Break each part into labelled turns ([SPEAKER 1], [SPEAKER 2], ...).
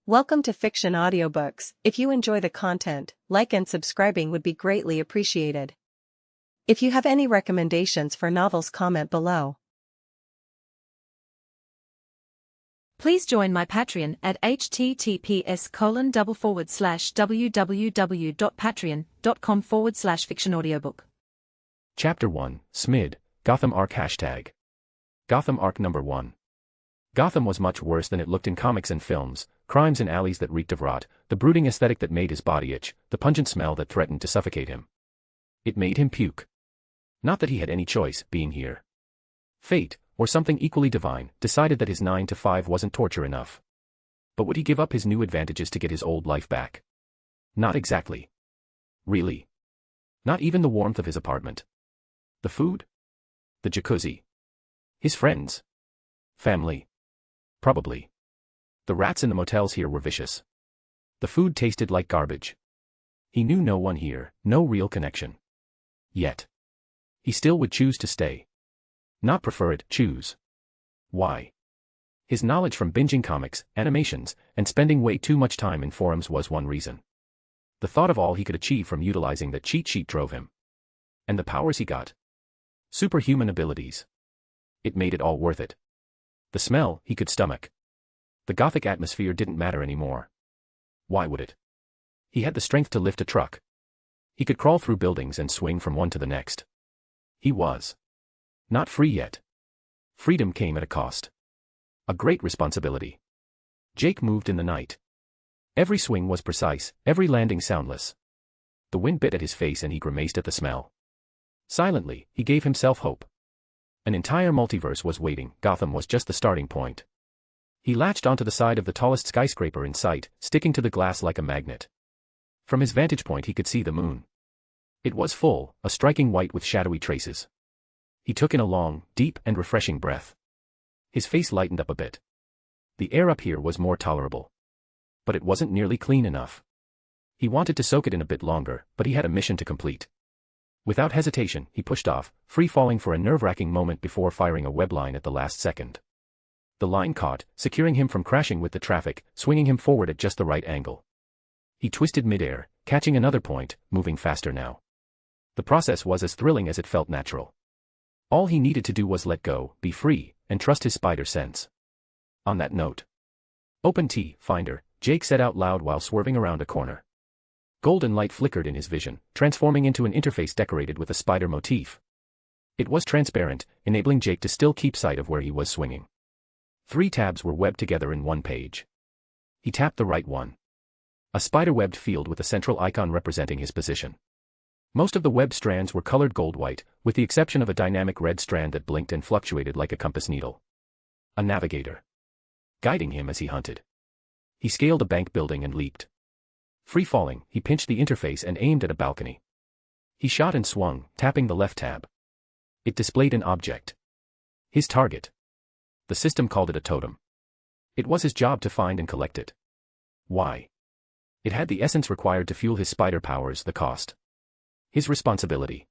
[SPEAKER 1] Welcome to Fiction Audiobooks. If you enjoy the content, like and subscribing would be greatly appreciated. If you have any recommendations for novels, comment below.
[SPEAKER 2] Please join my Patreon at https://www.patreon.com/fictionaudiobook.
[SPEAKER 3] Chapter 1, Smid, Gotham Arc #. Gotham Arc Number 1. Gotham was much worse than it looked in comics and films. Crimes in alleys that reeked of rot, the brooding aesthetic that made his body itch, the pungent smell that threatened to suffocate him. It made him puke. Not that he had any choice, being here. Fate, or something equally divine, decided that his 9 to 5 wasn't torture enough. But would he give up his new advantages to get his old life back? Not exactly. Really. Not even the warmth of his apartment. The food? The jacuzzi. His friends. Family. Probably. The rats in the motels here were vicious. The food tasted like garbage. He knew no one here, no real connection. Yet. He still would choose to stay. Not prefer it, choose. Why? His knowledge from binging comics, animations, and spending way too much time in forums was one reason. The thought of all he could achieve from utilizing that cheat sheet drove him. And the powers he got. Superhuman abilities. It made it all worth it. The smell, he could stomach. The gothic atmosphere didn't matter anymore. Why would it? He had the strength to lift a truck. He could crawl through buildings and swing from one to the next. He was not free yet. Freedom came at a cost. A great responsibility. Jake moved in the night. Every swing was precise, every landing soundless. The wind bit at his face and he grimaced at the smell. Silently, he gave himself hope. An entire multiverse was waiting. Gotham was just the starting point. He latched onto the side of the tallest skyscraper in sight, sticking to the glass like a magnet. From his vantage point he could see the moon. It was full, a striking white with shadowy traces. He took in a long, deep and refreshing breath. His face lightened up a bit. The air up here was more tolerable. But it wasn't nearly clean enough. He wanted to soak it in a bit longer, but he had a mission to complete. Without hesitation, he pushed off, free-falling for a nerve-wracking moment before firing a web line at the last second. The line caught, securing him from crashing with the traffic, swinging him forward at just the right angle. He twisted midair, catching another point, moving faster now. The process was as thrilling as it felt natural. All he needed to do was let go, be free, and trust his spider sense. On that note. Open T, Finder, Jake said out loud while swerving around a corner. Golden light flickered in his vision, transforming into an interface decorated with a spider motif. It was transparent, enabling Jake to still keep sight of where he was swinging. 3 tabs were webbed together in one page. He tapped the right one. A spider-webbed field with a central icon representing his position. Most of the web strands were colored gold-white, with the exception of a dynamic red strand that blinked and fluctuated like a compass needle. A navigator. Guiding him as he hunted. He scaled a bank building and leaped. Free-falling, he pinched the interface and aimed at a balcony. He shot and swung, tapping the left tab. It displayed an object. His target. The system called it a totem. It was his job to find and collect it. Why? It had the essence required to fuel his spider powers, the cost. His responsibility.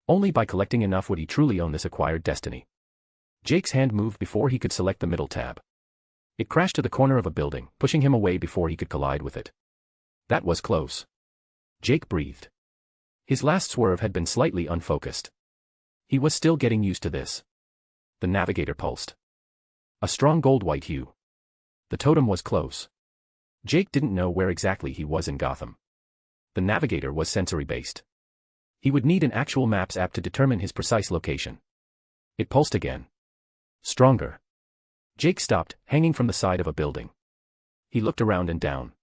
[SPEAKER 3] Only by collecting enough would he truly own this acquired destiny. Jake's hand moved before he could select the middle tab. It crashed to the corner of a building, pushing him away before he could collide with it. That was close. Jake breathed. His last swerve had been slightly unfocused. He was still getting used to this. The navigator pulsed. A strong gold-white hue. The totem was close. Jake didn't know where exactly he was in Gotham. The navigator was sensory-based. He would need an actual maps app to determine his precise location. It pulsed again. Stronger. Jake stopped, hanging from the side of a building. He looked around and down.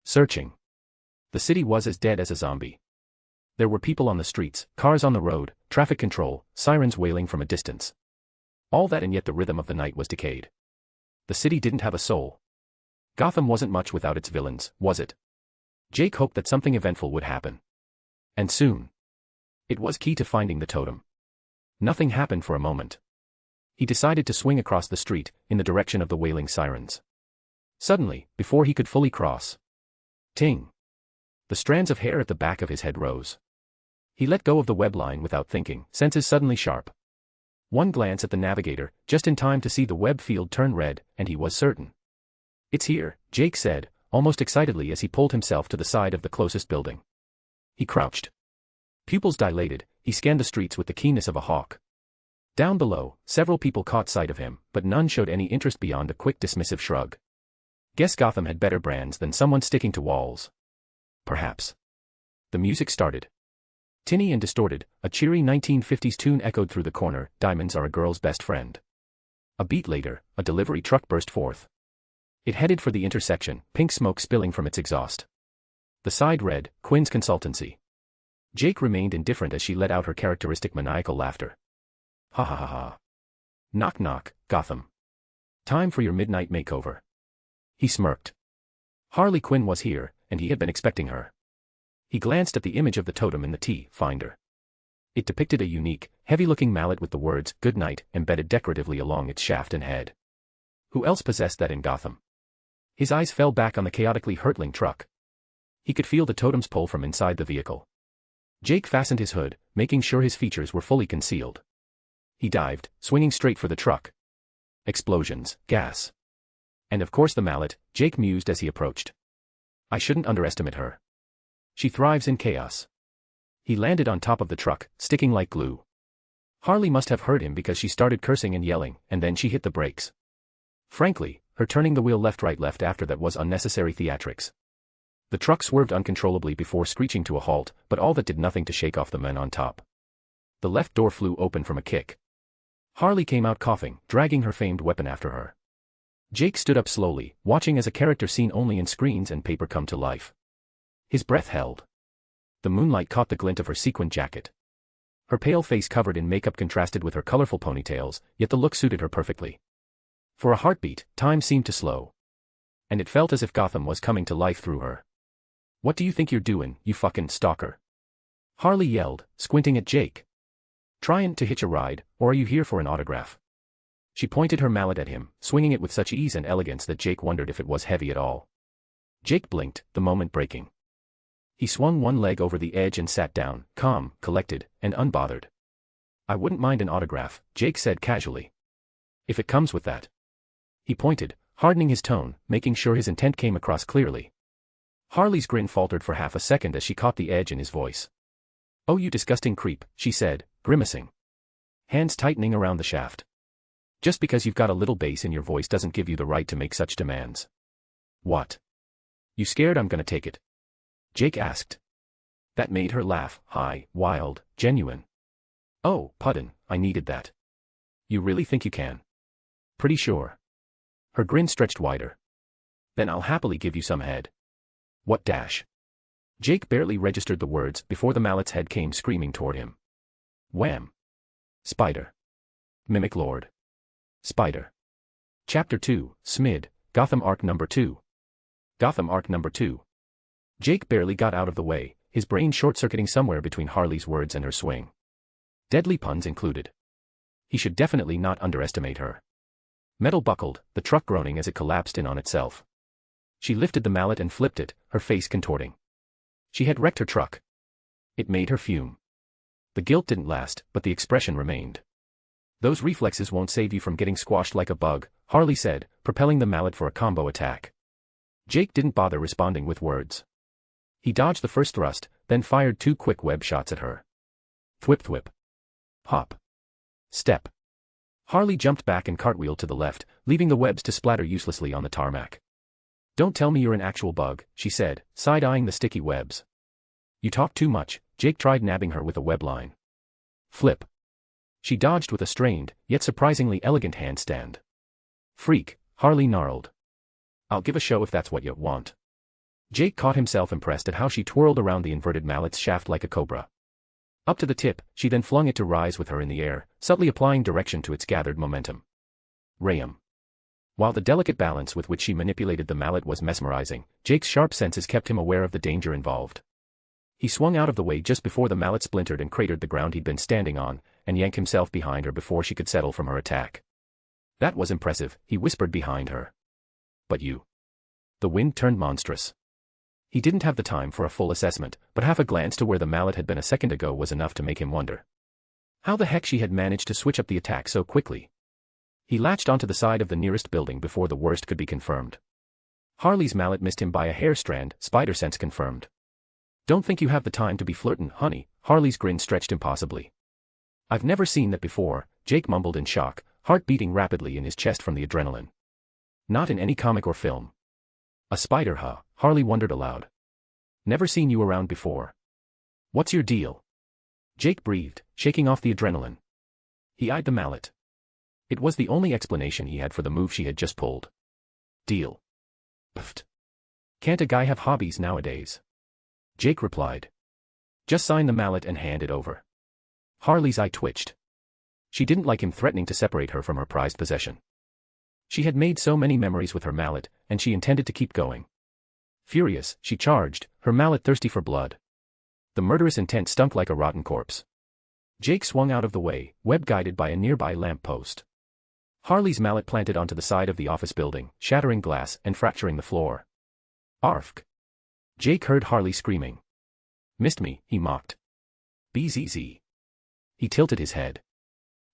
[SPEAKER 3] Searching. The city was as dead as a zombie. There were people on the streets, cars on the road, traffic control, sirens wailing from a distance. All that, and yet the rhythm of the night was decayed. The city didn't have a soul. Gotham wasn't much without its villains, was it? Jake hoped that something eventful would happen. And soon. It was key to finding the totem. Nothing happened for a moment. He decided to swing across the street, in the direction of the wailing sirens. Suddenly, before he could fully cross. Ting. The strands of hair at the back of his head rose. He let go of the web line without thinking, senses suddenly sharp. One glance at the navigator, just in time to see the web field turn red, and he was certain. It's here, Jake said, almost excitedly as he pulled himself to the side of the closest building. He crouched. Pupils dilated, he scanned the streets with the keenness of a hawk. Down below, several people caught sight of him, but none showed any interest beyond a quick dismissive shrug. Guess Gotham had better brands than someone sticking to walls. Perhaps. The music started. Tinny and distorted, a cheery 1950s tune echoed through the corner, "Diamonds are a girl's best friend." A beat later, a delivery truck burst forth. It headed for the intersection, pink smoke spilling from its exhaust. The side read, "Quinn's Consultancy." Jake remained indifferent as she let out her characteristic maniacal laughter. Ha ha ha ha. Knock knock, Gotham. Time for your midnight makeover. He smirked. Harley Quinn was here, and he had been expecting her. He glanced at the image of the totem in the T-finder. It depicted a unique, heavy-looking mallet with the words, "Good night," embedded decoratively along its shaft and head. Who else possessed that in Gotham? His eyes fell back on the chaotically hurtling truck. He could feel the totem's pull from inside the vehicle. Jake fastened his hood, making sure his features were fully concealed. He dived, swinging straight for the truck. Explosions, gas. And of course the mallet, Jake mused as he approached. I shouldn't underestimate her. She thrives in chaos. He landed on top of the truck, sticking like glue. Harley must have heard him because she started cursing and yelling, and then she hit the brakes. Frankly, her turning the wheel left right left after that was unnecessary theatrics. The truck swerved uncontrollably before screeching to a halt, but all that did nothing to shake off the men on top. The left door flew open from a kick. Harley came out coughing, dragging her famed weapon after her. Jake stood up slowly, watching as a character seen only in screens and paper come to life. His breath held. The moonlight caught the glint of her sequined jacket. Her pale face covered in makeup contrasted with her colorful ponytails, yet the look suited her perfectly. For a heartbeat, time seemed to slow. And it felt as if Gotham was coming to life through her. What do you think you're doing, you fucking stalker? Harley yelled, squinting at Jake. Tryin' to hitch a ride, or are you here for an autograph? She pointed her mallet at him, swinging it with such ease and elegance that Jake wondered if it was heavy at all. Jake blinked, the moment breaking. He swung one leg over the edge and sat down, calm, collected, and unbothered. I wouldn't mind an autograph, Jake said casually. If it comes with that. He pointed, hardening his tone, making sure his intent came across clearly. Harley's grin faltered for half a second as she caught the edge in his voice. Oh, you disgusting creep, she said, grimacing. Hands tightening around the shaft. Just because you've got a little bass in your voice doesn't give you the right to make such demands. What? You scared I'm gonna take it? Jake asked. That made her laugh, high, wild, genuine. Oh, pardon, I needed that. You really think you can? Pretty sure. Her grin stretched wider. Then I'll happily give you some head. What dash? Jake barely registered the words before the mallet's head came screaming toward him. Wham! Spider. Mimic Lord. Spider. Chapter 2, Smid, Gotham Arc Number 2. Gotham Arc Number 2. Jake barely got out of the way, his brain short-circuiting somewhere between Harley's words and her swing. Deadly puns included. He should definitely not underestimate her. Metal buckled, the truck groaning as it collapsed in on itself. She lifted the mallet and flipped it, her face contorting. She had wrecked her truck. It made her fume. The guilt didn't last, but the expression remained. Those reflexes won't save you from getting squashed like a bug, Harley said, propelling the mallet for a combo attack. Jake didn't bother responding with words. He dodged the first thrust, then fired 2 quick web shots at her. Thwip thwip. Hop. Step. Harley jumped back and cartwheeled to the left, leaving the webs to splatter uselessly on the tarmac. Don't tell me you're an actual bug, she said, side-eyeing the sticky webs. You talk too much, Jake tried nabbing her with a web line. Flip. She dodged with a strained, yet surprisingly elegant handstand. Freak, Harley gnarled. I'll give a show if that's what you want. Jake caught himself impressed at how she twirled around the inverted mallet's shaft like a cobra. Up to the tip, she then flung it to rise with her in the air, subtly applying direction to its gathered momentum. Rayum. While the delicate balance with which she manipulated the mallet was mesmerizing, Jake's sharp senses kept him aware of the danger involved. He swung out of the way just before the mallet splintered and cratered the ground he'd been standing on, and yanked himself behind her before she could settle from her attack. That was impressive, he whispered behind her. But you. The wind turned monstrous. He didn't have the time for a full assessment, but half a glance to where the mallet had been a second ago was enough to make him wonder. How the heck she had managed to switch up the attack so quickly? He latched onto the side of the nearest building before the worst could be confirmed. Harley's mallet missed him by a hair strand, spider sense confirmed. Don't think you have the time to be flirtin', honey, Harley's grin stretched impossibly. I've never seen that before, Jake mumbled in shock, heart beating rapidly in his chest from the adrenaline. Not in any comic or film. A spider, huh? Harley wondered aloud. Never seen you around before. What's your deal? Jake breathed, shaking off the adrenaline. He eyed the mallet. It was the only explanation he had for the move she had just pulled. Deal. Pfft. Can't a guy have hobbies nowadays? Jake replied. Just sign the mallet and hand it over. Harley's eye twitched. She didn't like him threatening to separate her from her prized possession. She had made so many memories with her mallet, and she intended to keep going. Furious, she charged, her mallet thirsty for blood. The murderous intent stunk like a rotten corpse. Jake swung out of the way, web-guided by a nearby lamp post. Harley's mallet planted onto the side of the office building, shattering glass and fracturing the floor. Arfk. Jake heard Harley screaming. Missed me, he mocked. BZZ. He tilted his head.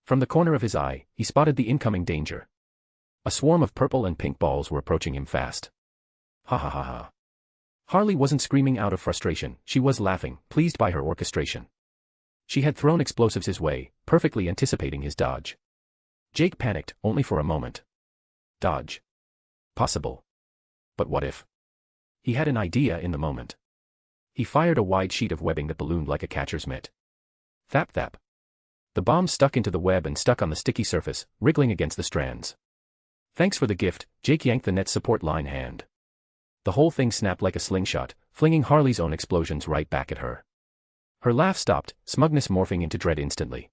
[SPEAKER 3] From the corner of his eye, he spotted the incoming danger. A swarm of purple and pink balls were approaching him fast. Ha ha ha ha. Harley wasn't screaming out of frustration, she was laughing, pleased by her orchestration. She had thrown explosives his way, perfectly anticipating his dodge. Jake panicked, only for a moment. Dodge. Possible. But what if? He had an idea in the moment. He fired a wide sheet of webbing that ballooned like a catcher's mitt. Thap thap. The bomb stuck into the web and stuck on the sticky surface, wriggling against the strands. Thanks for the gift, Jake yanked the net's support line hand. The whole thing snapped like a slingshot, flinging Harley's own explosions right back at her. Her laugh stopped, smugness morphing into dread instantly.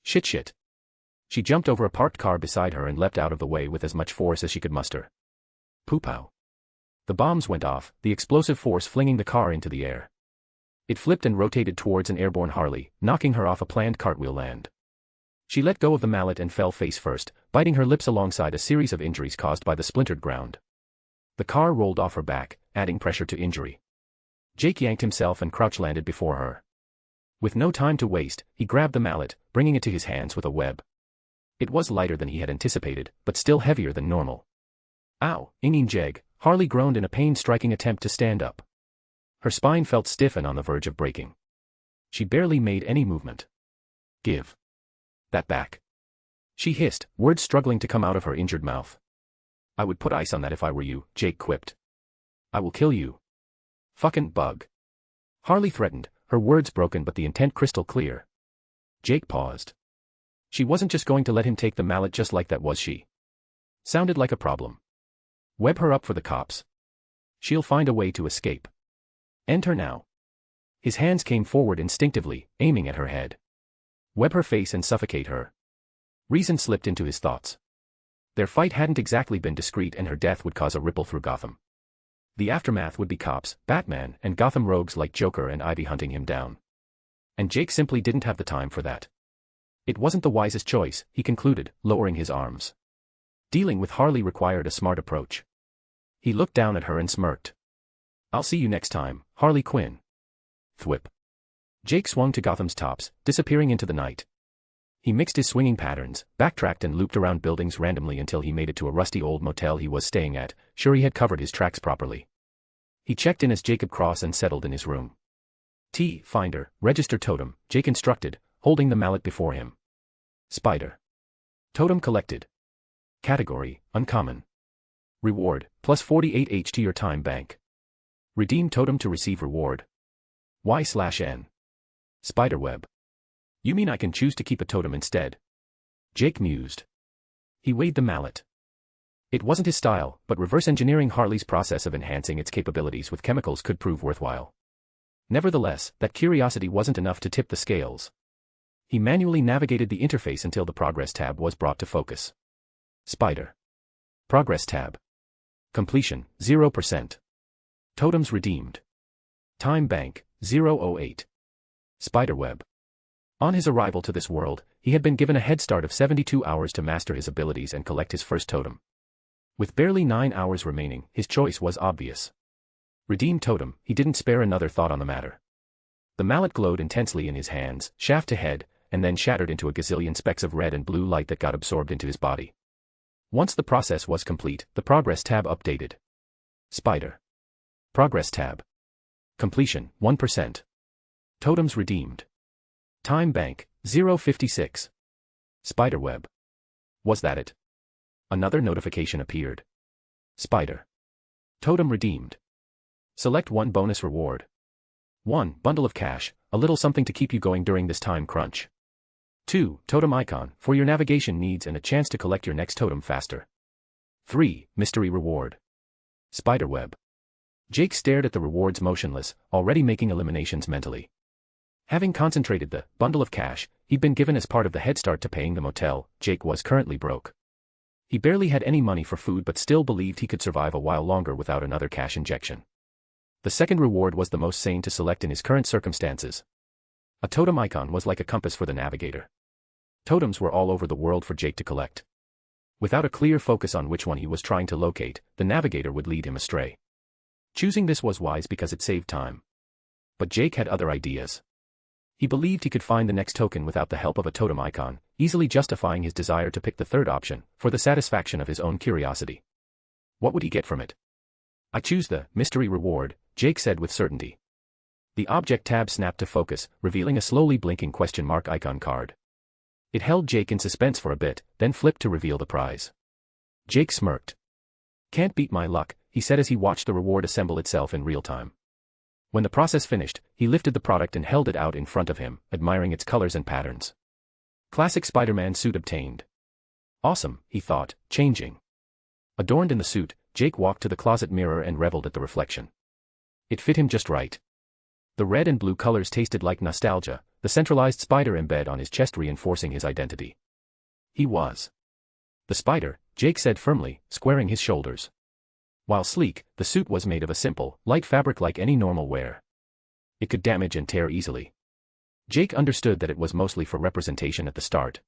[SPEAKER 3] Shit. She jumped over a parked car beside her and leapt out of the way with as much force as she could muster. Poo-pow. The bombs went off, the explosive force flinging the car into the air. It flipped and rotated towards an airborne Harley, knocking her off a planned cartwheel land. She let go of the mallet and fell face first, biting her lips alongside a series of injuries caused by the splintered ground. The car rolled off her back, adding pressure to injury. Jake yanked himself and crouch-landed before her. With no time to waste, he grabbed the mallet, bringing it to his hands with a web. It was lighter than he had anticipated, but still heavier than normal. Ow, inging jeg, Harley groaned in a pain-striking attempt to stand up. Her spine felt stiff and on the verge of breaking. She barely made any movement. Give that back. She hissed, words struggling to come out of her injured mouth. I would put ice on that if I were you, Jake quipped. I will kill you. Fucking bug. Harley threatened, her words broken but the intent crystal clear. Jake paused. She wasn't just going to let him take the mallet just like that, was she? Sounded like a problem. Web her up for the cops. She'll find a way to escape. End her now. His hands came forward instinctively, aiming at her head. Web her face and suffocate her. Reason slipped into his thoughts. Their fight hadn't exactly been discreet and her death would cause a ripple through Gotham. The aftermath would be cops, Batman, and Gotham rogues like Joker and Ivy hunting him down. And Jake simply didn't have the time for that. It wasn't the wisest choice, he concluded, lowering his arms. Dealing with Harley required a smart approach. He looked down at her and smirked. I'll see you next time, Harley Quinn. Thwip. Jake swung to Gotham's tops, disappearing into the night. He mixed his swinging patterns, backtracked and looped around buildings randomly until he made it to a rusty old motel he was staying at, sure he had covered his tracks properly. He checked in as Jacob Cross and settled in his room. Finder, register totem, Jake instructed, holding the mallet before him. Spider. Totem collected. Category, uncommon. Reward, plus 48H to your time bank. Redeem totem to receive reward. Y/N. Spiderweb. You mean I can choose to keep a totem instead? Jake mused. He weighed the mallet. It wasn't his style, but reverse engineering Harley's process of enhancing its capabilities with chemicals could prove worthwhile. Nevertheless, that curiosity wasn't enough to tip the scales. He manually navigated the interface until the Progress tab was brought to focus. Spider. Progress tab. Completion, 0%. Totems redeemed. Time bank, 008. Spiderweb. On his arrival to this world, he had been given a head start of 72 hours to master his abilities and collect his first totem. With barely 9 hours remaining, his choice was obvious. Redeem totem, he didn't spare another thought on the matter. The mallet glowed intensely in his hands, shaft to head, and then shattered into a gazillion specks of red and blue light that got absorbed into his body. Once the process was complete, the Progress tab updated. Spider. Progress tab. Completion, 1%. Totems redeemed. Time bank, 0.56. Spiderweb. Was that it? Another notification appeared. Spider. Totem redeemed. Select one bonus reward. 1. Bundle of cash, a little something to keep you going during this time crunch. 2. Totem icon, for your navigation needs and a chance to collect your next totem faster. 3. Mystery reward. Spiderweb. Jake stared at the rewards motionless, already making eliminations mentally. Having concentrated the bundle of cash he'd been given as part of the head start to paying the motel, Jake was currently broke. He barely had any money for food but still believed he could survive a while longer without another cash injection. The second reward was the most sane to select in his current circumstances. A totem icon was like a compass for the navigator. Totems were all over the world for Jake to collect. Without a clear focus on which one he was trying to locate, the navigator would lead him astray. Choosing this was wise because it saved time. But Jake had other ideas. He believed he could find the next token without the help of a totem icon, easily justifying his desire to pick the third option, for the satisfaction of his own curiosity. What would he get from it? I choose the mystery reward, Jake said with certainty. The object tab snapped to focus, revealing a slowly blinking question mark icon card. It held Jake in suspense for a bit, then flipped to reveal the prize. Jake smirked. Can't beat my luck, he said as he watched the reward assemble itself in real time. When the process finished, he lifted the product and held it out in front of him, admiring its colors and patterns. Classic Spider-Man suit obtained. Awesome, he thought, changing. Adorned in the suit, Jake walked to the closet mirror and reveled at the reflection. It fit him just right. The red and blue colors tasted like nostalgia, the centralized spider embed on his chest reinforcing his identity. He was the Spider, Jake said firmly, squaring his shoulders. While sleek, the suit was made of a simple, light fabric like any normal wear. It could damage and tear easily. Jake understood that it was mostly for representation at the start.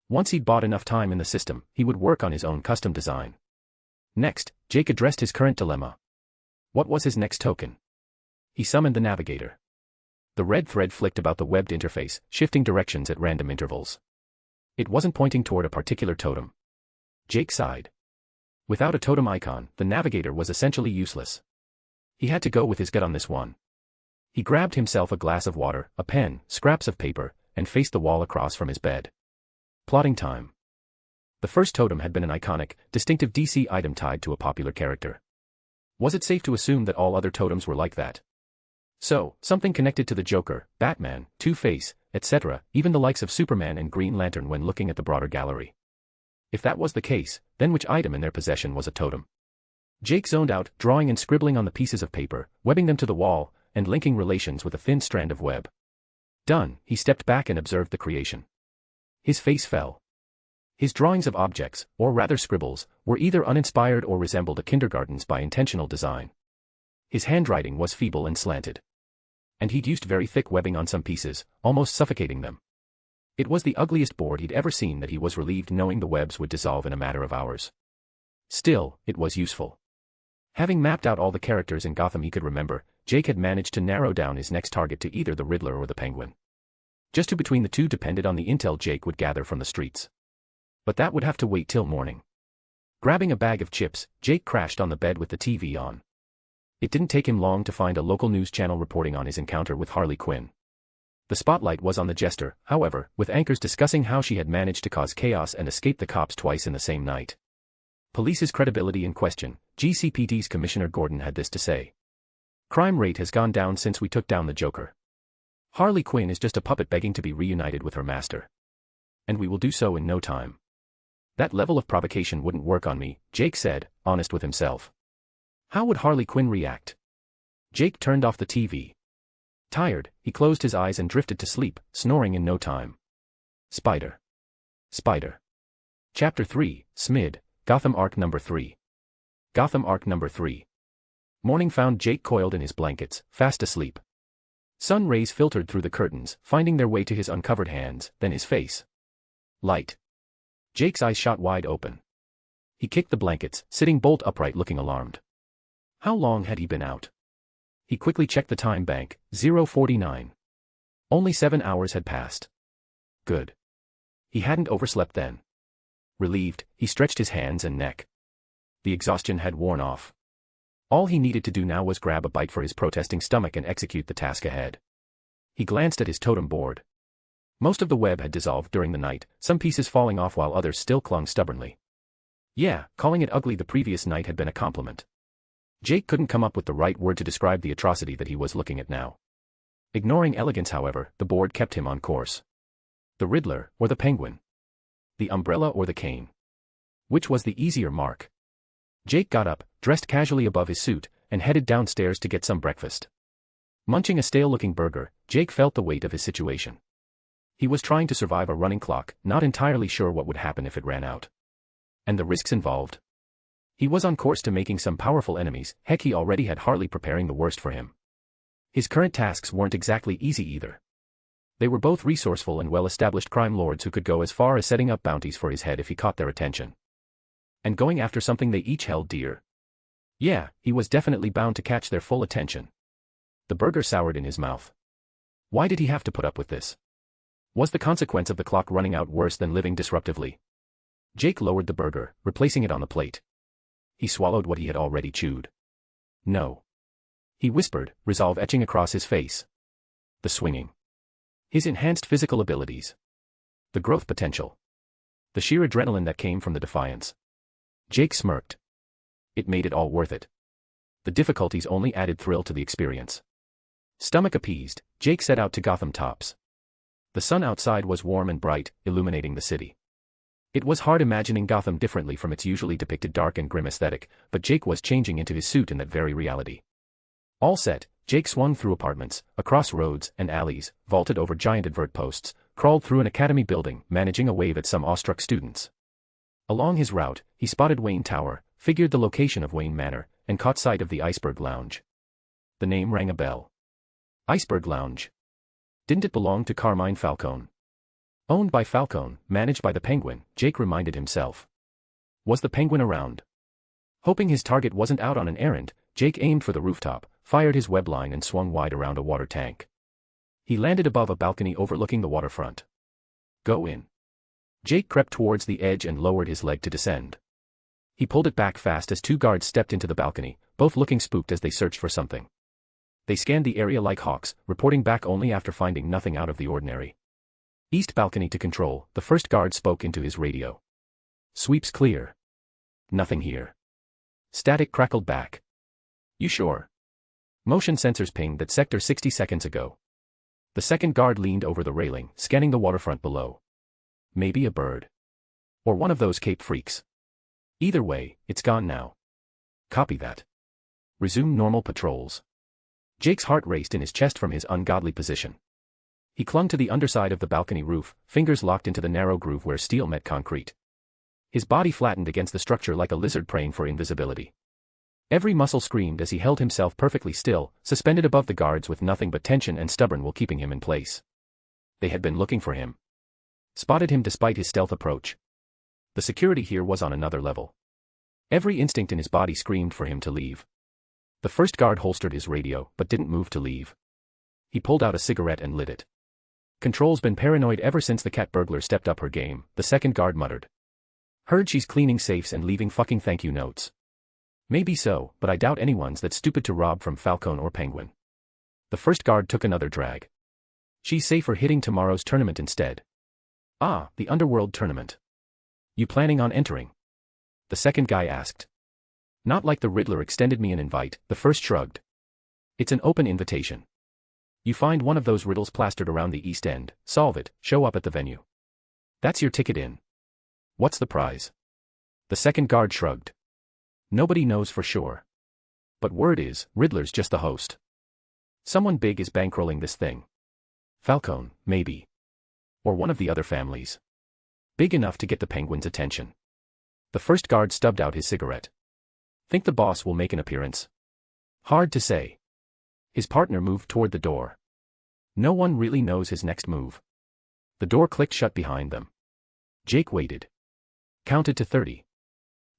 [SPEAKER 3] Once he'd bought enough time in the system, he would work on his own custom design. Next, Jake addressed his current dilemma. What was his next token? He summoned the navigator. The red thread flicked about the webbed interface, shifting directions at random intervals. It wasn't pointing toward a particular totem. Jake sighed. Without a totem icon, the navigator was essentially useless. He had to go with his gut on this one. He grabbed himself a glass of water, a pen, scraps of paper, and faced the wall across from his bed. Plotting time. The first totem had been an iconic, distinctive DC item tied to a popular character. Was it safe to assume that all other totems were like that? So, something connected to the Joker, Batman, Two-Face, etc., even the likes of Superman and Green Lantern when looking at the broader gallery. If that was the case, then which item in their possession was a totem? Jake zoned out, drawing and scribbling on the pieces of paper, webbing them to the wall, and linking relations with a thin strand of web. Done, he stepped back and observed the creation. His face fell. His drawings of objects, or rather scribbles, were either uninspired or resembled a kindergarten's by intentional design. His handwriting was feeble and slanted. And he'd used very thick webbing on some pieces, almost suffocating them. It was the ugliest board he'd ever seen that he was relieved knowing the webs would dissolve in a matter of hours. Still, it was useful. Having mapped out all the characters in Gotham he could remember, Jake had managed to narrow down his next target to either the Riddler or the Penguin. Just who between the two depended on the intel Jake would gather from the streets. But that would have to wait till morning. Grabbing a bag of chips, Jake crashed on the bed with the TV on. It didn't take him long to find a local news channel reporting on his encounter with Harley Quinn. The spotlight was on the jester, however, with anchors discussing how she had managed to cause chaos and escape the cops twice in the same night. Police's credibility in question, GCPD's Commissioner Gordon had this to say. Crime rate has gone down since we took down the Joker. Harley Quinn is just a puppet begging to be reunited with her master. And we will do so in no time. That level of provocation wouldn't work on me, Jake said, honest with himself. How would Harley Quinn react? Jake turned off the TV. Tired, he closed his eyes and drifted to sleep, snoring in no time. Spider. Chapter 3, Smid, Gotham Arc Number 3. Gotham Arc Number 3. Morning found Jake coiled in his blankets, fast asleep. Sun rays filtered through the curtains, finding their way to his uncovered hands, then his face. Light. Jake's eyes shot wide open. He kicked the blankets, sitting bolt upright looking alarmed. How long had he been out? He quickly checked the time bank, 0:49. Only 7 hours had passed. Good. He hadn't overslept then. Relieved, he stretched his hands and neck. The exhaustion had worn off. All he needed to do now was grab a bite for his protesting stomach and execute the task ahead. He glanced at his totem board. Most of the web had dissolved during the night, some pieces falling off while others still clung stubbornly. Yeah, calling it ugly the previous night had been a compliment. Jake couldn't come up with the right word to describe the atrocity that he was looking at now. Ignoring elegance, however, the board kept him on course. The Riddler, or the Penguin? The umbrella or the cane? Which was the easier mark? Jake got up, dressed casually above his suit, and headed downstairs to get some breakfast. Munching a stale-looking burger, Jake felt the weight of his situation. He was trying to survive a running clock, not entirely sure what would happen if it ran out. And the risks involved. He was on course to making some powerful enemies, heck, he already had Harley preparing the worst for him. His current tasks weren't exactly easy either. They were both resourceful and well-established crime lords who could go as far as setting up bounties for his head if he caught their attention. And going after something they each held dear. Yeah, he was definitely bound to catch their full attention. The burger soured in his mouth. Why did he have to put up with this? Was the consequence of the clock running out worse than living disruptively? Jake lowered the burger, replacing it on the plate. He swallowed what he had already chewed. No. He whispered, resolve etching across his face. The swinging. His enhanced physical abilities. The growth potential. The sheer adrenaline that came from the defiance. Jake smirked. It made it all worth it. The difficulties only added thrill to the experience. Stomach appeased, Jake set out to Gotham tops. The sun outside was warm and bright, illuminating the city. It was hard imagining Gotham differently from its usually depicted dark and grim aesthetic, but Jake was changing into his suit in that very reality. All set, Jake swung through apartments, across roads and alleys, vaulted over giant advert posts, crawled through an academy building, managing a wave at some awestruck students. Along his route, he spotted Wayne Tower, figured the location of Wayne Manor, and caught sight of the Iceberg Lounge. The name rang a bell. Iceberg Lounge. Didn't it belong to Carmine Falcone? Owned by Falcone, managed by the Penguin, Jake reminded himself. Was the Penguin around? Hoping his target wasn't out on an errand, Jake aimed for the rooftop, fired his web line and swung wide around a water tank. He landed above a balcony overlooking the waterfront. Go in. Jake crept towards the edge and lowered his leg to descend. He pulled it back fast as two guards stepped into the balcony, both looking spooked as they searched for something. They scanned the area like hawks, reporting back only after finding nothing out of the ordinary. East balcony to control, the first guard spoke into his radio. Sweeps clear. Nothing here. Static crackled back. You sure? Motion sensors pinged that sector 60 seconds ago. The second guard leaned over the railing, scanning the waterfront below. Maybe a bird. Or one of those Cape freaks. Either way, it's gone now. Copy that. Resume normal patrols. Jake's heart raced in his chest from his ungodly position. He clung to the underside of the balcony roof, fingers locked into the narrow groove where steel met concrete. His body flattened against the structure like a lizard praying for invisibility. Every muscle screamed as he held himself perfectly still, suspended above the guards with nothing but tension and stubborn will keeping him in place. They had been looking for him. Spotted him despite his stealth approach. The security here was on another level. Every instinct in his body screamed for him to leave. The first guard holstered his radio, but didn't move to leave. He pulled out a cigarette and lit it. Control's been paranoid ever since the cat burglar stepped up her game, the second guard muttered. Heard she's cleaning safes and leaving fucking thank you notes. Maybe so, but I doubt anyone's that stupid to rob from Falcone or Penguin. The first guard took another drag. She's safer hitting tomorrow's tournament instead. Ah, the underworld tournament. You planning on entering? The second guy asked. Not like the Riddler extended me an invite, the first shrugged. It's an open invitation. You find one of those riddles plastered around the East End, solve it, show up at the venue. That's your ticket in. What's the prize? The second guard shrugged. Nobody knows for sure. But word is, Riddler's just the host. Someone big is bankrolling this thing. Falcone, maybe. Or one of the other families. Big enough to get the Penguin's attention. The first guard stubbed out his cigarette. Think the boss will make an appearance? Hard to say. His partner moved toward the door. No one really knows his next move. The door clicked shut behind them. Jake waited. Counted to 30.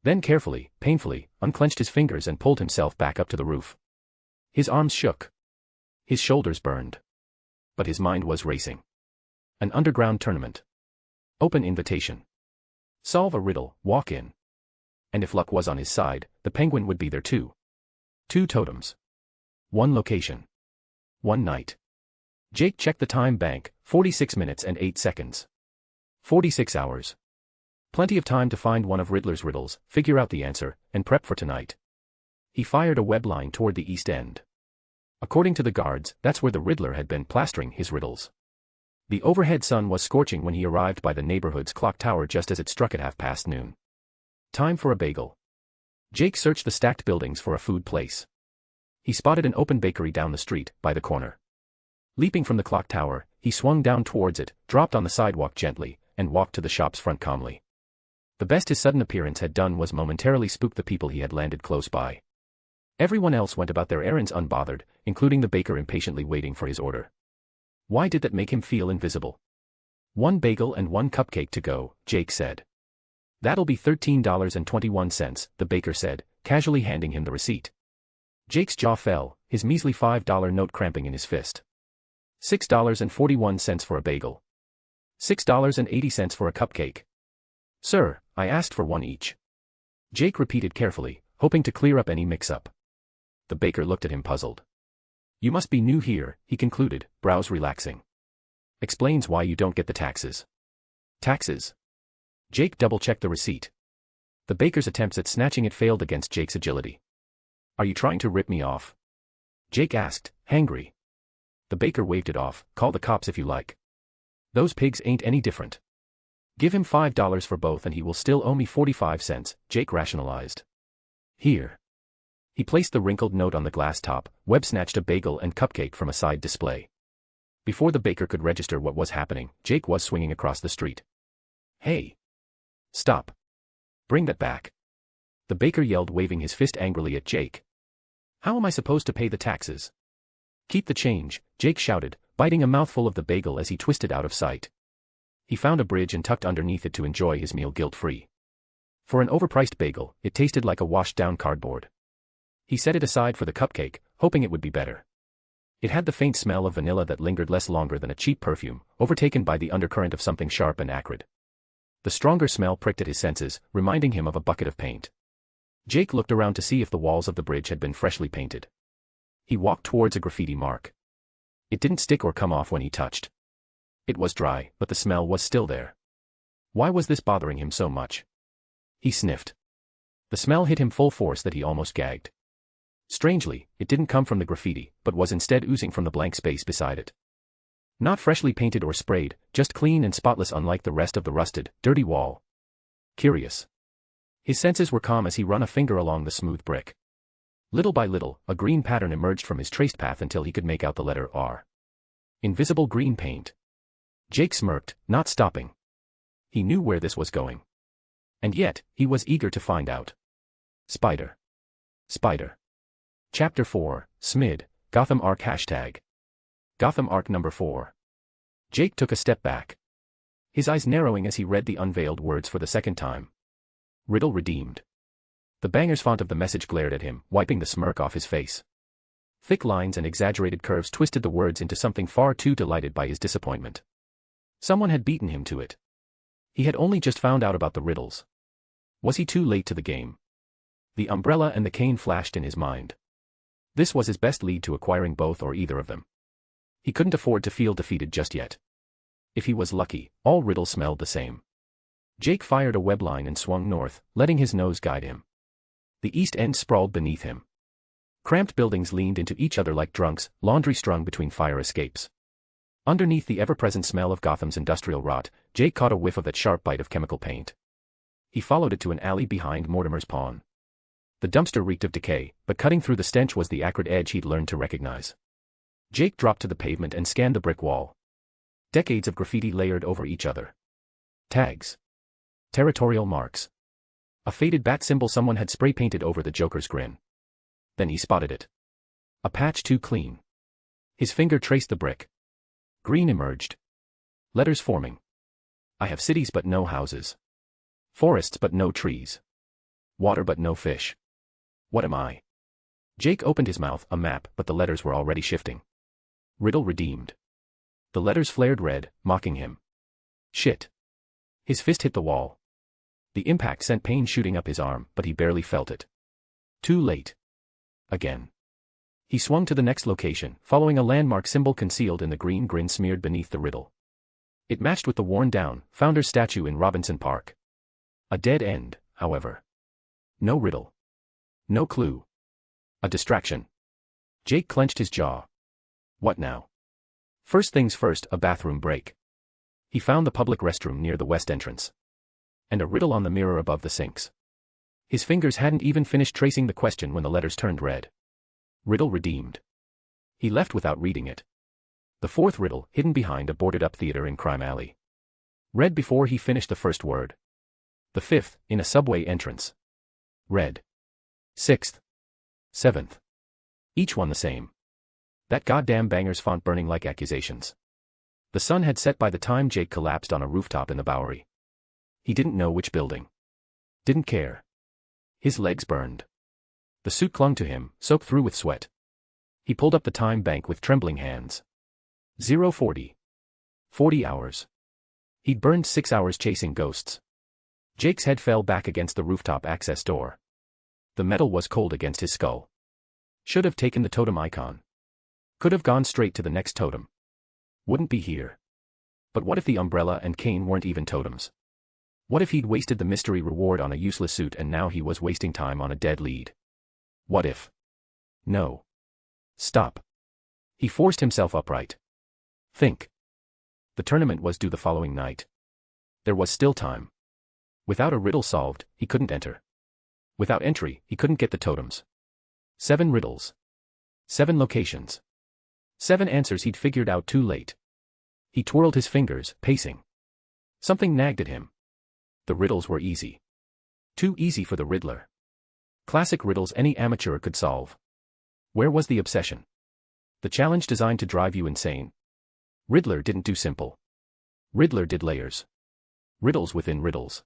[SPEAKER 3] Then carefully, painfully, unclenched his fingers and pulled himself back up to the roof. His arms shook. His shoulders burned. But his mind was racing. An underground tournament. Open invitation. Solve a riddle, walk in. And if luck was on his side, the Penguin would be there too. 2 totems. 1 location. 1 night. Jake checked the time bank, 46 minutes and 8 seconds. 46 hours. Plenty of time to find one of Riddler's riddles, figure out the answer, and prep for tonight. He fired a web line toward the east end. According to the guards, that's where the Riddler had been plastering his riddles. The overhead sun was scorching when he arrived by the neighborhood's clock tower just as it struck at noon. Time for a bagel. Jake searched the stacked buildings for a food place. He spotted an open bakery down the street, by the corner. Leaping from the clock tower, he swung down towards it, dropped on the sidewalk gently, and walked to the shop's front calmly. The best his sudden appearance had done was momentarily spook the people he had landed close by. Everyone else went about their errands unbothered, including the baker impatiently waiting for his order. Why did that make him feel invisible? 1 bagel and 1 cupcake to go, Jake said. That'll be $13.21, the baker said, casually handing him the receipt. Jake's jaw fell, his measly $5 note cramping in his fist. $6.41 for a bagel. $6.80 for a cupcake. Sir, I asked for 1 each. Jake repeated carefully, hoping to clear up any mix-up. The baker looked at him puzzled. You must be new here, he concluded, brows relaxing. Explains why you don't get the taxes. Taxes? Jake double-checked the receipt. The baker's attempts at snatching it failed against Jake's agility. Are you trying to rip me off? Jake asked, hangry. The baker waved it off, call the cops if you like. Those pigs ain't any different. Give him $5 for both and he will still owe me 45 cents, Jake rationalized. Here. He placed the wrinkled note on the glass top, web-snatched a bagel and cupcake from a side display. Before the baker could register what was happening, Jake was swinging across the street. Hey! Stop! Bring that back! The baker yelled, waving his fist angrily at Jake. How am I supposed to pay the taxes? Keep the change, Jake shouted, biting a mouthful of the bagel as he twisted out of sight. He found a bridge and tucked underneath it to enjoy his meal guilt-free. For an overpriced bagel, it tasted like a washed-down cardboard. He set it aside for the cupcake, hoping it would be better. It had the faint smell of vanilla that lingered less longer than a cheap perfume, overtaken by the undercurrent of something sharp and acrid. The stronger smell pricked at his senses, reminding him of a bucket of paint. Jake looked around to see if the walls of the bridge had been freshly painted. He walked towards a graffiti mark. It didn't stick or come off when he touched. It was dry, but the smell was still there. Why was this bothering him so much? He sniffed. The smell hit him full force that he almost gagged. Strangely, it didn't come from the graffiti, but was instead oozing from the blank space beside it. Not freshly painted or sprayed, just clean and spotless unlike the rest of the rusted, dirty wall. Curious. His senses were calm as he ran a finger along the smooth brick. Little by little, a green pattern emerged from his traced path until he could make out the letter R. Invisible green paint. Jake smirked, not stopping. He knew where this was going. And yet, he was eager to find out. Spider. Chapter 4, Smid, Gotham Arc #. Gotham Arc number 4. Jake took a step back. His eyes narrowing as he read the unveiled words for the second time. Riddle redeemed. The banger's font of the message glared at him, wiping the smirk off his face. Thick lines and exaggerated curves twisted the words into something far too delighted by his disappointment. Someone had beaten him to it. He had only just found out about the riddles. Was he too late to the game? The umbrella and the cane flashed in his mind. This was his best lead to acquiring both or either of them. He couldn't afford to feel defeated just yet. If he was lucky, all riddles smelled the same. Jake fired a web line and swung north, letting his nose guide him. The east end sprawled beneath him. Cramped buildings leaned into each other like drunks, laundry strung between fire escapes. Underneath the ever-present smell of Gotham's industrial rot, Jake caught a whiff of that sharp bite of chemical paint. He followed it to an alley behind Mortimer's pawn. The dumpster reeked of decay, but cutting through the stench was the acrid edge he'd learned to recognize. Jake dropped to the pavement and scanned the brick wall. Decades of graffiti layered over each other. Tags. Territorial marks. A faded bat symbol someone had spray-painted over the Joker's grin. Then he spotted it. A patch too clean. His finger traced the brick. Green emerged. Letters forming. I have cities but no houses. Forests but no trees. Water but no fish. What am I? Jake opened his mouth, a map, but the letters were already shifting. Riddle redeemed. The letters flared red, mocking him. Shit. His fist hit the wall. The impact sent pain shooting up his arm, but he barely felt it. Too late. Again. He swung to the next location, following a landmark symbol concealed in the green grin smeared beneath the riddle. It matched with the worn-down, founder's statue in Robinson Park. A dead end, however. No riddle. No clue. A distraction. Jake clenched his jaw. What now? First things first, a bathroom break. He found the public restroom near the west entrance. And a riddle on the mirror above the sinks. His fingers hadn't even finished tracing the question when the letters turned red. Riddle redeemed. He left without reading it. The fourth riddle, hidden behind a boarded-up theater in Crime Alley. Read before he finished the first word. The fifth, in a subway entrance. Read. Sixth. Seventh. Each one the same. That goddamn banger's font burning like accusations. The sun had set by the time Jake collapsed on a rooftop in the Bowery. He didn't know which building. Didn't care. His legs burned. The suit clung to him, soaked through with sweat. He pulled up the time bank with trembling hands. 0:40. 40 hours. He'd burned 6 hours chasing ghosts. Jake's head fell back against the rooftop access door. The metal was cold against his skull. Should have taken the totem icon. Could have gone straight to the next totem. Wouldn't be here. But what if the umbrella and cane weren't even totems? What if he'd wasted the mystery reward on a useless suit and now he was wasting time on a dead lead? What if? No. Stop. He forced himself upright. Think. The tournament was due the following night. There was still time. Without a riddle solved, he couldn't enter. Without entry, he couldn't get the totems. 7 riddles. 7 locations. 7 answers he'd figured out too late. He twirled his fingers, pacing. Something nagged at him. The riddles were easy. Too easy for the Riddler. Classic riddles any amateur could solve. Where was the obsession? The challenge designed to drive you insane. Riddler didn't do simple. Riddler did layers. Riddles within riddles.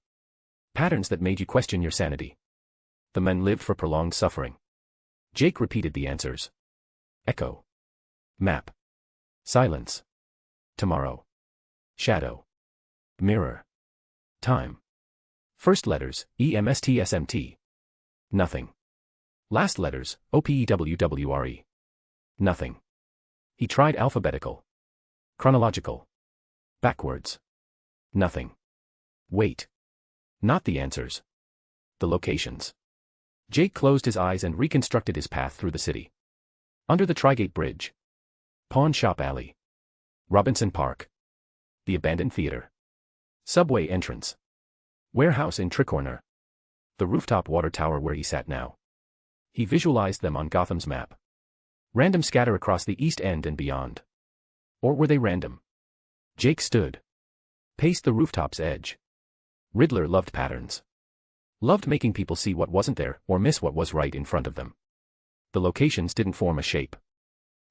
[SPEAKER 3] Patterns that made you question your sanity. The men lived for prolonged suffering. Jake repeated the answers. Echo. Map. Silence. Tomorrow. Shadow. Mirror. Time. First letters, EMSTSMT. Nothing. Last letters, OPEWWRE. Nothing. He tried alphabetical. Chronological. Backwards. Nothing. Wait. Not the answers. The locations. Jake closed his eyes and reconstructed his path through the city. Under the Trigate Bridge. Pawn Shop Alley. Robinson Park. The abandoned theater. Subway entrance. Warehouse in Tricorner. The rooftop water tower where he sat now. He visualized them on Gotham's map. Random scatter across the East End and beyond. Or were they random? Jake stood. Paced the rooftop's edge. Riddler loved patterns. Loved making people see what wasn't there or miss what was right in front of them. The locations didn't form a shape.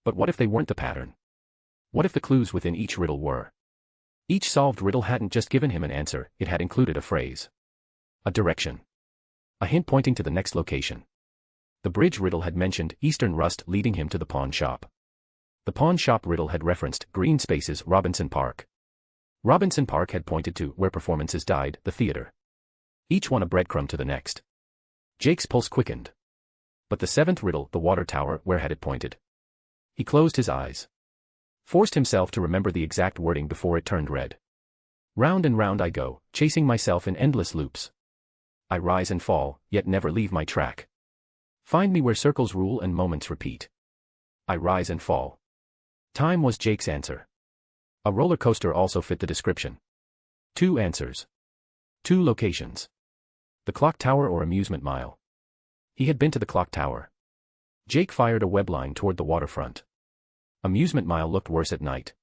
[SPEAKER 3] But what if they weren't the pattern? What if the clues within each riddle were? Each solved riddle hadn't just given him an answer, it had included a phrase. A direction. A hint pointing to the next location. The bridge riddle had mentioned Eastern Rust leading him to the pawn shop. The pawn shop riddle had referenced green spaces Robinson Park. Robinson Park had pointed to where performances died, the theater. Each one a breadcrumb to the next. Jake's pulse quickened. But the 7th riddle, the water tower, where had it pointed? He closed his eyes. Forced himself to remember the exact wording before it turned red. Round and round I go, chasing myself in endless loops. I rise and fall, yet never leave my track. Find me where circles rule and moments repeat. I rise and fall. Time was Jake's answer. A roller coaster also fit the description. 2 answers. 2 locations. The clock tower or amusement mile. He had been to the clock tower. Jake fired a web line toward the waterfront. Amusement mile looked worse at night.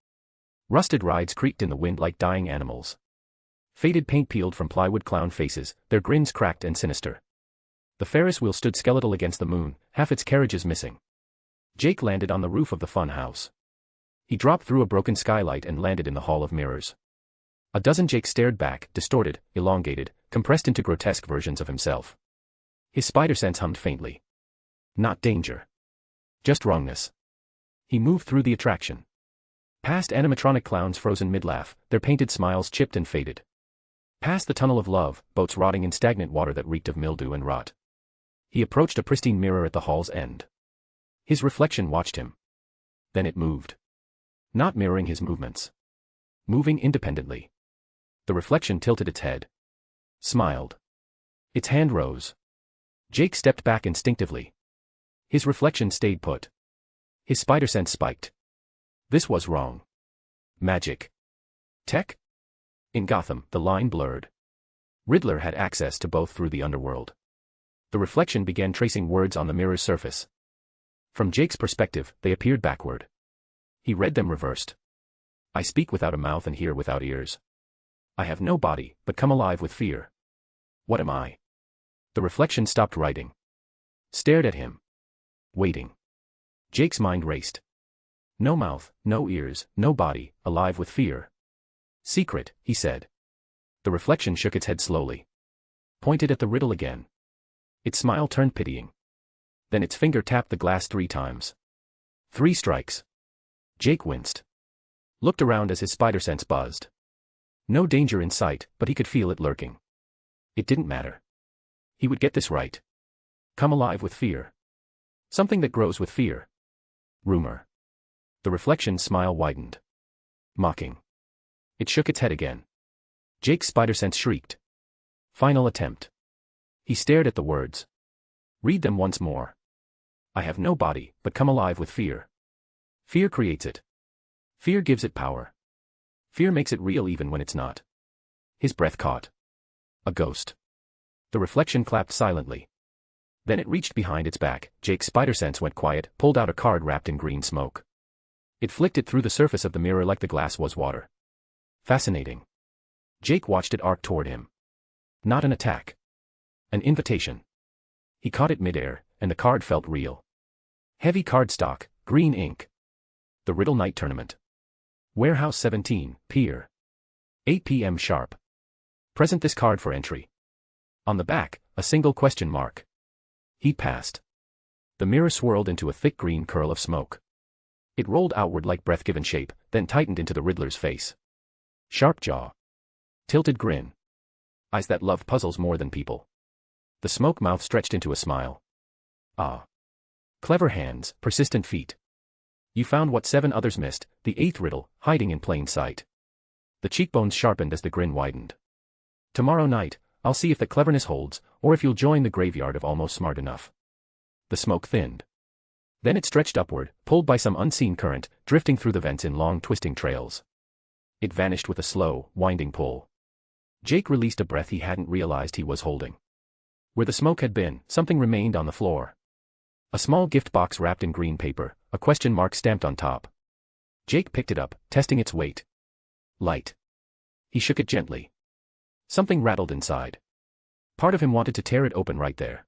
[SPEAKER 3] Rusted rides creaked in the wind like dying animals. Faded paint peeled from plywood clown faces, their grins cracked and sinister. The Ferris wheel stood skeletal against the moon, half its carriages missing. Jake landed on the roof of the fun house. He dropped through a broken skylight and landed in the Hall of Mirrors. A dozen Jake stared back, distorted, elongated, compressed into grotesque versions of himself. His spider sense hummed faintly. Not danger. Just wrongness. He moved through the attraction. Past animatronic clowns frozen mid-laugh, their painted smiles chipped and faded. Past the tunnel of love, boats rotting in stagnant water that reeked of mildew and rot. He approached a pristine mirror at the hall's end. His reflection watched him. Then it moved. Not mirroring his movements. Moving independently. The reflection tilted its head. Smiled. Its hand rose. Jake stepped back instinctively. His reflection stayed put. His spider sense spiked. This was wrong. Magic. Tech? In Gotham, the line blurred. Riddler had access to both through the underworld. The reflection began tracing words on the mirror's surface. From Jake's perspective, they appeared backward. He read them reversed. I speak without a mouth and hear without ears. I have no body, but come alive with fear. What am I? The reflection stopped writing. Stared at him. Waiting. Jake's mind raced. No mouth, no ears, no body, alive with fear. Secret, he said. The reflection shook its head slowly. Pointed at the riddle again. Its smile turned pitying. Then its finger tapped the glass 3 times. 3 strikes. Jake winced. Looked around as his spider sense buzzed. No danger in sight, but he could feel it lurking. It didn't matter. He would get this right. Come alive with fear. Something that grows with fear. Rumor. The reflection's smile widened. Mocking. It shook its head again. Jake's spider sense shrieked. Final attempt. He stared at the words. Read them once more. I have no body, but come alive with fear. Fear creates it. Fear gives it power. Fear makes it real even when it's not. His breath caught. A ghost. The reflection clapped silently. Then it reached behind its back. Jake's spider sense went quiet, pulled out a card wrapped in green smoke. It flicked it through the surface of the mirror like the glass was water. Fascinating. Jake watched it arc toward him. Not an attack. An invitation. He caught it midair, and the card felt real. Heavy cardstock, green ink. The Riddle Night Tournament. Warehouse 17, Pier. 8 p.m. sharp. Present this card for entry. On the back, a single question mark. He passed. The mirror swirled into a thick green curl of smoke. It rolled outward like breath-given shape, then tightened into the Riddler's face. Sharp jaw. Tilted grin. Eyes that love puzzles more than people. The smoke mouth stretched into a smile. Ah. Clever hands, persistent feet. You found what 7 others missed, the 8th riddle, hiding in plain sight. The cheekbones sharpened as the grin widened. Tomorrow night, I'll see if the cleverness holds, or if you'll join the graveyard of almost smart enough. The smoke thinned. Then it stretched upward, pulled by some unseen current, drifting through the vents in long twisting trails. It vanished with a slow, winding pull. Jake released a breath he hadn't realized he was holding. Where the smoke had been, something remained on the floor. A small gift box wrapped in green paper, a question mark stamped on top. Jake picked it up, testing its weight. Light. He shook it gently. Something rattled inside. Part of him wanted to tear it open right there.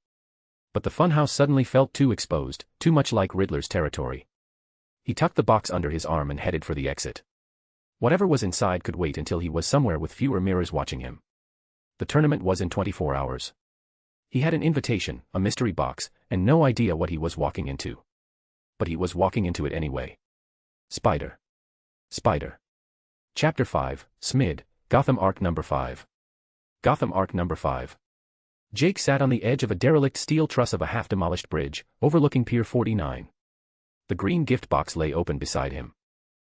[SPEAKER 3] But the funhouse suddenly felt too exposed, too much like Riddler's territory. He tucked the box under his arm and headed for the exit. Whatever was inside could wait until he was somewhere with fewer mirrors watching him. The tournament was in 24 hours. He had an invitation, a mystery box, and no idea what he was walking into. But he was walking into it anyway. Spider. Chapter 5, Smid, Gotham Arc Number 5. Gotham Arc Number 5. Jake sat on the edge of a derelict steel truss of a half-demolished bridge, overlooking Pier 49. The green gift box lay open beside him.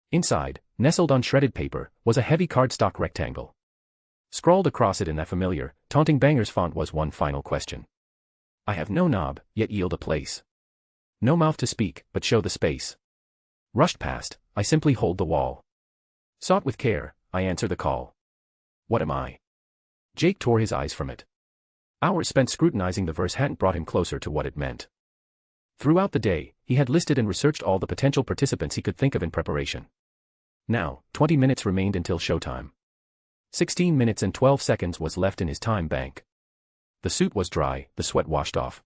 [SPEAKER 3] Inside, nestled on shredded paper, was a heavy cardstock rectangle. Scrawled across it in that familiar, taunting banger's font was one final question. I have no knob, yet yield a place. No mouth to speak, but show the space. Rushed past, I simply hold the wall. Sought with care, I answer the call. What am I? Jake tore his eyes from it. Hours spent scrutinizing the verse hadn't brought him closer to what it meant. Throughout the day, he had listed and researched all the potential participants he could think of in preparation. Now, 20 minutes remained until showtime. 16 minutes and 12 seconds was left in his time bank. The suit was dry, the sweat washed off.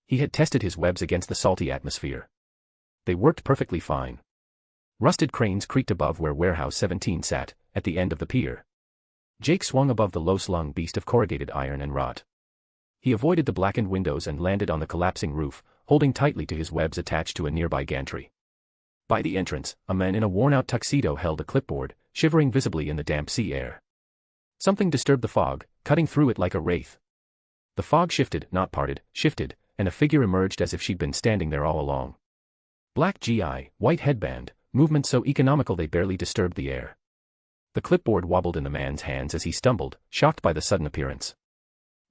[SPEAKER 3] He had tested his webs against the salty atmosphere. They worked perfectly fine. Rusted cranes creaked above where Warehouse 17 sat, at the end of the pier. Jake swung above the low-slung beast of corrugated iron and wrought. He avoided the blackened windows and landed on the collapsing roof, holding tightly to his webs attached to a nearby gantry. By the entrance, a man in a worn-out tuxedo held a clipboard, shivering visibly in the damp sea air. Something disturbed the fog, cutting through it like a wraith. The fog shifted, not parted, shifted, and a figure emerged as if she'd been standing there all along. Black GI, white headband, movement so economical they barely disturbed the air. The clipboard wobbled in the man's hands as he stumbled, shocked by the sudden appearance.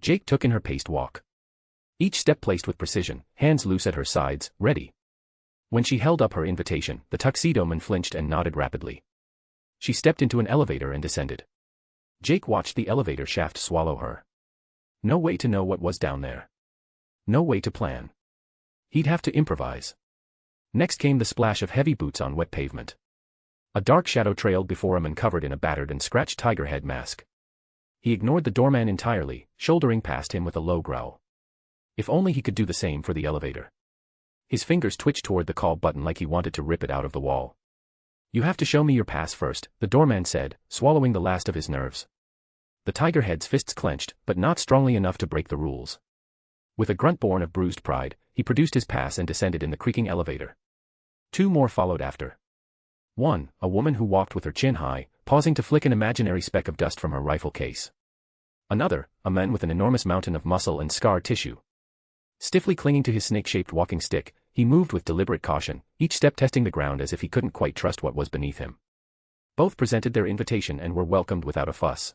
[SPEAKER 3] Jake took in her paced walk. Each step placed with precision, hands loose at her sides, ready. When she held up her invitation, the tuxedo man flinched and nodded rapidly. She stepped into an elevator and descended. Jake watched the elevator shaft swallow her. No way to know what was down there. No way to plan. He'd have to improvise. Next came the splash of heavy boots on wet pavement. A dark shadow trailed before him and covered in a battered and scratched tiger head mask. He ignored the doorman entirely, shouldering past him with a low growl. If only he could do the same for the elevator. His fingers twitched toward the call button like he wanted to rip it out of the wall. You have to show me your pass first, the doorman said, swallowing the last of his nerves. The tiger head's fists clenched, but not strongly enough to break the rules. With a grunt born of bruised pride, he produced his pass and descended in the creaking elevator. 2 more followed after. 1, a woman who walked with her chin high, pausing to flick an imaginary speck of dust from her rifle case. Another, a man with an enormous mountain of muscle and scar tissue. Stiffly clinging to his snake-shaped walking stick, he moved with deliberate caution, each step testing the ground as if he couldn't quite trust what was beneath him. Both presented their invitation and were welcomed without a fuss.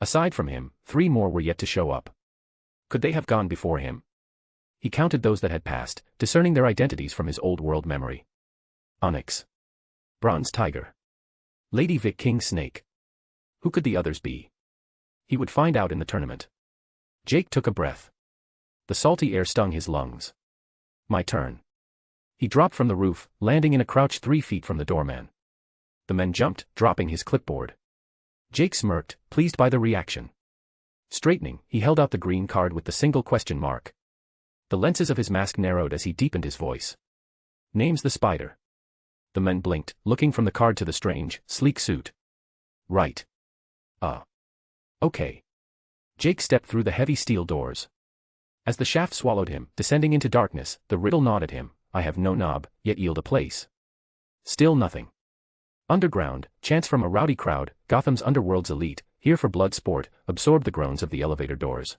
[SPEAKER 3] Aside from him, 3 more were yet to show up. Could they have gone before him? He counted those that had passed, discerning their identities from his old-world memory. Onyx. Bronze Tiger. Lady Vic King Snake. Who could the others be? He would find out in the tournament. Jake took a breath. The salty air stung his lungs. My turn. He dropped from the roof, landing in a crouch 3 feet from the doorman. The man jumped, dropping his clipboard. Jake smirked, pleased by the reaction. Straightening, he held out the green card with the single question mark. The lenses of his mask narrowed as he deepened his voice. Name's the Spider. The man blinked, looking from the card to the strange, sleek suit. Right. Okay. Jake stepped through the heavy steel doors. As the shaft swallowed him, descending into darkness, the riddle gnawed at him. I have no knob, yet yield a place. Still nothing. Underground, chants from a rowdy crowd, Gotham's underworld's elite, here for blood sport, absorbed the groans of the elevator doors.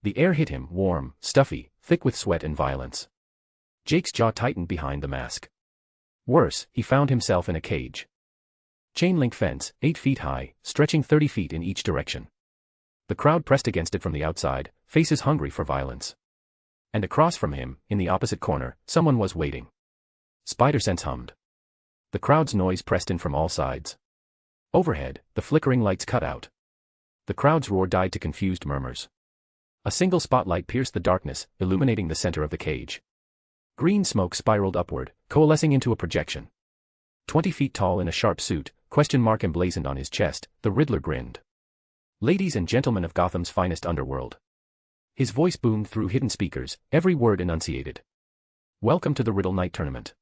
[SPEAKER 3] The air hit him, warm, stuffy, thick with sweat and violence. Jake's jaw tightened behind the mask. Worse, he found himself in a cage. Chain-link fence, 8 feet high, stretching 30 feet in each direction. The crowd pressed against it from the outside, faces hungry for violence. And across from him, in the opposite corner, someone was waiting. Spider-Sense hummed. The crowd's noise pressed in from all sides. Overhead, the flickering lights cut out. The crowd's roar died to confused murmurs. A single spotlight pierced the darkness, illuminating the center of the cage. Green smoke spiraled upward, coalescing into a projection. 20 feet tall in a sharp suit, question mark emblazoned on his chest, the Riddler grinned. Ladies and gentlemen of Gotham's finest underworld. His voice boomed through hidden speakers, every word enunciated. Welcome to the Riddle Night Tournament.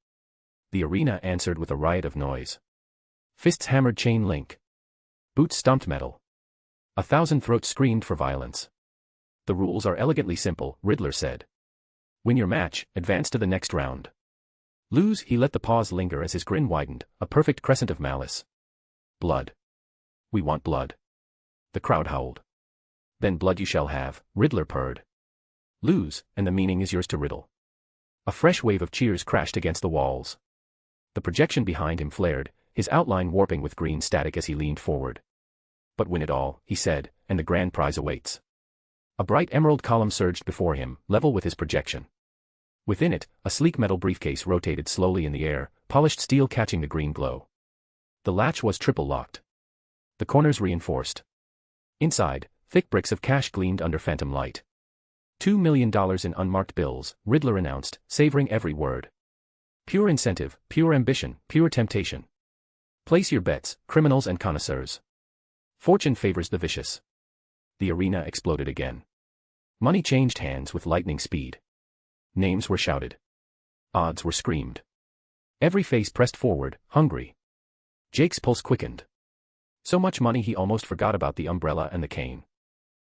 [SPEAKER 3] The arena answered with a riot of noise. Fists hammered chain link. Boots stomped metal. 1,000 throats screamed for violence. The rules are elegantly simple, Riddler said. Win your match, advance to the next round. Lose, he let the pause linger as his grin widened, a perfect crescent of malice. Blood. We want blood. The crowd howled. Then blood you shall have, Riddler purred. Lose, and the meaning is yours to riddle. A fresh wave of cheers crashed against the walls. The projection behind him flared, his outline warping with green static as he leaned forward. But win it all, he said, and the grand prize awaits. A bright emerald column surged before him, level with his projection. Within it, a sleek metal briefcase rotated slowly in the air, polished steel catching the green glow. The latch was triple locked. The corners reinforced. Inside, thick bricks of cash gleamed under phantom light. $2 million in unmarked bills, Riddler announced, savoring every word. Pure incentive, pure ambition, pure temptation. Place your bets, criminals and connoisseurs. Fortune favors the vicious. The arena exploded again. Money changed hands with lightning speed. Names were shouted. Odds were screamed. Every face pressed forward, hungry. Jake's pulse quickened. So much money he almost forgot about the umbrella and the cane.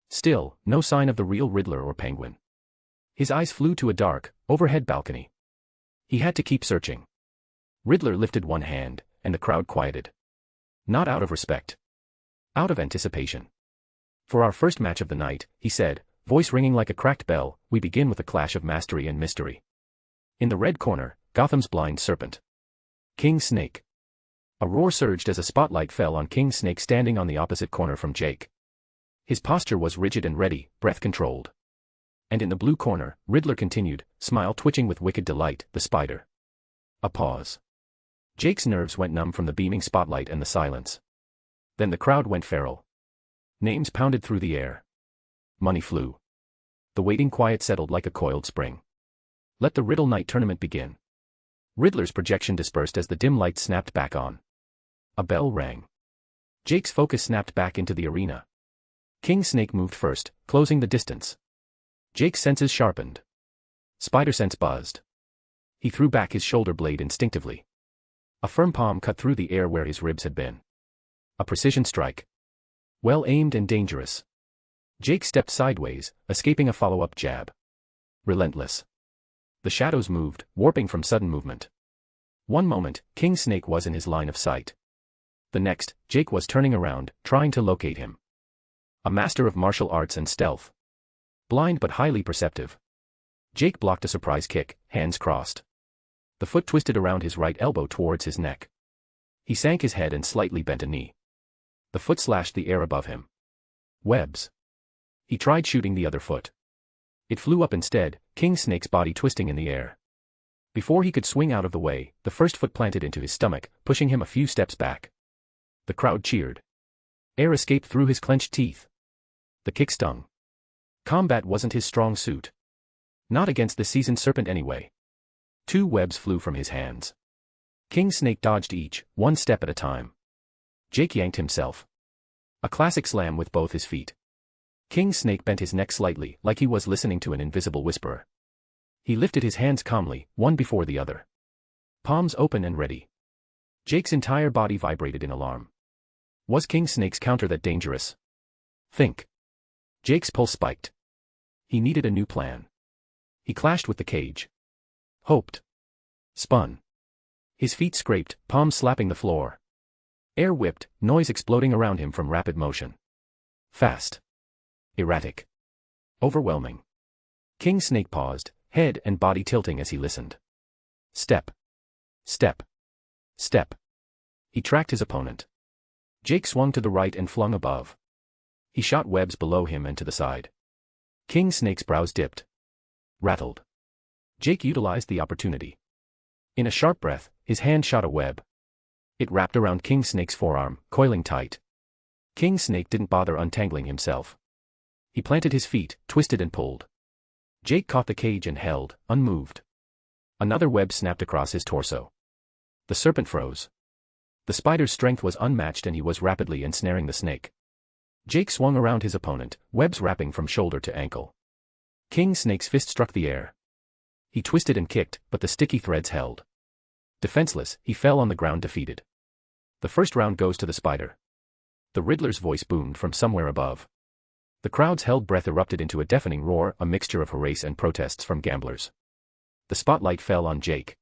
[SPEAKER 3] Still, no sign of the real Riddler or Penguin. His eyes flew to a dark, overhead balcony. He had to keep searching. Riddler lifted one hand, and the crowd quieted. Not out of respect. Out of anticipation. For our first match of the night, he said, voice ringing like a cracked bell, we begin with a clash of mastery and mystery. In the red corner, Gotham's blind serpent. King Snake. A roar surged as a spotlight fell on King Snake standing on the opposite corner from Jake. His posture was rigid and ready, breath controlled. And in the blue corner, Riddler continued, smile twitching with wicked delight, the Spider. A pause. Jake's nerves went numb from the beaming spotlight and the silence. Then the crowd went feral. Names pounded through the air. Money flew. The waiting quiet settled like a coiled spring. Let the Riddle Night tournament begin. Riddler's projection dispersed as the dim lights snapped back on. A bell rang. Jake's focus snapped back into the arena. King Snake moved first, closing the distance. Jake's senses sharpened. Spider sense buzzed. He threw back his shoulder blade instinctively. A firm palm cut through the air where his ribs had been. A precision strike. Well aimed and dangerous. Jake stepped sideways, escaping a follow-up jab. Relentless. The shadows moved, warping from sudden movement. One moment, King Snake was in his line of sight. The next, Jake was turning around, trying to locate him. A master of martial arts and stealth. Blind but highly perceptive. Jake blocked a surprise kick, hands crossed. The foot twisted around his right elbow towards his neck. He sank his head and slightly bent a knee. The foot slashed the air above him. Webs. He tried shooting the other foot. It flew up instead, King Snake's body twisting in the air. Before he could swing out of the way, the first foot planted into his stomach, pushing him a few steps back. The crowd cheered. Air escaped through his clenched teeth. The kick stung. Combat wasn't his strong suit. Not against the seasoned serpent anyway. 2 webs flew from his hands. King Snake dodged each, one step at a time. Jake yanked himself. A classic slam with both his feet. King Snake bent his neck slightly, like he was listening to an invisible whisperer. He lifted his hands calmly, one before the other. Palms open and ready. Jake's entire body vibrated in alarm. Was King Snake's counter that dangerous? Think. Jake's pulse spiked. He needed a new plan. He clashed with the cage. Hoped. Spun. His feet scraped, palms slapping the floor. Air whipped, noise exploding around him from rapid motion. Fast. Erratic. Overwhelming. King Snake paused, head and body tilting as he listened. Step. Step. Step. He tracked his opponent. Jake swung to the right and flung above. He shot webs below him and to the side. King Snake's brows dipped. Rattled. Jake utilized the opportunity. In a sharp breath, his hand shot a web. It wrapped around King Snake's forearm, coiling tight. King Snake didn't bother untangling himself. He planted his feet, twisted and pulled. Jake caught the cage and held, unmoved. Another web snapped across his torso. The serpent froze. The spider's strength was unmatched and he was rapidly ensnaring the snake. Jake swung around his opponent, webs wrapping from shoulder to ankle. King Snake's fist struck the air. He twisted and kicked, but the sticky threads held. Defenseless, he fell on the ground defeated. The first round goes to the Spider. The Riddler's voice boomed from somewhere above. The crowd's held breath erupted into a deafening roar, a mixture of harass and protests from gamblers. The spotlight fell on Jake.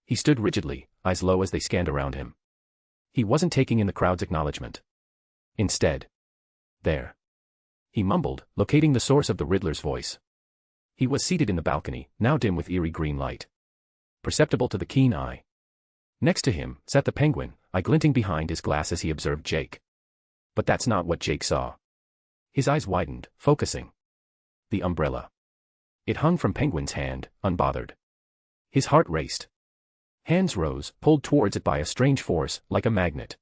[SPEAKER 3] He stood rigidly, eyes low as they scanned around him. He wasn't taking in the crowd's acknowledgement. Instead. There. He mumbled, locating the source of the Riddler's voice. He was seated in the balcony, now dim with eerie green light. Perceptible to the keen eye. Next to him sat the Penguin, eye glinting behind his glass as he observed Jake. But that's not what Jake saw. His eyes widened, focusing. The umbrella. It hung from Penguin's hand, unbothered. His heart raced. Hands rose, pulled towards it by a strange force, like a magnet.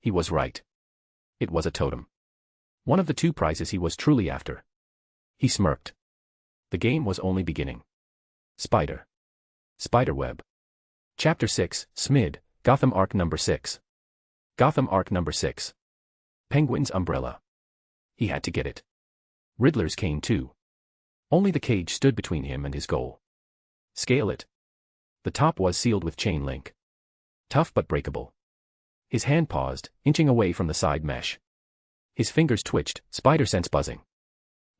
[SPEAKER 3] He was right. It was a totem. One of the 2 prizes he was truly after. He smirked. The game was only beginning. Spider. Spiderweb. Chapter 6, Smid, Gotham Arc Number 6. Gotham Arc Number 6. Penguin's umbrella. He had to get it. Riddler's cane too. Only the cage stood between him and his goal. Scale it. The top was sealed with chain link. Tough but breakable. His hand paused, inching away from the side mesh. His fingers twitched, spider sense buzzing.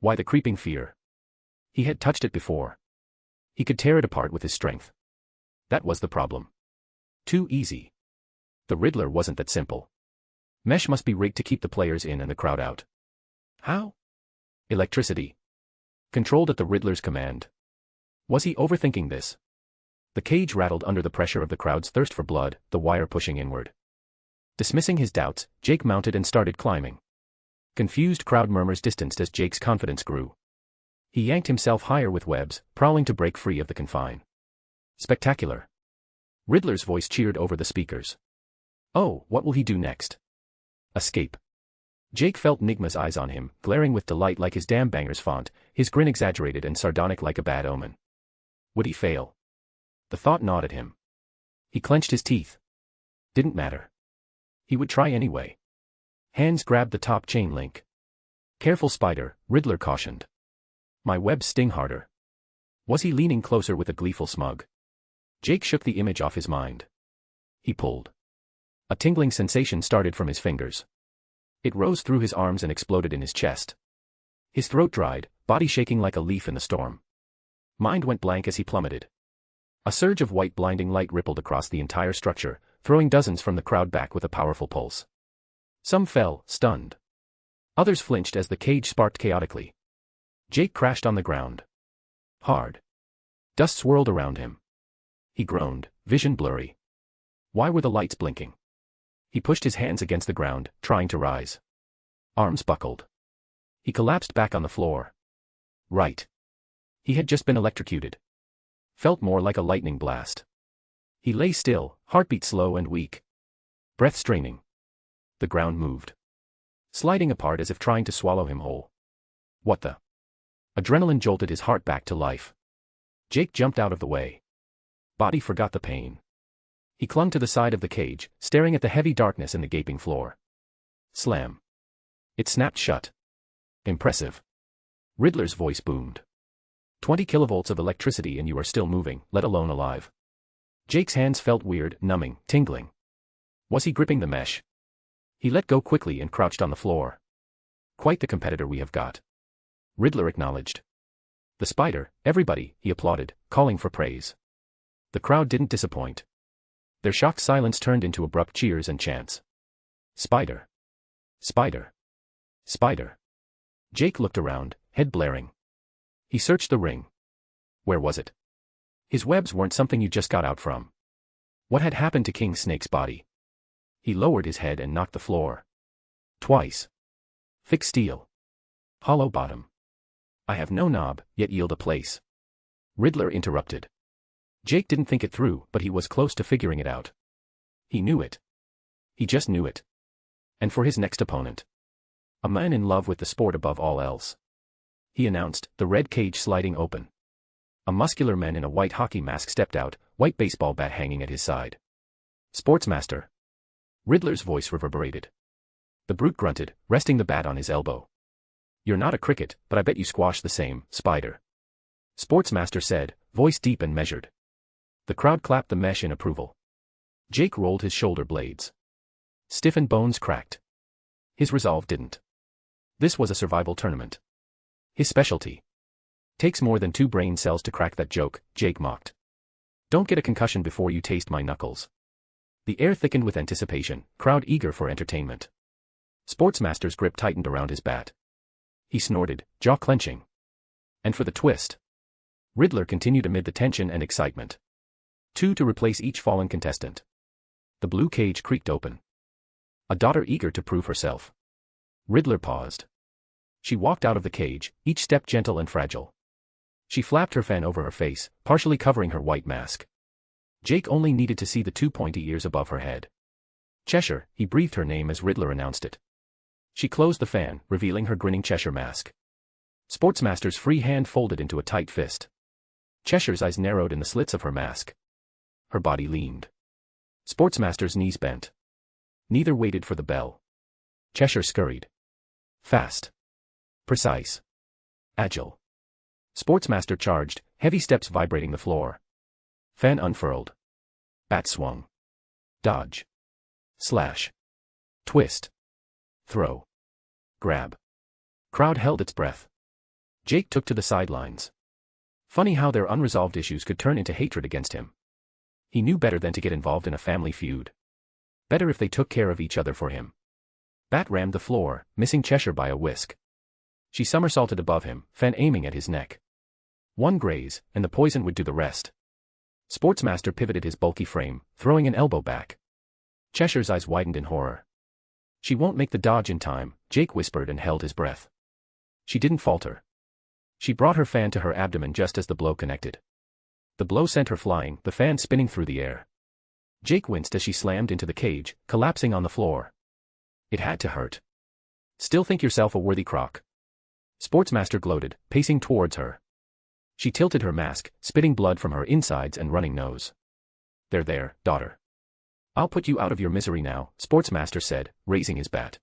[SPEAKER 3] Why the creeping fear? He had touched it before. He could tear it apart with his strength. That was the problem. Too easy. The Riddler wasn't that simple. Mesh must be rigged to keep the players in and the crowd out. How? Electricity. Controlled at the Riddler's command. Was he overthinking this? The cage rattled under the pressure of the crowd's thirst for blood, the wire pushing inward. Dismissing his doubts, Jake mounted and started climbing. Confused crowd murmurs distanced as Jake's confidence grew. He yanked himself higher with webs, prowling to break free of the confine. Spectacular. Riddler's voice cheered over the speakers. Oh, what will he do next? Escape. Jake felt Nigma's eyes on him, glaring with delight like his damn banger's font, his grin exaggerated and sardonic like a bad omen. Would he fail? The thought gnawed at him. He clenched his teeth. Didn't matter. He would try anyway. Hands grabbed the top chain link. Careful, Spider, Riddler cautioned. My webs sting harder. Was he leaning closer with a gleeful smug? Jake shook the image off his mind. He pulled. A tingling sensation started from his fingers. It rose through his arms and exploded in his chest. His throat dried, body shaking like a leaf in the storm. Mind went blank as he plummeted. A surge of white blinding light rippled across the entire structure, throwing dozens from the crowd back with a powerful pulse. Some fell, stunned. Others flinched as the cage sparked chaotically. Jake crashed on the ground. Hard. Dust swirled around him. He groaned, vision blurry. Why were the lights blinking? He pushed his hands against the ground, trying to rise. Arms buckled. He collapsed back on the floor. Right. He had just been electrocuted. Felt more like a lightning blast. He lay still, heartbeat slow and weak. Breath straining. The ground moved. Sliding apart as if trying to swallow him whole. What the? Adrenaline jolted his heart back to life. Jake jumped out of the way. Body forgot the pain. He clung to the side of the cage, staring at the heavy darkness in the gaping floor. Slam. It snapped shut. Impressive. Riddler's voice boomed. 20 kilovolts of electricity and you are still moving, let alone alive. Jake's hands felt weird, numbing, tingling. Was he gripping the mesh? He let go quickly and crouched on the floor. Quite the competitor we have got. Riddler acknowledged. The Spider, everybody, he applauded, calling for praise. The crowd didn't disappoint. Their shocked silence turned into abrupt cheers and chants. Spider. Spider. Spider. Jake looked around, head blaring. He searched the ring. Where was it? His webs weren't something you just got out from. What had happened to King Snake's body? He lowered his head and knocked the floor. Twice. Thick steel. Hollow bottom. I have no knob, yet yield a place. Riddler interrupted. Jake didn't think it through, but he was close to figuring it out. He knew it. He just knew it. And for his next opponent. A man in love with the sport above all else. He announced, the red cage sliding open. A muscular man in a white hockey mask stepped out, white baseball bat hanging at his side. Sportsmaster. Riddler's voice reverberated. The brute grunted, resting the bat on his elbow. You're not a cricket, but I bet you squash the same, Spider. Sportsmaster said, voice deep and measured. The crowd clapped the mesh in approval. Jake rolled his shoulder blades. Stiffened bones cracked. His resolve didn't. This was a survival tournament. His specialty. Takes more than 2 brain cells to crack that joke, Jake mocked. Don't get a concussion before you taste my knuckles. The air thickened with anticipation, crowd eager for entertainment. Sportsmaster's grip tightened around his bat. He snorted, jaw clenching. And for the twist. Riddler continued amid the tension and excitement. 2 to replace each fallen contestant. The blue cage creaked open. A daughter eager to prove herself. Riddler paused. She walked out of the cage, each step gentle and fragile. She flapped her fan over her face, partially covering her white mask. Jake only needed to see the 2 pointy ears above her head. Cheshire, he breathed her name as Riddler announced it. She closed the fan, revealing her grinning Cheshire mask. Sportsmaster's free hand folded into a tight fist. Cheshire's eyes narrowed in the slits of her mask. Her body leaned. Sportsmaster's knees bent. Neither waited for the bell. Cheshire scurried. Fast. Precise. Agile. Sportsmaster charged, heavy steps vibrating the floor. Fan unfurled. Bat swung. Dodge. Slash. Twist. Throw. Grab. Crowd held its breath. Jake took to the sidelines. Funny how their unresolved issues could turn into hatred against him. He knew better than to get involved in a family feud. Better if they took care of each other for him. Bat rammed the floor, missing Cheshire by a whisk. She somersaulted above him, fan aiming at his neck. One graze, and the poison would do the rest. Sportsmaster pivoted his bulky frame, throwing an elbow back. Cheshire's eyes widened in horror. She won't make the dodge in time, Jake whispered and held his breath. She didn't falter. She brought her fan to her abdomen just as the blow connected. The blow sent her flying, the fan spinning through the air. Jake winced as she slammed into the cage, collapsing on the floor. It had to hurt. Still think yourself a worthy croc? Sportsmaster gloated, pacing towards her. She tilted her mask, spitting blood from her insides and running nose. There, daughter. I'll put you out of your misery now, Sportsmaster said, raising his bat.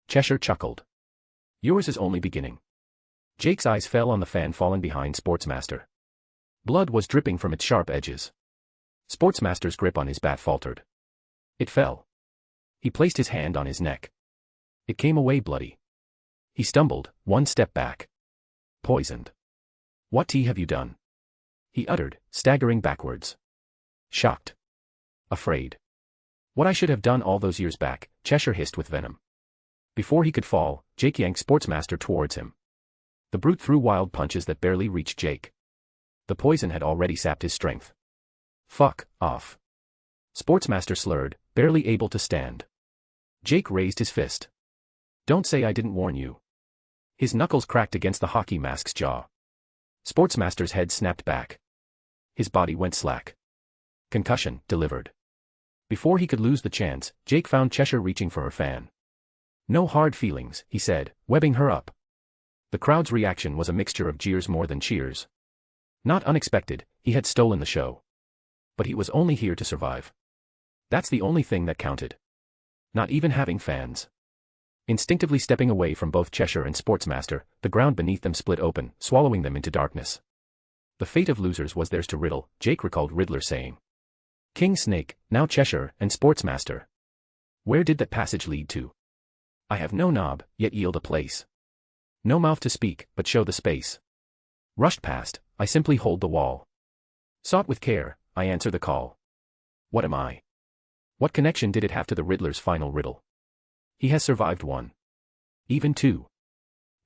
[SPEAKER 3] Cheshire chuckled. Yours is only beginning. Jake's eyes fell on the fan fallen behind Sportsmaster. Blood was dripping from its sharp edges. Sportsmaster's grip on his bat faltered. It fell. He placed his hand on his neck. It came away bloody. He stumbled, one step back. Poisoned. What tea have you done? He uttered, staggering backwards. Shocked. Afraid. What I should have done all those years back, Cheshire hissed with venom. Before he could fall, Jake yanked Sportsmaster towards him. The brute threw wild punches that barely reached Jake. The poison had already sapped his strength. Fuck off. Sportsmaster slurred, barely able to stand. Jake raised his fist. Don't say I didn't warn you. His knuckles cracked against the hockey mask's jaw. Sportsmaster's head snapped back. His body went slack. Concussion delivered. Before he could lose the chance, Jake found Cheshire reaching for her fan. No hard feelings, he said, webbing her up. The crowd's reaction was a mixture of jeers more than cheers. Not unexpected, he had stolen the show. But he was only here to survive. That's the only thing that counted. Not even having fans. Instinctively stepping away from both Cheshire and Sportsmaster, the ground beneath them split open, swallowing them into darkness. The fate of losers was theirs to riddle, Jake recalled Riddler saying. King Snake, now Cheshire, and Sportsmaster. Where did that passage lead to? I have no knob, yet yield a place. No mouth to speak, but show the space. Rushed past, I simply hold the wall. Sought with care, I answer the call. What am I? What connection did it have to the Riddler's final riddle? He has survived one. Even two.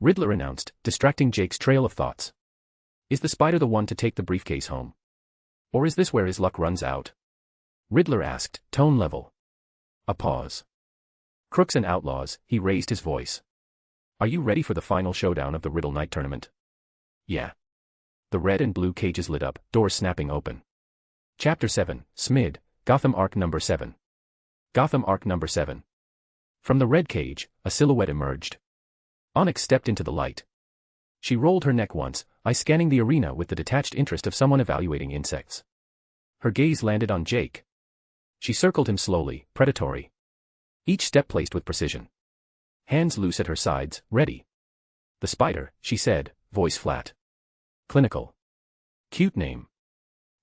[SPEAKER 3] Riddler announced, distracting Jake's trail of thoughts. Is the spider the one to take the briefcase home? Or is this where his luck runs out? Riddler asked, tone level. A pause. Crooks and outlaws, he raised his voice. Are you ready for the final showdown of the Riddle Night tournament? Yeah. The red and blue cages lit up, doors snapping open. Chapter 7, Smid, Gotham Arc Number 7. Gotham Arc Number 7. From the red cage, a silhouette emerged. Onyx stepped into the light. She rolled her neck once, eyes scanning the arena with the detached interest of someone evaluating insects. Her gaze landed on Jake. She circled him slowly, predatory. Each step placed with precision. Hands loose at her sides, ready. The spider, she said, voice flat. Clinical. Cute name.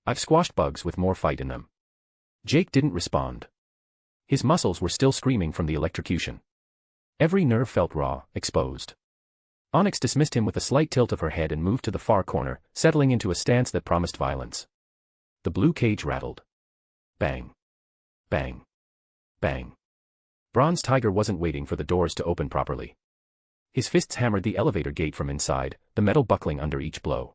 [SPEAKER 3] I've squashed bugs with more fight in them. Jake didn't respond. His muscles were still screaming from the electrocution. Every nerve felt raw, exposed. Onyx dismissed him with a slight tilt of her head and moved to the far corner, settling into a stance that promised violence. The blue cage rattled. Bang. Bang. Bang. Bronze Tiger wasn't waiting for the doors to open properly. His fists hammered the elevator gate from inside, the metal buckling under each blow.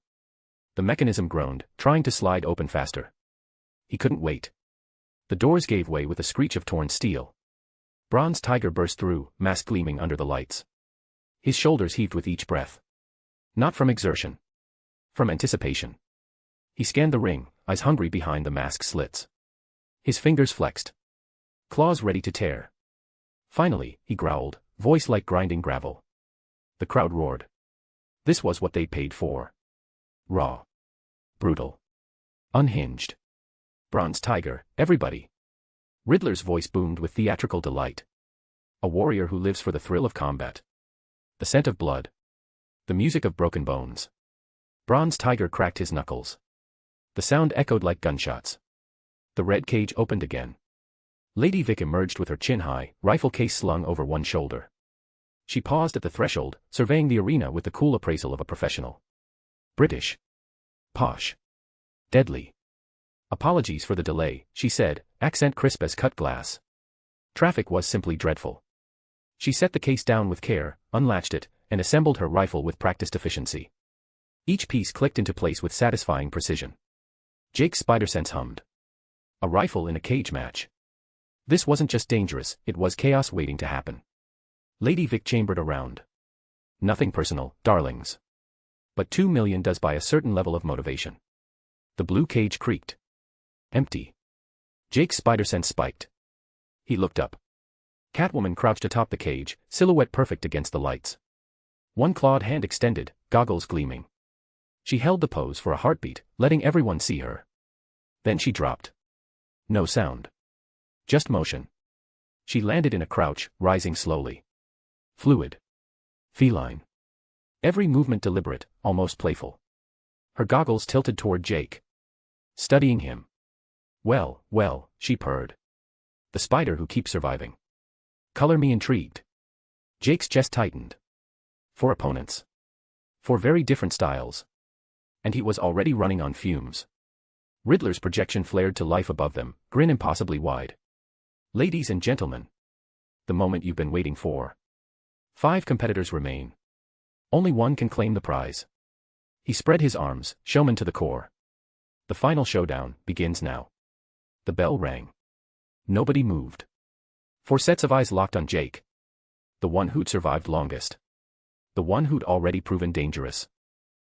[SPEAKER 3] The mechanism groaned, trying to slide open faster. He couldn't wait. The doors gave way with a screech of torn steel. Bronze Tiger burst through, mask gleaming under the lights. His shoulders heaved with each breath. Not from exertion. From anticipation. He scanned the ring, eyes hungry behind the mask slits. His fingers flexed. Claws ready to tear. Finally, he growled, voice like grinding gravel. The crowd roared. This was what they paid for. Raw. Brutal. Unhinged. Bronze Tiger, everybody. Riddler's voice boomed with theatrical delight. A warrior who lives for the thrill of combat. The scent of blood. The music of broken bones. Bronze Tiger cracked his knuckles. The sound echoed like gunshots. The red cage opened again. Lady Vic emerged with her chin high, rifle case slung over one shoulder. She paused at the threshold, surveying the arena with the cool appraisal of a professional. British. Posh. Deadly. Apologies for the delay, she said, accent crisp as cut glass. Traffic was simply dreadful. She set the case down with care, unlatched it, and assembled her rifle with practiced efficiency. Each piece clicked into place with satisfying precision. Jake's spider sense hummed. A rifle in a cage match. This wasn't just dangerous, it was chaos waiting to happen. Lady Vic chambered around. Nothing personal, darlings. But 2 million does buy a certain level of motivation. The blue cage creaked. Empty. Jake's spider sense spiked. He looked up. Catwoman crouched atop the cage, silhouette perfect against the lights. One clawed hand extended, goggles gleaming. She held the pose for a heartbeat, letting everyone see her. Then she dropped. No sound. Just motion. She landed in a crouch, rising slowly. Fluid. Feline. Every movement deliberate, almost playful. Her goggles tilted toward Jake. Studying him. Well, well, she purred. The spider who keeps surviving. Color me intrigued. Jake's chest tightened. 4 opponents. 4 very different styles. And he was already running on fumes. Riddler's projection flared to life above them, grin impossibly wide. Ladies and gentlemen. The moment you've been waiting for. 5 competitors remain. Only one can claim the prize. He spread his arms, showman to the core. The final showdown begins now. The bell rang. Nobody moved. 4 sets of eyes locked on Jake. The one who'd survived longest. The one who'd already proven dangerous.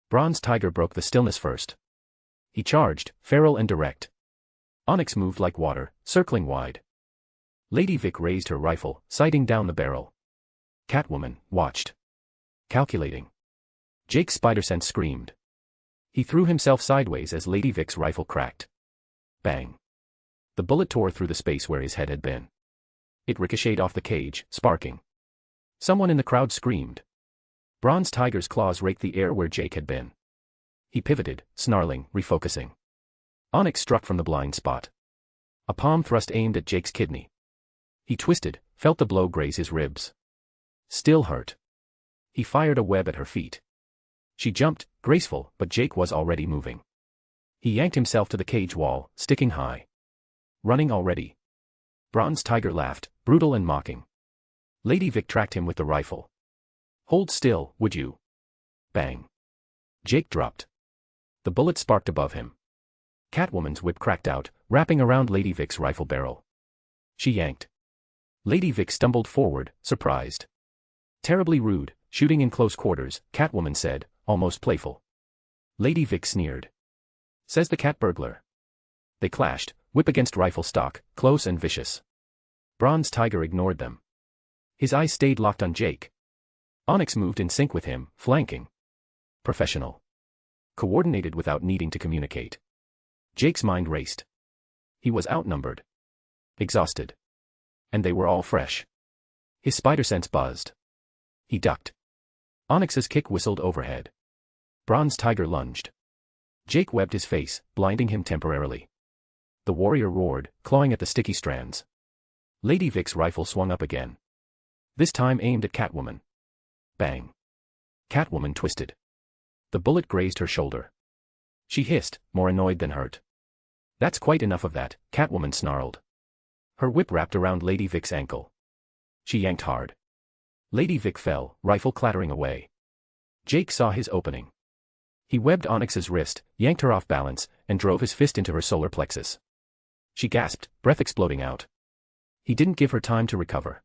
[SPEAKER 3] Bronze Tiger broke the stillness first. He charged, feral and direct. Onyx moved like water, circling wide. Lady Vic raised her rifle, sighting down the barrel. Catwoman watched. Calculating. Jake's spider sense screamed. He threw himself sideways as Lady Vic's rifle cracked. Bang. The bullet tore through the space where his head had been. It ricocheted off the cage, sparking. Someone in the crowd screamed. Bronze Tiger's claws raked the air where Jake had been. He pivoted, snarling, refocusing. Onyx struck from the blind spot. A palm thrust aimed at Jake's kidney. He twisted, felt the blow graze his ribs. Still hurt. He fired a web at her feet. She jumped, graceful, but Jake was already moving. He yanked himself to the cage wall, sticking high. Running already. Bronze Tiger laughed, brutal and mocking. Lady Vic tracked him with the rifle. Hold still, would you? Bang. Jake dropped. The bullet sparked above him. Catwoman's whip cracked out, wrapping around Lady Vic's rifle barrel. She yanked. Lady Vic stumbled forward, surprised. Terribly rude, shooting in close quarters, Catwoman said, almost playful. Lady Vic sneered. Says the cat burglar. They clashed, whip against rifle stock, close and vicious. Bronze Tiger ignored them. His eyes stayed locked on Jake. Onyx moved in sync with him, flanking. Professional. Coordinated without needing to communicate. Jake's mind raced. He was outnumbered. Exhausted. And they were all fresh. His spider sense buzzed. He ducked. Onyx's kick whistled overhead. Bronze Tiger lunged. Jake webbed his face, blinding him temporarily. The warrior roared, clawing at the sticky strands. Lady Vic's rifle swung up again. This time aimed at Catwoman. Bang. Catwoman twisted. The bullet grazed her shoulder. She hissed, more annoyed than hurt. That's quite enough of that, Catwoman snarled. Her whip wrapped around Lady Vic's ankle. She yanked hard. Lady Vic fell, rifle clattering away. Jake saw his opening. He webbed Onyx's wrist, yanked her off balance, and drove his fist into her solar plexus. She gasped, breath exploding out. He didn't give her time to recover.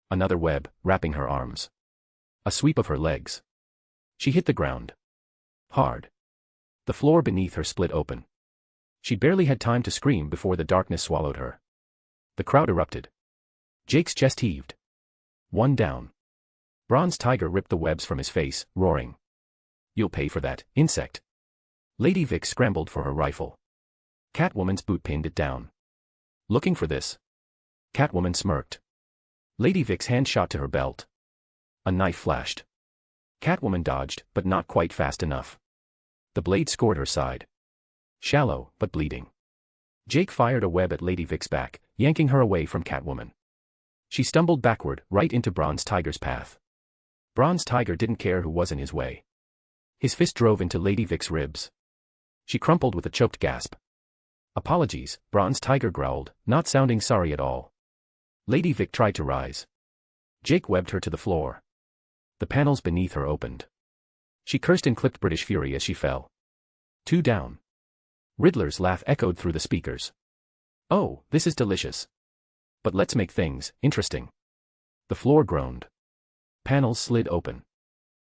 [SPEAKER 3] Another web, wrapping her arms. A sweep of her legs. She hit the ground. Hard. The floor beneath her split open. She barely had time to scream before the darkness swallowed her. The crowd erupted. Jake's chest heaved. One down. Bronze Tiger ripped the webs from his face, roaring. You'll pay for that, insect. Lady Vic scrambled for her rifle. Catwoman's boot pinned it down. Looking for this? Catwoman smirked. Lady Vic's hand shot to her belt. A knife flashed. Catwoman dodged, but not quite fast enough. The blade scored her side. Shallow, but bleeding. Jake fired a web at Lady Vic's back, yanking her away from Catwoman. She stumbled backward, right into Bronze Tiger's path. Bronze Tiger didn't care who was in his way. His fist drove into Lady Vic's ribs. She crumpled with a choked gasp. Apologies, Bronze Tiger growled, not sounding sorry at all. Lady Vic tried to rise. Jake webbed her to the floor. The panels beneath her opened. She cursed in clipped British fury as she fell. 2 down. Riddler's laugh echoed through the speakers. Oh, this is delicious. But let's make things interesting. The floor groaned. Panels slid open.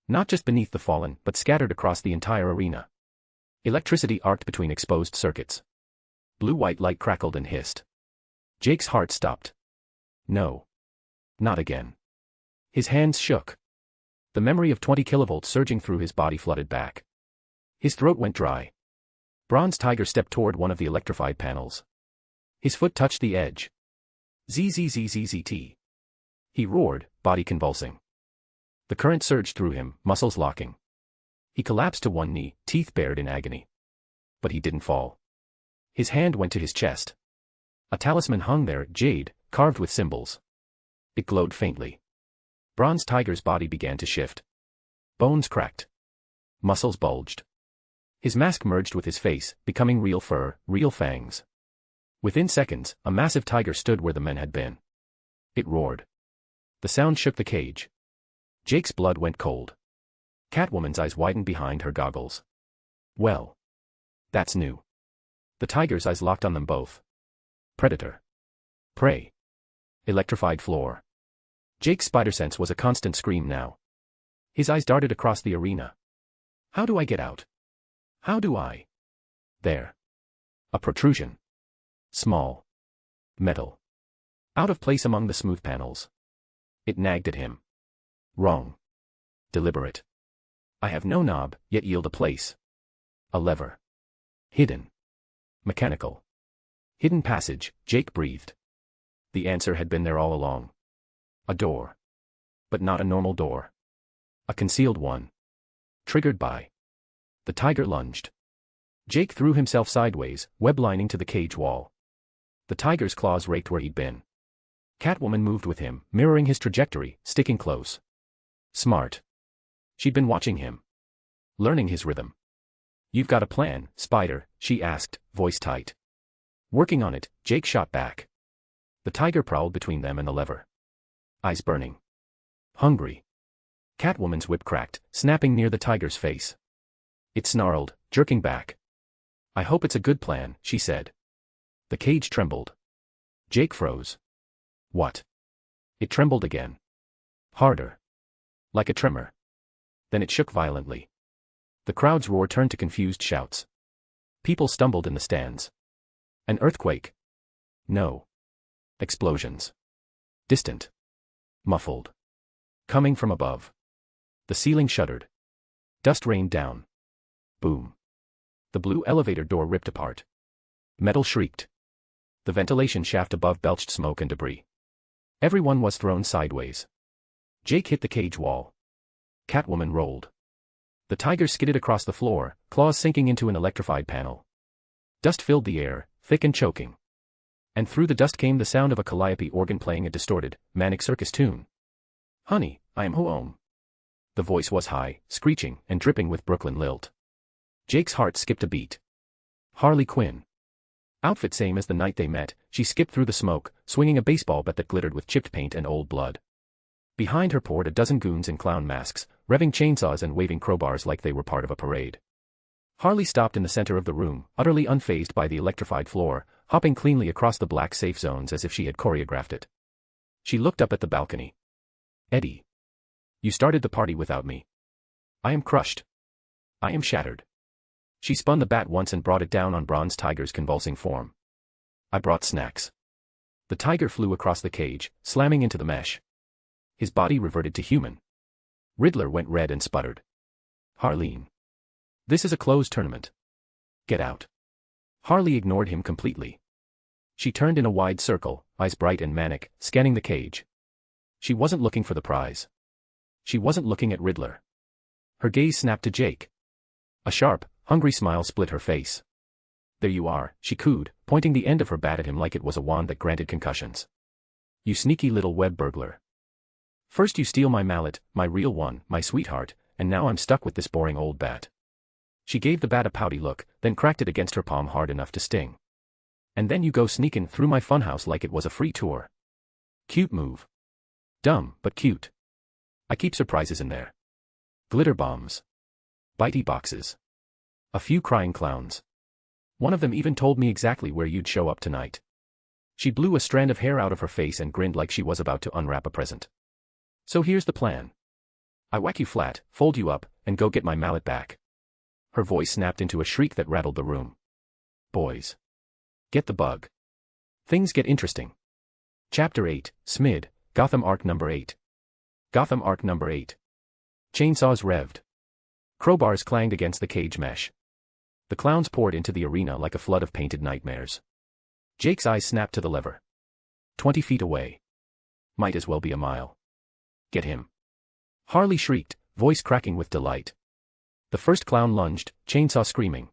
[SPEAKER 3] Not just beneath the fallen, but scattered across the entire arena. Electricity arced between exposed circuits. Blue-white light crackled and hissed. Jake's heart stopped. No. Not again. His hands shook. The memory of 20 kilovolts surging through his body flooded back. His throat went dry. Bronze Tiger stepped toward one of the electrified panels. His foot touched the edge. ZZZZZT. He roared, body convulsing. The current surged through him, muscles locking. He collapsed to one knee, teeth bared in agony. But he didn't fall. His hand went to his chest. A talisman hung there, jade, carved with symbols. It glowed faintly. Bronze Tiger's body began to shift. Bones cracked. Muscles bulged. His mask merged with his face, becoming real fur, real fangs. Within seconds, a massive tiger stood where the men had been. It roared. The sound shook the cage. Jake's blood went cold. Catwoman's eyes widened behind her goggles. Well. That's new. The tiger's eyes locked on them both. Predator. Prey. Electrified floor. Jake's spider sense was a constant scream now. His eyes darted across the arena. How do I get out? How do I? There. A protrusion. Small. Metal. Out of place among the smooth panels. It nagged at him. Wrong. Deliberate. I have no knob, yet yield a place. A lever. Hidden. Mechanical. Hidden passage, Jake breathed. The answer had been there all along. A door. But not a normal door. A concealed one. Triggered by. The tiger lunged. Jake threw himself sideways, web lining to the cage wall. The tiger's claws raked where he'd been. Catwoman moved with him, mirroring his trajectory, sticking close. Smart. She'd been watching him. Learning his rhythm. You've got a plan, Spider, she asked, voice tight. Working on it, Jake shot back. The tiger prowled between them and the lever. Eyes burning. Hungry. Catwoman's whip cracked, snapping near the tiger's face. It snarled, jerking back. I hope it's a good plan, she said. The cage trembled. Jake froze. What? It trembled again. Harder. Like a tremor. Then it shook violently. The crowd's roar turned to confused shouts. People stumbled in the stands. An earthquake. No. Explosions. Distant. Muffled. Coming from above. The ceiling shuddered. Dust rained down. Boom. The blue elevator door ripped apart. Metal shrieked. The ventilation shaft above belched smoke and debris. Everyone was thrown sideways. Jake hit the cage wall. Catwoman rolled. The tiger skidded across the floor, claws sinking into an electrified panel. Dust filled the air, thick and choking. And through the dust came the sound of a calliope organ playing a distorted, manic circus tune. Honey, I am home. The voice was high, screeching, and dripping with Brooklyn lilt. Jake's heart skipped a beat. Harley Quinn. Outfit same as the night they met, she skipped through the smoke, swinging a baseball bat that glittered with chipped paint and old blood. Behind her poured a dozen goons in clown masks, revving chainsaws and waving crowbars like they were part of a parade. Harley stopped in the center of the room, utterly unfazed by the electrified floor, hopping cleanly across the black safe zones as if she had choreographed it. She looked up at the balcony. Eddie. You started the party without me. I am crushed. I am shattered. She spun the bat once and brought it down on Bronze Tiger's convulsing form. I brought snacks. The tiger flew across the cage, slamming into the mesh. His body reverted to human. Riddler went red and sputtered. Harleen. This is a closed tournament. Get out. Harley ignored him completely. She turned in a wide circle, eyes bright and manic, scanning the cage. She wasn't looking for the prize. She wasn't looking at Riddler. Her gaze snapped to Jake. A sharp, hungry smile split her face. There you are, she cooed, pointing the end of her bat at him like it was a wand that granted concussions. You sneaky little web burglar. First you steal my mallet, my real one, my sweetheart, and now I'm stuck with this boring old bat. She gave the bat a pouty look, then cracked it against her palm hard enough to sting. And then you go sneakin' through my funhouse like it was a free tour. Cute move. Dumb, but cute. I keep surprises in there. Glitter bombs. Bitey boxes. A few crying clowns. One of them even told me exactly where you'd show up tonight. She blew a strand of hair out of her face and grinned like she was about to unwrap a present. So here's the plan. I whack you flat, fold you up, and go get my mallet back. Her voice snapped into a shriek that rattled the room. Boys. Get the bug. Things get interesting. Chapter 8, Smid, Gotham Arc Number 8. Gotham Arc Number 8. Chainsaws revved. Crowbars clanged against the cage mesh. The clowns poured into the arena like a flood of painted nightmares. Jake's eyes snapped to the lever. 20 feet away. Might as well be a mile. Get him. Harley shrieked, voice cracking with delight. The first clown lunged, chainsaw screaming.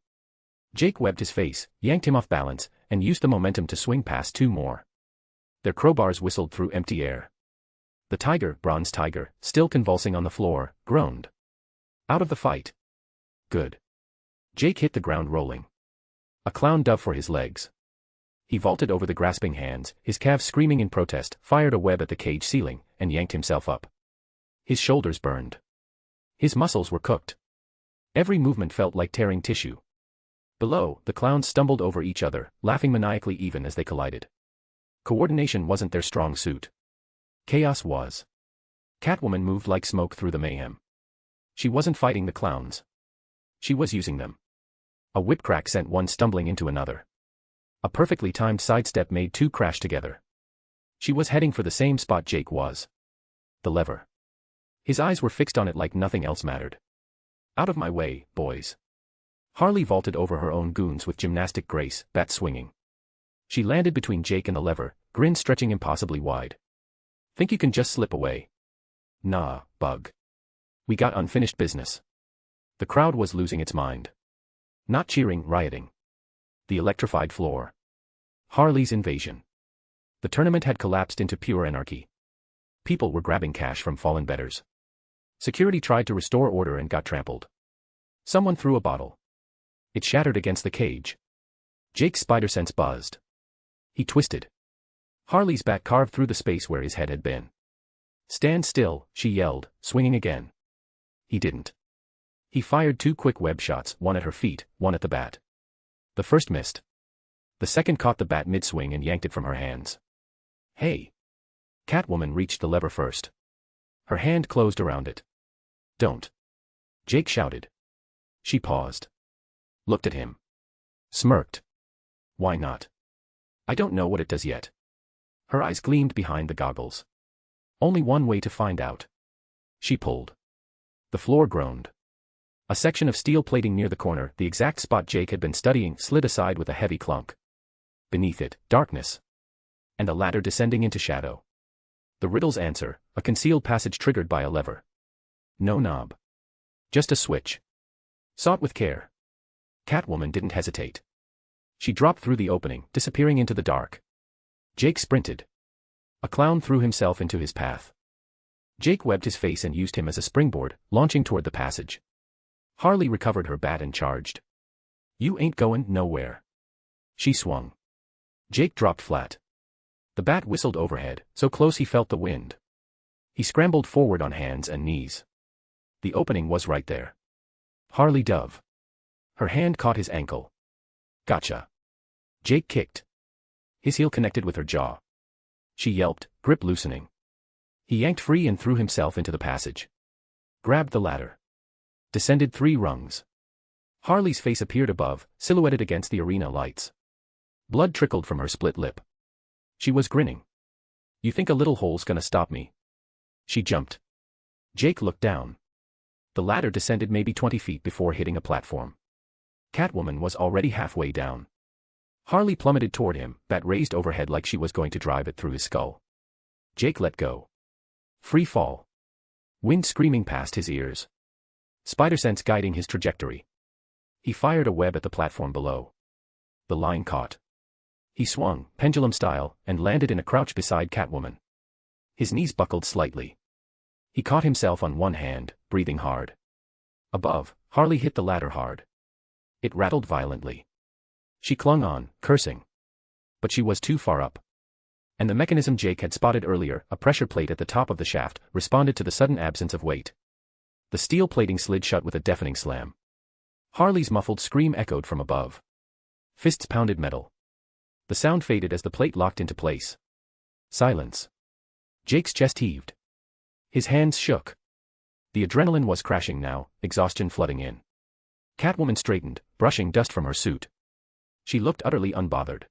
[SPEAKER 3] Jake webbed his face, yanked him off balance, and used the momentum to swing past two more. Their crowbars whistled through empty air. The tiger, bronze tiger, still convulsing on the floor, groaned. Out of the fight. Good. Jake hit the ground rolling. A clown dove for his legs. He vaulted over the grasping hands, his calves screaming in protest, fired a web at the cage ceiling, and yanked himself up. His shoulders burned. His muscles were cooked. Every movement felt like tearing tissue. Below, the clowns stumbled over each other, laughing maniacally even as they collided. Coordination wasn't their strong suit. Chaos was. Catwoman moved like smoke through the mayhem. She wasn't fighting the clowns. She was using them. A whip crack sent one stumbling into another. A perfectly timed sidestep made two crash together. She was heading for the same spot Jake was. The lever. His eyes were fixed on it like nothing else mattered. Out of my way, boys. Harley vaulted over her own goons with gymnastic grace, bat swinging. She landed between Jake and the lever, grin stretching impossibly wide. Think you can just slip away? Nah, bug. We got unfinished business. The crowd was losing its mind. Not cheering, rioting. The electrified floor. Harley's invasion. The tournament had collapsed into pure anarchy. People were grabbing cash from fallen bettors. Security tried to restore order and got trampled. Someone threw a bottle. It shattered against the cage. Jake's spider sense buzzed. He twisted. Harley's bat carved through the space where his head had been. Stand still, she yelled, swinging again. He didn't. He fired two quick web shots, one at her feet, one at the bat. The first missed. The second caught the bat mid-swing and yanked it from her hands. Hey! Catwoman reached the lever first. Her hand closed around it. Don't. Jake shouted. She paused. Looked at him. Smirked. Why not? I don't know what it does yet. Her eyes gleamed behind the goggles. Only one way to find out. She pulled. The floor groaned. A section of steel plating near the corner, the exact spot Jake had been studying, slid aside with a heavy clunk. Beneath it, darkness. And a ladder descending into shadow. The riddle's answer, a concealed passage triggered by a lever. No knob. Just a switch. Sought with care. Catwoman didn't hesitate. She dropped through the opening, disappearing into the dark. Jake sprinted. A clown threw himself into his path. Jake webbed his face and used him as a springboard, launching toward the passage. Harley recovered her bat and charged. You ain't going nowhere. She swung. Jake dropped flat. The bat whistled overhead, so close he felt the wind. He scrambled forward on hands and knees. The opening was right there. Harley dove. Her hand caught his ankle. Gotcha. Jake kicked. His heel connected with her jaw. She yelped, grip loosening. He yanked free and threw himself into the passage. Grabbed the ladder. Descended 3 rungs. Harley's face appeared above, silhouetted against the arena lights. Blood trickled from her split lip. She was grinning. You think a little hole's gonna stop me? She jumped. Jake looked down. The ladder descended maybe 20 feet before hitting a platform. Catwoman was already halfway down. Harley plummeted toward him, bat raised overhead like she was going to drive it through his skull. Jake let go. Free fall. Wind screaming past his ears. Spider sense guiding his trajectory. He fired a web at the platform below. The line caught. He swung, pendulum style, and landed in a crouch beside Catwoman. His knees buckled slightly. He caught himself on one hand, breathing hard. Above, Harley hit the ladder hard. It rattled violently. She clung on, cursing. But she was too far up. And the mechanism Jake had spotted earlier, a pressure plate at the top of the shaft, responded to the sudden absence of weight. The steel plating slid shut with a deafening slam. Harley's muffled scream echoed from above. Fists pounded metal. The sound faded as the plate locked into place. Silence. Jake's chest heaved. His hands shook. The adrenaline was crashing now, exhaustion flooding in. Catwoman straightened, brushing dust from her suit. She looked utterly unbothered.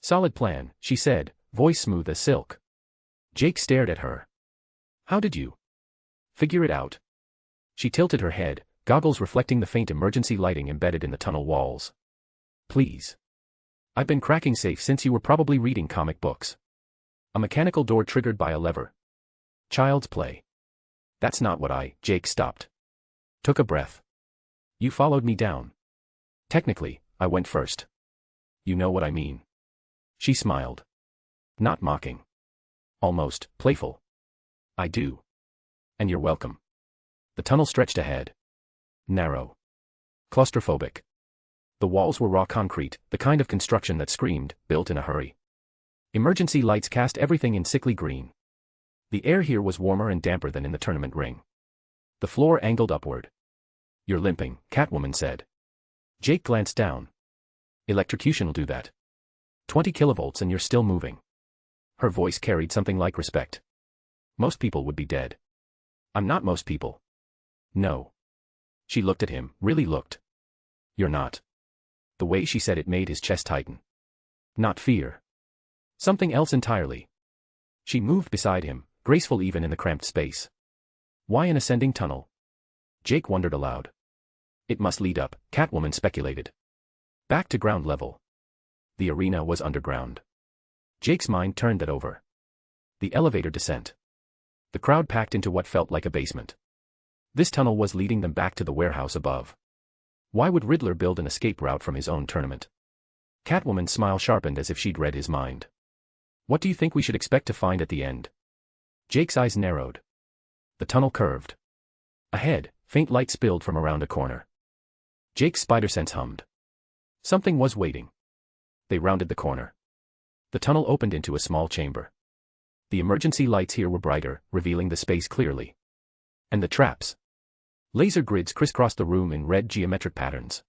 [SPEAKER 3] Solid plan, she said, voice smooth as silk. Jake stared at her. How did you figure it out? She tilted her head, goggles reflecting the faint emergency lighting embedded in the tunnel walls. Please. I've been cracking safe since you were probably reading comic books. A mechanical door triggered by a lever. Child's play. That's not what Jake stopped. Took a breath. You followed me down. Technically, I went first. You know what I mean. She smiled. Not mocking. Almost playful. I do. And you're welcome. The tunnel stretched ahead. Narrow. Claustrophobic. The walls were raw concrete, the kind of construction that screamed, built in a hurry. Emergency lights cast everything in sickly green. The air here was warmer and damper than in the tournament ring. The floor angled upward. You're limping, Catwoman said. Jake glanced down. Electrocution'll do that. 20 kilovolts and you're still moving. Her voice carried something like respect. Most people would be dead. I'm not most people. No. She looked at him, really looked. You're not. The way she said it made his chest tighten. Not fear. Something else entirely. She moved beside him, graceful even in the cramped space. Why an ascending tunnel? Jake wondered aloud. It must lead up, Catwoman speculated. Back to ground level. The arena was underground. Jake's mind turned that over. The elevator descent. The crowd packed into what felt like a basement. This tunnel was leading them back to the warehouse above. Why would Riddler build an escape route from his own tournament? Catwoman's smile sharpened as if she'd read his mind. What do you think we should expect to find at the end? Jake's eyes narrowed. The tunnel curved. Ahead, faint light spilled from around a corner. Jake's spider sense hummed. Something was waiting. They rounded the corner. The tunnel opened into a small chamber. The emergency lights here were brighter, revealing the space clearly. And the traps. Laser grids crisscrossed the room in red geometric patterns.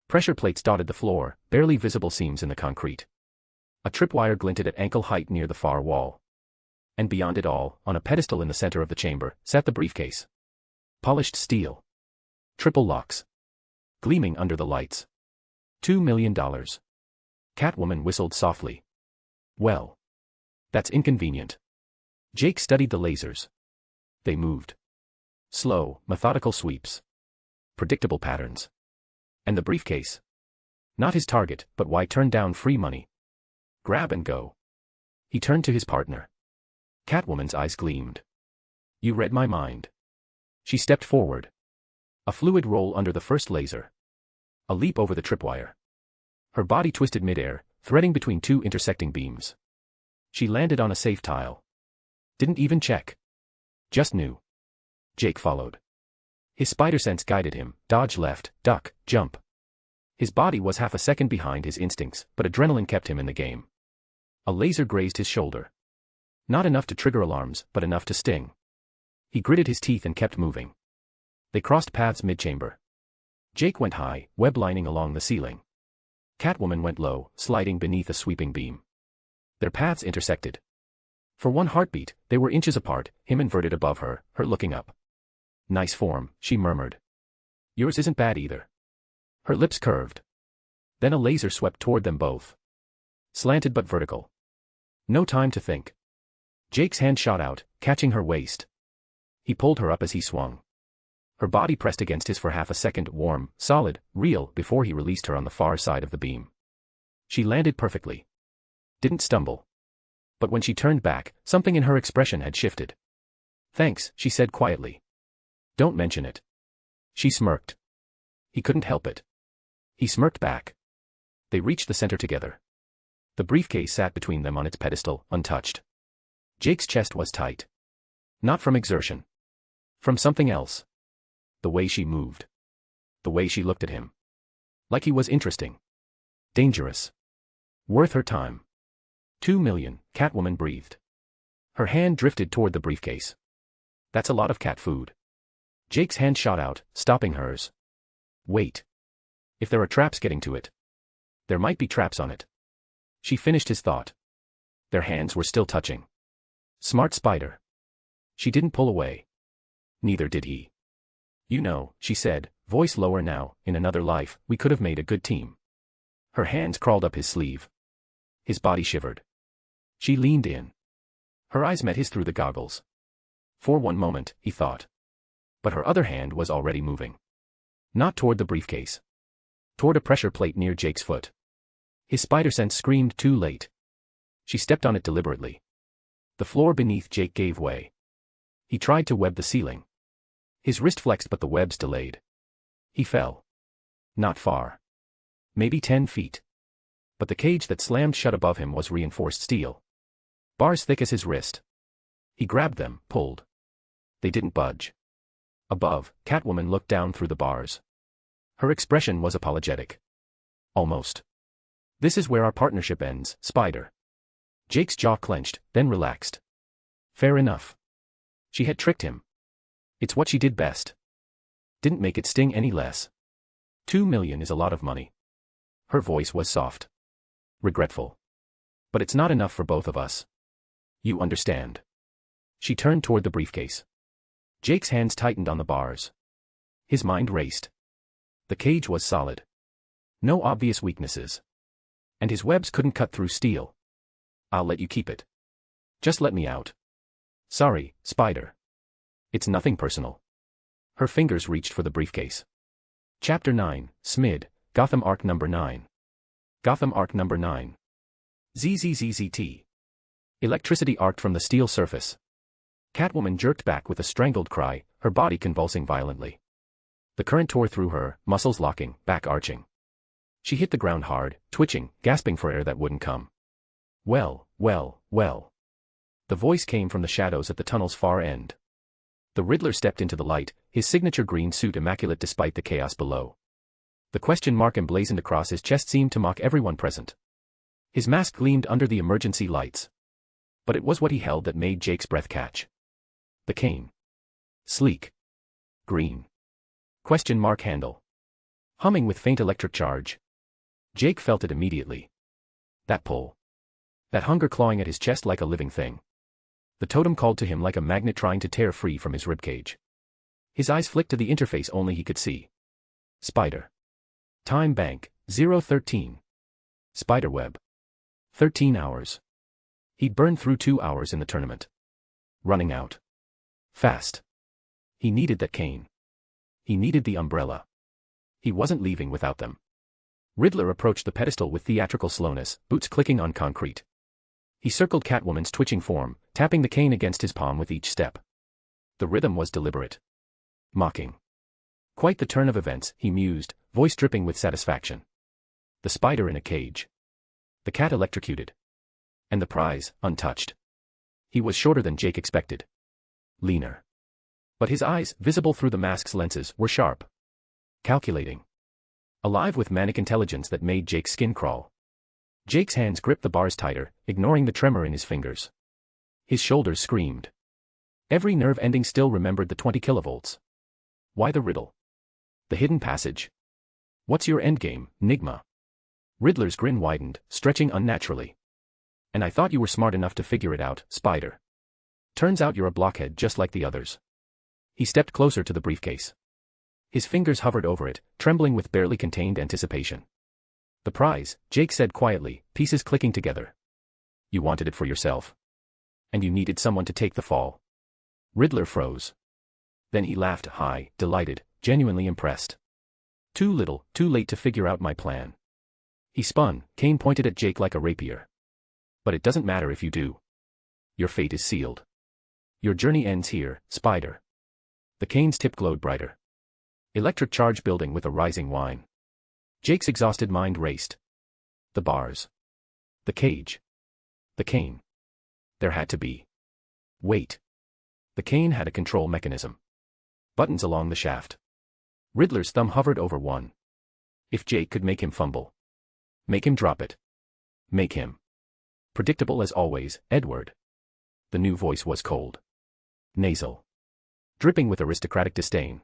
[SPEAKER 3] Pressure plates dotted the floor, barely visible seams in the concrete. A tripwire glinted at ankle height near the far wall. And beyond it all, on a pedestal in the center of the chamber, sat the briefcase. Polished steel. Triple locks. Gleaming under the lights. $2 million. Catwoman whistled softly. Well. That's inconvenient. Jake studied the lasers. They moved. Slow, methodical sweeps. Predictable patterns. And the briefcase. Not his target, but why turn down free money? Grab and go. He turned to his partner. Catwoman's eyes gleamed. You read my mind. She stepped forward. A fluid roll under the first laser. A leap over the tripwire. Her body twisted midair, threading between two intersecting beams. She landed on a safe tile. Didn't even check. Just knew. Jake followed. His spider sense guided him, dodge left, duck, jump. His body was half a second behind his instincts, but adrenaline kept him in the game. A laser grazed his shoulder. Not enough to trigger alarms, but enough to sting. He gritted his teeth and kept moving. They crossed paths mid-chamber. Jake went high, web lining along the ceiling. Catwoman went low, sliding beneath a sweeping beam. Their paths intersected. For one heartbeat, they were inches apart, him inverted above her, her looking up. Nice form, she murmured. Yours isn't bad either. Her lips curved. Then a laser swept toward them both. Slanted but vertical. No time to think. Jake's hand shot out, catching her waist. He pulled her up as he swung. Her body pressed against his for half a second, warm, solid, real, before he released her on the far side of the beam. She landed perfectly. Didn't stumble. But when she turned back, something in her expression had shifted. Thanks, she said quietly. Don't mention it. She smirked. He couldn't help it. He smirked back. They reached the center together. The briefcase sat between them on its pedestal, untouched. Jake's chest was tight. Not from exertion. From something else. The way she moved. The way she looked at him. Like he was interesting. Dangerous. Worth her time. 2 million, Catwoman breathed. Her hand drifted toward the briefcase. That's a lot of cat food. Jake's hand shot out, stopping hers. Wait. If there are traps getting to it. There might be traps on it. She finished his thought. Their hands were still touching. Smart spider. She didn't pull away. Neither did he. You know, she said, voice lower now, in another life, we could have made a good team. Her hands crawled up his sleeve. His body shivered. She leaned in. Her eyes met his through the goggles. For one moment, he thought. But her other hand was already moving. Not toward the briefcase. Toward a pressure plate near Jake's foot. His spider sense screamed too late. She stepped on it deliberately. The floor beneath Jake gave way. He tried to web the ceiling. His wrist flexed but the webs delayed. He fell. Not far. Maybe 10 feet. But the cage that slammed shut above him was reinforced steel. Bars thick as his wrist. He grabbed them, pulled. They didn't budge. Above, Catwoman looked down through the bars. Her expression was apologetic. Almost. This is where our partnership ends, Spider. Jake's jaw clenched, then relaxed. Fair enough. She had tricked him. It's what she did best. Didn't make it sting any less. 2 million is a lot of money. Her voice was soft. Regretful. But it's not enough for both of us. You understand. She turned toward the briefcase. Jake's hands tightened on the bars. His mind raced. The cage was solid. No obvious weaknesses. And his webs couldn't cut through steel. I'll let you keep it. Just let me out. Sorry, Spider. It's nothing personal. Her fingers reached for the briefcase. Chapter 9, SMID, Gotham Arc Number 9. Gotham Arc Number 9. ZZZZT. Electricity arced from the steel surface. Catwoman jerked back with a strangled cry, her body convulsing violently. The current tore through her, muscles locking, back arching. She hit the ground hard, twitching, gasping for air that wouldn't come. Well. The voice came from the shadows at the tunnel's far end. The Riddler stepped into the light, his signature green suit immaculate despite the chaos below. The question mark emblazoned across his chest seemed to mock everyone present. His mask gleamed under the emergency lights. But it was what he held that made Jake's breath catch. The cane. Sleek. Green. Question mark handle. Humming with faint electric charge. Jake felt it immediately. That pull. That hunger clawing at his chest like a living thing. The totem called to him like a magnet trying to tear free from his ribcage. His eyes flicked to the interface only he could see. Spider. Time bank, 013. Spiderweb. 13 hours. He'd burned through 2 hours in the tournament. Running out. Fast. He needed that cane. He needed the umbrella. He wasn't leaving without them. Riddler approached the pedestal with theatrical slowness, boots clicking on concrete. He circled Catwoman's twitching form, tapping the cane against his palm with each step. The rhythm was deliberate. Mocking. Quite the turn of events, he mused, voice dripping with satisfaction. The spider in a cage. The cat electrocuted. And the prize, untouched. He was shorter than Jake expected. Leaner. But his eyes, visible through the mask's lenses, were sharp. Calculating. Alive with manic intelligence that made Jake's skin crawl. Jake's hands gripped the bars tighter, ignoring the tremor in his fingers. His shoulders screamed. Every nerve ending still remembered the 20 kilovolts. Why the riddle? The hidden passage. What's your endgame, Nigma? Riddler's grin widened, stretching unnaturally. And I thought you were smart enough to figure it out, Spider. Turns out you're a blockhead just like the others. He stepped closer to the briefcase. His fingers hovered over it, trembling with barely contained anticipation. The prize, Jake said quietly, pieces clicking together. You wanted it for yourself. And you needed someone to take the fall. Riddler froze. Then he laughed high, delighted, genuinely impressed. Too little, too late to figure out my plan. He spun, cane pointed at Jake like a rapier. But it doesn't matter if you do. Your fate is sealed. Your journey ends here, Spider. The cane's tip glowed brighter. Electric charge building with a rising whine. Jake's exhausted mind raced. The bars. The cage. The cane. There had to be. Wait. The cane had a control mechanism. Buttons along the shaft. Riddler's thumb hovered over one. If Jake could make him fumble. Make him drop it. Make him. Predictable as always, Edward. The new voice was cold. Nasal. Dripping with aristocratic disdain.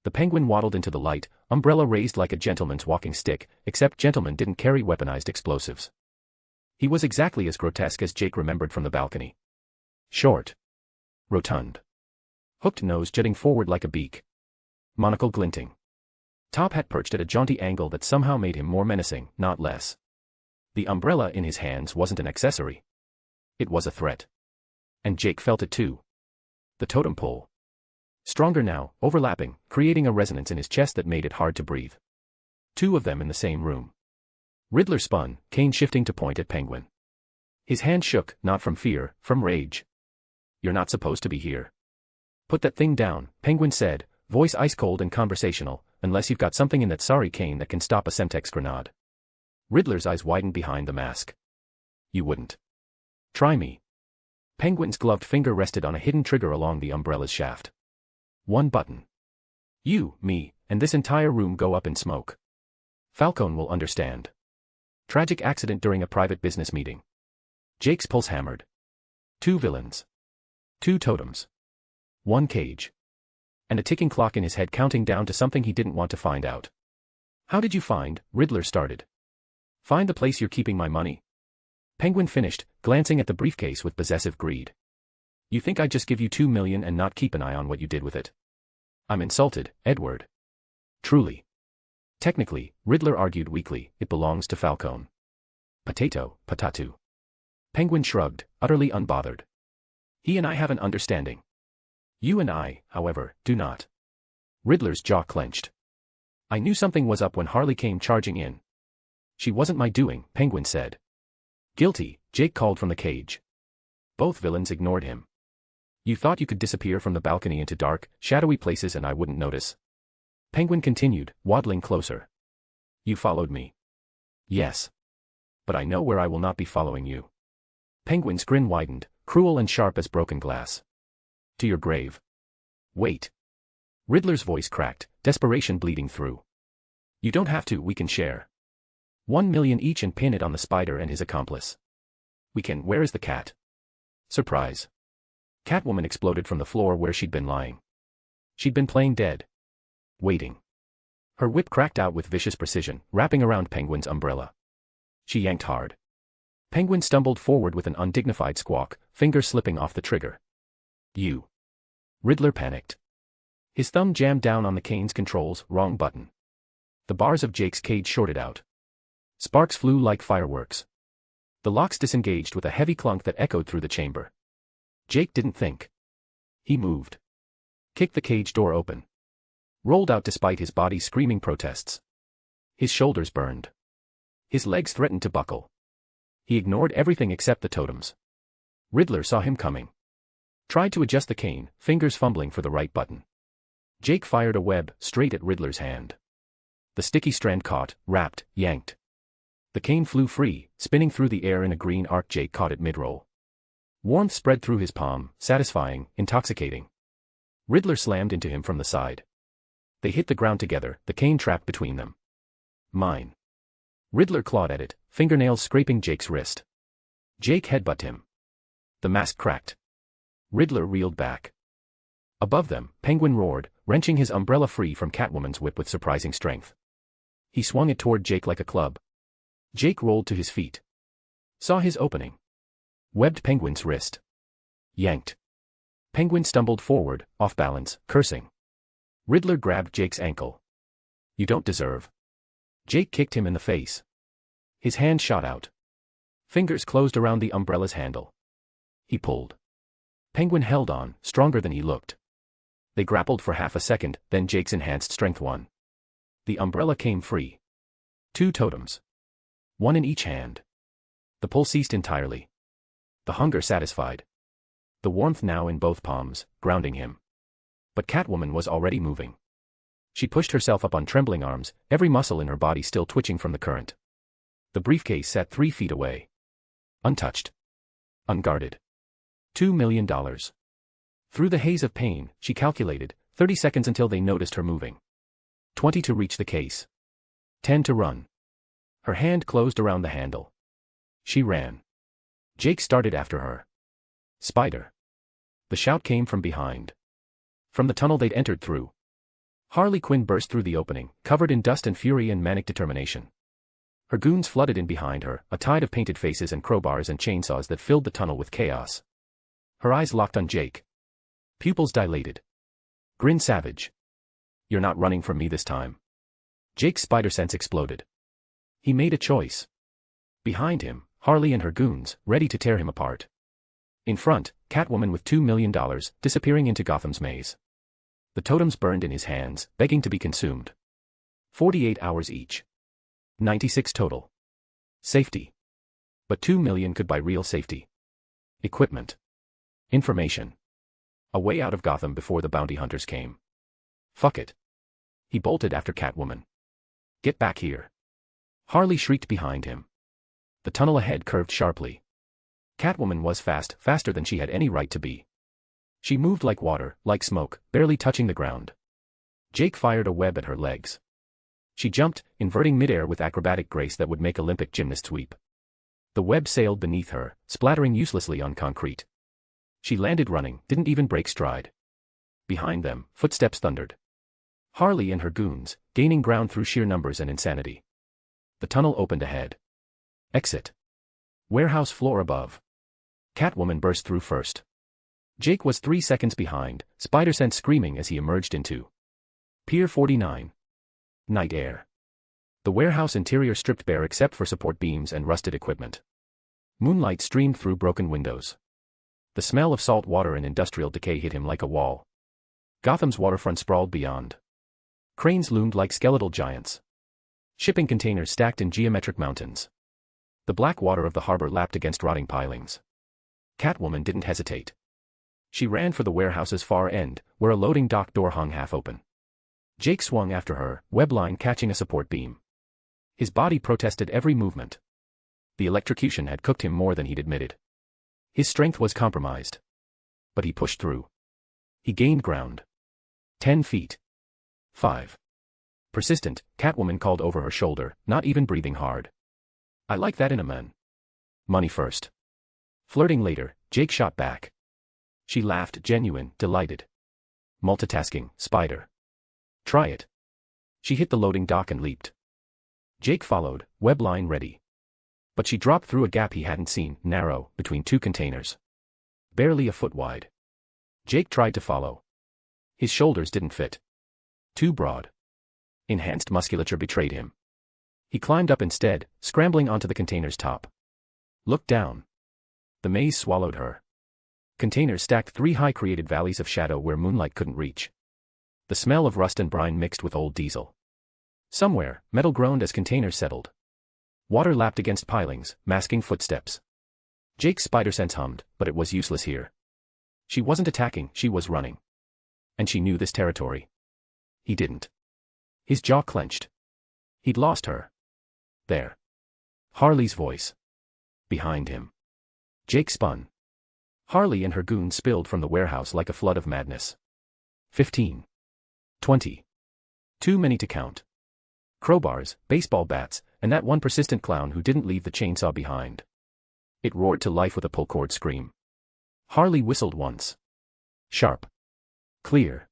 [SPEAKER 3] The Penguin waddled into the light, umbrella raised like a gentleman's walking stick, except gentlemen didn't carry weaponized explosives. He was exactly as grotesque as Jake remembered from the balcony. Short. Rotund. Hooked nose jutting forward like a beak. Monocle glinting. Top hat perched at a jaunty angle that somehow made him more menacing, not less. The umbrella in his hands wasn't an accessory. It was a threat. And Jake felt it too. The totem pole. Stronger now, overlapping, creating a resonance in his chest that made it hard to breathe. Two of them in the same room. Riddler spun, cane shifting to point at Penguin. His hand shook, not from fear, from rage. You're not supposed to be here. Put that thing down, Penguin said, voice ice cold and conversational, unless you've got something in that sorry cane that can stop a Semtex grenade. Riddler's eyes widened behind the mask. You wouldn't. Try me. Penguin's gloved finger rested on a hidden trigger along the umbrella's shaft. One button. You, me, and this entire room go up in smoke. Falcone will understand. Tragic accident during a private business meeting. Jake's pulse hammered. 2 villains. 2 totems. 1 cage. And a ticking clock in his head counting down to something he didn't want to find out. How did you find? Riddler started. Find the place you're keeping my money. Penguin finished, glancing at the briefcase with possessive greed. You think I'd just give you 2 million and not keep an eye on what you did with it? I'm insulted, Edward. Truly. Technically, Riddler argued weakly, it belongs to Falcone. Potato. Penguin shrugged, utterly unbothered. He and I have an understanding. You and I, however, do not. Riddler's jaw clenched. I knew something was up when Harley came charging in. She wasn't my doing, Penguin said. Guilty, Jake called from the cage. Both villains ignored him. You thought you could disappear from the balcony into dark, shadowy places and I wouldn't notice? Penguin continued, waddling closer. You followed me. Yes. But I know where I will not be following you. Penguin's grin widened, cruel and sharp as broken glass. To your grave. Wait. Riddler's voice cracked, desperation bleeding through. You don't have to, we can share. 1 million each and pin it on the Spider and his accomplice. We can. Where is the cat? Surprise. Catwoman exploded from the floor where she'd been lying. She'd been playing dead. Waiting. Her whip cracked out with vicious precision, wrapping around Penguin's umbrella. She yanked hard. Penguin stumbled forward with an undignified squawk, fingers slipping off the trigger. You. Riddler panicked. His thumb jammed down on the cane's controls, wrong button. The bars of Jake's cage shorted out. Sparks flew like fireworks. The locks disengaged with a heavy clunk that echoed through the chamber. Jake didn't think. He moved. Kicked the cage door open. Rolled out despite his body screaming protests. His shoulders burned. His legs threatened to buckle. He ignored everything except the totems. Riddler saw him coming. Tried to adjust the cane, fingers fumbling for the right button. Jake fired a web straight at Riddler's hand. The sticky strand caught, wrapped, yanked. The cane flew free, spinning through the air in a green arc. Jake caught it mid-roll. Warmth spread through his palm, satisfying, intoxicating. Riddler slammed into him from the side. They hit the ground together, the cane trapped between them. Mine. Riddler clawed at it, fingernails scraping Jake's wrist. Jake headbutted him. The mask cracked. Riddler reeled back. Above them, Penguin roared, wrenching his umbrella free from Catwoman's whip with surprising strength. He swung it toward Jake like a club. Jake rolled to his feet. Saw his opening. Webbed Penguin's wrist. Yanked. Penguin stumbled forward, off balance, cursing. Riddler grabbed Jake's ankle. You don't deserve. Jake kicked him in the face. His hand shot out. Fingers closed around the umbrella's handle. He pulled. Penguin held on, stronger than he looked. They grappled for half a second, then Jake's enhanced strength won. The umbrella came free. 2 totems. 1 in each hand. The pull ceased entirely. The hunger satisfied. The warmth now in both palms, grounding him. But Catwoman was already moving. She pushed herself up on trembling arms, every muscle in her body still twitching from the current. The briefcase sat 3 feet away. Untouched. Unguarded. $2 million. Through the haze of pain, she calculated, 30 seconds until they noticed her moving. 20 to reach the case. 10 to run. Her hand closed around the handle. She ran. Jake started after her. Spider. The shout came from behind. From the tunnel they'd entered through. Harley Quinn burst through the opening, covered in dust and fury and manic determination. Her goons flooded in behind her, a tide of painted faces and crowbars and chainsaws that filled the tunnel with chaos. Her eyes locked on Jake. Pupils dilated. Grin savage. You're not running from me this time. Jake's spider sense exploded. He made a choice. Behind him, Harley and her goons, ready to tear him apart. In front, Catwoman with $2 million, disappearing into Gotham's maze. The totems burned in his hands, begging to be consumed. 48 hours each. 96 total. Safety. But 2 million could buy real safety. Equipment. Information. A way out of Gotham before the bounty hunters came. Fuck it. He bolted after Catwoman. Get back here. Harley shrieked behind him. The tunnel ahead curved sharply. Catwoman was fast, faster than she had any right to be. She moved like water, like smoke, barely touching the ground. Jake fired a web at her legs. She jumped, inverting midair with acrobatic grace that would make Olympic gymnasts weep. The web sailed beneath her, splattering uselessly on concrete. She landed running, didn't even break stride. Behind them, footsteps thundered. Harley and her goons, gaining ground through sheer numbers and insanity. The tunnel opened ahead. Exit. Warehouse floor above. Catwoman burst through first. Jake was 3 seconds behind, spider sense screaming as he emerged into Pier 49. Night air. The warehouse interior stripped bare except for support beams and rusted equipment. Moonlight streamed through broken windows. The smell of salt water and industrial decay hit him like a wall. Gotham's waterfront sprawled beyond. Cranes loomed like skeletal giants. Shipping containers stacked in geometric mountains. The black water of the harbor lapped against rotting pilings. Catwoman didn't hesitate. She ran for the warehouse's far end, where a loading dock door hung half open. Jake swung after her, webline catching a support beam. His body protested every movement. The electrocution had cooked him more than he'd admitted. His strength was compromised. But he pushed through. He gained ground. 10 feet. 5. Persistent, Catwoman called over her shoulder, not even breathing hard. I like that in a man. Money first. Flirting later, Jake shot back. She laughed, genuine, delighted. Multitasking, spider. Try it. She hit the loading dock and leaped. Jake followed, webline ready. But she dropped through a gap he hadn't seen, narrow, between two containers. Barely a foot wide. Jake tried to follow. His shoulders didn't fit. Too broad. Enhanced musculature betrayed him. He climbed up instead, scrambling onto the container's top. Looked down. The maze swallowed her. Containers stacked 3 high created valleys of shadow where moonlight couldn't reach. The smell of rust and brine mixed with old diesel. Somewhere, metal groaned as containers settled. Water lapped against pilings, masking footsteps. Jake's spider sense hummed, but it was useless here. She wasn't attacking, she was running. And she knew this territory. He didn't. His jaw clenched. He'd lost her. There. Harley's voice. Behind him. Jake spun. Harley and her goons spilled from the warehouse like a flood of madness. 15. 20. Too many to count. Crowbars, baseball bats, and that one persistent clown who didn't leave the chainsaw behind. It roared to life with a pull-cord scream. Harley whistled once. Sharp. Clear.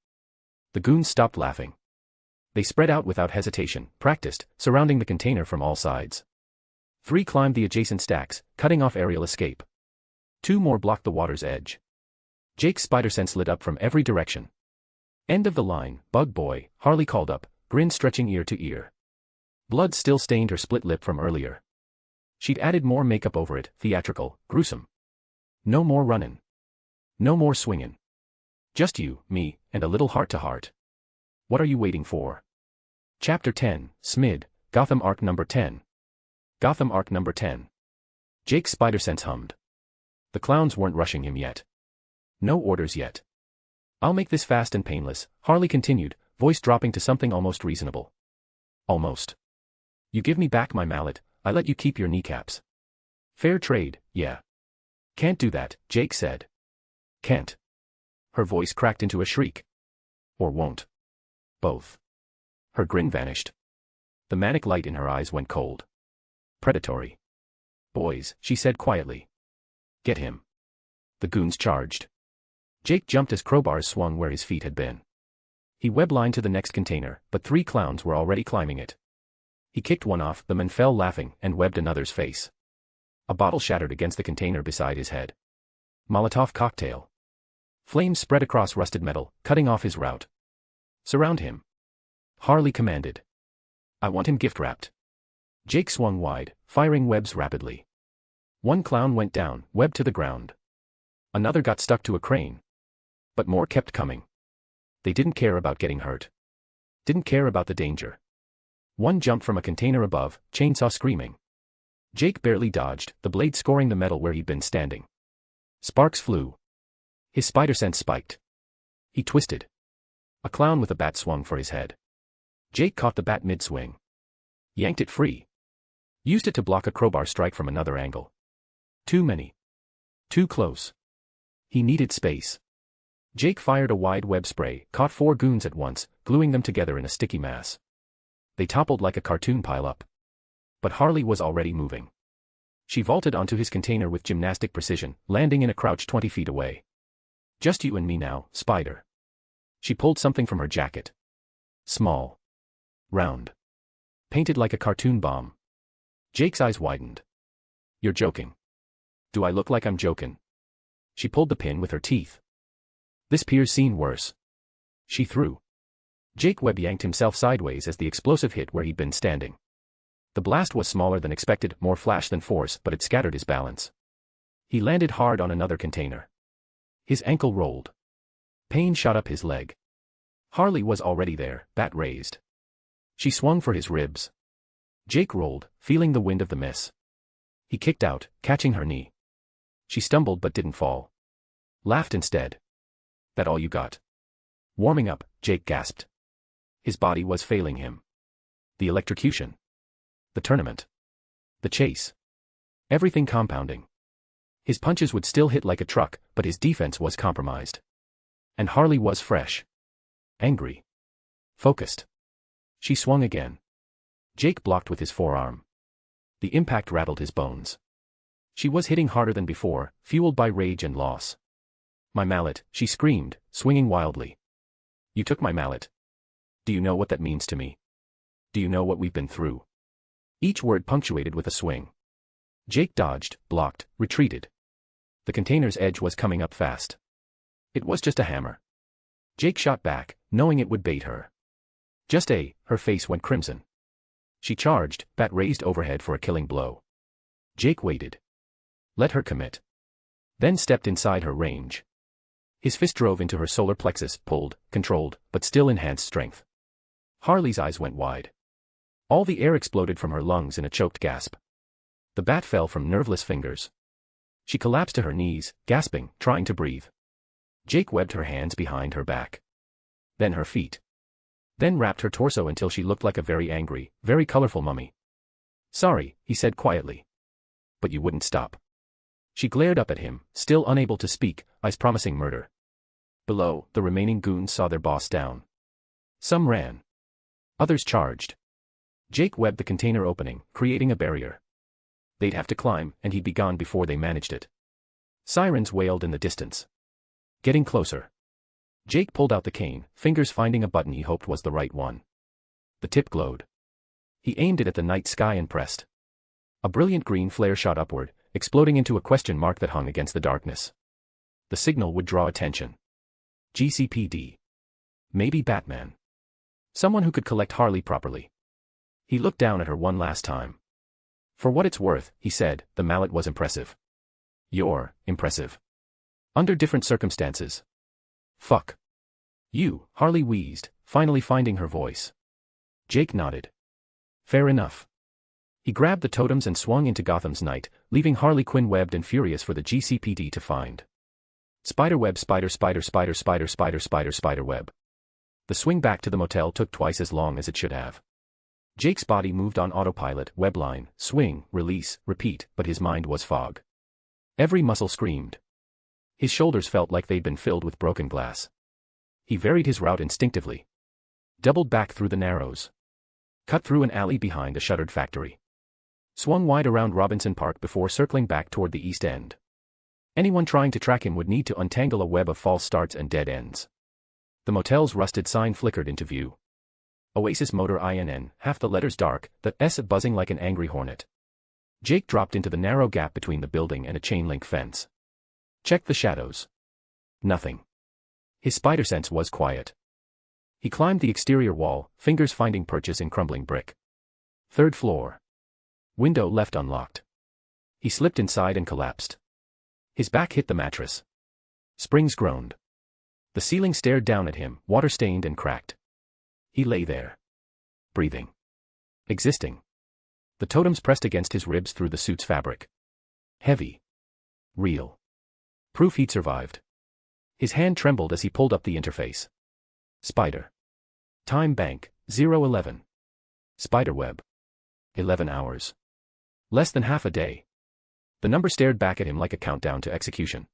[SPEAKER 3] The goons stopped laughing. They spread out without hesitation, practiced, surrounding the container from all sides. 3 climbed the adjacent stacks, cutting off aerial escape. 2 more blocked the water's edge. Jake's spider sense lit up from every direction. End of the line, Bug Boy, Harley called up, grin stretching ear to ear. Blood still stained her split lip from earlier. She'd added more makeup over it, theatrical, gruesome. No more runnin'. No more swingin'. Just you, me, and a little heart-to-heart. What are you waiting for? Chapter 10, Smid, Gotham Arc Number 10. Gotham Arc Number 10. Jake's spider sense hummed. The clowns weren't rushing him yet. No orders yet. I'll make this fast and painless, Harley continued, voice dropping to something almost reasonable. Almost. You give me back my mallet, I let you keep your kneecaps. Fair trade, yeah. Can't do that, Jake said. Can't. Her voice cracked into a shriek. Or won't. Both. Her grin vanished. The manic light in her eyes went cold. Predatory. Boys, she said quietly. Get him. The goons charged. Jake jumped as crowbars swung where his feet had been. He web-lined to the next container, but 3 clowns were already climbing it. He kicked one off them and fell laughing and webbed another's face. A bottle shattered against the container beside his head. Molotov cocktail. Flames spread across rusted metal, cutting off his route. Surround him. Harley commanded. I want him gift-wrapped. Jake swung wide, firing webs rapidly. 1 clown went down, webbed to the ground. Another got stuck to a crane. But more kept coming. They didn't care about getting hurt. Didn't care about the danger. One jumped from a container above, chainsaw screaming. Jake barely dodged, the blade scoring the metal where he'd been standing. Sparks flew. His spider sense spiked. He twisted. A clown with a bat swung for his head. Jake caught the bat mid-swing. Yanked it free. Used it to block a crowbar strike from another angle. Too many. Too close. He needed space. Jake fired a wide web spray, caught 4 goons at once, gluing them together in a sticky mass. They toppled like a cartoon pile-up. But Harley was already moving. She vaulted onto his container with gymnastic precision, landing in a crouch 20 feet away. Just you and me now, Spider. She pulled something from her jacket. Small. Round. Painted like a cartoon bomb. Jake's eyes widened. You're joking. Do I look like I'm joking? She pulled the pin with her teeth. This peer's seen worse. She threw. Jake Webb yanked himself sideways as the explosive hit where he'd been standing. The blast was smaller than expected, more flash than force, but it scattered his balance. He landed hard on another container. His ankle rolled. Pain shot up his leg. Harley was already there, bat raised. She swung for his ribs. Jake rolled, feeling the wind of the miss. He kicked out, catching her knee. She stumbled but didn't fall. Laughed instead. That all you got? Warming up, Jake gasped. His body was failing him. The electrocution. The tournament. The chase. Everything compounding. His punches would still hit like a truck, but his defense was compromised. And Harley was fresh. Angry. Focused. She swung again. Jake blocked with his forearm. The impact rattled his bones. She was hitting harder than before, fueled by rage and loss. My mallet, she screamed, swinging wildly. You took my mallet. Do you know what that means to me? Do you know what we've been through? Each word punctuated with a swing. Jake dodged, blocked, retreated. The container's edge was coming up fast. It was just a hammer. Jake shot back, knowing it would bait her. Her face went crimson. She charged, bat raised overhead for a killing blow. Jake waited. Let her commit. Then stepped inside her range. His fist drove into her solar plexus, pulled, controlled, but still enhanced strength. Harley's eyes went wide. All the air exploded from her lungs in a choked gasp. The bat fell from nerveless fingers. She collapsed to her knees, gasping, trying to breathe. Jake webbed her hands behind her back. Then her feet. Then wrapped her torso until she looked like a very angry, very colorful mummy. Sorry, he said quietly. But you wouldn't stop. She glared up at him, still unable to speak, eyes promising murder. Below, the remaining goons saw their boss down. Some ran. Others charged. Jake webbed the container opening, creating a barrier. They'd have to climb, and he'd be gone before they managed it. Sirens wailed in the distance. Getting closer. Jake pulled out the cane, fingers finding a button he hoped was the right one. The tip glowed. He aimed it at the night sky and pressed. A brilliant green flare shot upward, exploding into a question mark that hung against the darkness. The signal would draw attention. GCPD. Maybe Batman. Someone who could collect Harley properly. He looked down at her one last time. For what it's worth, he said, the mallet was impressive. You're impressive. Under different circumstances. Fuck. You, Harley wheezed, finally finding her voice. Jake nodded. Fair enough. He grabbed the totems and swung into Gotham's night, leaving Harley Quinn webbed and furious for the GCPD to find. Spiderweb, spiderweb. The swing back to the motel took twice as long as it should have. Jake's body moved on autopilot, webline, swing, release, repeat, but his mind was fog. Every muscle screamed. His shoulders felt like they'd been filled with broken glass. He varied his route instinctively. Doubled back through the Narrows. Cut through an alley behind a shuttered factory. Swung wide around Robinson Park before circling back toward the East End. Anyone trying to track him would need to untangle a web of false starts and dead ends. The motel's rusted sign flickered into view. Oasis Motor INN, half the letters dark, the S buzzing like an angry hornet. Jake dropped into the narrow gap between the building and a chain-link fence. Checked the shadows. Nothing. His spider sense was quiet. He climbed the exterior wall, fingers finding purchase in crumbling brick. 3rd floor. Window left unlocked. He slipped inside and collapsed. His back hit the mattress. Springs groaned. The ceiling stared down at him, water-stained and cracked. He lay there. Breathing. Existing. The totems pressed against his ribs through the suit's fabric. Heavy. Real. Proof he'd survived. His hand trembled as he pulled up the interface. Spider. Time bank, 011. Spiderweb. 11 hours. Less than half a day. The number stared back at him like a countdown to execution.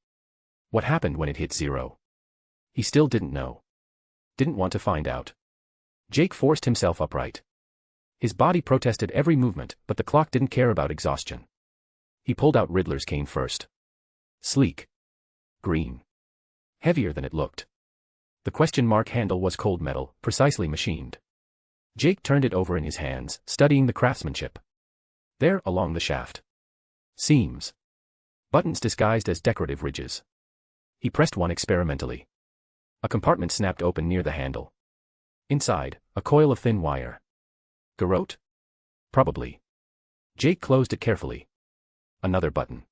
[SPEAKER 3] What happened when it hit 0? He still didn't know. Didn't want to find out. Jake forced himself upright. His body protested every movement, but the clock didn't care about exhaustion. He pulled out Riddler's cane first. Sleek. Green. Heavier than it looked. The question mark handle was cold metal, precisely machined. Jake turned it over in his hands, studying the craftsmanship. There, along the shaft. Seams. Buttons disguised as decorative ridges. He pressed one experimentally. A compartment snapped open near the handle. Inside, a coil of thin wire. Garrote? Probably. Jake closed it carefully. Another button.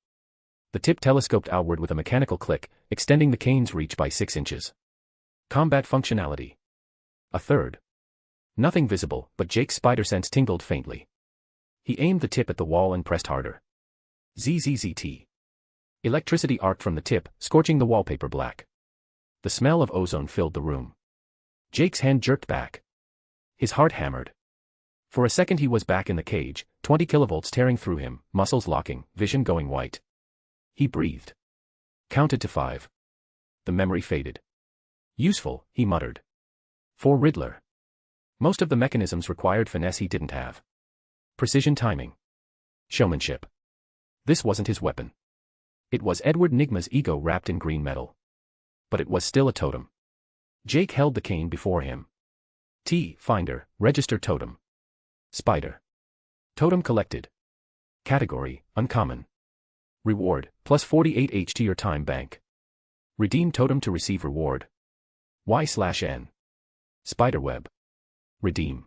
[SPEAKER 3] The tip telescoped outward with a mechanical click, extending the cane's reach by 6 inches. Combat functionality. A third. Nothing visible, but Jake's spider sense tingled faintly. He aimed the tip at the wall and pressed harder. ZZZT. Electricity arced from the tip, scorching the wallpaper black. The smell of ozone filled the room. Jake's hand jerked back. His heart hammered. For a second he was back in the cage, 20 kilovolts tearing through him, muscles locking, vision going white. He breathed. Counted to 5. The memory faded. Useful, he muttered. For Riddler. Most of the mechanisms required finesse he didn't have. Precision timing. Showmanship. This wasn't his weapon. It was Edward Nygma's ego wrapped in green metal. But it was still a totem. Jake held the cane before him. T. Finder, registered totem. Spider. Totem collected. Category, uncommon. Reward, plus 48H to your time bank. Redeem totem to receive reward. Y/N. Spiderweb. Redeem.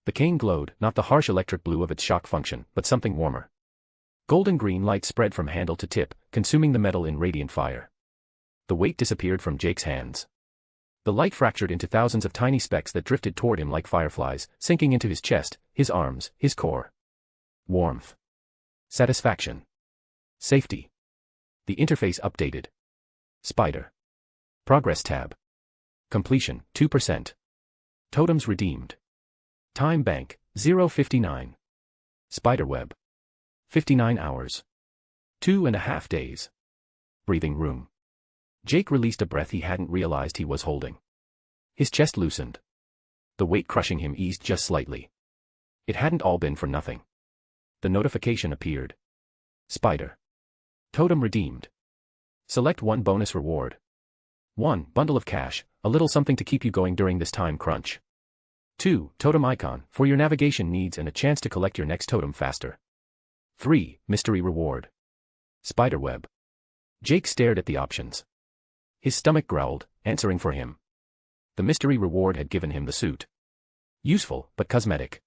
[SPEAKER 3] The cane glowed, not the harsh electric blue of its shock function, but something warmer. Golden green light spread from handle to tip, consuming the metal in radiant fire. The weight disappeared from Jake's hands. The light fractured into thousands of tiny specks that drifted toward him like fireflies, sinking into his chest, his arms, his core. Warmth. Satisfaction. Safety. The interface updated. Spider. Progress tab. Completion, 2%. Totems redeemed. Time bank, 059. Spiderweb. 59 hours. 2.5 days. Breathing room. Jake released a breath he hadn't realized he was holding. His chest loosened. The weight crushing him eased just slightly. It hadn't all been for nothing. The notification appeared. Spider. Totem redeemed. Select one bonus reward. 1. Bundle of cash, a little something to keep you going during this time crunch. 2. Totem icon, for your navigation needs and a chance to collect your next totem faster. 3. Mystery reward. Spiderweb. Jake stared at the options. His stomach growled, answering for him. The mystery reward had given him the suit. Useful, but cosmetic.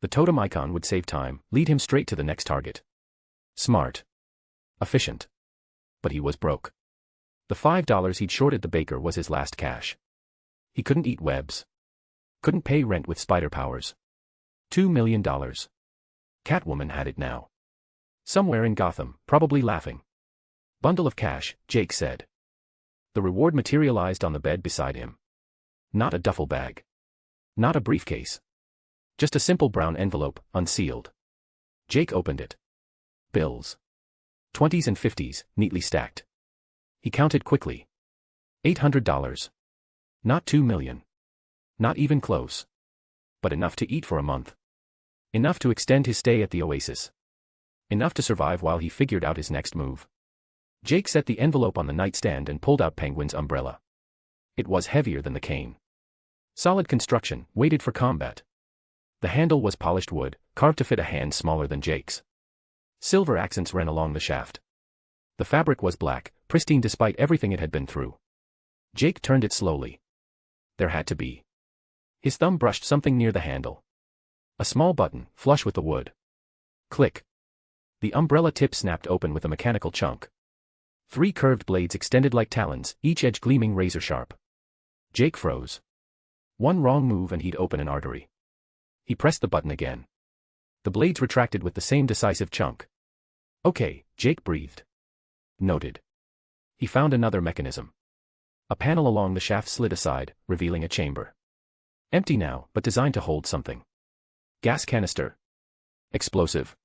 [SPEAKER 3] The totem icon would save time, lead him straight to the next target. Smart. Efficient. But he was broke. The $5 he'd shorted the baker was his last cash. He couldn't eat webs. Couldn't pay rent with spider powers. $2 million. Catwoman had it now. Somewhere in Gotham, probably laughing. Bundle of cash, Jake said. The reward materialized on the bed beside him. Not a duffel bag. Not a briefcase. Just a simple brown envelope, unsealed. Jake opened it. Bills. 20s and 50s, neatly stacked. He counted quickly. $800. Not $2 million. Not even close. But enough to eat for a month. Enough to extend his stay at the Oasis. Enough to survive while he figured out his next move. Jake set the envelope on the nightstand and pulled out Penguin's umbrella. It was heavier than the cane. Solid construction, weighted for combat. The handle was polished wood, carved to fit a hand smaller than Jake's. Silver accents ran along the shaft. The fabric was black, pristine despite everything it had been through. Jake turned it slowly. There had to be. His thumb brushed something near the handle. A small button, flush with the wood. Click. The umbrella tip snapped open with a mechanical chunk. 3 curved blades extended like talons, each edge gleaming razor-sharp. Jake froze. One wrong move and he'd open an artery. He pressed the button again. The blades retracted with the same decisive chunk. Okay, Jake breathed. Noted. He found another mechanism. A panel along the shaft slid aside, revealing a chamber. Empty now, but designed to hold something. Gas canister. Explosive.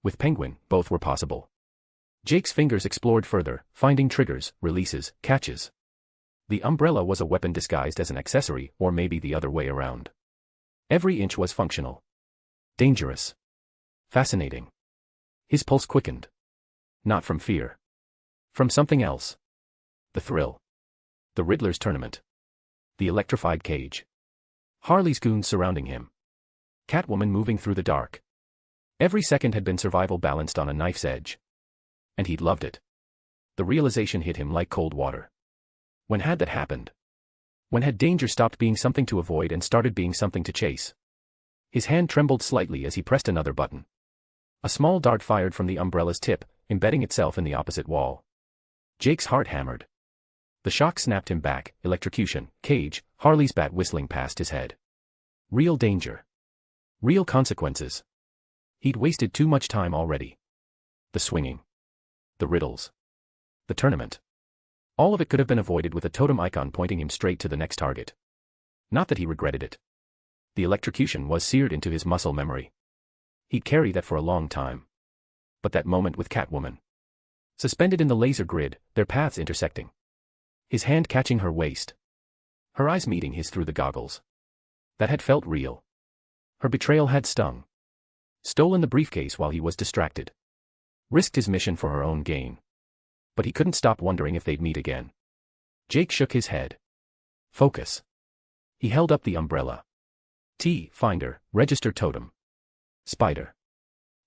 [SPEAKER 3] With Penguin, both were possible. Jake's fingers explored further, finding triggers, releases, catches. The umbrella was a weapon disguised as an accessory, or maybe the other way around. Every inch was functional. Dangerous. Fascinating. His pulse quickened. Not from fear. From something else. The thrill. The Riddler's tournament. The electrified cage. Harley's goons surrounding him. Catwoman moving through the dark. Every second had been survival balanced on a knife's edge. And he'd loved it. The realization hit him like cold water. When had that happened? When had danger stopped being something to avoid and started being something to chase? His hand trembled slightly as he pressed another button. A small dart fired from the umbrella's tip, embedding itself in the opposite wall. Jake's heart hammered. The shock snapped him back, electrocution, cage, Harley's bat whistling past his head. Real danger. Real consequences. He'd wasted too much time already. The swinging. The riddles. The tournament. All of it could have been avoided with a totem icon pointing him straight to the next target. Not that he regretted it. The electrocution was seared into his muscle memory. He'd carry that for a long time. But that moment with Catwoman. Suspended in the laser grid, their paths intersecting. His hand catching her waist. Her eyes meeting his through the goggles. That had felt real. Her betrayal had stung. Stolen the briefcase while he was distracted. Risked his mission for her own gain. But he couldn't stop wondering if they'd meet again. Jake shook his head. Focus. He held up the umbrella. Finder, register totem. Spider.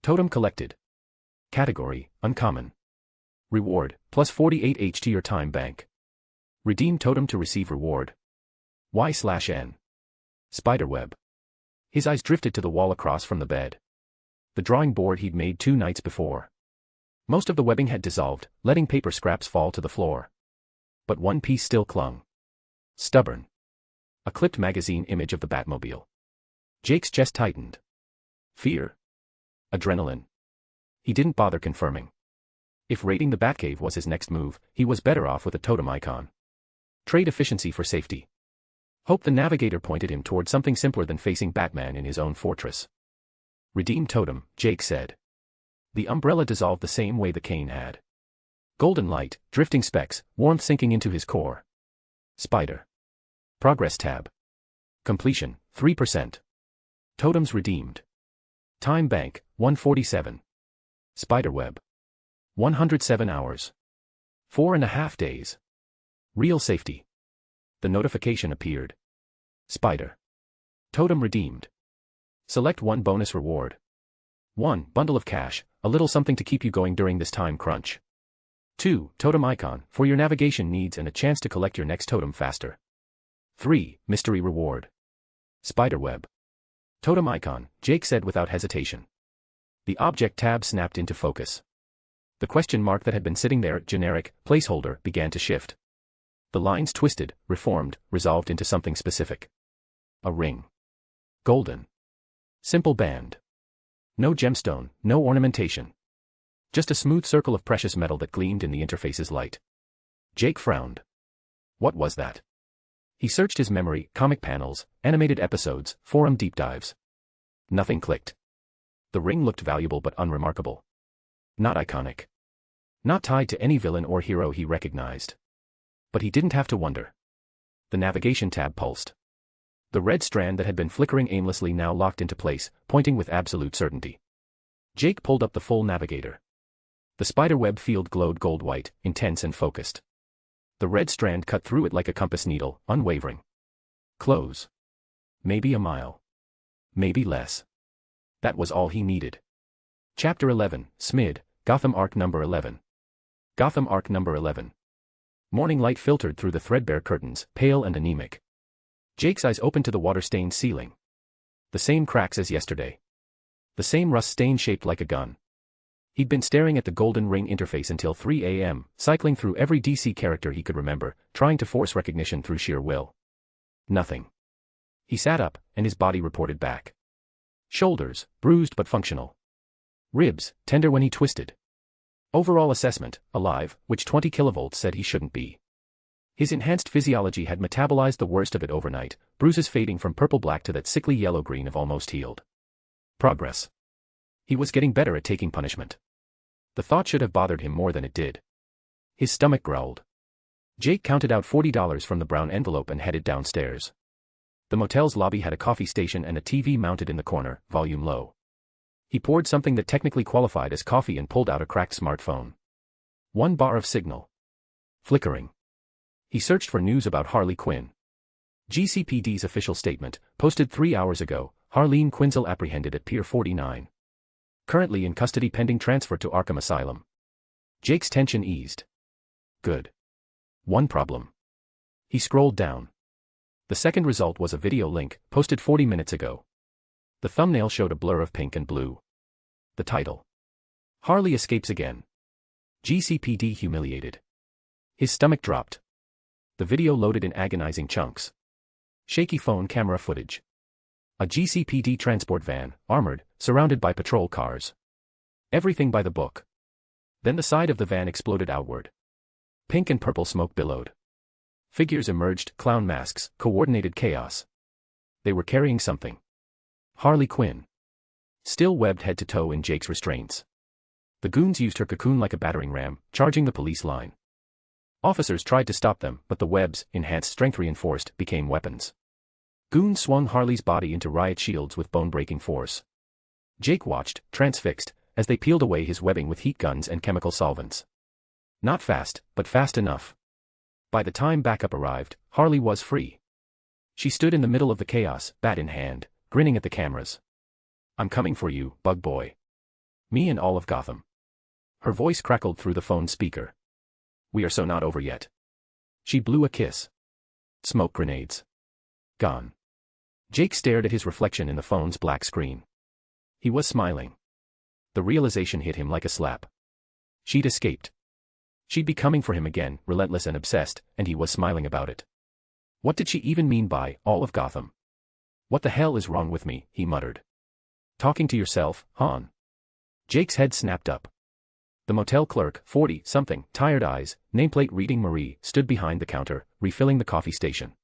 [SPEAKER 3] Totem collected. Category, uncommon. Reward, plus 48H to your time bank. Redeem totem to receive reward. Y/N. Spiderweb. His eyes drifted to the wall across from the bed. The drawing board he'd made 2 nights before. Most of the webbing had dissolved, letting paper scraps fall to the floor. But one piece still clung. Stubborn. A clipped magazine image of the Batmobile. Jake's chest tightened. Fear. Adrenaline. He didn't bother confirming. If raiding the Batcave was his next move, he was better off with a totem icon. Trade efficiency for safety. Hope the navigator pointed him toward something simpler than facing Batman in his own fortress. Redeem totem, Jake said. The umbrella dissolved the same way the cane had. Golden light, drifting specks, warmth sinking into his core. Spider. Progress tab. Completion, 3%. Totems redeemed. Time bank, 147. Spiderweb. 107 hours. 4.5 days. Real safety. The notification appeared. Spider. Totem redeemed. Select one bonus reward. 1. Bundle of cash, a little something to keep you going during this time crunch. 2. Totem icon, for your navigation needs and a chance to collect your next totem faster. 3. Mystery reward. Spiderweb. Totem icon, Jake said without hesitation. The object tab snapped into focus. The question mark that had been sitting there, generic, placeholder, began to shift. The lines twisted, reformed, resolved into something specific. A ring. Golden. Simple band. No gemstone, no ornamentation. Just a smooth circle of precious metal that gleamed in the interface's light. Jake frowned. What was that? He searched his memory, comic panels, animated episodes, forum deep dives. Nothing clicked. The ring looked valuable but unremarkable. Not iconic. Not tied to any villain or hero he recognized. But he didn't have to wonder. The navigation tab pulsed. The red strand that had been flickering aimlessly now locked into place, pointing with absolute certainty. Jake pulled up the full navigator. The spiderweb field glowed gold-white, intense and focused. The red strand cut through it like a compass needle, unwavering. Close. Maybe a mile. Maybe less. That was all he needed. Chapter 11, Smid, Gotham Arc number 11. Gotham Arc number 11. Morning light filtered through the threadbare curtains, pale and anemic. Jake's eyes opened to the water-stained ceiling. The same cracks as yesterday. The same rust stain shaped like a gun. He'd been staring at the Golden Ring interface until 3 a.m., cycling through every DC character he could remember, trying to force recognition through sheer will. Nothing. He sat up, and his body reported back. Shoulders, bruised but functional. Ribs, tender when he twisted. Overall assessment, alive, which 20 kilovolts said he shouldn't be. His enhanced physiology had metabolized the worst of it overnight, bruises fading from purple-black to that sickly yellow-green of almost healed. Progress. He was getting better at taking punishment. The thought should have bothered him more than it did. His stomach growled. Jake counted out $40 from the brown envelope and headed downstairs. The motel's lobby had a coffee station and a TV mounted in the corner, volume low. He poured something that technically qualified as coffee and pulled out a cracked smartphone. 1 bar of signal. Flickering. He searched for news about Harley Quinn. GCPD's official statement, posted 3 hours ago, Harleen Quinzel apprehended at Pier 49. Currently in custody pending transfer to Arkham Asylum. Jake's tension eased. Good. One problem. He scrolled down. The second result was a video link, posted 40 minutes ago. The thumbnail showed a blur of pink and blue. The title. Harley escapes again. GCPD humiliated. His stomach dropped. The video loaded in agonizing chunks. Shaky phone camera footage. A GCPD transport van, armored, surrounded by patrol cars. Everything by the book. Then the side of the van exploded outward. Pink and purple smoke billowed. Figures emerged, clown masks, coordinated chaos. They were carrying something. Harley Quinn. Still webbed head to toe in Jake's restraints. The goons used her cocoon like a battering ram, charging the police line. Officers tried to stop them, but the webs, enhanced strength reinforced, became weapons. Goons swung Harley's body into riot shields with bone-breaking force. Jake watched, transfixed, as they peeled away his webbing with heat guns and chemical solvents. Not fast, but fast enough. By the time backup arrived, Harley was free. She stood in the middle of the chaos, bat in hand, grinning at the cameras. "I'm coming for you, bug boy. Me and all of Gotham." Her voice crackled through the phone speaker. "We are so not over yet." She blew a kiss. Smoke grenades. Gone. Jake stared at his reflection in the phone's black screen. He was smiling. The realization hit him like a slap. She'd escaped. She'd be coming for him again, relentless and obsessed, and he was smiling about it. What did she even mean by, all of Gotham? "What the hell is wrong with me?" he muttered. "Talking to yourself, hon?" Jake's head snapped up. The motel clerk, 40-something, tired eyes, nameplate reading Marie, stood behind the counter, refilling the coffee station.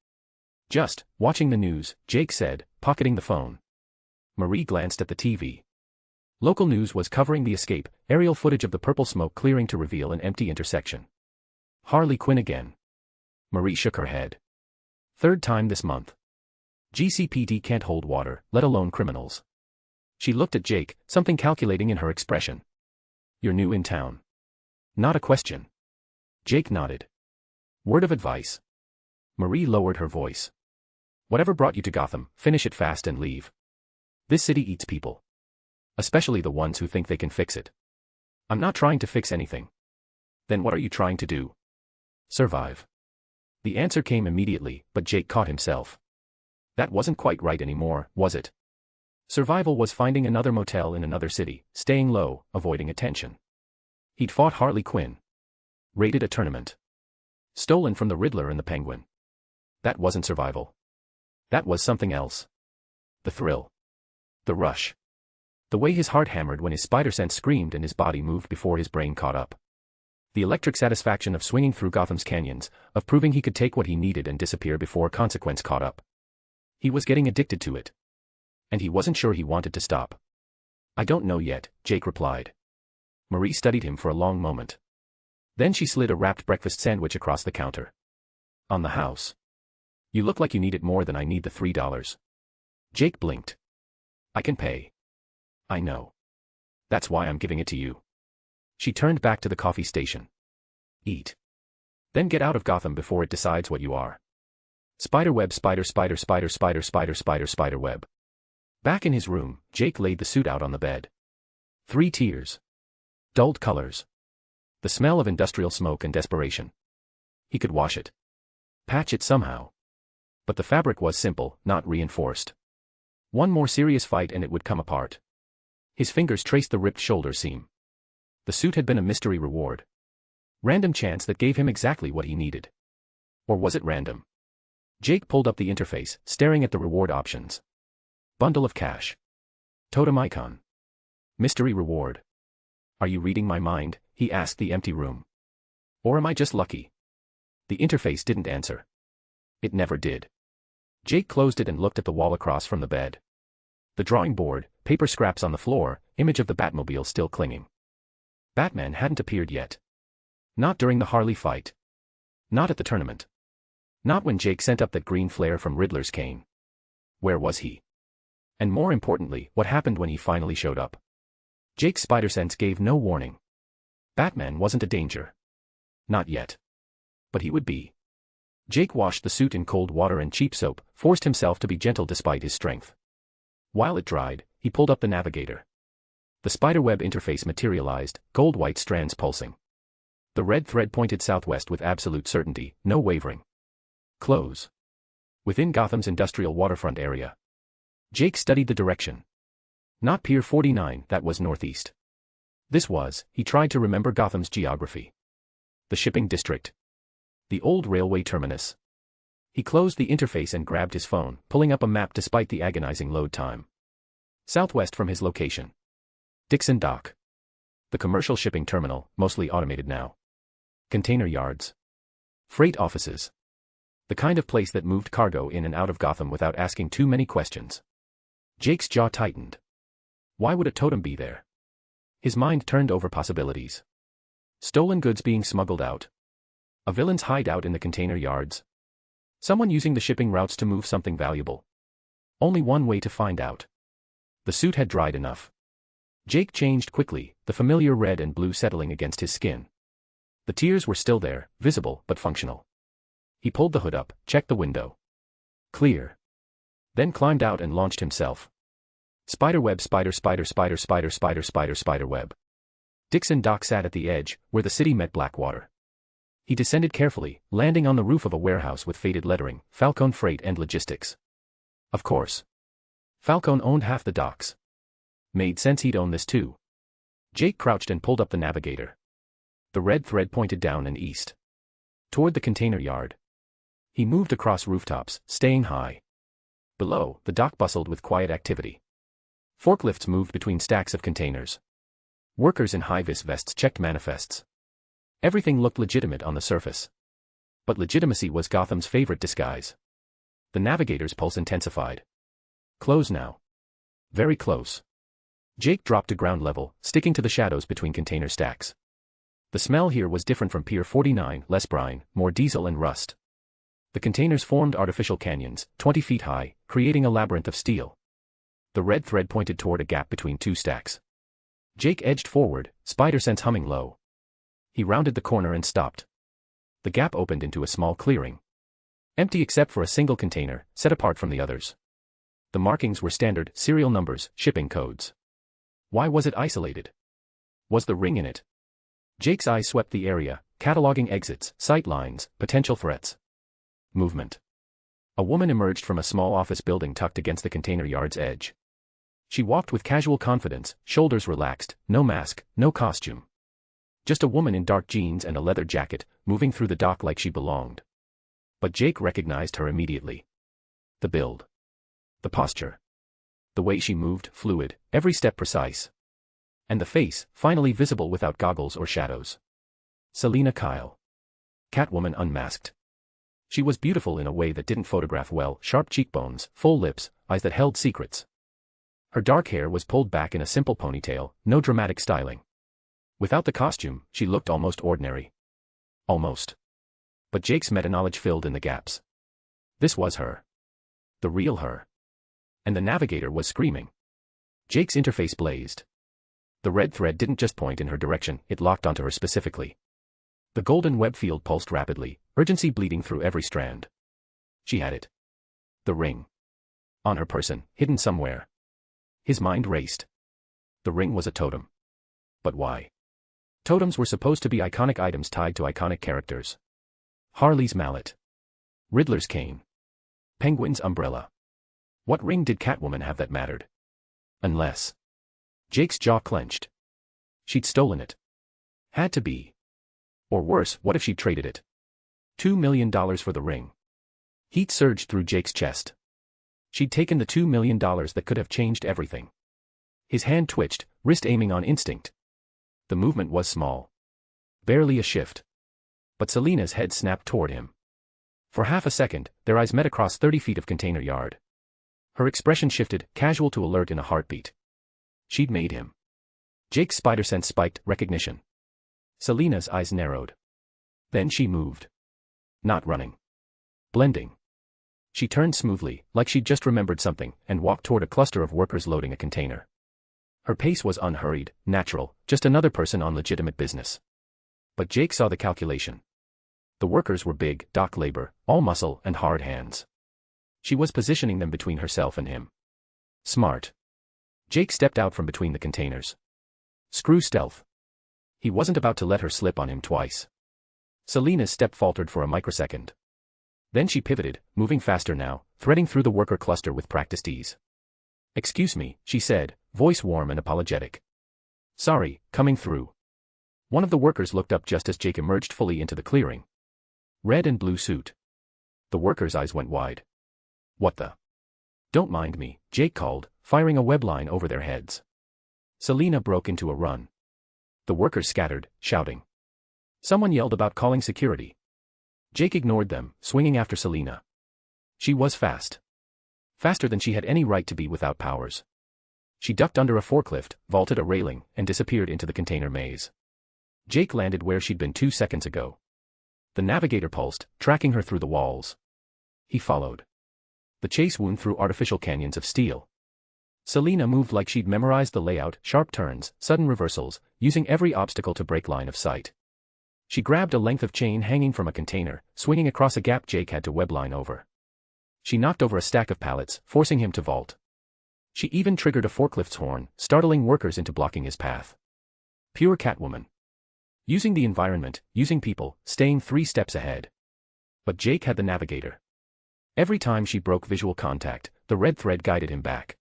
[SPEAKER 3] "Just watching the news," Jake said, pocketing the phone. Marie glanced at the TV. Local news was covering the escape, aerial footage of the purple smoke clearing to reveal an empty intersection. Harley Quinn again. Marie shook her head. Third time this month. GCPD can't hold water, let alone criminals. She looked at Jake, something calculating in her expression. "You're new in town." "Not a question." Jake nodded. "Word of advice." Marie lowered her voice. "Whatever brought you to Gotham, finish it fast and leave. This city eats people. Especially the ones who think they can fix it." "I'm not trying to fix anything." "Then what are you trying to do?" "Survive." The answer came immediately, but Jake caught himself. That wasn't quite right anymore, was it? Survival was finding another motel in another city, staying low, avoiding attention. He'd fought Harley Quinn. Raided a tournament. Stolen from the Riddler and the Penguin. That wasn't survival. That was something else. The thrill. The rush. The way his heart hammered when his spider sense screamed and his body moved before his brain caught up. The electric satisfaction of swinging through Gotham's canyons, of proving he could take what he needed and disappear before consequence caught up. He was getting addicted to it. And he wasn't sure he wanted to stop. "I don't know yet," Jake replied. Marie studied him for a long moment. Then she slid a wrapped breakfast sandwich across the counter. "On the house. You look like you need it more than I need the $3. Jake blinked. "I can pay." "I know. That's why I'm giving it to you." She turned back to the coffee station. "Eat." Then get out of Gotham before it decides what you are. Spiderweb, spiderweb. Back in his room, Jake laid the suit out on the bed. 3 tiers. Dulled colors. The smell of industrial smoke and desperation. He could wash it. Patch it somehow. But the fabric was simple, not reinforced. One more serious fight and it would come apart. His fingers traced the ripped shoulder seam. The suit had been a mystery reward. Random chance that gave him exactly what he needed. Or was it random? Jake pulled up the interface, staring at the reward options. Bundle of cash. Totem icon. Mystery reward. Are you reading my mind? He asked the empty room. Or am I just lucky? The interface didn't answer. It never did. Jake closed it and looked at the wall across from the bed. The drawing board, paper scraps on the floor, image of the Batmobile still clinging. Batman hadn't appeared yet. Not during the Harley fight. Not at the tournament. Not when Jake sent up that green flare from Riddler's cane. Where was he? And more importantly, what happened when he finally showed up? Jake's spider sense gave no warning. Batman wasn't a danger. Not yet. But he would be. Jake washed the suit in cold water and cheap soap, forced himself to be gentle despite his strength. While it dried, he pulled up the navigator. The spiderweb interface materialized, gold-white strands pulsing. The red thread pointed southwest with absolute certainty, no wavering. Close. Within Gotham's industrial waterfront area. Jake studied the direction. Not Pier 49, that was northeast. This was, he tried to remember Gotham's geography. The shipping district. The old railway terminus. He closed the interface and grabbed his phone, pulling up a map despite the agonizing load time. Southwest from his location. Dixon Dock. The commercial shipping terminal, mostly automated now. Container yards. Freight offices. The kind of place that moved cargo in and out of Gotham without asking too many questions. Jake's jaw tightened. Why would a totem be there? His mind turned over possibilities. Stolen goods being smuggled out. A villain's hideout in the container yards. Someone using the shipping routes to move something valuable. Only one way to find out. The suit had dried enough. Jake changed quickly, the familiar red and blue settling against his skin. The tears were still there, visible but functional. He pulled the hood up, checked the window. Clear. Then climbed out and launched himself. Spiderweb, spiderweb. Dixon Dock sat at the edge, where the city met Blackwater. He descended carefully, landing on the roof of a warehouse with faded lettering, Falcone Freight and Logistics. Of course. Falcone owned half the docks. Made sense he'd own this too. Jake crouched and pulled up the navigator. The red thread pointed down and east. Toward the container yard. He moved across rooftops, staying high. Below, the dock bustled with quiet activity. Forklifts moved between stacks of containers. Workers in high-vis vests checked manifests. Everything looked legitimate on the surface. But legitimacy was Gotham's favorite disguise. The navigator's pulse intensified. Close now. Very close. Jake dropped to ground level, sticking to the shadows between container stacks. The smell here was different from Pier 49, less brine, more diesel and rust. The containers formed artificial canyons, 20 feet high, creating a labyrinth of steel. The red thread pointed toward a gap between 2 stacks. Jake edged forward, spider sense humming low. He rounded the corner and stopped. The gap opened into a small clearing. Empty except for a single container, set apart from the others. The markings were standard, serial numbers, shipping codes. Why was it isolated? Was the ring in it? Jake's eyes swept the area, cataloging exits, sight lines, potential threats. Movement. A woman emerged from a small office building tucked against the container yard's edge. She walked with casual confidence, shoulders relaxed, no mask, no costume. Just a woman in dark jeans and a leather jacket, moving through the dock like she belonged. But Jake recognized her immediately. The build. The posture. The way she moved, fluid, every step precise. And the face, finally visible without goggles or shadows. Selina Kyle. Catwoman unmasked. She was beautiful in a way that didn't photograph well, sharp cheekbones, full lips, eyes that held secrets. Her dark hair was pulled back in a simple ponytail, no dramatic styling. Without the costume, she looked almost ordinary. Almost. But Jake's meta-knowledge filled in the gaps. This was her. The real her. And the navigator was screaming. Jake's interface blazed. The red thread didn't just point in her direction, it locked onto her specifically. The golden web field pulsed rapidly, urgency bleeding through every strand. She had it. The ring. On her person, hidden somewhere. His mind raced. The ring was a totem. But why? Totems were supposed to be iconic items tied to iconic characters. Harley's mallet. Riddler's cane. Penguin's umbrella. What ring did Catwoman have that mattered? Unless. Jake's jaw clenched. She'd stolen it. Had to be. Or worse, what if she'd traded it? $2 million for the ring. Heat surged through Jake's chest. She'd taken the $2 million that could have changed everything. His hand twitched, wrist aiming on instinct. The movement was small. Barely a shift. But Selina's head snapped toward him. For half a second, their eyes met across 30 feet of container yard. Her expression shifted, casual to alert in a heartbeat. She'd made him. Jake's spider sense spiked, recognition. Selina's eyes narrowed. Then she moved. Not running. Blending. She turned smoothly, like she'd just remembered something, and walked toward a cluster of workers loading a container. Her pace was unhurried, natural, just another person on legitimate business. But Jake saw the calculation. The workers were big, dock labor, all muscle and hard hands. She was positioning them between herself and him. Smart. Jake stepped out from between the containers. Screw stealth. He wasn't about to let her slip on him twice. Selina's step faltered for a microsecond. Then she pivoted, moving faster now, threading through the worker cluster with practiced ease. "Excuse me," she said, voice warm and apologetic. "Sorry, coming through." One of the workers looked up just as Jake emerged fully into the clearing. Red and blue suit. The worker's eyes went wide. "What the?" "Don't mind me," Jake called, firing a web line over their heads. Selina broke into a run. The workers scattered, shouting. Someone yelled about calling security. Jake ignored them, swinging after Selina. She was fast. Faster than she had any right to be without powers. She ducked under a forklift, vaulted a railing, and disappeared into the container maze. Jake landed where she'd been 2 seconds ago. The navigator pulsed, tracking her through the walls. He followed. The chase wound through artificial canyons of steel. Selina moved like she'd memorized the layout, sharp turns, sudden reversals, using every obstacle to break line of sight. She grabbed a length of chain hanging from a container, swinging across a gap Jake had to webline over. She knocked over a stack of pallets, forcing him to vault. She even triggered a forklift's horn, startling workers into blocking his path. Pure Catwoman. Using the environment, using people, staying 3 steps ahead. But Jake had the navigator. Every time she broke visual contact, the red thread guided him back.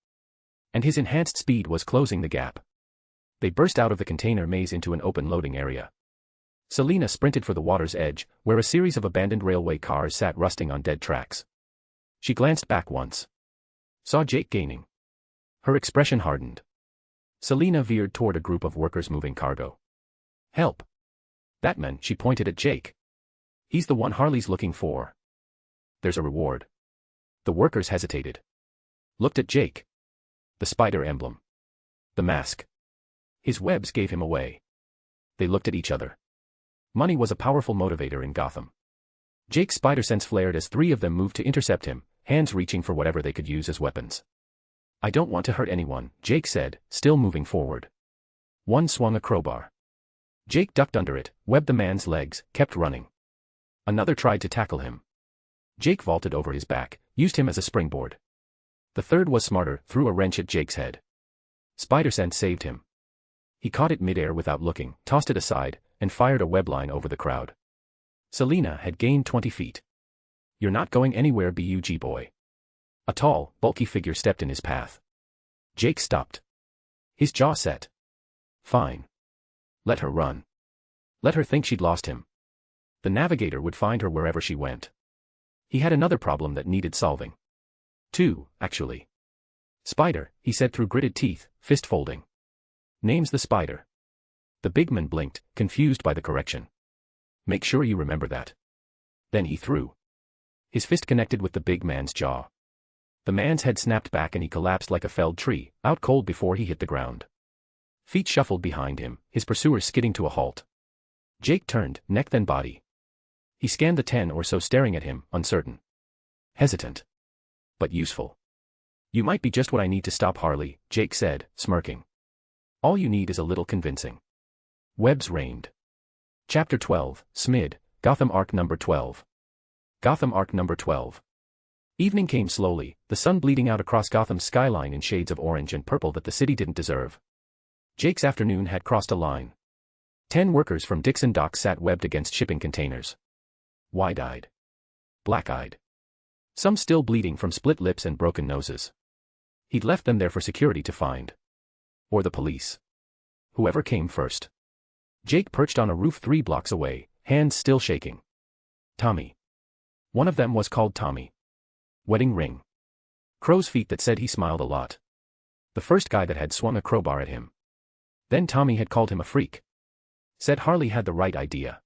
[SPEAKER 3] And his enhanced speed was closing the gap. They burst out of the container maze into an open loading area. Selina sprinted for the water's edge, where a series of abandoned railway cars sat rusting on dead tracks. She glanced back once. Saw Jake gaining. Her expression hardened. Selina veered toward a group of workers moving cargo. "Help." That meant she pointed at Jake. "He's the one Harley's looking for. There's a reward." The workers hesitated. Looked at Jake. The spider emblem. The mask. His webs gave him away. They looked at each other. Money was a powerful motivator in Gotham. Jake's spider sense flared as 3 of them moved to intercept him, hands reaching for whatever they could use as weapons. "I don't want to hurt anyone," Jake said, still moving forward. One swung a crowbar. Jake ducked under it, webbed the man's legs, kept running. Another tried to tackle him. Jake vaulted over his back, used him as a springboard. The third was smarter, threw a wrench at Jake's head. Spider sense saved him. He caught it midair without looking, tossed it aside, and fired a webline over the crowd. Selina had gained 20 feet. "You're not going anywhere, bug boy." A tall, bulky figure stepped in his path. Jake stopped. His jaw set. Fine. Let her run. Let her think she'd lost him. The navigator would find her wherever she went. He had another problem that needed solving. 2, actually. "Spider," he said through gritted teeth, fist folding. "Name's the Spider." The big man blinked, confused by the correction. "Make sure you remember that." Then he threw. His fist connected with the big man's jaw. The man's head snapped back and he collapsed like a felled tree, out cold before he hit the ground. Feet shuffled behind him, his pursuers skidding to a halt. Jake turned, neck then body. He scanned the 10 or so staring at him, uncertain. Hesitant. But useful. "You might be just what I need to stop Harley," Jake said, smirking. "All you need is a little convincing." Webs rained. Chapter 12, Smid, Gotham Arc Number 12. Gotham Arc Number 12. Evening came slowly, the sun bleeding out across Gotham's skyline in shades of orange and purple that the city didn't deserve. Jake's afternoon had crossed a line. 10 workers from Dixon Docks sat webbed against shipping containers. Wide-eyed. Black-eyed. Some still bleeding from split lips and broken noses. He'd left them there for security to find. Or the police. Whoever came first. Jake perched on a roof 3 blocks away, hands still shaking. Tommy. One of them was called Tommy. Wedding ring. Crow's feet that said he smiled a lot. The first guy that had swung a crowbar at him. Then Tommy had called him a freak. Said Harley had the right idea.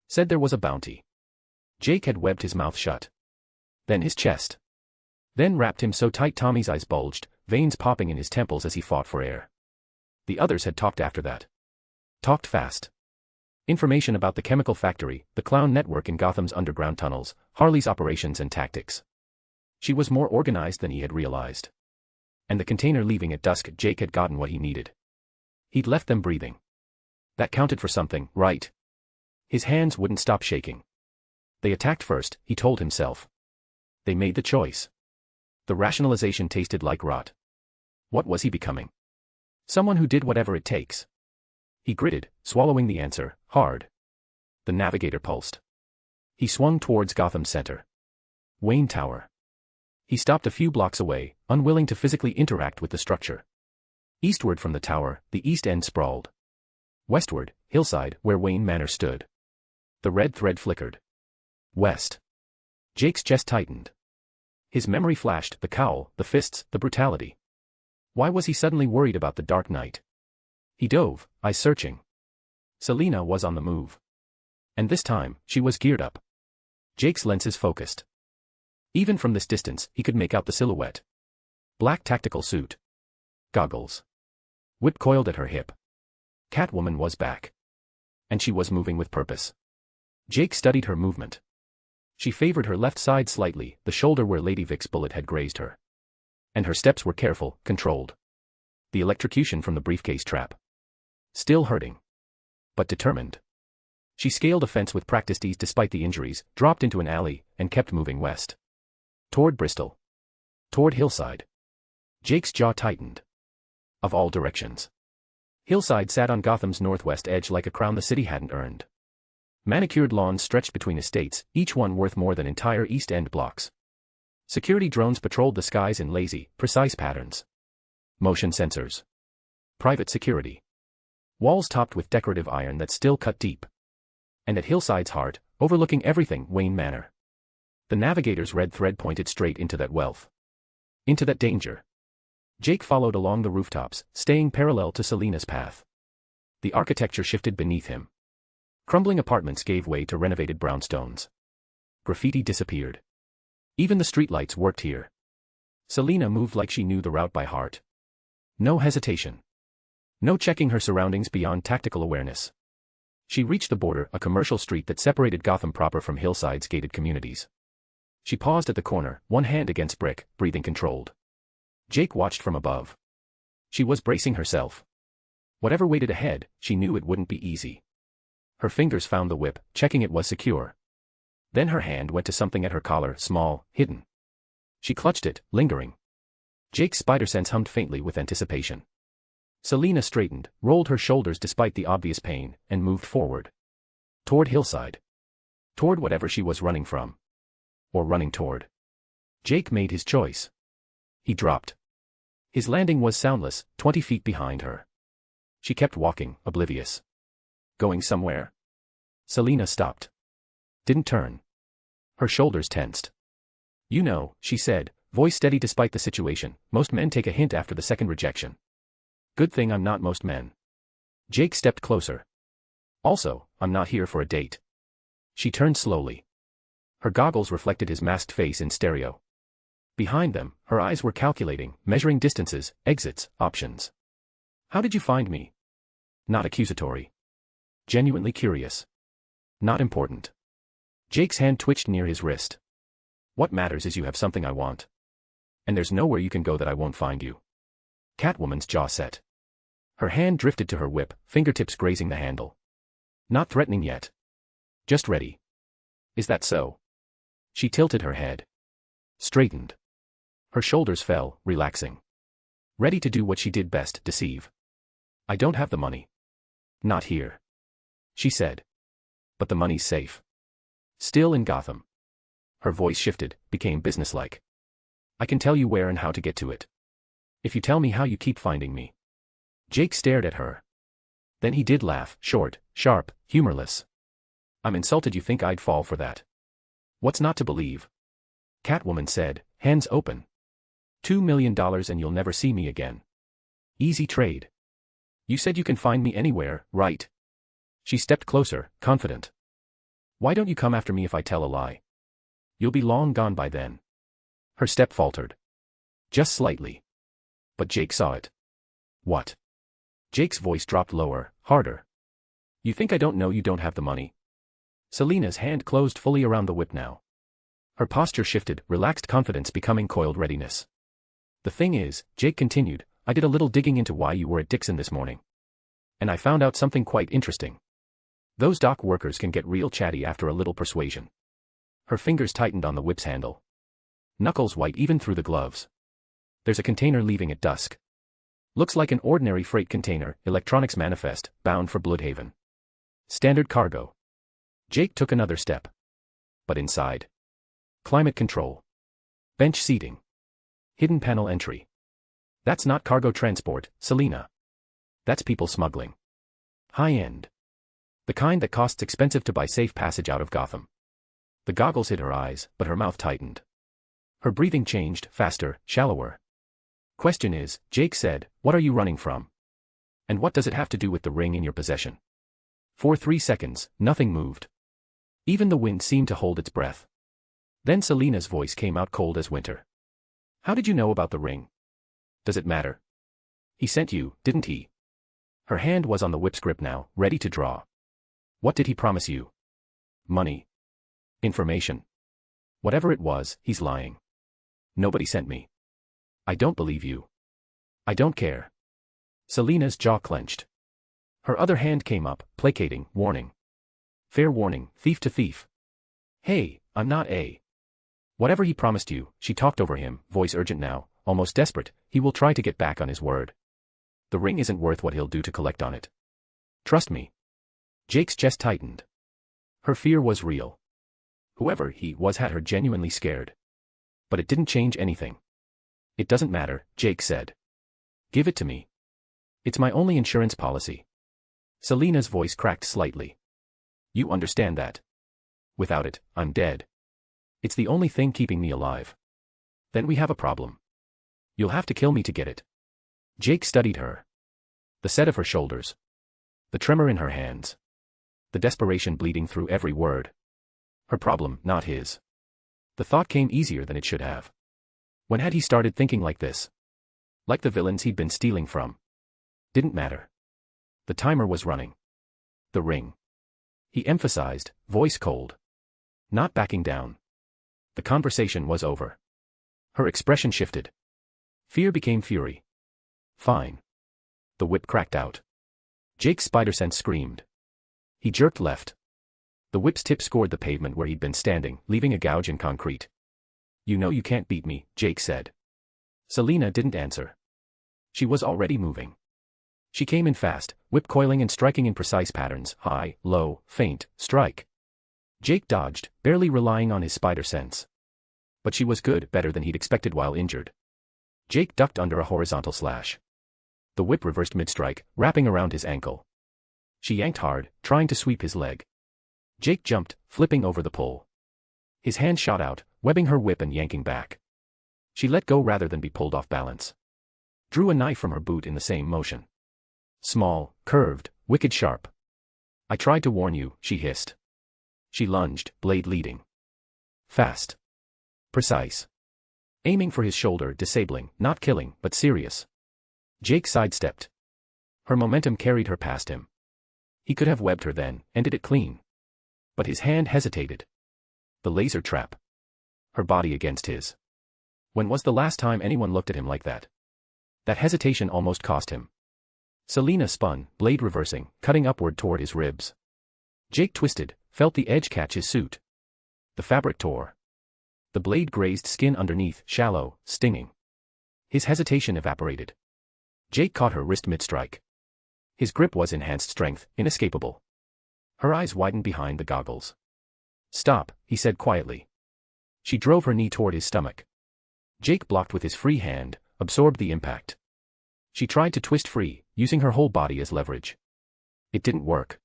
[SPEAKER 3] Said there was a bounty. Jake had webbed his mouth shut. Then his chest. Then wrapped him so tight Tommy's eyes bulged, veins popping in his temples as he fought for air. The others had talked after that. Talked fast. Information about the chemical factory, the clown network in Gotham's underground tunnels, Harley's operations and tactics. She was more organized than he had realized. And the container leaving at dusk, Jake had gotten what he needed. He'd left them breathing. That counted for something, right? His hands wouldn't stop shaking. They attacked first, he told himself. They made the choice. The rationalization tasted like rot. What was he becoming? Someone who did whatever it takes. He gritted, swallowing the answer, hard. The navigator pulsed. He swung towards Gotham Center. Wayne Tower. He stopped a few blocks away, unwilling to physically interact with the structure. Eastward from the tower, the east end sprawled. Westward, hillside, where Wayne Manor stood. The red thread flickered. West. Jake's chest tightened. His memory flashed, the cowl, the fists, the brutality. Why was he suddenly worried about the Dark Knight? He dove, eyes searching. Selina was on the move. And this time, she was geared up. Jake's lenses focused. Even from this distance, he could make out the silhouette. Black tactical suit. Goggles. Whip coiled at her hip. Catwoman was back. And she was moving with purpose. Jake studied her movement. She favored her left side slightly, the shoulder where Lady Vic's bullet had grazed her. And her steps were careful, controlled. The electrocution from the briefcase trap. Still hurting. But determined. She scaled a fence with practiced ease despite the injuries, dropped into an alley, and kept moving west. Toward Bristol. Toward Hillside. Jake's jaw tightened. Of all directions. Hillside sat on Gotham's northwest edge like a crown the city hadn't earned. Manicured lawns stretched between estates, each one worth more than entire East End blocks. Security drones patrolled the skies in lazy, precise patterns. Motion sensors. Private security. Walls topped with decorative iron that still cut deep. And at Hillside's heart, overlooking everything, Wayne Manor. The navigator's red thread pointed straight into that wealth. Into that danger. Jake followed along the rooftops, staying parallel to Selina's path. The architecture shifted beneath him. Crumbling apartments gave way to renovated brownstones. Graffiti disappeared. Even the streetlights worked here. Selina moved like she knew the route by heart. No hesitation. No checking her surroundings beyond tactical awareness. She reached the border, a commercial street that separated Gotham proper from Hillside's gated communities. She paused at the corner, one hand against brick, breathing controlled. Jake watched from above. She was bracing herself. Whatever waited ahead, she knew it wouldn't be easy. Her fingers found the whip, checking it was secure. Then her hand went to something at her collar, small, hidden. She clutched it, lingering. Jake's spider sense hummed faintly with anticipation. Selina straightened, rolled her shoulders despite the obvious pain, and moved forward. Toward Hillside. Toward whatever she was running from. Or running toward. Jake made his choice. He dropped. His landing was soundless, 20 feet behind her. She kept walking, oblivious. Going somewhere? Selina stopped. Didn't turn. Her shoulders tensed. You know, she said, voice steady despite the situation, most men take a hint after the second rejection. Good thing I'm not most men. Jake stepped closer. Also, I'm not here for a date. She turned slowly. Her goggles reflected his masked face in stereo. Behind them, her eyes were calculating, measuring distances, exits, options. How did you find me? Not accusatory. Genuinely curious. Not important. Jake's hand twitched near his wrist. What matters is you have something I want. And there's nowhere you can go that I won't find you. Catwoman's jaw set. Her hand drifted to her whip, fingertips grazing the handle. Not threatening yet. Just ready. Is that so? She tilted her head. Straightened. Her shoulders fell, relaxing. Ready to do what she did best, deceive. I don't have the money. Not here. She said. But the money's safe. Still in Gotham. Her voice shifted, became businesslike. I can tell you where and how to get to it. If you tell me how you keep finding me. Jake stared at her. Then he did laugh, short, sharp, humorless. I'm insulted you think I'd fall for that. What's not to believe? Catwoman said, hands open. $2 million and you'll never see me again. Easy trade. You said you can find me anywhere, right? She stepped closer, confident. Why don't you come after me if I tell a lie? You'll be long gone by then. Her step faltered. Just slightly. But Jake saw it. What? Jake's voice dropped lower, harder. You think I don't know you don't have the money? Selina's hand closed fully around the whip now. Her posture shifted, relaxed confidence becoming coiled readiness. The thing is, Jake continued, I did a little digging into why you were at Dixon this morning. And I found out something quite interesting. Those dock workers can get real chatty after a little persuasion. Her fingers tightened on the whip's handle. Knuckles white even through the gloves. There's a container leaving at dusk. Looks like an ordinary freight container, electronics manifest, bound for Bloodhaven. Standard cargo. Jake took another step. But inside. Climate control. Bench seating. Hidden panel entry. That's not cargo transport, Selina. That's people smuggling. High end. The kind that costs expensive to buy safe passage out of Gotham. The goggles hid her eyes, but her mouth tightened. Her breathing changed, faster, shallower. Question is, Jake said, what are you running from? And what does it have to do with the ring in your possession? For 3 seconds, nothing moved. Even the wind seemed to hold its breath. Then Selina's voice came out cold as winter. How did you know about the ring? Does it matter? He sent you, didn't he? Her hand was on the whip's grip now, ready to draw. What did he promise you? Money. Information. Whatever it was, he's lying. Nobody sent me. I don't believe you. I don't care. Selina's jaw clenched. Her other hand came up, placating, warning. Fair warning, thief to thief. Hey, I'm not a. Whatever he promised you, she talked over him, voice urgent now, almost desperate, he will try to get back on his word. The ring isn't worth what he'll do to collect on it. Trust me. Jake's chest tightened. Her fear was real. Whoever he was had her genuinely scared. But it didn't change anything. It doesn't matter, Jake said. Give it to me. It's my only insurance policy. Selina's voice cracked slightly. You understand that. Without it, I'm dead. It's the only thing keeping me alive. Then we have a problem. You'll have to kill me to get it. Jake studied her. The set of her shoulders. The tremor in her hands. The desperation bleeding through every word. Her problem, not his. The thought came easier than it should have. When had he started thinking like this? Like the villains he'd been stealing from. Didn't matter. The timer was running. The ring. He emphasized, voice cold. Not backing down. The conversation was over. Her expression shifted. Fear became fury. Fine. The whip cracked out. Jake's spider sense screamed. He jerked left. The whip's tip scored the pavement where he'd been standing, leaving a gouge in concrete. You know you can't beat me, Jake said. Selina didn't answer. She was already moving. She came in fast, whip coiling and striking in precise patterns, high, low, faint, strike. Jake dodged, barely relying on his spider sense. But she was good, better than he'd expected while injured. Jake ducked under a horizontal slash. The whip reversed mid-strike, wrapping around his ankle. She yanked hard, trying to sweep his leg. Jake jumped, flipping over the pole. His hand shot out, webbing her whip and yanking back. She let go rather than be pulled off balance. Drew a knife from her boot in the same motion. Small, curved, wicked sharp. I tried to warn you, she hissed. She lunged, blade leading. Fast. Precise. Aiming for his shoulder, disabling, not killing, but serious. Jake sidestepped. Her momentum carried her past him. He could have webbed her then, ended it clean. But his hand hesitated. The laser trap. Her body against his. When was the last time anyone looked at him like that? That hesitation almost cost him. Selina spun, blade reversing, cutting upward toward his ribs. Jake twisted, felt the edge catch his suit. The fabric tore. The blade grazed skin underneath, shallow, stinging. His hesitation evaporated. Jake caught her wrist mid-strike. His grip was enhanced strength, inescapable. Her eyes widened behind the goggles. "Stop," he said quietly. She drove her knee toward his stomach. Jake blocked with his free hand, absorbed the impact. She tried to twist free, using her whole body as leverage. It didn't work.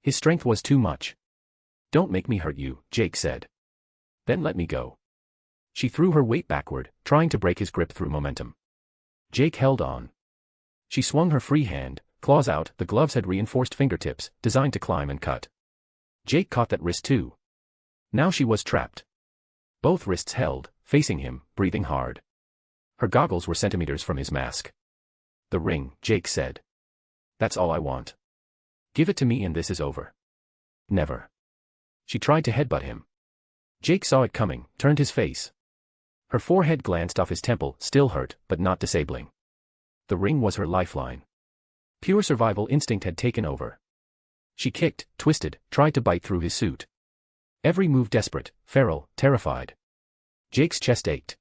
[SPEAKER 3] His strength was too much. "Don't make me hurt you," Jake said. "Then let me go." She threw her weight backward, trying to break his grip through momentum. Jake held on. She swung her free hand, claws out. The gloves had reinforced fingertips, designed to climb and cut. Jake caught that wrist too. Now she was trapped. Both wrists held, facing him, breathing hard. Her goggles were centimeters from his mask. "The ring," Jake said. "That's all I want. Give it to me and this is over." "Never." She tried to headbutt him. Jake saw it coming, turned his face. Her forehead glanced off his temple, still hurt, but not disabling. The ring was her lifeline. Pure survival instinct had taken over. She kicked, twisted, tried to bite through his suit. Every move desperate, feral, terrified. Jake's chest ached.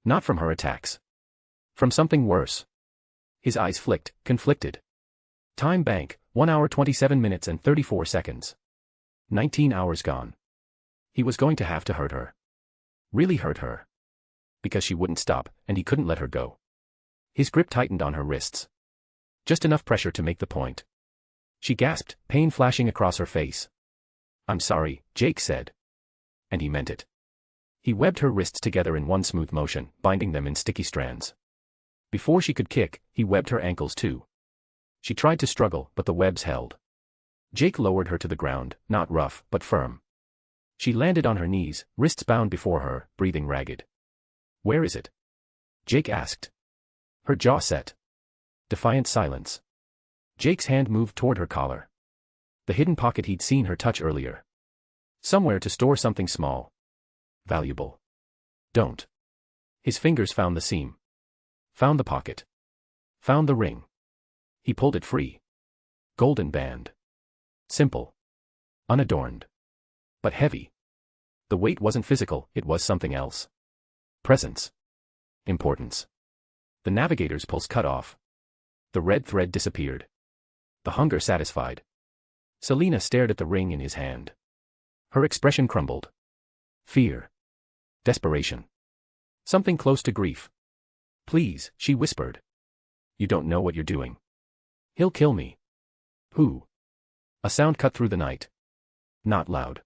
[SPEAKER 3] Not from her attacks. From something worse. His eyes flicked, conflicted. Time bank, 1 hour 27 minutes and 34 seconds. 19 hours gone. He was going to have to hurt her. Really hurt her. Because she wouldn't stop, and he couldn't let her go. His grip tightened on her wrists. Just enough pressure to make the point. She gasped, pain flashing across her face. "I'm sorry," Jake said. And he meant it. He webbed her wrists together in one smooth motion, binding them in sticky strands. Before she could kick, he webbed her ankles too. She tried to struggle, but the webs held. Jake lowered her to the ground, not rough, but firm. She landed on her knees, wrists bound before her, breathing ragged. "Where is it?" Jake asked. Her jaw set. Defiant silence. Jake's hand moved toward her collar. The hidden pocket he'd seen her touch earlier. Somewhere to store something small. Valuable. "Don't." His fingers found the seam. Found the pocket. Found the ring. He pulled it free. Golden band. Simple. Unadorned. But heavy. The weight wasn't physical, it was something else. Presence. Importance. The navigator's pulse cut off. The red thread disappeared. The hunger satisfied. Selina stared at the ring in his hand. Her expression crumbled. Fear. Desperation. Something close to grief. "Please," she whispered. "You don't know what you're doing. He'll kill me." "Who?" A sound cut through the night. Not loud.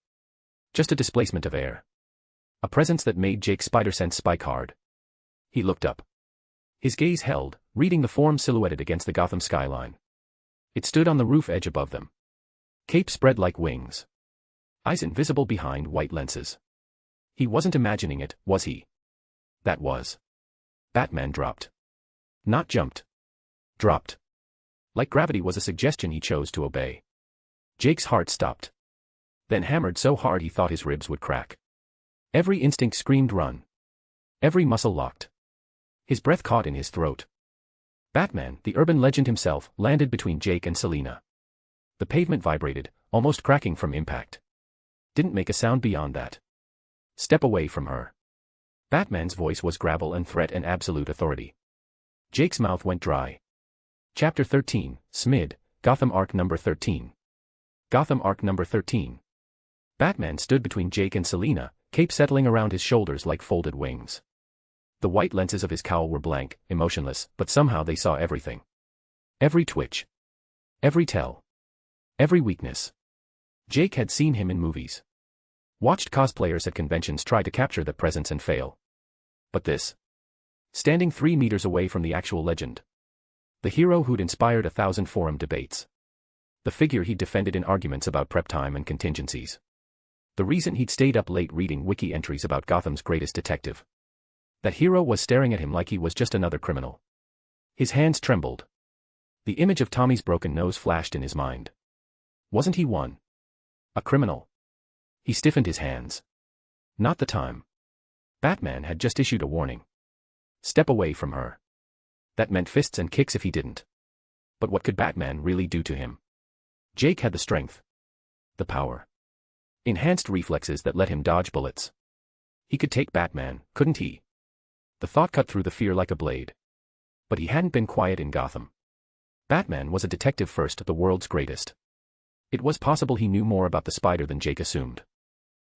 [SPEAKER 3] Just a displacement of air. A presence that made Jake's spider sense spike hard. He looked up. His gaze held, reading the form silhouetted against the Gotham skyline. It stood on the roof edge above them. Cape spread like wings. Eyes invisible behind white lenses. He wasn't imagining it, was he? That was. Batman dropped. Not jumped. Dropped. Like gravity was a suggestion he chose to obey. Jake's heart stopped. Then hammered so hard he thought his ribs would crack. Every instinct screamed run. Every muscle locked. His breath caught in his throat. Batman, the urban legend himself, landed between Jake and Selina. The pavement vibrated, almost cracking from impact. Didn't make a sound beyond that. "Step away from her." Batman's voice was gravel and threat and absolute authority. Jake's mouth went dry. Chapter 13, Smid, Gotham Arc number 13. Gotham Arc number 13. Batman stood between Jake and Selina, cape settling around his shoulders like folded wings. The white lenses of his cowl were blank, emotionless, but somehow they saw everything. Every twitch. Every tell. Every weakness. Jake had seen him in movies. Watched cosplayers at conventions try to capture that presence and fail. But this. Standing 3 meters away from the actual legend. The hero who'd inspired 1,000 forum debates. The figure he'd defended in arguments about prep time and contingencies. The reason he'd stayed up late reading wiki entries about Gotham's greatest detective. That hero was staring at him like he was just another criminal. His hands trembled. The image of Tommy's broken nose flashed in his mind. Wasn't he one? A criminal. He stiffened his hands. Not the time. Batman had just issued a warning. Step away from her. That meant fists and kicks if he didn't. But what could Batman really do to him? Jake had the strength. the power. Enhanced reflexes that let him dodge bullets. He could take Batman, couldn't he? The thought cut through the fear like a blade. But he hadn't been quiet in Gotham. Batman was a detective first, the world's greatest. It was possible he knew more about the spider than Jake assumed.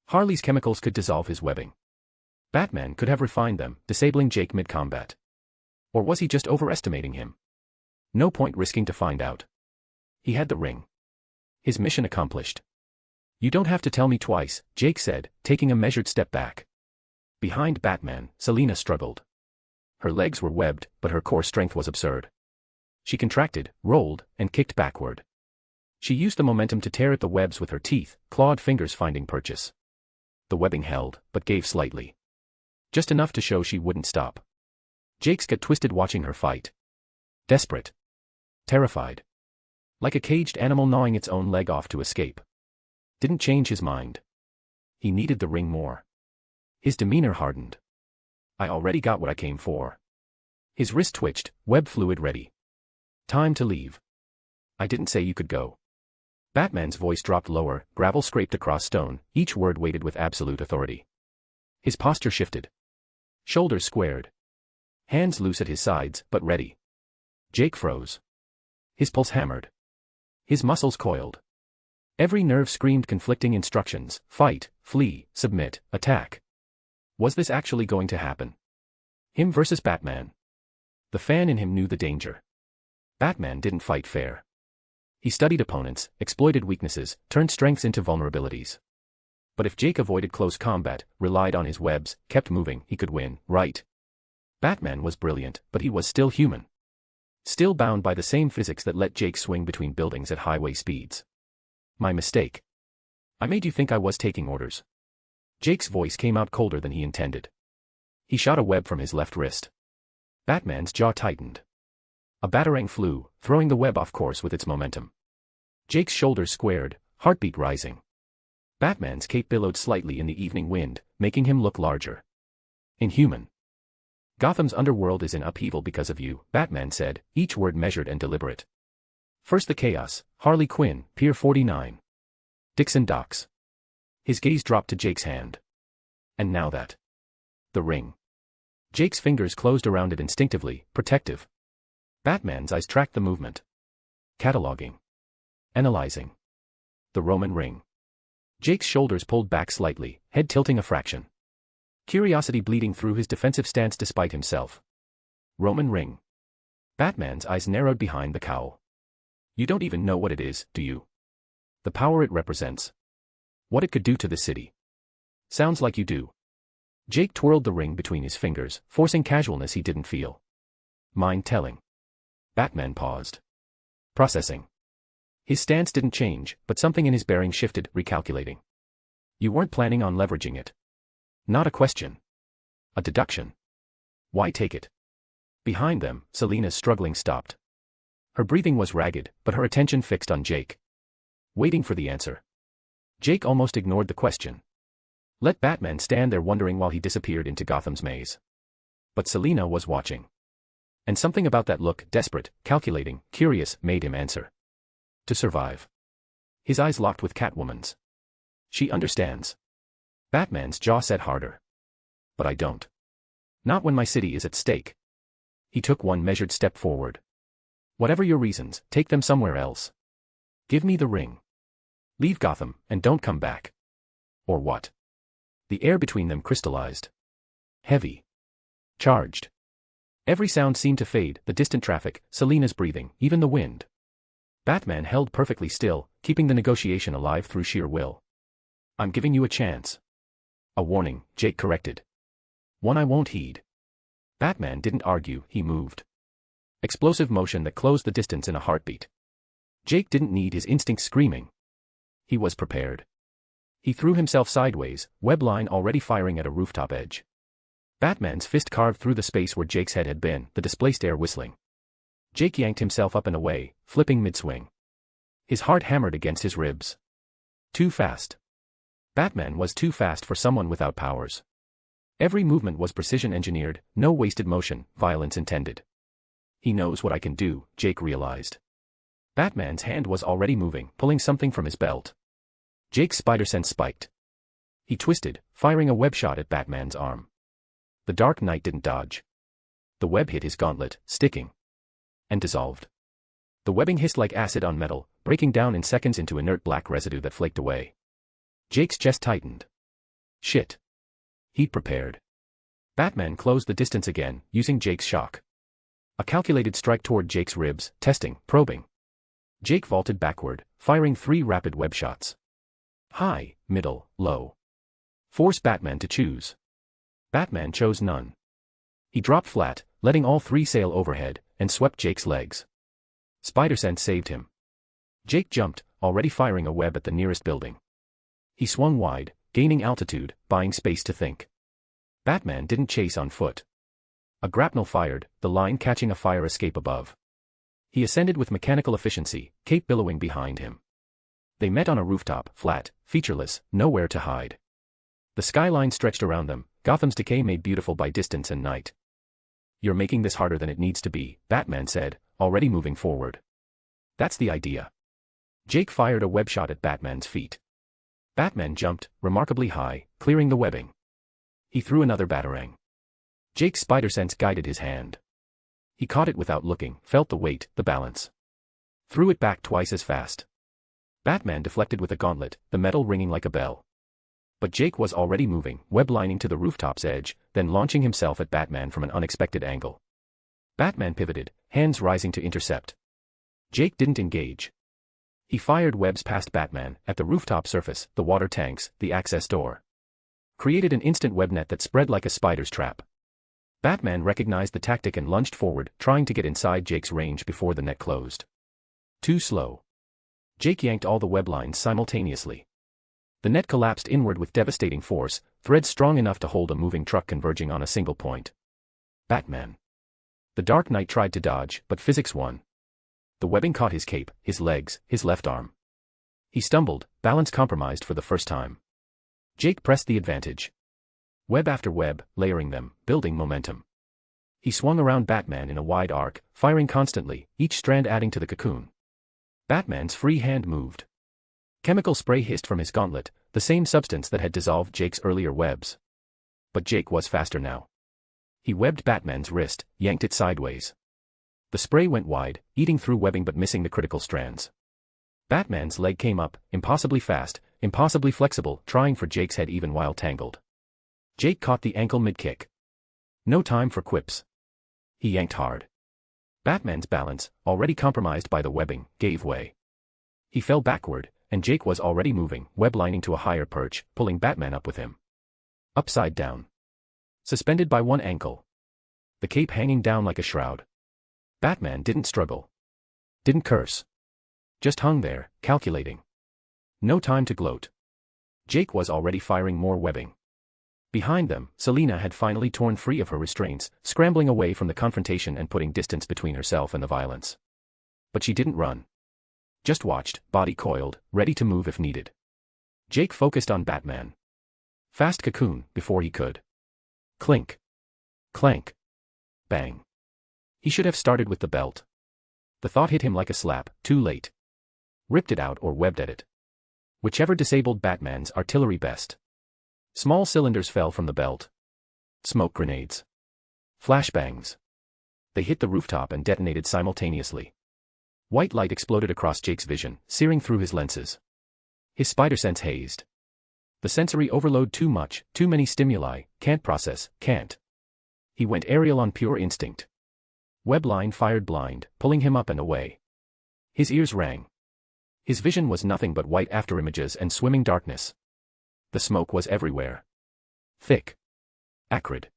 [SPEAKER 3] Harley's chemicals could dissolve his webbing. Batman could have refined them, disabling Jake mid-combat. Or was he just overestimating him? No point risking to find out. He had the ring. His mission accomplished. You don't have to tell me twice, Jake said, taking a measured step back. Behind Batman, Selina struggled. Her legs were webbed, but her core strength was absurd. She contracted, rolled, and kicked backward. She used the momentum to tear at the webs with her teeth, clawed fingers finding purchase. The webbing held, but gave slightly. Just enough to show she wouldn't stop. Jake's got twisted watching her fight. Desperate. Terrified. Like a caged animal gnawing its own leg off to escape. Didn't change his mind. He needed the ring more. His demeanor hardened. I already got what I came for. His wrist twitched, web fluid ready. Time to leave. I didn't say you could go. Batman's voice dropped lower, gravel scraped across stone, each word weighted with absolute authority. His posture shifted. Shoulders squared. Hands loose at his sides, but ready. Jake froze. His pulse hammered. His muscles coiled. Every nerve screamed conflicting instructions: fight, flee, submit, attack. Was this actually going to happen? Him versus Batman. The fan in him knew the danger. Batman didn't fight fair. He studied opponents, exploited weaknesses, turned strengths into vulnerabilities. But if Jake avoided close combat, relied on his webs, kept moving, he could win, right? Batman was brilliant, but he was still human. Still bound by the same physics that let Jake swing between buildings at highway speeds. My mistake. I made you think I was taking orders. Jake's voice came out colder than he intended. He shot a web from his left wrist. Batman's jaw tightened. A batarang flew, throwing the web off course with its momentum. Jake's shoulders squared, heartbeat rising. Batman's cape billowed slightly in the evening wind, making him look larger. Inhuman. Gotham's underworld is in upheaval because of you, Batman said, each word measured and deliberate. First the chaos, Harley Quinn, Pier 49. Dixon Docks. His gaze dropped to Jake's hand. And now that. The ring. Jake's fingers closed around it instinctively, protective. Batman's eyes tracked the movement. Cataloging. Analyzing. The Roman ring. Jake's shoulders pulled back slightly, head tilting a fraction. Curiosity bleeding through his defensive stance despite himself. Roman ring. Batman's eyes narrowed behind the cowl. You don't even know what it is, do you? The power it represents. What it could do to the city. Sounds like you do. Jake twirled the ring between his fingers, forcing casualness he didn't feel. Mind telling. Batman paused. Processing. His stance didn't change, but something in his bearing shifted, recalculating. You weren't planning on leveraging it. Not a question. A deduction. Why take it? Behind them, Selina's struggling stopped. Her breathing was ragged, but her attention fixed on Jake. Waiting for the answer. Jake almost ignored the question. Let Batman stand there wondering while he disappeared into Gotham's maze. But Selina was watching. And something about that look, desperate, calculating, curious, made him answer. To survive. His eyes locked with Catwoman's. She understands. Batman's jaw set harder. But I don't. Not when my city is at stake. He took one measured step forward. Whatever your reasons, take them somewhere else. Give me the ring. Leave Gotham, and don't come back. Or what? The air between them crystallized. Heavy. Charged. Every sound seemed to fade, the distant traffic, Selina's breathing, even the wind. Batman held perfectly still, keeping the negotiation alive through sheer will. I'm giving you a chance. A warning, Jake corrected. One I won't heed. Batman didn't argue, he moved. Explosive motion that closed the distance in a heartbeat. Jake didn't need his instincts screaming. He was prepared. He threw himself sideways, web line already firing at a rooftop edge. Batman's fist carved through the space where Jake's head had been, the displaced air whistling. Jake yanked himself up and away, flipping mid-swing. His heart hammered against his ribs. Too fast. Batman was too fast for someone without powers. Every movement was precision-engineered, no wasted motion, violence intended. He knows what I can do, Jake realized. Batman's hand was already moving, pulling something from his belt. Jake's spider sense spiked. He twisted, firing a web shot at Batman's arm. The Dark Knight didn't dodge. The web hit his gauntlet, sticking. And dissolved. The webbing hissed like acid on metal, breaking down in seconds into inert black residue that flaked away. Jake's chest tightened. Shit. He'd prepared. Batman closed the distance again, using Jake's shock. A calculated strike toward Jake's ribs, testing, probing. Jake vaulted backward, firing 3 rapid web shots. High, middle, low. Force Batman to choose. Batman chose none. He dropped flat, letting all 3 sail overhead, and swept Jake's legs. Spider-Sense saved him. Jake jumped, already firing a web at the nearest building. He swung wide, gaining altitude, buying space to think. Batman didn't chase on foot. A grapnel fired, the line catching a fire escape above. He ascended with mechanical efficiency, cape billowing behind him. They met on a rooftop, flat, featureless, nowhere to hide. The skyline stretched around them, Gotham's decay made beautiful by distance and night. "You're making this harder than it needs to be," Batman said, already moving forward. "That's the idea." Jake fired a web shot at Batman's feet. Batman jumped, remarkably high, clearing the webbing. He threw another batarang. Jake's spider sense guided his hand. He caught it without looking, felt the weight, the balance. Threw it back twice as fast. Batman deflected with a gauntlet, the metal ringing like a bell. But Jake was already moving, web lining to the rooftop's edge, then launching himself at Batman from an unexpected angle. Batman pivoted, hands rising to intercept. Jake didn't engage. He fired webs past Batman, at the rooftop surface, the water tanks, the access door. Created an instant web net that spread like a spider's trap. Batman recognized the tactic and lunged forward, trying to get inside Jake's range before the net closed. Too slow. Jake yanked all the web lines simultaneously. The net collapsed inward with devastating force, threads strong enough to hold a moving truck converging on a single point. Batman. The Dark Knight tried to dodge, but physics won. The webbing caught his cape, his legs, his left arm. He stumbled, balance compromised for the first time. Jake pressed the advantage. Web after web, layering them, building momentum. He swung around Batman in a wide arc, firing constantly, each strand adding to the cocoon. Batman's free hand moved. Chemical spray hissed from his gauntlet, the same substance that had dissolved Jake's earlier webs. But Jake was faster now. He webbed Batman's wrist, yanked it sideways. The spray went wide, eating through webbing but missing the critical strands. Batman's leg came up, impossibly fast, impossibly flexible, trying for Jake's head even while tangled. Jake caught the ankle mid-kick. No time for quips. He yanked hard. Batman's balance, already compromised by the webbing, gave way. He fell backward, and Jake was already moving, web lining to a higher perch, pulling Batman up with him. Upside down. Suspended by one ankle. The cape hanging down like a shroud. Batman didn't struggle. Didn't curse. Just hung there, calculating. No time to gloat. Jake was already firing more webbing. Behind them, Selina had finally torn free of her restraints, scrambling away from the confrontation and putting distance between herself and the violence. But she didn't run. Just watched, body coiled, ready to move if needed. Jake focused on Batman. Fast cocoon, before he could. Clink. Clank. Bang. He should have started with the belt. The thought hit him like a slap, too late. Ripped it out or webbed at it. Whichever disabled Batman's artillery best. Small cylinders fell from the belt. Smoke grenades. Flashbangs. They hit the rooftop and detonated simultaneously. White light exploded across Jake's vision, searing through his lenses. His spider sense hazed. The sensory overload too much, too many stimuli, can't process, can't. He went aerial on pure instinct. Web line fired blind, pulling him up and away. His ears rang. His vision was nothing but white afterimages and swimming darkness. The smoke was everywhere. Thick. Acrid.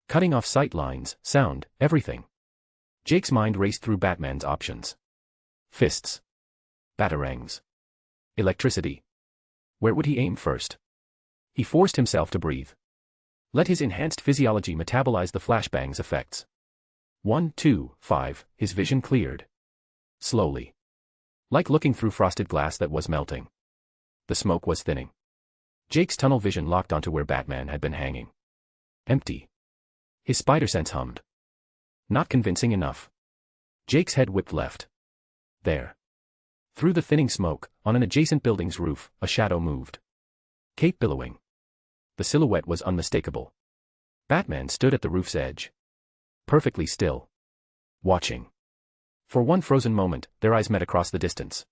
[SPEAKER 3] Cutting off sight lines, sound, everything. Jake's mind raced through Batman's options. Fists. Batarangs. Electricity. Where would he aim first? He forced himself to breathe. Let his enhanced physiology metabolize the flashbang's effects. 1, 2, 5, his vision cleared. Slowly. Like looking through frosted glass that was melting. The smoke was thinning. Jake's tunnel vision locked onto where Batman had been hanging. Empty. His spider sense hummed. Not convincing enough. Jake's head whipped left. There. Through the thinning smoke, on an adjacent building's roof, a shadow moved. Cape billowing. The silhouette was unmistakable. Batman stood at the roof's edge. Perfectly still. Watching. For one frozen moment, their eyes met across the distance.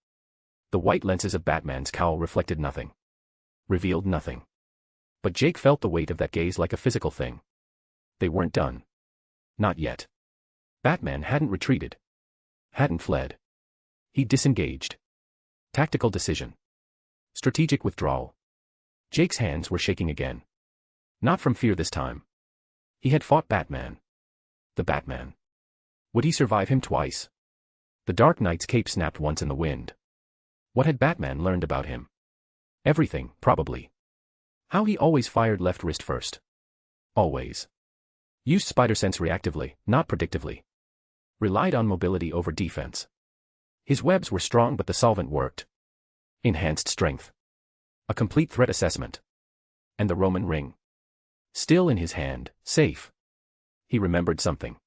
[SPEAKER 3] The white lenses of Batman's cowl reflected nothing. Revealed nothing. But Jake felt the weight of that gaze like a physical thing. They weren't done. Not yet. Batman hadn't retreated. Hadn't fled. He disengaged. Tactical decision. Strategic withdrawal. Jake's hands were shaking again. Not from fear this time. He had fought Batman. The Batman. Would he survive him twice? The Dark Knight's cape snapped once in the wind. What had Batman learned about him? Everything, probably. How he always fired left wrist first. Always. Used spider sense reactively, not predictively. Relied on mobility over defense. His webs were strong but the solvent worked. Enhanced strength. A complete threat assessment. And the Roman ring. Still in his hand, safe. He remembered something.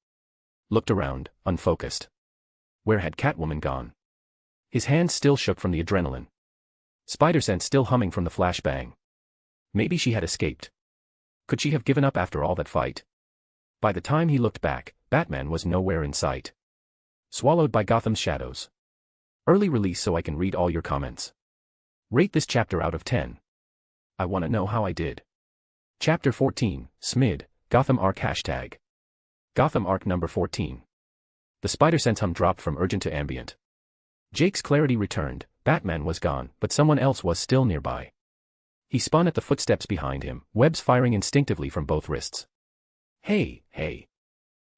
[SPEAKER 3] Looked around, unfocused. Where had Catwoman gone? His hands still shook from the adrenaline. Spider sense still humming from the flashbang. Maybe she had escaped. Could she have given up after all that fight? By the time he looked back, Batman was nowhere in sight. Swallowed by Gotham's shadows. Early release so I can read all your comments. Rate this chapter out of 10. I want to know how I did. Chapter 14, SMID, Gotham Arc #. Gotham Arc number 14. The spider-sense hum dropped from urgent to ambient. Jake's clarity returned, Batman was gone, but someone else was still nearby. He spun at the footsteps behind him, webs firing instinctively from both wrists. Hey, hey.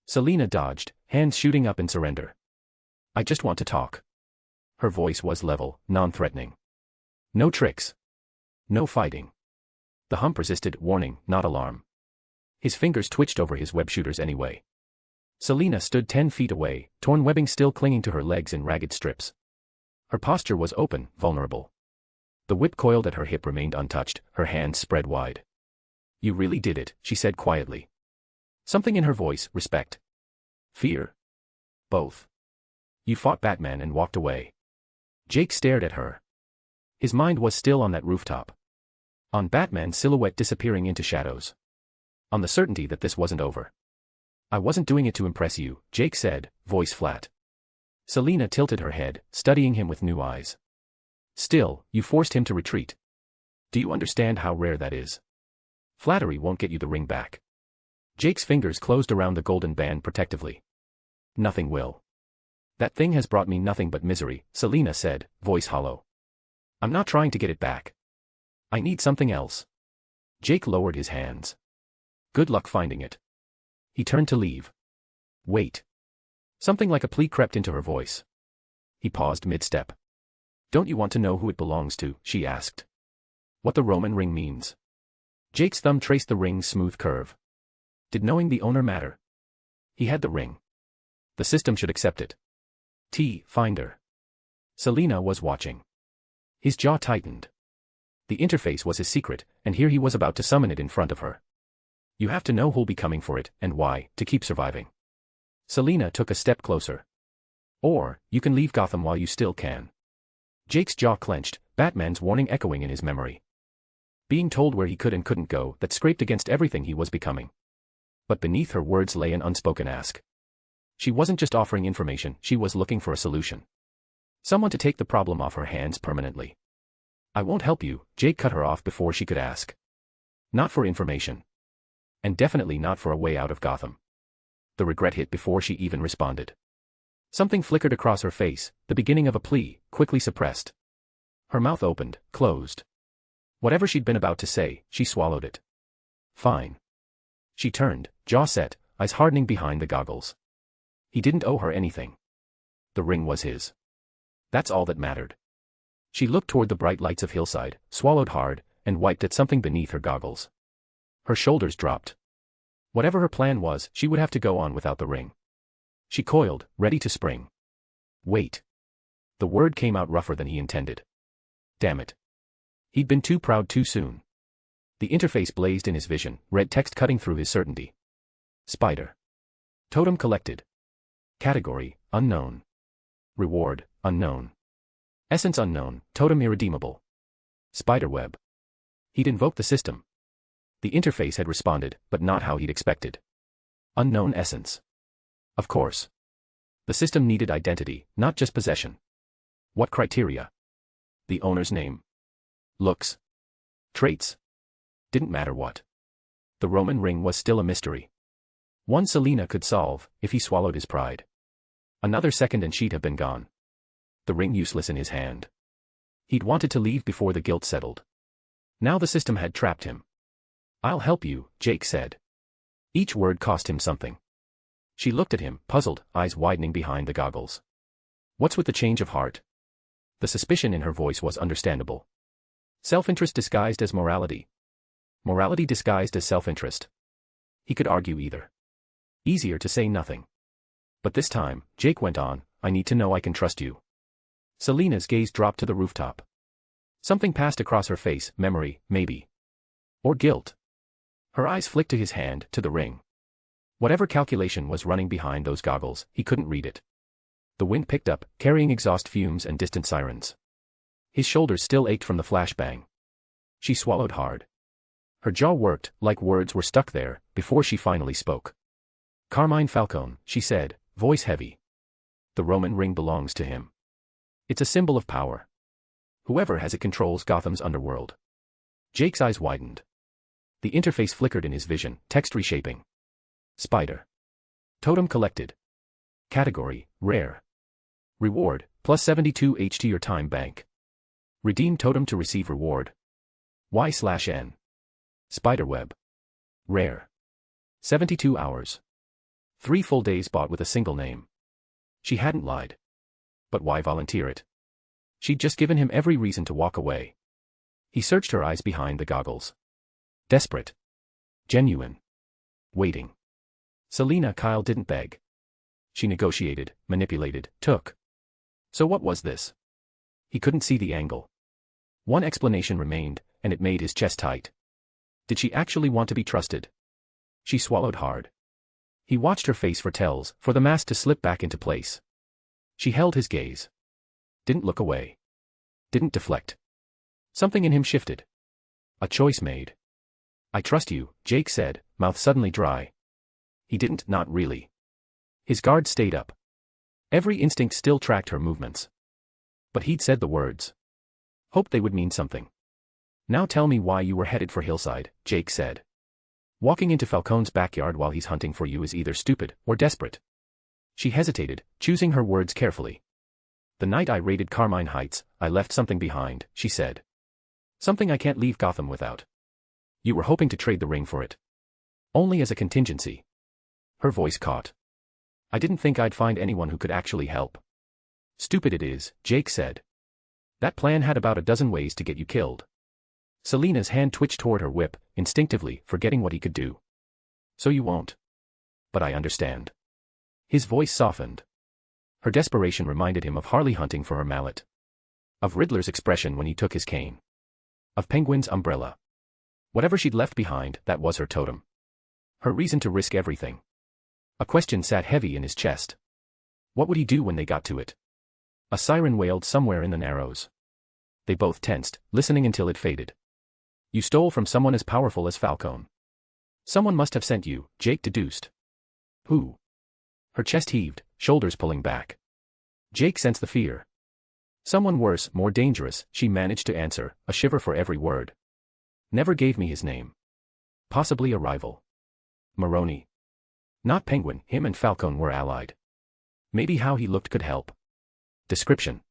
[SPEAKER 3] Selina dodged, hands shooting up in surrender. I just want to talk. Her voice was level, non-threatening. No tricks. No fighting. The hump resisted, warning, not alarm. His fingers twitched over his web shooters anyway. Selina stood 10 feet away, torn webbing still clinging to her legs in ragged strips. Her posture was open, vulnerable. The whip coiled at her hip remained untouched, her hands spread wide. You really did it, she said quietly. Something in her voice, respect. Fear. Both. You fought Batman and walked away. Jake stared at her. His mind was still on that rooftop. On Batman's silhouette disappearing into shadows. On the certainty that this wasn't over. I wasn't doing it to impress you, Jake said, voice flat. Selina tilted her head, studying him with new eyes. Still, you forced him to retreat. Do you understand how rare that is? Flattery won't get you the ring back. Jake's fingers closed around the golden band protectively. Nothing will. That thing has brought me nothing but misery, Selina said, voice hollow. I'm not trying to get it back. I need something else. Jake lowered his hands. Good luck finding it. He turned to leave. Wait. Something like a plea crept into her voice. He paused mid-step. Don't you want to know who it belongs to, she asked. What the Roman ring means. Jake's thumb traced the ring's smooth curve. Did knowing the owner matter? He had the ring. The system should accept it. Finder. Selina was watching. His jaw tightened. The interface was his secret, and here he was about to summon it in front of her. You have to know who'll be coming for it, and why, to keep surviving. Selina took a step closer. Or, you can leave Gotham while you still can. Jake's jaw clenched, Batman's warning echoing in his memory. Being told where he could and couldn't go, that scraped against everything he was becoming. But beneath her words lay an unspoken ask. She wasn't just offering information, she was looking for a solution. Someone to take the problem off her hands permanently. I won't help you, Jake cut her off before she could ask. Not for information. And definitely not for a way out of Gotham. The regret hit before she even responded. Something flickered across her face, the beginning of a plea, quickly suppressed. Her mouth opened, closed. Whatever she'd been about to say, she swallowed it. Fine. She turned, jaw set, eyes hardening behind the goggles. He didn't owe her anything. The ring was his. That's all that mattered. She looked toward the bright lights of Hillside, swallowed hard, and wiped at something beneath her goggles. Her shoulders dropped. Whatever her plan was, she would have to go on without the ring. She coiled, ready to spring. Wait. The word came out rougher than he intended. Damn it. He'd been too proud too soon. The interface blazed in his vision, red text cutting through his certainty. Spider. Totem collected. Category, unknown. Reward, unknown. Essence unknown, totem irredeemable. Spiderweb. He'd invoked the system. The interface had responded, but not how he'd expected. Unknown essence. Of course. The system needed identity, not just possession. What criteria? The owner's name. Looks. Traits. Didn't matter what. The Roman ring was still a mystery. One Selina could solve, if he swallowed his pride. Another second and she'd have been gone. The ring useless in his hand. He'd wanted to leave before the guilt settled. Now the system had trapped him. I'll help you, Jake said. Each word cost him something. She looked at him, puzzled, eyes widening behind the goggles. What's with the change of heart? The suspicion in her voice was understandable. Self-interest disguised as morality. Morality disguised as self-interest. He could argue either. Easier to say nothing. But this time, Jake went on, I need to know I can trust you. Selina's gaze dropped to the rooftop. Something passed across her face, memory, maybe. Or guilt. Her eyes flicked to his hand, to the ring. Whatever calculation was running behind those goggles, he couldn't read it. The wind picked up, carrying exhaust fumes and distant sirens. His shoulders still ached from the flashbang. She swallowed hard. Her jaw worked, like words were stuck there, before she finally spoke. Carmine Falcone, she said, voice heavy. The Roman ring belongs to him. It's a symbol of power. Whoever has it controls Gotham's underworld. Jake's eyes widened. The interface flickered in his vision, text reshaping. Spider. Totem collected. Category, rare. Reward, plus 72 H to your time bank. Redeem totem to receive reward. Y/N. Spiderweb. Rare. 72 hours. 3 full days bought with a single name. She hadn't lied. But why volunteer it? She'd just given him every reason to walk away. He searched her eyes behind the goggles. Desperate. Genuine. Waiting. Selina Kyle didn't beg. She negotiated, manipulated, took. So what was this? He couldn't see the angle. One explanation remained, and it made his chest tight. Did she actually want to be trusted? She swallowed hard. He watched her face for tells, for the mask to slip back into place. She held his gaze. Didn't look away. Didn't deflect. Something in him shifted. A choice made. I trust you, Jake said, mouth suddenly dry. He didn't, not really. His guard stayed up. Every instinct still tracked her movements. But he'd said the words. Hoped they would mean something. Now tell me why you were headed for Hillside, Jake said. Walking into Falcone's backyard while he's hunting for you is either stupid or desperate. She hesitated, choosing her words carefully. The night I raided Carmine Heights, I left something behind, she said. Something I can't leave Gotham without. You were hoping to trade the ring for it. Only as a contingency. Her voice caught. I didn't think I'd find anyone who could actually help. Stupid it is, Jake said. That plan had about a dozen ways to get you killed. Selina's hand twitched toward her whip, instinctively, forgetting what he could do. So you won't. But I understand. His voice softened. Her desperation reminded him of Harley hunting for her mallet. Of Riddler's expression when he took his cane. Of Penguin's umbrella. Whatever she'd left behind, that was her totem. Her reason to risk everything. A question sat heavy in his chest. What would he do when they got to it? A siren wailed somewhere in the Narrows. They both tensed, listening until it faded. You stole from someone as powerful as Falcone. Someone must have sent you, Jake deduced. Who? Her chest heaved, shoulders pulling back. Jake sensed the fear. Someone worse, more dangerous, she managed to answer, a shiver for every word. Never gave me his name. Possibly a rival. Maroni. Not Penguin, him and Falcone were allied. Maybe how he looked could help. Description.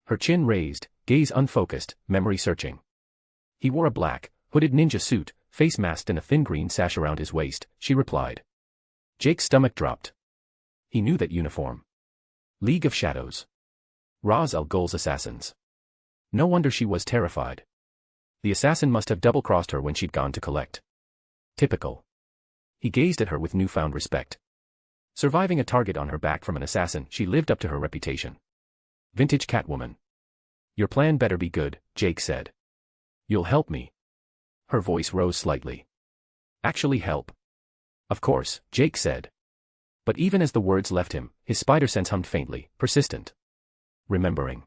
[SPEAKER 3] Her chin raised, gaze unfocused, memory searching. He wore a black, hooded ninja suit, face masked and a thin green sash around his waist, she replied. Jake's stomach dropped. He knew that uniform. League of Shadows. Ra's al Ghul's assassins. No wonder she was terrified. The assassin must have double-crossed her when she'd gone to collect. Typical. He gazed at her with newfound respect. Surviving a target on her back from an assassin, she lived up to her reputation. Vintage Catwoman. Your plan better be good, Jake said. You'll help me. Her voice rose slightly. Actually help. Of course, Jake said. But even as the words left him, his spider sense hummed faintly, persistent. Remembering.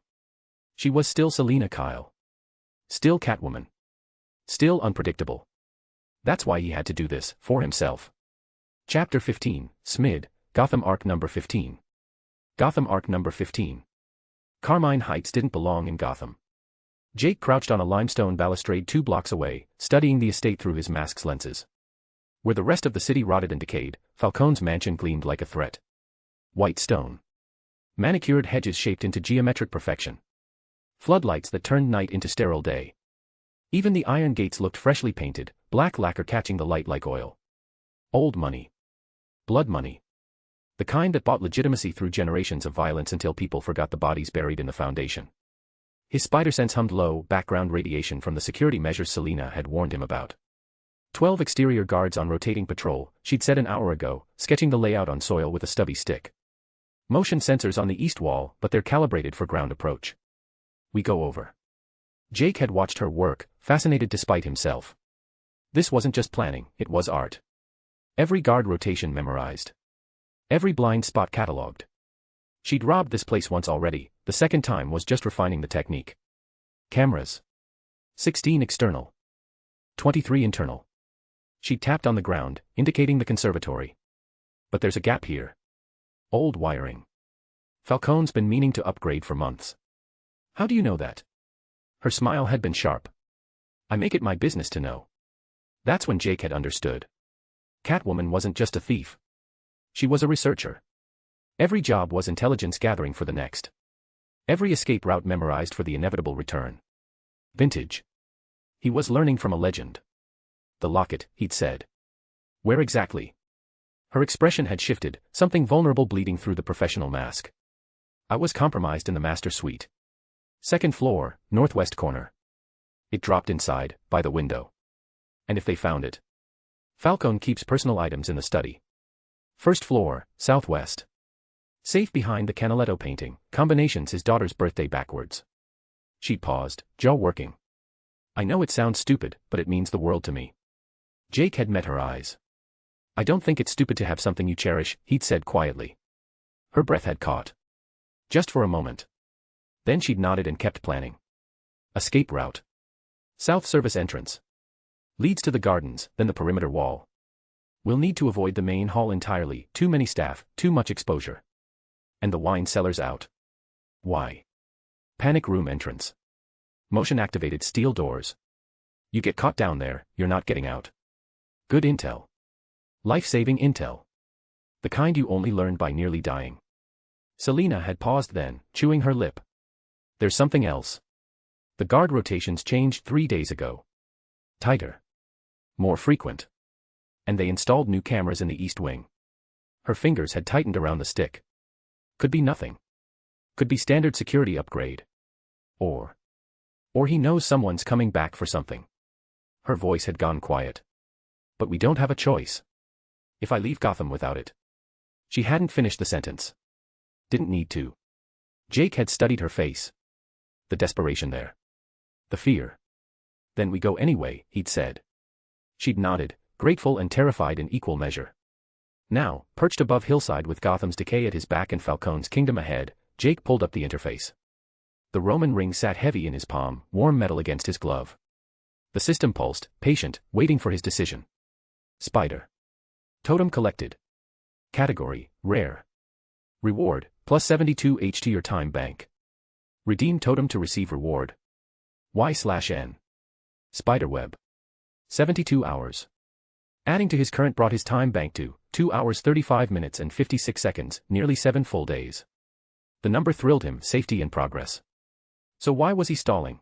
[SPEAKER 3] She was still Selina Kyle. Still Catwoman. Still unpredictable. That's why he had to do this, for himself. Chapter 15, Smid, Gotham Arc number 15. Gotham Arc number 15. Carmine Heights didn't belong in Gotham. Jake crouched on a limestone balustrade 2 blocks away, studying the estate through his mask's lenses. Where the rest of the city rotted and decayed, Falcone's mansion gleamed like a threat. White stone. Manicured hedges shaped into geometric perfection. Floodlights that turned night into sterile day. Even the iron gates looked freshly painted, black lacquer catching the light like oil. Old money. Blood money. The kind that bought legitimacy through generations of violence until people forgot the bodies buried in the foundation. His spider sense hummed low background radiation from the security measures Selina had warned him about. 12 exterior guards on rotating patrol, she'd said an hour ago, sketching the layout on soil with a stubby stick. Motion sensors on the east wall, but they're calibrated for ground approach. We go over. Jake had watched her work, fascinated despite himself. This wasn't just planning, it was art. Every guard rotation memorized. Every blind spot catalogued. She'd robbed this place once already, the second time was just refining the technique. Cameras. 16 external. 23 internal. She tapped on the ground, indicating the conservatory. But there's a gap here. Old wiring. Falcone's been meaning to upgrade for months. How do you know that? Her smile had been sharp. I make it my business to know. That's when Jake had understood. Catwoman wasn't just a thief. She was a researcher. Every job was intelligence gathering for the next. Every escape route memorized for the inevitable return. Vintage. He was learning from a legend. The locket, he'd said. Where exactly? Her expression had shifted, something vulnerable bleeding through the professional mask. I was compromised in the master suite. Second floor, northwest corner. It dropped inside, by the window. And if they found it? Falcone keeps personal items in the study. First floor, southwest. Safe behind the Canaletto painting, combinations his daughter's birthday backwards. She paused, jaw working. I know it sounds stupid, but it means the world to me. Jake had met her eyes. I don't think it's stupid to have something you cherish, he'd said quietly. Her breath had caught. Just for a moment. Then she'd nodded and kept planning. Escape route. South service entrance. Leads to the gardens, then the perimeter wall. We'll need to avoid the main hall entirely, too many staff, too much exposure. And the wine cellars out. Why? Panic room entrance. Motion-activated steel doors. You get caught down there, you're not getting out. Good intel. Life-saving intel. The kind you only learned by nearly dying. Selina had paused then, chewing her lip. There's something else. The guard rotations changed 3 days ago. Tighter. More frequent. And they installed new cameras in the east wing. Her fingers had tightened around the stick. Could be nothing. Could be standard security upgrade. Or he knows someone's coming back for something. Her voice had gone quiet. But we don't have a choice. If I leave Gotham without it. She hadn't finished the sentence. Didn't need to. Jake had studied her face. The desperation there. The fear. Then we go anyway, he'd said. She'd nodded, grateful and terrified in equal measure. Now, perched above hillside with Gotham's decay at his back and Falcone's kingdom ahead, Jake pulled up the interface. The Roman ring sat heavy in his palm, warm metal against his glove. The system pulsed, patient, waiting for his decision. Spider. Totem collected. Category, rare. Reward, plus 72 H to your time bank. Redeem totem to receive reward. Y/N. Spiderweb. 72 hours. Adding to his current brought his time bank to 2 hours 35 minutes and 56 seconds, nearly 7 full days. The number thrilled him, safety in progress. So why was he stalling?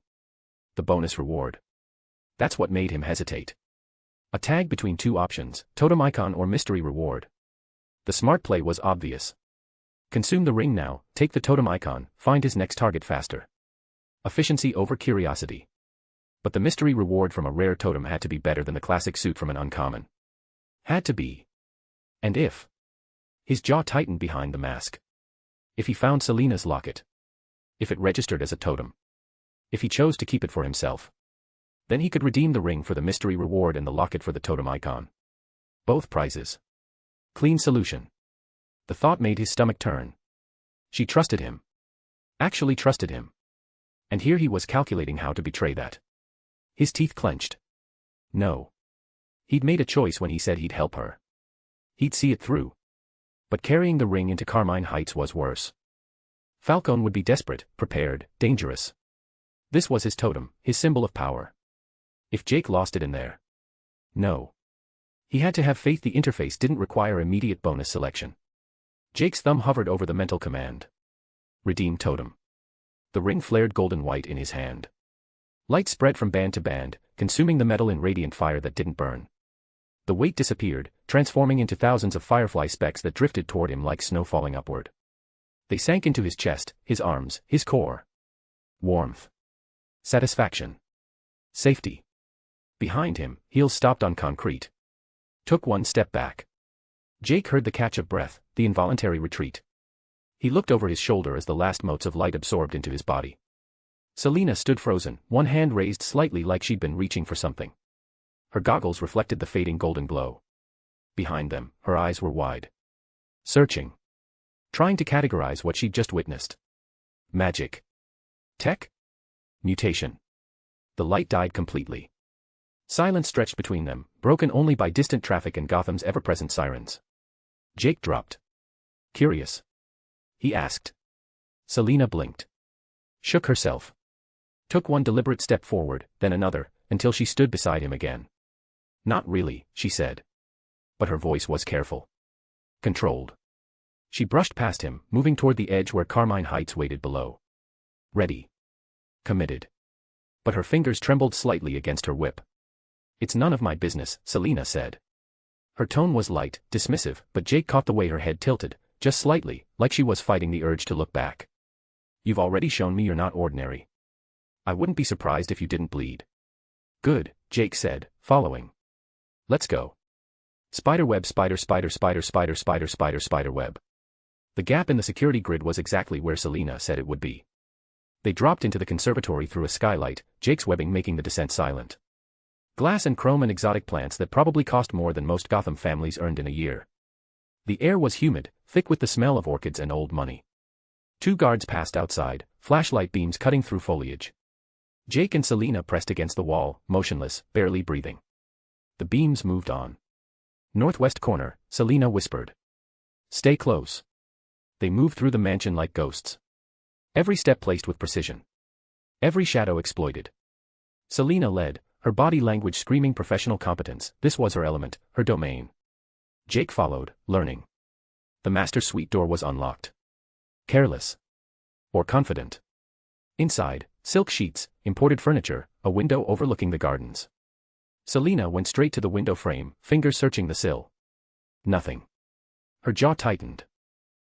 [SPEAKER 3] The bonus reward. That's what made him hesitate. A tag between 2 options, totem icon or mystery reward. The smart play was obvious. Consume the ring now, take the totem icon, find his next target faster. Efficiency over curiosity. But the mystery reward from a rare totem had to be better than the classic suit from an uncommon. Had to be. And if? His jaw tightened behind the mask. If he found Selina's locket. If it registered as a totem. If he chose to keep it for himself. Then he could redeem the ring for the mystery reward and the locket for the totem icon. Both prizes. Clean solution. The thought made his stomach turn. She trusted him. Actually trusted him. And here he was calculating how to betray that. His teeth clenched. No. He'd made a choice when he said he'd help her. He'd see it through. But carrying the ring into Carmine Heights was worse. Falcone would be desperate, prepared, dangerous. This was his totem, his symbol of power. If Jake lost it in there. No. He had to have faith the interface didn't require immediate bonus selection. Jake's thumb hovered over the mental command. Redeem totem. The ring flared golden white in his hand. Light spread from band to band, consuming the metal in radiant fire that didn't burn. The weight disappeared, transforming into thousands of firefly specks that drifted toward him like snow falling upward. They sank into his chest, his arms, his core. Warmth. Satisfaction. Safety. Behind him, heels stopped on concrete. Took one step back. Jake heard the catch of breath, the involuntary retreat. He looked over his shoulder as the last motes of light absorbed into his body. Selina stood frozen, one hand raised slightly like she'd been reaching for something. Her goggles reflected the fading golden glow. Behind them, her eyes were wide. Searching. Trying to categorize what she'd just witnessed. Magic. Tech? Mutation. The light died completely. Silence stretched between them, broken only by distant traffic and Gotham's ever-present sirens. Jake dropped. Curious? He asked. Selina blinked. Shook herself. Took one deliberate step forward, then another, until she stood beside him again. Not really, she said. But her voice was careful. Controlled. She brushed past him, moving toward the edge where Carmine Heights waited below. Ready. Committed. But her fingers trembled slightly against her whip. It's none of my business, Selina said. Her tone was light, dismissive, but Jake caught the way her head tilted, just slightly, like she was fighting the urge to look back. You've already shown me you're not ordinary. I wouldn't be surprised if you didn't bleed. Good, Jake said, following. Let's go. Spiderweb, spider web. The gap in the security grid was exactly where Selina said it would be. They dropped into the conservatory through a skylight, Jake's webbing making the descent silent. Glass and chrome and exotic plants that probably cost more than most Gotham families earned in a year. The air was humid, thick with the smell of orchids and old money. 2 guards passed outside, flashlight beams cutting through foliage. Jake and Selina pressed against the wall, motionless, barely breathing. The beams moved on. Northwest corner, Selina whispered. Stay close. They moved through the mansion like ghosts. Every step placed with precision. Every shadow exploited. Selina led, her body language screaming professional competence. This was her element, her domain. Jake followed, learning. The master suite door was unlocked. Careless. Or confident. Inside, silk sheets, imported furniture, a window overlooking the gardens. Selina went straight to the window frame, fingers searching the sill. Nothing. Her jaw tightened.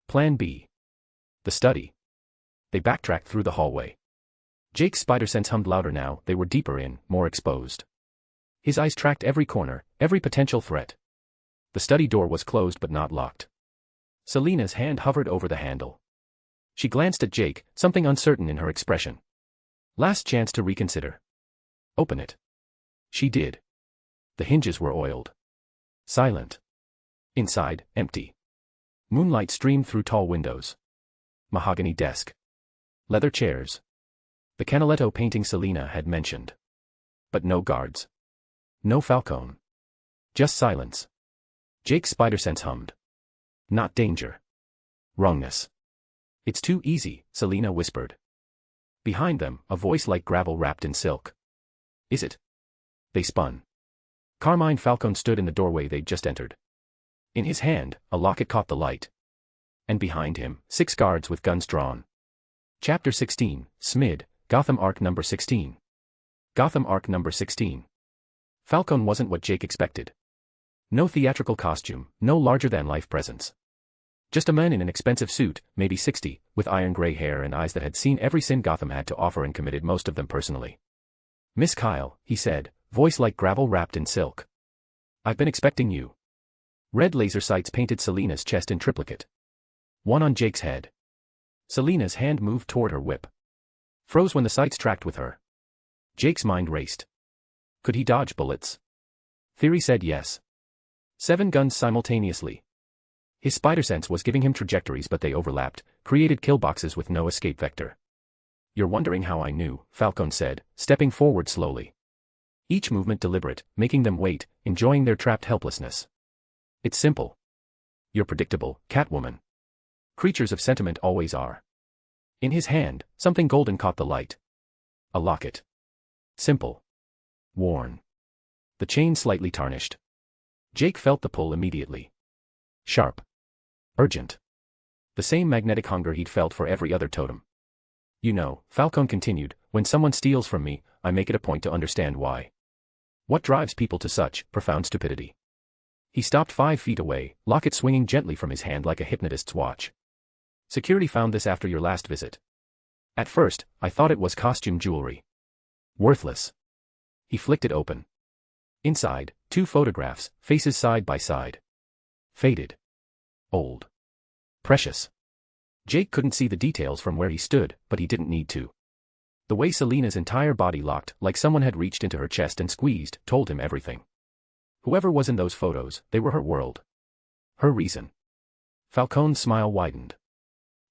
[SPEAKER 3] Plan B. The study. They backtracked through the hallway. Jake's spider sense hummed louder now, they were deeper in, more exposed. His eyes tracked every corner, every potential threat. The study door was closed but not locked. Selina's hand hovered over the handle. She glanced at Jake, something uncertain in her expression. Last chance to reconsider. Open it. She did. The hinges were oiled. Silent. Inside, empty. Moonlight streamed through tall windows. Mahogany desk. Leather chairs. The Canaletto painting Selina had mentioned. But no guards. No Falcone. Just silence. Jake's spider sense hummed. Not danger. Wrongness. It's too easy, Selina whispered. Behind them, a voice like gravel wrapped in silk. Is it? They spun. Carmine Falcone stood in the doorway they'd just entered. In his hand, a locket caught the light. And behind him, 6 guards with guns drawn. Chapter 16, Smid, Gotham Arc number 16. Gotham Arc number 16. Falcone wasn't what Jake expected. No theatrical costume, no larger-than-life presence. Just a man in an expensive suit, maybe 60, with iron gray hair and eyes that had seen every sin Gotham had to offer and committed most of them personally. Miss Kyle, he said, voice like gravel wrapped in silk. I've been expecting you. Red laser sights painted Selina's chest in triplicate. One on Jake's head. Selina's hand moved toward her whip. Froze when the sights tracked with her. Jake's mind raced. Could he dodge bullets? Theory said yes. 7 guns simultaneously. His spider sense was giving him trajectories but they overlapped, created kill boxes with no escape vector. You're wondering how I knew, Falcone said, stepping forward slowly. Each movement deliberate, making them wait, enjoying their trapped helplessness. It's simple. You're predictable, Catwoman. Creatures of sentiment always are. In his hand, something golden caught the light. A locket. Simple. Worn. The chain slightly tarnished. Jake felt the pull immediately. Sharp. Urgent. The same magnetic hunger he'd felt for every other totem. You know, Falcone continued, when someone steals from me, I make it a point to understand why. What drives people to such profound stupidity? He stopped 5 feet away, locket swinging gently from his hand like a hypnotist's watch. Security found this after your last visit. At first, I thought it was costume jewelry. Worthless. He flicked it open. Inside, 2 photographs, faces side by side. Faded. Old. Precious. Jake couldn't see the details from where he stood, but he didn't need to. The way Selina's entire body locked, like someone had reached into her chest and squeezed, told him everything. Whoever was in those photos, they were her world. Her reason. Falcone's smile widened.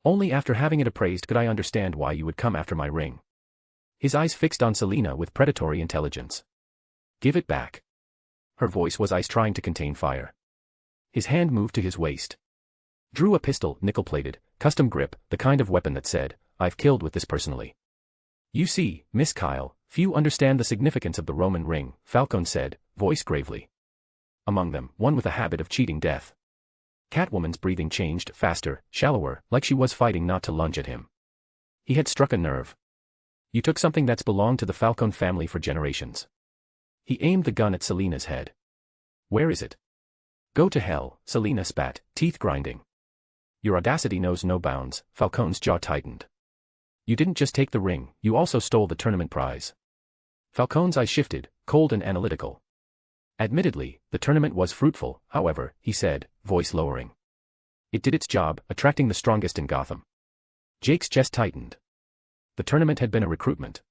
[SPEAKER 3] Only after having it appraised could I understand why you would come after my ring. His eyes fixed on Selina with predatory intelligence. Give it back. Her voice was ice trying to contain fire. His hand moved to his waist. Drew a pistol, nickel-plated, custom grip, the kind of weapon that said, I've killed with this personally. You see, Miss Kyle, few understand the significance of the Roman ring, Falcone said, voice gravely. Among them, one with a habit of cheating death. Catwoman's breathing changed, faster, shallower, like she was fighting not to lunge at him. He had struck a nerve. You took something that's belonged to the Falcone family for generations. He aimed the gun at Selina's head. Where is it? Go to hell, Selina spat, teeth grinding. Your audacity knows no bounds, Falcone's jaw tightened. You didn't just take the ring, you also stole the tournament prize. Falcone's eyes shifted, cold and analytical. Admittedly, the tournament was fruitful, however, he said, voice lowering. It did its job, attracting the strongest in Gotham. Jake's chest tightened. The tournament had been a recruitment.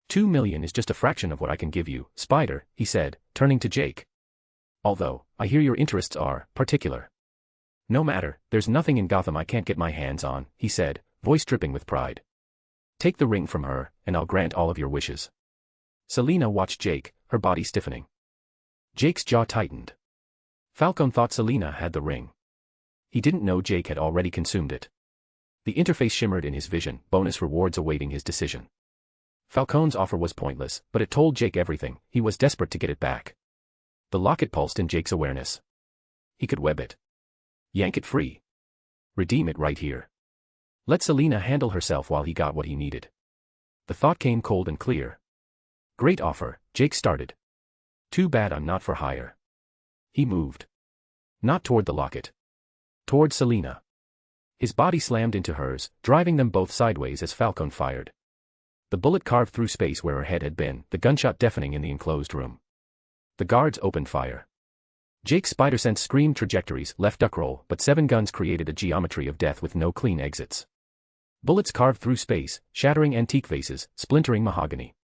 [SPEAKER 3] 2 million is just a fraction of what I can give you, Spider, he said, turning to Jake. Although, I hear your interests are particular. No matter, there's nothing in Gotham I can't get my hands on, he said, voice dripping with pride. Take the ring from her, and I'll grant all of your wishes. Selina watched Jake, her body stiffening. Jake's jaw tightened. Falcone thought Selina had the ring. He didn't know Jake had already consumed it. The interface shimmered in his vision, bonus rewards awaiting his decision. Falcone's offer was pointless, but it told Jake everything, he was desperate to get it back. The locket pulsed in Jake's awareness. He could web it. Yank it free. Redeem it right here. Let Selina handle herself while he got what he needed. The thought came cold and clear. Great offer, Jake started. Too bad I'm not for hire. He moved. Not toward the locket. Toward Selina. His body slammed into hers, driving them both sideways as Falcone fired. The bullet carved through space where her head had been, the gunshot deafening in the enclosed room. The guards opened fire. Jake's spider sense screamed trajectories, left duck roll, but 7 guns created a geometry of death with no clean exits. Bullets carved through space, shattering antique vases, splintering mahogany.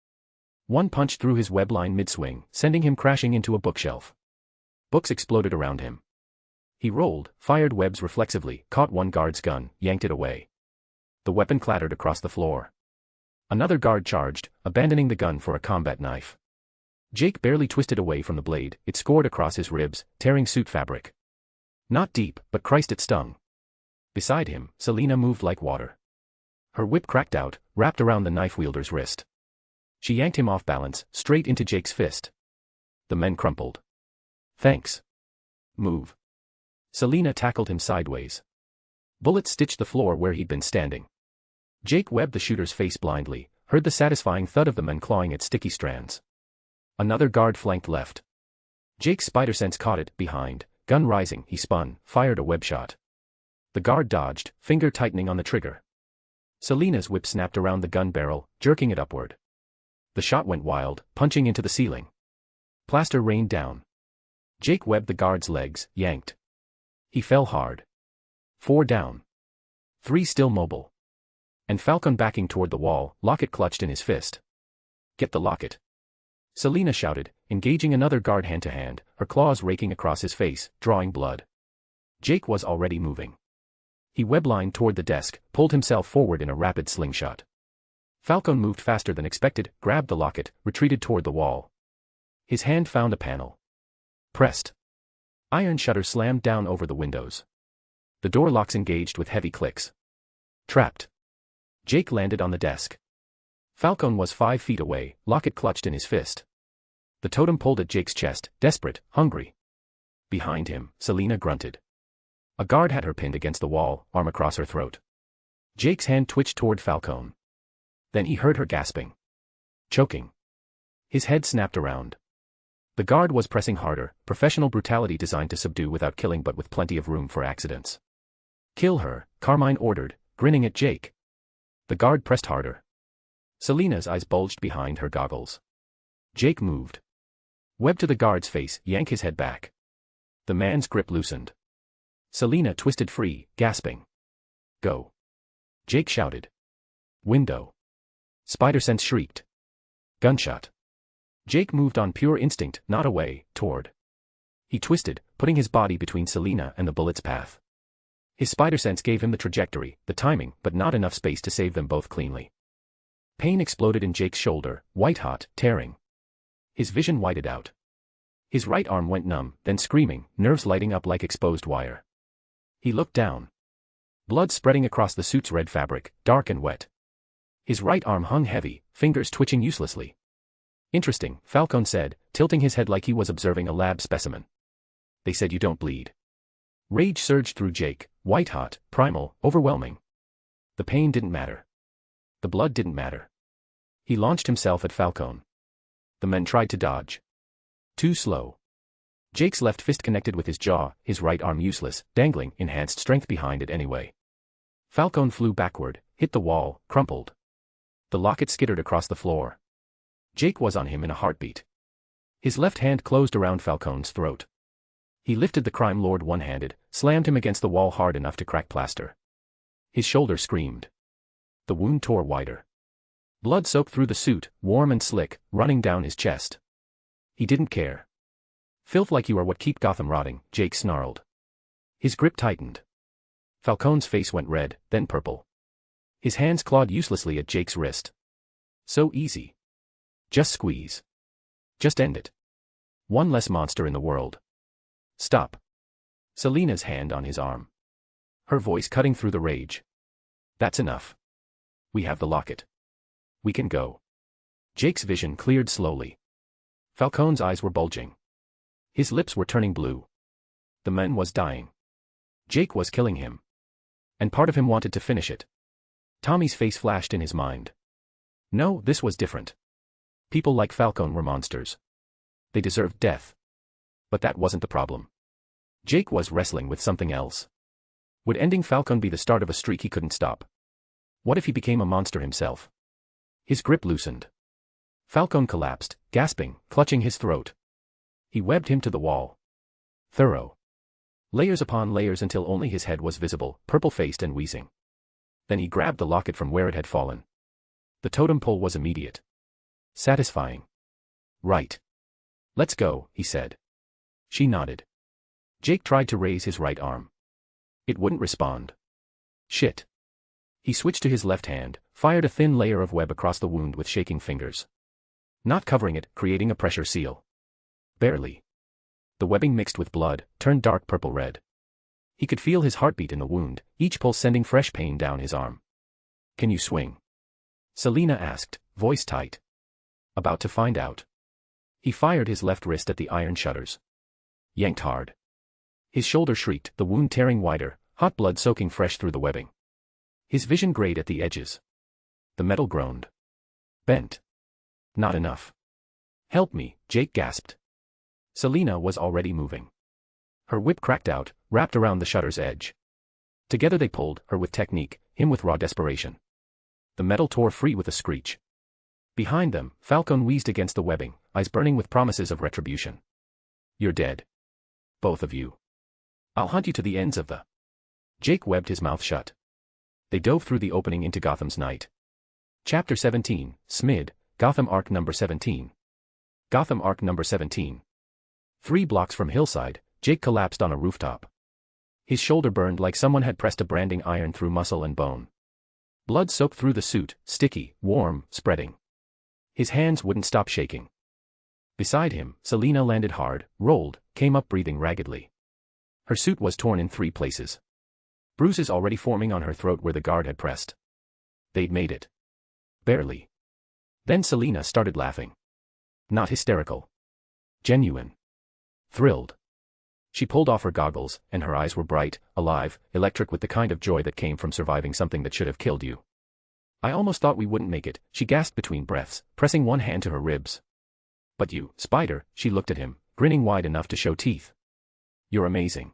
[SPEAKER 3] One punched through his web line mid-swing, sending him crashing into a bookshelf. Books exploded around him. He rolled, fired webs reflexively, caught one guard's gun, yanked it away. The weapon clattered across the floor. Another guard charged, abandoning the gun for a combat knife. Jake barely twisted away from the blade, it scored across his ribs, tearing suit fabric. Not deep, but Christ it stung. Beside him, Selina moved like water. Her whip cracked out, wrapped around the knife wielder's wrist. She yanked him off balance, straight into Jake's fist. The men crumpled. Thanks. Move. Selina tackled him sideways. Bullets stitched the floor where he'd been standing. Jake webbed the shooter's face blindly, heard the satisfying thud of the men clawing at sticky strands. Another guard flanked left. Jake's spider sense caught it, behind, gun rising, he spun, fired a web shot. The guard dodged, finger tightening on the trigger. Selina's whip snapped around the gun barrel, jerking it upward. The shot went wild, punching into the ceiling. Plaster rained down. Jake webbed the guard's legs, yanked. He fell hard. 4 down. 3 still mobile. And Falcone backing toward the wall, locket clutched in his fist. Get the locket. Selina shouted, engaging another guard hand to hand, her claws raking across his face, drawing blood. Jake was already moving. He weblined toward the desk, pulled himself forward in a rapid slingshot. Falcone moved faster than expected, grabbed the locket, retreated toward the wall. His hand found a panel. Pressed. Iron shutters slammed down over the windows. The door locks engaged with heavy clicks. Trapped. Jake landed on the desk. Falcone was 5 feet away, locket clutched in his fist. The totem pulled at Jake's chest, desperate, hungry. Behind him, Selina grunted. A guard had her pinned against the wall, arm across her throat. Jake's hand twitched toward Falcone. Then he heard her gasping. Choking. His head snapped around. The guard was pressing harder, professional brutality designed to subdue without killing but with plenty of room for accidents. Kill her, Carmine ordered, grinning at Jake. The guard pressed harder. Selina's eyes bulged behind her goggles. Jake moved. Web to the guard's face, yank his head back. The man's grip loosened. Selina twisted free, gasping. Go. Jake shouted. Window. Spider-Sense shrieked. Gunshot. Jake moved on pure instinct, not away, toward. He twisted, putting his body between Selina and the bullet's path. His spider-sense gave him the trajectory, the timing, but not enough space to save them both cleanly. Pain exploded in Jake's shoulder, white-hot, tearing. His vision whited out. His right arm went numb, then screaming, nerves lighting up like exposed wire. He looked down. Blood spreading across the suit's red fabric, dark and wet. His right arm hung heavy, fingers twitching uselessly. Interesting, Falcone said, tilting his head like he was observing a lab specimen. They said you don't bleed. Rage surged through Jake, white-hot, primal, overwhelming. The pain didn't matter. The blood didn't matter. He launched himself at Falcone. The men tried to dodge. Too slow. Jake's left fist connected with his jaw, his right arm useless, dangling, enhanced strength behind it anyway. Falcone flew backward, hit the wall, crumpled. The locket skittered across the floor. Jake was on him in a heartbeat. His left hand closed around Falcone's throat. He lifted the crime lord one-handed, slammed him against the wall hard enough to crack plaster. His shoulder screamed. The wound tore wider. Blood soaked through the suit, warm and slick, running down his chest. He didn't care. Filth like you are what keep Gotham rotting, Jake snarled. His grip tightened. Falcone's face went red, then purple. His hands clawed uselessly at Jake's wrist. So easy. Just squeeze. Just end it. One less monster in the world. Stop. Selina's hand on his arm. Her voice cutting through the rage. That's enough. We have the locket. We can go. Jake's vision cleared slowly. Falcone's eyes were bulging. His lips were turning blue. The man was dying. Jake was killing him. And part of him wanted to finish it. Tommy's face flashed in his mind. No, this was different. People like Falcone were monsters. They deserved death. But that wasn't the problem. Jake was wrestling with something else. Would ending Falcone be the start of a streak he couldn't stop? What if he became a monster himself? His grip loosened. Falcone collapsed, gasping, clutching his throat. He webbed him to the wall. Thorough. Layers upon layers until only his head was visible, purple-faced and wheezing. Then he grabbed the locket from where it had fallen. The totem pull was immediate. Satisfying. Right. Let's go, he said. She nodded. Jake tried to raise his right arm. It wouldn't respond. Shit. He switched to his left hand, fired a thin layer of web across the wound with shaking fingers. Not covering it, creating a pressure seal. Barely. The webbing mixed with blood, turned dark purple-red. He could feel his heartbeat in the wound, each pulse sending fresh pain down his arm. Can you swing? Selina asked, voice tight. About to find out. He fired his left wrist at the iron shutters. Yanked hard. His shoulder shrieked, the wound tearing wider, hot blood soaking fresh through the webbing. His vision grayed at the edges. The metal groaned. Bent. Not enough. Help me, Jake gasped. Selina was already moving. Her whip cracked out, wrapped around the shutter's edge. Together they pulled, her with technique, him with raw desperation. The metal tore free with a screech. Behind them, Falcone wheezed against the webbing, eyes burning with promises of retribution. You're dead. Both of you. I'll hunt you to the ends of the... Jake webbed his mouth shut. They dove through the opening into Gotham's night. Chapter 17, Smid, Gotham Arc number 17. Gotham Arc number 17. 3 blocks from Hillside, Jake collapsed on a rooftop. His shoulder burned like someone had pressed a branding iron through muscle and bone. Blood soaked through the suit, sticky, warm, spreading. His hands wouldn't stop shaking. Beside him, Selina landed hard, rolled, came up breathing raggedly. Her suit was torn in 3 places. Bruises already forming on her throat where the guard had pressed. They'd made it. Barely. Then Selina started laughing. Not hysterical. Genuine. Thrilled. She pulled off her goggles, and her eyes were bright, alive, electric with the kind of joy that came from surviving something that should have killed you. I almost thought we wouldn't make it, she gasped between breaths, pressing one hand to her ribs. But you, Spider, she looked at him, grinning wide enough to show teeth. You're amazing.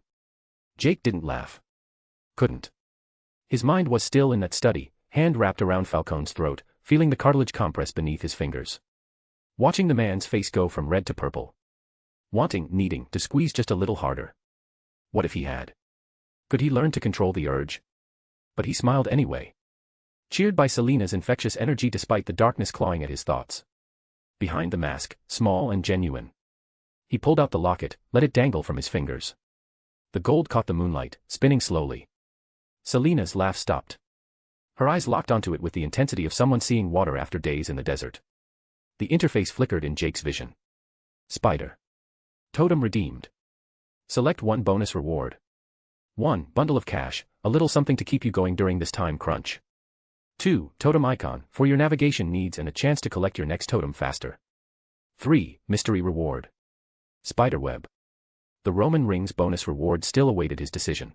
[SPEAKER 3] Jake didn't laugh. Couldn't. His mind was still in that study, hand wrapped around Falcone's throat, feeling the cartilage compress beneath his fingers. Watching the man's face go from red to purple. Wanting, needing, to squeeze just a little harder. What if he had? Could he learn to control the urge? But he smiled anyway. Cheered by Selina's infectious energy despite the darkness clawing at his thoughts. Behind the mask, small and genuine. He pulled out the locket, let it dangle from his fingers. The gold caught the moonlight, spinning slowly. Selina's laugh stopped. Her eyes locked onto it with the intensity of someone seeing water after days in the desert. The interface flickered in Jake's vision. Spider. Totem redeemed. Select 1 bonus reward. 1 bundle of cash, a little something to keep you going during this time crunch. 2 totem icon, for your navigation needs and a chance to collect your next totem faster. 3 mystery reward. Spiderweb. The Roman rings bonus reward still awaited his decision.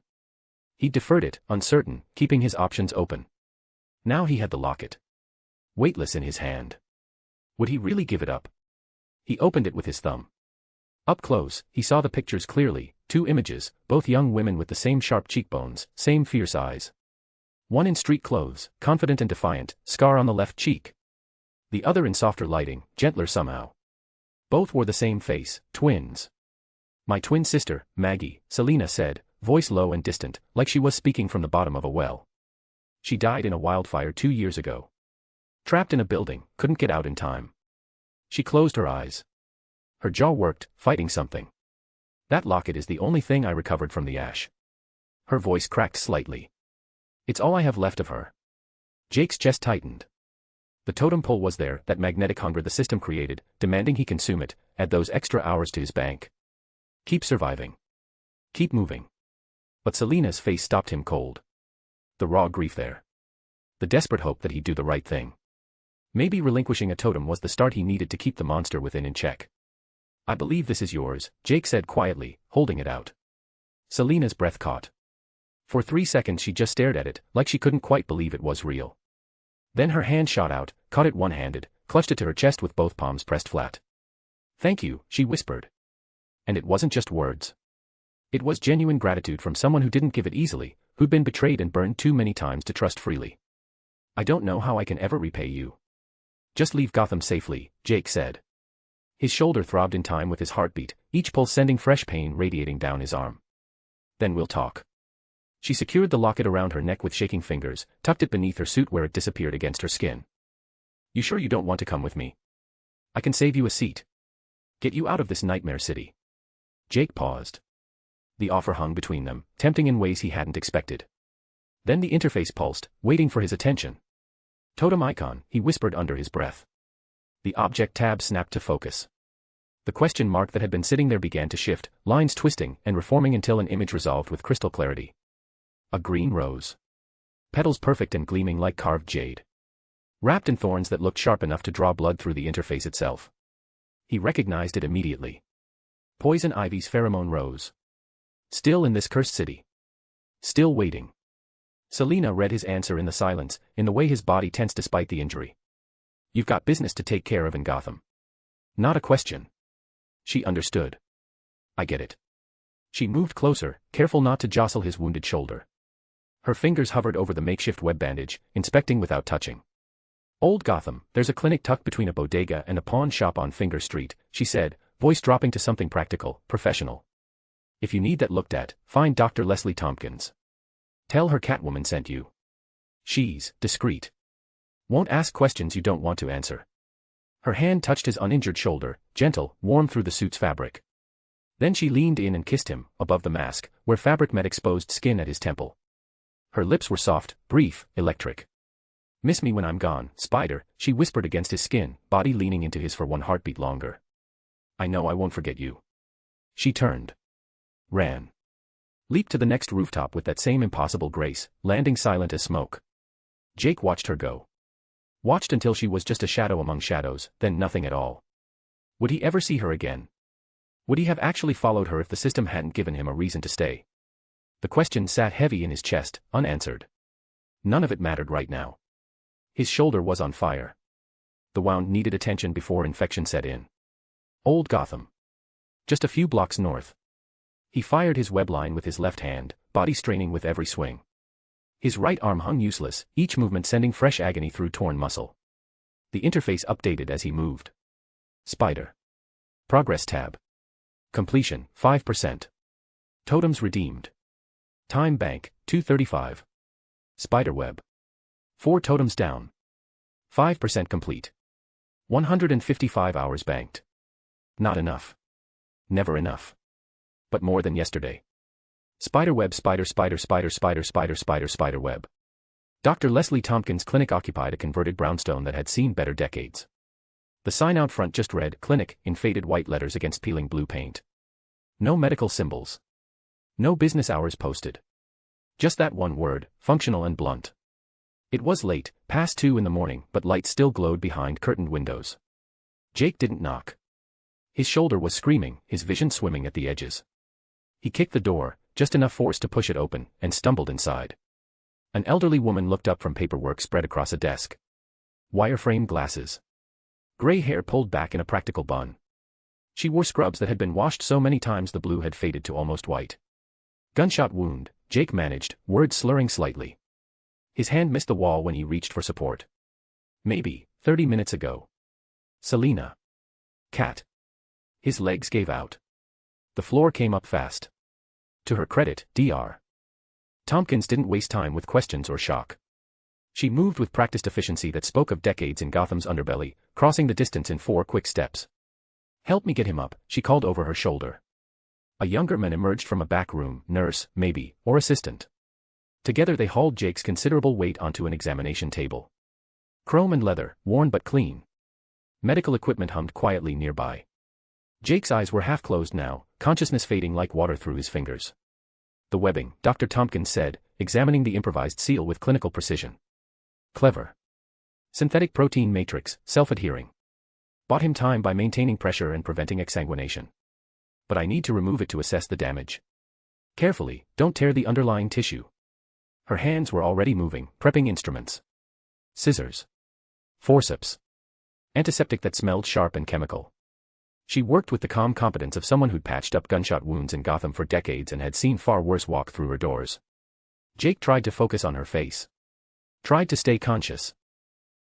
[SPEAKER 3] He deferred it, uncertain, keeping his options open. Now he had the locket. Weightless in his hand. Would he really give it up? He opened it with his thumb. Up close, he saw the pictures clearly, 2 images, both young women with the same sharp cheekbones, same fierce eyes. One in street clothes, confident and defiant, scar on the left cheek. The other in softer lighting, gentler somehow. Both wore the same face, twins. My twin sister, Maggie, Selina said, voice low and distant, like she was speaking from the bottom of a well. She died in a wildfire 2 years ago. Trapped in a building, couldn't get out in time. She closed her eyes. Her jaw worked, fighting something. That locket is the only thing I recovered from the ash. Her voice cracked slightly. It's all I have left of her. Jake's chest tightened. The totem pole was there, that magnetic hunger the system created, demanding he consume it, add those extra hours to his bank. Keep surviving. Keep moving. But Selina's face stopped him cold. The raw grief there. The desperate hope that he'd do the right thing. Maybe relinquishing a totem was the start he needed to keep the monster within in check. I believe this is yours, Jake said quietly, holding it out. Selina's breath caught. For 3 seconds she just stared at it, like she couldn't quite believe it was real. Then her hand shot out, caught it one-handed, clutched it to her chest with both palms pressed flat. Thank you, she whispered. And it wasn't just words. It was genuine gratitude from someone who didn't give it easily, who'd been betrayed and burned too many times to trust freely. I don't know how I can ever repay you. Just leave Gotham safely, Jake said. His shoulder throbbed in time with his heartbeat, each pulse sending fresh pain radiating down his arm. Then we'll talk. She secured the locket around her neck with shaking fingers, tucked it beneath her suit where it disappeared against her skin. You sure you don't want to come with me? I can save you a seat. Get you out of this nightmare city. Jake paused. The offer hung between them, tempting in ways he hadn't expected. Then the interface pulsed, waiting for his attention. Totem icon, he whispered under his breath. The object tab snapped to focus. The question mark that had been sitting there began to shift, lines twisting and reforming until an image resolved with crystal clarity. A green rose. Petals perfect and gleaming like carved jade. Wrapped in thorns that looked sharp enough to draw blood through the interface itself. He recognized it immediately. Poison Ivy's pheromone rose. Still in this cursed city. Still waiting. Selina read his answer in the silence, in the way his body tensed despite the injury. You've got business to take care of in Gotham. Not a question. She understood. I get it. She moved closer, careful not to jostle his wounded shoulder. Her fingers hovered over the makeshift web bandage, inspecting without touching. Old Gotham, there's a clinic tucked between a bodega and a pawn shop on Finger Street, she said, voice dropping to something practical, professional. If you need that looked at, find Dr. Leslie Tompkins. Tell her Catwoman sent you. She's discreet. Won't ask questions you don't want to answer. Her hand touched his uninjured shoulder, gentle, warm through the suit's fabric. Then she leaned in and kissed him, above the mask, where fabric met exposed skin at his temple. Her lips were soft, brief, electric. Miss me when I'm gone, Spider, she whispered against his skin, body leaning into his for one heartbeat longer. I know I won't forget you. She turned. Ran. Leaped to the next rooftop with that same impossible grace, landing silent as smoke. Jake watched her go. Watched until she was just a shadow among shadows, then nothing at all. Would he ever see her again? Would he have actually followed her if the system hadn't given him a reason to stay? The question sat heavy in his chest, unanswered. None of it mattered right now. His shoulder was on fire. The wound needed attention before infection set in. Old Gotham. Just a few blocks north. He fired his web line with his left hand, body straining with every swing. His right arm hung useless, each movement sending fresh agony through torn muscle. The interface updated as he moved. Spider. Progress tab. Completion, 5%. Totems redeemed. Time bank, 235. Spiderweb. 4 totems down. 5% complete. 155 hours banked. Not enough. Never enough. But more than yesterday. Spiderweb, spiderweb. Dr. Leslie Tompkins' clinic occupied a converted brownstone that had seen better decades. The sign out front just read, Clinic, in faded white letters against peeling blue paint. No medical symbols. No business hours posted. Just that one word, functional and blunt. It was late, past 2 in the morning, but lights still glowed behind curtained windows. Jake didn't knock. His shoulder was screaming, his vision swimming at the edges. He kicked the door, just enough force to push it open, and stumbled inside. An elderly woman looked up from paperwork spread across a desk. Wireframe glasses. Gray hair pulled back in a practical bun. She wore scrubs that had been washed so many times the blue had faded to almost white. Gunshot wound, Jake managed, words slurring slightly. His hand missed the wall when he reached for support. Maybe, 30 minutes ago. Selena. Cat. His legs gave out. The floor came up fast. To her credit, Dr. Tompkins didn't waste time with questions or shock. She moved with practiced efficiency that spoke of decades in Gotham's underbelly, crossing the distance in 4 quick steps. Help me get him up, she called over her shoulder. A younger man emerged from a back room, nurse, maybe, or assistant. Together they hauled Jake's considerable weight onto an examination table. Chrome and leather, worn but clean. Medical equipment hummed quietly nearby. Jake's eyes were half closed now, consciousness fading like water through his fingers. The webbing, Dr. Tompkins said, examining the improvised seal with clinical precision. Clever. Synthetic protein matrix, self-adhering. Bought him time by maintaining pressure and preventing exsanguination. But I need to remove it to assess the damage. Carefully, don't tear the underlying tissue. Her hands were already moving, prepping instruments. Scissors. Forceps. Antiseptic that smelled sharp and chemical. She worked with the calm competence of someone who'd patched up gunshot wounds in Gotham for decades and had seen far worse walk through her doors. Jake tried to focus on her face. Tried to stay conscious.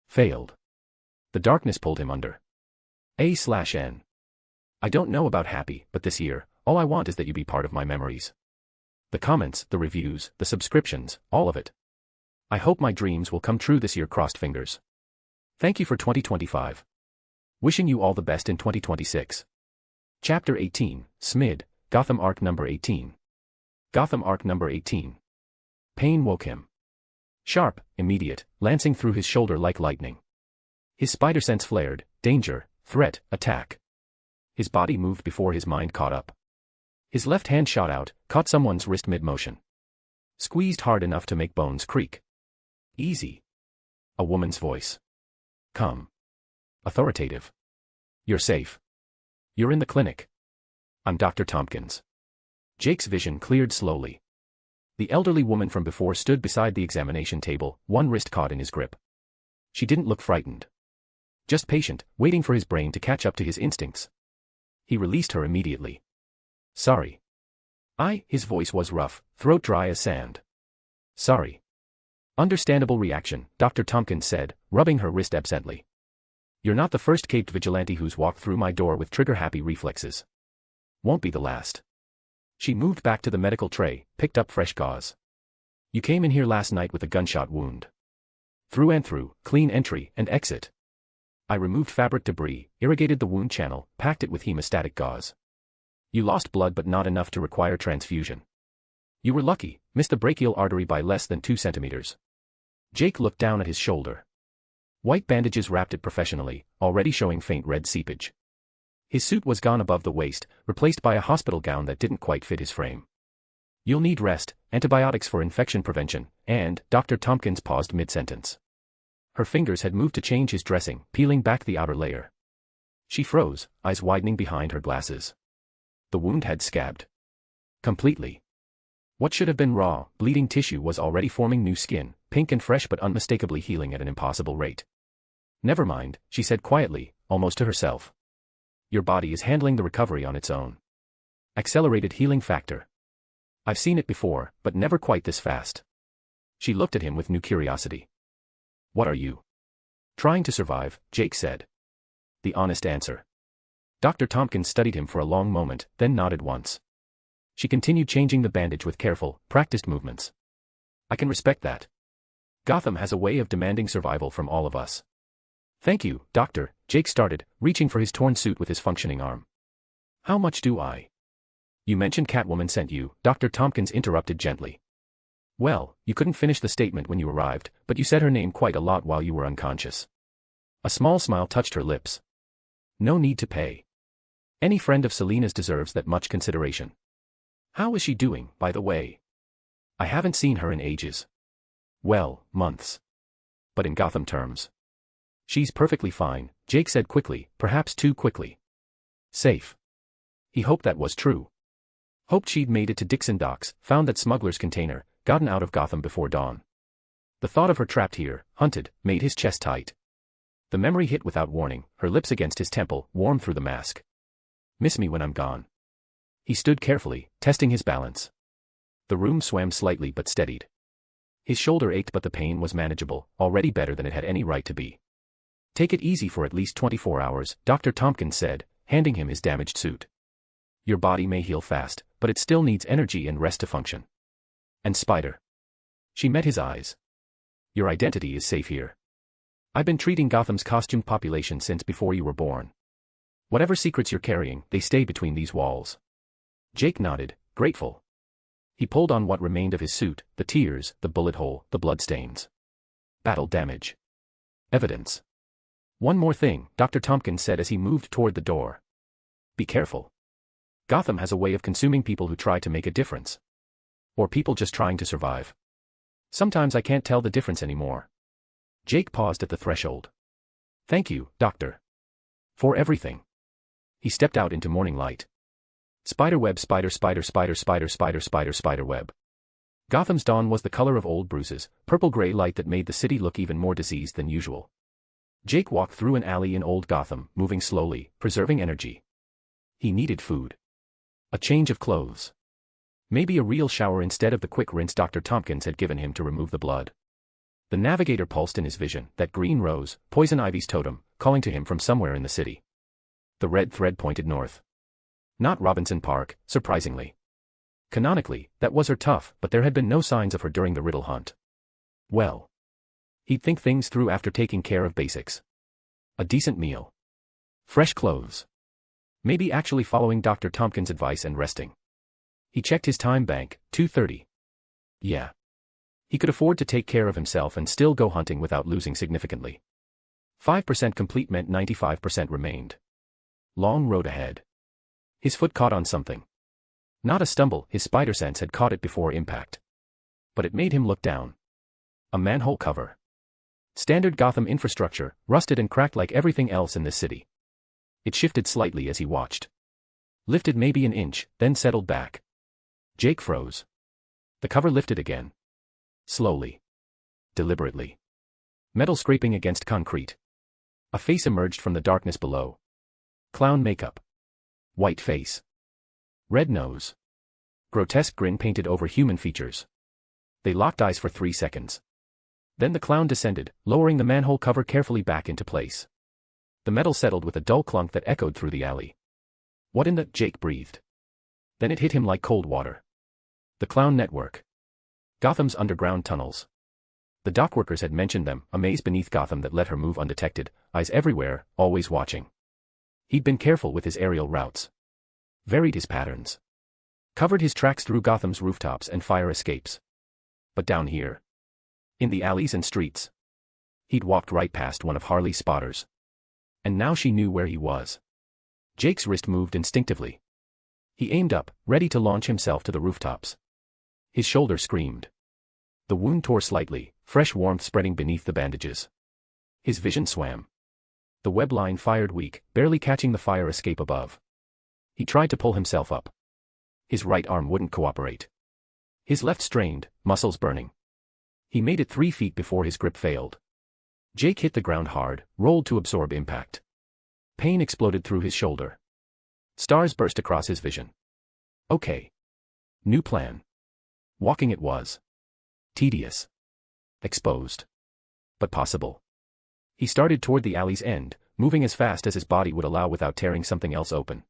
[SPEAKER 3] Failed. The darkness pulled him under. A/N. I don't know about happy, but this year, all I want is that you be part of my memories. The comments, the reviews, the subscriptions, all of it. I hope my dreams will come true this year, crossed fingers. Thank you for 2025. Wishing you all the best in 2026. Chapter 18, Smid, Gotham Arc number 18. Gotham Arc number 18. Pain woke him. Sharp, immediate, lancing through his shoulder like lightning. His spider sense flared, danger, threat, attack. His body moved before his mind caught up. His left hand shot out, caught someone's wrist mid-motion. Squeezed hard enough to make bones creak. Easy. A woman's voice. Come. Authoritative. You're safe. You're in the clinic. I'm Dr. Tompkins. Jake's vision cleared slowly. The elderly woman from before stood beside the examination table, one wrist caught in his grip. She didn't look frightened. Just patient, waiting for his brain to catch up to his instincts. He released her immediately. Sorry. His voice was rough, throat dry as sand. Sorry. Understandable reaction, Dr. Tompkins said, rubbing her wrist absently. You're not the first caped vigilante who's walked through my door with trigger-happy reflexes. Won't be the last. She moved back to the medical tray, picked up fresh gauze. You came in here last night with a gunshot wound. Through and through, clean entry and exit. I removed fabric debris, irrigated the wound channel, packed it with hemostatic gauze. You lost blood but not enough to require transfusion. You were lucky, missed the brachial artery by less than 2 centimeters. Jake looked down at his shoulder. White bandages wrapped it professionally, already showing faint red seepage. His suit was gone above the waist, replaced by a hospital gown that didn't quite fit his frame. "You'll need rest, antibiotics for infection prevention, and," Dr. Tompkins paused mid-sentence. Her fingers had moved to change his dressing, peeling back the outer layer. She froze, eyes widening behind her glasses. The wound had scabbed. Completely. What should have been raw, bleeding tissue was already forming new skin, pink and fresh but unmistakably healing at an impossible rate. "Never mind," she said quietly, almost to herself. "Your body is handling the recovery on its own. Accelerated healing factor. I've seen it before, but never quite this fast." She looked at him with new curiosity. "What are you?" "Trying to survive," Jake said. The honest answer. Dr. Tompkins studied him for a long moment, then nodded once. She continued changing the bandage with careful, practiced movements. "I can respect that. Gotham has a way of demanding survival from all of us." "Thank you, Doctor," Jake started, reaching for his torn suit with his functioning arm. "How much do I?" "You mentioned Catwoman sent you," Dr. Tompkins interrupted gently. "Well, you couldn't finish the statement when you arrived, but you said her name quite a lot while you were unconscious." A small smile touched her lips. "No need to pay. Any friend of Selina's deserves that much consideration. How is she doing, by the way? I haven't seen her in ages. Well, months. But in Gotham terms. She's perfectly fine," Jake said quickly, perhaps too quickly. Safe. He hoped that was true. Hoped she'd made it to Dixon Docks, found that smuggler's container, gotten out of Gotham before dawn. The thought of her trapped here, hunted, made his chest tight. The memory hit without warning, her lips against his temple, warm through the mask. "Miss me when I'm gone." He stood carefully, testing his balance. The room swam slightly but steadied. His shoulder ached but the pain was manageable, already better than it had any right to be. "Take it easy for at least 24 hours, Dr. Tompkins said, handing him his damaged suit. "Your body may heal fast, but it still needs energy and rest to function." "And Spider?" She met his eyes. "Your identity is safe here. I've been treating Gotham's costumed population since before you were born. Whatever secrets you're carrying, they stay between these walls." Jake nodded, grateful. He pulled on what remained of his suit, the tears, the bullet hole, the bloodstains. Battle damage. Evidence. "One more thing," Dr. Tompkins said as he moved toward the door. "Be careful. Gotham has a way of consuming people who try to make a difference. Or people just trying to survive. Sometimes I can't tell the difference anymore." Jake paused at the threshold. "Thank you, Doctor. For everything." He stepped out into morning light. Spiderweb, spider, spider, spider, spider, spider, spider, spiderweb. Gotham's dawn was the color of old bruises, purple-gray light that made the city look even more diseased than usual. Jake walked through an alley in old Gotham, moving slowly, preserving energy. He needed food. A change of clothes. Maybe a real shower instead of the quick rinse Dr. Tompkins had given him to remove the blood. The Navigator pulsed in his vision, that green rose, Poison Ivy's totem, calling to him from somewhere in the city. The red thread pointed north. Not Robinson Park, surprisingly. Canonically, that was her tough, but there had been no signs of her during the riddle hunt. Well. He'd think things through after taking care of basics. A decent meal. Fresh clothes. Maybe actually following Dr. Tompkins' advice and resting. He checked his time bank, 2:30. Yeah. He could afford to take care of himself and still go hunting without losing significantly. 5% complete meant 95% remained. Long road ahead. His foot caught on something. Not a stumble, his spider sense had caught it before impact. But it made him look down. A manhole cover. Standard Gotham infrastructure, rusted and cracked like everything else in this city. It shifted slightly as he watched. Lifted maybe an inch, then settled back. Jake froze. The cover lifted again. Slowly. Deliberately. Metal scraping against concrete. A face emerged from the darkness below. Clown makeup. White face. Red nose. Grotesque grin painted over human features. They locked eyes for 3 seconds. Then the clown descended, lowering the manhole cover carefully back into place. The metal settled with a dull clunk that echoed through the alley. "What in the—" Jake breathed. Then it hit him like cold water. The clown network. Gotham's underground tunnels. The dockworkers had mentioned them, a maze beneath Gotham that let her move undetected, eyes everywhere, always watching. He'd been careful with his aerial routes. Varied his patterns. Covered his tracks through Gotham's rooftops and fire escapes. But down here. In the alleys and streets. He'd walked right past one of Harley's spotters. And now she knew where he was. Jake's wrist moved instinctively. He aimed up, ready to launch himself to the rooftops. His shoulder screamed. The wound tore slightly, fresh warmth spreading beneath the bandages. His vision swam. The web line fired weak, barely catching the fire escape above. He tried to pull himself up. His right arm wouldn't cooperate. His left strained, muscles burning. He made it 3 feet before his grip failed. Jake hit the ground hard, rolled to absorb impact. Pain exploded through his shoulder. Stars burst across his vision. Okay. New plan. Walking it was. Tedious. Exposed. But possible. He started toward the alley's end, moving as fast as his body would allow without tearing something else open.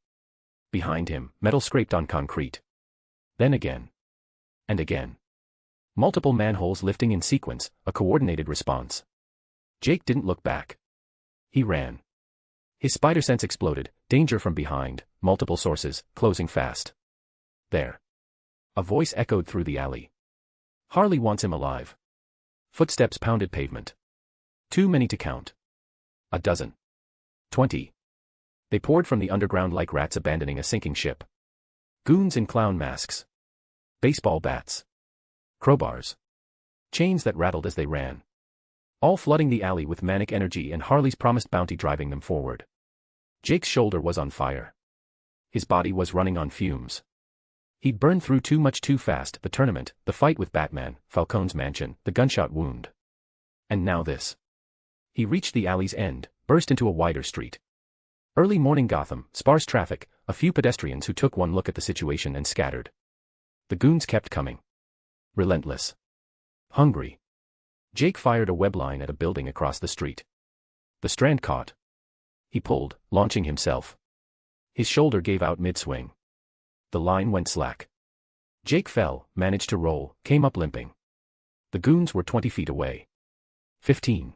[SPEAKER 3] Behind him, metal scraped on concrete. Then again. And again. Multiple manholes lifting in sequence, a coordinated response. Jake didn't look back. He ran. His spider sense exploded, danger from behind, multiple sources, closing fast. There. A voice echoed through the alley. Harley wants him alive. Footsteps pounded pavement. Too many to count. A dozen. 20. They poured from the underground like rats abandoning a sinking ship. Goons in clown masks. Baseball bats. Crowbars. Chains that rattled as they ran. All flooding the alley with manic energy and Harley's promised bounty driving them forward. Jake's shoulder was on fire. His body was running on fumes. He'd burned through too much too fast, the tournament, the fight with Batman, Falcone's mansion, the gunshot wound. And now this. He reached the alley's end, burst into a wider street. Early morning Gotham, sparse traffic, a few pedestrians who took one look at the situation and scattered. The goons kept coming. Relentless. Hungry. Jake fired a web line at a building across the street. The strand caught. He pulled, launching himself. His shoulder gave out mid-swing. The line went slack. Jake fell, managed to roll, came up limping. The goons were 20 feet away. 15.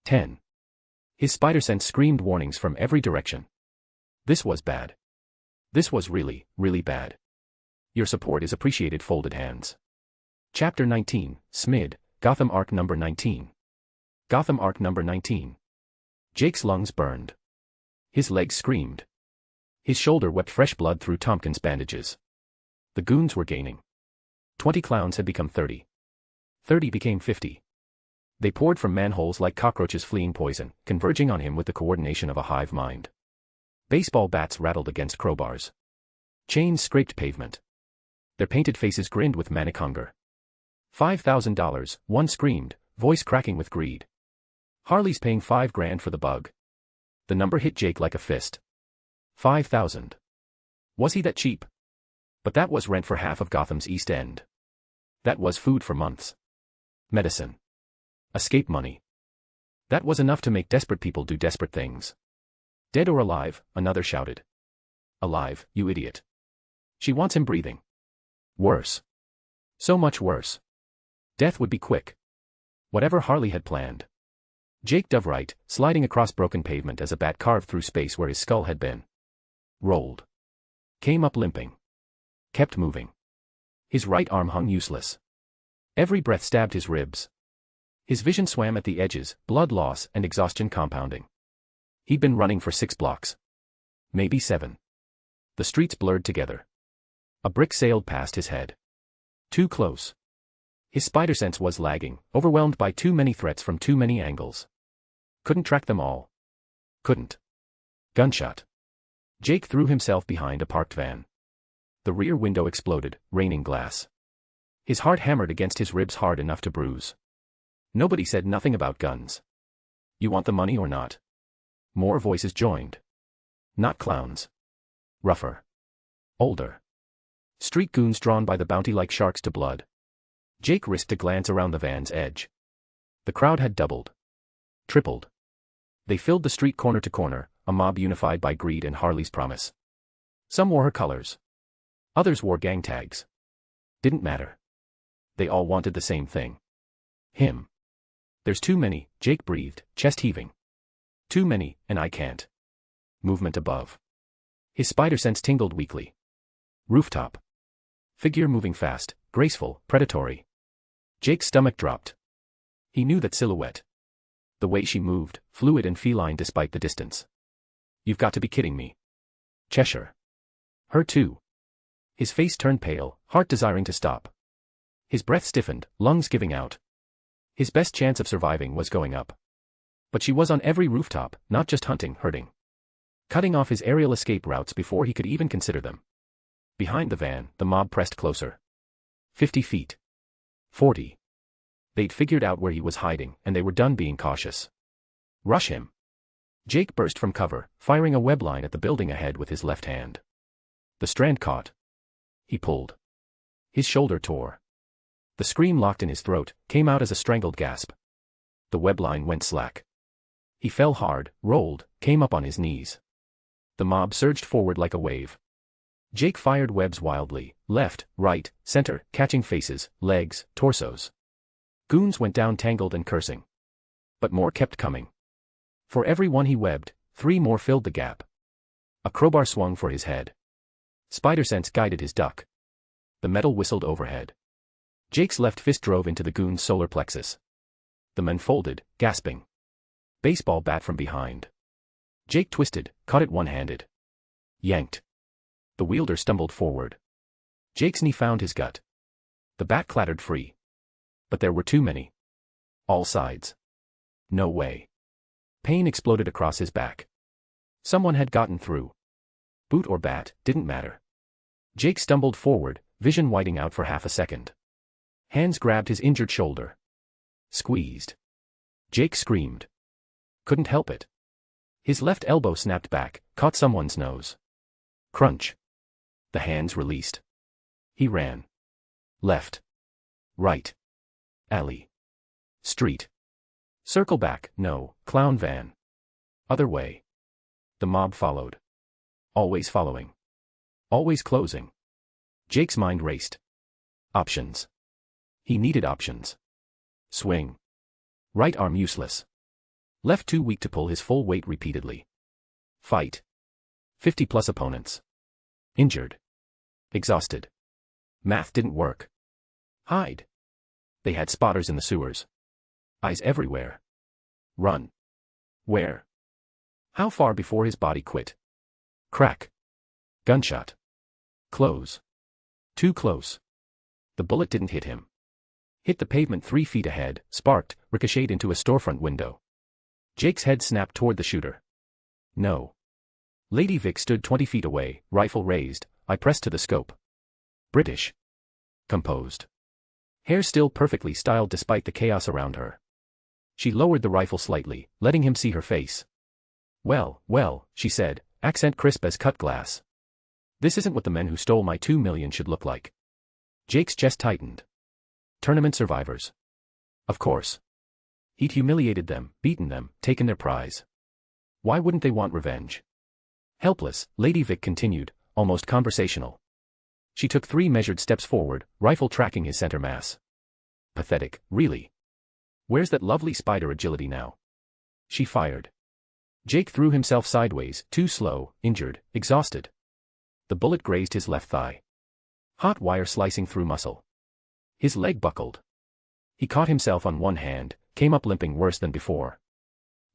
[SPEAKER 3] 10. His spider sense screamed warnings from every direction. This was bad. This was really, really bad. Your support is appreciated. Folded hands. Chapter 19, Smid, Gotham Arc number 19. Gotham Arc number 19. Jake's lungs burned. His legs screamed. His shoulder wept fresh blood through Tompkins bandages. The goons were gaining. 20 clowns had become 30. 30 became 50. They poured from manholes like cockroaches fleeing poison, converging on him with the coordination of a hive mind. Baseball bats rattled against crowbars. Chains scraped pavement. Their painted faces grinned with manic hunger. $5,000, one screamed, voice cracking with greed. Harley's paying $5 grand for the bug. The number hit Jake like a fist. 5,000. Was he that cheap? But that was rent for half of Gotham's East End. That was food for months. Medicine. Escape money. That was enough to make desperate people do desperate things. Dead or alive, another shouted. Alive, you idiot. She wants him breathing. Worse. So much worse. Death would be quick. Whatever Harley had planned. Jake dove right, sliding across broken pavement as a bat carved through space where his skull had been. Rolled. Came up limping. Kept moving. His right arm hung useless. Every breath stabbed his ribs. His vision swam at the edges, blood loss and exhaustion compounding. He'd been running for 6 blocks. Maybe 7. The streets blurred together. A brick sailed past his head. Too close. His spider sense was lagging, overwhelmed by too many threats from too many angles. Couldn't track them all. Couldn't. Gunshot. Jake threw himself behind a parked van. The rear window exploded, raining glass. His heart hammered against his ribs hard enough to bruise. Nobody said nothing about guns. You want the money or not? More voices joined. Not clowns. Rougher. Older. Street goons drawn by the bounty like sharks to blood. Jake risked a glance around the van's edge. The crowd had doubled. Tripled. They filled the street corner to corner, a mob unified by greed and Harley's promise. Some wore her colors. Others wore gang tags. Didn't matter. They all wanted the same thing. Him. There's too many, Jake breathed, chest heaving. Too many, and I can't. Movement above. His spider sense tingled weakly. Rooftop. Figure moving fast, graceful, predatory. Jake's stomach dropped. He knew that silhouette. The way she moved, fluid and feline despite the distance. You've got to be kidding me. Cheshire. Her too. His face turned pale, heart desiring to stop. His breath stiffened, lungs giving out. His best chance of surviving was going up. But she was on every rooftop, not just hunting, hurting. Cutting off his aerial escape routes before he could even consider them. Behind the van, the mob pressed closer. 50 feet. 40. They'd figured out where he was hiding, and they were done being cautious. Rush him. Jake burst from cover, firing a web line at the building ahead with his left hand. The strand caught. He pulled. His shoulder tore. The scream locked in his throat, came out as a strangled gasp. The web line went slack. He fell hard, rolled, came up on his knees. The mob surged forward like a wave. Jake fired webs wildly, left, right, center, catching faces, legs, torsos. Goons went down tangled and cursing. But more kept coming. For every one he webbed, 3 more filled the gap. A crowbar swung for his head. Spider sense guided his duck. The metal whistled overhead. Jake's left fist drove into the goon's solar plexus. The men folded, gasping. Baseball bat from behind. Jake twisted, caught it one-handed. Yanked. The wielder stumbled forward. Jake's knee found his gut. The bat clattered free. But there were too many. All sides. No way. Pain exploded across his back. Someone had gotten through. Boot or bat, didn't matter. Jake stumbled forward, vision whiting out for half a second. Hands grabbed his injured shoulder. Squeezed. Jake screamed. Couldn't help it. His left elbow snapped back, caught someone's nose. Crunch. The hands released. He ran. Left. Right. Alley. Street. Circle back, no, clown van. Other way. The mob followed. Always following. Always closing. Jake's mind raced. Options. He needed options. Swing. Right arm useless. Left too weak to pull his full weight repeatedly. Fight. 50+ opponents. Injured. Exhausted. Math didn't work. Hide. They had spotters in the sewers. Eyes everywhere. Run. Where? How far before his body quit? Crack. Gunshot. Close. Too close. The bullet didn't hit him. Hit the pavement 3 feet ahead, sparked, ricocheted into a storefront window. Jake's head snapped toward the shooter. No. Lady Vic stood 20 feet away, rifle raised, eye pressed to the scope. British. Composed. Hair still perfectly styled despite the chaos around her. She lowered the rifle slightly, letting him see her face. Well, well, she said, accent crisp as cut glass. This isn't what the men who stole my 2 million should look like. Jake's chest tightened. Tournament survivors. Of course. He'd humiliated them, beaten them, taken their prize. Why wouldn't they want revenge? Helpless, Lady Vic continued, almost conversational. She took 3 measured steps forward, rifle tracking his center mass. Pathetic, really. Where's that lovely spider agility now? She fired. Jake threw himself sideways, too slow, injured, exhausted. The bullet grazed his left thigh. Hot wire slicing through muscle. His leg buckled. He caught himself on one hand, came up limping worse than before.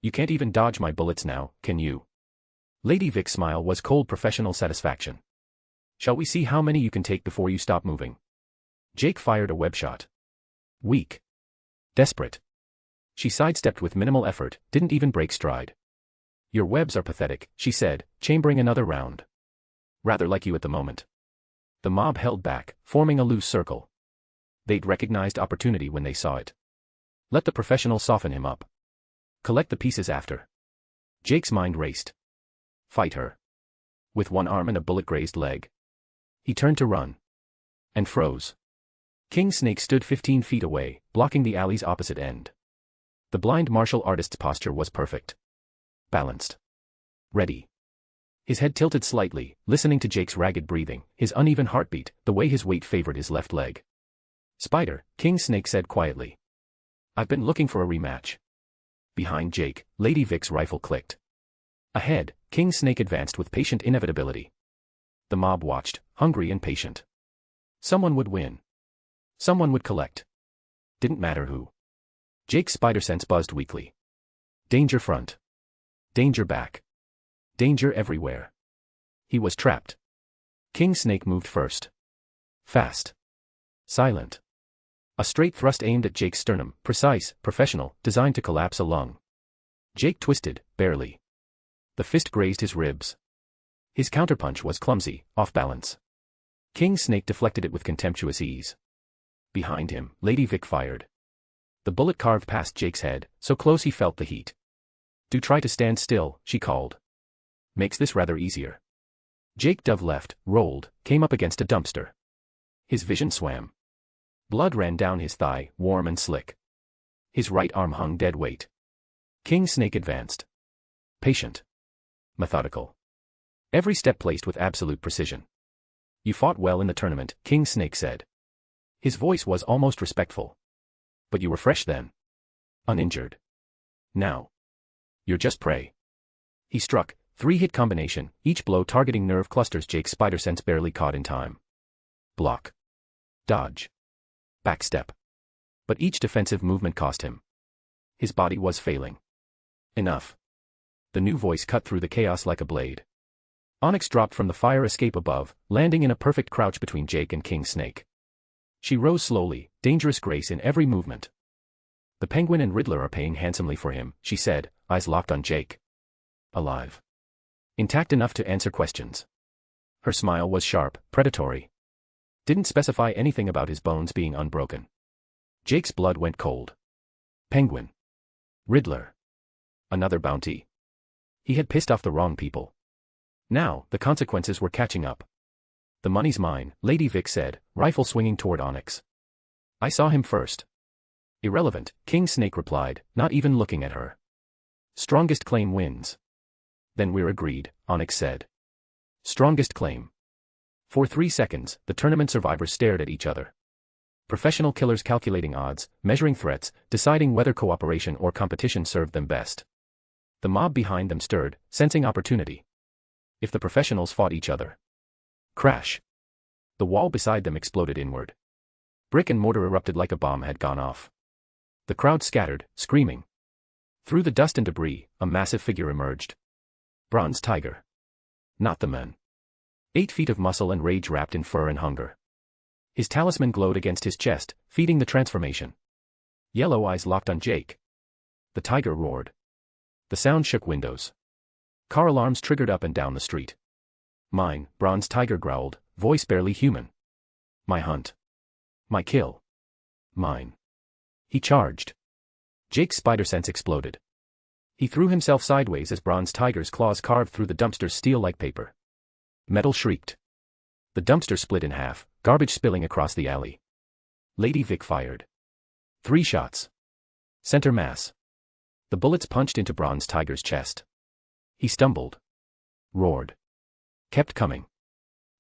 [SPEAKER 3] You can't even dodge my bullets now, can you? Lady Vic's smile was cold professional satisfaction. Shall we see how many you can take before you stop moving? Jake fired a web shot. Weak. Desperate. She sidestepped with minimal effort, didn't even break stride. Your webs are pathetic, she said, chambering another round. Rather like you at the moment. The mob held back, forming a loose circle. They'd recognized opportunity when they saw it. Let the professional soften him up. Collect the pieces after. Jake's mind raced. Fight her. With one arm and a bullet-grazed leg. He turned to run. And froze. King Snake stood 15 feet away, blocking the alley's opposite end. The blind martial artist's posture was perfect. Balanced. Ready. His head tilted slightly, listening to Jake's ragged breathing, his uneven heartbeat, the way his weight favored his left leg. Spider, King Snake said quietly. I've been looking for a rematch. Behind Jake, Lady Vic's rifle clicked. Ahead, King Snake advanced with patient inevitability. The mob watched, hungry and patient. Someone would win. Someone would collect. Didn't matter who. Jake's spider sense buzzed weakly. Danger front. Danger back. Danger everywhere. He was trapped. King Snake moved first. Fast. Silent. A straight thrust aimed at Jake's sternum, precise, professional, designed to collapse a lung. Jake twisted, barely. The fist grazed his ribs. His counterpunch was clumsy, off balance. King Snake deflected it with contemptuous ease. Behind him, Lady Vic fired. The bullet carved past Jake's head, so close he felt the heat. "Do try to stand still," she called. "Makes this rather easier." Jake dove left, rolled, came up against a dumpster. His vision swam. Blood ran down his thigh, warm and slick. His right arm hung dead weight. King Snake advanced. Patient. Methodical. Every step placed with absolute precision. "You fought well in the tournament," King Snake said. His voice was almost respectful. "But you were fresh then. Uninjured. Now. You're just prey." He struck, 3-hit combination, each blow targeting nerve clusters Jake's spider sense barely caught in time. Block. Dodge. Backstep. But each defensive movement cost him. His body was failing. Enough. The new voice cut through the chaos like a blade. Onyx dropped from the fire escape above, landing in a perfect crouch between Jake and King Snake. She rose slowly, dangerous grace in every movement. "The Penguin and Riddler are paying handsomely for him," she said, eyes locked on Jake. Alive. Intact enough to answer questions. Her smile was sharp, predatory. Didn't specify anything about his bones being unbroken. Jake's blood went cold. Penguin. Riddler. Another bounty. He had pissed off the wrong people. Now, the consequences were catching up. "The money's mine," Lady Vic said, rifle swinging toward Onyx. "I saw him first." "Irrelevant," King Snake replied, not even looking at her. "Strongest claim wins." "Then we're agreed," Onyx said. Strongest claim. For 3 seconds, the tournament survivors stared at each other. Professional killers calculating odds, measuring threats, deciding whether cooperation or competition served them best. The mob behind them stirred, sensing opportunity. If the professionals fought each other. Crash. The wall beside them exploded inward. Brick and mortar erupted like a bomb had gone off. The crowd scattered, screaming. Through the dust and debris, a massive figure emerged. Bronze Tiger. Not the man. 8 feet of muscle and rage wrapped in fur and hunger. His talisman glowed against his chest, feeding the transformation. Yellow eyes locked on Jake. The tiger roared. The sound shook windows. Car alarms triggered up and down the street. "Mine," Bronze Tiger growled, voice barely human. "My hunt. My kill. Mine." He charged. Jake's spider sense exploded. He threw himself sideways as Bronze Tiger's claws carved through the dumpster's steel like paper. Metal shrieked. The dumpster split in half, garbage spilling across the alley. Lady Vic fired. 3 shots. Center mass. The bullets punched into Bronze Tiger's chest. He stumbled. Roared. Kept coming.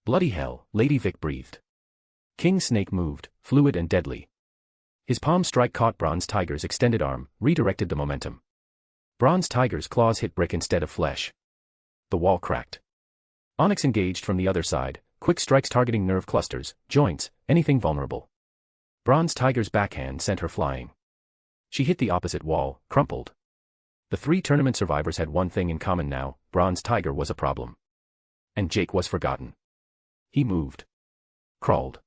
[SPEAKER 3] Bloody hell, Lady Vic breathed. King Snake moved, fluid and deadly. His palm strike caught Bronze Tiger's extended arm, redirected the momentum. Bronze Tiger's claws hit brick instead of flesh. The wall cracked. Onyx engaged from the other side, quick strikes targeting nerve clusters, joints, anything vulnerable. Bronze Tiger's backhand sent her flying. She hit the opposite wall, crumpled. The 3 tournament survivors had one thing in common now: Bronze Tiger was a problem. And Jake was forgotten. He moved. Crawled.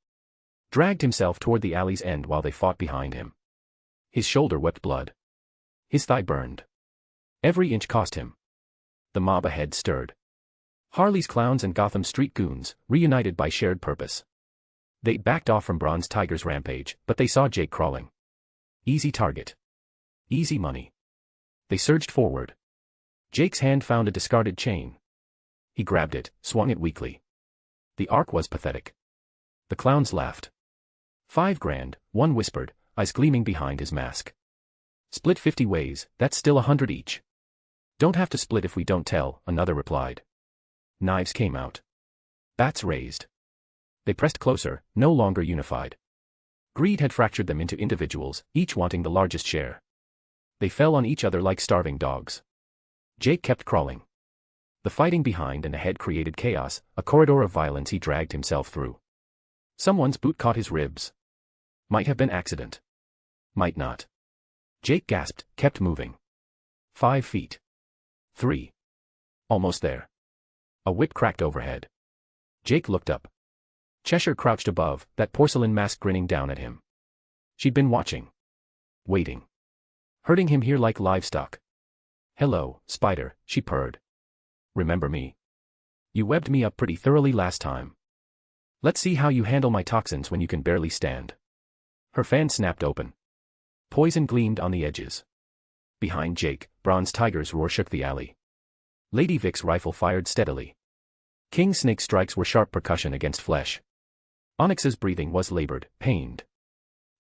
[SPEAKER 3] Dragged himself toward the alley's end while they fought behind him. His shoulder wept blood. His thigh burned. Every inch cost him. The mob ahead stirred. Harley's clowns and Gotham street goons, reunited by shared purpose. They backed off from Bronze Tiger's rampage, but they saw Jake crawling. Easy target. Easy money. They surged forward. Jake's hand found a discarded chain. He grabbed it, swung it weakly. The arc was pathetic. The clowns laughed. 5 grand, one whispered, eyes gleaming behind his mask. Split 50 ways, that's still 100 each. Don't have to split if we don't tell, another replied. Knives came out. Bats raised. They pressed closer, no longer unified. Greed had fractured them into individuals, each wanting the largest share. They fell on each other like starving dogs. Jake kept crawling. The fighting behind and ahead created chaos, a corridor of violence he dragged himself through. Someone's boot caught his ribs. Might have been accident. Might not. Jake gasped, kept moving. 5 feet. 3. Almost there. A whip cracked overhead. Jake looked up. Cheshire crouched above, that porcelain mask grinning down at him. She'd been watching. Waiting. Herding him here like livestock. "Hello, Spider," she purred. "Remember me? You webbed me up pretty thoroughly last time. Let's see how you handle my toxins when you can barely stand." Her fan snapped open. Poison gleamed on the edges. Behind Jake, Bronze Tiger's roar shook the alley. Lady Vic's rifle fired steadily. King Snake's strikes were sharp percussion against flesh. Onyx's breathing was labored, pained.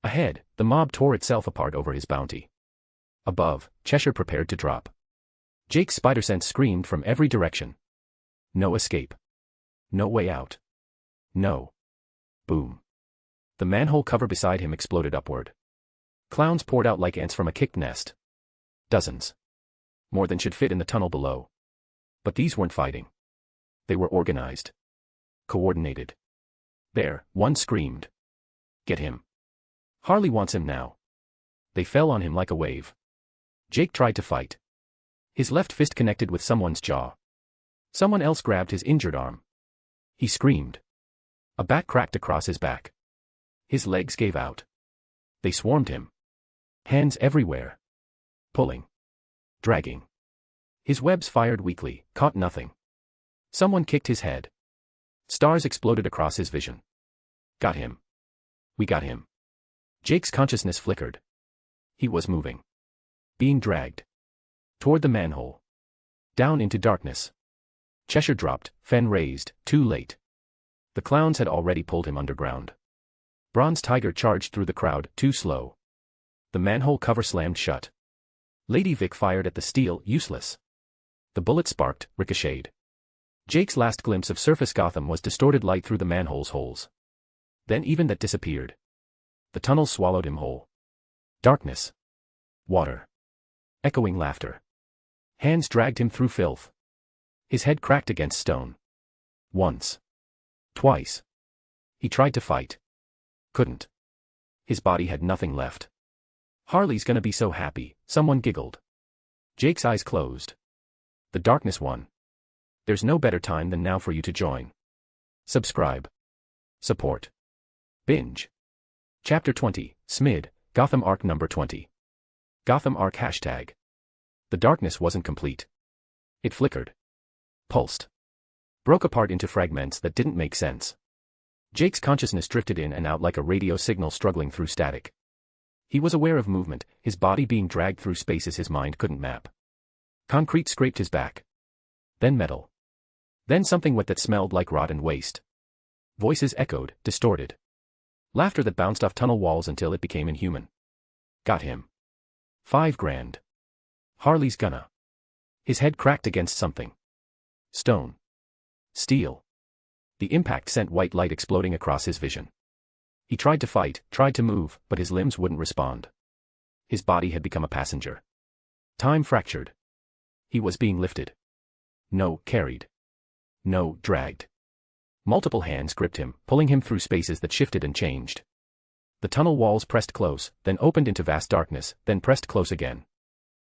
[SPEAKER 3] Ahead, the mob tore itself apart over his bounty. Above, Cheshire prepared to drop. Jake's spider sense screamed from every direction. No escape. No way out. No. Boom. The manhole cover beside him exploded upward. Clowns poured out like ants from a kicked nest. Dozens. More than should fit in the tunnel below. But these weren't fighting. They were organized. Coordinated. There, one screamed. "Get him. Harley wants him now." They fell on him like a wave. Jake tried to fight. His left fist connected with someone's jaw. Someone else grabbed his injured arm. He screamed. A bat cracked across his back. His legs gave out. They swarmed him. Hands everywhere. Pulling. Dragging. His webs fired weakly, caught nothing. Someone kicked his head. Stars exploded across his vision. "Got him. We got him." Jake's consciousness flickered. He was moving. Being dragged. Toward the manhole. Down into darkness. Cheshire dropped, Fen raised, too late. The clowns had already pulled him underground. Bronze Tiger charged through the crowd, too slow. The manhole cover slammed shut. Lady Vic fired at the steel, useless. The bullet sparked, ricocheted. Jake's last glimpse of surface Gotham was distorted light through the manhole's holes. Then even that disappeared. The tunnel swallowed him whole. Darkness. Water. Echoing laughter. Hands dragged him through filth. His head cracked against stone. Once. Twice. He tried to fight. Couldn't. His body had nothing left. "Harley's gonna be so happy," someone giggled. Jake's eyes closed. The darkness won. There's no better time than now for you to join. Subscribe. Support. Binge. Chapter 20, Smid, Gotham Arc number 20. Gotham Arc hashtag. The darkness wasn't complete. It flickered. Pulsed. Broke apart into fragments that didn't make sense. Jake's consciousness drifted in and out like a radio signal struggling through static. He was aware of movement, his body being dragged through spaces his mind couldn't map. Concrete scraped his back. Then metal. Then something wet that smelled like rot and waste. Voices echoed, distorted. Laughter that bounced off tunnel walls until it became inhuman. "Got him. $5,000. Harley's gonna." His head cracked against something. Stone. Steel. The impact sent white light exploding across his vision. He tried to fight, tried to move, but his limbs wouldn't respond. His body had become a passenger. Time fractured. He was being lifted. No, carried. No, dragged. Multiple hands gripped him, pulling him through spaces that shifted and changed. The tunnel walls pressed close, then opened into vast darkness, then pressed close again.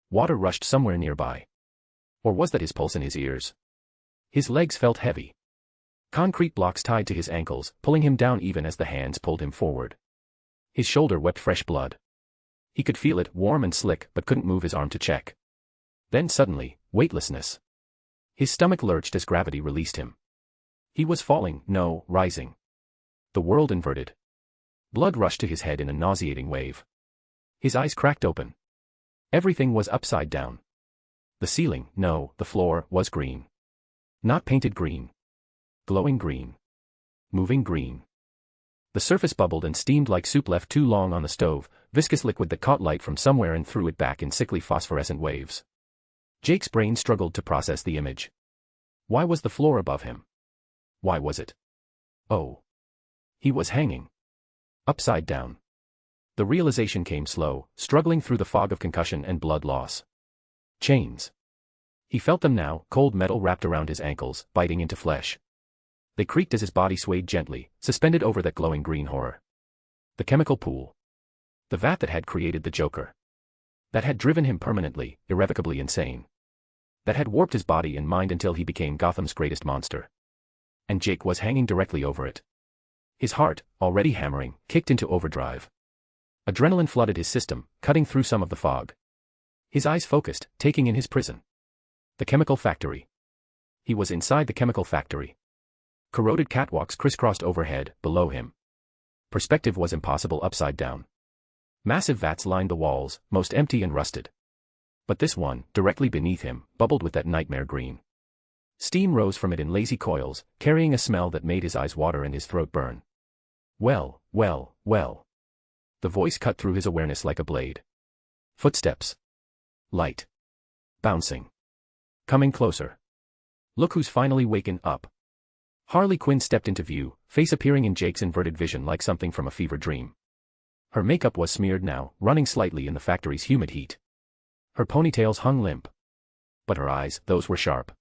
[SPEAKER 3] Water rushed somewhere nearby. Or was that his pulse in his ears? His legs felt heavy. Concrete blocks tied to his ankles, pulling him down even as the hands pulled him forward. His shoulder wept fresh blood. He could feel it, warm and slick, but couldn't move his arm to check. Then suddenly, weightlessness. His stomach lurched as gravity released him. He was falling, no, rising. The world inverted. Blood rushed to his head in a nauseating wave. His eyes cracked open. Everything was upside down. The ceiling, no, the floor, was green. Not painted green. Glowing green. Moving green. The surface bubbled and steamed like soup left too long on the stove, viscous liquid that caught light from somewhere and threw it back in sickly phosphorescent waves. Jake's brain struggled to process the image. Why was the floor above him? Why was it? Oh. He was hanging. Upside down. The realization came slow, struggling through the fog of concussion and blood loss. Chains. He felt them now, cold metal wrapped around his ankles, biting into flesh. They creaked as his body swayed gently, suspended over that glowing green horror. The chemical pool. The vat that had created the Joker. That had driven him permanently, irrevocably insane. That had warped his body and mind until he became Gotham's greatest monster. And Jake was hanging directly over it. His heart, already hammering, kicked into overdrive. Adrenaline flooded his system, cutting through some of the fog. His eyes focused, taking in his prison. The chemical factory. He was inside the chemical factory. Corroded catwalks crisscrossed overhead, below him. Perspective was impossible upside down. Massive vats lined the walls, most empty and rusted. But this one, directly beneath him, bubbled with that nightmare green. Steam rose from it in lazy coils, carrying a smell that made his eyes water and his throat burn. Well, well, well. The voice cut through his awareness like a blade. Footsteps. Light. Bouncing. Coming closer. Look who's finally waken up. Harley Quinn stepped into view, face appearing in Jake's inverted vision like something from a fever dream. Her makeup was smeared now, running slightly in the factory's humid heat. Her ponytails hung limp. But her eyes, those were sharp.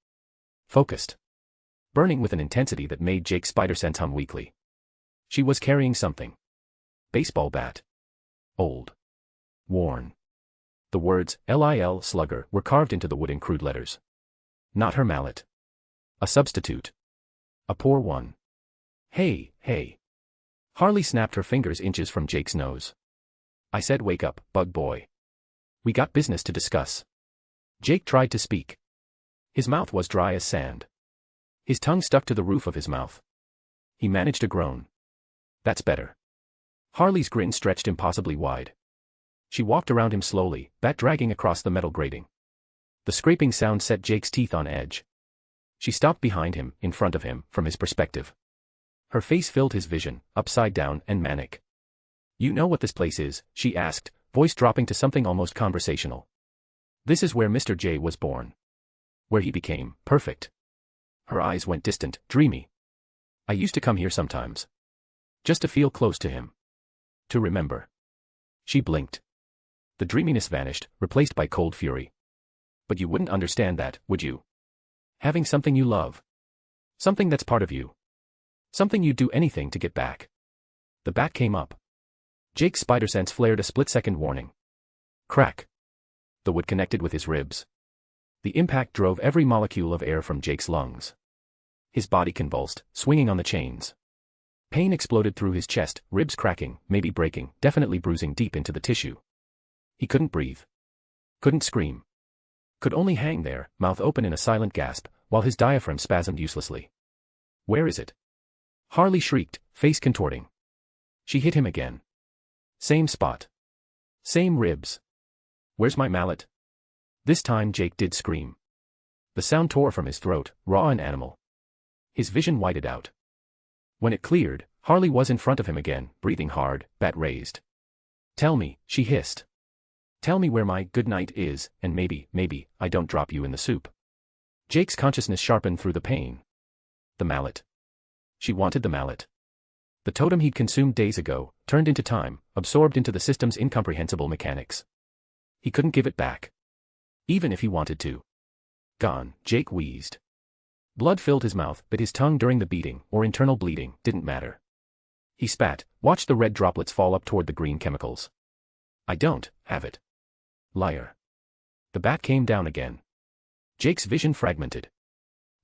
[SPEAKER 3] Focused. Burning with an intensity that made Jake's spider sense hum weakly. She was carrying something. Baseball bat. Old. Worn. The words, Lil Slugger, were carved into the wood in crude letters. Not her mallet. A substitute. A poor one. Hey, hey. Harley snapped her fingers inches from Jake's nose. I said wake up, bug boy. We got business to discuss. Jake tried to speak. His mouth was dry as sand. His tongue stuck to the roof of his mouth. He managed a groan. That's better. Harley's grin stretched impossibly wide. She walked around him slowly, bat dragging across the metal grating. The scraping sound set Jake's teeth on edge. She stopped behind him, in front of him, from his perspective. Her face filled his vision, upside down and manic. You know what this place is? She asked, voice dropping to something almost conversational. This is where Mr. J was born. Where he became perfect. Her eyes went distant, dreamy. I used to come here sometimes. Just to feel close to him. To remember. She blinked. The dreaminess vanished, replaced by cold fury. But you wouldn't understand that, would you? Having something you love. Something that's part of you. Something you'd do anything to get back. The bat came up. Jake's spider sense flared a split-second warning. Crack. The wood connected with his ribs. The impact drove every molecule of air from Jake's lungs. His body convulsed, swinging on the chains. Pain exploded through his chest, ribs cracking, maybe breaking, definitely bruising deep into the tissue. He couldn't breathe. Couldn't scream. Could only hang there, mouth open in a silent gasp, while his diaphragm spasmed uselessly. Where is it? Harley shrieked, face contorting. She hit him again. Same spot. Same ribs. Where's my mallet? This time Jake did scream. The sound tore from his throat, raw and animal. His vision widened out. When it cleared, Harley was in front of him again, breathing hard, bat raised. Tell me, she hissed. Tell me where my good night is, and maybe, I don't drop you in the soup. Jake's consciousness sharpened through the pain. The mallet. She wanted the mallet. The totem he'd consumed days ago, turned into time, absorbed into the system's incomprehensible mechanics. He couldn't give it back. Even if he wanted to. Gone, Jake wheezed. Blood filled his mouth, but his tongue during the beating, or internal bleeding, didn't matter. He spat, watched the red droplets fall up toward the green chemicals. I don't have it. Liar. The bat came down again. Jake's vision fragmented.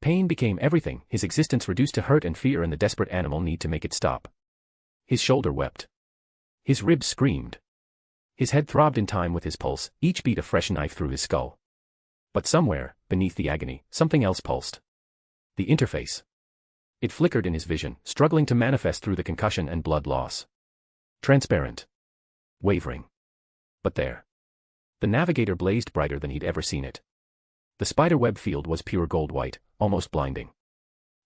[SPEAKER 3] Pain became everything, his existence reduced to hurt and fear and the desperate animal need to make it stop. His shoulder wept. His ribs screamed. His head throbbed in time with his pulse, each beat a fresh knife through his skull. But somewhere, beneath the agony, something else pulsed. The interface. It flickered in his vision, struggling to manifest through the concussion and blood loss. Transparent. Wavering. But there. The navigator blazed brighter than he'd ever seen it. The spiderweb field was pure gold white, almost blinding.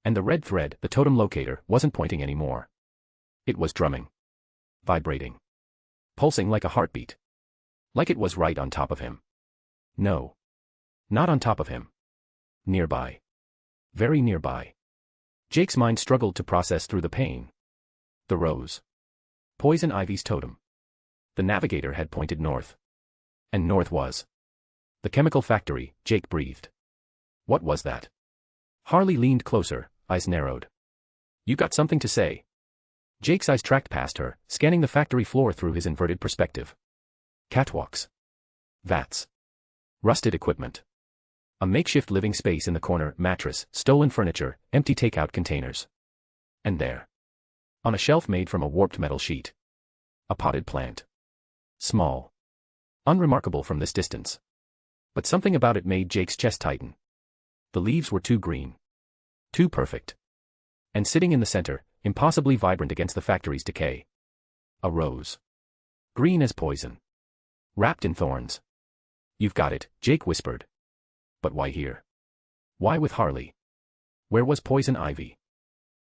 [SPEAKER 3] And the red thread, the totem locator, wasn't pointing anymore. It was drumming. Vibrating. Pulsing like a heartbeat. Like it was right on top of him. No. Not on top of him. Nearby. Very nearby. Jake's mind struggled to process through the pain. The rose. Poison Ivy's totem. The navigator had pointed north. And north was. The chemical factory, Jake breathed. What was that? Harley leaned closer, eyes narrowed. You got something to say? Jake's eyes tracked past her, scanning the factory floor through his inverted perspective. Catwalks. Vats. Rusted equipment. A makeshift living space in the corner, mattress, stolen furniture, empty takeout containers. And there, on a shelf made from a warped metal sheet, a potted plant. Small. Unremarkable from this distance. But something about it made Jake's chest tighten. The leaves were too green. Too perfect. And sitting in the center, impossibly vibrant against the factory's decay. A rose. Green as poison. Wrapped in thorns. You've got it, Jake whispered. But why here? Why with Harley? Where was poison ivy?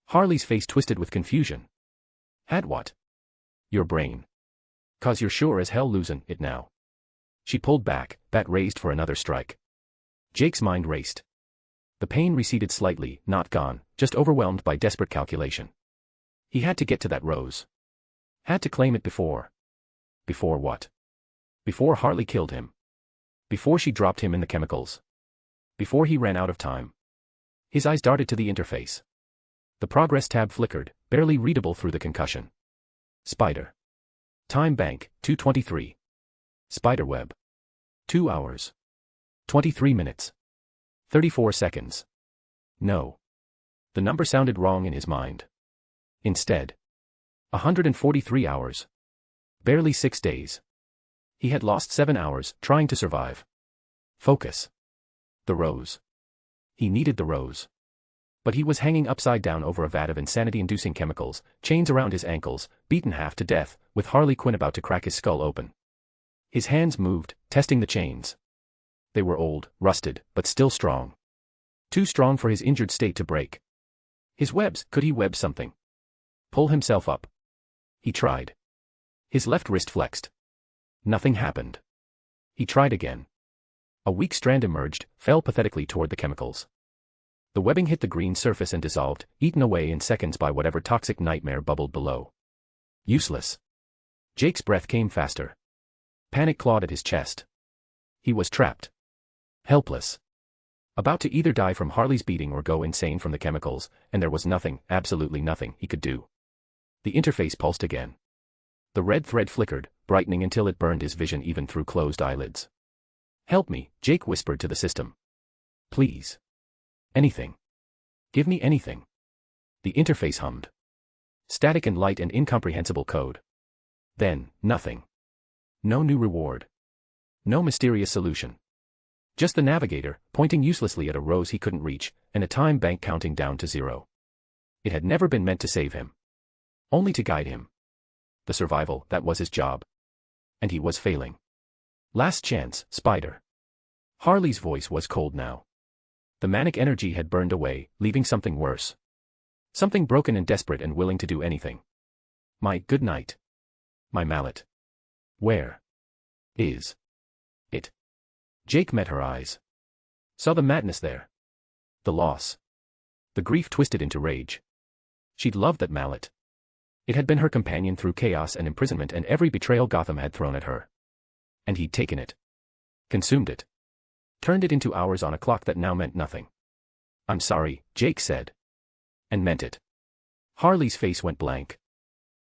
[SPEAKER 3] Harley's face twisted with confusion. Had what? Your brain. 'Cause you're sure as hell losing it now. She pulled back, bat raised for another strike. Jake's mind raced. The pain receded slightly, not gone, just overwhelmed by desperate calculation. He had to get to that rose. Had to claim it before. Before what? Before Harley killed him. Before she dropped him in the chemicals. Before he ran out of time. His eyes darted to the interface. The progress tab flickered, barely readable through the concussion. Spider. Time bank, 2:23. Spiderweb. 2 hours. 23 minutes. 34 seconds. No. The number sounded wrong in his mind. Instead. 143 hours. Barely 6 days. He had lost 7 hours, trying to survive. Focus. The rose. He needed the rose. But he was hanging upside down over a vat of insanity-inducing chemicals, chains around his ankles, beaten half to death, with Harley Quinn about to crack his skull open. His hands moved, testing the chains. They were old, rusted, but still strong. Too strong for his injured state to break. His webs, could he web something? Pull himself up. He tried. His left wrist flexed. Nothing happened. He tried again. A weak strand emerged, fell pathetically toward the chemicals. The webbing hit the green surface and dissolved, eaten away in seconds by whatever toxic nightmare bubbled below. Useless. Jake's breath came faster. Panic clawed at his chest. He was trapped. Helpless. About to either die from Harley's beating or go insane from the chemicals, and there was nothing, absolutely nothing, he could do. The interface pulsed again. The red thread flickered, brightening until it burned his vision even through closed eyelids. Help me, Jake whispered to the system. Please. Anything. Give me anything. The interface hummed. Static and light and incomprehensible code. Then, nothing. No new reward. No mysterious solution. Just the navigator, pointing uselessly at a rose he couldn't reach, and a time bank counting down to 0. It had never been meant to save him. Only to guide him. The survival, that was his job. And he was failing. Last chance, Spider. Harley's voice was cold now. The manic energy had burned away, leaving something worse. Something broken and desperate and willing to do anything. My good night. My mallet. Where is it? Jake met her eyes. Saw the madness there. The loss. The grief twisted into rage. She'd loved that mallet. It had been her companion through chaos and imprisonment and every betrayal Gotham had thrown at her. And he'd taken it. Consumed it. Turned it into hours on a clock that now meant nothing. I'm sorry, Jake said. And meant it. Harley's face went blank.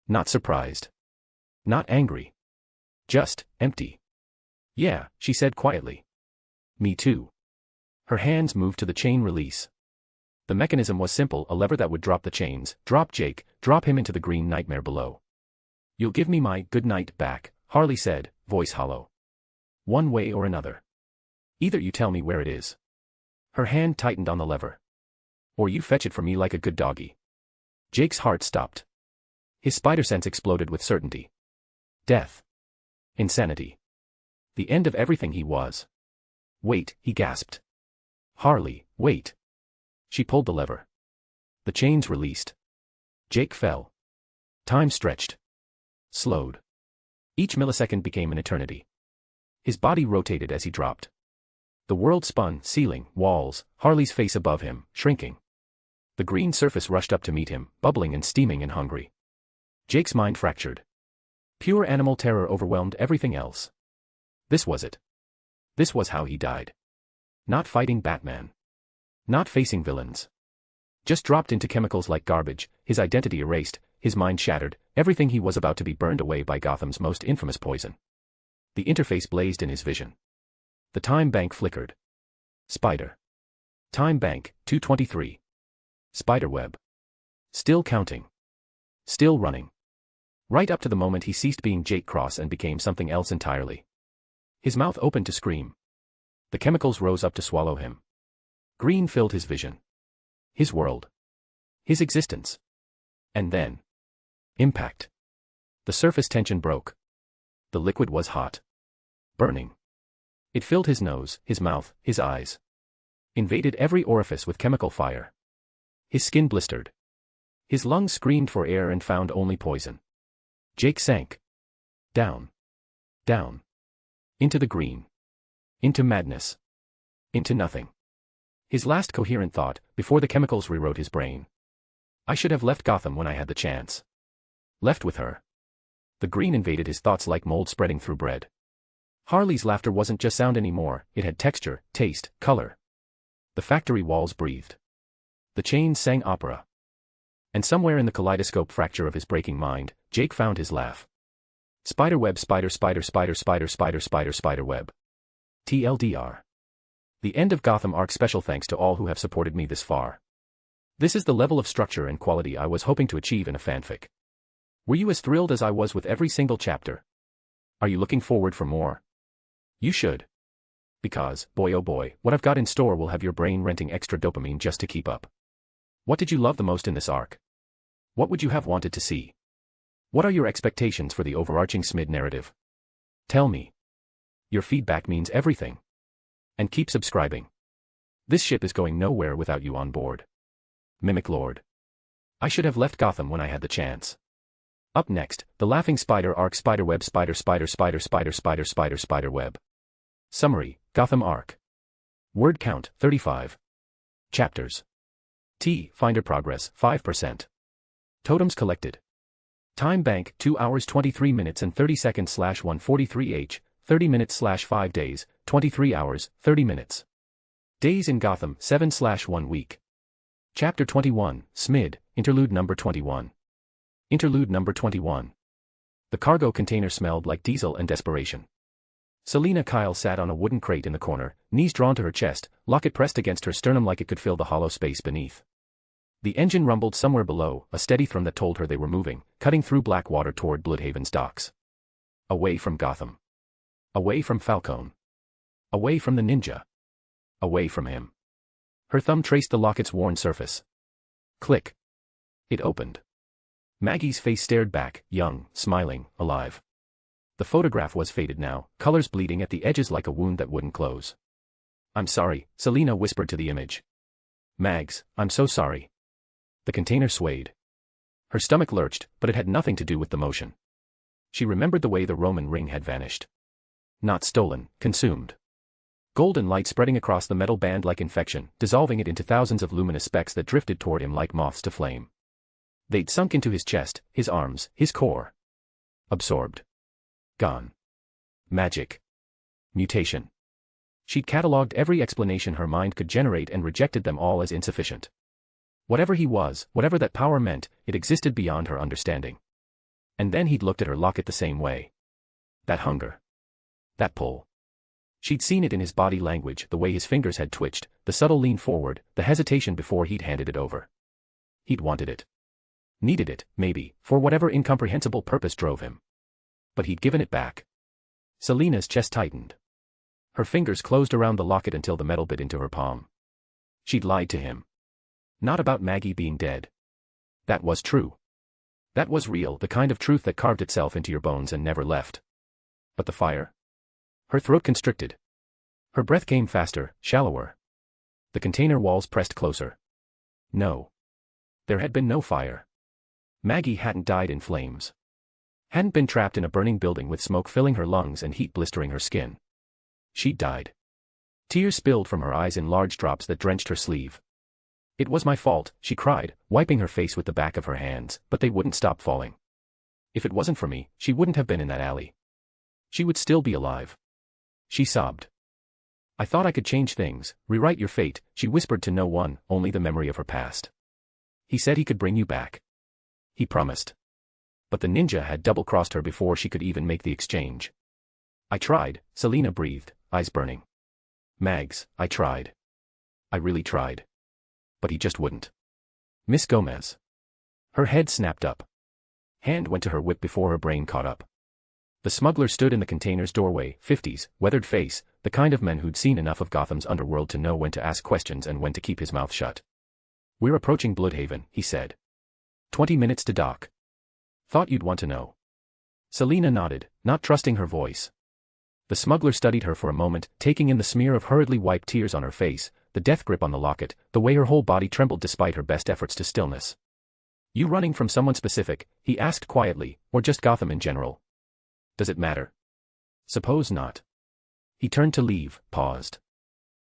[SPEAKER 3] Not surprised. Not angry. Just empty. Yeah, she said quietly. Me too. Her hands moved to the chain release. The mechanism was simple, a lever that would drop the chains, drop Jake, drop him into the green nightmare below. You'll give me my good night back, Harley said, voice hollow. One way or another. Either you tell me where it is. Her hand tightened on the lever. Or you fetch it for me like a good doggy. Jake's heart stopped. His spider sense exploded with certainty. Death. Insanity. The end of everything he was. Wait, he gasped. Harley, wait. She pulled the lever. The chains released. Jake fell. Time stretched. Slowed. Each millisecond became an eternity. His body rotated as he dropped. The world spun, ceiling, walls, Harley's face above him, shrinking. The green surface rushed up to meet him, bubbling and steaming and hungry. Jake's mind fractured. Pure animal terror overwhelmed everything else. This was it. This was how he died. Not fighting Batman. Not facing villains. Just dropped into chemicals like garbage, his identity erased, his mind shattered, everything he was about to be burned away by Gotham's most infamous poison. The interface blazed in his vision. The time bank flickered. Spider. Time bank, 223. Spiderweb. Still counting. Still running. Right up to the moment he ceased being Jake Cross and became something else entirely. His mouth opened to scream. The chemicals rose up to swallow him. Green filled his vision. His world. His existence. And then. Impact. The surface tension broke. The liquid was hot. Burning. It filled his nose, his mouth, his eyes. Invaded every orifice with chemical fire. His skin blistered. His lungs screamed for air and found only poison. Jake sank. Down. Down. Into the green. Into madness. Into nothing. His last coherent thought, before the chemicals rewrote his brain. I should have left Gotham when I had the chance. Left with her. The green invaded his thoughts like mold spreading through bread. Harley's laughter wasn't just sound anymore, it had texture, taste, color. The factory walls breathed. The chains sang opera. And somewhere in the kaleidoscope fracture of his breaking mind, Jake found his laugh. Spiderweb, spider, spider, spider, spider, spider, spider, spiderweb. TLDR. The end of Gotham arc. Special thanks to all who have supported me this far. This is the level of structure and quality I was hoping to achieve in a fanfic. Were you as thrilled as I was with every single chapter? Are you looking forward for more? You should. Because, boy oh boy, what I've got in store will have your brain renting extra dopamine just to keep up. What did you love the most in this arc? What would you have wanted to see? What are your expectations for the overarching SMID narrative? Tell me. Your feedback means everything. And keep subscribing. This ship is going nowhere without you on board. Mimic Lord. I should have left Gotham when I had the chance. Up next, the Laughing Spider arc. Spiderweb, spider, spider, spider, spider, spider, spider, spiderweb. Summary, Gotham arc. Word count, 35. Chapters. T. Finder progress, 5%. Totems collected. Time bank, 2 hours 23 minutes and 30 seconds / 143 H, 30 minutes / 5 days, 23 hours, 30 minutes. Days in Gotham, 7 / 1 week. Chapter 21, SMID, Interlude number 21. Interlude number 21. The cargo container smelled like diesel and desperation. Selina Kyle sat on a wooden crate in the corner, knees drawn to her chest, locket pressed against her sternum like it could fill the hollow space beneath. The engine rumbled somewhere below, a steady thrum that told her they were moving, cutting through black water toward Bloodhaven's docks. Away from Gotham. Away from Falcone. Away from the ninja. Away from him. Her thumb traced the locket's worn surface. Click. It opened. Maggie's face stared back, young, smiling, alive. The photograph was faded now, colors bleeding at the edges like a wound that wouldn't close. I'm sorry, Selina whispered to the image. Mags, I'm so sorry. The container swayed. Her stomach lurched, but it had nothing to do with the motion. She remembered the way the Roman ring had vanished. Not stolen, consumed. Golden light spreading across the metal band like infection, dissolving it into thousands of luminous specks that drifted toward him like moths to flame. They'd sunk into his chest, his arms, his core. Absorbed. Gone. Magic. Mutation. She'd catalogued every explanation her mind could generate and rejected them all as insufficient. Whatever he was, whatever that power meant, it existed beyond her understanding. And then he'd looked at her locket the same way. That hunger. That pull. She'd seen it in his body language, the way his fingers had twitched, the subtle lean forward, the hesitation before he'd handed it over. He'd wanted it. Needed it, maybe, for whatever incomprehensible purpose drove him. But he'd given it back. Selina's chest tightened. Her fingers closed around the locket until the metal bit into her palm. She'd lied to him. Not about Maggie being dead. That was true. That was real, the kind of truth that carved itself into your bones and never left. But the fire? Her throat constricted. Her breath came faster, shallower. The container walls pressed closer. No. There had been no fire. Maggie hadn't died in flames. Hadn't been trapped in a burning building with smoke filling her lungs and heat blistering her skin. She'd died. Tears spilled from her eyes in large drops that drenched her sleeve. It was my fault, she cried, wiping her face with the back of her hands, but they wouldn't stop falling. If it wasn't for me, she wouldn't have been in that alley. She would still be alive. She sobbed. I thought I could change things, rewrite your fate, she whispered to no one, only the memory of her past. He said he could bring you back. He promised. But the ninja had double-crossed her before she could even make the exchange. I tried, Selina breathed, eyes burning. Mags, I tried. I really tried. But he just wouldn't. Miss Gomez. Her head snapped up. Hand went to her whip before her brain caught up. The smuggler stood in the container's doorway, 50s, weathered face, the kind of man who'd seen enough of Gotham's underworld to know when to ask questions and when to keep his mouth shut. We're approaching Bloodhaven, he said. 20 minutes to dock. Thought you'd want to know. Selina nodded, not trusting her voice. The smuggler studied her for a moment, taking in the smear of hurriedly wiped tears on her face, the death grip on the locket, the way her whole body trembled despite her best efforts to stillness. You running from someone specific, he asked quietly, or just Gotham in general? Does it matter? Suppose not. He turned to leave, paused.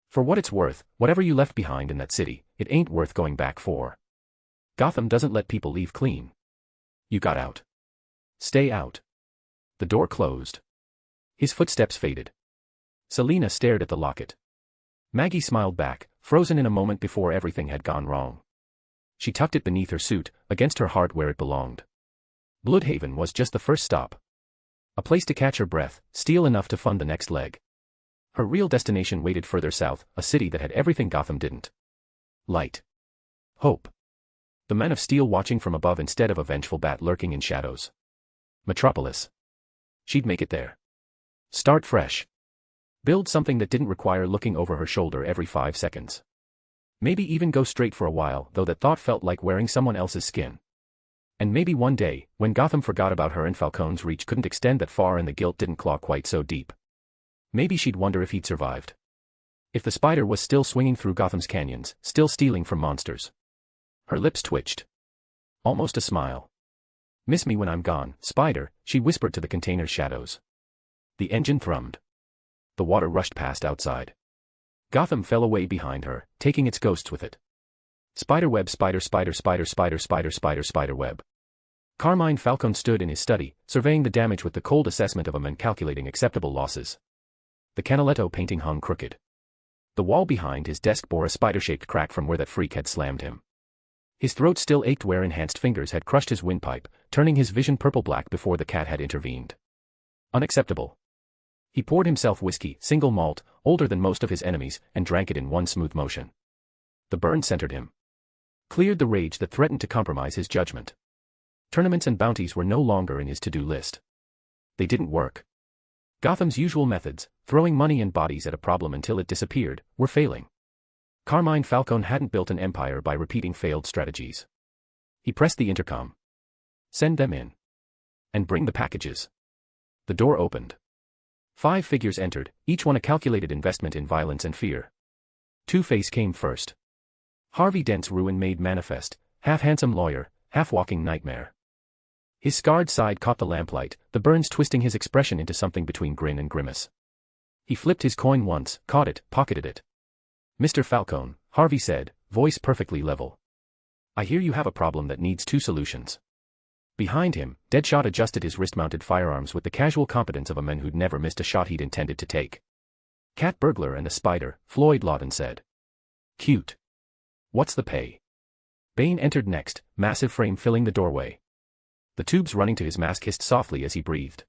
[SPEAKER 3] For what it's worth, whatever you left behind in that city, it ain't worth going back for. Gotham doesn't let people leave clean. You got out. Stay out. The door closed. His footsteps faded. Selina stared at the locket. Maggie smiled back, frozen in a moment before everything had gone wrong. She tucked it beneath her suit, against her heart where it belonged. Bloodhaven was just the first stop. A place to catch her breath, steal enough to fund the next leg. Her real destination waited further south, a city that had everything Gotham didn't. Light. Hope. The Man of Steel watching from above instead of a vengeful bat lurking in shadows. Metropolis. She'd make it there. Start fresh. Build something that didn't require looking over her shoulder every 5 seconds. Maybe even go straight for a while, though that thought felt like wearing someone else's skin. And maybe one day, when Gotham forgot about her and Falcone's reach couldn't extend that far and the guilt didn't claw quite so deep. Maybe she'd wonder if he'd survived. If the spider was still swinging through Gotham's canyons, still stealing from monsters. Her lips twitched. Almost a smile. Miss me when I'm gone, Spider, she whispered to the container's shadows. The engine thrummed. The water rushed past outside. Gotham fell away behind her, taking its ghosts with it. Spiderweb, spider, spider, spider, spider, spider, spider, spiderweb. Carmine Falcone stood in his study, surveying the damage with the cold assessment of a man calculating acceptable losses. The Canaletto painting hung crooked. The wall behind his desk bore a spider-shaped crack from where that freak had slammed him. His throat still ached where enhanced fingers had crushed his windpipe, turning his vision purple-black before the cat had intervened. Unacceptable. He poured himself whiskey, single malt, older than most of his enemies, and drank it in one smooth motion. The burn centered him. Cleared the rage that threatened to compromise his judgment. Tournaments and bounties were no longer in his to-do list. They didn't work. Gotham's usual methods, throwing money and bodies at a problem until it disappeared, were failing. Carmine Falcone hadn't built an empire by repeating failed strategies. He pressed the intercom. Send them in. And bring the packages. The door opened. 5 figures entered, each one a calculated investment in violence and fear. Two-Face came first. Harvey Dent's ruin made manifest, half-handsome lawyer, half-walking nightmare. His scarred side caught the lamplight, the burns twisting his expression into something between grin and grimace. He flipped his coin once, caught it, pocketed it. Mr. Falcone, Harvey said, voice perfectly level. I hear you have a problem that needs 2 solutions. Behind him, Deadshot adjusted his wrist-mounted firearms with the casual competence of a man who'd never missed a shot he'd intended to take. Cat burglar and a spider, Floyd Lawton said. Cute. What's the pay? Bane entered next, massive frame filling the doorway. The tubes running to his mask hissed softly as he breathed.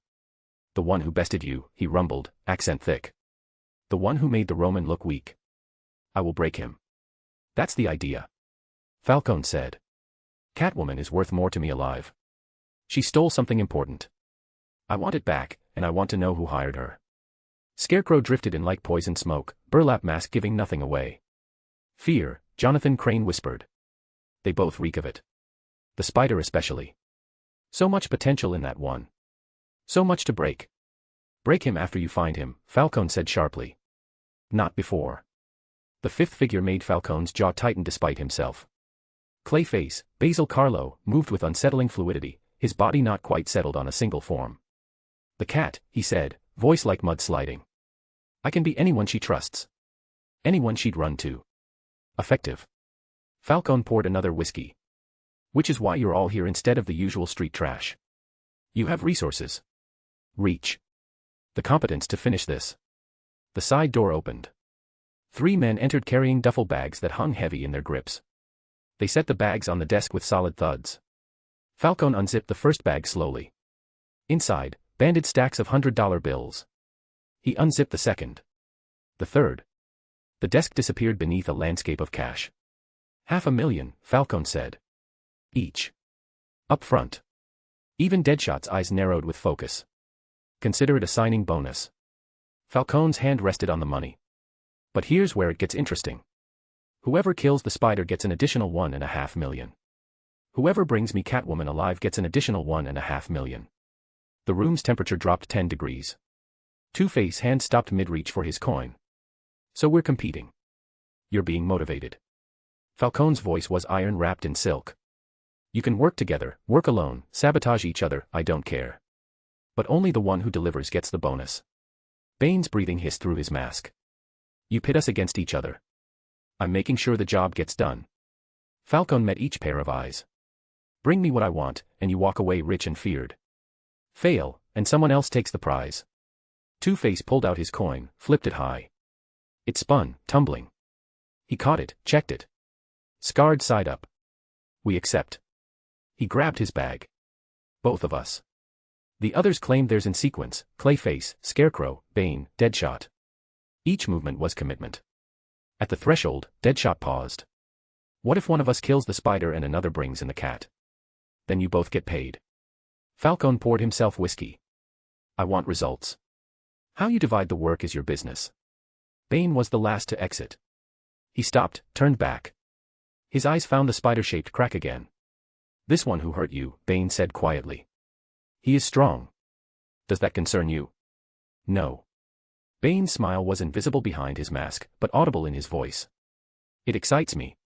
[SPEAKER 3] The one who bested you, he rumbled, accent thick. The one who made the Roman look weak. I will break him. That's the idea. Falcone said. Catwoman is worth more to me alive. She stole something important. I want it back, and I want to know who hired her. Scarecrow drifted in like poison smoke, burlap mask giving nothing away. Fear, Jonathan Crane whispered. They both reek of it. The spider especially. So much potential in that one. So much to break. Break him after you find him, Falcone said sharply. Not before. The 5th figure made Falcone's jaw tighten despite himself. Clayface, Basil Carlo, moved with unsettling fluidity, his body not quite settled on a single form. The cat, he said, voice like mud sliding. I can be anyone she trusts. Anyone she'd run to. Effective. Falcone poured another whiskey. Which is why you're all here instead of the usual street trash. You have resources. Reach. The competence to finish this. The side door opened. 3 men entered carrying duffel bags that hung heavy in their grips. They set the bags on the desk with solid thuds. Falcone unzipped the first bag slowly. Inside, banded stacks of $100 bills. He unzipped the second. The third. The desk disappeared beneath a landscape of cash. $500,000, Falcone said. Each. Up front. Even Deadshot's eyes narrowed with focus. Consider it a signing bonus. Falcone's hand rested on the money. But here's where it gets interesting. Whoever kills the Spider gets an additional $1.5 million. Whoever brings me Catwoman alive gets an additional $1.5 million. The room's temperature dropped 10 degrees. Two-Face's hand stopped mid-reach for his coin. So we're competing. You're being motivated. Falcone's voice was iron wrapped in silk. You can work together, work alone, sabotage each other, I don't care. But only the one who delivers gets the bonus. Bane's breathing hissed through his mask. You pit us against each other. I'm making sure the job gets done. Falcone met each pair of eyes. Bring me what I want, and you walk away rich and feared. Fail, and someone else takes the prize. Two-Face pulled out his coin, flipped it high. It spun, tumbling. He caught it, checked it. Scarred side up. We accept. He grabbed his bag. Both of us. The others claimed theirs in sequence: Clayface, Scarecrow, Bane, Deadshot. Each movement was commitment. At the threshold, Deadshot paused. What if one of us kills the Spider and another brings in the cat? Then you both get paid. Falcone poured himself whiskey. I want results. How you divide the work is your business. Bane was the last to exit. He stopped, turned back. His eyes found the spider-shaped crack again. This one who hurt you, Bane said quietly. He is strong. Does that concern you? No. Bane's smile was invisible behind his mask, but audible in his voice. It excites me.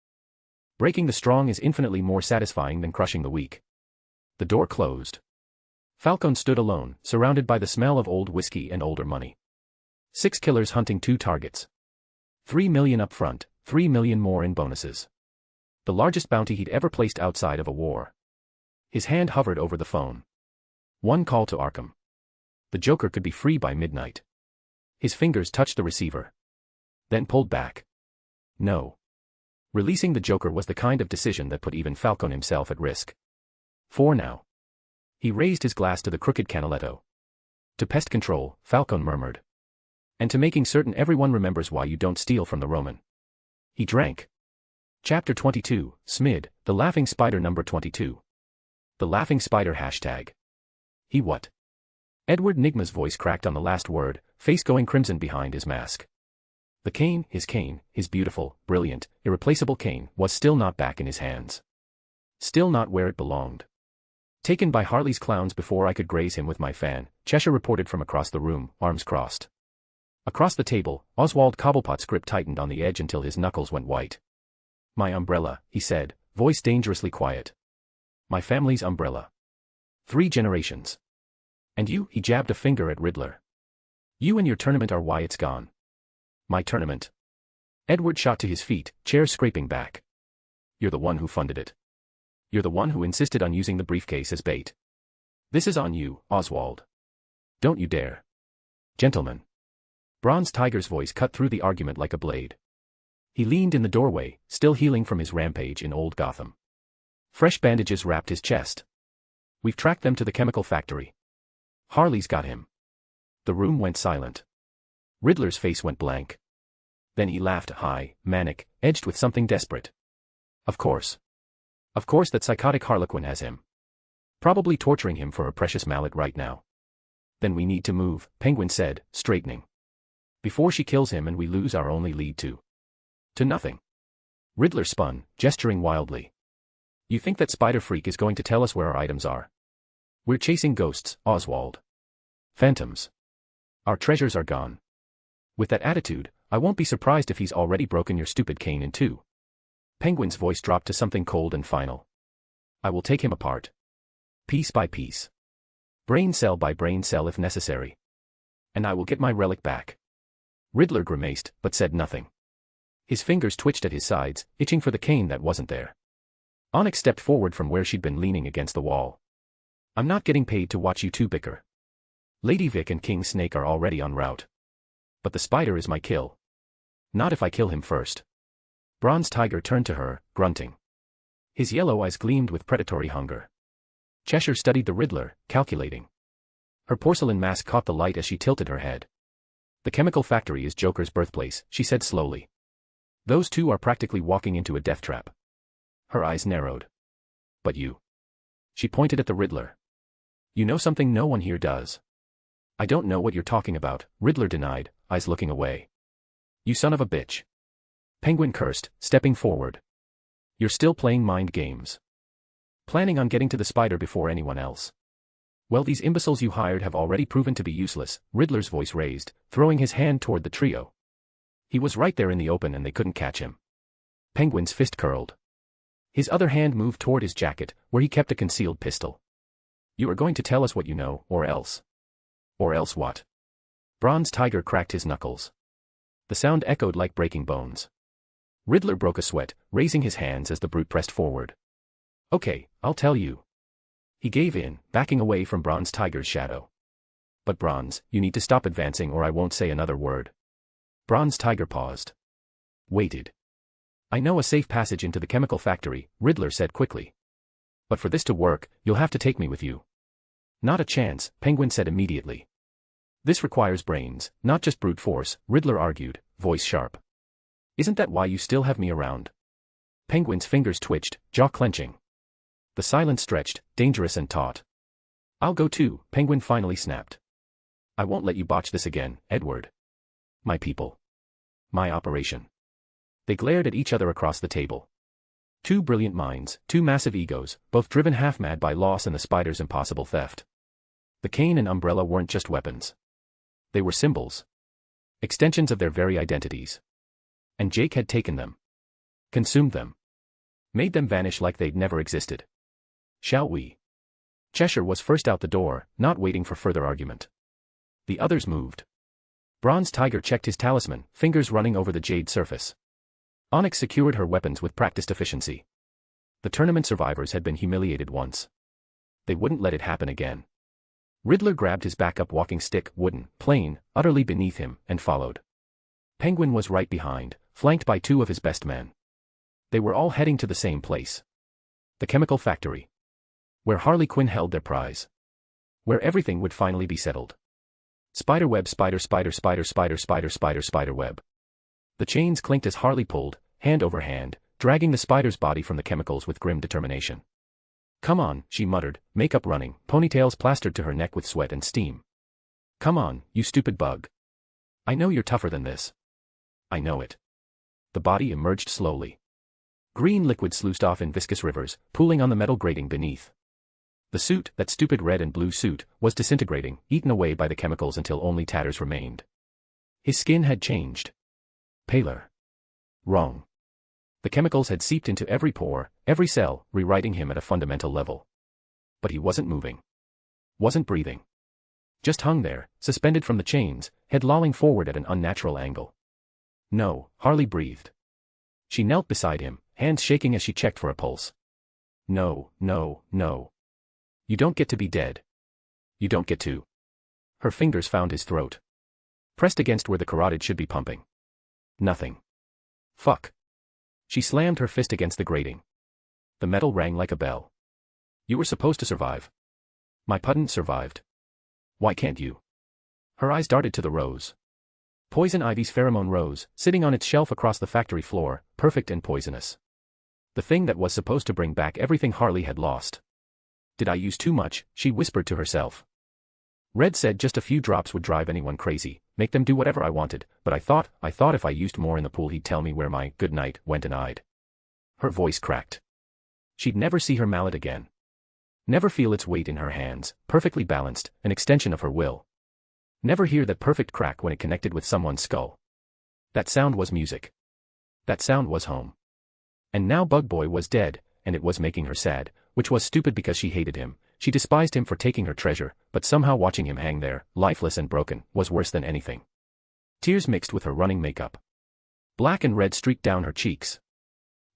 [SPEAKER 3] Breaking the strong is infinitely more satisfying than crushing the weak. The door closed. Falcone stood alone, surrounded by the smell of old whiskey and older money. 6 killers hunting 2 targets. $3 million up front, $3 million more in bonuses. The largest bounty he'd ever placed outside of a war. His hand hovered over the phone. One call to Arkham. The Joker could be free by midnight. His fingers touched the receiver. Then pulled back. No. Releasing the Joker was the kind of decision that put even Falcone himself at risk. For now. He raised his glass to the crooked canaletto. To pest control, Falcone murmured. And to making certain everyone remembers why you don't steal from the Roman. He drank. Chapter 22, Smid, The Laughing Spider number 22. The Laughing Spider hashtag. He what? Edward Nigma's voice cracked on the last word, face going crimson behind his mask. The cane, his beautiful, brilliant, irreplaceable cane, was still not back in his hands. Still not where it belonged. Taken by Harley's clowns before I could graze him with my fan, Cheshire reported from across the room, arms crossed. Across the table, Oswald Cobblepot's grip tightened on the edge until his knuckles went white. My umbrella, he said, voice dangerously quiet. My family's umbrella. 3 generations. And you, he jabbed a finger at Riddler. You and your tournament are why it's gone. My tournament. Edward shot to his feet, chair scraping back. You're the one who funded it. You're the one who insisted on using the briefcase as bait. This is on you, Oswald. Don't you dare. Gentlemen. Bronze Tiger's voice cut through the argument like a blade. He leaned in the doorway, still healing from his rampage in old Gotham. Fresh bandages wrapped his chest. We've tracked them to the chemical factory. Harley's got him. The room went silent. Riddler's face went blank. Then he laughed high, manic, edged with something desperate. Of course. Of course that psychotic Harlequin has him. Probably torturing him for her precious mallet right now. Then we need to move, Penguin said, straightening. Before she kills him and we lose our only lead to nothing. Riddler spun, gesturing wildly. You think that Spider Freak is going to tell us where our items are? We're chasing ghosts, Oswald. Phantoms. Our treasures are gone. With that attitude, I won't be surprised if he's already broken your stupid cane in 2. Penguin's voice dropped to something cold and final. I will take him apart. Piece by piece. Brain cell by brain cell if necessary. And I will get my relic back. Riddler grimaced, but said nothing. His fingers twitched at his sides, itching for the cane that wasn't there. Onyx stepped forward from where she'd been leaning against the wall. I'm not getting paid to watch you two bicker. Lady Vic and King Snake are already en route. But the Spider is my kill. Not if I kill him first. Bronze Tiger turned to her, grunting. His yellow eyes gleamed with predatory hunger. Cheshire studied the Riddler, calculating. Her porcelain mask caught the light as she tilted her head. The chemical factory is Joker's birthplace, she said slowly. Those two are practically walking into a death trap. Her eyes narrowed. But you. She pointed at the Riddler. You know something no one here does. I don't know what you're talking about, Riddler denied, eyes looking away. You son of a bitch. Penguin cursed, stepping forward. You're still playing mind games. Planning on getting to the spider before anyone else. Well, these imbeciles you hired have already proven to be useless, Riddler's voice raised, throwing his hand toward the trio. He was right there in the open and they couldn't catch him. Penguin's fist curled. His other hand moved toward his jacket, where he kept a concealed pistol. You are going to tell us what you know, or else. Or else what? Bronze Tiger cracked his knuckles. The sound echoed like breaking bones. Riddler broke a sweat, raising his hands as the brute pressed forward. Okay, I'll tell you. He gave in, backing away from Bronze Tiger's shadow. But Bronze, you need to stop advancing or I won't say another word. Bronze Tiger paused. Waited. I know a safe passage into the chemical factory, Riddler said quickly. But for this to work, you'll have to take me with you. Not a chance, Penguin said immediately. This requires brains, not just brute force, Riddler argued, voice sharp. Isn't that why you still have me around? Penguin's fingers twitched, jaw clenching. The silence stretched, dangerous and taut. I'll go too, Penguin finally snapped. I won't let you botch this again, Edward. My people. My operation. They glared at each other across the table. Two brilliant minds, two massive egos, both driven half-mad by loss and the spider's impossible theft. The cane and umbrella weren't just weapons. They were symbols. Extensions of their very identities. And Jake had taken them. Consumed them. Made them vanish like they'd never existed. Shall we? Cheshire was first out the door, not waiting for further argument. The others moved. Bronze Tiger checked his talisman, fingers running over the jade surface. Onyx secured her weapons with practiced efficiency. The tournament survivors had been humiliated once. They wouldn't let it happen again. Riddler grabbed his backup walking stick, wooden, plain, utterly beneath him, and followed. Penguin was right behind, flanked by two of his best men. They were all heading to the same place. The chemical factory. Where Harley Quinn held their prize. Where everything would finally be settled. Spiderweb, spider web. The chains clinked as Harley pulled, hand over hand, dragging the spider's body from the chemicals with grim determination. Come on, she muttered, makeup running, ponytails plastered to her neck with sweat and steam. Come on, you stupid bug. I know you're tougher than this. I know it. The body emerged slowly. Green liquid sluiced off in viscous rivers, pooling on the metal grating beneath. The suit, that stupid red and blue suit, was disintegrating, eaten away by the chemicals until only tatters remained. His skin had changed. Paler. Wrong. The chemicals had seeped into every pore, every cell, rewriting him at a fundamental level. But he wasn't moving. Wasn't breathing. Just hung there, suspended from the chains, head lolling forward at an unnatural angle. No, Harley breathed. She knelt beside him, hands shaking as she checked for a pulse. No, no, no. You don't get to be dead. You don't get to. Her fingers found his throat. Pressed against where the carotid should be pumping. Nothing. Fuck. She slammed her fist against the grating. The metal rang like a bell. You were supposed to survive. My puddin' survived. Why can't you? Her eyes darted to the rose. Poison Ivy's pheromone rose, sitting on its shelf across the factory floor, perfect and poisonous. The thing that was supposed to bring back everything Harley had lost. Did I use too much? She whispered to herself. Red said just a few drops would drive anyone crazy, make them do whatever I wanted, but I thought if I used more in the pool he'd tell me where my good night went and I'd. Her voice cracked. She'd never see her mallet again. Never feel its weight in her hands, perfectly balanced, an extension of her will. Never hear that perfect crack when it connected with someone's skull. That sound was music. That sound was home. And now Bug Boy was dead, and it was making her sad, which was stupid because she hated him. She despised him for taking her treasure, but somehow watching him hang there, lifeless and broken, was worse than anything. Tears mixed with her running makeup. Black and red streaked down her cheeks.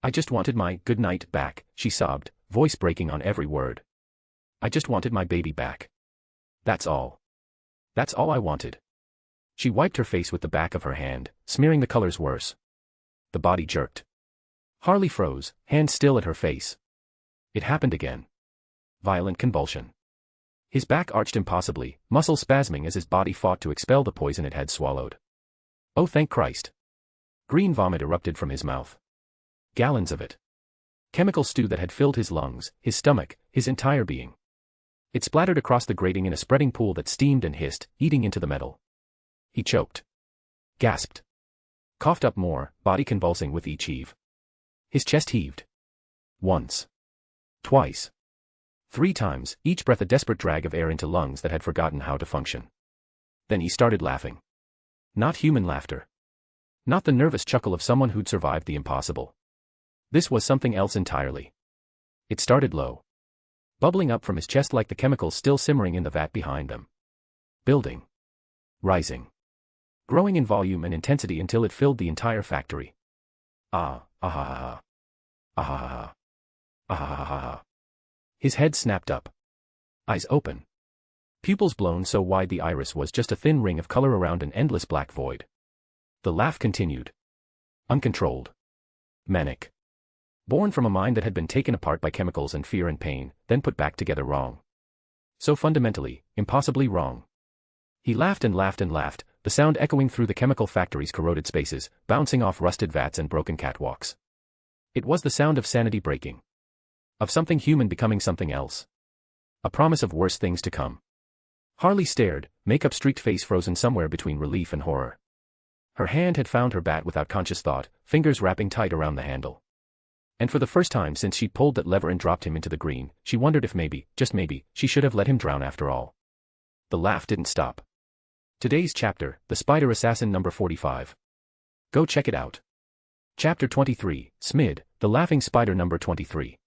[SPEAKER 3] I just wanted my good night back, she sobbed, voice breaking on every word. I just wanted my baby back. That's all. That's all I wanted. She wiped her face with the back of her hand, smearing the colors worse. The body jerked. Harley froze, hand still at her face. It happened again. Violent convulsion. His back arched impossibly, muscles spasming as his body fought to expel the poison it had swallowed. Oh, thank Christ. Green vomit erupted from his mouth. Gallons of it. Chemical stew that had filled his lungs, his stomach, his entire being. It splattered across the grating in a spreading pool that steamed and hissed, eating into the metal. He choked. Gasped. Coughed up more, body convulsing with each heave. His chest heaved. Once. Twice. 3 times, each breath a desperate drag of air into lungs that had forgotten how to function. Then he started laughing. Not human laughter. Not the nervous chuckle of someone who'd survived the impossible. This was something else entirely. It started low. Bubbling up from his chest like the chemicals still simmering in the vat behind them. Building. Rising. Growing in volume and intensity until it filled the entire factory. Ah, ah, ah, ah, ah, ah. His head snapped up. Eyes open. Pupils blown so wide the iris was just a thin ring of color around an endless black void. The laugh continued. Uncontrolled. Manic. Born from a mind that had been taken apart by chemicals and fear and pain, then put back together wrong. So fundamentally, impossibly wrong. He laughed and laughed and laughed, the sound echoing through the chemical factory's corroded spaces, bouncing off rusted vats and broken catwalks. It was the sound of sanity breaking. Of something human becoming something else. A promise of worse things to come. Harley stared, makeup-streaked face frozen somewhere between relief and horror. Her hand had found her bat without conscious thought, fingers wrapping tight around the handle. And for the first time since she'd pulled that lever and dropped him into the green, she wondered if maybe, just maybe, she should have let him drown after all. The laugh didn't stop. Today's chapter, The Spider Assassin number 45. Go check it out. Chapter 23, Smid, The Laughing Spider number 23.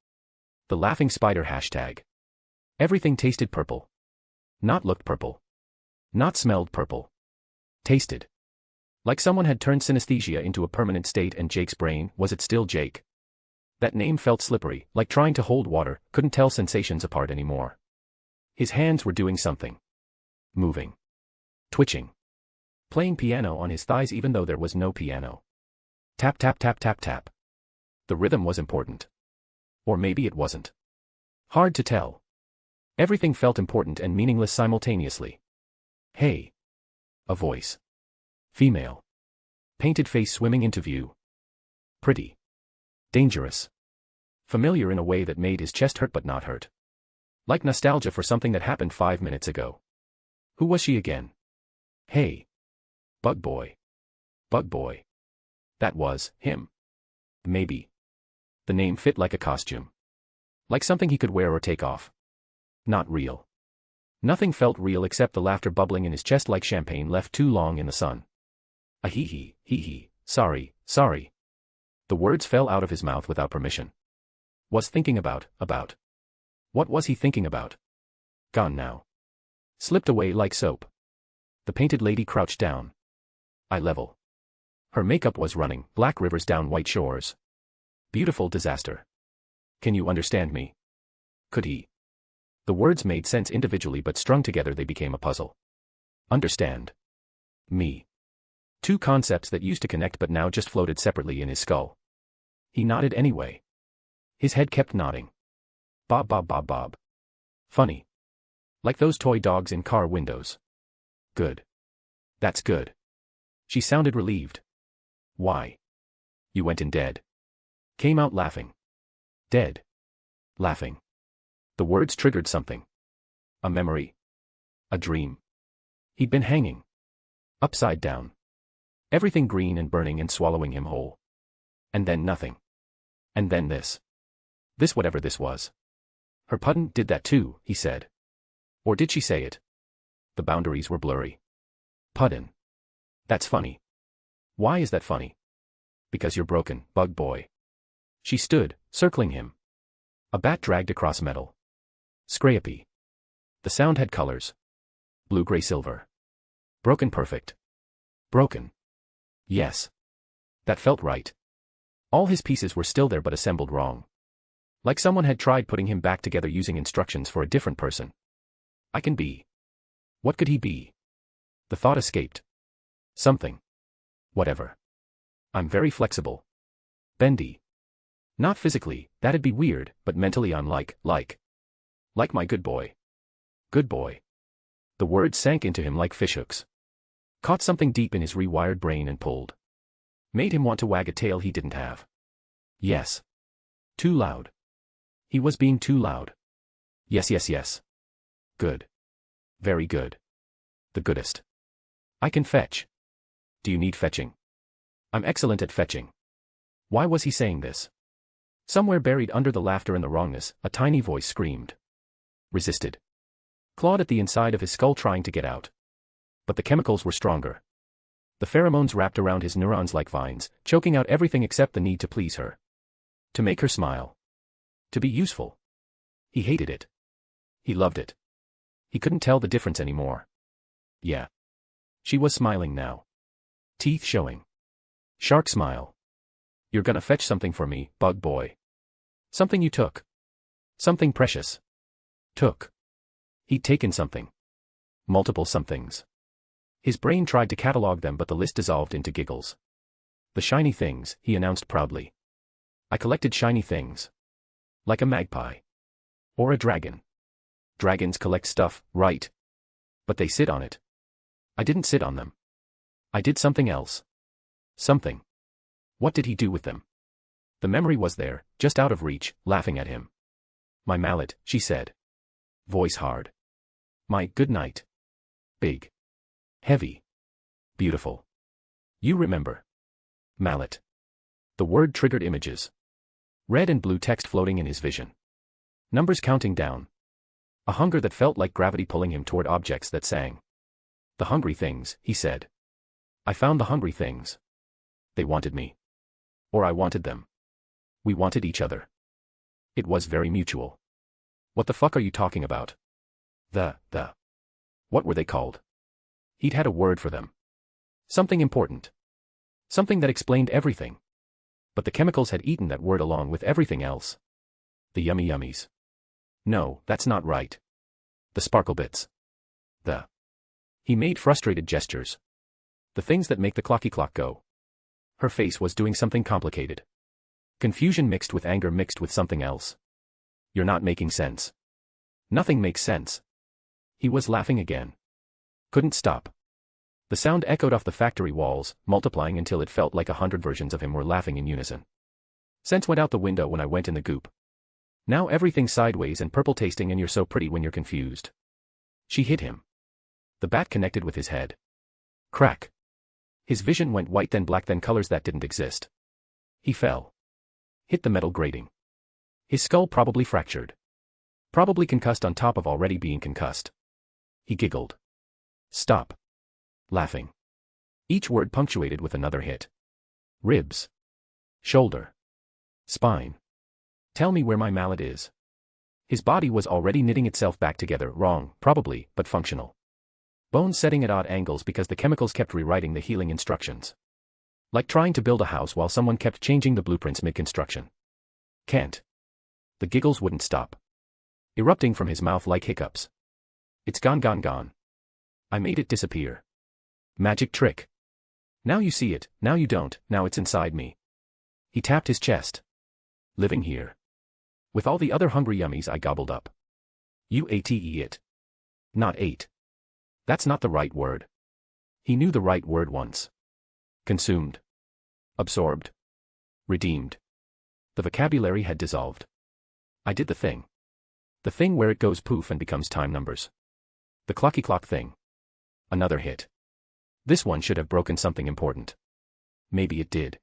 [SPEAKER 3] The Laughing Spider hashtag. Everything tasted purple. Not looked purple. Not smelled purple. Tasted. Like someone had turned synesthesia into a permanent state and Jake's brain, was it still Jake? That name felt slippery, like trying to hold water, couldn't tell sensations apart anymore. His hands were doing something. Moving. Twitching. Playing piano on his thighs even though there was no piano. Tap tap tap tap tap. The rhythm was important. Or maybe it wasn't. Hard to tell. Everything felt important and meaningless simultaneously. Hey. A voice. Female. Painted face swimming into view. Pretty. Dangerous. Familiar in a way that made his chest hurt but not hurt. Like nostalgia for something that happened 5 minutes ago. Who was she again? Hey. Bug Boy. Bug Boy. That was him. Maybe. The name fit like a costume. Like something he could wear or take off. Not real. Nothing felt real except the laughter bubbling in his chest like champagne left too long in the sun. A hee, sorry. The words fell out of his mouth without permission. Was thinking about. What was he thinking about? Gone now. Slipped away like soap. The painted lady crouched down. Eye level. Her makeup was running, black rivers down white shores. Beautiful disaster. Can you understand me? Could he? The words made sense individually but strung together they became a puzzle. Understand. Me. 2 concepts that used to connect but now just floated separately in his skull. He nodded anyway. His head kept nodding. Bob. Funny. Like those toy dogs in car windows. Good. That's good. She sounded relieved. Why? You went in dead. Came out laughing. Dead. Laughing. The words triggered something. A memory. A dream. He'd been hanging. Upside down. Everything green and burning and swallowing him whole. And then nothing. And then this. This whatever this was. Her Puddin' did that too, he said. Or did she say it? The boundaries were blurry. Puddin'. That's funny. Why is that funny? Because you're broken, Bug Boy. She stood, circling him. A bat dragged across metal. Scrapey. The sound had colors. Blue-gray silver. Broken perfect. Broken. Yes. That felt right. All his pieces were still there but assembled wrong. Like someone had tried putting him back together using instructions for a different person. I can be. What could he be? The thought escaped. Something. Whatever. I'm very flexible. Bendy. Not physically, that'd be weird, but mentally I'm like my good boy. Good boy. The words sank into him like fishhooks. Caught something deep in his rewired brain and pulled. Made him want to wag a tail he didn't have. Yes. Too loud. He was being too loud. Yes, yes, yes. Good. Very good. The goodest. I can fetch. Do you need fetching? I'm excellent at fetching. Why was he saying this? Somewhere buried under the laughter and the wrongness, a tiny voice screamed. Resisted. Clawed at the inside of his skull trying to get out. But the chemicals were stronger. The pheromones wrapped around his neurons like vines, choking out everything except the need to please her. To make her smile. To be useful. He hated it. He loved it. He couldn't tell the difference anymore. Yeah. She was smiling now. Teeth showing. Shark smile. You're gonna fetch something for me, bug boy. Something you took. Something precious. Took. He'd taken something. Multiple somethings. His brain tried to catalog them but the list dissolved into giggles. The shiny things, he announced proudly. I collected shiny things. Like a magpie. Or a dragon. Dragons collect stuff, right? But they sit on it. I didn't sit on them. I did something else. Something. What did he do with them? The memory was there, just out of reach, laughing at him. My mallet, she said. Voice hard. My good night. Big. Heavy. Beautiful. You remember. Mallet. The word triggered images. Red and blue text floating in his vision. Numbers counting down. A hunger that felt like gravity pulling him toward objects that sang. The hungry things, he said. I found the hungry things. They wanted me. Or I wanted them. We wanted each other. It was very mutual. What the fuck are you talking about? What were they called? He'd had a word for them. Something important. Something that explained everything. But the chemicals had eaten that word along with everything else. The yummy yummies. No, that's not right. The sparkle bits. He made frustrated gestures. The things that make the clocky clock go. Her face was doing something complicated. Confusion mixed with anger mixed with something else. You're not making sense. Nothing makes sense. He was laughing again. Couldn't stop. The sound echoed off the factory walls, multiplying until it felt like 100 versions of him were laughing in unison. Sense went out the window when I went in the goop. Now everything's sideways and purple tasting and you're so pretty when you're confused. She hit him. The bat connected with his head. Crack. His vision went white then black then colors that didn't exist. He fell. Hit the metal grating. His skull probably fractured. Probably concussed on top of already being concussed. He giggled. Stop. Laughing. Each word punctuated with another hit. Ribs. Shoulder. Spine. Tell me where my mallet is. His body was already knitting itself back together, wrong, probably, but functional. Bones setting at odd angles because the chemicals kept rewriting the healing instructions. Like trying to build a house while someone kept changing the blueprints mid-construction. Can't. The giggles wouldn't stop. Erupting from his mouth like hiccups. It's gone gone gone. I made it disappear. Magic trick. Now you see it, now you don't, now it's inside me. He tapped his chest. Living here. With all the other hungry yummies I gobbled up. You ate it. Not ate. That's not the right word. He knew the right word once. Consumed. Absorbed. Redeemed. The vocabulary had dissolved. I did the thing. The thing where it goes poof and becomes time numbers. The clocky clock thing. Another hit. This one should have broken something important. Maybe it did.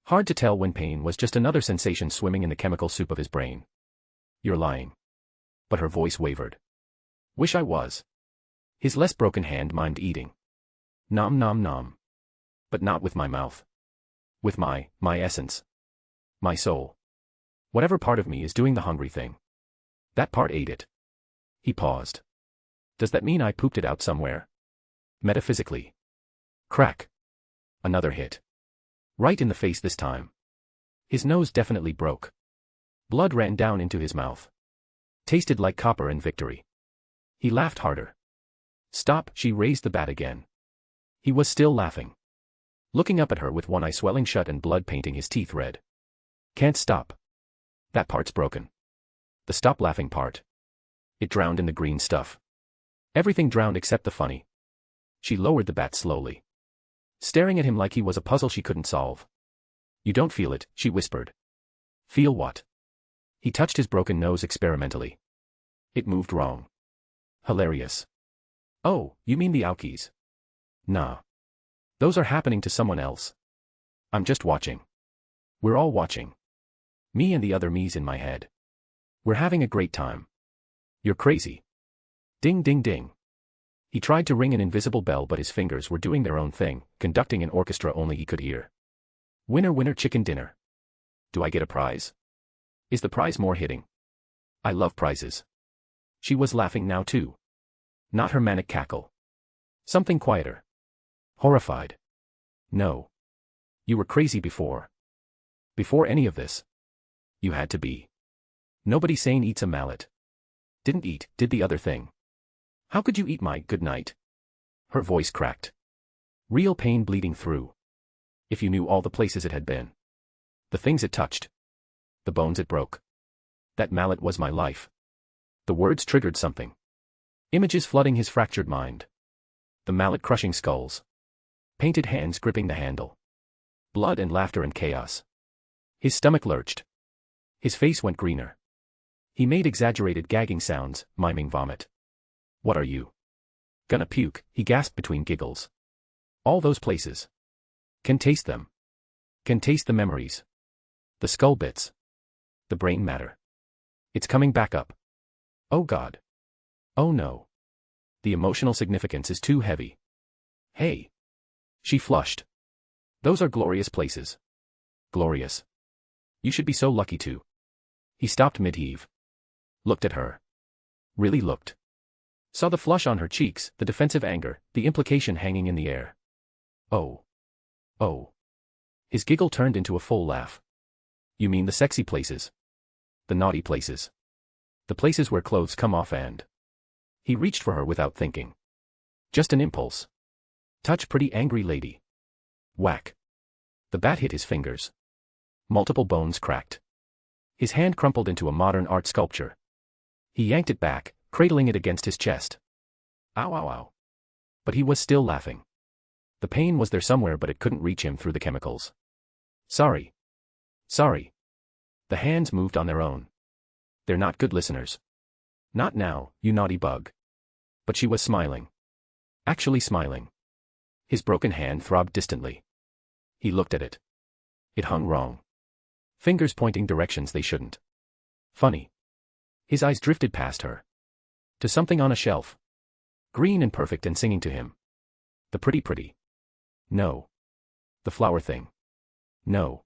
[SPEAKER 3] Hard to tell when pain was just another sensation swimming in the chemical soup of his brain. You're lying. But her voice wavered. Wish I was. His less broken hand mimed eating. Nom nom nom. But not with my mouth. With my essence. My soul. Whatever part of me is doing the hungry thing. That part ate it. He paused. Does that mean I pooped it out somewhere? Metaphysically. Crack. Another hit. Right in the face this time. His nose definitely broke. Blood ran down into his mouth. Tasted like copper and victory. He laughed harder. Stop, she raised the bat again. He was still laughing. Looking up at her with one eye swelling shut and blood painting his teeth red. Can't stop. That part's broken. The stop laughing part. It drowned in the green stuff. Everything drowned except the funny. She lowered the bat slowly, staring at him like he was a puzzle she couldn't solve. You don't feel it, she whispered. Feel what? He touched his broken nose experimentally. It moved wrong. Hilarious. Oh, you mean the Aukis? Nah. Those are happening to someone else. I'm just watching. We're all watching. Me and the other me's in my head. We're having a great time. You're crazy. Ding ding ding. He tried to ring an invisible bell but his fingers were doing their own thing, conducting an orchestra only he could hear. Winner winner chicken dinner. Do I get a prize? Is the prize more hitting? I love prizes. She was laughing now too. Not her manic cackle. Something quieter. Horrified. No. You were crazy before. Before any of this. You had to be. Nobody sane eats a mallet. Didn't eat, did the other thing. How could you eat my good night? Her voice cracked. Real pain bleeding through. If you knew all the places it had been. The things it touched. The bones it broke. That mallet was my life. The words triggered something. Images flooding his fractured mind. The mallet crushing skulls. Painted hands gripping the handle. Blood and laughter and chaos. His stomach lurched. His face went greener. He made exaggerated gagging sounds, miming vomit. What are you? Gonna puke, he gasped between giggles. All those places. Can taste them. Can taste the memories. The skull bits. The brain matter. It's coming back up. Oh God. Oh no. The emotional significance is too heavy. Hey. She flushed. Those are glorious places. Glorious. You should be so lucky to. He stopped mid-heave. Looked at her. Really looked. Saw the flush on her cheeks, the defensive anger, the implication hanging in the air. Oh. Oh. His giggle turned into a full laugh. You mean the sexy places? The naughty places. The places where clothes come off and... He reached for her without thinking. Just an impulse. Touch pretty angry lady. Whack. The bat hit his fingers. Multiple bones cracked. His hand crumpled into a modern art sculpture. He yanked it back, cradling it against his chest. Ow ow ow. But he was still laughing. The pain was there somewhere but it couldn't reach him through the chemicals. Sorry. Sorry. The hands moved on their own. They're not good listeners. Not now, you naughty bug. But she was smiling. Actually smiling. His broken hand throbbed distantly. He looked at it. It hung wrong. Fingers pointing directions they shouldn't. Funny. His eyes drifted past her. To something on a shelf. Green and perfect and singing to him. The pretty. No. The flower thing. No.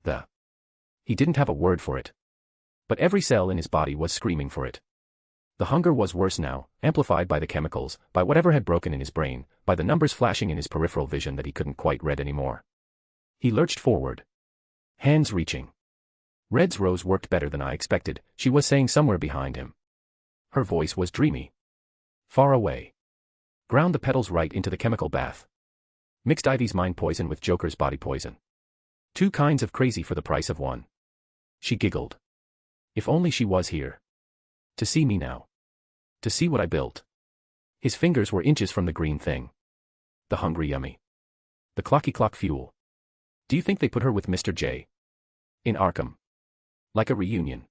[SPEAKER 3] The. He didn't have a word for it. But every cell in his body was screaming for it. The hunger was worse now, amplified by the chemicals, by whatever had broken in his brain, by the numbers flashing in his peripheral vision that he couldn't quite read anymore. He lurched forward. Hands reaching. Red's rose worked better than I expected, she was saying somewhere behind him. Her voice was dreamy. Far away. Ground the petals right into the chemical bath. Mixed Ivy's mind poison with Joker's body poison. Two kinds of crazy for the price of one. She giggled. If only she was here. To see me now. To see what I built. His fingers were inches from the green thing. The hungry yummy. The clocky clock fuel. Do you think they put her with Mr. J? In Arkham. Like a reunion.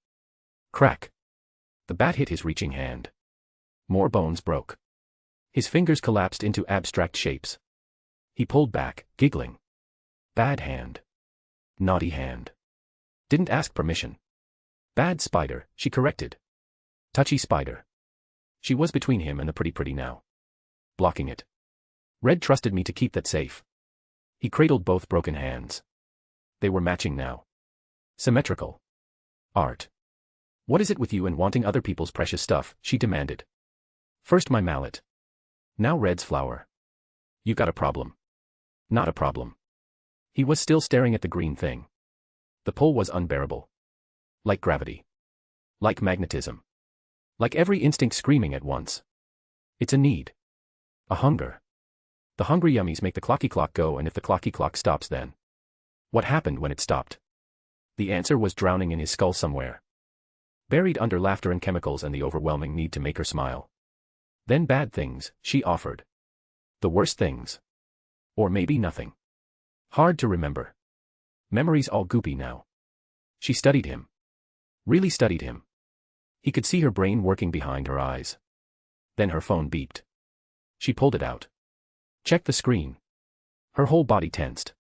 [SPEAKER 3] Crack. The bat hit his reaching hand. More bones broke. His fingers collapsed into abstract shapes. He pulled back, giggling. Bad hand. Naughty hand. Didn't ask permission. Bad spider, she corrected. Touchy spider. She was between him and the pretty now. Blocking it. Red trusted me to keep that safe. He cradled both broken hands. They were matching now. Symmetrical. Art. What is it with you and wanting other people's precious stuff, she demanded. First my mallet. Now Red's flower. You got a problem. Not a problem. He was still staring at the green thing. The pull was unbearable. Like gravity. Like magnetism. Like every instinct screaming at once. It's a need. A hunger. The hungry yummies make the clocky clock go, and if the clocky clock stops, then what happened when it stopped? The answer was drowning in his skull somewhere. Buried under laughter and chemicals and the overwhelming need to make her smile. Then bad things, she offered. The worst things. Or maybe nothing. Hard to remember. Memories all goopy now. She studied him. Really studied him. He could see her brain working behind her eyes. Then her phone beeped. She pulled it out. Checked the screen. Her whole body tensed.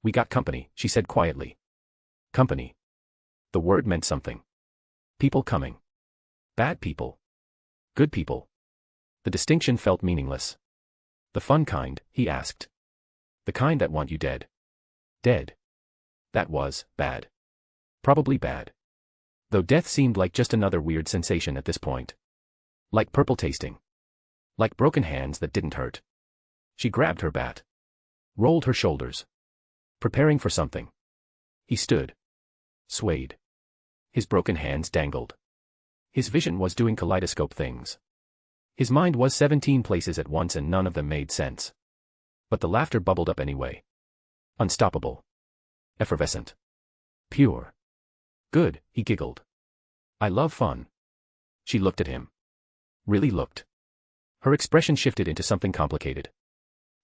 [SPEAKER 3] We got company, she said quietly. Company. The word meant something. People coming. Bad people. Good people. The distinction felt meaningless. The fun kind, he asked. The kind that want you dead. Dead. That was bad. Probably bad. Though death seemed like just another weird sensation at this point. Like purple tasting. Like broken hands that didn't hurt. She grabbed her bat. Rolled her shoulders. Preparing for something. He stood. Swayed. His broken hands dangled. His vision was doing kaleidoscope things. His mind was 17 places at once and none of them made sense. But the laughter bubbled up anyway. Unstoppable. Effervescent. Pure. Good, he giggled. I love fun. She looked at him. Really looked. Her expression shifted into something complicated.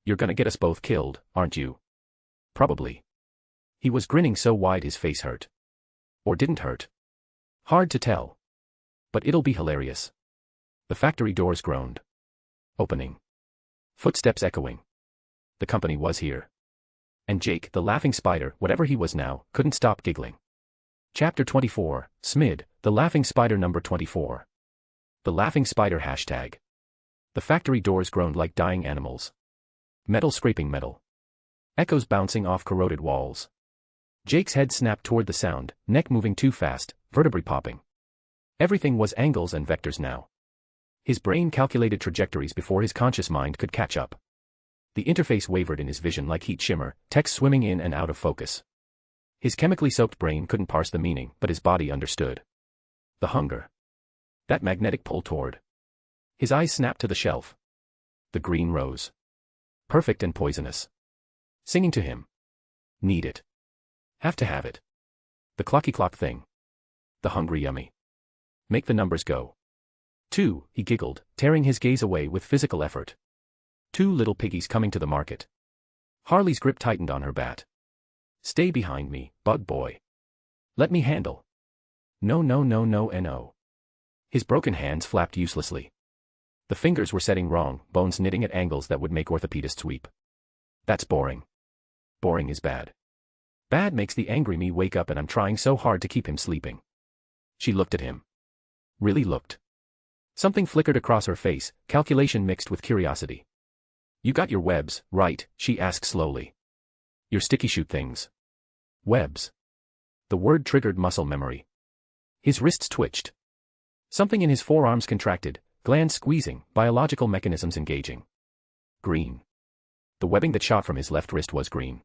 [SPEAKER 3] You're gonna get us both killed, aren't you? Probably. He was grinning so wide his face hurt. Or didn't hurt. Hard to tell. But it'll be hilarious. The factory doors groaned. Opening. Footsteps echoing. The company was here. And Jake, the laughing spider, whatever he was now, couldn't stop giggling. Chapter 24, Smid, the laughing spider number 24. The laughing spider hashtag. The factory doors groaned like dying animals. Metal scraping metal. Echoes bouncing off corroded walls. Jake's head snapped toward the sound, neck moving too fast, vertebrae popping. Everything was angles and vectors now. His brain calculated trajectories before his conscious mind could catch up. The interface wavered in his vision like heat shimmer, text swimming in and out of focus. His chemically soaked brain couldn't parse the meaning, but his body understood. The hunger. That magnetic pull toward. His eyes snapped to the shelf. The green rose. Perfect and poisonous. Singing to him. Need it. Have to have it. The clocky clock thing. The hungry yummy. Make the numbers go. 2, he giggled, tearing his gaze away with physical effort. 2 little piggies coming to the market. Harley's grip tightened on her bat. Stay behind me, bug boy. Let me handle. No no no no no. His broken hands flapped uselessly. The fingers were setting wrong, bones knitting at angles that would make orthopedists weep. That's boring. Boring is bad. Bad makes the angry me wake up and I'm trying so hard to keep him sleeping. She looked at him. Really looked. Something flickered across her face, calculation mixed with curiosity. You got your webs, right? She asked slowly. Your sticky shoot things. Webs. The word triggered muscle memory. His wrists twitched. Something in his forearms contracted, glands squeezing, biological mechanisms engaging. Green. The webbing that shot from his left wrist was green.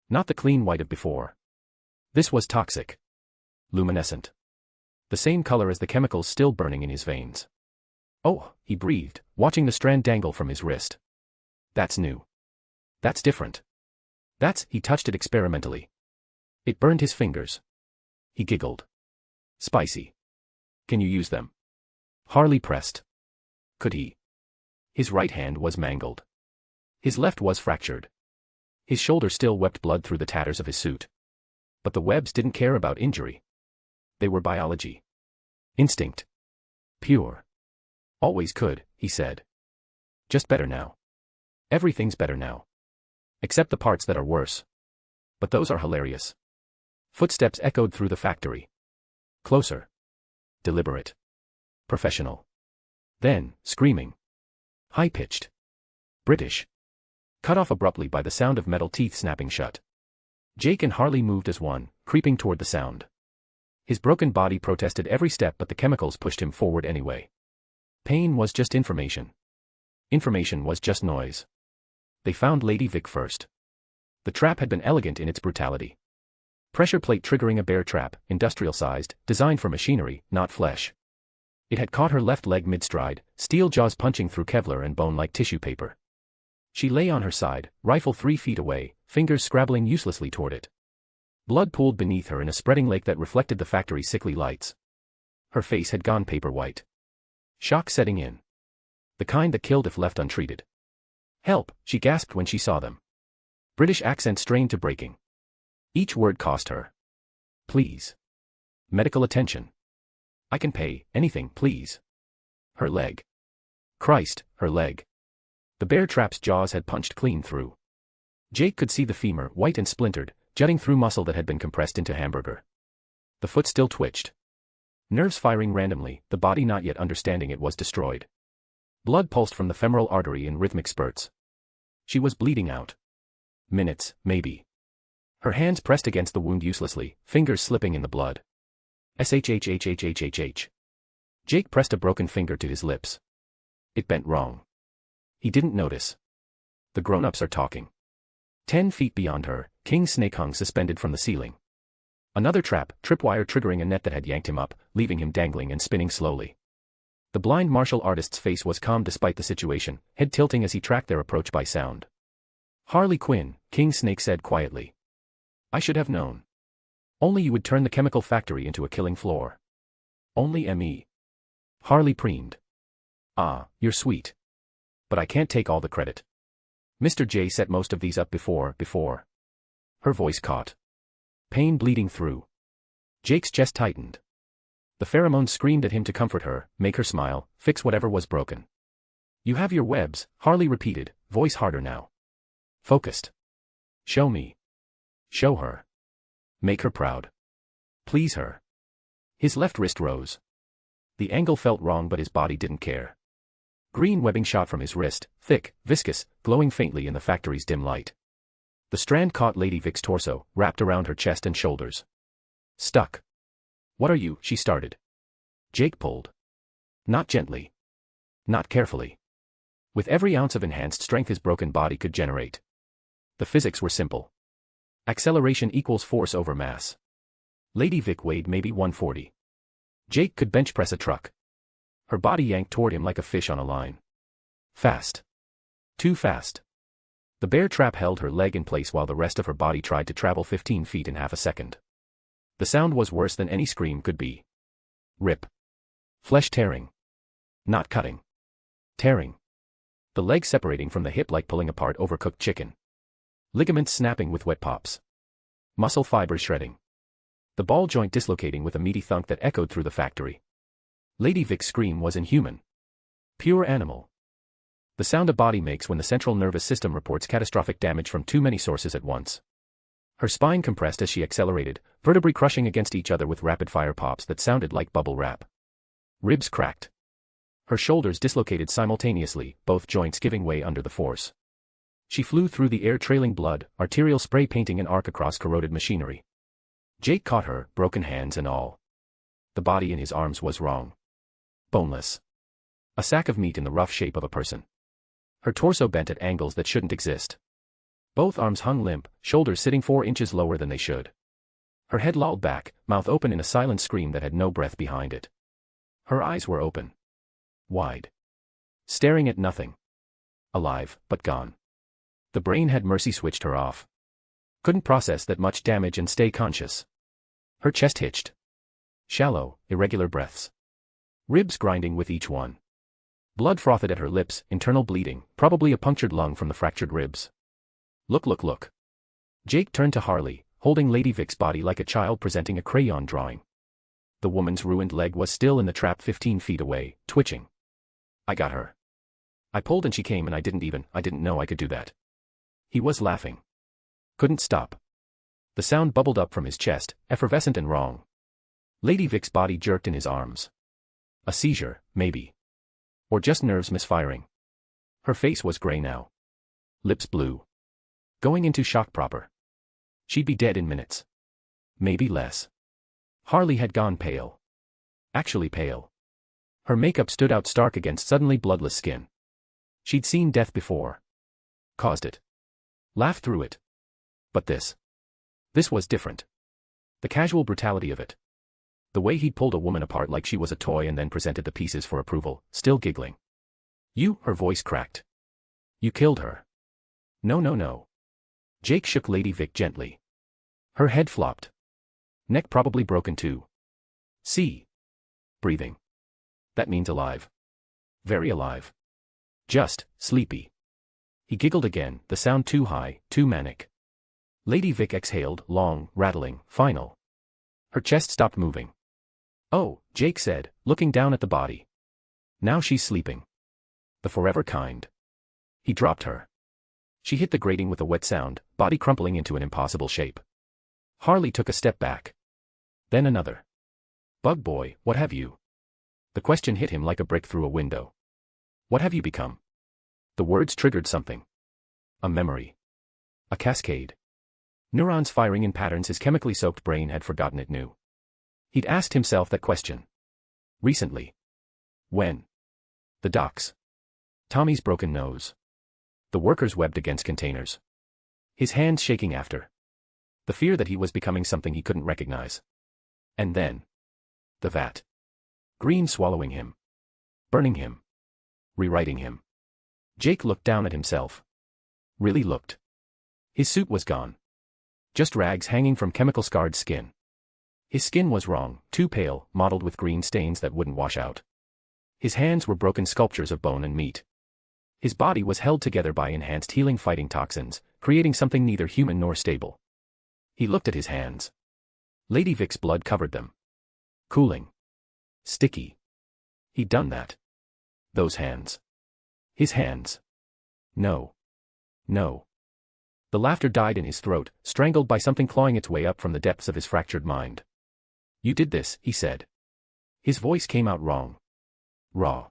[SPEAKER 3] Not the clean white of before. This was toxic. Luminescent. The same color as the chemicals still burning in his veins. Oh, he breathed, watching the strand dangle from his wrist. That's new. That's different. He touched it experimentally. It burned his fingers. He giggled. Spicy. Can you use them? Harley pressed. Could he? His right hand was mangled. His left was fractured. His shoulder still wept blood through the tatters of his suit. But the webs didn't care about injury. They were biology. Instinct. Pure. Always could, he said. Just better now. Everything's better now. Except the parts that are worse. But those are hilarious. Footsteps echoed through the factory. Closer. Deliberate. Professional. Then, screaming. High-pitched. British. Cut off abruptly by the sound of metal teeth snapping shut. Jake and Harley moved as one, creeping toward the sound. His broken body protested every step but the chemicals pushed him forward anyway. Pain was just information. Information was just noise. They found Lady Vic first. The trap had been elegant in its brutality. Pressure plate triggering a bear trap, industrial-sized, designed for machinery, not flesh. It had caught her left leg mid-stride, steel jaws punching through Kevlar and bone like tissue paper. She lay on her side, rifle 3 feet away, fingers scrabbling uselessly toward it. Blood pooled beneath her in a spreading lake that reflected the factory's sickly lights. Her face had gone paper white. Shock setting in. The kind that killed if left untreated. Help, she gasped when she saw them. British accent strained to breaking. Each word cost her. Please. Medical attention. I can pay, anything, please. Her leg. Christ, her leg. The bear trap's jaws had punched clean through. Jake could see the femur, white and splintered, jutting through muscle that had been compressed into hamburger. The foot still twitched. Nerves firing randomly, the body not yet understanding it was destroyed. Blood pulsed from the femoral artery in rhythmic spurts. She was bleeding out. Minutes, maybe. Her hands pressed against the wound uselessly, fingers slipping in the blood. Shhhhhhhh. Jake pressed a broken finger to his lips. It bent wrong. He didn't notice. The grown-ups are talking. 10 feet beyond her, King Snake hung suspended from the ceiling. Another trap, tripwire triggering a net that had yanked him up, leaving him dangling and spinning slowly. The blind martial artist's face was calm despite the situation, head tilting as he tracked their approach by sound. Harley Quinn, King Snake said quietly. I should have known. Only you would turn the chemical factory into a killing floor. Only me. Harley preened. Ah, you're sweet. But I can't take all the credit. Mr. J set most of these up before. Her voice caught. Pain bleeding through. Jake's chest tightened. The pheromone screamed at him to comfort her, make her smile, fix whatever was broken. You have your webs, Harley repeated, voice harder now. Focused. Show me. Show her. Make her proud. Please her. His left wrist rose. The angle felt wrong but his body didn't care. Green webbing shot from his wrist, thick, viscous, glowing faintly in the factory's dim light. The strand caught Lady Vic's torso, wrapped around her chest and shoulders. Stuck. What are you? She started. Jake pulled. Not gently. Not carefully. With every ounce of enhanced strength his broken body could generate. The physics were simple. Acceleration equals force over mass. Lady Vic weighed maybe 140. Jake could bench press a truck. Her body yanked toward him like a fish on a line. Fast. Too fast. The bear trap held her leg in place while the rest of her body tried to travel 15 feet in half a second. The sound was worse than any scream could be. Rip. Flesh tearing. Not cutting. Tearing. The leg separating from the hip like pulling apart overcooked chicken. Ligaments snapping with wet pops. Muscle fibers shredding. The ball joint dislocating with a meaty thunk that echoed through the factory. Lady Vic's scream was inhuman. Pure animal. The sound a body makes when the central nervous system reports catastrophic damage from too many sources at once. Her spine compressed as she accelerated, vertebrae crushing against each other with rapid-fire pops that sounded like bubble wrap. Ribs cracked. Her shoulders dislocated simultaneously, both joints giving way under the force. She flew through the air trailing blood, arterial spray painting an arc across corroded machinery. Jake caught her, broken hands and all. The body in his arms was wrong. Boneless. A sack of meat in the rough shape of a person. Her torso bent at angles that shouldn't exist. Both arms hung limp, shoulders sitting 4 inches lower than they should. Her head lolled back, mouth open in a silent scream that had no breath behind it. Her eyes were open. Wide. Staring at nothing. Alive, but gone. The brain had mercy switched her off. Couldn't process that much damage and stay conscious. Her chest hitched. Shallow, irregular breaths. Ribs grinding with each one. Blood frothed at her lips, internal bleeding, probably a punctured lung from the fractured ribs. Look. Jake turned to Harley, holding Lady Vic's body like a child presenting a crayon drawing. The woman's ruined leg was still in the trap 15 feet away, twitching. I got her. I pulled and she came and I didn't know I could do that. He was laughing. Couldn't stop. The sound bubbled up from his chest, effervescent and wrong. Lady Vic's body jerked in his arms. A seizure, maybe. Or just nerves misfiring. Her face was gray now. Lips blue. Going into shock proper. She'd be dead in minutes. Maybe less. Harley had gone pale. Actually pale. Her makeup stood out stark against suddenly bloodless skin. She'd seen death before. Caused it. Laughed through it. But this was different. The casual brutality of it. The way he'd pulled a woman apart like she was a toy and then presented the pieces for approval, still giggling. You, her voice cracked. You killed her. No. Jake shook Lady Vic gently. Her head flopped. Neck probably broken too. See. Breathing. That means alive. Very alive. Just, sleepy. He giggled again, the sound too high, too manic. Lady Vic exhaled, long, rattling, final. Her chest stopped moving. Oh, Jake said, looking down at the body. Now she's sleeping. The forever kind. He dropped her. She hit the grating with a wet sound, body crumpling into an impossible shape. Harley took a step back. Then another. Bug boy, what have you? The question hit him like a brick through a window. What have you become? The words triggered something. A memory. A cascade. Neurons firing in patterns his chemically soaked brain had forgotten it knew. He'd asked himself that question. Recently. When? The docks. Tommy's broken nose. The workers webbed against containers. His hands shaking after. The fear that he was becoming something he couldn't recognize. And then. The vat. Green swallowing him. Burning him. Rewriting him. Jake looked down at himself. Really looked. His suit was gone. Just rags hanging from chemical-scarred skin. His skin was wrong, too pale, mottled with green stains that wouldn't wash out. His hands were broken sculptures of bone and meat. His body was held together by enhanced healing fighting toxins, creating something neither human nor stable. He looked at his hands. Lady Vic's blood covered them. Cooling. Sticky. He'd done that. Those hands. His hands. No. No. The laughter died in his throat, strangled by something clawing its way up from the depths of his fractured mind. You did this, he said. His voice came out wrong. Raw.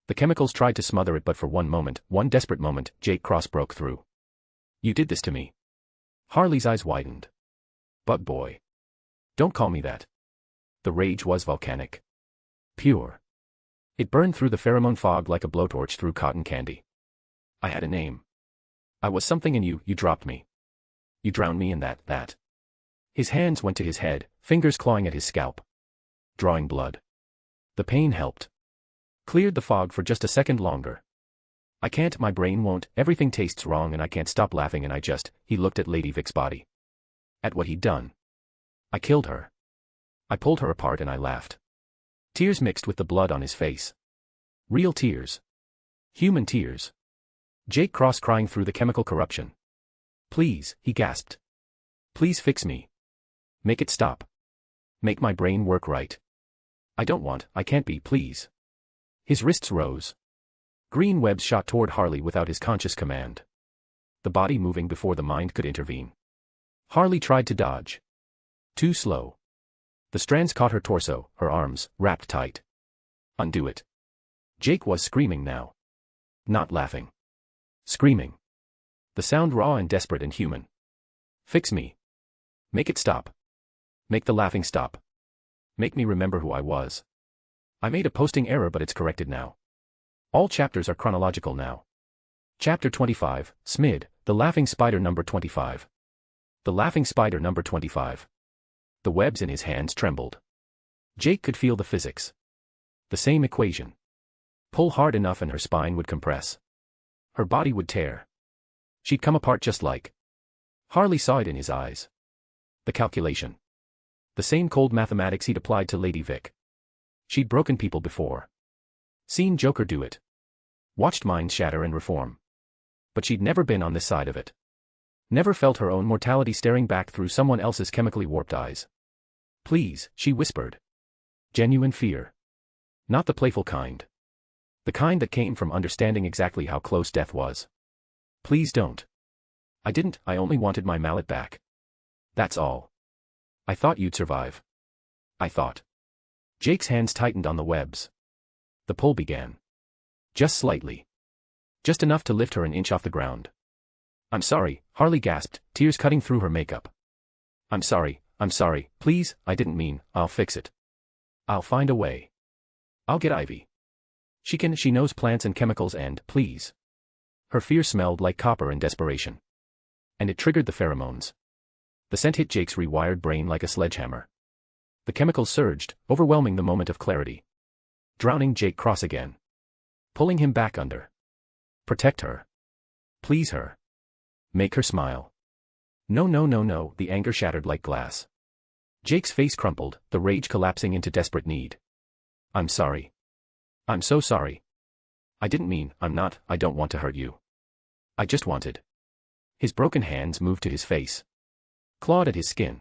[SPEAKER 3] The chemicals tried to smother it, but for one moment, one desperate moment, Jake Cross broke through. You did this to me. Harley's eyes widened. Bug boy. Don't call me that. The rage was volcanic. Pure. It burned through the pheromone fog like a blowtorch through cotton candy. I had a name. I was something and you dropped me. You drowned me in that. His hands went to his head, fingers clawing at his scalp. Drawing blood. The pain helped. Cleared the fog for just a second longer. I can't, my brain won't, everything tastes wrong and I can't stop laughing and he looked at Lady Vic's body. At what he'd done. I killed her. I pulled her apart and I laughed. Tears mixed with the blood on his face. Real tears. Human tears. Jake Cross crying through the chemical corruption. Please, he gasped. Please fix me. Make it stop. Make my brain work right. I can't be, please. His wrists rose. Green webs shot toward Harley without his conscious command. The body moving before the mind could intervene. Harley tried to dodge. Too slow. The strands caught her torso, her arms, wrapped tight. Undo it. Jake was screaming now. Not laughing. Screaming. The sound raw and desperate and human. Fix me. Make it stop. Make the laughing stop. Make me remember who I was. I made a posting error but it's corrected now. All chapters are chronological now. Chapter 25, Smid, The Laughing Spider number 25. The Laughing Spider number 25. The webs in his hands trembled. Jake could feel the physics. The same equation. Pull hard enough and her spine would compress. Her body would tear. She'd come apart just like. Harley saw it in his eyes. The calculation. The same cold mathematics he'd applied to Lady Vic. She'd broken people before. Seen Joker do it. Watched minds shatter and reform. But she'd never been on this side of it. Never felt her own mortality staring back through someone else's chemically warped eyes. Please, she whispered. Genuine fear. Not the playful kind. The kind that came from understanding exactly how close death was. Please don't. I only wanted my mallet back. That's all. I thought you'd survive. I thought. Jake's hands tightened on the webs. The pull began. Just slightly. Just enough to lift her an inch off the ground. I'm sorry, Harley gasped, tears cutting through her makeup. I'm sorry, please, I didn't mean, I'll fix it. I'll find a way. I'll get Ivy. She knows plants and chemicals and, please. Her fear smelled like copper and desperation. And it triggered the pheromones. The scent hit Jake's rewired brain like a sledgehammer. The chemicals surged, overwhelming the moment of clarity. Drowning Jake Cross again. Pulling him back under. Protect her. Please her. Make her smile. No, the anger shattered like glass. Jake's face crumpled, the rage collapsing into desperate need. I'm sorry. I'm so sorry. I didn't mean, I don't want to hurt you. I just wanted. His broken hands moved to his face. Clawed at his skin.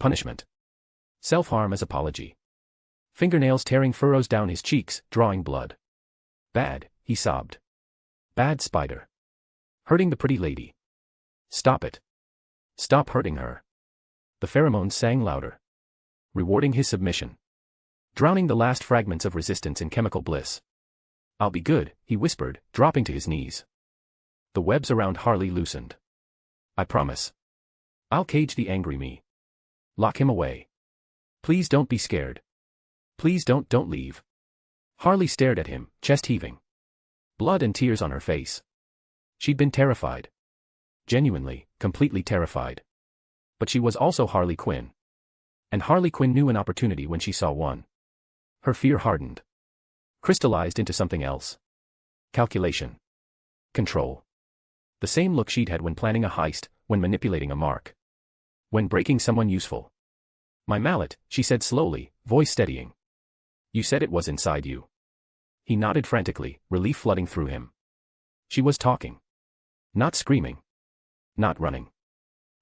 [SPEAKER 3] Punishment. Self-harm as apology. Fingernails tearing furrows down his cheeks, drawing blood. Bad, he sobbed. Bad Spider. Hurting the pretty lady. Stop it. Stop hurting her. The pheromones sang louder. Rewarding his submission. Drowning the last fragments of resistance in chemical bliss. I'll be good, he whispered, dropping to his knees. The webs around Harley loosened. I promise. I'll cage the angry me. Lock him away. Please don't be scared. Please don't leave. Harley stared at him, chest heaving. Blood and tears on her face. She'd been terrified. Genuinely, completely terrified. But she was also Harley Quinn. And Harley Quinn knew an opportunity when she saw one. Her fear hardened. Crystallized into something else. Calculation. Control. The same look she'd had when planning a heist, when manipulating a mark. When breaking someone useful. My mallet, she said slowly, voice steadying. You said it was inside you. He nodded frantically, relief flooding through him. She was talking. Not screaming. Not running.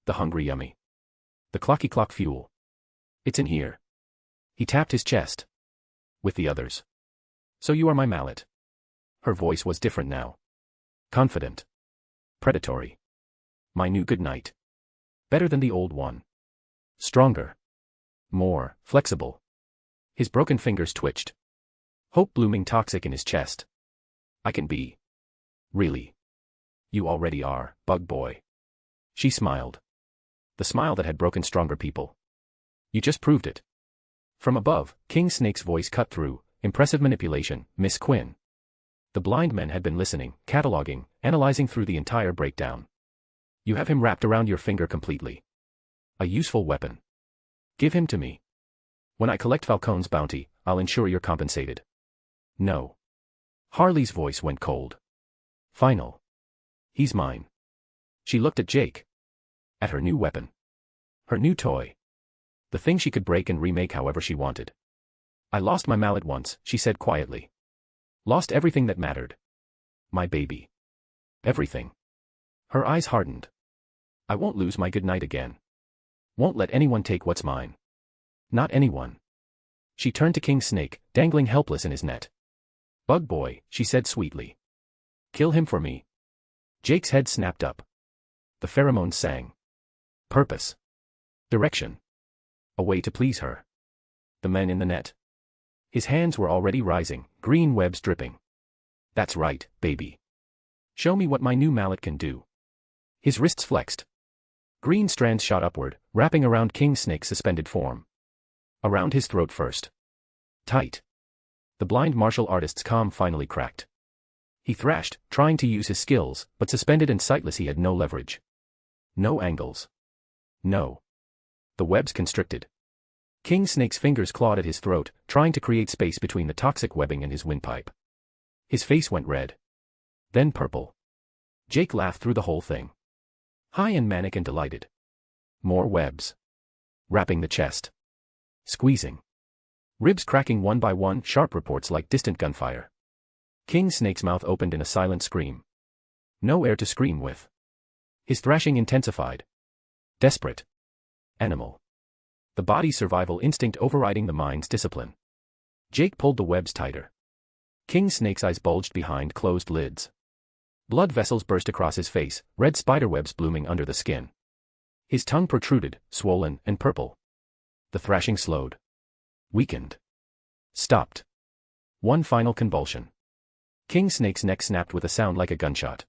[SPEAKER 3] The hungry yummy. The clocky clock fuel. It's in here. He tapped his chest. With the others. So you are my mallet. Her voice was different now. Confident. Predatory. My new good night. Better than the old one. Stronger. More flexible. His broken fingers twitched. Hope blooming toxic in his chest. I can be. Really. You already are, bug boy. She smiled. The smile that had broken stronger people. You just proved it. From above, King Snake's voice cut through. Impressive manipulation, Miss Quinn. The blind men had been listening, cataloging, analyzing through the entire breakdown. You have him wrapped around your finger completely. A useful weapon. Give him to me. When I collect Falcone's bounty, I'll ensure you're compensated. No. Harley's voice went cold. Final. He's mine. She looked at Jake. At her new weapon. Her new toy. The thing she could break and remake however she wanted. I lost my mallet once, she said quietly. Lost everything that mattered. My baby. Everything. Her eyes hardened. I won't lose my good night again. Won't let anyone take what's mine. Not anyone. She turned to King Snake, dangling helpless in his net. Bug boy, she said sweetly. Kill him for me. Jake's head snapped up. The pheromones sang. Purpose. Direction. A way to please her. The men in the net. His hands were already rising, green webs dripping. That's right, baby. Show me what my new mallet can do. His wrists flexed. Green strands shot upward, wrapping around King Snake's suspended form. Around his throat first. Tight. The blind martial artist's calm finally cracked. He thrashed, trying to use his skills, but suspended and sightless he had no leverage. No angles. No. The webs constricted. King Snake's fingers clawed at his throat, trying to create space between the toxic webbing and his windpipe. His face went red. Then purple. Jake laughed through the whole thing. High and manic and delighted. More webs. Wrapping the chest. Squeezing. Ribs cracking one by one, sharp reports like distant gunfire. King Snake's mouth opened in a silent scream. No air to scream with. His thrashing intensified. Desperate. Animal. The body's survival instinct overriding the mind's discipline. Jake pulled the webs tighter. King Snake's eyes bulged behind closed lids. Blood vessels burst across his face, red spiderwebs blooming under the skin. His tongue protruded, swollen and purple. The thrashing slowed. Weakened. Stopped. One final convulsion. King Snake's neck snapped with a sound like a gunshot.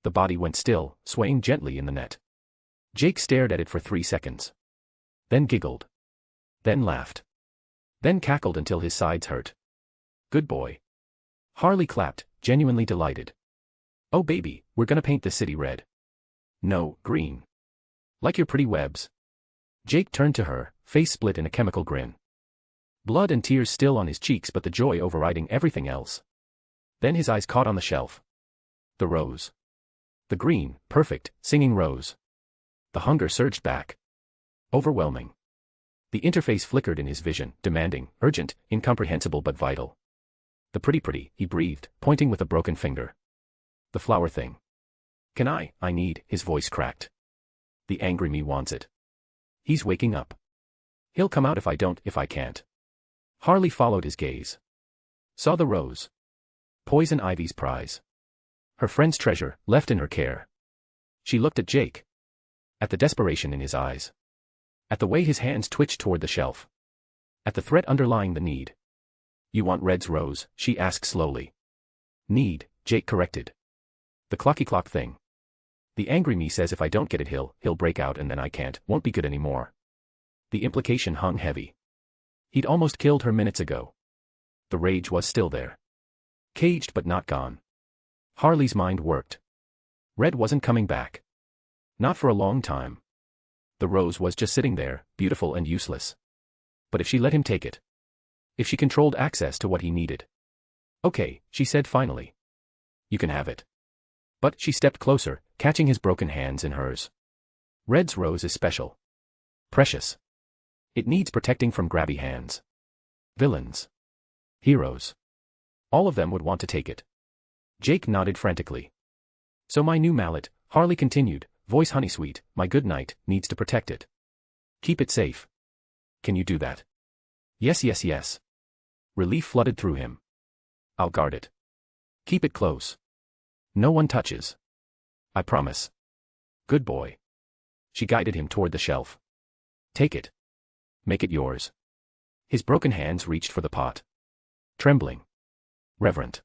[SPEAKER 3] The body went still, swaying gently in the net. Jake stared at it for 3 seconds. Then giggled. Then laughed. Then cackled until his sides hurt. Good boy. Harley clapped, genuinely delighted. Oh baby, we're gonna paint this city red. No, green. Like your pretty webs. Jake turned to her, face split in a chemical grin. Blood and tears still on his cheeks but the joy overriding everything else. Then his eyes caught on the shelf. The rose. The green, perfect, singing rose. The hunger surged back. Overwhelming. The interface flickered in his vision, demanding, urgent, incomprehensible but vital. The pretty, he breathed, pointing with a broken finger. The flower thing. Can I need, his voice cracked. The angry me wants it. He's waking up. He'll come out if I can't. Harley followed his gaze. Saw the rose. Poison Ivy's prize. Her friend's treasure, left in her care. She looked at Jake. At the desperation in his eyes. At the way his hands twitched toward the shelf. At the threat underlying the need. You want Red's rose, she asked slowly. Need, Jake corrected. The clocky clock thing. The angry me says if I don't get it he'll break out and then I won't be good anymore. The implication hung heavy. He'd almost killed her minutes ago. The rage was still there. Caged but not gone. Harley's mind worked. Red wasn't coming back. Not for a long time. The rose was just sitting there, beautiful and useless. But if she let him take it. If she controlled access to what he needed. Okay, she said finally. You can have it. But she stepped closer, catching his broken hands in hers. Red's rose is special. Precious. It needs protecting from grabby hands. Villains. Heroes. All of them would want to take it. Jake nodded frantically. So my new mallet, Harley continued, voice honey-sweet, my good knight, needs to protect it. Keep it safe. Can you do that? Yes. Relief flooded through him. I'll guard it. Keep it close. No one touches. I promise. Good boy. She guided him toward the shelf. Take it. Make it yours. His broken hands reached for the pot. Trembling. Reverent.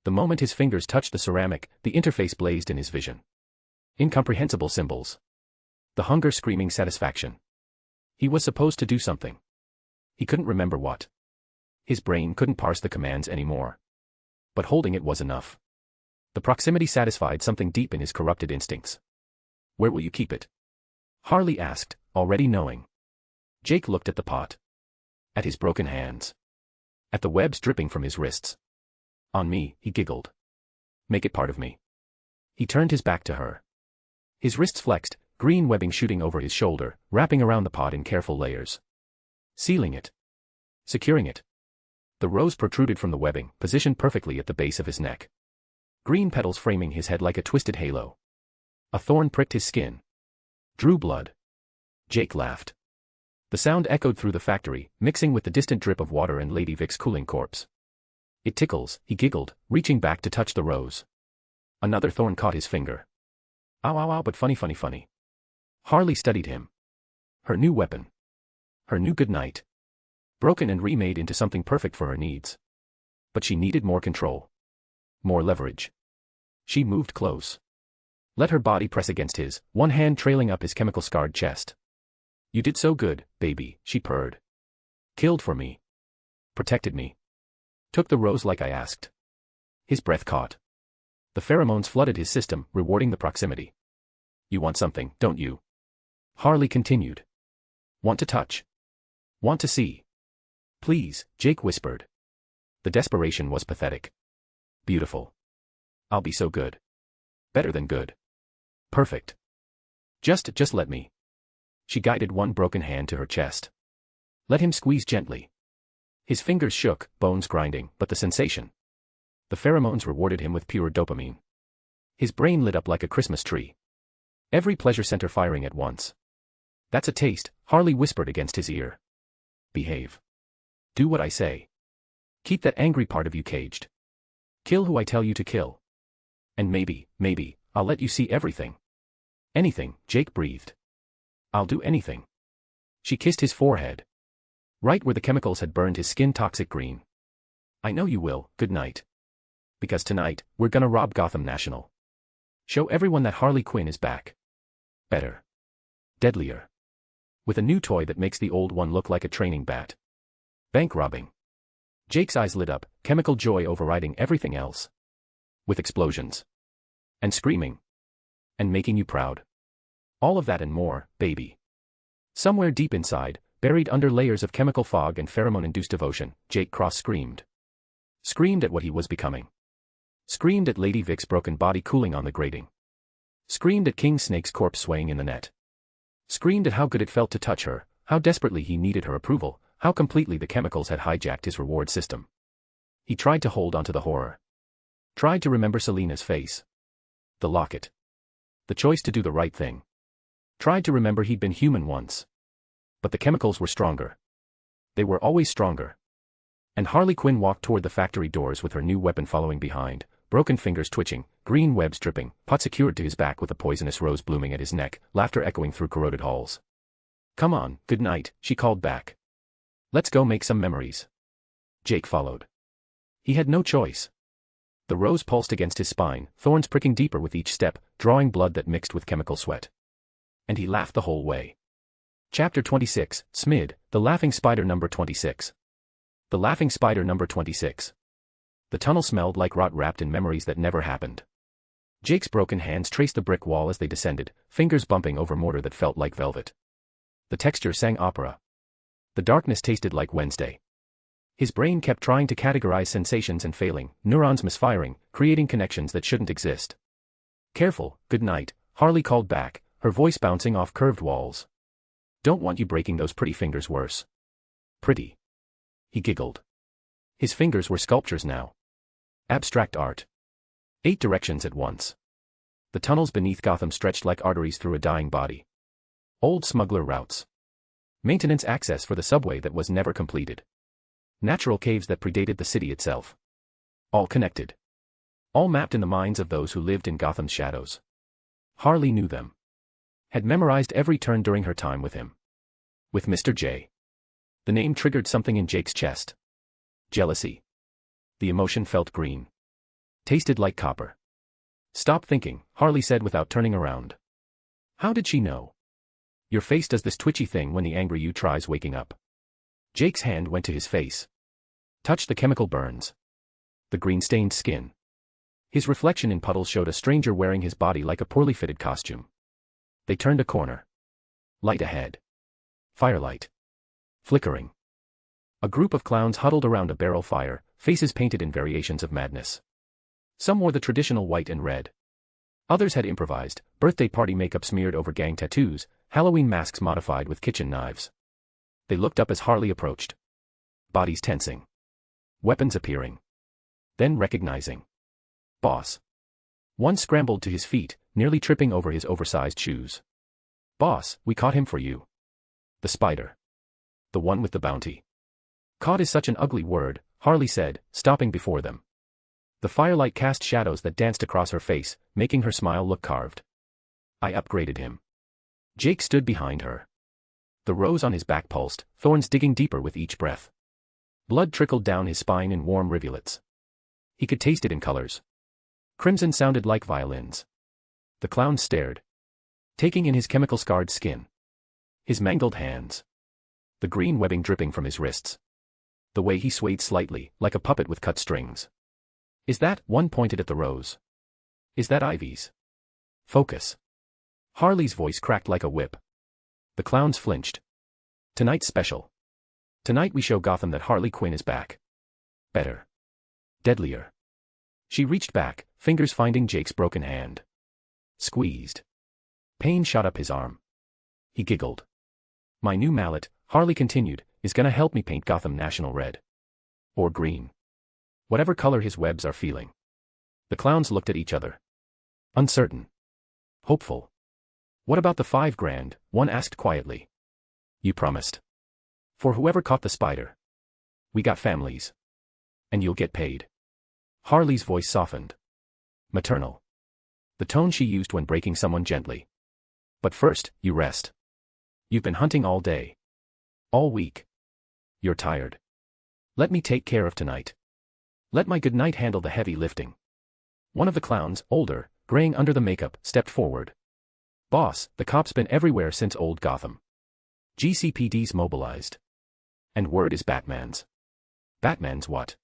[SPEAKER 3] The moment his fingers touched the ceramic, the interface blazed in his vision. Incomprehensible symbols. The hunger-screaming satisfaction. He was supposed to do something. He couldn't remember what. His brain couldn't parse the commands anymore. But holding it was enough. The proximity satisfied something deep in his corrupted instincts. Where will you keep it? Harley asked, already knowing. Jake looked at the pot. At his broken hands. At the webs dripping from his wrists. On me, he giggled. Make it part of me. He turned his back to her. His wrists flexed, green webbing shooting over his shoulder, wrapping around the pot in careful layers. Sealing it. Securing it. The rose protruded from the webbing, positioned perfectly at the base of his neck. Green petals framing his head like a twisted halo. A thorn pricked his skin. Drew blood. Jake laughed. The sound echoed through the factory, mixing with the distant drip of water and Lady Vic's cooling corpse. It tickles, he giggled, reaching back to touch the rose. Another thorn caught his finger. Ow, but funny. Harley studied him. Her new weapon. Her new good night. Broken and remade into something perfect for her needs. But she needed more control. More leverage. She moved close. Let her body press against his, one hand trailing up his chemical-scarred chest. You did so good, baby, she purred. Killed for me. Protected me. Took the rose like I asked. His breath caught. The pheromones flooded his system, rewarding the proximity. You want something, don't you? Harley continued. Want to touch? Want to see? Please, Jake whispered. The desperation was pathetic. Beautiful. I'll be so good. Better than good. Perfect. Just let me. She guided one broken hand to her chest. Let him squeeze gently. His fingers shook, bones grinding, but the sensation. The pheromones rewarded him with pure dopamine. His brain lit up like a Christmas tree. Every pleasure center firing at once. That's a taste, Harley whispered against his ear. Behave. Do what I say. Keep that angry part of you caged. Kill who I tell you to kill. And maybe, I'll let you see everything. Anything, Jake breathed. I'll do anything. She kissed his forehead. Right where the chemicals had burned his skin toxic green. I know you will, good night. Because tonight, we're gonna rob Gotham National. Show everyone that Harley Quinn is back. Better. Deadlier. With a new toy that makes the old one look like a training bat. Bank robbing. Jake's eyes lit up, chemical joy overriding everything else. With explosions. And screaming. And making you proud. All of that and more, baby. Somewhere deep inside, buried under layers of chemical fog and pheromone-induced devotion, Jake Cross screamed. Screamed at what he was becoming. Screamed at Lady Vic's broken body cooling on the grating. Screamed at King Snake's corpse swaying in the net. Screamed at how good it felt to touch her, how desperately he needed her approval, how completely the chemicals had hijacked his reward system. He tried to hold onto the horror. Tried to remember Selina's face. The locket. The choice to do the right thing. Tried to remember he'd been human once. But the chemicals were stronger. They were always stronger. And Harley Quinn walked toward the factory doors with her new weapon following behind, broken fingers twitching, green webs dripping, pot secured to his back with a poisonous rose blooming at his neck, laughter echoing through corroded halls. "Come on, good night," she called back. "Let's go make some memories." Jake followed. He had no choice. The rose pulsed against his spine, thorns pricking deeper with each step, drawing blood that mixed with chemical sweat. And he laughed the whole way. Chapter 26, Smid, The Laughing Spider number 26. The Laughing Spider number 26. The tunnel smelled like rot wrapped in memories that never happened. Jake's broken hands traced the brick wall as they descended, fingers bumping over mortar that felt like velvet. The texture sang opera. The darkness tasted like Wednesday. His brain kept trying to categorize sensations and failing, neurons misfiring, creating connections that shouldn't exist. "Careful, good night," Harley called back, her voice bouncing off curved walls. "Don't want you breaking those pretty fingers worse." Pretty. He giggled. His fingers were sculptures now. Abstract art. 8 directions at once. The tunnels beneath Gotham stretched like arteries through a dying body. Old smuggler routes. Maintenance access for the subway that was never completed. Natural caves that predated the city itself. All connected. All mapped in the minds of those who lived in Gotham's shadows. Harley knew them. Had memorized every turn during her time with him. With Mr. J. The name triggered something in Jake's chest. Jealousy. The emotion felt green. Tasted like copper. "Stop thinking," Harley said without turning around. How did she know? "Your face does this twitchy thing when the angry you tries waking up." Jake's hand went to his face. Touched the chemical burns. The green-stained skin. His reflection in puddles showed a stranger wearing his body like a poorly fitted costume. They turned a corner. Light ahead. Firelight. Flickering. A group of clowns huddled around a barrel fire, faces painted in variations of madness. Some wore the traditional white and red. Others had improvised, birthday party makeup smeared over gang tattoos, Halloween masks modified with kitchen knives. They looked up as Harley approached. Bodies tensing. Weapons appearing. Then recognizing. Boss. One scrambled to his feet, nearly tripping over his oversized shoes. "Boss, we caught him for you." The spider. The one with the bounty. "Caught is such an ugly word," Harley said, stopping before them. The firelight cast shadows that danced across her face, making her smile look carved. "I upgraded him." Jake stood behind her. The rose on his back pulsed, thorns digging deeper with each breath. Blood trickled down his spine in warm rivulets. He could taste it in colors. Crimson sounded like violins. The clown stared. Taking in his chemical-scarred skin. His mangled hands. The green webbing dripping from his wrists. The way he swayed slightly, like a puppet with cut strings. "Is that," one pointed at the rose. "Is that Ivy's?" "Focus." Harley's voice cracked like a whip. The clowns flinched. "Tonight's special. Tonight we show Gotham that Harley Quinn is back. Better. Deadlier." She reached back, fingers finding Jake's broken hand. Squeezed. Pain shot up his arm. He giggled. "My new mallet," Harley continued, "is gonna help me paint Gotham National red. Or green. Whatever color his webs are feeling." The clowns looked at each other. Uncertain. Hopeful. "What about the $5,000?" one asked quietly. "You promised. For whoever caught the spider. We got families. And you'll get paid." Harley's voice softened. Maternal. The tone she used when breaking someone gently. "But first, you rest. You've been hunting all day. All week. You're tired. Let me take care of tonight. Let my good night handle the heavy lifting." One of the clowns, older, graying under the makeup, stepped forward. "Boss, the cop's been everywhere since old Gotham. GCPD's mobilized. And word is Batman's." "Batman's what?"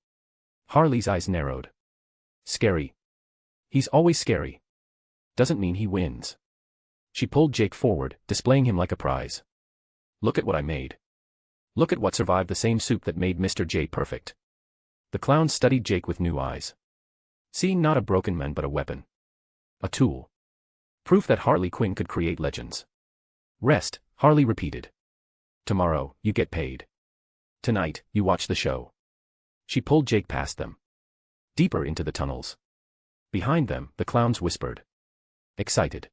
[SPEAKER 3] Harley's eyes narrowed. "Scary. He's always scary. Doesn't mean he wins." She pulled Jake forward, displaying him like a prize. "Look at what I made. Look at what survived the same soup that made Mr. J perfect." The clowns studied Jake with new eyes. Seeing not a broken man but a weapon. A tool. Proof that Harley Quinn could create legends. "Rest," Harley repeated. "Tomorrow, you get paid. Tonight, you watch the show." She pulled Jake past them. Deeper into the tunnels. Behind them, the clowns whispered. Excited.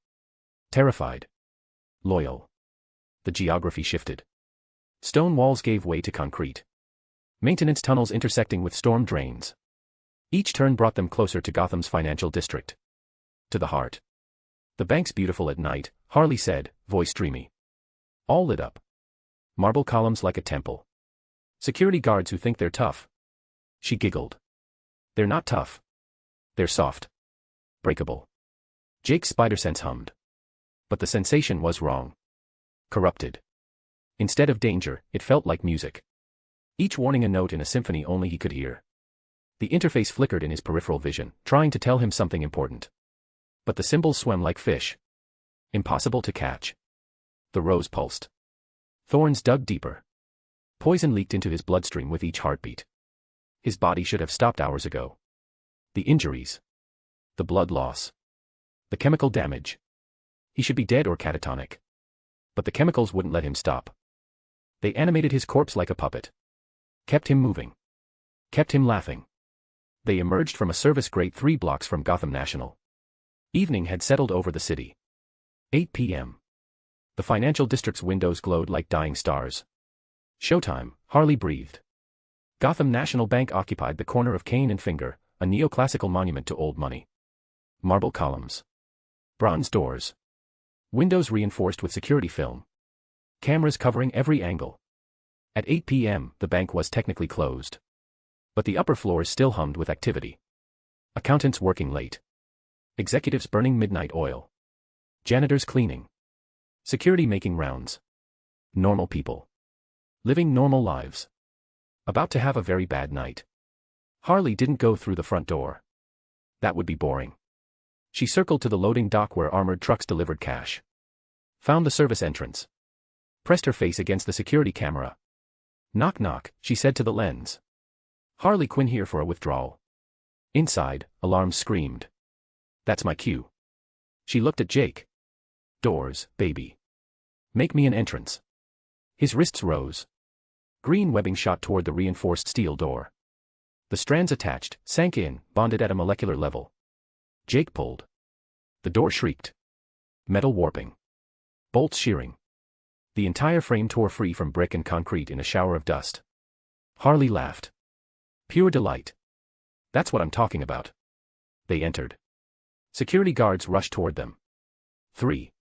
[SPEAKER 3] Terrified. Loyal. The geography shifted. Stone walls gave way to concrete. Maintenance tunnels intersecting with storm drains. Each turn brought them closer to Gotham's financial district. To the heart. The bank's beautiful at night, Harley said, voice dreamy. All lit up. Marble columns like a temple. Security guards who think they're tough. She giggled. They're not tough. They're soft. Breakable. Jake's spider sense hummed. But the sensation was wrong. Corrupted. Instead of danger, it felt like music. Each warning a note in a symphony only he could hear. The interface flickered in his peripheral vision, trying to tell him something important. But the symbols swam like fish. Impossible to catch. The rose pulsed. Thorns dug deeper. Poison leaked into his bloodstream with each heartbeat. His body should have stopped hours ago. The injuries. The blood loss. The chemical damage. He should be dead or catatonic. But the chemicals wouldn't let him stop. They animated his corpse like a puppet. Kept him moving. Kept him laughing. They emerged from a service grate 3 blocks from Gotham National. Evening had settled over the city. 8 p.m. The financial district's windows glowed like dying stars. Showtime, Harley breathed. Gotham National Bank occupied the corner of Cane and Finger, a neoclassical monument to old money. Marble columns. Bronze doors. Windows reinforced with security film. Cameras covering every angle. At 8 p.m., the bank was technically closed. But the upper floors still hummed with activity. Accountants working late. Executives burning midnight oil. Janitors cleaning. Security making rounds. Normal people. Living normal lives. About to have a very bad night. Harley didn't go through the front door. That would be boring. She circled to the loading dock where armored trucks delivered cash. Found the service entrance. Pressed her face against the security camera. Knock knock, she said to the lens. Harley Quinn here for a withdrawal. Inside, alarms screamed. That's my cue. She looked at Jake. Doors, baby. Make me an entrance. His wrists rose. Green webbing shot toward the reinforced steel door. The strands attached, sank in, bonded at a molecular level. Jake pulled. The door shrieked. Metal warping. Bolts shearing. The entire frame tore free from brick and concrete in a shower of dust. Harley laughed. Pure delight. That's what I'm talking about. They entered. Security guards rushed toward them. 3.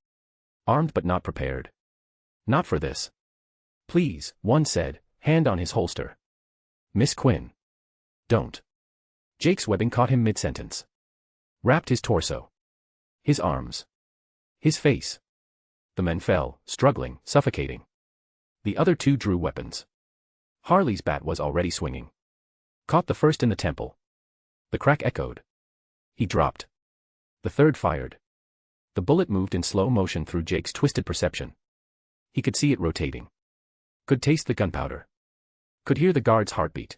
[SPEAKER 3] Armed but not prepared. Not for this. Please, one said, hand on his holster. Miss Quinn. Don't. Jake's webbing caught him mid-sentence. Wrapped his torso. His arms. His face. The men fell, struggling, suffocating. The other two drew weapons. Harley's bat was already swinging. Caught the first in the temple. The crack echoed. He dropped. The third fired. The bullet moved in slow motion through Jake's twisted perception. He could see it rotating. Could taste the gunpowder. Could hear the guard's heartbeat.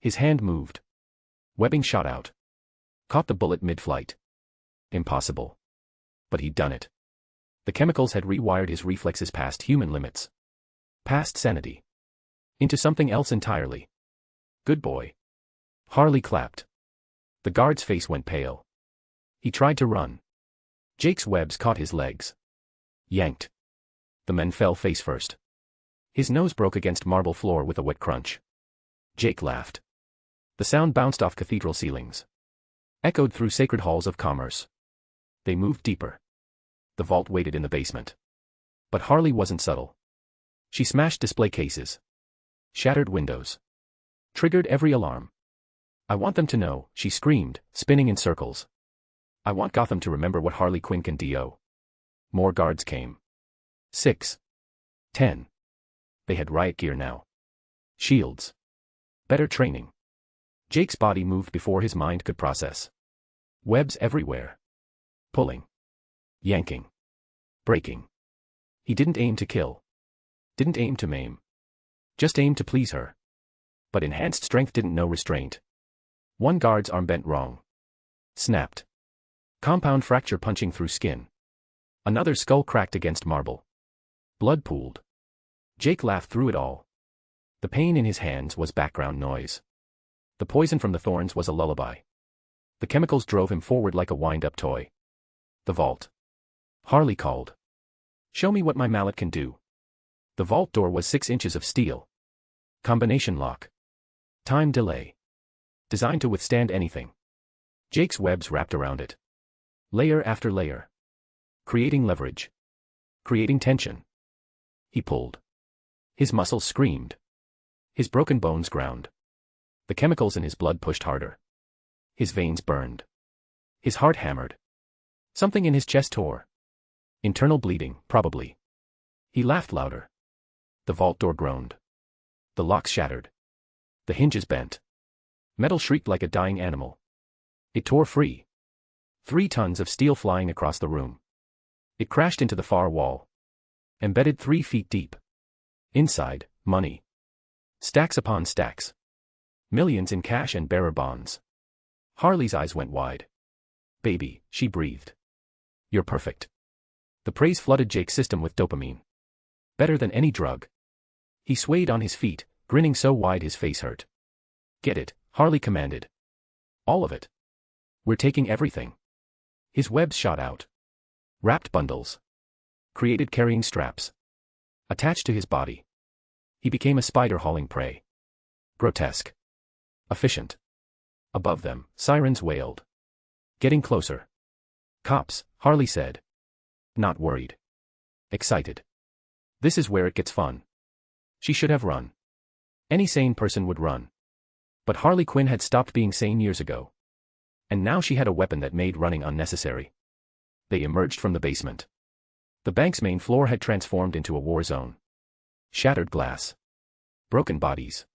[SPEAKER 3] His hand moved. Webbing shot out. Caught the bullet mid-flight. Impossible. But he'd done it. The chemicals had rewired his reflexes past human limits. Past sanity. Into something else entirely. Good boy. Harley clapped. The guard's face went pale. He tried to run. Jake's webs caught his legs. Yanked. The men fell face first. His nose broke against marble floor with a wet crunch. Jake laughed. The sound bounced off cathedral ceilings. Echoed through sacred halls of commerce. They moved deeper. The vault waited in the basement. But Harley wasn't subtle. She smashed display cases. Shattered windows. Triggered every alarm. I want them to know, she screamed, spinning in circles. I want Gotham to remember what Harley Quinn can do. More guards came. 6. 10. They had riot gear now. Shields. Better training. Jake's body moved before his mind could process. Webs everywhere. Pulling. Yanking. Breaking. He didn't aim to kill. Didn't aim to maim. Just aimed to please her. But enhanced strength didn't know restraint. One guard's arm bent wrong. Snapped. Compound fracture punching through skin. Another skull cracked against marble. Blood pooled. Jake laughed through it all. The pain in his hands was background noise. The poison from the thorns was a lullaby. The chemicals drove him forward like a wind-up toy. The vault. Harley called. Show me what my mallet can do. The vault door was 6 inches of steel. Combination lock. Time delay. Designed to withstand anything. Jake's webs wrapped around it. Layer after layer. Creating leverage. Creating tension. He pulled. His muscles screamed. His broken bones ground. The chemicals in his blood pushed harder. His veins burned. His heart hammered. Something in his chest tore. Internal bleeding, probably. He laughed louder. The vault door groaned. The locks shattered. The hinges bent. Metal shrieked like a dying animal. It tore free. 3 tons of steel flying across the room. It crashed into the far wall. Embedded 3 feet deep. Inside, money. Stacks upon stacks. Millions in cash and bearer bonds. Harley's eyes went wide. Baby, she breathed. You're perfect. The praise flooded Jake's system with dopamine. Better than any drug. He swayed on his feet, grinning so wide his face hurt. Get it, Harley commanded. All of it. We're taking everything. His webs shot out. Wrapped bundles. Created carrying straps. Attached to his body. He became a spider hauling prey. Grotesque. Efficient. Above them, sirens wailed. Getting closer. Cops, Harley said. Not worried. Excited. This is where it gets fun. She should have run. Any sane person would run. But Harley Quinn had stopped being sane years ago. And now she had a weapon that made running unnecessary. They emerged from the basement. The bank's main floor had transformed into a war zone. Shattered glass. Broken bodies.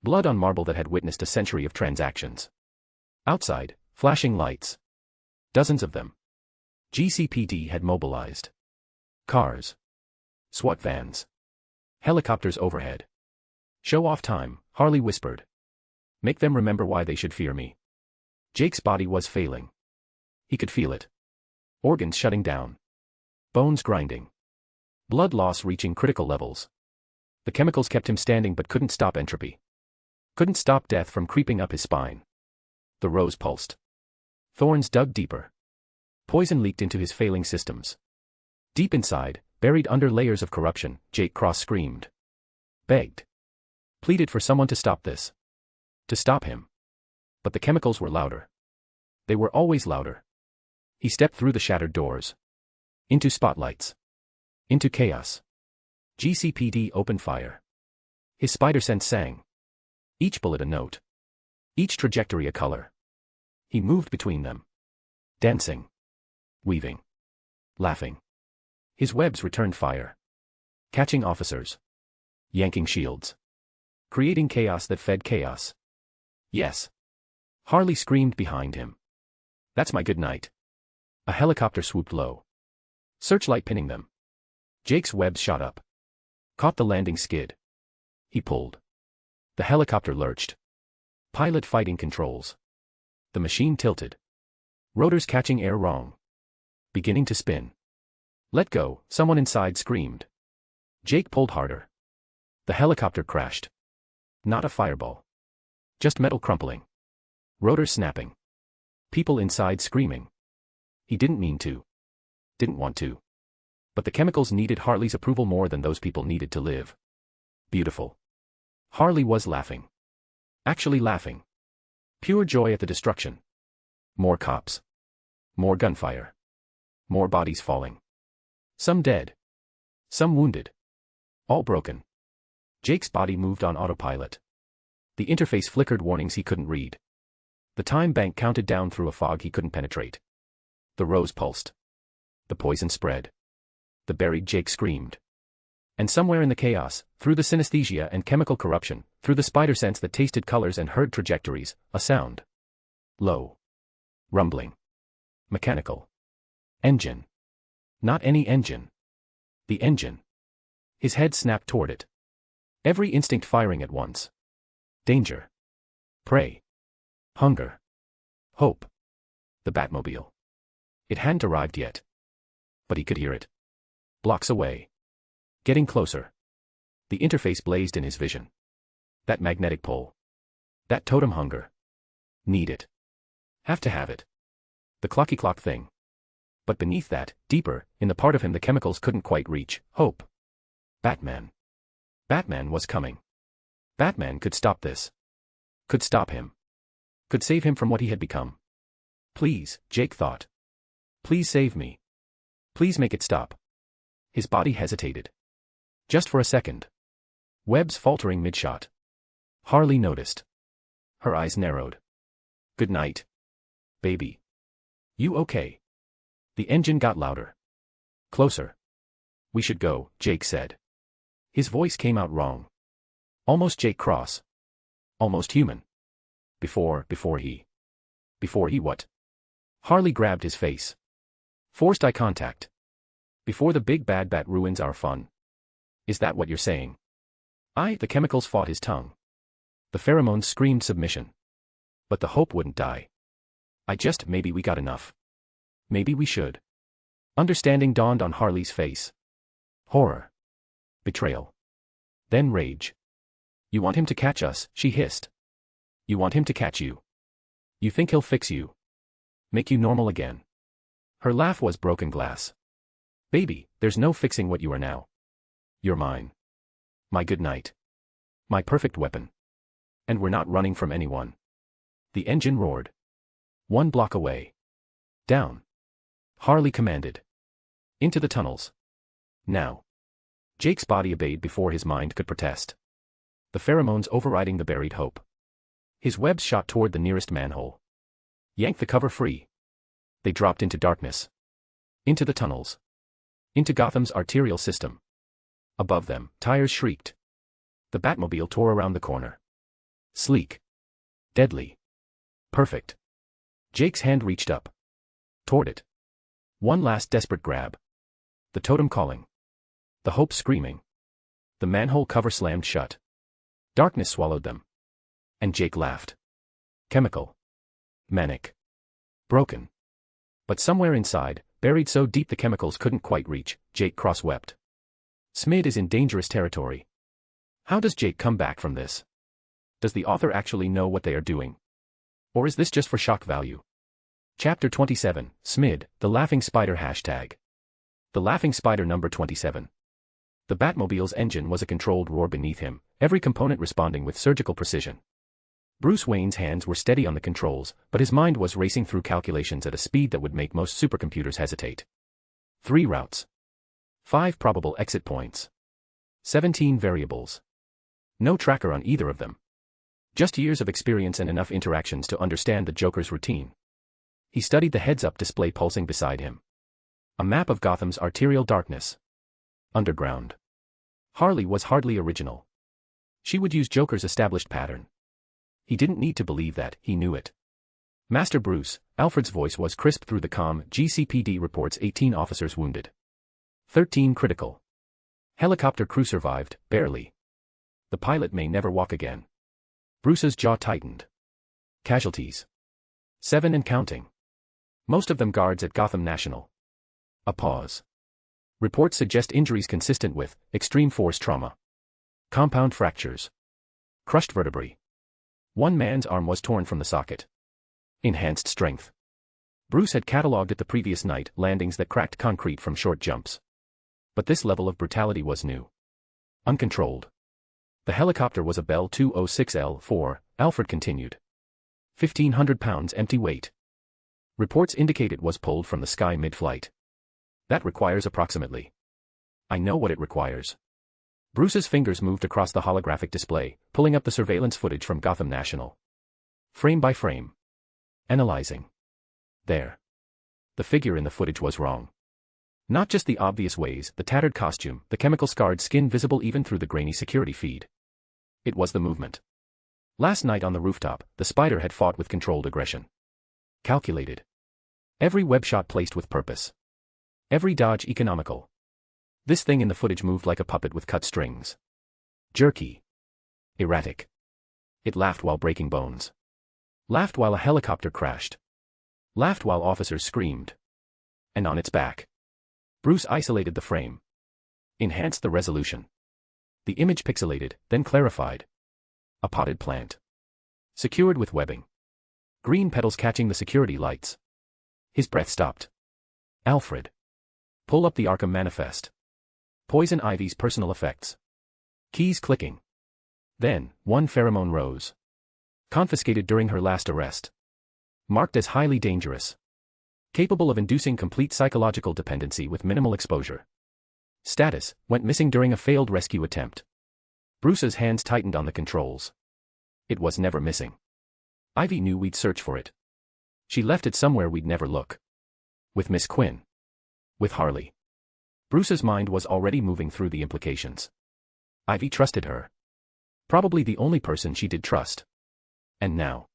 [SPEAKER 3] Blood on marble that had witnessed a century of transactions. Outside, flashing lights. Dozens of them. GCPD had mobilized. Cars. SWAT vans. Helicopters overhead. Show off time, Harley whispered. Make them remember why they should fear me. Jake's body was failing. He could feel it. Organs shutting down. Bones grinding. Blood loss reaching critical levels. The chemicals kept him standing but couldn't stop entropy. Couldn't stop death from creeping up his spine. The rose pulsed. Thorns dug deeper. Poison leaked into his failing systems. Deep inside, buried under layers of corruption, Jake Cross screamed. Begged. Pleaded for someone to stop this. To stop him. But the chemicals were louder. They were always louder. He stepped through the shattered doors. Into spotlights. Into chaos. GCPD opened fire. His spider sense sang. Each bullet a note. Each trajectory a color. He moved between them. Dancing. Weaving. Laughing. His webs returned fire. Catching officers. Yanking shields. Creating chaos that fed chaos. Yes. Harley screamed behind him. That's my good night. A helicopter swooped low. Searchlight pinning them. Jake's webs shot up. Caught the landing skid. He pulled. The helicopter lurched. Pilot fighting controls. The machine tilted. Rotors catching air wrong. Beginning to spin. Let go, someone inside screamed. Jake pulled harder. The helicopter crashed. Not a fireball. Just metal crumpling. Rotors snapping. People inside screaming. He didn't mean to. Didn't want to. But the chemicals needed Harley's approval more than those people needed to live. Beautiful. Harley was laughing. Actually laughing. Pure joy at the destruction. More cops. More gunfire. More bodies falling. Some dead. Some wounded. All broken. Jake's body moved on autopilot. The interface flickered warnings he couldn't read. The time bank counted down through a fog he couldn't penetrate. The rose pulsed. The poison spread. The buried Jake screamed. And somewhere in the chaos, through the synesthesia and chemical corruption, through the spider sense that tasted colors and heard trajectories, a sound. Low. Rumbling. Mechanical. Engine. Not any engine. The engine. His head snapped toward it. Every instinct firing at once. Danger. Prey. Hunger. Hope. The Batmobile. It hadn't arrived yet. But he could hear it. Blocks away. Getting closer. The interface blazed in his vision. That magnetic pole. That totem hunger. Need it. Have to have it. The clocky clock thing. But beneath that, deeper, in the part of him the chemicals couldn't quite reach, hope. Batman. Batman was coming. Batman could stop this. Could stop him. Could save him from what he had become. Please, Jake thought. Please save me. Please make it stop. His body hesitated. Just for a second. Webb's faltering mid-shot. Harley noticed. Her eyes narrowed. Good night. Baby. You okay? The engine got louder. Closer. We should go, Jake said. His voice came out wrong. Almost Jake Cross. Almost human. Before he what? Harley grabbed his face. Forced eye contact. Before the big bad bat ruins our fun. Is that what you're saying? The chemicals fought his tongue. The pheromones screamed submission. But the hope wouldn't die. Maybe we got enough. Maybe we should. Understanding dawned on Harley's face. Horror. Betrayal. Then rage. You want him to catch us, she hissed. You want him to catch you. You think he'll fix you. Make you normal again. Her laugh was broken glass. Baby, there's no fixing what you are now. You're mine. My good night. My perfect weapon. And we're not running from anyone. The engine roared. 1 block away. Down. Harley commanded. Into the tunnels. Now. Jake's body obeyed before his mind could protest. The pheromones overriding the buried hope. His webs shot toward the nearest manhole. Yanked the cover free. They dropped into darkness. Into the tunnels. Into Gotham's arterial system. Above them, tires shrieked. The Batmobile tore around the corner. Sleek. Deadly. Perfect. Jake's hand reached up. Toward it. One last desperate grab. The totem calling. The hope screaming. The manhole cover slammed shut. Darkness swallowed them. And Jake laughed. Chemical. Manic. Broken. But somewhere inside, buried so deep the chemicals couldn't quite reach, Jake cross-wept. Smid is in dangerous territory. How does Jake come back from this? Does the author actually know what they are doing? Or is this just for shock value? Chapter 27, Smid, the Laughing Spider #. The Laughing Spider number 27. The Batmobile's engine was a controlled roar beneath him, every component responding with surgical precision. Bruce Wayne's hands were steady on the controls, but his mind was racing through calculations at a speed that would make most supercomputers hesitate. 3 routes. 5 probable exit points. 17 variables. No tracker on either of them. Just years of experience and enough interactions to understand the Joker's routine. He studied the heads-up display pulsing beside him. A map of Gotham's arterial darkness. Underground. Harley was hardly original. She would use Joker's established pattern. He didn't need to believe that, he knew it. Master Bruce, Alfred's voice was crisp through the comm. GCPD reports 18 officers wounded. 13 critical. Helicopter crew survived, barely. The pilot may never walk again. Bruce's jaw tightened. Casualties. 7 and counting. Most of them guards at Gotham National. A pause. Reports suggest injuries consistent with extreme force trauma. Compound fractures. Crushed vertebrae. One man's arm was torn from the socket. Enhanced strength. Bruce had catalogued it the previous night, landings that cracked concrete from short jumps. But this level of brutality was new. Uncontrolled. The helicopter was a Bell 206L4, Alfred continued. 1,500 pounds empty weight. Reports indicate it was pulled from the sky mid-flight. That requires approximately. I know what it requires. Bruce's fingers moved across the holographic display, pulling up the surveillance footage from Gotham National. Frame by frame. Analyzing. There. The figure in the footage was wrong. Not just the obvious ways, the tattered costume, the chemical-scarred skin visible even through the grainy security feed. It was the movement. Last night on the rooftop, the spider had fought with controlled aggression. Calculated. Every web shot placed with purpose. Every dodge economical. This thing in the footage moved like a puppet with cut strings. Jerky. Erratic. It laughed while breaking bones. Laughed while a helicopter crashed. Laughed while officers screamed. And on its back. Bruce isolated the frame. Enhanced the resolution. The image pixelated, then clarified. A potted plant. Secured with webbing. Green petals catching the security lights. His breath stopped. Alfred. Pull up the Arkham Manifest. Poison Ivy's personal effects. Keys clicking. Then, one pheromone rose. Confiscated during her last arrest. Marked as highly dangerous. Capable of inducing complete psychological dependency with minimal exposure. Status, went missing during a failed rescue attempt. Bruce's hands tightened on the controls. It was never missing. Ivy knew we'd search for it. She left it somewhere we'd never look. With Miss Quinn. With Harley. Bruce's mind was already moving through the implications. Ivy trusted her. Probably the only person she did trust. And now.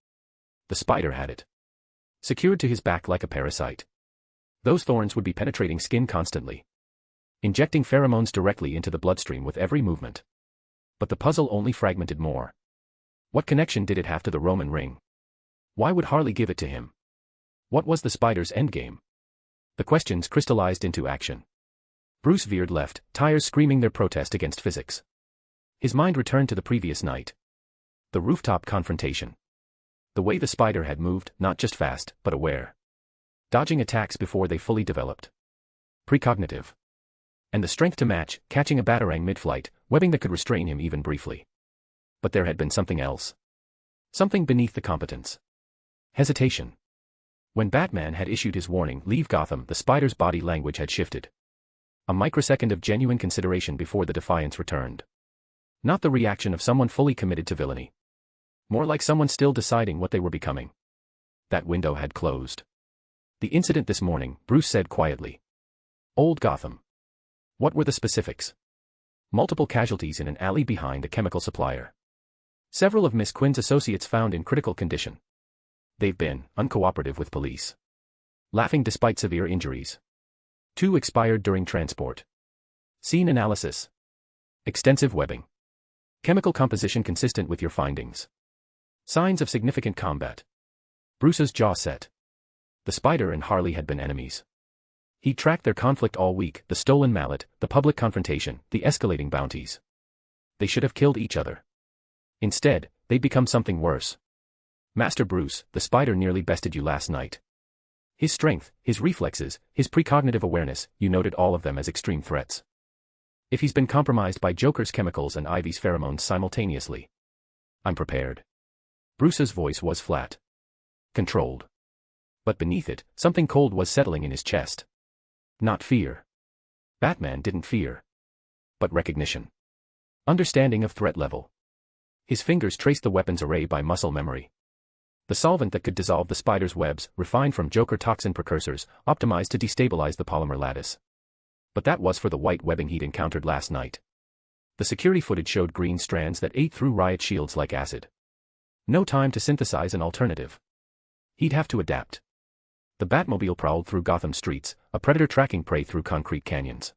[SPEAKER 3] The spider had it. Secured to his back like a parasite. Those thorns would be penetrating skin constantly. Injecting pheromones directly into the bloodstream with every movement. But the puzzle only fragmented more. What connection did it have to the Roman ring? Why would Harley give it to him? What was the spider's endgame? The questions crystallized into action. Bruce veered left, tires screaming their protest against physics. His mind returned to the previous night. The rooftop confrontation. The way the spider had moved, not just fast, but aware. Dodging attacks before they fully developed. Precognitive. And the strength to match, catching a batarang mid-flight, webbing that could restrain him even briefly. But there had been something else. Something beneath the competence. Hesitation. When Batman had issued his warning, "Leave Gotham," the spider's body language had shifted. A microsecond of genuine consideration before the defiance returned. Not the reaction of someone fully committed to villainy. More like someone still deciding what they were becoming. That window had closed. The incident this morning, Bruce said quietly. Old Gotham. What were the specifics? Multiple casualties in an alley behind a chemical supplier. Several of Miss Quinn's associates found in critical condition. They've been uncooperative with police. Laughing despite severe injuries. 2 expired during transport. Scene analysis. Extensive webbing. Chemical composition consistent with your findings. Signs of significant combat. Bruce's jaw set. The spider and Harley had been enemies. He tracked their conflict all week, the stolen mallet, the public confrontation, the escalating bounties. They should have killed each other. Instead, they'd become something worse. Master Bruce, the spider nearly bested you last night. His strength, his reflexes, his precognitive awareness, you noted all of them as extreme threats. If he's been compromised by Joker's chemicals and Ivy's pheromones simultaneously. I'm prepared. Bruce's voice was flat. Controlled. But beneath it, something cold was settling in his chest. Not fear. Batman didn't fear. But recognition. Understanding of threat level. His fingers traced the weapons array by muscle memory. The solvent that could dissolve the spider's webs, refined from Joker toxin precursors, optimized to destabilize the polymer lattice. But that was for the white webbing he'd encountered last night. The security footage showed green strands that ate through riot shields like acid. No time to synthesize an alternative. He'd have to adapt. The Batmobile prowled through Gotham streets, a predator tracking prey through concrete canyons.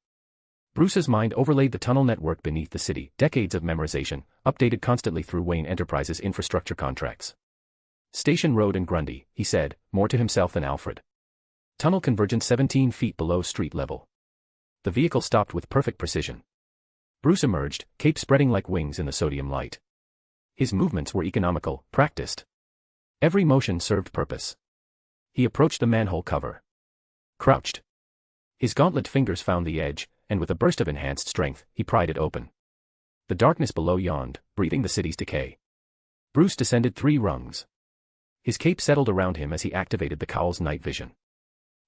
[SPEAKER 3] Bruce's mind overlaid the tunnel network beneath the city, decades of memorization, updated constantly through Wayne Enterprises' infrastructure contracts. Station Road and Grundy, he said, more to himself than Alfred. Tunnel convergence 17 feet below street level. The vehicle stopped with perfect precision. Bruce emerged, cape spreading like wings in the sodium light. His movements were economical, practiced. Every motion served purpose. He approached the manhole cover. Crouched. His gauntlet fingers found the edge, and with a burst of enhanced strength, he pried it open. The darkness below yawned, breathing the city's decay. Bruce descended 3 rungs. His cape settled around him as he activated the cowl's night vision.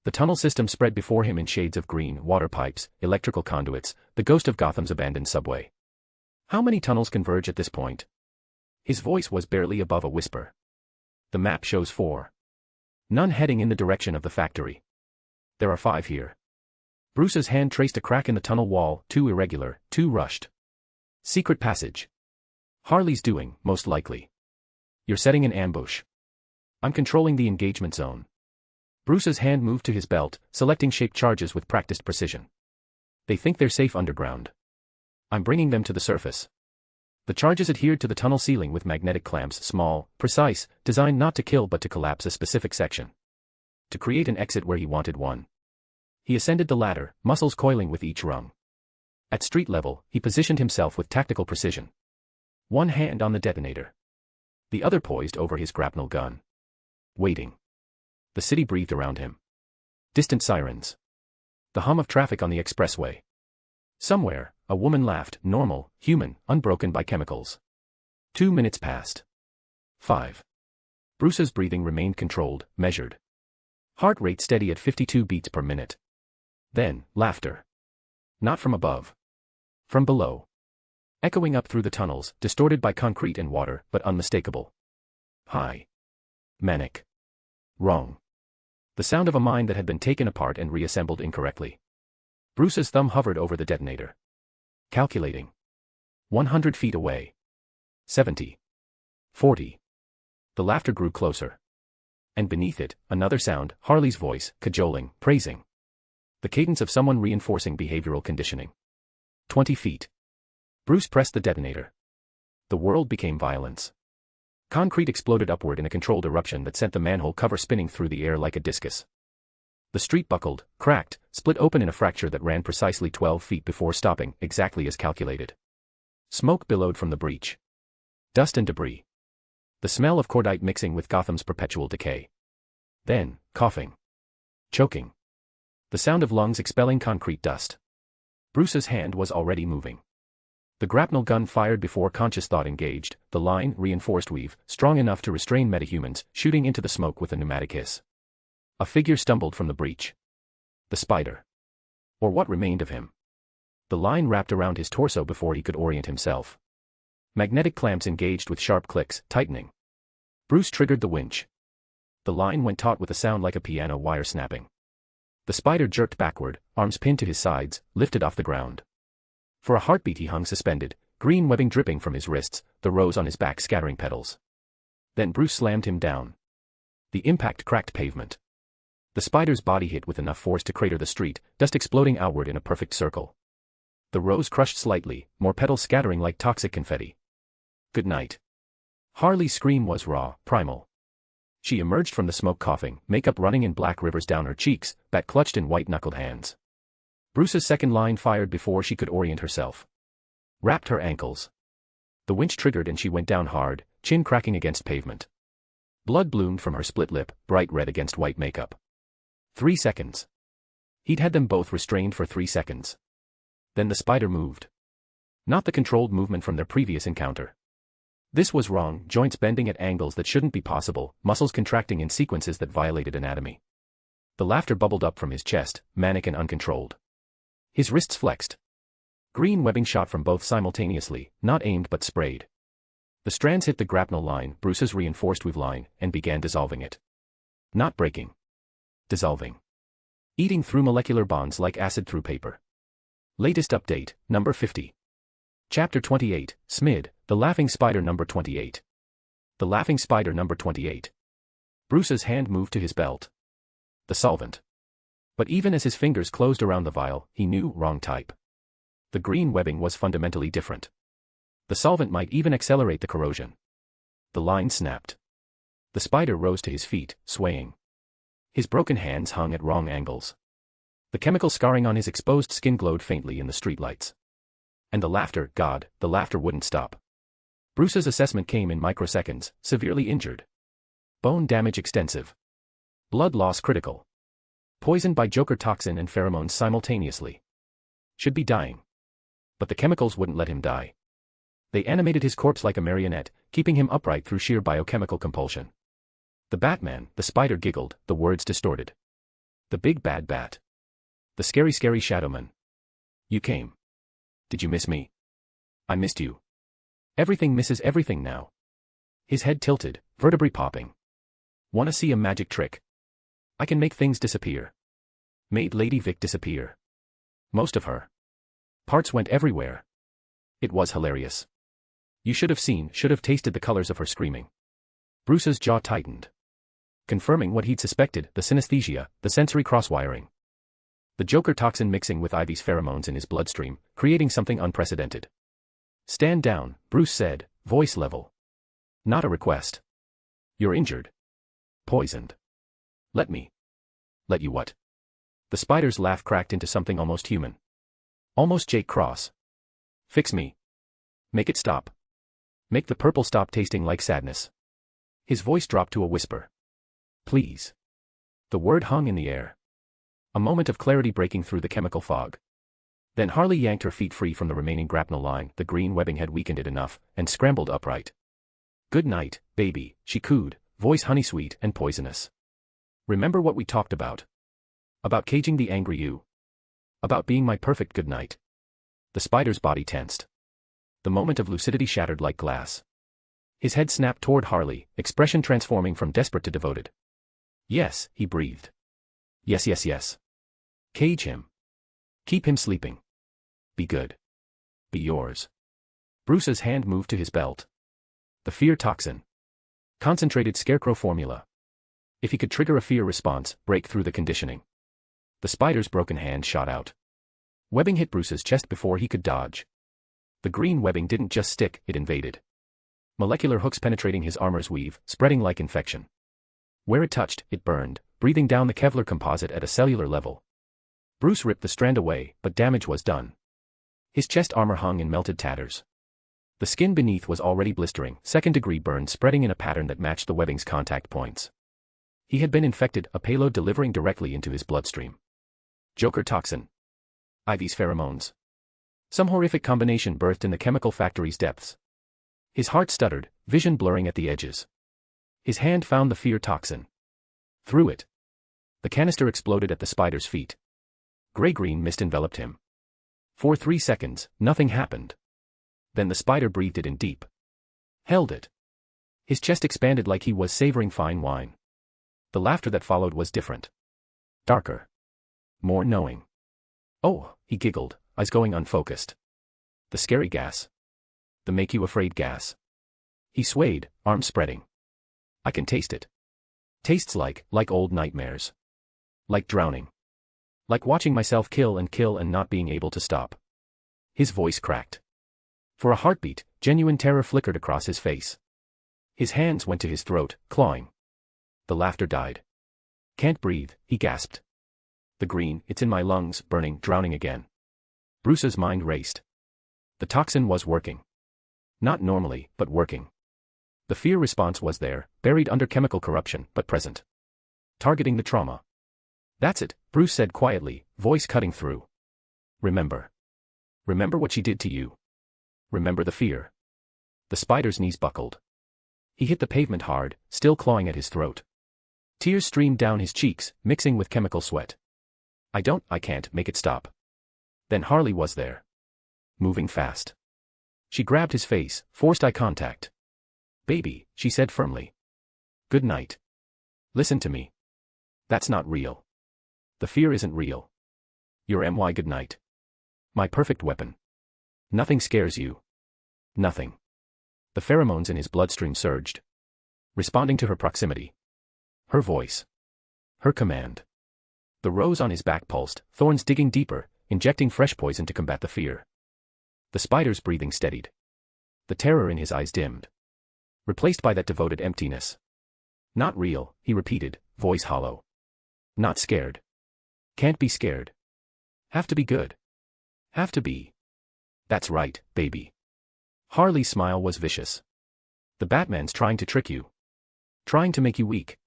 [SPEAKER 3] The tunnel system spread before him in shades of green, water pipes, electrical conduits, the ghost of Gotham's abandoned subway. How many tunnels converge at this point? His voice was barely above a whisper. The map shows 4. None heading in the direction of the factory. There are 5 here. Bruce's hand traced a crack in the tunnel wall, 2 irregular, 2 rushed. Secret passage. Harley's doing, most likely. You're setting an ambush. I'm controlling the engagement zone. Bruce's hand moved to his belt, selecting shaped charges with practiced precision. They think they're safe underground. I'm bringing them to the surface. The charges adhered to the tunnel ceiling with magnetic clamps, small, precise, designed not to kill but to collapse a specific section. To create an exit where he wanted one. He ascended the ladder, muscles coiling with each rung. At street level, he positioned himself with tactical precision. One hand on the detonator. the other poised over his grapnel gun. Waiting. The city breathed around him. Distant sirens. The hum of traffic on the expressway. Somewhere, a woman laughed, normal, human, unbroken by chemicals. 2 minutes passed. 5. Bruce's breathing remained controlled, measured. Heart rate steady at 52 beats per minute. Then, laughter. Not from above. From below. Echoing up through the tunnels, distorted by concrete and water, but unmistakable. High. Manic. Wrong. The sound of a mind that had been taken apart and reassembled incorrectly. Bruce's thumb hovered over the detonator. Calculating. 100 feet away. 70. 40. The laughter grew closer. And beneath it, another sound, Harley's voice, cajoling, praising. The cadence of someone reinforcing behavioral conditioning. 20 feet. Bruce pressed the detonator. The world became violence. Concrete exploded upward in a controlled eruption that sent the manhole cover spinning through the air like a discus. The street buckled, cracked, split open in a fracture that ran precisely 12 feet before stopping, exactly as calculated. Smoke billowed from the breach. Dust and debris. The smell of cordite mixing with Gotham's perpetual decay. Then, coughing. Choking. The sound of lungs expelling concrete dust. Bruce's hand was already moving. The grapnel gun fired before conscious thought engaged, the line, reinforced weave, strong enough to restrain metahumans, shooting into the smoke with a pneumatic hiss. A figure stumbled from the breach. The spider. Or what remained of him. The line wrapped around his torso before he could orient himself. Magnetic clamps engaged with sharp clicks, tightening. Bruce triggered the winch. The line went taut with a sound like a piano wire snapping. The spider jerked backward, arms pinned to his sides, lifted off the ground. For a heartbeat he hung suspended, green webbing dripping from his wrists, the rose on his back scattering petals. Then Bruce slammed him down. The impact cracked pavement. The spider's body hit with enough force to crater the street, dust exploding outward in a perfect circle. The rose crushed slightly, more petals scattering like toxic confetti. Good night. Harley's scream was raw, primal. She emerged from the smoke coughing, makeup running in black rivers down her cheeks, bat clutched in white-knuckled hands. Bruce's second line fired before she could orient herself. Wrapped her ankles. The winch triggered and she went down hard, chin cracking against pavement. Blood bloomed from her split lip, bright red against white makeup. 3 seconds. He'd had them both restrained for 3 seconds. Then the spider moved. Not the controlled movement from their previous encounter. This was wrong, joints bending at angles that shouldn't be possible, muscles contracting in sequences that violated anatomy. The laughter bubbled up from his chest, manic and uncontrolled. His wrists flexed. Green webbing shot from both simultaneously, not aimed but sprayed. The strands hit the grapnel line, Bruce's reinforced weave line, and began dissolving it. Not breaking. Dissolving. Eating through molecular bonds like acid through paper. Latest update, number 50. Chapter 28, Smid, The Laughing Spider number 28. The Laughing Spider number 28. Bruce's hand moved to his belt. The solvent. But even as his fingers closed around the vial, he knew, wrong type. The green webbing was fundamentally different. The solvent might even accelerate the corrosion. The line snapped. The spider rose to his feet, swaying. His broken hands hung at wrong angles. The chemical scarring on his exposed skin glowed faintly in the streetlights. And the laughter, God, the laughter wouldn't stop. Bruce's assessment came in microseconds, severely injured. Bone damage extensive. Blood loss critical. Poisoned by Joker toxin and pheromones simultaneously. Should be dying. But the chemicals wouldn't let him die. They animated his corpse like a marionette, keeping him upright through sheer biochemical compulsion. The Batman, the spider giggled, the words distorted. The big bad bat. The scary Shadowman. You came. Did you miss me? I missed you. Everything misses everything now. His head tilted, vertebrae popping. Wanna see a magic trick? I can make things disappear. Made Lady Vic disappear. Most of her. Parts went everywhere. It was hilarious. You should have seen, should have tasted the colors of her screaming. Bruce's jaw tightened. Confirming what he'd suspected, the synesthesia, the sensory cross-wiring. The Joker toxin mixing with Ivy's pheromones in his bloodstream, creating something unprecedented. Stand down, Bruce said, voice level. Not a request. You're injured. Poisoned. Let me. Let you what? The spider's laugh cracked into something almost human. Almost Jake Cross. Fix me. Make it stop. Make the purple stop tasting like sadness. His voice dropped to a whisper. Please. The word hung in the air. A moment of clarity breaking through the chemical fog. Then Harley yanked her feet free from the remaining grapnel line, the green webbing had weakened it enough, and scrambled upright. Good night, baby, she cooed, voice honey-sweet and poisonous. Remember what we talked about? About caging the angry you. About being my perfect good night. The spider's body tensed. The moment of lucidity shattered like glass. His head snapped toward Harley, expression transforming from desperate to devoted. Yes, he breathed. Yes, yes, yes. Cage him. Keep him sleeping. Be good. Be yours. Bruce's hand moved to his belt. The fear toxin. Concentrated scarecrow formula. If he could trigger a fear response, break through the conditioning. The spider's broken hand shot out. Webbing hit Bruce's chest before he could dodge. The green webbing didn't just stick, it invaded. Molecular hooks penetrating his armor's weave, spreading like infection. Where it touched, it burned, breathing down the Kevlar composite at a cellular level. Bruce ripped the strand away, but damage was done. His chest armor hung in melted tatters. The skin beneath was already blistering, second-degree burns spreading in a pattern that matched the webbing's contact points. He had been infected, a payload delivering directly into his bloodstream. Joker toxin. Ivy's pheromones. Some horrific combination birthed in the chemical factory's depths. His heart stuttered, vision blurring at the edges. His hand found the fear toxin. Threw it. The canister exploded at the spider's feet. Gray-green mist enveloped him. For 3 seconds, nothing happened. Then the spider breathed it in deep. Held it. His chest expanded like he was savoring fine wine. The laughter that followed was different. Darker. More knowing. Oh, he giggled, eyes going unfocused. The scary gas. The make-you-afraid gas. He swayed, arms spreading. I can taste it. Tastes like old nightmares. Like drowning. Like watching myself kill and not being able to stop. His voice cracked. For a heartbeat, genuine terror flickered across his face. His hands went to his throat, clawing. The laughter died. Can't breathe, he gasped. The green, it's in my lungs, burning, drowning again. Bruce's mind raced. The toxin was working. Not normally, but working. The fear response was there, buried under chemical corruption, but present. Targeting the trauma. That's it, Bruce said quietly, voice cutting through. Remember. Remember what she did to you. Remember the fear. The spider's knees buckled. He hit the pavement hard, still clawing at his throat. Tears streamed down his cheeks, mixing with chemical sweat. I can't make it stop. Then Harley was there. Moving fast. She grabbed his face, forced eye contact. Baby, she said firmly. Good night. Listen to me. That's not real. The fear isn't real. You're my good night. My perfect weapon. Nothing scares you. Nothing. The pheromones in his bloodstream surged. Responding to her proximity. Her voice. Her command. The rose on his back pulsed, thorns digging deeper, injecting fresh poison to combat the fear. The spider's breathing steadied. The terror in his eyes dimmed. Replaced by that devoted emptiness. Not real, he repeated, voice hollow. Not scared. Can't be scared. Have to be good. Have to be. That's right, baby. Harley's smile was vicious. The Batman's trying to trick you. Trying to make you weak.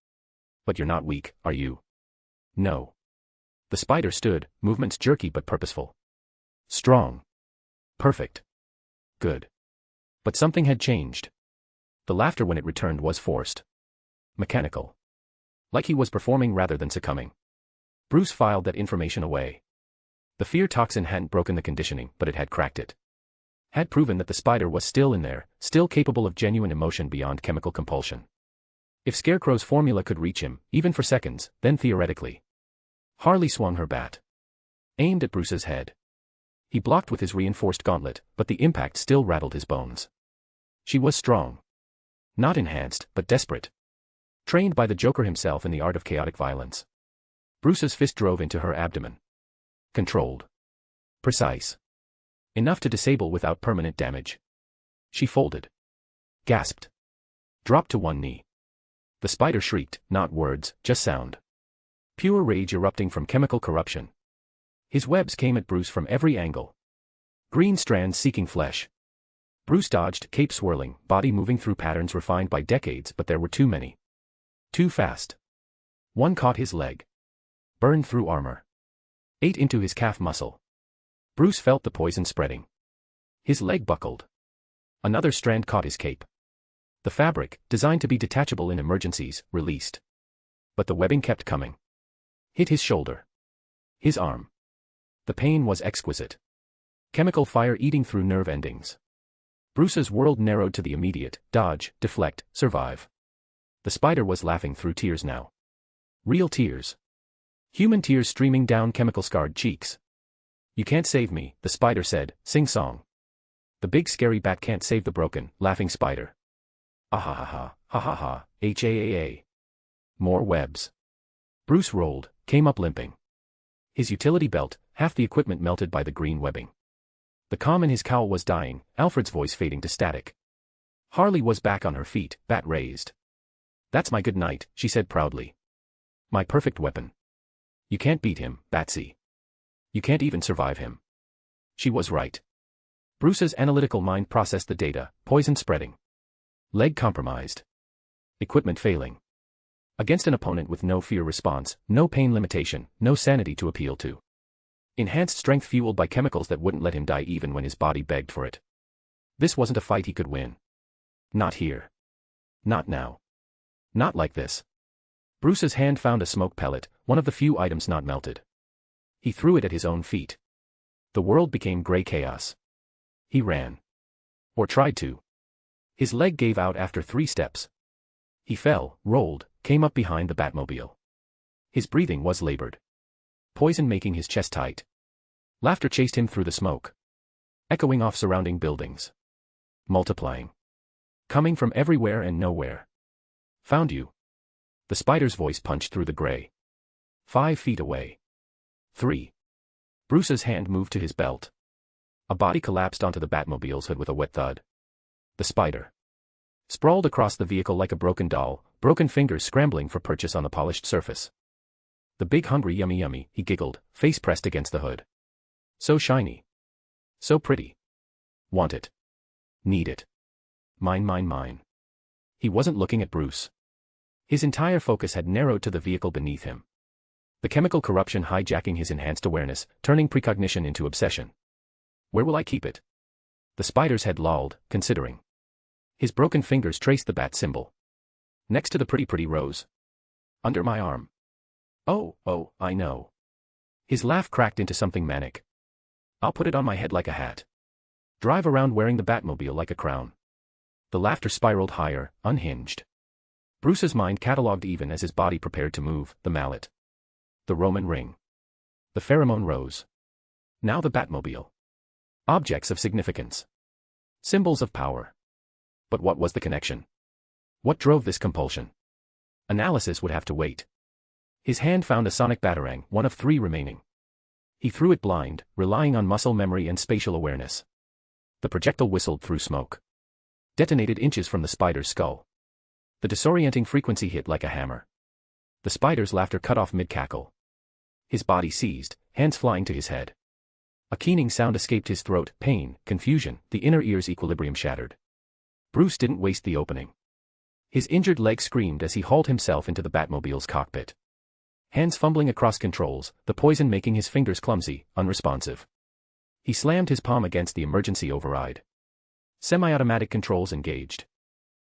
[SPEAKER 3] But you're not weak, are you? No. The spider stood, movements jerky but purposeful. Strong. Perfect. Good. But something had changed. The laughter when it returned was forced. Mechanical. Like he was performing rather than succumbing. Bruce filed that information away. The fear toxin hadn't broken the conditioning, but it had cracked it. Had proven that the spider was still in there, still capable of genuine emotion beyond chemical compulsion. If Scarecrow's formula could reach him, even for seconds, then theoretically. Harley swung her bat. Aimed at Bruce's head. He blocked with his reinforced gauntlet, but the impact still rattled his bones. She was strong. Not enhanced, but desperate. Trained by the Joker himself in the art of chaotic violence. Bruce's fist drove into her abdomen. Controlled. Precise. Enough to disable without permanent damage. She folded. Gasped. Dropped to one knee. The spider shrieked, not words, just sound. Pure rage erupting from chemical corruption. His webs came at Bruce from every angle. Green strands seeking flesh. Bruce dodged, cape swirling, body moving through patterns refined by decades, but there were too many. Too fast. One caught his leg. Burned through armor. Ate into his calf muscle. Bruce felt the poison spreading. His leg buckled. Another strand caught his cape. The fabric, designed to be detachable in emergencies, released. But the webbing kept coming. Hit his shoulder. His arm. The pain was exquisite. Chemical fire eating through nerve endings. Bruce's world narrowed to the immediate: dodge, deflect, survive. The spider was laughing through tears now. Real tears. Human tears streaming down chemical-scarred cheeks. You can't save me, the spider said, sing-song. The big scary bat can't save the broken, laughing spider. Ah ha ha ha, ha ha ha, ha. More webs. Bruce rolled, came up limping. His utility belt, half the equipment melted by the green webbing. The calm in his cowl was dying, Alfred's voice fading to static. Harley was back on her feet, bat raised. That's my good night, she said proudly. My perfect weapon. You can't beat him, Batsy. You can't even survive him. She was right. Bruce's analytical mind processed the data, poison spreading. Leg compromised. Equipment failing. Against an opponent with no fear response, no pain limitation, no sanity to appeal to. Enhanced strength fueled by chemicals that wouldn't let him die even when his body begged for it. This wasn't a fight he could win. Not here. Not now. Not like this. Bruce's hand found a smoke pellet, one of the few items not melted. He threw it at his own feet. The world became gray chaos. He ran. Or tried to. His leg gave out after 3 steps. He fell, rolled, came up behind the Batmobile. His breathing was labored. Poison making his chest tight. Laughter chased him through the smoke. Echoing off surrounding buildings. Multiplying. Coming from everywhere and nowhere. Found you. The spider's voice punched through the gray. 5 feet away. 3. Bruce's hand moved to his belt. A body collapsed onto the Batmobile's hood with a wet thud. The spider. Sprawled across the vehicle like a broken doll, broken fingers scrambling for purchase on the polished surface. The big hungry yummy, he giggled, face pressed against the hood. So shiny. So pretty. Want it. Need it. Mine. He wasn't looking at Bruce. His entire focus had narrowed to the vehicle beneath him. The chemical corruption hijacking his enhanced awareness, turning precognition into obsession. Where will I keep it? The spider's head lolled, considering. His broken fingers traced the bat symbol. Next to the pretty rose. Under my arm. Oh, I know. His laugh cracked into something manic. I'll put it on my head like a hat. Drive around wearing the Batmobile like a crown. The laughter spiraled higher, unhinged. Bruce's mind catalogued even as his body prepared to move, the mallet. The Roman ring. The pheromone rose. Now the Batmobile. Objects of significance. Symbols of power. But what was the connection? What drove this compulsion? Analysis would have to wait. His hand found a sonic batarang, one of 3 remaining. He threw it blind, relying on muscle memory and spatial awareness. The projectile whistled through smoke. Detonated inches from the spider's skull. The disorienting frequency hit like a hammer. The spider's laughter cut off mid-cackle. His body seized, hands flying to his head. A keening sound escaped his throat, pain, confusion, the inner ear's equilibrium shattered. Bruce didn't waste the opening. His injured leg screamed as he hauled himself into the Batmobile's cockpit. Hands fumbling across controls, the poison making his fingers clumsy, unresponsive. He slammed his palm against the emergency override. Semi-automatic controls engaged.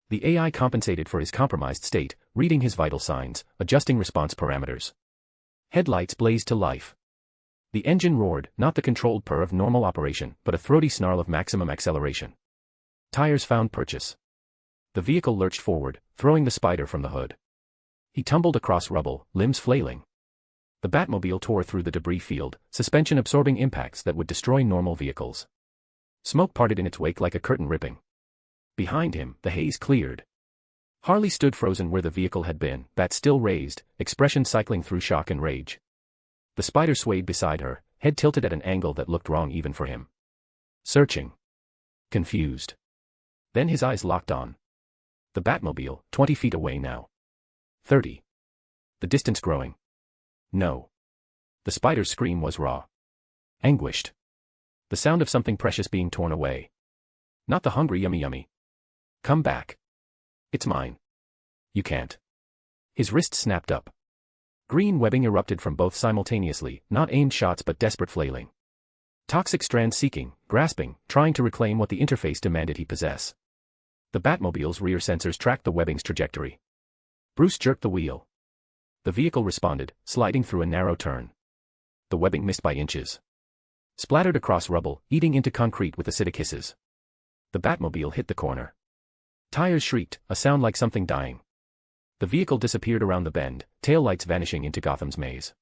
[SPEAKER 3] The AI compensated for his compromised state, reading his vital signs, adjusting response parameters. Headlights blazed to life. The engine roared, not the controlled purr of normal operation, but a throaty snarl of maximum acceleration. Tires found purchase. The vehicle lurched forward, throwing the spider from the hood. He tumbled across rubble, limbs flailing. The Batmobile tore through the debris field, suspension absorbing impacts that would destroy normal vehicles. Smoke parted in its wake like a curtain ripping. Behind him, the haze cleared. Harley stood frozen where the vehicle had been, bat still raised, expression cycling through shock and rage. The spider swayed beside her, head tilted at an angle that looked wrong even for him. Searching. Confused. Then his eyes locked on. The Batmobile, 20 feet away now. 30. The distance growing. No. The spider's scream was raw. Anguished. The sound of something precious being torn away. Not the hungry yummy yummy. Come back. It's mine. You can't. His wrist snapped up. Green webbing erupted from both simultaneously, not aimed shots but desperate flailing. Toxic strands seeking, grasping, trying to reclaim what the interface demanded he possess. The Batmobile's rear sensors tracked the webbing's trajectory. Bruce jerked the wheel. The vehicle responded, sliding through a narrow turn. The webbing missed by inches. Splattered across rubble, eating into concrete with acidic hisses. The Batmobile hit the corner. Tires shrieked, a sound like something dying. The vehicle disappeared around the bend, taillights vanishing into Gotham's maze.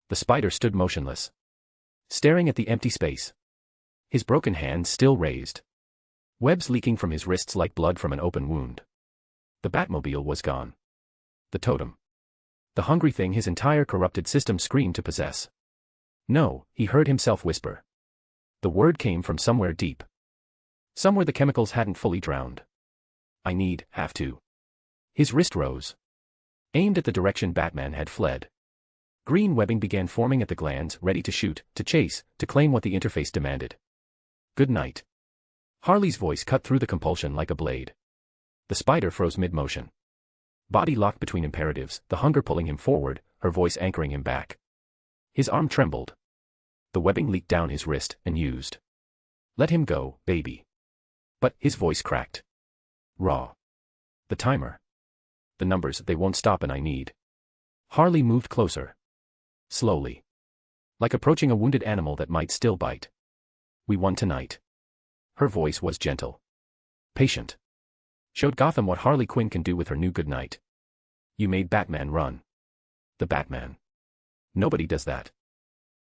[SPEAKER 3] The Spider stood motionless, staring at the empty space. His broken hands still raised. Webs leaking from his wrists like blood from an open wound. The Batmobile was gone. The totem. The hungry thing his entire corrupted system screamed to possess. No, he heard himself whisper. The word came from somewhere deep. Somewhere the chemicals hadn't fully drowned. Have to. His wrist rose. Aimed at the direction Batman had fled. Green webbing began forming at the glands, ready to shoot, to chase, to claim what the interface demanded. Good night. Harley's voice cut through the compulsion like a blade. The Spider froze mid-motion. Body locked between imperatives, the hunger pulling him forward, her voice anchoring him back. His arm trembled. The webbing leaked down his wrist, and used. Let him go, baby. But his voice cracked. Raw. The timer. The numbers, they won't stop and I need. Harley moved closer. Slowly. Like approaching a wounded animal that might still bite. We won tonight. Her voice was gentle. Patient. Showed Gotham what Harley Quinn can do with her new goodnight. You made Batman run. The Batman. Nobody does that.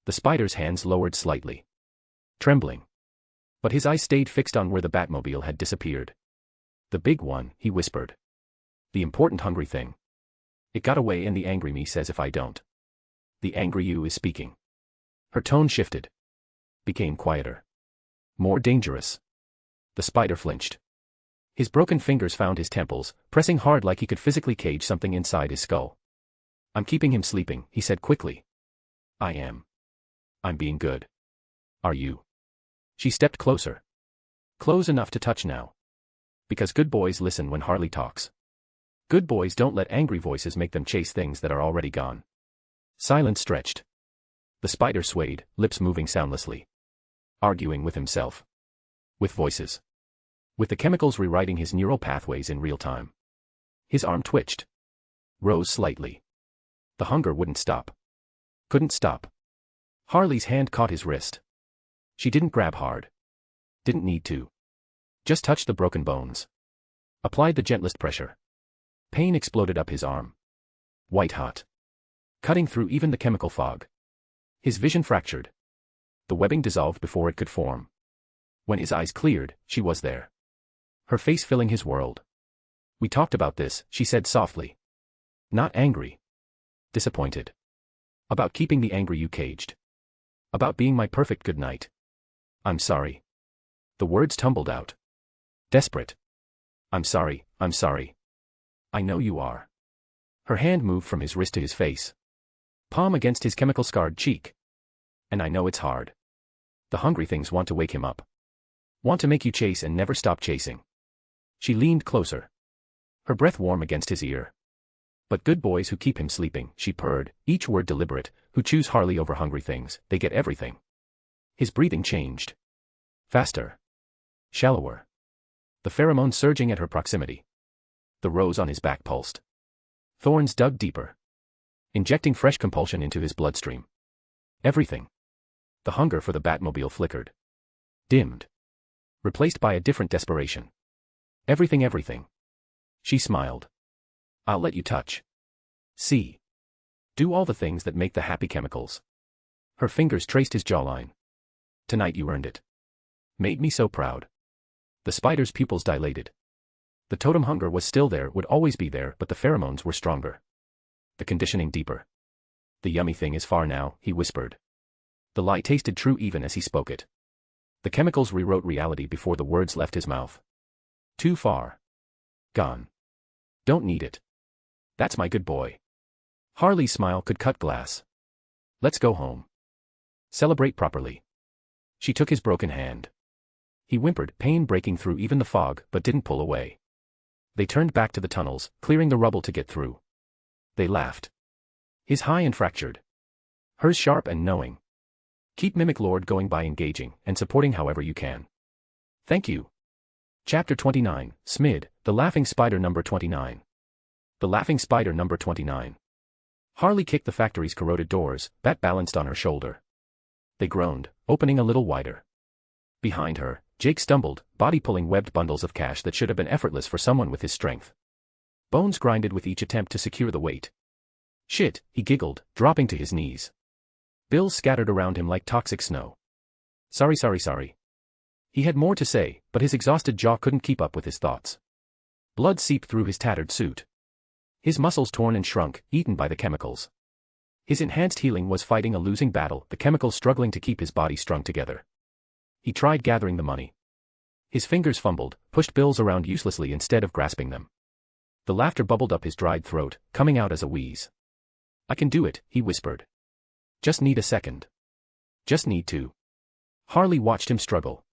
[SPEAKER 3] The Spider's hands lowered slightly. Trembling. But his eyes stayed fixed on where the Batmobile had disappeared. The big one, he whispered. The important hungry thing. It got away and the angry me says if I don't. The angry you is speaking. Her tone shifted. Became quieter. More dangerous. The Spider flinched. His broken fingers found his temples, pressing hard like he could physically cage something inside his skull. I'm keeping him sleeping, he said quickly. I am. I'm being good. Are you? She stepped closer. Close enough to touch now. Because good boys listen when Harley talks. Good boys don't let angry voices make them chase things that are already gone. Silence stretched. The Spider swayed, lips moving soundlessly. Arguing with himself. With voices. With the chemicals rewriting his neural pathways in real time. His arm twitched. Rose slightly. The hunger wouldn't stop. Couldn't stop. Harley's hand caught his wrist. She didn't grab hard. Didn't need to. Just touched the broken bones. Applied the gentlest pressure. Pain exploded up his arm. White hot. Cutting through even the chemical fog. His vision fractured. The webbing dissolved before it could form. When his eyes cleared, she was there. Her face filling his world. We talked about this, she said softly. Not angry. Disappointed. About keeping the angry you caged. About being my perfect good night. I'm sorry. The words tumbled out. Desperate. I'm sorry, I'm sorry. I know you are. Her hand moved from his wrist to his face. Palm against his chemical-scarred cheek. And I know it's hard. The hungry things want to wake him up. Want to make you chase and never stop chasing. She leaned closer. Her breath warm against his ear. But good boys who keep him sleeping, she purred, each word deliberate, who choose Harley over hungry things, they get everything. His breathing changed. Faster. Shallower. The pheromone surging at her proximity. The rose on his back pulsed. Thorns dug deeper. Injecting fresh compulsion into his bloodstream. Everything. The hunger for the Batmobile flickered. Dimmed. Replaced by a different desperation. Everything, everything. She smiled. I'll let you touch. See. Do all the things that make the happy chemicals. Her fingers traced his jawline. Tonight you earned it. Made me so proud. The Spider's pupils dilated. The totem hunger was still there, would always be there, but the pheromones were stronger. The conditioning deeper. The yummy thing is far now, he whispered. The lie tasted true even as he spoke it. The chemicals rewrote reality before the words left his mouth. Too far. Gone. Don't need it. That's my good boy. Harley's smile could cut glass. Let's go home. Celebrate properly. She took his broken hand. He whimpered, pain breaking through even the fog, but didn't pull away. They turned back to the tunnels, clearing the rubble to get through. They laughed. His high and fractured. Hers sharp and knowing. Keep Mimic Lord going by engaging and supporting however you can. Thank you. Chapter 29, Smid, The Laughing Spider number 29. The Laughing Spider number 29. Harley kicked the factory's corroded doors, bat balanced on her shoulder. They groaned, opening a little wider. Behind her, Jake stumbled, body pulling webbed bundles of cash that should have been effortless for someone with his strength. Bones grinded with each attempt to secure the weight. Shit, he giggled, dropping to his knees. Bills scattered around him like toxic snow. Sorry. He had more to say, but his exhausted jaw couldn't keep up with his thoughts. Blood seeped through his tattered suit. His muscles torn and shrunk, eaten by the chemicals. His enhanced healing was fighting a losing battle, the chemicals struggling to keep his body strung together. He tried gathering the money. His fingers fumbled, pushed bills around uselessly instead of grasping them. The laughter bubbled up his dried throat, coming out as a wheeze. I can do it, he whispered. Just need a second. Just need to. Harley watched him struggle.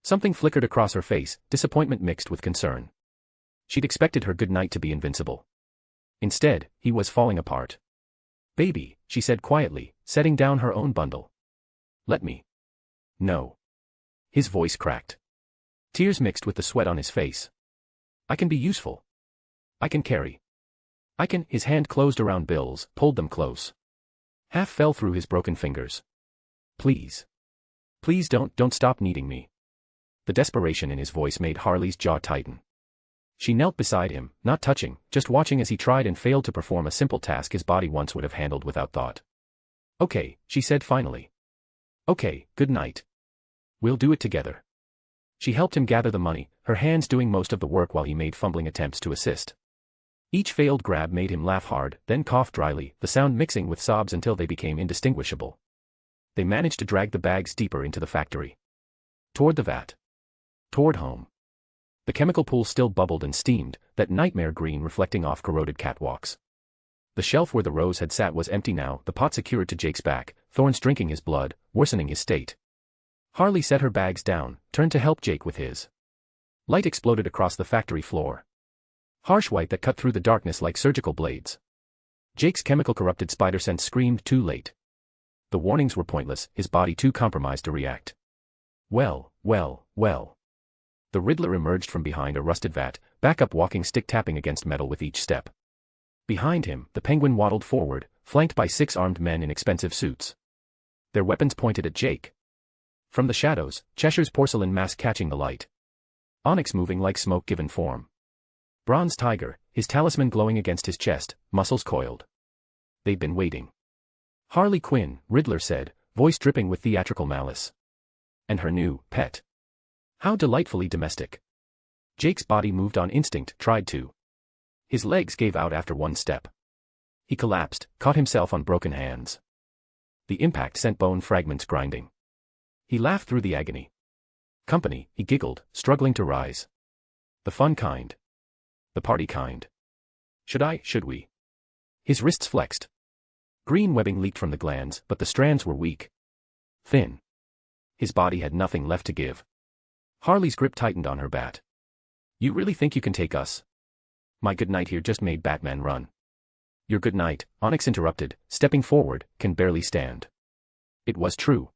[SPEAKER 3] Something flickered across her face, disappointment mixed with concern. She'd expected her good night to be invincible. Instead, he was falling apart. Baby, she said quietly, setting down her own bundle. Let me. No. His voice cracked. Tears mixed with the sweat on his face. I can be useful. I can carry. I can. His hand closed around Bill's, pulled them close. Half fell through his broken fingers. Please. Please don't stop needing me. The desperation in his voice made Harley's jaw tighten. She knelt beside him, not touching, just watching as he tried and failed to perform a simple task his body once would have handled without thought. Okay, she said finally. Okay, good night. We'll do it together. She helped him gather the money, her hands doing most of the work while he made fumbling attempts to assist. Each failed grab made him laugh hard, then cough dryly, the sound mixing with sobs until they became indistinguishable. They managed to drag the bags deeper into the factory. Toward the vat. Toward home. The chemical pool still bubbled and steamed, that nightmare green reflecting off corroded catwalks. The shelf where the rose had sat was empty now, the pot secured to Jake's back, thorns drinking his blood, worsening his state. Harley set her bags down, turned to help Jake with his. Light exploded across the factory floor. Harsh white that cut through the darkness like surgical blades. Jake's chemical-corrupted spider sense screamed too late. The warnings were pointless, his body too compromised to react. Well. The Riddler emerged from behind a rusted vat, back up walking stick tapping against metal with each step. Behind him, the Penguin waddled forward, flanked by 6 armed men in expensive suits. Their weapons pointed at Jake. From the shadows, Cheshire's porcelain mask catching the light. Onyx moving like smoke given form. Bronze Tiger, his talisman glowing against his chest, muscles coiled. They'd been waiting. Harley Quinn, Riddler said, voice dripping with theatrical malice. And her new pet. How delightfully domestic. Jake's body moved on instinct, tried to. His legs gave out after one step. He collapsed, caught himself on broken hands. The impact sent bone fragments grinding. He laughed through the agony. Company, he giggled, struggling to rise. The fun kind. The party kind. Should we? His wrists flexed. Green webbing leaked from the glands, but the strands were weak. Thin. His body had nothing left to give. Harley's grip tightened on her bat. You really think you can take us? My good night here just made Batman run. Your good night, Onyx interrupted, stepping forward, can barely stand. It was true.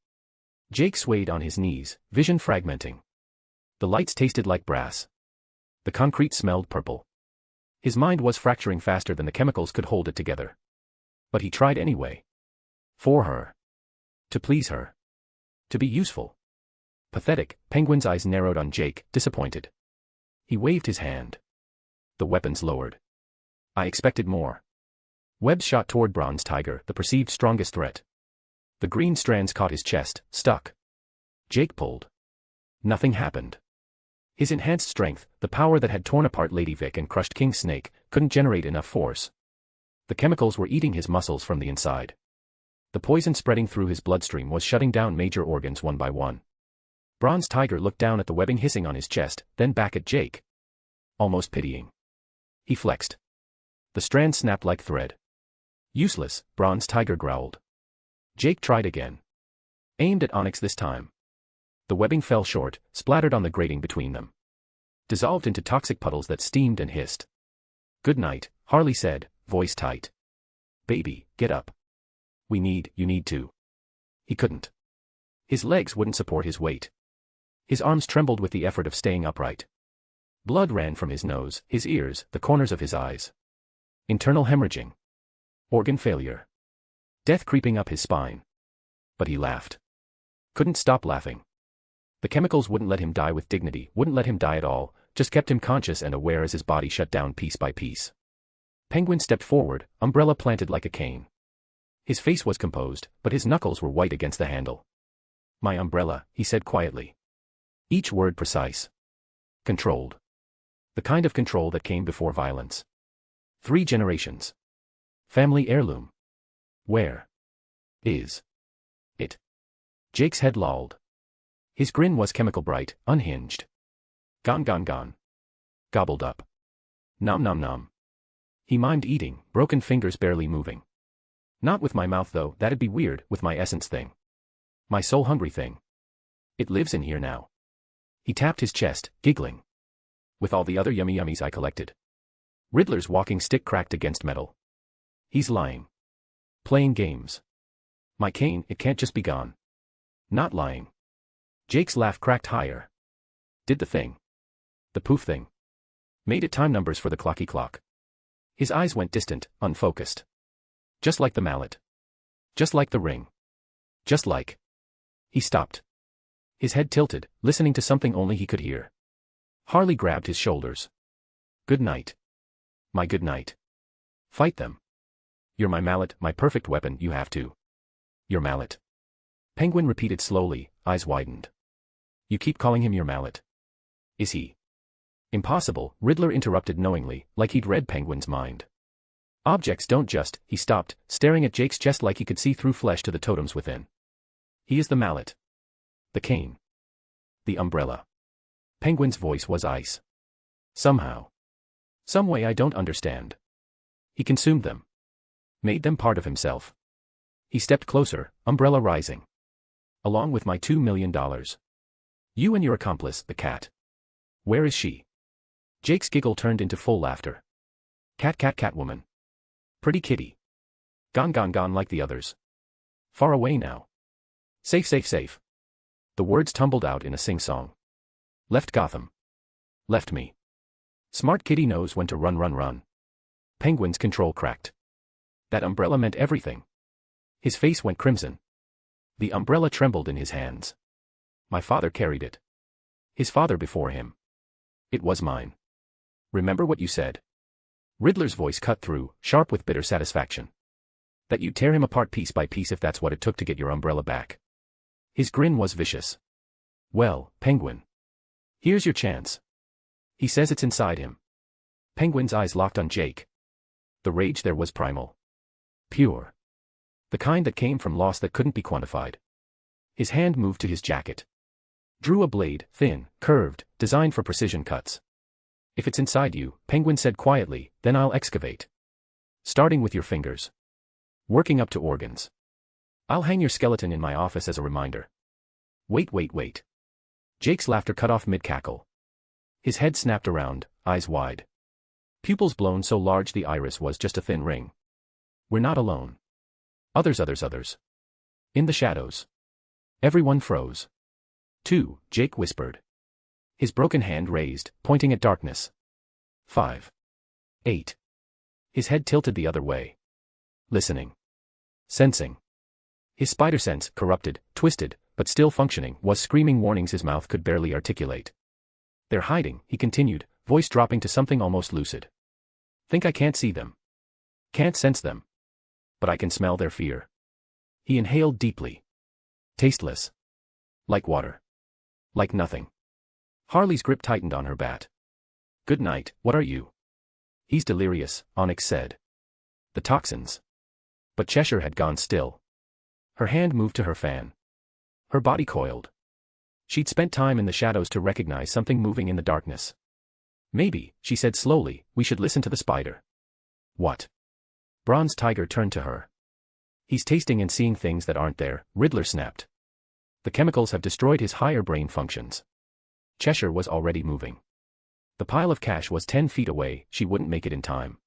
[SPEAKER 3] Jake swayed on his knees, vision fragmenting. The lights tasted like brass. The concrete smelled purple. His mind was fracturing faster than the chemicals could hold it together. But he tried anyway. For her. To please her. To be useful. Pathetic, Penguin's eyes narrowed on Jake, disappointed. He waved his hand. The weapons lowered. I expected more. Webs shot toward Bronze Tiger, the perceived strongest threat. The green strands caught his chest, stuck. Jake pulled. Nothing happened. His enhanced strength, the power that had torn apart Lady Vic and crushed King Snake, couldn't generate enough force. The chemicals were eating his muscles from the inside. The poison spreading through his bloodstream was shutting down major organs one by one. Bronze Tiger looked down at the webbing hissing on his chest, then back at Jake. Almost pitying. He flexed. The strand snapped like thread. Useless, Bronze Tiger growled. Jake tried again. Aimed at Onyx this time. The webbing fell short, splattered on the grating between them. Dissolved into toxic puddles that steamed and hissed. "Good night," Harley said, voice tight. "Baby, get up. You need to." He couldn't. His legs wouldn't support his weight. His arms trembled with the effort of staying upright. Blood ran from his nose, his ears, the corners of his eyes. Internal hemorrhaging. Organ failure. Death creeping up his spine. But he laughed. Couldn't stop laughing. The chemicals wouldn't let him die with dignity, wouldn't let him die at all, just kept him conscious and aware as his body shut down piece by piece. Penguin stepped forward, umbrella planted like a cane. His face was composed, but his knuckles were white against the handle. "My umbrella," he said quietly. Each word precise. Controlled. The kind of control that came before violence. 3 generations. Family heirloom. Where is it? Jake's head lolled. His grin was chemical bright, unhinged. Gone. Gobbled up. Nom nom nom. He mimed eating, broken fingers barely moving. "Not with my mouth though, that'd be weird, with my essence thing. My soul-hungry thing. It lives in here now." He tapped his chest, giggling. "With all the other yummy yummies I collected." Riddler's walking stick cracked against metal. "He's lying. Playing games. My cane, it can't just be gone. Not lying." Jake's laugh cracked higher. "Did the thing. The poof thing. Made it time numbers for the clocky clock." His eyes went distant, unfocused. "Just like the mallet. Just like the ring. Just like." He stopped. His head tilted, listening to something only he could hear. Harley grabbed his shoulders. "Good night. My good night. Fight them. You're my mallet, my perfect weapon, you have to. Your mallet." Penguin repeated slowly, eyes widened. "You keep calling him your mallet. Is he?" "Impossible," Riddler interrupted knowingly, like he'd read Penguin's mind. "Objects don't just," he stopped, staring at Jake's chest like he could see through flesh to the totems within. "He is the mallet. The cane. The umbrella." Penguin's voice was ice. "Somehow. Some way I don't understand. He consumed them. Made them part of himself." He stepped closer, umbrella rising. "Along with my $2 million. You and your accomplice, the cat. Where is she?" Jake's giggle turned into full laughter. Catwoman. Pretty kitty. Gone like the others. Far away now. Safe. The words tumbled out in a sing-song. "Left Gotham. Left me. Smart kitty knows when to run. Penguin's control cracked. That umbrella meant everything. His face went crimson. The umbrella trembled in his hands. "My father carried it. His father before him. It was mine. Remember what you said?" Riddler's voice cut through, sharp with bitter satisfaction. "That you'd tear him apart piece by piece if that's what it took to get your umbrella back." His grin was vicious. "Well, Penguin. Here's your chance." He says it's inside him. Penguin's eyes locked on Jake. The rage there was primal. Pure. The kind that came from loss that couldn't be quantified. His hand moved to his jacket. Drew a blade, thin, curved, designed for precision cuts. "If it's inside you," Penguin said quietly, "then I'll excavate. Starting with your fingers. Working up to organs. I'll hang your skeleton in my office as a reminder." Wait. Jake's laughter cut off mid-cackle. His head snapped around, eyes wide. Pupils blown so large the iris was just a thin ring. "We're not alone. Others. In the shadows." Everyone froze. "2," Jake whispered. His broken hand raised, pointing at darkness. 5. 8. His head tilted the other way. Listening. Sensing. His spider sense, corrupted, twisted, but still functioning, was screaming warnings his mouth could barely articulate. "They're hiding," he continued, voice dropping to something almost lucid. "Think I can't see them. Can't sense them. But I can smell their fear." He inhaled deeply. Tasteless. Like water. Like nothing. Harley's grip tightened on her bat. "Good night, what are you?" "He's delirious," Onyx said. "The toxins." But Cheshire had gone still. Her hand moved to her fan. Her body coiled. She'd spent time in the shadows to recognize something moving in the darkness. "Maybe," she said slowly, "we should listen to the spider." "What?" Bronze Tiger turned to her. "He's tasting and seeing things that aren't there," Riddler snapped. The chemicals have destroyed his higher brain functions. Cheshire was already moving. The pile of cash was 10 feet away, she wouldn't make it in time.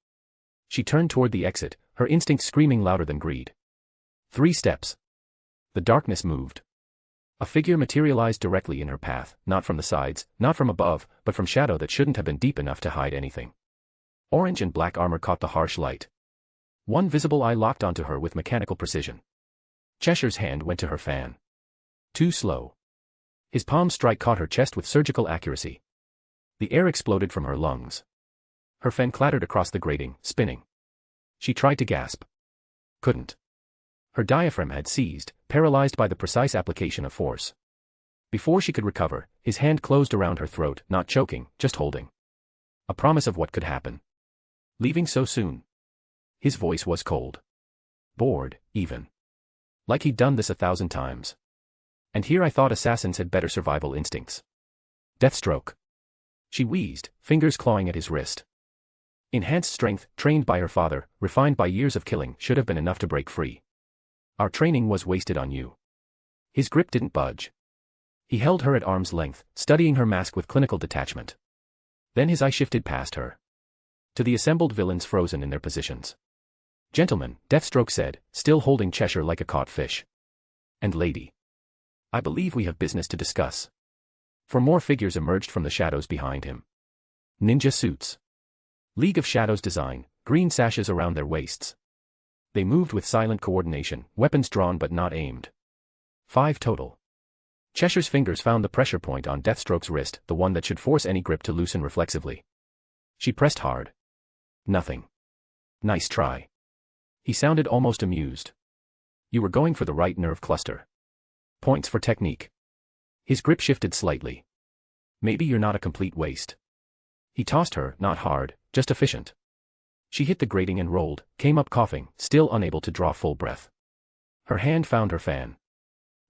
[SPEAKER 3] She turned toward the exit, her instinct screaming louder than greed. 3 steps. The darkness moved. A figure materialized directly in her path, not from the sides, not from above, but from shadow that shouldn't have been deep enough to hide anything. Orange and black armor caught the harsh light. One visible eye locked onto her with mechanical precision. Cheshire's hand went to her fan. Too slow. His palm strike caught her chest with surgical accuracy. The air exploded from her lungs. Her fan clattered across the grating, spinning. She tried to gasp. Couldn't. Her diaphragm had seized, paralyzed by the precise application of force. Before she could recover, his hand closed around her throat, not choking, just holding. A promise of what could happen. Leaving so soon. His voice was cold. Bored, even. Like he'd done this 1,000 times. And here I thought assassins had better survival instincts. Deathstroke. She wheezed, fingers clawing at his wrist. Enhanced strength, trained by her father, refined by years of killing, should have been enough to break free. Our training was wasted on you. His grip didn't budge. He held her at arm's length, studying her mask with clinical detachment. Then his eye shifted past her. To the assembled villains frozen in their positions. Gentlemen, Deathstroke said, still holding Cheshire like a caught fish. And lady. I believe we have business to discuss. 4 more figures emerged from the shadows behind him. Ninja suits. League of Shadows design, green sashes around their waists. They moved with silent coordination, weapons drawn but not aimed. 5 total. Cheshire's fingers found the pressure point on Deathstroke's wrist, the one that should force any grip to loosen reflexively. She pressed hard. Nothing. Nice try. He sounded almost amused. You were going for the right nerve cluster. Points for technique. His grip shifted slightly. Maybe you're not a complete waste. He tossed her, not hard, just efficient. She hit the grating and rolled, came up coughing, still unable to draw full breath. Her hand found her fan.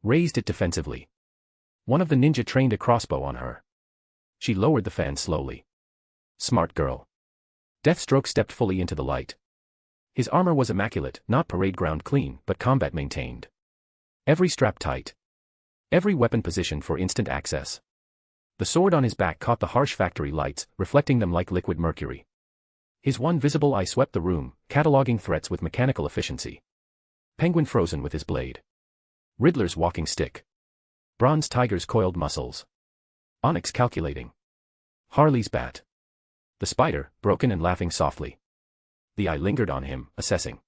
[SPEAKER 3] Raised it defensively. One of the ninja trained a crossbow on her. She lowered the fan slowly. Smart girl. Deathstroke stepped fully into the light. His armor was immaculate, not parade ground clean, but combat maintained. Every strap tight. Every weapon positioned for instant access. The sword on his back caught the harsh factory lights, reflecting them like liquid mercury. His one visible eye swept the room, cataloging threats with mechanical efficiency. Penguin frozen with his blade. Riddler's walking stick. Bronze Tiger's coiled muscles. Onyx calculating. Harley's bat. The Spider, broken and laughing softly. The eye lingered on him, assessing.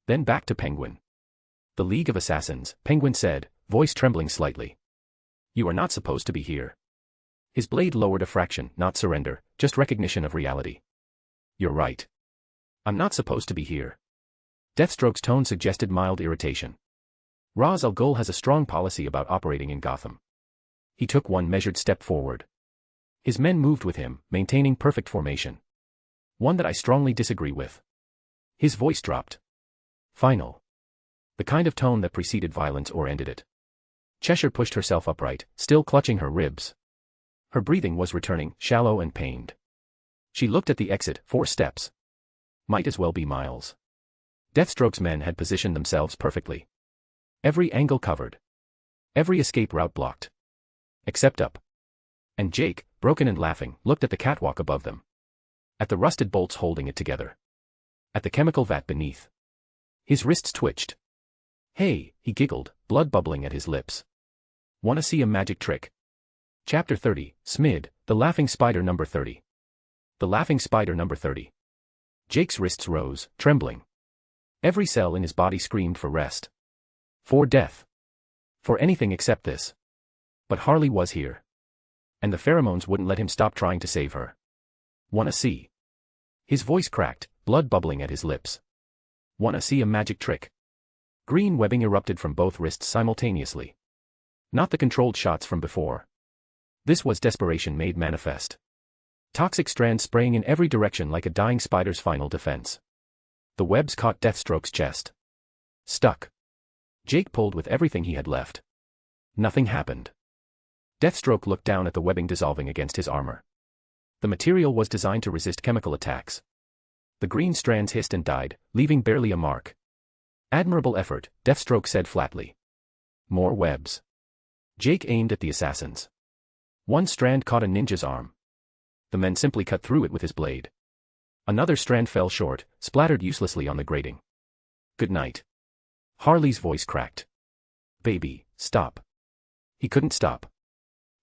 [SPEAKER 3] Then back to Penguin. The League of Assassins, Penguin said, voice trembling slightly. You are not supposed to be here. His blade lowered a fraction, not surrender, just recognition of reality. You're right. I'm not supposed to be here. Deathstroke's tone suggested mild irritation. Ra's al Ghul has a strong policy about operating in Gotham. He took one measured step forward. His men moved with him, maintaining perfect formation. One that I strongly disagree with. His voice dropped. Final. The kind of tone that preceded violence or ended it. Cheshire pushed herself upright, still clutching her ribs. Her breathing was returning, shallow and pained. She looked at the exit, 4 steps. Might as well be miles. Deathstroke's men had positioned themselves perfectly. Every angle covered. Every escape route blocked. Except up. And Jake, broken and laughing, looked at the catwalk above them. At the rusted bolts holding it together. At the chemical vat beneath. His wrists twitched. Hey, he giggled, blood bubbling at his lips. Wanna see a magic trick? Chapter 30, Smid, The Laughing Spider number 30. The Laughing Spider number 30. Jake's wrists rose, trembling. Every cell in his body screamed for rest. For death. For anything except this. But Harley was here. And the pheromones wouldn't let him stop trying to save her. Wanna see? His voice cracked, blood bubbling at his lips. Wanna see a magic trick? Green webbing erupted from both wrists simultaneously. Not the controlled shots from before. This was desperation made manifest. Toxic strands spraying in every direction like a dying spider's final defense. The webs caught Deathstroke's chest. Stuck. Jake pulled with everything he had left. Nothing happened. Deathstroke looked down at the webbing dissolving against his armor. The material was designed to resist chemical attacks. The green strands hissed and died, leaving barely a mark. Admirable effort, Deathstroke said flatly. More webs. Jake aimed at the assassins. One strand caught a ninja's arm. The man simply cut through it with his blade. Another strand fell short, splattered uselessly on the grating. Good night. Harley's voice cracked. Baby, stop. He couldn't stop.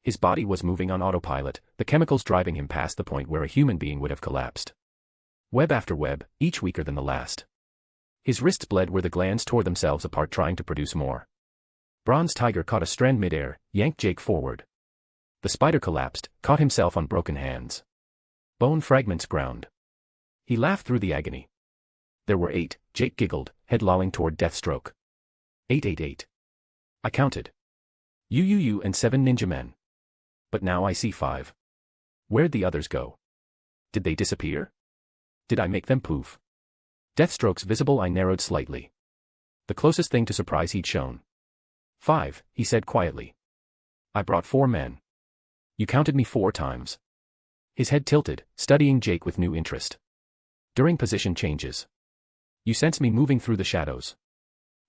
[SPEAKER 3] His body was moving on autopilot, the chemicals driving him past the point where a human being would have collapsed. Web after web, each weaker than the last. His wrists bled where the glands tore themselves apart trying to produce more. Bronze Tiger caught a strand midair, yanked Jake forward. The spider collapsed, caught himself on broken hands. Bone fragments ground. He laughed through the agony. There were 8, Jake giggled, head lolling toward Deathstroke. 888. I counted. You and 7 ninja men. But now I see 5. Where'd the others go? Did they disappear? Did I make them poof? Deathstroke's visible eye narrowed slightly. The closest thing to surprise he'd shown. 5, he said quietly. I brought 4 men. You counted me 4 times. His head tilted, studying Jake with new interest. During position changes. You sense me moving through the shadows.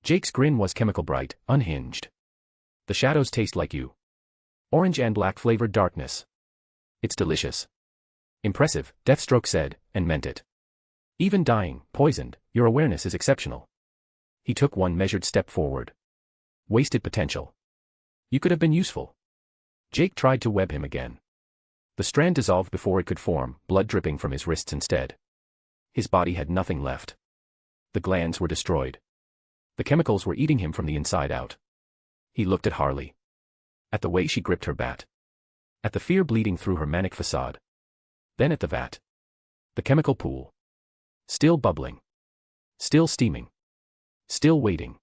[SPEAKER 3] Jake's grin was chemical bright, unhinged. The shadows taste like you. Orange and black flavored darkness. It's delicious. Impressive, Deathstroke said, and meant it. Even dying, poisoned, your awareness is exceptional. He took one measured step forward. Wasted potential. You could have been useful. Jake tried to web him again. The strand dissolved before it could form, blood dripping from his wrists instead. His body had nothing left. The glands were destroyed. The chemicals were eating him from the inside out. He looked at Harley. At the way she gripped her bat. At the fear bleeding through her manic facade. Then at the vat. The chemical pool. Still bubbling. Still steaming. Still waiting.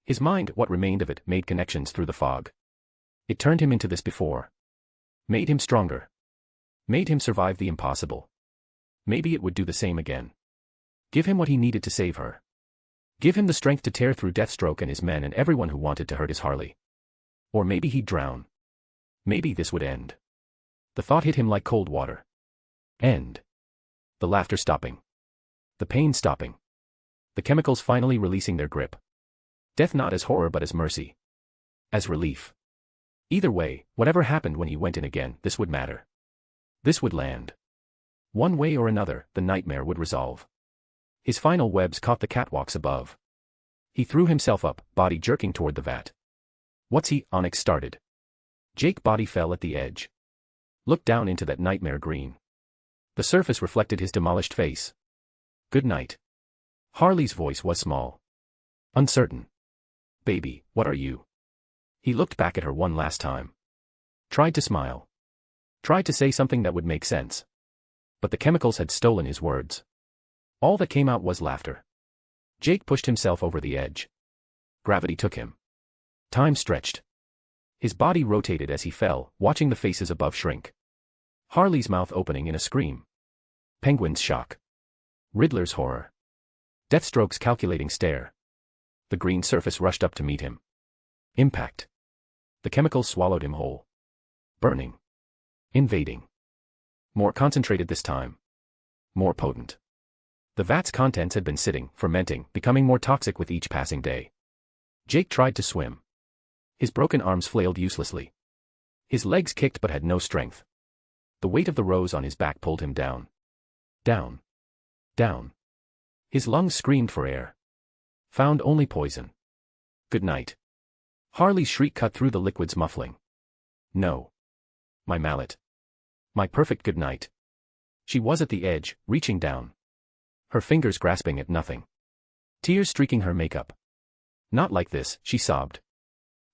[SPEAKER 3] His mind, what remained of it, made connections through the fog. It turned him into this before. Made him stronger. Made him survive the impossible. Maybe it would do the same again. Give him what he needed to save her. Give him the strength to tear through Deathstroke and his men and everyone who wanted to hurt his Harley. Or maybe he'd drown. Maybe this would end. The thought hit him like cold water. End. The laughter stopping. The pain stopping. The chemicals finally releasing their grip. Death not as horror but as mercy. As relief. Either way, whatever happened when he went in again, this would matter. This would land. One way or another, the nightmare would resolve. His final webs caught the catwalks above. He threw himself up, body jerking toward the vat. What's he? Onyx started. Jake's body fell at the edge. Looked down into that nightmare green. The surface reflected his demolished face. Good night. Harley's voice was small. Uncertain. Baby, what are you? He looked back at her one last time. Tried to smile. Tried to say something that would make sense. But the chemicals had stolen his words. All that came out was laughter. Jake pushed himself over the edge. Gravity took him. Time stretched. His body rotated as he fell, watching the faces above shrink. Harley's mouth opening in a scream. Penguin's shock. Riddler's horror. Deathstroke's calculating stare. The green surface rushed up to meet him. Impact. The chemicals swallowed him whole. Burning. Invading. More concentrated this time. More potent. The vat's contents had been sitting, fermenting, becoming more toxic with each passing day. Jake tried to swim. His broken arms flailed uselessly. His legs kicked but had no strength. The weight of the rose on his back pulled him down. Down. Down. His lungs screamed for air. Found only poison. Good night. Harley's shriek cut through the liquid's muffling. No. My mallet. My perfect good night. She was at the edge, reaching down. Her fingers grasping at nothing. Tears streaking her makeup. Not like this, she sobbed.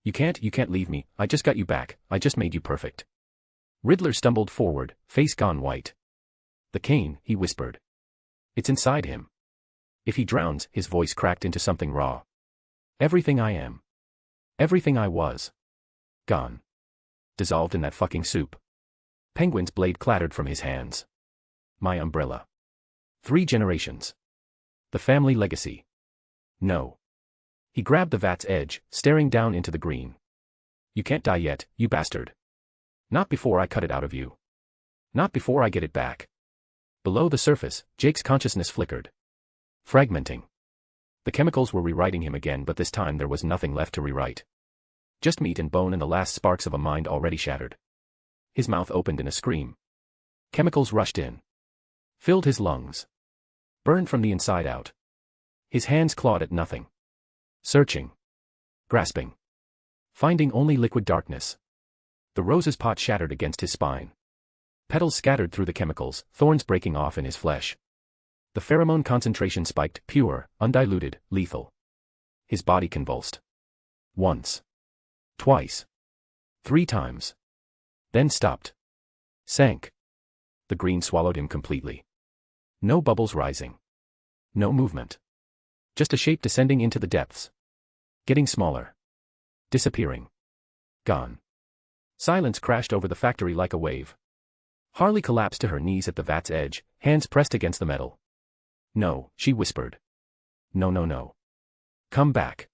[SPEAKER 3] You can't leave me, I just got you back, I just made you perfect. Riddler stumbled forward, face gone white. The cane, he whispered. It's inside him. If he drowns, his voice cracked into something raw. Everything I am. Everything I was. Gone. Dissolved in that fucking soup. Penguin's blade clattered from his hands. My umbrella. 3 generations. The family legacy. No. He grabbed the vat's edge, staring down into the green. You can't die yet, you bastard. Not before I cut it out of you. Not before I get it back. Below the surface, Jake's consciousness flickered. Fragmenting. The chemicals were rewriting him again, but this time there was nothing left to rewrite. Just meat and bone and the last sparks of a mind already shattered. His mouth opened in a scream. Chemicals rushed in. Filled his lungs. Burned from the inside out. His hands clawed at nothing. Searching. Grasping. Finding only liquid darkness. The rose's pot shattered against his spine. Petals scattered through the chemicals, thorns breaking off in his flesh. The pheromone concentration spiked, pure, undiluted, lethal. His body convulsed. Once. Twice. 3 times. Then stopped. Sank. The green swallowed him completely. No bubbles rising. No movement. Just a shape descending into the depths. Getting smaller. Disappearing. Gone. Silence crashed over the factory like a wave. Harley collapsed to her knees at the vat's edge, hands pressed against the metal. No, she whispered. No, no, no. Come back.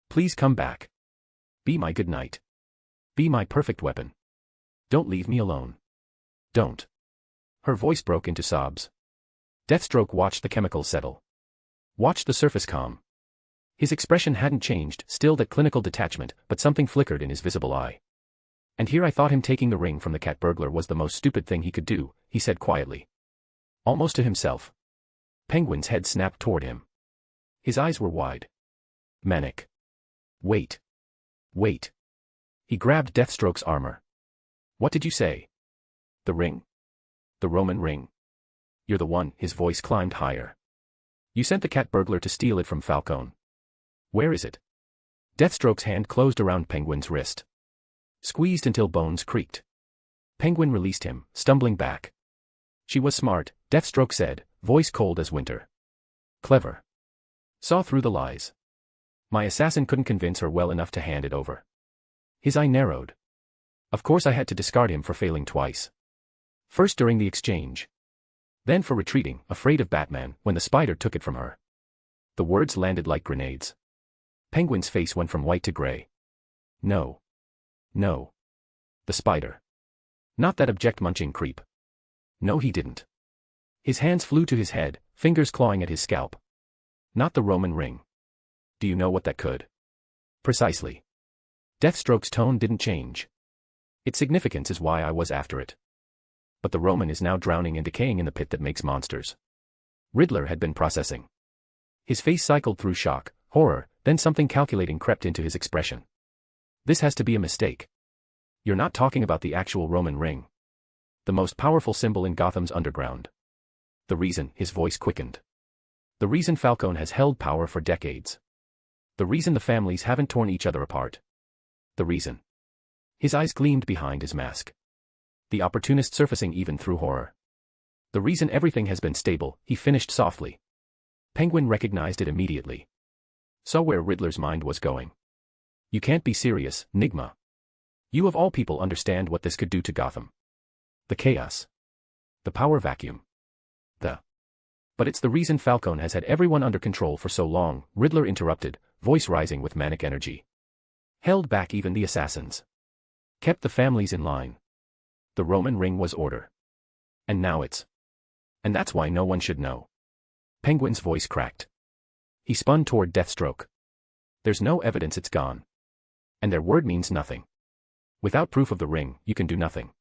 [SPEAKER 3] Please come back. Be my good night. Be my perfect weapon. Don't leave me alone. Don't. Her voice broke into sobs. Deathstroke watched the chemicals settle. Watched the surface calm. His expression hadn't changed, still that clinical detachment, but something flickered in his visible eye. And here I thought him taking the ring from the cat burglar was the most stupid thing he could do, he said quietly. Almost to himself. Penguin's head snapped toward him. His eyes were wide. Manic. Wait. Wait. He grabbed Deathstroke's armor. What did you say? The ring. The Roman ring. You're the one, his voice climbed higher. You sent the cat burglar to steal it from Falcone. Where is it? Deathstroke's hand closed around Penguin's wrist. Squeezed until bones creaked. Penguin released him, stumbling back. She was smart, Deathstroke said, voice cold as winter. Clever. Saw through the lies. My assassin couldn't convince her well enough to hand it over. His eye narrowed. Of course I had to discard him for failing twice. First during the exchange. Then for retreating, afraid of Batman, when the spider took it from her. The words landed like grenades. Penguin's face went from white to gray. No. No. The spider. Not that object-munching creep. No, he didn't. His hands flew to his head, fingers clawing at his scalp. Not the Roman ring. Do you know what that could? Precisely. Deathstroke's tone didn't change. Its significance is why I was after it. But the Roman is now drowning and decaying in the pit that makes monsters. Riddler had been processing. His face cycled through shock, horror, then something calculating crept into his expression. This has to be a mistake. You're not talking about the actual Roman ring. The most powerful symbol in Gotham's underground. The reason, his voice quickened. The reason Falcone has held power for decades. The reason the families haven't torn each other apart. The reason. His eyes gleamed behind his mask. The opportunist surfacing even through horror. The reason everything has been stable, he finished softly. Penguin recognized it immediately. Saw where Riddler's mind was going. You can't be serious, Nigma. You of all people understand what this could do to Gotham. The chaos. The power vacuum. But it's the reason Falcone has had everyone under control for so long, Riddler interrupted, voice rising with manic energy. Held back even the assassins. Kept the families in line. The Roman ring was order. And now it's. And that's why no one should know. Penguin's voice cracked. He spun toward Deathstroke. There's no evidence it's gone. And their word means nothing. Without proof of the ring, you can do nothing.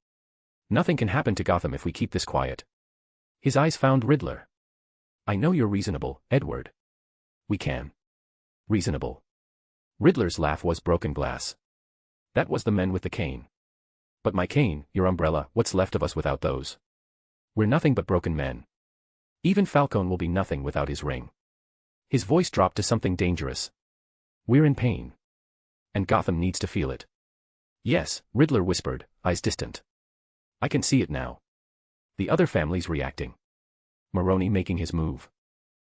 [SPEAKER 3] Nothing can happen to Gotham if we keep this quiet. His eyes found Riddler. I know you're reasonable, Edward. We can. Reasonable. Riddler's laugh was broken glass. That was the men with the cane. But my cane, your umbrella, what's left of us without those? We're nothing but broken men. Even Falcone will be nothing without his ring. His voice dropped to something dangerous. We're in pain. And Gotham needs to feel it. Yes, Riddler whispered, eyes distant. I can see it now. The other families reacting. Maroni making his move.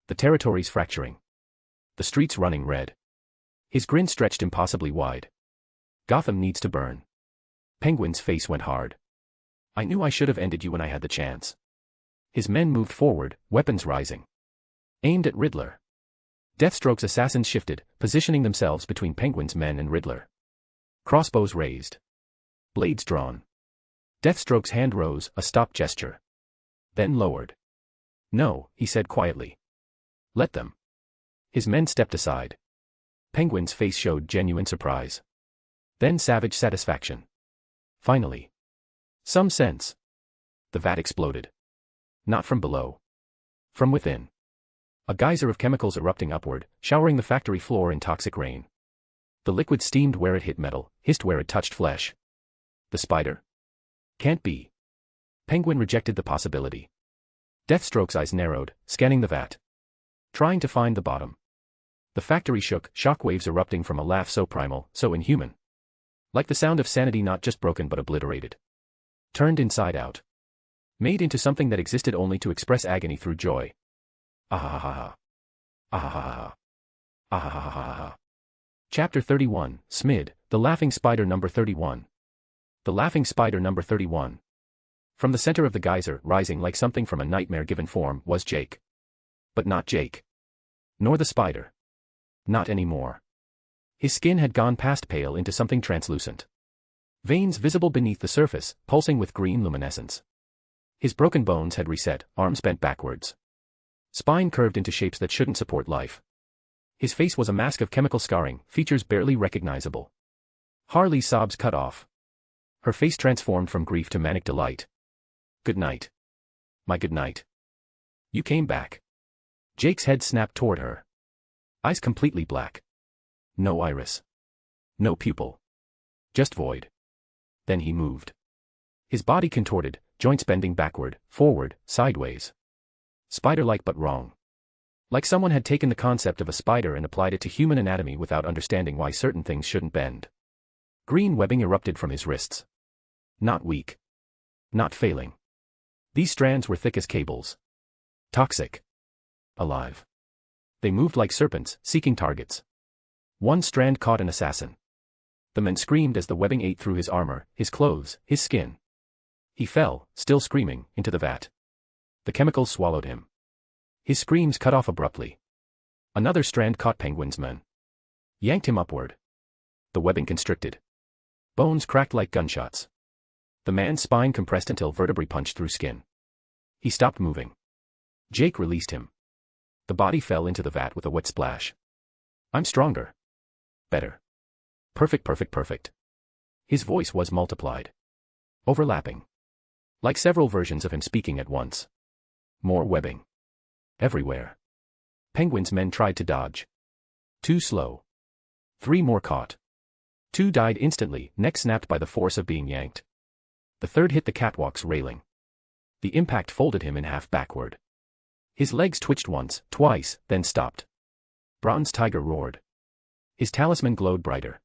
[SPEAKER 3] The territories fracturing. The streets running red. His grin stretched impossibly wide. Gotham needs to burn. Penguin's face went hard. I knew I should have ended you when I had the chance. His men moved forward, weapons rising. Aimed at Riddler. Deathstroke's assassins shifted, positioning themselves between Penguin's men and Riddler. Crossbows raised. Blades drawn. Deathstroke's hand rose, a stop gesture. Then lowered. No, he said quietly. Let them. His men stepped aside. Penguin's face showed genuine surprise. Then savage satisfaction. Finally. Some sense. The vat exploded. Not from below. From within. A geyser of chemicals erupting upward, showering the factory floor in toxic rain. The liquid steamed where it hit metal, hissed where it touched flesh. The spider? Can't be. Penguin rejected the possibility. Deathstroke's eyes narrowed, scanning the vat. Trying to find the bottom. The factory shook, shockwaves erupting from a laugh so primal, so inhuman. Like the sound of sanity not just broken but obliterated. Turned inside out. Made into something that existed only to express agony through joy. Ahahaha. Ahahaha. Ahahaha. Chapter 31, Smid, The Laughing Spider number 31. The Laughing Spider number 31. From the center of the geyser, rising like something from a nightmare given form, was Jake. But not Jake. Nor the spider. Not anymore. His skin had gone past pale into something translucent. Veins visible beneath the surface, pulsing with green luminescence. His broken bones had reset, arms bent backwards. Spine curved into shapes that shouldn't support life. His face was a mask of chemical scarring, features barely recognizable. Harley's sobs cut off. Her face transformed from grief to manic delight. Good night. My good night. You came back. Jake's head snapped toward her. Eyes completely black. No iris. No pupil. Just void. Then he moved. His body contorted, joints bending backward, forward, sideways. Spider-like but wrong. Like someone had taken the concept of a spider and applied it to human anatomy without understanding why certain things shouldn't bend. Green webbing erupted from his wrists. Not weak. Not failing. These strands were thick as cables. Toxic. Alive. They moved like serpents, seeking targets. One strand caught an assassin. The man screamed as the webbing ate through his armor, his clothes, his skin. He fell, still screaming, into the vat. The chemicals swallowed him. His screams cut off abruptly. Another strand caught Penguin's man. Yanked him upward. The webbing constricted. Bones cracked like gunshots. The man's spine compressed until vertebrae punched through skin. He stopped moving. Jake released him. The body fell into the vat with a wet splash. I'm stronger. Better. Perfect. His voice was multiplied. Overlapping. Like several versions of him speaking at once. More webbing. Everywhere. Penguin's men tried to dodge. Too slow. 3 more caught. 2 died instantly, neck snapped by the force of being yanked. The third hit the catwalk's railing. The impact folded him in half backward. His legs twitched once, twice, then stopped. Bronze Tiger roared. His talisman glowed brighter.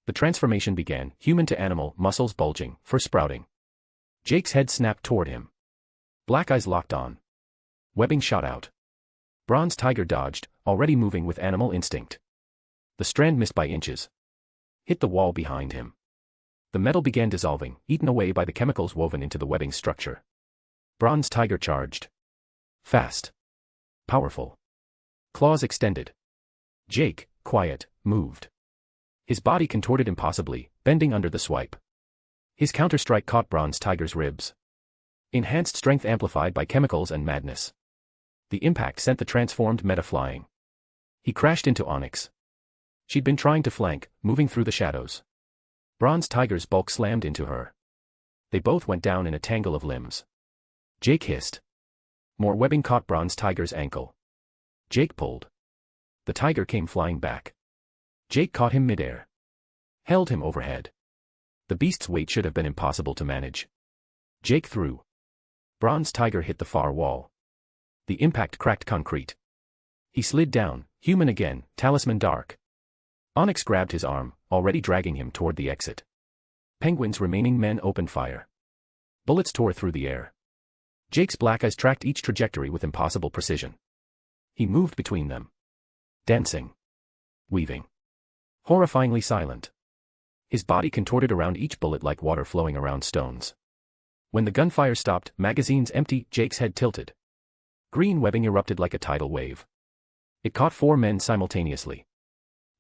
[SPEAKER 3] The transformation began, human to animal, muscles bulging, fur sprouting. Jake's head snapped toward him. Black eyes locked on. Webbing shot out. Bronze Tiger dodged, already moving with animal instinct. The strand missed by inches. Hit the wall behind him. The metal began dissolving, eaten away by the chemicals woven into the webbing's structure. Bronze Tiger charged. Fast. Powerful. Claws extended. Jake, quiet, moved. His body contorted impossibly, bending under the swipe. His counterstrike caught Bronze Tiger's ribs. Enhanced strength amplified by chemicals and madness. The impact sent the transformed meta flying. He crashed into Onyx. She'd been trying to flank, moving through the shadows. Bronze Tiger's bulk slammed into her. They both went down in a tangle of limbs. Jake hissed. More webbing caught Bronze Tiger's ankle. Jake pulled. The tiger came flying back. Jake caught him midair. Held him overhead. The beast's weight should have been impossible to manage. Jake threw. Bronze Tiger hit the far wall. The impact cracked concrete. He slid down, human again, talisman dark. Onyx grabbed his arm, already dragging him toward the exit. Penguin's remaining men opened fire. Bullets tore through the air. Jake's black eyes tracked each trajectory with impossible precision. He moved between them. Dancing. Weaving. Horrifyingly silent. His body contorted around each bullet like water flowing around stones. When the gunfire stopped, magazines empty, Jake's head tilted. Green webbing erupted like a tidal wave. It caught 4 men simultaneously.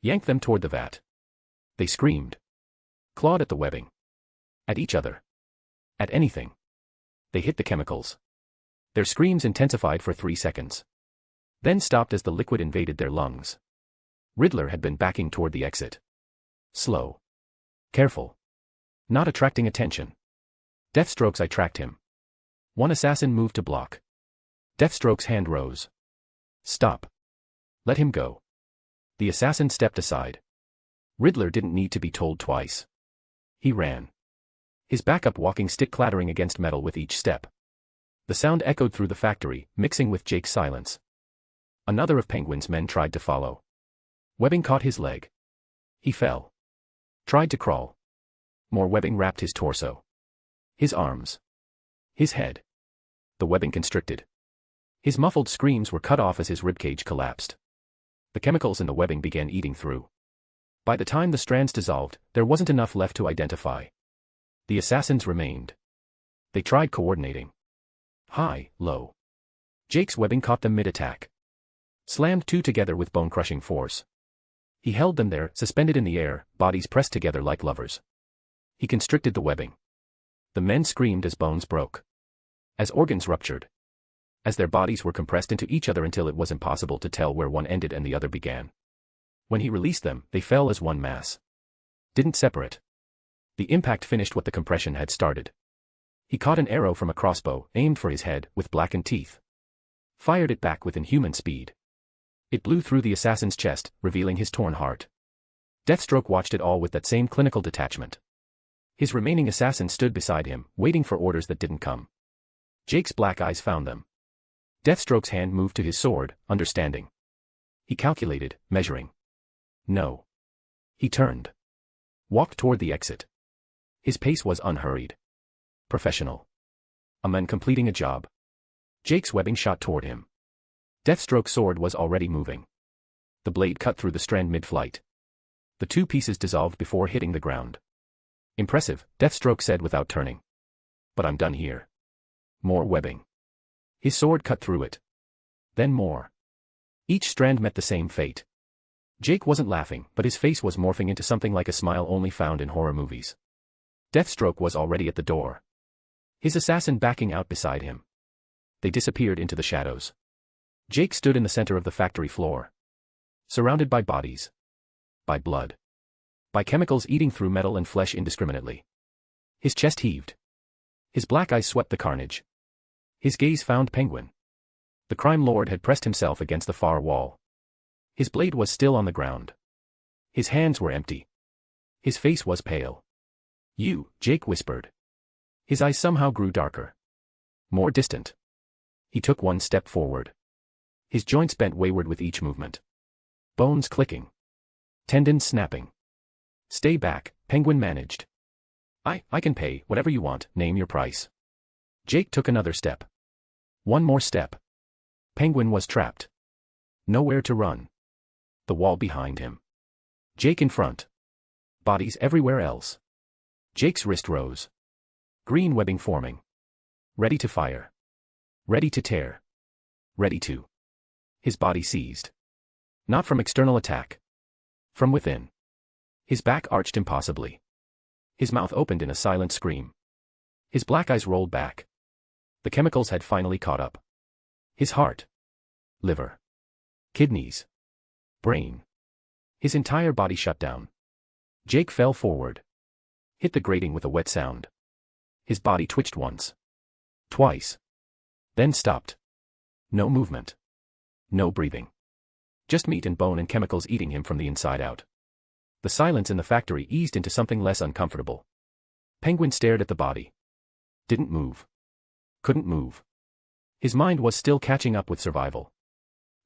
[SPEAKER 3] Yanked them toward the vat. They screamed. Clawed at the webbing. At each other. At anything. They hit the chemicals. Their screams intensified for 3 seconds. Then stopped as the liquid invaded their lungs. Riddler had been backing toward the exit. Slow. Careful. Not attracting attention. Deathstroke's eye tracked him. One assassin moved to block. Deathstroke's hand rose. Stop. Let him go. The assassin stepped aside. Riddler didn't need to be told twice. He ran. His backup walking stick clattering against metal with each step. The sound echoed through the factory, mixing with Jake's silence. Another of Penguin's men tried to follow. Webbing caught his leg. He fell. Tried to crawl. More webbing wrapped his torso. His arms. His head. The webbing constricted. His muffled screams were cut off as his ribcage collapsed. The chemicals in the webbing began eating through. By the time the strands dissolved, there wasn't enough left to identify. The assassins remained. They tried coordinating. High, low. Jake's webbing caught them mid-attack. Slammed two together with bone-crushing force. He held them there, suspended in the air, bodies pressed together like lovers. He constricted the webbing. The men screamed as bones broke. As organs ruptured. As their bodies were compressed into each other until it was impossible to tell where one ended and the other began. When he released them, they fell as one mass. Didn't separate. The impact finished what the compression had started. He caught an arrow from a crossbow, aimed for his head, with blackened teeth. Fired it back with inhuman speed. It blew through the assassin's chest, revealing his torn heart. Deathstroke watched it all with that same clinical detachment. His remaining assassin stood beside him, waiting for orders that didn't come. Jake's black eyes found them. Deathstroke's hand moved to his sword, understanding. He calculated, measuring. No. He turned. Walked toward the exit. His pace was unhurried. Professional. A man completing a job. Jake's webbing shot toward him. Deathstroke's sword was already moving. The blade cut through the strand mid-flight. The two pieces dissolved before hitting the ground. Impressive, Deathstroke said without turning. But I'm done here. More webbing. His sword cut through it. Then more. Each strand met the same fate. Jake wasn't laughing, but his face was morphing into something like a smile only found in horror movies. Deathstroke was already at the door. His assassin backing out beside him. They disappeared into the shadows. Jake stood in the center of the factory floor. Surrounded by bodies. By blood. By chemicals eating through metal and flesh indiscriminately. His chest heaved. His black eyes swept the carnage. His gaze found Penguin. The crime lord had pressed himself against the far wall. His blade was still on the ground. His hands were empty. His face was pale. "You," Jake whispered. His eyes somehow grew darker. More distant. He took one step forward. His joints bent wayward with each movement. Bones clicking. Tendons snapping. "Stay back," Penguin managed. I can pay, whatever you want, name your price." Jake took another step. One more step. Penguin was trapped. Nowhere to run. The wall behind him. Jake in front. Bodies everywhere else. Jake's wrist rose. Green webbing forming. Ready to fire. Ready to tear. Ready to. His body seized. Not from external attack. From within. His back arched impossibly. His mouth opened in a silent scream. His black eyes rolled back. The chemicals had finally caught up. His heart. Liver. Kidneys. Brain. His entire body shut down. Jake fell forward. Hit the grating with a wet sound. His body twitched once. Twice. Then stopped. No movement. No breathing. Just meat and bone and chemicals eating him from the inside out. The silence in the factory eased into something less uncomfortable. Penguin stared at the body. Didn't move. Couldn't move. His mind was still catching up with survival.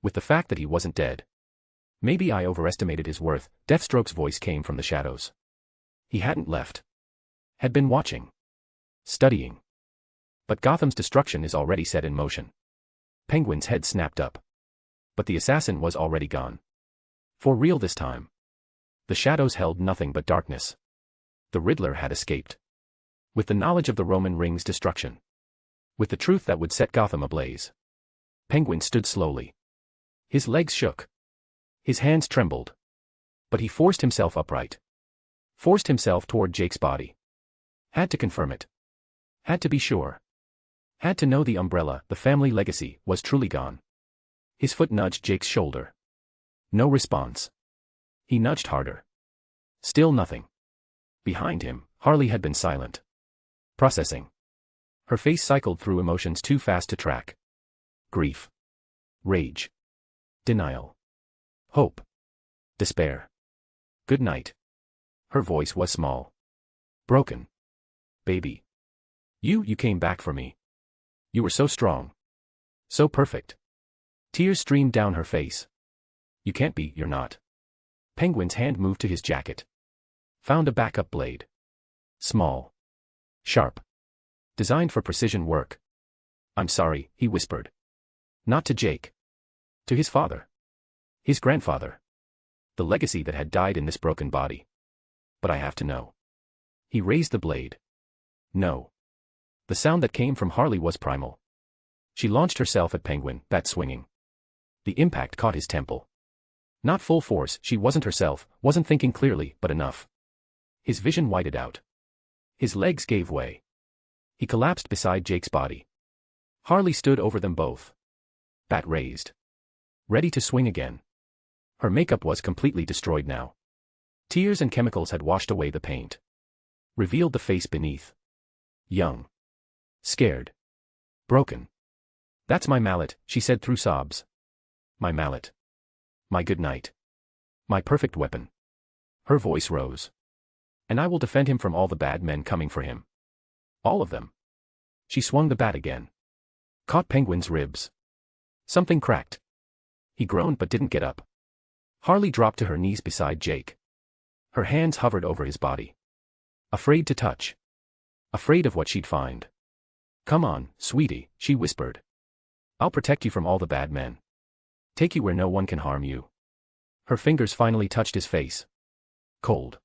[SPEAKER 3] With the fact that he wasn't dead. Maybe I overestimated his worth, Deathstroke's voice came from the shadows. He hadn't left. Had been watching. Studying. But Gotham's destruction is already set in motion. Penguin's head snapped up. But the assassin was already gone. For real this time. The shadows held nothing but darkness. The Riddler had escaped. With the knowledge of the Roman ring's destruction. With the truth that would set Gotham ablaze. Penguin stood slowly. His legs shook. His hands trembled. But he forced himself upright. Forced himself toward Jake's body. Had to confirm it. Had to be sure. Had to know the umbrella, the family legacy, was truly gone. His foot nudged Jake's shoulder. No response. He nudged harder. Still nothing. Behind him, Harley had been silent. Processing. Her face cycled through emotions too fast to track. Grief. Rage. Denial. Hope. Despair. Good night. Her voice was small. Broken. Baby. You came back for me. You were so strong. So perfect. Tears streamed down her face. You can't be, you're not. Penguin's hand moved to his jacket. Found a backup blade. Small. Sharp. Designed for precision work. I'm sorry, he whispered. Not to Jake. To his father. His grandfather. The legacy that had died in this broken body. But I have to know. He raised the blade. No. The sound that came from Harley was primal. She launched herself at Penguin, bat swinging. The impact caught his temple. Not full force, she wasn't herself, wasn't thinking clearly, but enough. His vision whited out. His legs gave way. He collapsed beside Jake's body. Harley stood over them both. Bat raised. Ready to swing again. Her makeup was completely destroyed now. Tears and chemicals had washed away the paint. Revealed the face beneath. Young. Scared. Broken. That's my mallet, she said through sobs. My mallet. My good night. My perfect weapon. Her voice rose. And I will defend him from all the bad men coming for him. All of them. She swung the bat again. Caught Penguin's ribs. Something cracked. He groaned but didn't get up. Harley dropped to her knees beside Jake. Her hands hovered over his body. Afraid to touch. Afraid of what she'd find. Come on, sweetie, she whispered. I'll protect you from all the bad men. Take you where no one can harm you. Her fingers finally touched his face. Cold.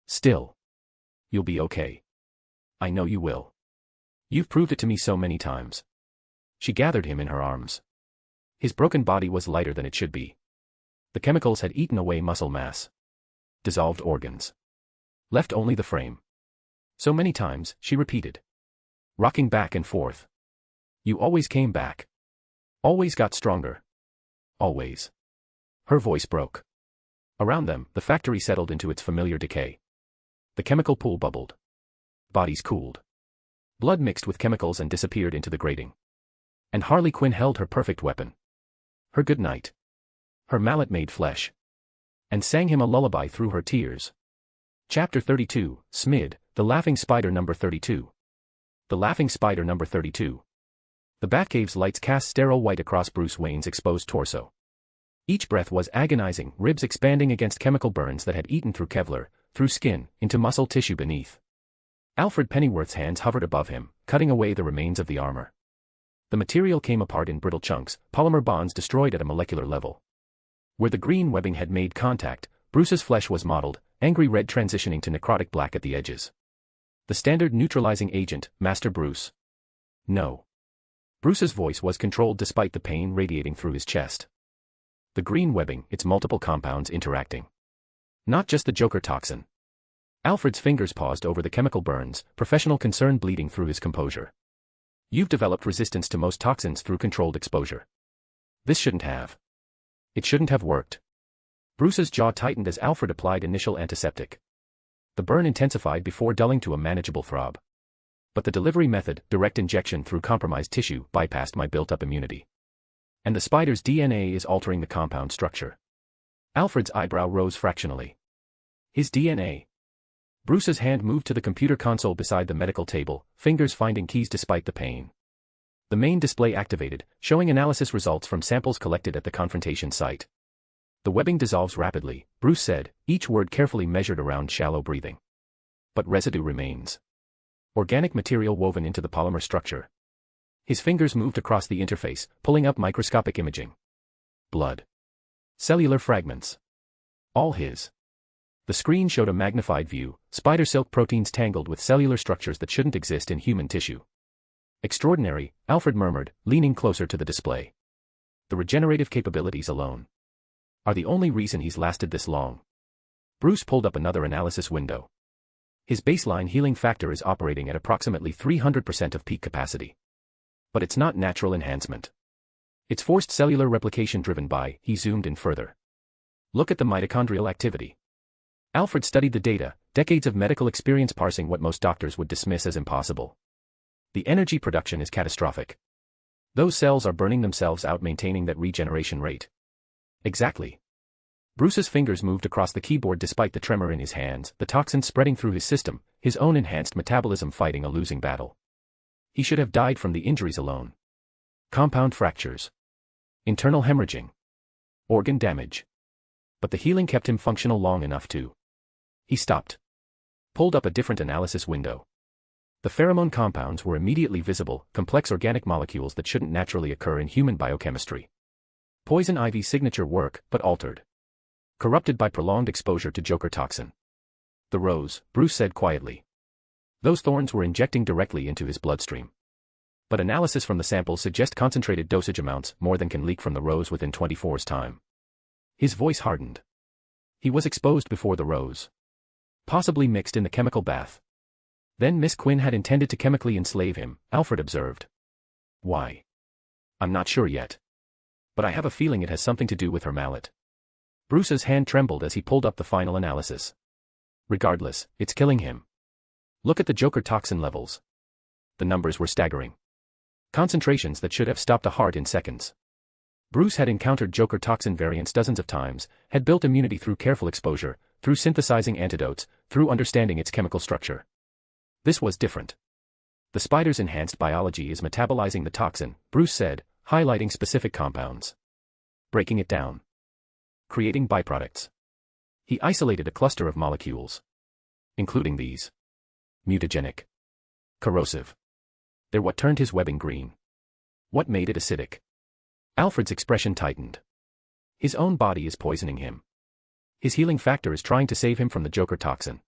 [SPEAKER 3] Still. You'll be okay. I know you will. You've proved it to me so many times. She gathered him in her arms. His broken body was lighter than it should be. The chemicals had eaten away muscle mass. Dissolved organs. Left only the frame. So many times, she repeated. Rocking back and forth. You always came back. Always got stronger. Always. Her voice broke. Around them, the factory settled into its familiar decay. The chemical pool bubbled. Bodies cooled. Blood mixed with chemicals and disappeared into the grating. And Harley Quinn held her perfect weapon. Her good night. Her mallet made flesh. And sang him a lullaby through her tears. Chapter 32, Smid, The Laughing Spider number 32. The Laughing Spider number 32. The Batcave's lights cast sterile white across Bruce Wayne's exposed torso. Each breath was agonizing, ribs expanding against chemical burns that had eaten through Kevlar, through skin, into muscle tissue beneath. Alfred Pennyworth's hands hovered above him, cutting away the remains of the armor. The material came apart in brittle chunks, polymer bonds destroyed at a molecular level. Where the green webbing had made contact, Bruce's flesh was mottled, angry red transitioning to necrotic black at the edges. The standard neutralizing agent, Master Bruce. No. Bruce's voice was controlled despite the pain radiating through his chest. The green webbing, its multiple compounds interacting. Not just the Joker toxin. Alfred's fingers paused over the chemical burns, professional concern bleeding through his composure. You've developed resistance to most toxins through controlled exposure. This shouldn't have. It shouldn't have worked. Bruce's jaw tightened as Alfred applied initial antiseptic. The burn intensified before dulling to a manageable throb. But the delivery method, direct injection through compromised tissue, bypassed my built-up immunity. And the spider's DNA is altering the compound structure. Alfred's eyebrow rose fractionally. His DNA. Bruce's hand moved to the computer console beside the medical table, fingers finding keys despite the pain. The main display activated, showing analysis results from samples collected at the Confrontation site. The webbing dissolves rapidly, Bruce said, each word carefully measured around shallow breathing. But residue remains. Organic material woven into the polymer structure. His fingers moved across the interface, pulling up microscopic imaging. Blood. Cellular fragments. All his. The screen showed a magnified view, spider silk proteins tangled with cellular structures that shouldn't exist in human tissue. Extraordinary, Alfred murmured, leaning closer to the display. The regenerative capabilities alone are the only reason he's lasted this long. Bruce pulled up another analysis window. His baseline healing factor is operating at approximately 300% of peak capacity. But it's not natural enhancement. It's forced cellular replication driven by, he zoomed in further. Look at the mitochondrial activity. Alfred studied the data, decades of medical experience parsing what most doctors would dismiss as impossible. The energy production is catastrophic. Those cells are burning themselves out maintaining that regeneration rate. Exactly. Bruce's fingers moved across the keyboard despite the tremor in his hands, the toxin spreading through his system, his own enhanced metabolism fighting a losing battle. He should have died from the injuries alone. Compound fractures. Internal hemorrhaging. Organ damage. But the healing kept him functional long enough to. He stopped. Pulled up a different analysis window. The pheromone compounds were immediately visible, complex organic molecules that shouldn't naturally occur in human biochemistry. Poison ivy's signature work, but altered. Corrupted by prolonged exposure to Joker toxin. The rose, Bruce said quietly. Those thorns were injecting directly into his bloodstream. But analysis from the samples suggest concentrated dosage amounts more than can leak from the rose within 24's time. His voice hardened. He was exposed before the rose. Possibly mixed in the chemical bath. Then Miss Quinn had intended to chemically enslave him, Alfred observed. Why? I'm not sure yet. But I have a feeling it has something to do with her mallet. Bruce's hand trembled as he pulled up the final analysis. Regardless, it's killing him. Look at the Joker toxin levels. The numbers were staggering. Concentrations that should have stopped a heart in seconds. Bruce had encountered Joker toxin variants dozens of times, had built immunity through careful exposure, through synthesizing antidotes, through understanding its chemical structure. This was different. The spider's enhanced biology is metabolizing the toxin, Bruce said, highlighting specific compounds. Breaking it down. Creating byproducts. He isolated a cluster of molecules. Including these. Mutagenic. Corrosive. They're what turned his webbing green. What made it acidic? Alfred's expression tightened. His own body is poisoning him. His healing factor is trying to save him from the Joker toxin.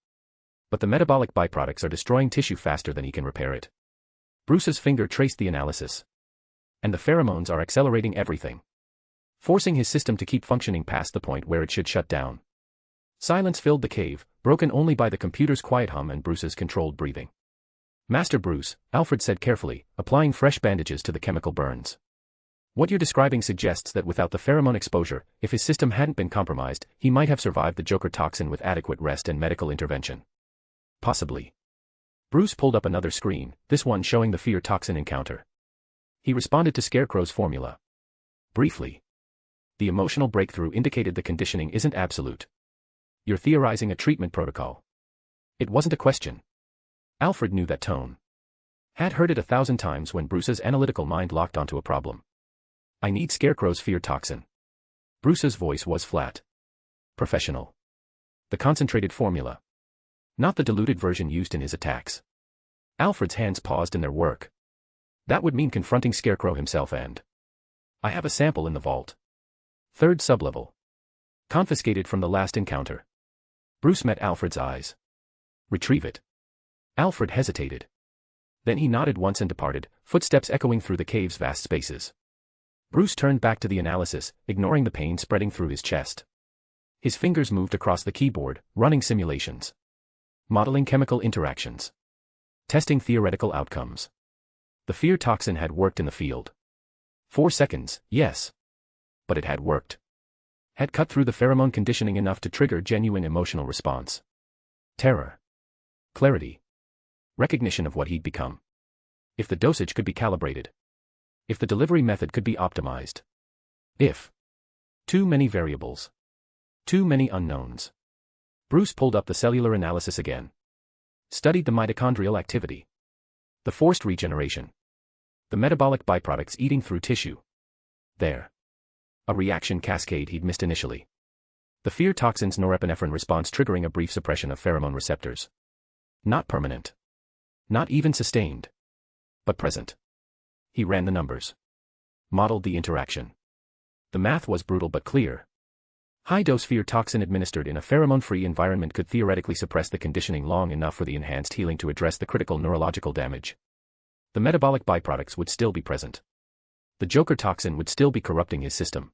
[SPEAKER 3] But the metabolic byproducts are destroying tissue faster than he can repair it. Bruce's finger traced the analysis. And the pheromones are accelerating everything. Forcing his system to keep functioning past the point where it should shut down. Silence filled the cave, broken only by the computer's quiet hum and Bruce's controlled breathing. Master Bruce, Alfred said carefully, applying fresh bandages to the chemical burns. What you're describing suggests that without the pheromone exposure, if his system hadn't been compromised, he might have survived the Joker toxin with adequate rest and medical intervention. Possibly. Bruce pulled up another screen, this one showing the fear toxin encounter. He responded to Scarecrow's formula. Briefly. The emotional breakthrough indicated the conditioning isn't absolute. You're theorizing a treatment protocol. It wasn't a question. Alfred knew that tone. Had heard it 1,000 times when Bruce's analytical mind locked onto a problem. I need Scarecrow's fear toxin. Bruce's voice was flat. Professional. The concentrated formula. Not the diluted version used in his attacks. Alfred's hands paused in their work. That would mean confronting Scarecrow himself and... I have a sample in the vault. Third sublevel. Confiscated from the last encounter. Bruce met Alfred's eyes. Retrieve it. Alfred hesitated. Then he nodded once and departed, footsteps echoing through the cave's vast spaces. Bruce turned back to the analysis, ignoring the pain spreading through his chest. His fingers moved across the keyboard, running simulations. Modeling chemical interactions. Testing theoretical outcomes. The fear toxin had worked in the field. 4 seconds, yes. But it had worked. Had cut through the pheromone conditioning enough to trigger genuine emotional response. Terror. Clarity. Recognition of what he'd become. If the dosage could be calibrated. If the delivery method could be optimized. If. Too many variables. Too many unknowns. Bruce pulled up the cellular analysis again. Studied the mitochondrial activity. The forced regeneration. The metabolic byproducts eating through tissue. There. A reaction cascade he'd missed initially. The fear toxin's norepinephrine response triggering a brief suppression of pheromone receptors. Not permanent. Not even sustained. But present. He ran the numbers. Modeled the interaction. The math was brutal but clear. High-dose fear toxin administered in a pheromone-free environment could theoretically suppress the conditioning long enough for the enhanced healing to address the critical neurological damage. The metabolic byproducts would still be present. The Joker toxin would still be corrupting his system.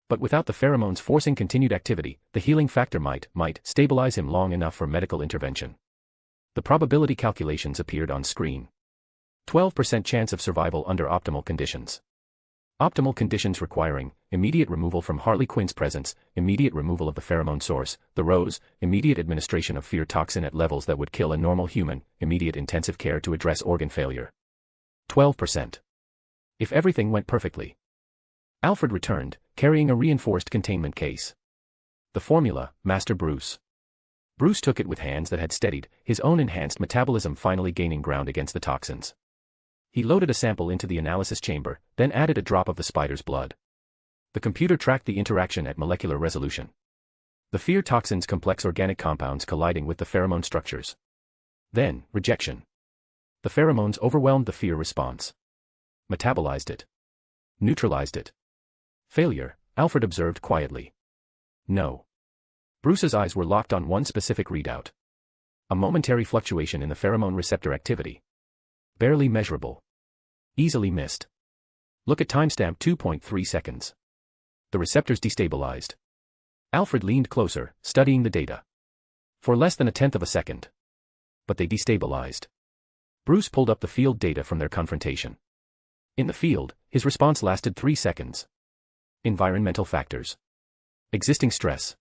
[SPEAKER 3] But without the pheromones forcing continued activity, the healing factor might stabilize him long enough for medical intervention. The probability calculations appeared on screen. 12% chance of survival under optimal conditions. Optimal conditions requiring immediate removal from Harley Quinn's presence, immediate removal of the pheromone source, the rose, immediate administration of fear toxin at levels that would kill a normal human, immediate intensive care to address organ failure. 12%. If everything went perfectly. Alfred returned, carrying a reinforced containment case. The formula, Master Bruce. Bruce took it with hands that had steadied, his own enhanced metabolism finally gaining ground against the toxins. He loaded a sample into the analysis chamber, then added a drop of the spider's blood. The computer tracked the interaction at molecular resolution. The fear toxin's complex organic compounds colliding with the pheromone structures. Then, rejection. The pheromones overwhelmed the fear response. Metabolized it. Neutralized it. Failure, Alfred observed quietly. No. Bruce's eyes were locked on one specific readout. A momentary fluctuation in the pheromone receptor activity. Barely measurable. Easily missed. Look at timestamp 2.3 seconds. The receptors destabilized. Alfred leaned closer, studying the data. For less than 1/10 of a second. But they destabilized. Bruce pulled up the field data from their confrontation. In the field, his response lasted 3 seconds. Environmental factors. Existing stress.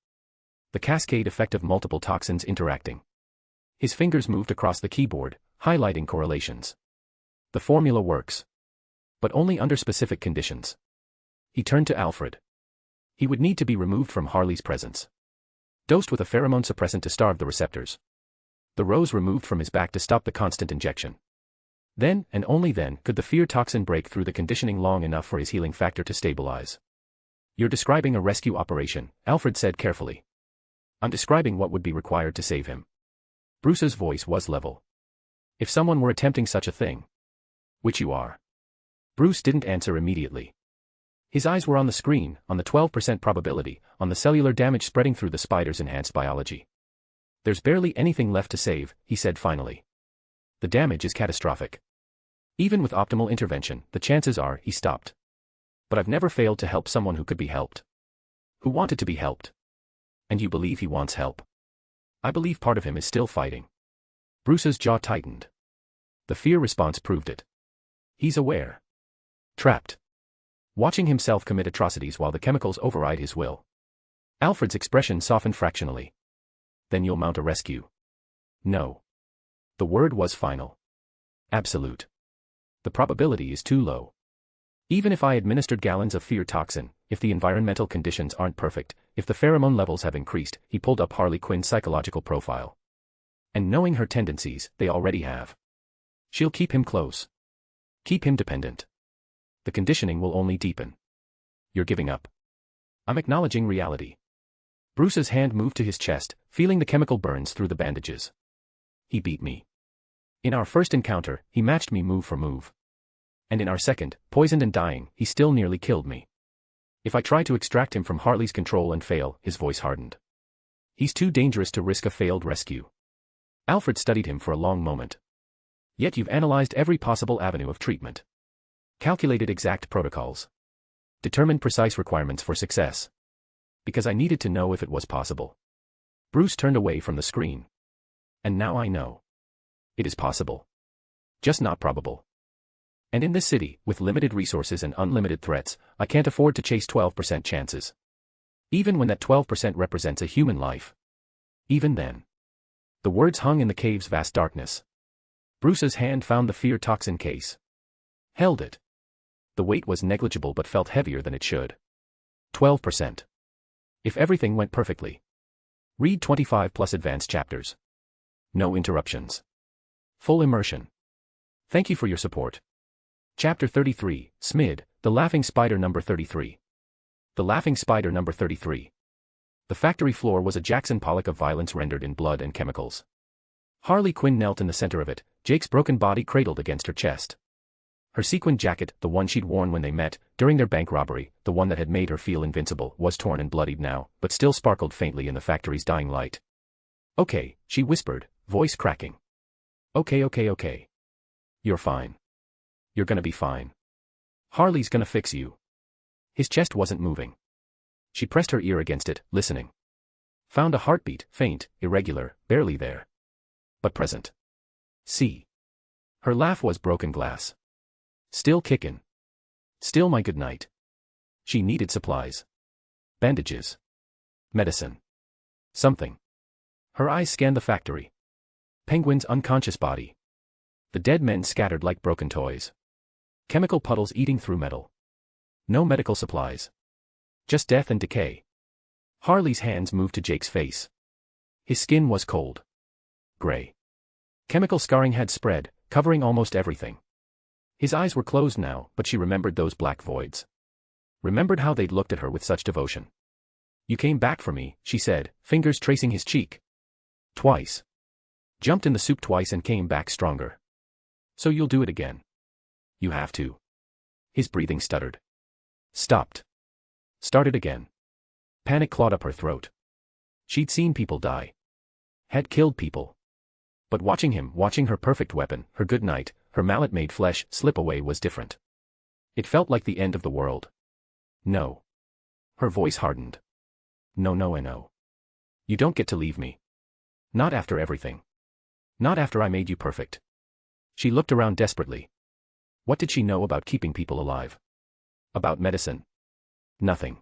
[SPEAKER 3] The cascade effect of multiple toxins interacting. His fingers moved across the keyboard, highlighting correlations. The formula works. But only under specific conditions. He turned to Alfred. He would need to be removed from Harley's presence. Dosed with a pheromone suppressant to starve the receptors. The rose removed from his back to stop the constant injection. Then, and only then, could the fear toxin break through the conditioning long enough for his healing factor to stabilize. You're describing a rescue operation, Alfred said carefully. I'm describing what would be required to save him. Bruce's voice was level. If someone were attempting such a thing. Which you are. Bruce didn't answer immediately. His eyes were on the screen, on the 12% probability, on the cellular damage spreading through the spider's enhanced biology. There's barely anything left to save, he said finally. The damage is catastrophic. Even with optimal intervention, the chances are he stopped. But I've never failed to help someone who could be helped. Who wanted to be helped. And you believe he wants help. I believe part of him is still fighting. Bruce's jaw tightened. The fear response proved it. He's aware. Trapped. Watching himself commit atrocities while the chemicals override his will. Alfred's expression softened fractionally. Then you'll mount a rescue. No. The word was final. Absolute. The probability is too low. Even if I administered gallons of fear toxin, if the environmental conditions aren't perfect, if the pheromone levels have increased, he pulled up Harley Quinn's psychological profile. And knowing her tendencies, they already have. She'll keep him close. Keep him dependent. The conditioning will only deepen. You're giving up. I'm acknowledging reality. Bruce's hand moved to his chest, feeling the chemical burns through the bandages. He beat me. In our first encounter, he matched me move for move. And in our second, poisoned and dying, he still nearly killed me. If I try to extract him from Harley's control and fail, his voice hardened. He's too dangerous to risk a failed rescue. Alfred studied him for a long moment. Yet you've analyzed every possible avenue of treatment. Calculated exact protocols. Determined precise requirements for success. Because I needed to know if it was possible. Bruce turned away from the screen. And now I know. It is possible. Just not probable. And in this city, with limited resources and unlimited threats, I can't afford to chase 12% chances. Even when that 12% represents a human life. Even then. The words hung in the cave's vast darkness. Bruce's hand found the fear toxin case. Held it. The weight was negligible but felt heavier than it should. 12%. If everything went perfectly. Read 25 plus advanced chapters. No interruptions. Full immersion. Thank you for your support. Chapter 33, Smid, The Laughing Spider number 33. The Laughing Spider number 33. The factory floor was a Jackson Pollock of violence rendered in blood and chemicals. Harley Quinn knelt in the center of it, Jake's broken body cradled against her chest. Her sequined jacket, the one she'd worn when they met, during their bank robbery, the one that had made her feel invincible, was torn and bloodied now, but still sparkled faintly in the factory's dying light. Okay, she whispered, voice cracking. Okay. You're fine. You're gonna be fine. Harley's gonna fix you. His chest wasn't moving. She pressed her ear against it, listening. Found a heartbeat, faint, irregular, barely there. But present. See. Her laugh was broken glass. Still kickin'. Still my good night. She needed supplies. Bandages. Medicine. Something. Her eyes scanned the factory. Penguin's unconscious body. The dead men scattered like broken toys. Chemical puddles eating through metal. No medical supplies. Just death and decay. Harley's hands moved to Jake's face. His skin was cold. Gray. Chemical scarring had spread, covering almost everything. His eyes were closed now, but she remembered those black voids. Remembered how they'd looked at her with such devotion. You came back for me, she said, fingers tracing his cheek. Twice. Jumped in the soup twice and came back stronger. So you'll do it again. You have to. His breathing stuttered. Stopped. Started again. Panic clawed up her throat. She'd seen people die. Had killed people. But watching him, watching her perfect weapon, her good night, her mallet-made flesh, slip away was different. It felt like the end of the world. No. Her voice hardened. No, no, and no. You don't get to leave me. Not after everything. Not after I made you perfect. She looked around desperately. What did she know about keeping people alive? About medicine? Nothing.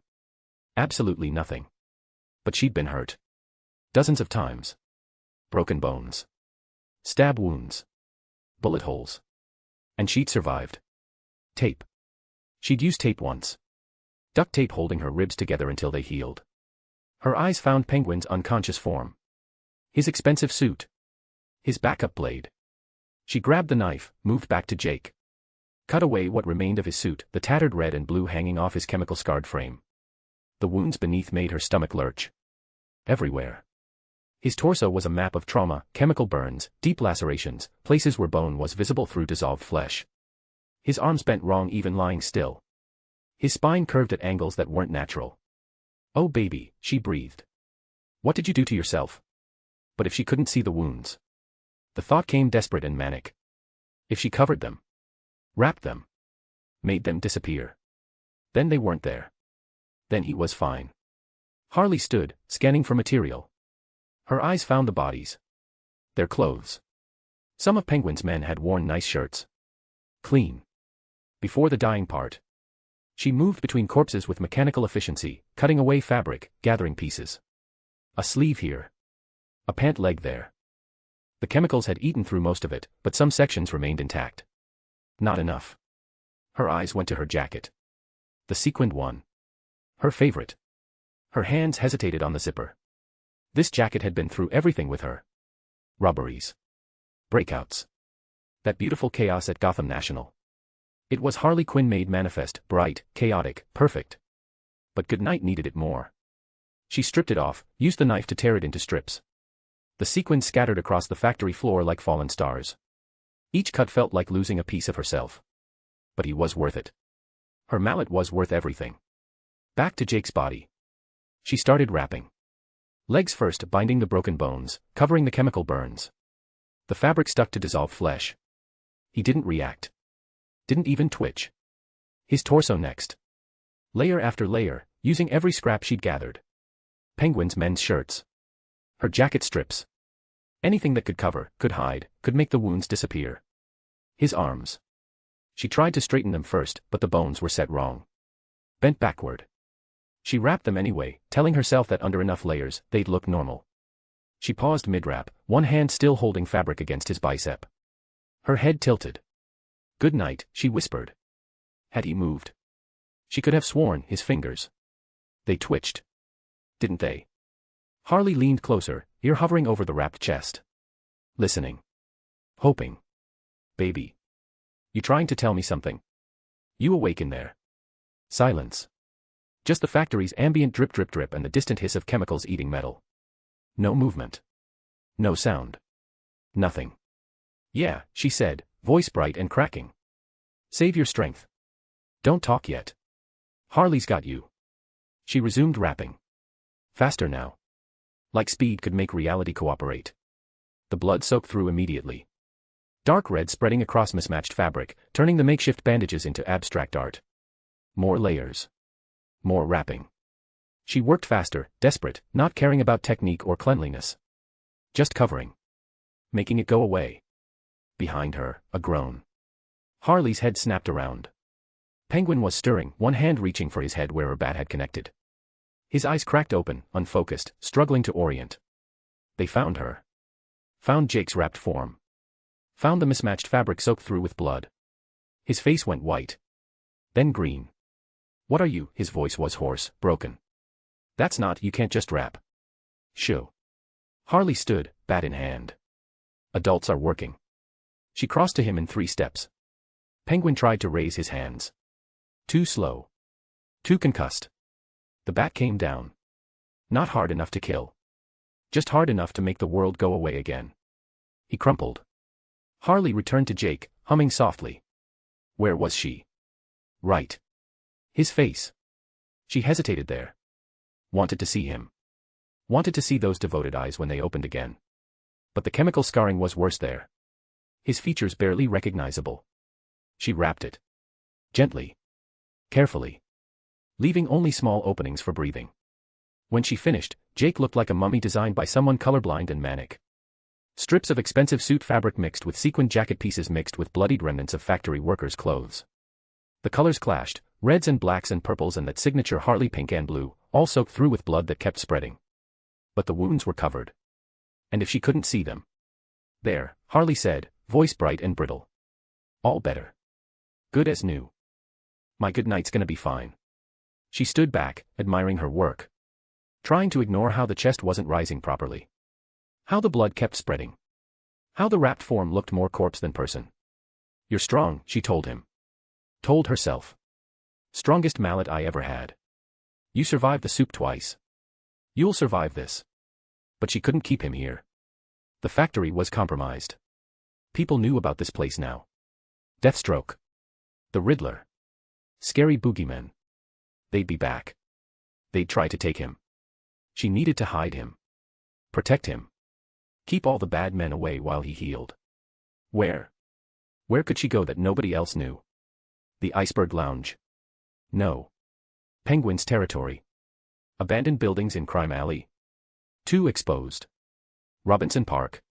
[SPEAKER 3] Absolutely nothing. But she'd been hurt. Dozens of times. Broken bones. Stab wounds. Bullet holes. And she'd survived. Tape. She'd used tape once. Duct tape holding her ribs together until they healed. Her eyes found Penguin's unconscious form. His expensive suit. His backup blade. She grabbed the knife, moved back to Jake. Cut away what remained of his suit, the tattered red and blue hanging off his chemical-scarred frame. The wounds beneath made her stomach lurch. Everywhere. His torso was a map of trauma, chemical burns, deep lacerations, places where bone was visible through dissolved flesh. His arms bent wrong even lying still. His spine curved at angles that weren't natural. Oh baby, she breathed. What did you do to yourself? But if she couldn't see the wounds. The thought came desperate and manic. If she covered them. Wrapped them. Made them disappear. Then they weren't there. Then he was fine. Harley stood, scanning for material. Her eyes found the bodies. Their clothes. Some of Penguin's men had worn nice shirts. Clean. Before the dying part. She moved between corpses with mechanical efficiency, cutting away fabric, gathering pieces. A sleeve here. A pant leg there. The chemicals had eaten through most of it, but some sections remained intact. Not enough. Her eyes went to her jacket. The sequined one. Her favorite. Her hands hesitated on the zipper. This jacket had been through everything with her. Robberies. Breakouts. That beautiful chaos at Gotham National. It was Harley Quinn made manifest, bright, chaotic, perfect. But Goodnight needed it more. She stripped it off, used the knife to tear it into strips. The sequins scattered across the factory floor like fallen stars. Each cut felt like losing a piece of herself. But he was worth it. Her mallet was worth everything. Back to Jake's body. She started wrapping. Legs first, binding the broken bones, covering the chemical burns. The fabric stuck to dissolved flesh. He didn't react. Didn't even twitch. His torso next. Layer after layer, using every scrap she'd gathered. Penguin's men's shirts. Her jacket strips. Anything that could cover, could hide, could make the wounds disappear. His arms. She tried to straighten them first, but the bones were set wrong. Bent backward. She wrapped them anyway, telling herself that under enough layers, they'd look normal. She paused mid-wrap, one hand still holding fabric against his bicep. Her head tilted. "Good night," she whispered. Had he moved? She could have sworn his fingers. They twitched. Didn't they? Harley leaned closer, ear hovering over the wrapped chest. Listening. Hoping. "Baby. You trying to tell me something? You awake in there?" Silence. Just the factory's ambient drip drip drip and the distant hiss of chemicals eating metal. No movement. No sound. Nothing. "Yeah," she said, voice bright and cracking. "Save your strength. Don't talk yet. Harley's got you." She resumed rapping. Faster now. Like speed could make reality cooperate. The blood soaked through immediately. Dark red spreading across mismatched fabric, turning the makeshift bandages into abstract art. More layers. More wrapping. She worked faster, desperate, not caring about technique or cleanliness. Just covering. Making it go away. Behind her, a groan. Harley's head snapped around. Penguin was stirring, one hand reaching for his head where a bat had connected. His eyes cracked open, unfocused, struggling to orient. They found her. Found Jake's wrapped form. Found the mismatched fabric soaked through with blood. His face went white. Then green. What are you? His voice was hoarse, broken. That's not, you can't just wrap. Shoo. Harley stood, bat in hand. Adults are working. She crossed to him in 3 steps. Penguin tried to raise his hands. Too slow. Too concussed. The bat came down. Not hard enough to kill. Just hard enough to make the world go away again. He crumpled. Harley returned to Jake, humming softly. Where was she? Right. His face. She hesitated there. Wanted to see him. Wanted to see those devoted eyes when they opened again. But the chemical scarring was worse there. His features barely recognizable. She wrapped it. Gently. Carefully. Leaving only small openings for breathing. When she finished, Jake looked like a mummy designed by someone colorblind and manic. Strips of expensive suit fabric mixed with sequined jacket pieces mixed with bloodied remnants of factory workers' clothes. The colors clashed, reds and blacks and purples and that signature Harley pink and blue, all soaked through with blood that kept spreading. But the wounds were covered. And if she couldn't see them? There, Harley said, voice bright and brittle. All better. Good as new. My good night's gonna be fine. She stood back, admiring her work. Trying to ignore how the chest wasn't rising properly. How the blood kept spreading. How the wrapped form looked more corpse than person. You're strong, she told him. Told herself. Strongest mallet I ever had. You survived the soup twice. You'll survive this. But she couldn't keep him here. The factory was compromised. People knew about this place now. Deathstroke. The Riddler. Scary boogeymen. They'd be back. They'd try to take him. She needed to hide him. Protect him. Keep all the bad men away while he healed. Where? Where could she go that nobody else knew? The Iceberg Lounge. No. Penguin's territory. Abandoned buildings in Crime Alley. Too exposed. Robinson Park.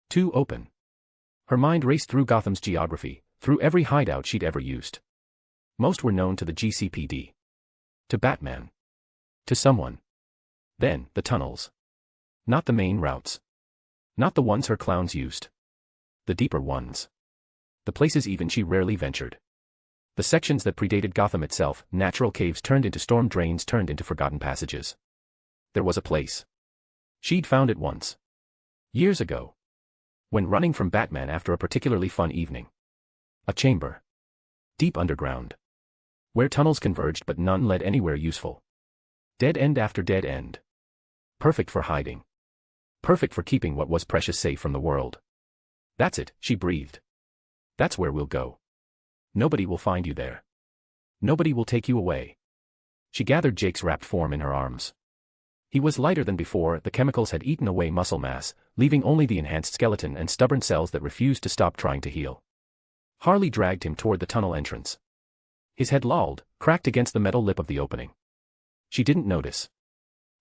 [SPEAKER 3] Too open. Her mind raced through Gotham's geography, through every hideout she'd ever used. Most were known to the GCPD. To Batman. To someone. Then, the tunnels. Not the main routes. Not the ones her clowns used. The deeper ones. The places even she rarely ventured. The sections that predated Gotham itself, natural caves turned into storm drains turned into forgotten passages. There was a place. She'd found it once. Years ago. When running from Batman after a particularly fun evening. A chamber. Deep underground. Where tunnels converged but none led anywhere useful. Dead end after dead end. Perfect for hiding. Perfect for keeping what was precious safe from the world. That's it, she breathed. That's where we'll go. Nobody will find you there. Nobody will take you away. She gathered Jake's wrapped form in her arms. He was lighter than before, the chemicals had eaten away muscle mass, leaving only the enhanced skeleton and stubborn cells that refused to stop trying to heal. Harley dragged him toward the tunnel entrance. His head lolled, cracked against the metal lip of the opening. She didn't notice.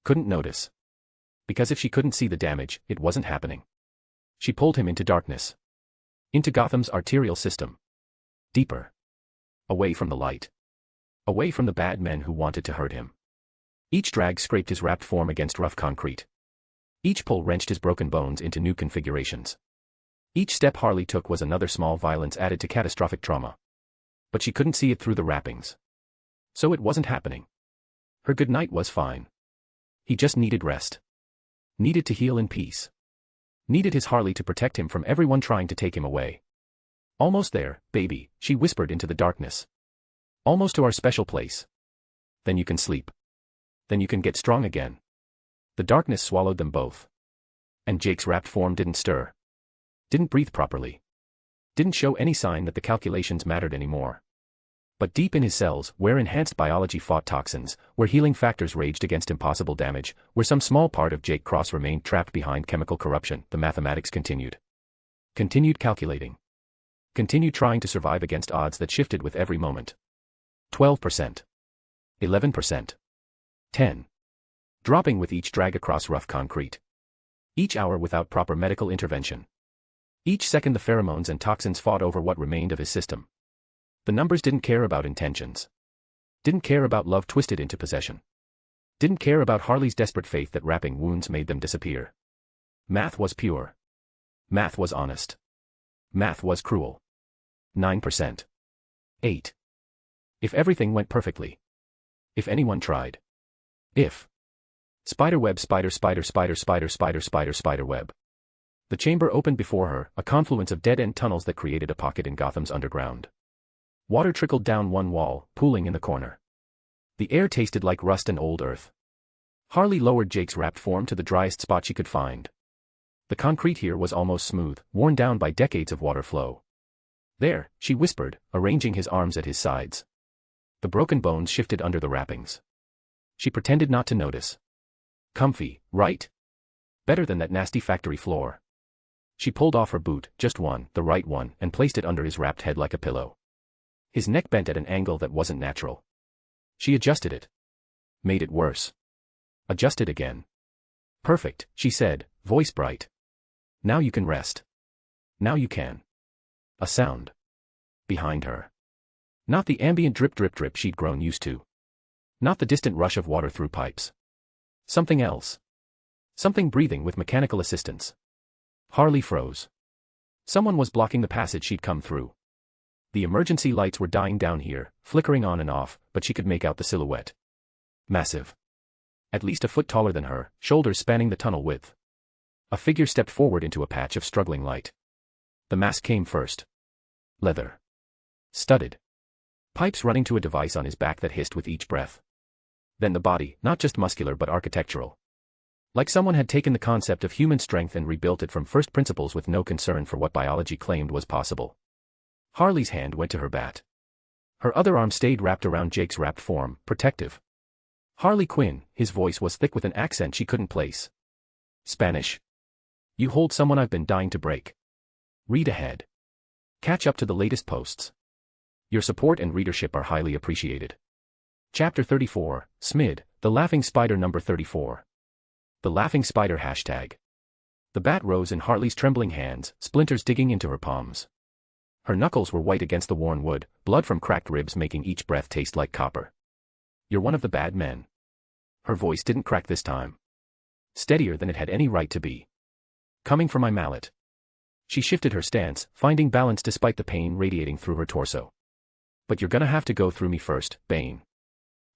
[SPEAKER 3] Couldn't notice. Because if she couldn't see the damage, it wasn't happening. She pulled him into darkness. Into Gotham's arterial system. Deeper. Away from the light. Away from the bad men who wanted to hurt him. Each drag scraped his wrapped form against rough concrete. Each pull wrenched his broken bones into new configurations. Each step Harley took was another small violence added to catastrophic trauma. But she couldn't see it through the wrappings. So it wasn't happening. Her good night was fine. He just needed rest. Needed to heal in peace. Needed his Harley to protect him from everyone trying to take him away. Almost there, baby, she whispered into the darkness. Almost to our special place. Then you can sleep. Then you can get strong again. The darkness swallowed them both. And Jake's wrapped form didn't stir. Didn't breathe properly. Didn't show any sign that the calculations mattered anymore. But deep in his cells, where enhanced biology fought toxins, where healing factors raged against impossible damage, where some small part of Jake Cross remained trapped behind chemical corruption, the mathematics continued. Continued calculating. Continued trying to survive against odds that shifted with every moment. 12%. 11%. 10. Dropping with each drag across rough concrete. Each hour without proper medical intervention. Each second the pheromones and toxins fought over what remained of his system. The numbers didn't care about intentions. Didn't care about love twisted into possession. Didn't care about Harley's desperate faith that wrapping wounds made them disappear. Math was pure. Math was honest. Math was cruel. 9%. 8. If everything went perfectly. If anyone tried. If. Spiderweb, spiderweb. The chamber opened before her, a confluence of dead-end tunnels that created a pocket in Gotham's underground. Water trickled down one wall, pooling in the corner. The air tasted like rust and old earth. Harley lowered Jake's wrapped form to the driest spot she could find. The concrete here was almost smooth, worn down by decades of water flow. There, she whispered, arranging his arms at his sides. The broken bones shifted under the wrappings. She pretended not to notice. Comfy, right? Better than that nasty factory floor. She pulled off her boot, just one, the right one, and placed it under his wrapped head like a pillow. His neck bent at an angle that wasn't natural. She adjusted it. Made it worse. Adjusted again. Perfect, she said, voice bright. Now you can rest. Now you can. A sound. Behind her. Not the ambient drip she'd grown used to. Not the distant rush of water through pipes. Something else. Something breathing with mechanical assistance. Harley froze. Someone was blocking the passage she'd come through. The emergency lights were dying down here, flickering on and off, but she could make out the silhouette. Massive. At least a foot taller than her, shoulders spanning the tunnel width. A figure stepped forward into a patch of struggling light. The mask came first. Leather. Studded. Pipes running to a device on his back that hissed with each breath. Then the body, not just muscular but architectural. Like someone had taken the concept of human strength and rebuilt it from first principles with no concern for what biology claimed was possible. Harley's hand went to her bat. Her other arm stayed wrapped around Jake's wrapped form, protective. Harley Quinn, his voice was thick with an accent she couldn't place. Spanish. You hold someone I've been dying to break. Read ahead. Catch up to the latest posts. Your support and readership are highly appreciated. Chapter 34, Smid, The Laughing Spider number 34. The Laughing Spider hashtag. The bat rose in Harley's trembling hands, splinters digging into her palms. Her knuckles were white against the worn wood, blood from cracked ribs making each breath taste like copper. You're one of the bad men. Her voice didn't crack this time. Steadier than it had any right to be. Coming for my mallet. She shifted her stance, finding balance despite the pain radiating through her torso. But you're gonna have to go through me first, Bane.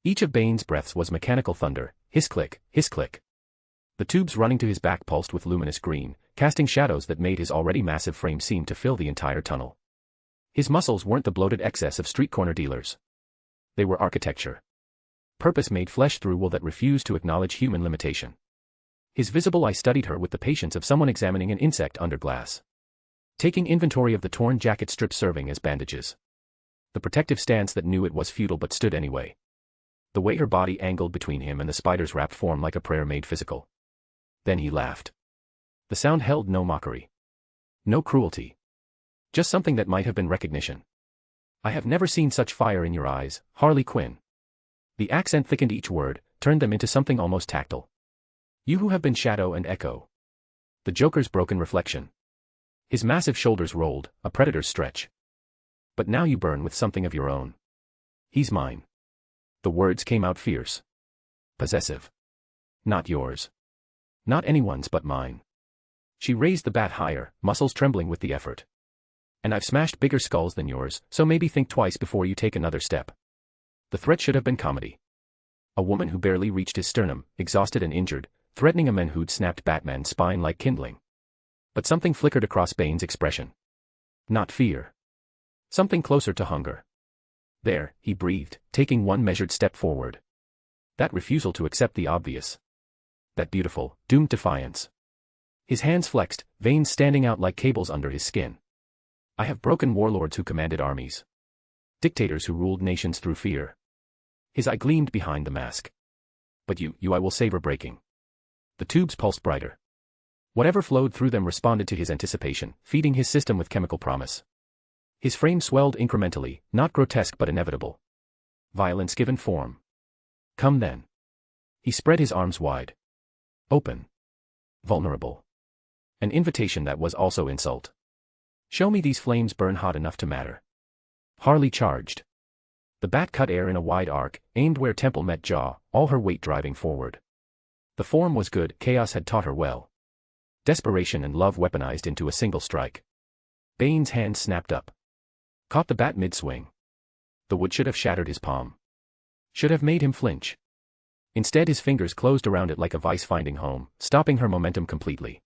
[SPEAKER 3] Each of Bane's breaths was mechanical thunder, hiss-click, hiss-click. The tubes running to his back pulsed with luminous green, casting shadows that made his already massive frame seem to fill the entire tunnel. His muscles weren't the bloated excess of street corner dealers. They were architecture. Purpose made flesh through wool that refused to acknowledge human limitation. His visible eye studied her with the patience of someone examining an insect under glass. Taking inventory of the torn jacket strips serving as bandages. The protective stance that knew it was futile but stood anyway. The way her body angled between him and the spider's wrapped form like a prayer made physical. Then he laughed. The sound held no mockery. No cruelty. Just something that might have been recognition. I have never seen such fire in your eyes, Harley Quinn. The accent thickened each word, turned them into something almost tactile. You who have been shadow and echo. The Joker's broken reflection. His massive shoulders rolled, a predator's stretch. But now you burn with something of your own. He's mine. The words came out fierce. Possessive. Not yours. Not anyone's but mine. She raised the bat higher, muscles trembling with the effort. And I've smashed bigger skulls than yours, so maybe think twice before you take another step. The threat should have been comedy. A woman who barely reached his sternum, exhausted and injured, threatening a man who'd snapped Batman's spine like kindling. But something flickered across Bane's expression. Not fear. Something closer to hunger. There, he breathed, taking one measured step forward. That refusal to accept the obvious. That beautiful, doomed defiance. His hands flexed, veins standing out like cables under his skin. I have broken warlords who commanded armies. Dictators who ruled nations through fear. His eye gleamed behind the mask. But you I will savor breaking. The tubes pulsed brighter. Whatever flowed through them responded to his anticipation, feeding his system with chemical promise. His frame swelled incrementally, not grotesque but inevitable. Violence given form. Come then. He spread his arms wide. Open. Vulnerable. An invitation that was also insult. Show me these flames burn hot enough to matter. Harley charged. The bat cut air in a wide arc, aimed where temple met jaw, all her weight driving forward. The form was good, chaos had taught her well. Desperation and love weaponized into a single strike. Bane's hand snapped up. Caught the bat mid-swing. The wood should have shattered his palm. Should have made him flinch. Instead his fingers closed around it like a vice finding home, stopping her momentum completely.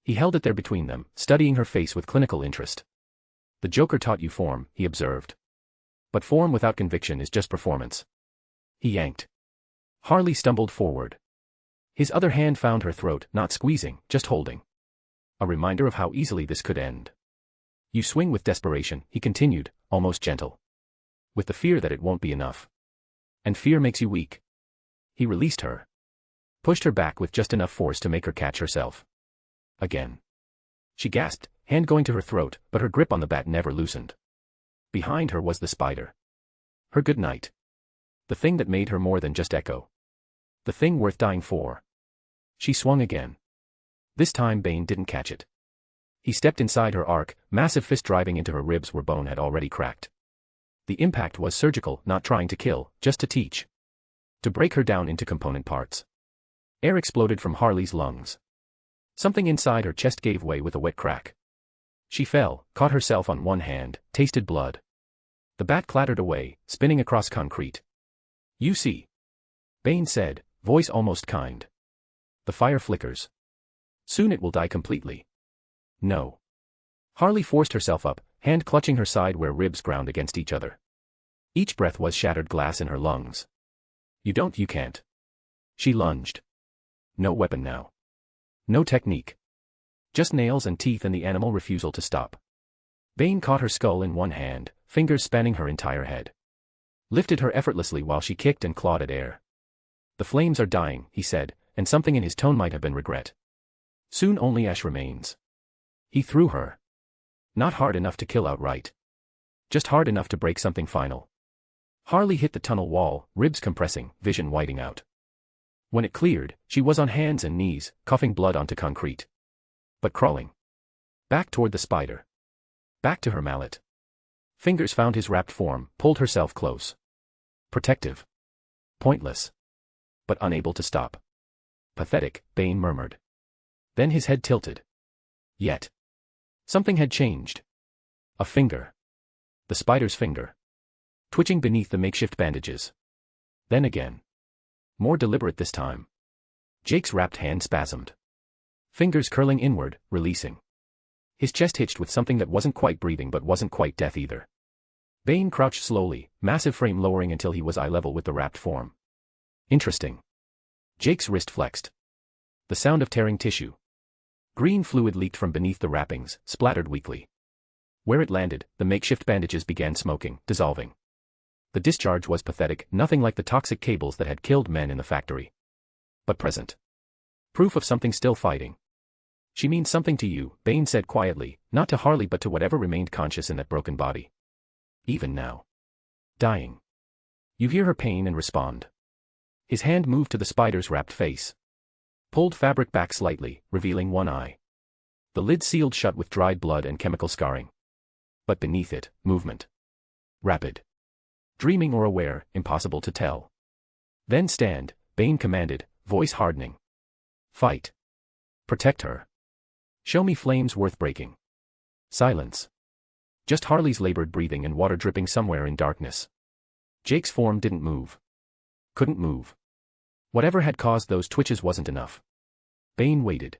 [SPEAKER 3] He held it there between them, studying her face with clinical interest. The Joker taught you form, he observed. But form without conviction is just performance. He yanked. Harley stumbled forward. His other hand found her throat, not squeezing, just holding. A reminder of how easily this could end. You swing with desperation, he continued, almost gentle. With the fear that it won't be enough. And fear makes you weak. He released her. Pushed her back with just enough force to make her catch herself. Again. She gasped, hand going to her throat, but her grip on the bat never loosened. Behind her was the spider. Her good night. The thing that made her more than just echo. The thing worth dying for. She swung again. This time Bane didn't catch it. He stepped inside her arc, massive fist driving into her ribs where bone had already cracked. The impact was surgical, not trying to kill, just to teach. To break her down into component parts. Air exploded from Harley's lungs. Something inside her chest gave way with a wet crack. She fell, caught herself on one hand, tasted blood. The bat clattered away, spinning across concrete. You see. Bane said, voice almost kind. The fire flickers. Soon it will die completely. No. Harley forced herself up, hand clutching her side where ribs ground against each other. Each breath was shattered glass in her lungs. You can't. She lunged. No weapon now. No technique. Just nails and teeth and the animal refusal to stop. Bane caught her skull in one hand, fingers spanning her entire head. Lifted her effortlessly while she kicked and clawed at air. The flames are dying, he said, and something in his tone might have been regret. Soon only ash remains. He threw her. Not hard enough to kill outright. Just hard enough to break something final. Harley hit the tunnel wall, ribs compressing, vision whiting out. When it cleared, she was on hands and knees, coughing blood onto concrete. But crawling. Back toward the spider. Back to her mallet. Fingers found his wrapped form, pulled herself close. Protective. Pointless. But unable to stop. Pathetic, Bane murmured. Then his head tilted. Yet. Something had changed. A finger. The spider's finger. Twitching beneath the makeshift bandages. Then again. More deliberate this time. Jake's wrapped hand spasmed. Fingers curling inward, releasing. His chest hitched with something that wasn't quite breathing but wasn't quite death either. Bane crouched slowly, massive frame lowering until he was eye level with the wrapped form. Interesting. Jake's wrist flexed. The sound of tearing tissue. Green fluid leaked from beneath the wrappings, splattered weakly. Where it landed, the makeshift bandages began smoking, dissolving. The discharge was pathetic, nothing like the toxic cables that had killed men in the factory. But present. Proof of something still fighting. She means something to you, Bane said quietly, not to Harley but to whatever remained conscious in that broken body. Even now. Dying. You hear her pain and respond. His hand moved to the spider's wrapped face. Pulled fabric back slightly, revealing one eye. The lid sealed shut with dried blood and chemical scarring. But beneath it, movement. Rapid. Dreaming or aware, impossible to tell. Then stand, Bane commanded, voice hardening. Fight. Protect her. Show me flames worth breaking. Silence. Just Harley's labored breathing and water dripping somewhere in darkness. Jake's form didn't move. Couldn't move. Whatever had caused those twitches wasn't enough. Bane waited.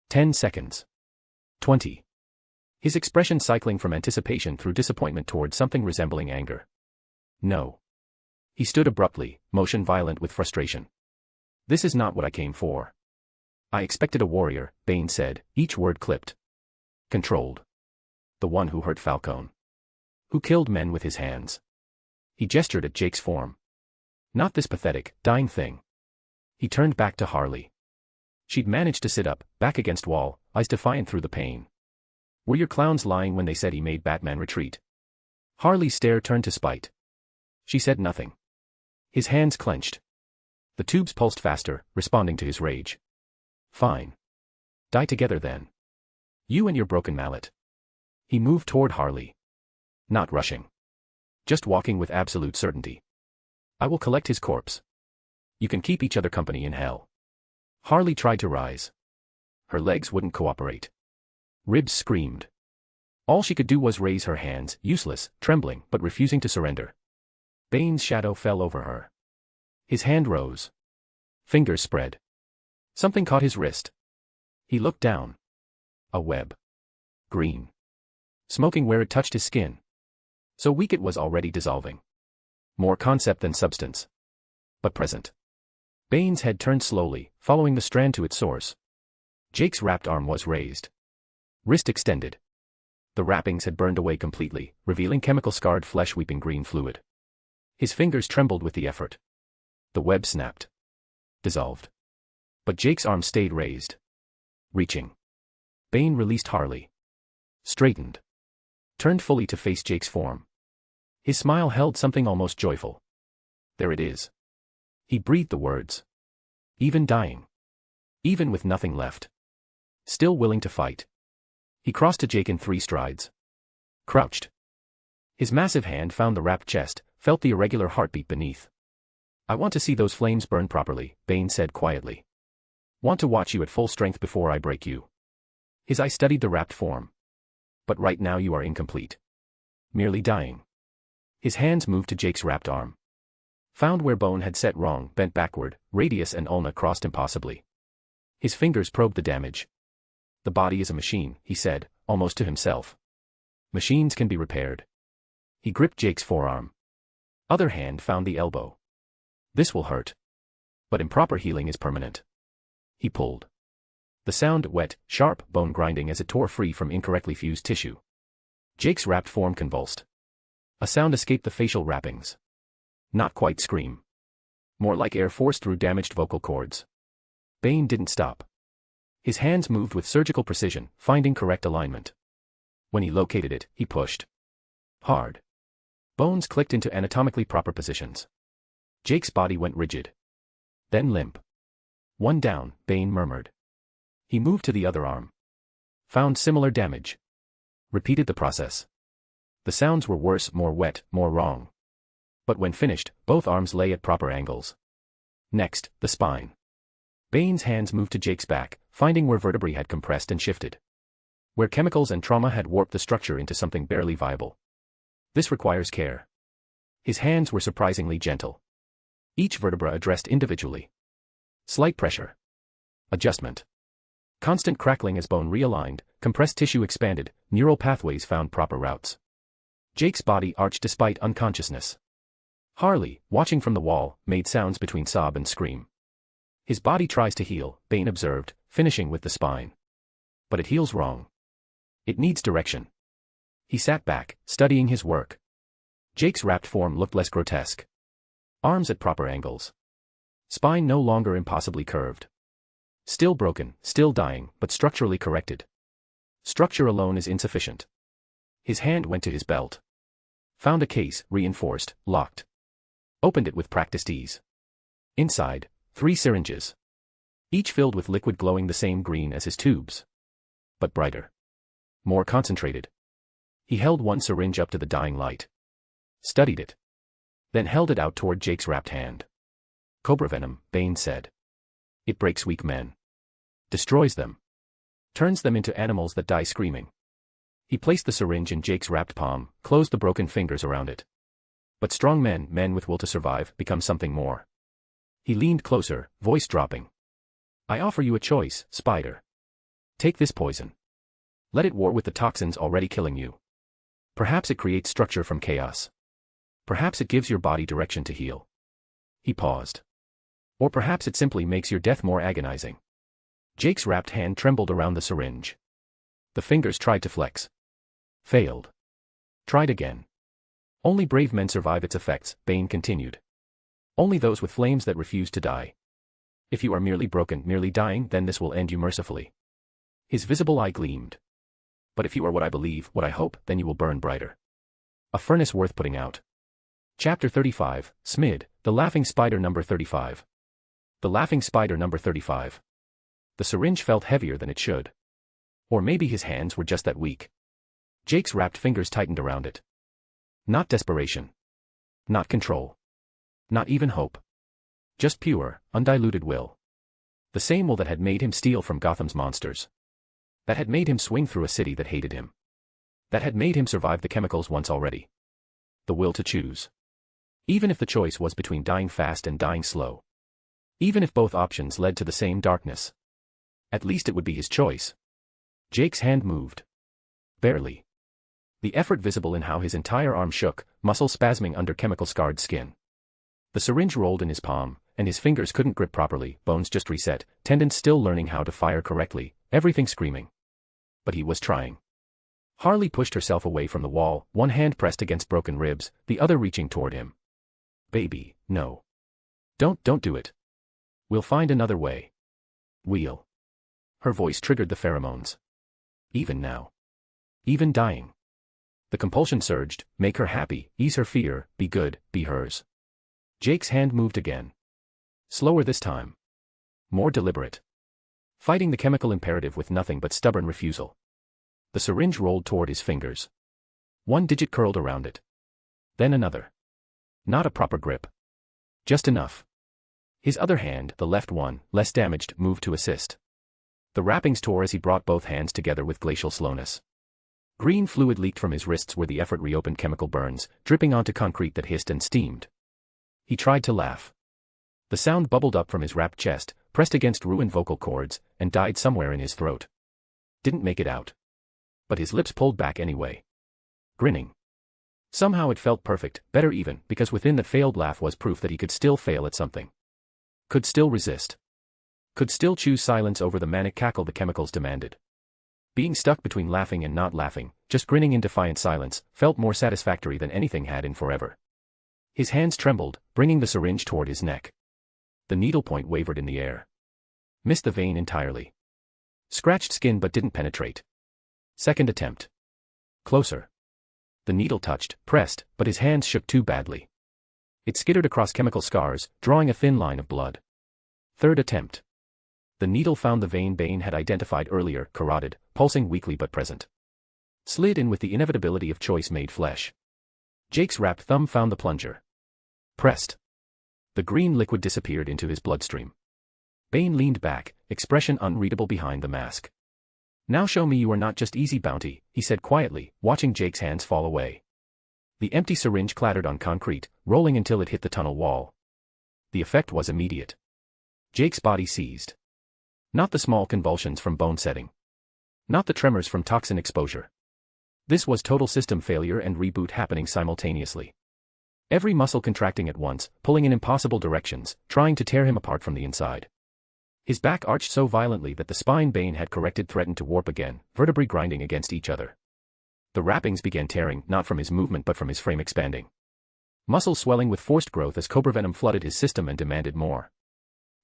[SPEAKER 3] 10 seconds. 20. His expression cycling from anticipation through disappointment toward something resembling anger. No. He stood abruptly, motion violent with frustration. This is not what I came for. I expected a warrior, Bane said, each word clipped. Controlled. The one who hurt Falcone. Who killed men with his hands. He gestured at Jake's form. Not this pathetic, dying thing. He turned back to Harley. She'd managed to sit up, back against wall, eyes defiant through the pain. Were your clowns lying when they said he made Batman retreat? Harley's stare turned to spite. She said nothing. His hands clenched. The tubes pulsed faster, responding to his rage. Fine. Die together then. You and your broken mallet. He moved toward Harley. Not rushing. Just walking with absolute certainty. I will collect his corpse. You can keep each other company in hell. Harley tried to rise. Her legs wouldn't cooperate. Ribs screamed. All she could do was raise her hands, useless, trembling, but refusing to surrender. Bane's shadow fell over her. His hand rose. Fingers spread. Something caught his wrist. He looked down. A web. Green. Smoking where it touched his skin. So weak it was already dissolving. More concept than substance. But present. Bane's head turned slowly, following the strand to its source. Jake's wrapped arm was raised. Wrist extended. The wrappings had burned away completely, revealing chemical-scarred flesh weeping green fluid. His fingers trembled with the effort. The web snapped. Dissolved. But Jake's arm stayed raised. Reaching. Bane released Harley. Straightened. Turned fully to face Jake's form. His smile held something almost joyful. There it is. He breathed the words. Even dying. Even with nothing left. Still willing to fight. He crossed to Jake in 3 strides. Crouched. His massive hand found the wrapped chest, felt the irregular heartbeat beneath. I want to see those flames burn properly, Bane said quietly. Want to watch you at full strength before I break you. His eye studied the wrapped form. But right now you are incomplete. Merely dying. His hands moved to Jake's wrapped arm. Found where bone had set wrong, bent backward, radius and ulna crossed impossibly. His fingers probed the damage. The body is a machine, he said, almost to himself. Machines can be repaired. He gripped Jake's forearm. Other hand found the elbow. This will hurt. But improper healing is permanent. He pulled. The sound, wet, sharp, bone grinding as it tore free from incorrectly fused tissue. Jake's wrapped form convulsed. A sound escaped the facial wrappings. Not quite scream. More like air forced through damaged vocal cords. Bane didn't stop. His hands moved with surgical precision, finding correct alignment. When he located it, he pushed. Hard. Bones clicked into anatomically proper positions. Jake's body went rigid. Then limp. One down, Bane murmured. He moved to the other arm. Found similar damage. Repeated the process. The sounds were worse, more wet, more wrong. But when finished, both arms lay at proper angles. Next, the spine. Bane's hands moved to Jake's back, finding where vertebrae had compressed and shifted. Where chemicals and trauma had warped the structure into something barely viable. This requires care. His hands were surprisingly gentle. Each vertebra addressed individually. Slight pressure. Adjustment. Constant crackling as bone realigned, compressed tissue expanded, neural pathways found proper routes. Jake's body arched despite unconsciousness. Harley, watching from the wall, made sounds between sob and scream. His body tries to heal, Bane observed, finishing with the spine. But it heals wrong. It needs direction. He sat back, studying his work. Jake's wrapped form looked less grotesque. Arms at proper angles. Spine no longer impossibly curved. Still broken, still dying, but structurally corrected. Structure alone is insufficient. His hand went to his belt. Found a case, reinforced, locked. Opened it with practiced ease. Inside, 3 syringes. Each filled with liquid glowing the same green as his tubes. But brighter. More concentrated. He held one syringe up to the dying light. Studied it. Then held it out toward Jake's wrapped hand. Cobra venom, Bane said. It breaks weak men. Destroys them. Turns them into animals that die screaming. He placed the syringe in Jake's wrapped palm, closed the broken fingers around it. But strong men, men with will to survive, become something more. He leaned closer, voice dropping. I offer you a choice, Spider. Take this poison. Let it war with the toxins already killing you. Perhaps it creates structure from chaos. Perhaps it gives your body direction to heal. He paused. Or perhaps it simply makes your death more agonizing. Jake's wrapped hand trembled around the syringe. The fingers tried to flex. Failed. Tried again. Only brave men survive its effects, Bane continued. Only those with flames that refuse to die. If you are merely broken, merely dying, then this will end you mercifully. His visible eye gleamed. But if you are what I believe, what I hope, then you will burn brighter. A furnace worth putting out. Chapter 35, Smid, The Laughing Spider number 35. The Laughing Spider number 35. The syringe felt heavier than it should. Or maybe his hands were just that weak. Jake's wrapped fingers tightened around it. Not desperation. Not control. Not even hope. Just pure, undiluted will. The same will that had made him steal from Gotham's monsters. That had made him swing through a city that hated him. That had made him survive the chemicals once already. The will to choose. Even if the choice was between dying fast and dying slow. Even if both options led to the same darkness. At least it would be his choice. Jake's hand moved. Barely. The effort visible in how his entire arm shook, muscles spasming under chemical-scarred skin. The syringe rolled in his palm, and his fingers couldn't grip properly, bones just reset, tendons still learning how to fire correctly, everything screaming. But he was trying. Harley pushed herself away from the wall, one hand pressed against broken ribs, the other reaching toward him. Baby, no. Don't do it. We'll find another way. We'll. Her voice triggered the pheromones. Even now. Even dying. The compulsion surged, make her happy, ease her fear, be good, be hers. Jake's hand moved again. Slower this time. More deliberate. Fighting the chemical imperative with nothing but stubborn refusal. The syringe rolled toward his fingers. One digit curled around it. Then another. Not a proper grip. Just enough. His other hand, the left one, less damaged, moved to assist. The wrappings tore as he brought both hands together with glacial slowness. Green fluid leaked from his wrists where the effort reopened chemical burns, dripping onto concrete that hissed and steamed. He tried to laugh. The sound bubbled up from his wrapped chest, pressed against ruined vocal cords, and died somewhere in his throat. Didn't make it out. But his lips pulled back anyway. Grinning. Somehow it felt perfect, better even, because within that failed laugh was proof that he could still fail at something. Could still resist. Could still choose silence over the manic cackle the chemicals demanded. Being stuck between laughing and not laughing, just grinning in defiant silence, felt more satisfactory than anything had in forever. His hands trembled, bringing the syringe toward his neck. The needle point wavered in the air. Missed the vein entirely. Scratched skin but didn't penetrate. Second attempt. Closer. The needle touched, pressed, but his hands shook too badly. It skittered across chemical scars, drawing a thin line of blood. Third attempt. The needle found the vein Bane had identified earlier, carotid, pulsing weakly but present. Slid in with the inevitability of choice made flesh. Jake's wrapped thumb found the plunger. Pressed. The green liquid disappeared into his bloodstream. Bane leaned back, expression unreadable behind the mask. Now show me you are not just easy bounty, he said quietly, watching Jake's hands fall away. The empty syringe clattered on concrete, rolling until it hit the tunnel wall. The effect was immediate. Jake's body seized. Not the small convulsions from bone setting. Not the tremors from toxin exposure. This was total system failure and reboot happening simultaneously. Every muscle contracting at once, pulling in impossible directions, trying to tear him apart from the inside. His back arched so violently that the spine Bane had corrected threatened to warp again, vertebrae grinding against each other. The wrappings began tearing, not from his movement but from his frame expanding. Muscles swelling with forced growth as cobra venom flooded his system and demanded more.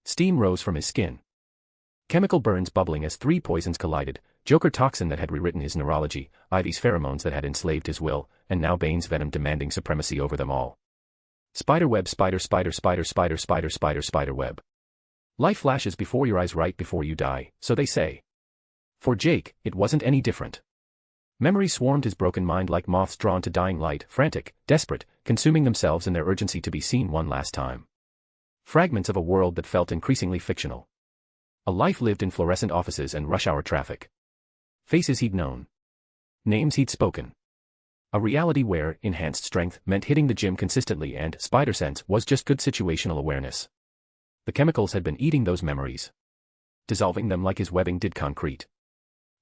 [SPEAKER 3] Steam rose from his skin. Chemical burns bubbling as three poisons collided, Joker toxin that had rewritten his neurology, Ivy's pheromones that had enslaved his will, and now Bane's venom demanding supremacy over them all. Spiderweb, spiderweb. Life flashes before your eyes right before you die, so they say. For Jake, it wasn't any different. Memories swarmed his broken mind like moths drawn to dying light, frantic, desperate, consuming themselves in their urgency to be seen one last time. Fragments of a world that felt increasingly fictional. A life lived in fluorescent offices and rush-hour traffic. Faces he'd known. Names he'd spoken. A reality where enhanced strength meant hitting the gym consistently and spider sense was just good situational awareness. The chemicals had been eating those memories. Dissolving them like his webbing did concrete.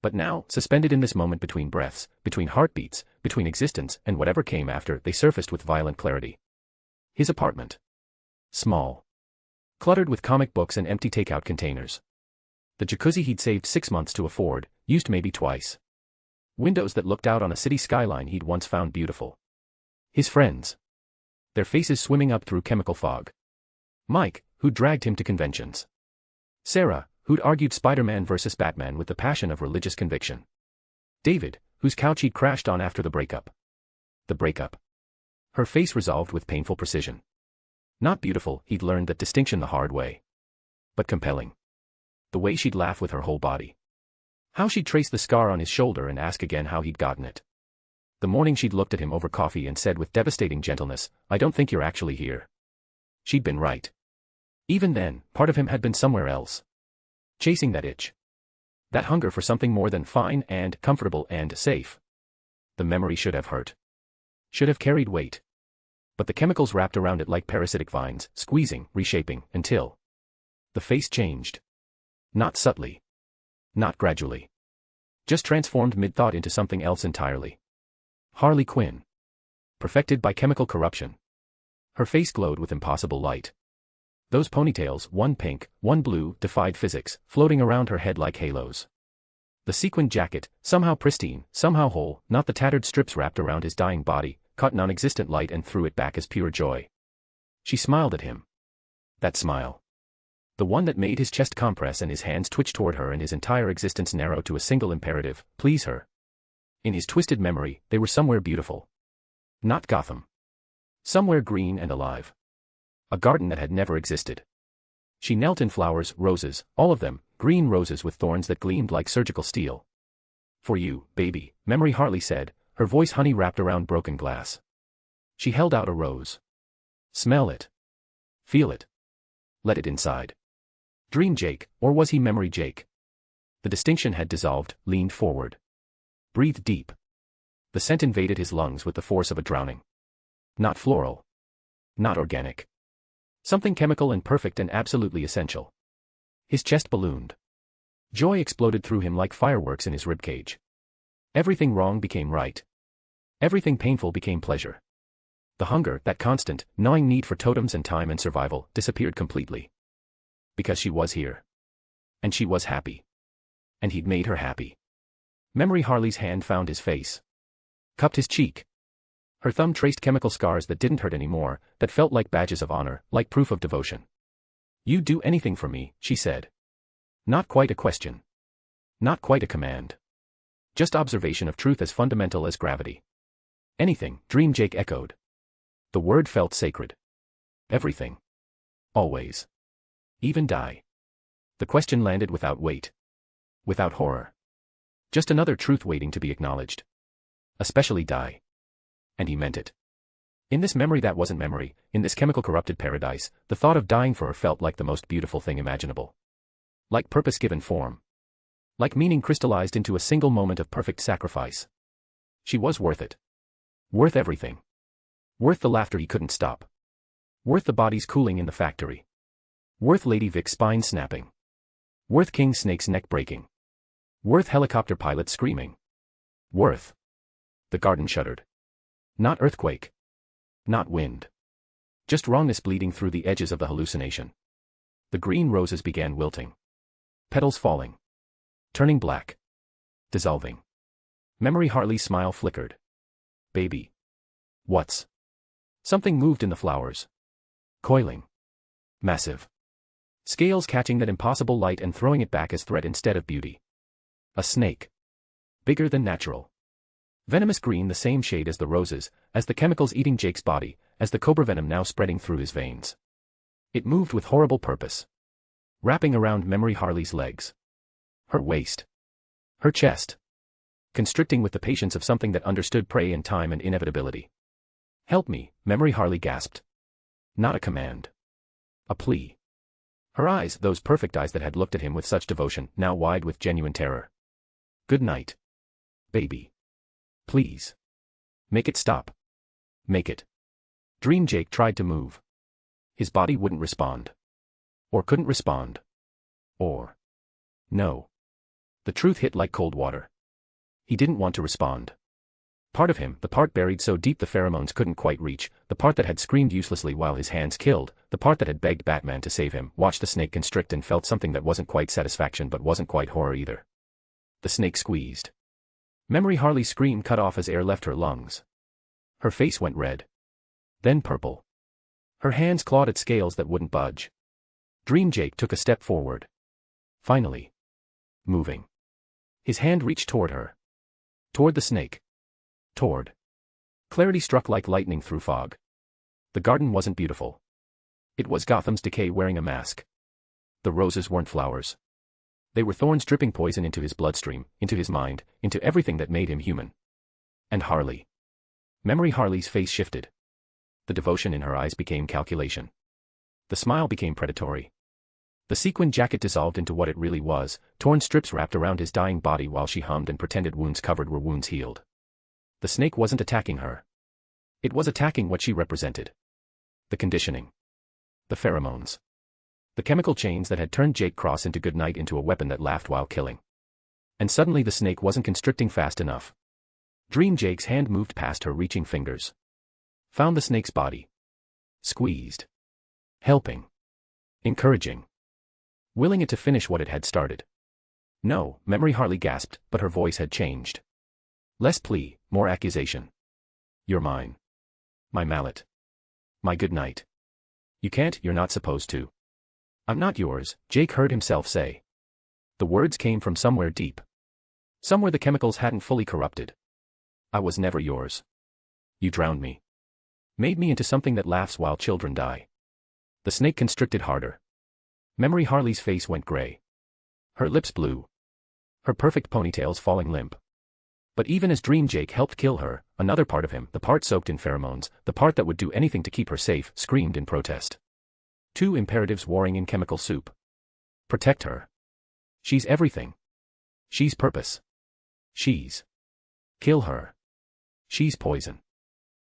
[SPEAKER 3] But now, suspended in this moment between breaths, between heartbeats, between existence and whatever came after, they surfaced with violent clarity. His apartment. Small. Cluttered with comic books and empty takeout containers. The jacuzzi he'd saved 6 months to afford, used maybe twice. Windows that looked out on a city skyline he'd once found beautiful. His friends. Their faces swimming up through chemical fog. Mike, who'd dragged him to conventions. Sarah, who'd argued Spider-Man versus Batman with the passion of religious conviction. David, whose couch he'd crashed on after the breakup. The breakup. Her face resolved with painful precision. Not beautiful, he'd learned that distinction the hard way. But compelling. The way she'd laugh with her whole body. How she'd trace the scar on his shoulder and ask again how he'd gotten it. The morning she'd looked at him over coffee and said with devastating gentleness, "I don't think you're actually here." She'd been right. Even then, part of him had been somewhere else. Chasing that itch. That hunger for something more than fine and comfortable and safe. The memory should have hurt. Should have carried weight. But the chemicals wrapped around it like parasitic vines, squeezing, reshaping, until the face changed. Not subtly. Not gradually. Just transformed mid-thought into something else entirely. Harley Quinn. Perfected by chemical corruption. Her face glowed with impossible light. Those ponytails, one pink, one blue, defied physics, floating around her head like halos. The sequined jacket, somehow pristine, somehow whole, not the tattered strips wrapped around his dying body, caught non-existent light and threw it back as pure joy. She smiled at him. That smile. The one that made his chest compress and his hands twitch toward her and his entire existence narrow to a single imperative, please her. In his twisted memory, they were somewhere beautiful. Not Gotham. Somewhere green and alive. A garden that had never existed. She knelt in flowers, roses, all of them, green roses with thorns that gleamed like surgical steel. For you, baby, memory Harley said, her voice honey wrapped around broken glass. She held out a rose. Smell it. Feel it. Let it inside. Dream Jake, or was he memory Jake? The distinction had dissolved, leaned forward. Breathed deep. The scent invaded his lungs with the force of a drowning. Not floral. Not organic. Something chemical and perfect and absolutely essential. His chest ballooned. Joy exploded through him like fireworks in his ribcage. Everything wrong became right. Everything painful became pleasure. The hunger, that constant, gnawing need for totems and time and survival, disappeared completely. Because she was here. And she was happy. And he'd made her happy. Memory Harley's hand found his face. Cupped his cheek. Her thumb traced chemical scars that didn't hurt anymore, that felt like badges of honor, like proof of devotion. "You'd do anything for me," she said. Not quite a question. Not quite a command. Just observation of truth as fundamental as gravity. Anything, Dream Jake echoed. The word felt sacred. Everything. Always. Even die. The question landed without weight. Without horror. Just another truth waiting to be acknowledged. Especially die. And he meant it. In this memory that wasn't memory, in this chemical-corrupted paradise, the thought of dying for her felt like the most beautiful thing imaginable. Like purpose given form. Like meaning crystallized into a single moment of perfect sacrifice. She was worth it. Worth everything. Worth the laughter he couldn't stop. Worth the bodies cooling in the factory. Worth Lady Vic's spine snapping. Worth King Snake's neck breaking. Worth helicopter pilots screaming. Worth. The garden shuddered. Not earthquake. Not wind. Just wrongness bleeding through the edges of the hallucination. The green roses began wilting. Petals falling. Turning black. Dissolving. Memory Harley's smile flickered. Baby. What's? Something moved in the flowers. Coiling. Massive. Scales catching that impossible light and throwing it back as threat instead of beauty. A snake. Bigger than natural. Venomous green, the same shade as the roses, as the chemicals eating Jake's body, as the cobra venom now spreading through his veins. It moved with horrible purpose. Wrapping around Memory Harley's legs. Her waist. Her chest. Constricting with the patience of something that understood prey and time and inevitability. "Help me," Memory Harley gasped. Not a command. A plea. Her eyes, those perfect eyes that had looked at him with such devotion, now wide with genuine terror. "Good night. Baby. Please. Make it stop. Make it." Dream Jake tried to move. His body wouldn't respond. Or couldn't respond. Or. No. The truth hit like cold water. He didn't want to respond. Part of him, the part buried so deep the pheromones couldn't quite reach, the part that had screamed uselessly while his hands killed, the part that had begged Batman to save him, watched the snake constrict and felt something that wasn't quite satisfaction but wasn't quite horror either. The snake squeezed. Memory Harley's scream cut off as air left her lungs. Her face went red. Then purple. Her hands clawed at scales that wouldn't budge. Dream Jake took a step forward. Finally. Moving. His hand reached toward her. Toward the snake. Toward. Clarity struck like lightning through fog. The garden wasn't beautiful. It was Gotham's decay wearing a mask. The roses weren't flowers. They were thorns dripping poison into his bloodstream, into his mind, into everything that made him human. And Harley. Memory Harley's face shifted. The devotion in her eyes became calculation. The smile became predatory. The sequin jacket dissolved into what it really was, torn strips wrapped around his dying body while she hummed and pretended wounds covered were wounds healed. The snake wasn't attacking her. It was attacking what she represented. The conditioning. The pheromones. The chemical chains that had turned Jake Cross into Goodnight into a weapon that laughed while killing. And suddenly the snake wasn't constricting fast enough. Dream Jake's hand moved past her reaching fingers. Found the snake's body. Squeezed. Helping. Encouraging. Willing it to finish what it had started. No, Memory Harley gasped, but her voice had changed. Less plea, more accusation. You're mine. My mallet. My Goodnight. You can't, you're not supposed to. I'm not yours, Jake heard himself say. The words came from somewhere deep. Somewhere the chemicals hadn't fully corrupted. I was never yours. You drowned me. Made me into something that laughs while children die. The snake constricted harder. Memory Harley's face went gray. Her lips blue. Her perfect ponytails falling limp. But even as Dream Jake helped kill her, another part of him, the part soaked in pheromones, the part that would do anything to keep her safe, screamed in protest. Two imperatives warring in chemical soup. Protect her. She's everything. She's purpose. She's. Kill her. She's poison.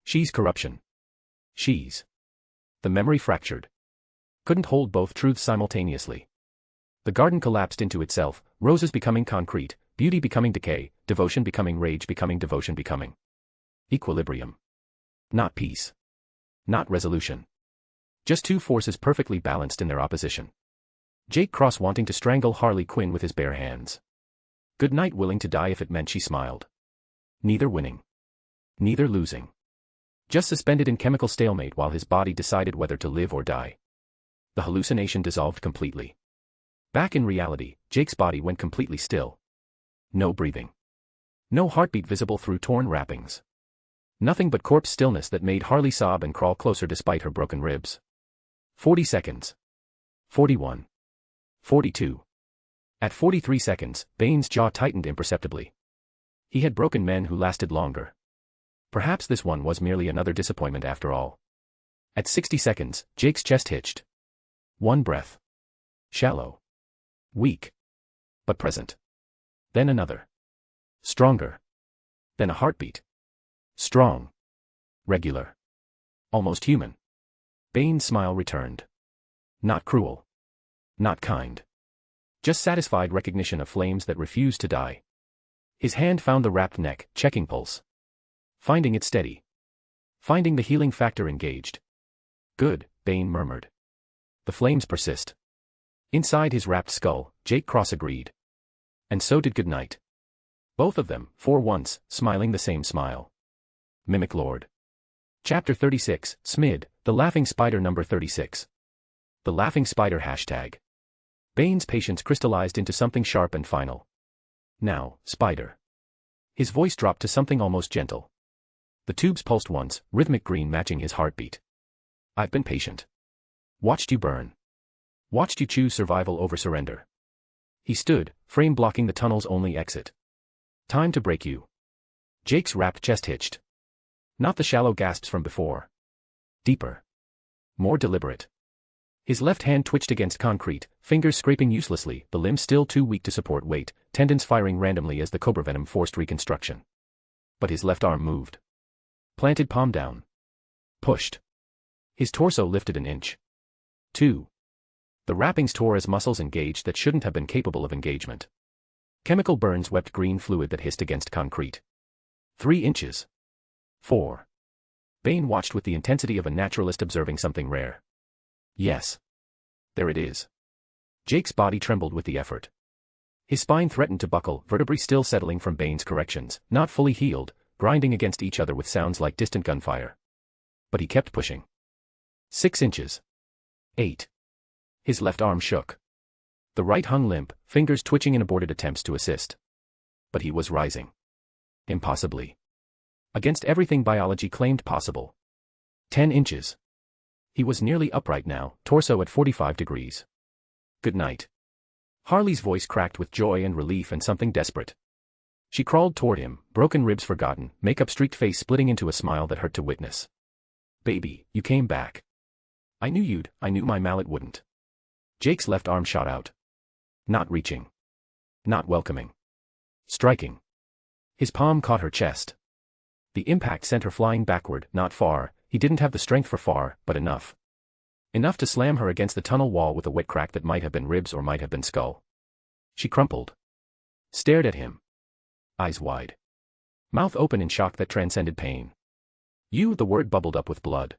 [SPEAKER 3] She's corruption. She's. The memory fractured. Couldn't hold both truths simultaneously. The garden collapsed into itself, roses becoming concrete, beauty becoming decay, devotion becoming rage becoming devotion becoming. Equilibrium. Not peace. Not resolution. Just two forces perfectly balanced in their opposition. Jake Cross wanting to strangle Harley Quinn with his bare hands. Goodnight willing to die if it meant she smiled. Neither winning. Neither losing. Just suspended in chemical stalemate while his body decided whether to live or die. The hallucination dissolved completely. Back in reality, Jake's body went completely still. No breathing. No heartbeat visible through torn wrappings. Nothing but corpse stillness that made Harley sob and crawl closer despite her broken ribs. 40 seconds. 41. 42. At 43 seconds, Bane's jaw tightened imperceptibly. He had broken men who lasted longer. Perhaps this one was merely another disappointment after all. At 60 seconds, Jake's chest hitched. One breath. Shallow. Weak. But present. Then another. Stronger. Then a heartbeat. Strong. Regular. Almost human. Bane's smile returned. Not cruel. Not kind. Just satisfied recognition of flames that refused to die. His hand found the wrapped neck, checking pulse. Finding it steady. Finding the healing factor engaged. Good, Bane murmured. The flames persist. Inside his wrapped skull, Jake Cross agreed. And so did Goodnight. Both of them, for once, smiling the same smile. Mimic Lord. Chapter 36, Smid, The Laughing Spider number 36. The Laughing Spider hashtag. Bane's patience crystallized into something sharp and final. Now, Spider. His voice dropped to something almost gentle. The tubes pulsed once, rhythmic green matching his heartbeat. I've been patient. Watched you burn. Watched you choose survival over surrender. He stood, frame blocking the tunnel's only exit. Time to break you. Jake's wrapped chest hitched. Not the shallow gasps from before. Deeper. More deliberate. His left hand twitched against concrete, fingers scraping uselessly, the limb still too weak to support weight, tendons firing randomly as the cobra venom forced reconstruction. But his left arm moved. Planted palm down. Pushed. His torso lifted an inch. 2. The wrappings tore as muscles engaged that shouldn't have been capable of engagement. Chemical burns wept green fluid that hissed against concrete. 3 inches. 4. Bane watched with the intensity of a naturalist observing something rare. Yes. There it is. Jake's body trembled with the effort. His spine threatened to buckle, vertebrae still settling from Bane's corrections, not fully healed, grinding against each other with sounds like distant gunfire. But he kept pushing. 6 inches. 8. His left arm shook. The right hung limp, fingers twitching in aborted attempts to assist. But he was rising. Impossibly. Against everything biology claimed possible. 10 inches. He was nearly upright now, torso at 45 degrees. Good night. Harley's voice cracked with joy and relief and something desperate. She crawled toward him, broken ribs forgotten, makeup streaked face splitting into a smile that hurt to witness. Baby, you came back. I knew you'd, I knew my mallet wouldn't. Jake's left arm shot out. Not reaching. Not welcoming. Striking. His palm caught her chest. The impact sent her flying backward, not far, he didn't have the strength for far, but enough. Enough to slam her against the tunnel wall with a wet crack that might have been ribs or might have been skull. She crumpled. Stared at him. Eyes wide. Mouth open in shock that transcended pain. You, the word bubbled up with blood.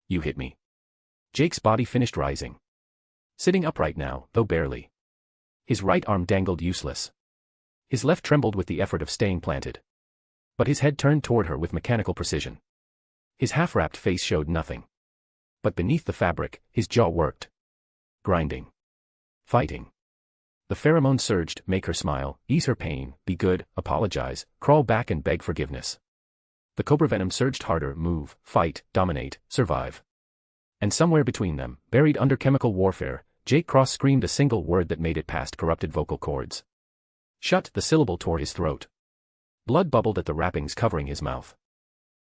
[SPEAKER 3] You hit me. Jake's body finished rising. Sitting upright now, though barely. His right arm dangled useless. His left trembled with the effort of staying planted. But his head turned toward her with mechanical precision. His half-wrapped face showed nothing. But beneath the fabric, his jaw worked. Grinding. Fighting. The pheromone surged, make her smile, ease her pain, be good, apologize, crawl back and beg forgiveness. The cobra venom surged harder, move, fight, dominate, survive. And somewhere between them, buried under chemical warfare, Jake Cross screamed a single word that made it past corrupted vocal cords. Shut, the syllable tore his throat. Blood bubbled at the wrappings covering his mouth.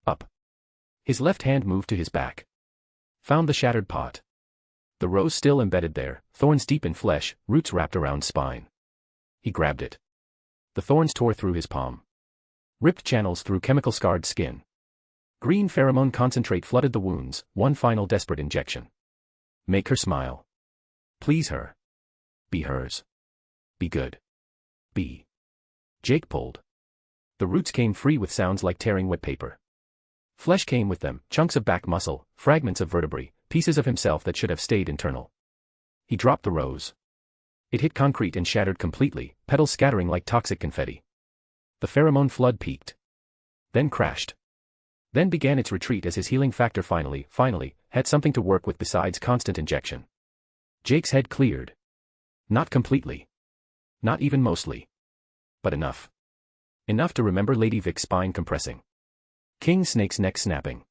[SPEAKER 3] Up. His left hand moved to his back. Found the shattered pot. The rose still embedded there, thorns deep in flesh, roots wrapped around spine. He grabbed it. The thorns tore through his palm. Ripped channels through chemical-scarred skin. Green pheromone concentrate flooded the wounds, one final desperate injection. Make her smile. Please her. Be hers. Be good. Be. Jake pulled. The roots came free with sounds like tearing wet paper. Flesh came with them, chunks of back muscle, fragments of vertebrae, pieces of himself that should have stayed internal. He dropped the rose. It hit concrete and shattered completely, petals scattering like toxic confetti. The pheromone flood peaked. Then crashed. Then began its retreat as his healing factor finally, had something to work with besides constant injection. Jake's head cleared. Not completely. Not even mostly. But enough. Enough to remember Lady Vic's spine compressing. King Snake's neck snapping.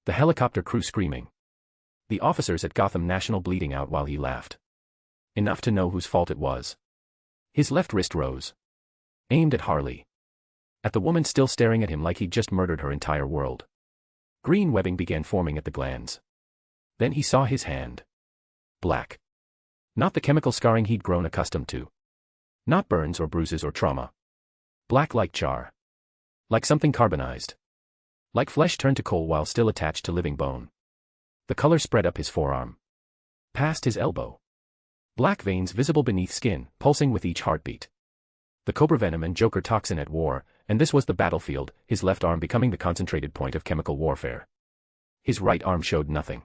[SPEAKER 3] The helicopter crew screaming. The officers at Gotham National bleeding out while he laughed. Enough to know whose fault it was. His left wrist rose. Aimed at Harley. At the woman still staring at him like he'd just murdered her entire world. Green webbing began forming at the glands. Then he saw his hand. Black. Not the chemical scarring he'd grown accustomed to. Not burns or bruises or trauma. Black like char. Like something carbonized. Like flesh turned to coal while still attached to living bone. The color spread up his forearm. Past his elbow. Black veins visible beneath skin, pulsing with each heartbeat. The cobra venom and Joker toxin at war, and this was the battlefield, his left arm becoming the concentrated point of chemical warfare. His right arm showed nothing.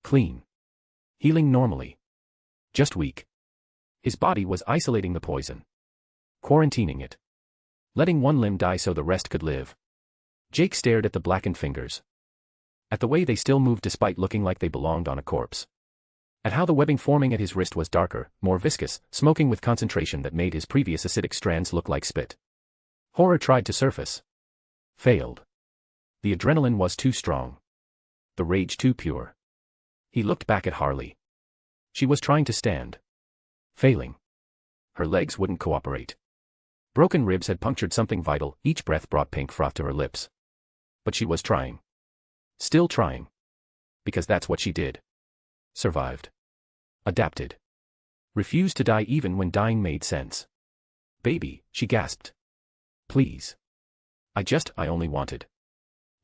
[SPEAKER 3] Clean. Healing normally. Just weak. His body was isolating the poison. Quarantining it. Letting one limb die so the rest could live. Jake stared at the blackened fingers. At the way they still moved despite looking like they belonged on a corpse. At how the webbing forming at his wrist was darker, more viscous, smoking with concentration that made his previous acidic strands look like spit. Horror tried to surface. Failed. The adrenaline was too strong. The rage too pure. He looked back at Harley. She was trying to stand. Failing. Her legs wouldn't cooperate. Broken ribs had punctured something vital, each breath brought pink froth to her lips. But she was trying. Still trying. Because that's what she did. Survived. Adapted. Refused to die even when dying made sense. Baby, she gasped. Please. I only wanted.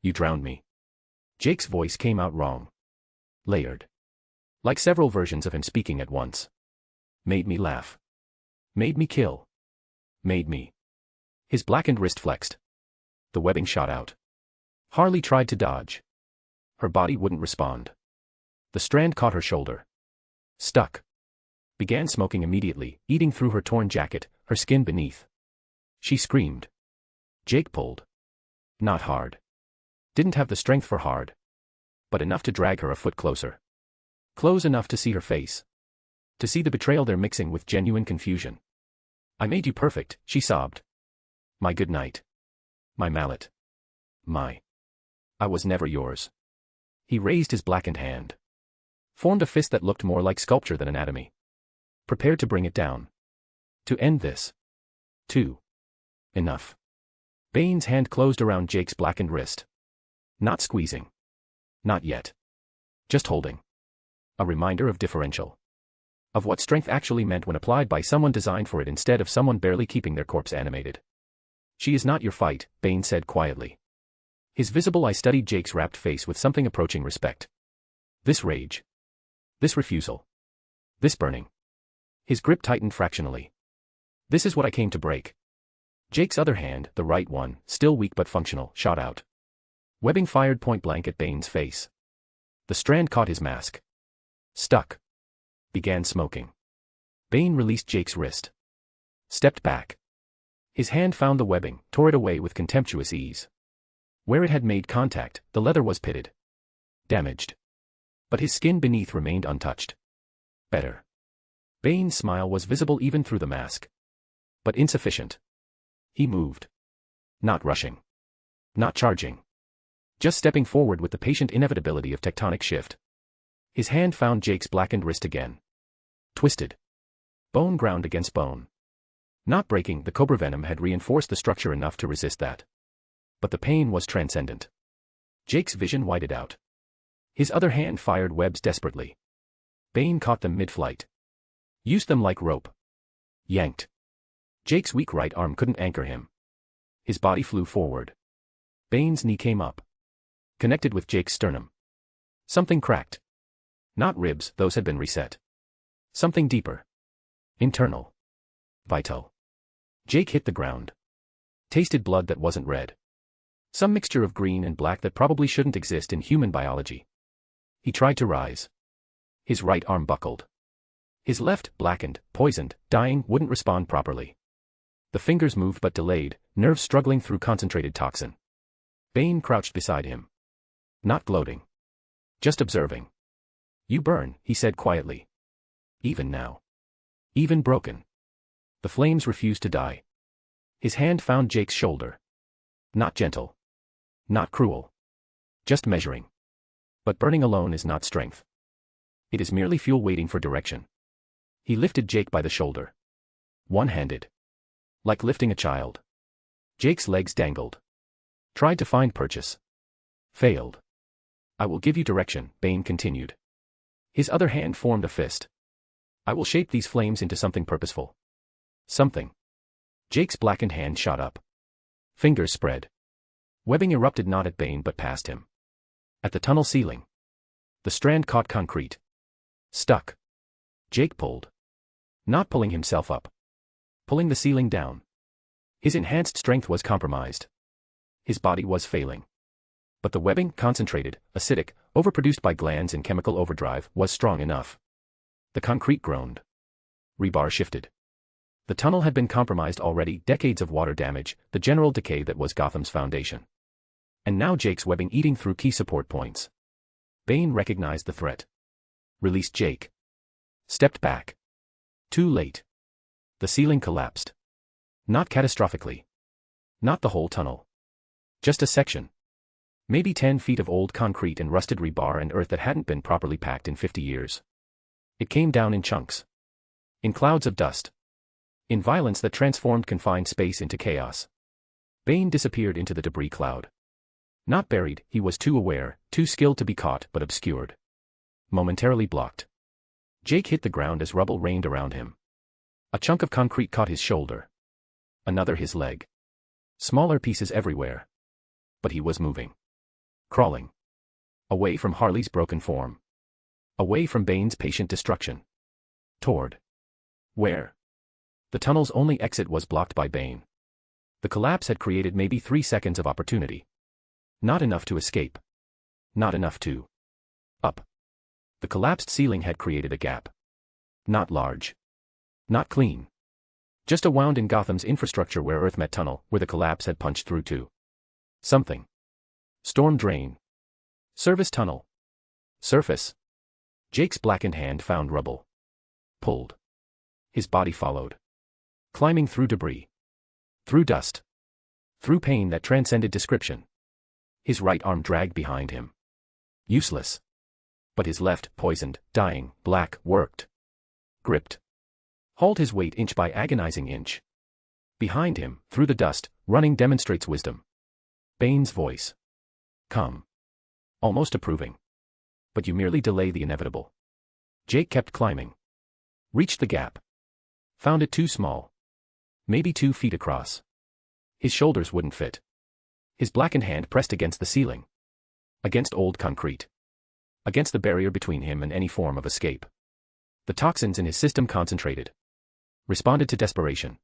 [SPEAKER 3] You drowned me. Jake's voice came out wrong. Layered. Like several versions of him speaking at once. Made me laugh. Made me kill. Made me. His blackened wrist flexed. The webbing shot out. Harley tried to dodge. Her body wouldn't respond. The strand caught her shoulder. Stuck. Began smoking immediately, eating through her torn jacket, her skin beneath. She screamed. Jake pulled. Not hard. Didn't have the strength for hard. But enough to drag her a foot closer. Close enough to see her face. To see the betrayal there mixing with genuine confusion. I made you perfect, she sobbed. My good night. My mallet. I was never yours. He raised his blackened hand. Formed a fist that looked more like sculpture than anatomy. Prepared to bring it down. To end this. To Enough. Bane's hand closed around Jake's blackened wrist. Not squeezing. Not yet. Just holding. A reminder of differential. Of what strength actually meant when applied by someone designed for it instead of someone barely keeping their corpse animated. She is not your fight, Bane said quietly. His visible eye studied Jake's rapt face with something approaching respect. This rage. This refusal. This burning. His grip tightened fractionally. This is what I came to break. Jake's other hand, the right one, still weak but functional, shot out. Webbing fired point blank at Bane's face. The strand caught his mask. Stuck. Began smoking. Bane released Jake's wrist. Stepped back. His hand found the webbing, tore it away with contemptuous ease. Where it had made contact, the leather was pitted. Damaged. But his skin beneath remained untouched. Better. Bane's smile was visible even through the mask. But insufficient. He moved. Not rushing. Not charging. Just stepping forward with the patient inevitability of tectonic shift. His hand found Jake's blackened wrist again. Twisted. Bone ground against bone. Not breaking, the cobra venom had reinforced the structure enough to resist that. But the pain was transcendent. Jake's vision widened out. His other hand fired webs desperately. Bane caught them mid-flight. Used them like rope. Yanked. Jake's weak right arm couldn't anchor him. His body flew forward. Bane's knee came up. Connected with Jake's sternum. Something cracked. Not ribs, those had been reset. Something deeper. Internal. Vital. Jake hit the ground. Tasted blood that wasn't red. Some mixture of green and black that probably shouldn't exist in human biology. He tried to rise. His right arm buckled. His left, blackened, poisoned, dying, wouldn't respond properly. The fingers moved but delayed, nerves struggling through concentrated toxin. Bane crouched beside him. Not gloating. Just observing. You burn, he said quietly. Even now. Even broken. The flames refused to die. His hand found Jake's shoulder. Not gentle. Not cruel. Just measuring. But burning alone is not strength. It is merely fuel waiting for direction. He lifted Jake by the shoulder. One-handed. Like lifting a child. Jake's legs dangled. Tried to find purchase. Failed. I will give you direction, Bane continued. His other hand formed a fist. I will shape these flames into something purposeful. Something. Jake's blackened hand shot up. Fingers spread. Webbing erupted not at Bane but past him. At the tunnel ceiling. The strand caught concrete. Stuck. Jake pulled. Not pulling himself up. Pulling the ceiling down. His enhanced strength was compromised. His body was failing. But the webbing, concentrated, acidic, overproduced by glands in chemical overdrive, was strong enough. The concrete groaned. Rebar shifted. The tunnel had been compromised already, decades of water damage, the general decay that was Gotham's foundation. And now Jake's webbing eating through key support points. Bane recognized the threat. Released Jake. Stepped back. Too late. The ceiling collapsed. Not catastrophically. Not the whole tunnel. Just a section. Maybe 10 feet of old concrete and rusted rebar and earth that hadn't been properly packed in 50 years. It came down in chunks. In clouds of dust. In violence that transformed confined space into chaos. Bane disappeared into the debris cloud. Not buried, he was too aware, too skilled to be caught but obscured. Momentarily blocked. Jake hit the ground as rubble rained around him. A chunk of concrete caught his shoulder. Another his leg. Smaller pieces everywhere. But he was moving. Crawling. Away from Harley's broken form. Away from Bane's patient destruction. Toward. Where? The tunnel's only exit was blocked by Bane. The collapse had created maybe 3 seconds of opportunity. Not enough to escape. Not enough to. Up. The collapsed ceiling had created a gap. Not large. Not clean. Just a wound in Gotham's infrastructure where Earth met tunnel, where the collapse had punched through to. Something. Storm drain. Service tunnel. Surface. Jake's blackened hand found rubble. Pulled. His body followed. Climbing through debris. Through dust. Through pain that transcended description. His right arm dragged behind him. Useless. But his left, poisoned, dying, black, worked. Gripped. Hauled his weight inch by agonizing inch. Behind him, through the dust, running demonstrates wisdom. Bane's voice. Come. Almost approving. But you merely delay the inevitable. Jake kept climbing. Reached the gap. Found it too small. Maybe 2 feet across. His shoulders wouldn't fit. His blackened hand pressed against the ceiling. Against old concrete. Against the barrier between him and any form of escape. The toxins in his system concentrated. Responded to desperation.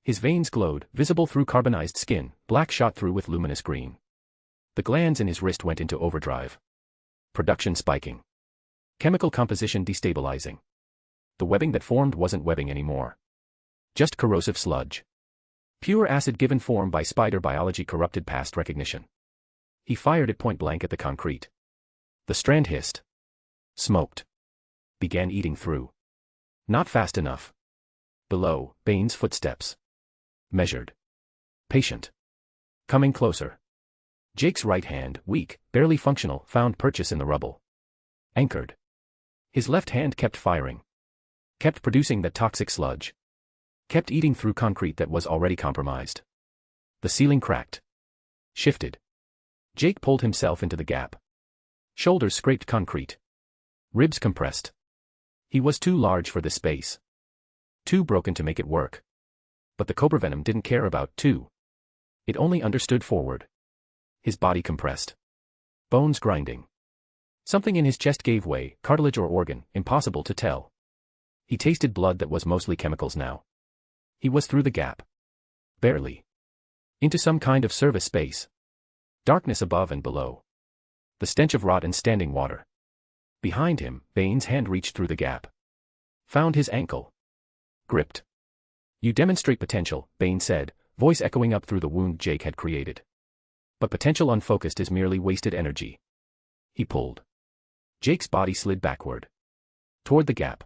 [SPEAKER 3] His veins glowed, visible through carbonized skin, black shot through with luminous green. The glands in his wrist went into overdrive. Production spiking. Chemical composition destabilizing. The webbing that formed wasn't webbing anymore. Just corrosive sludge. Pure acid given form by spider biology corrupted past recognition. He fired it point blank at the concrete. The strand hissed. Smoked. Began eating through. Not fast enough. Below, Bane's footsteps. Measured. Patient. Coming closer. Jake's right hand, weak, barely functional, found purchase in the rubble. Anchored. His left hand kept firing. Kept producing that toxic sludge. Kept eating through concrete that was already compromised. The ceiling cracked. Shifted. Jake pulled himself into the gap. Shoulders scraped concrete. Ribs compressed. He was too large for this space. Too broken to make it work. But the cobra venom didn't care about too. It only understood forward. His body compressed. Bones grinding. Something in his chest gave way, cartilage or organ, impossible to tell. He tasted blood that was mostly chemicals now. He was through the gap. Barely. Into some kind of service space. Darkness above and below. The stench of rot and standing water. Behind him, Bane's hand reached through the gap. Found his ankle. Gripped. You demonstrate potential, Bane said, voice echoing up through the wound Jake had created. But potential unfocused is merely wasted energy. He pulled. Jake's body slid backward. Toward the gap.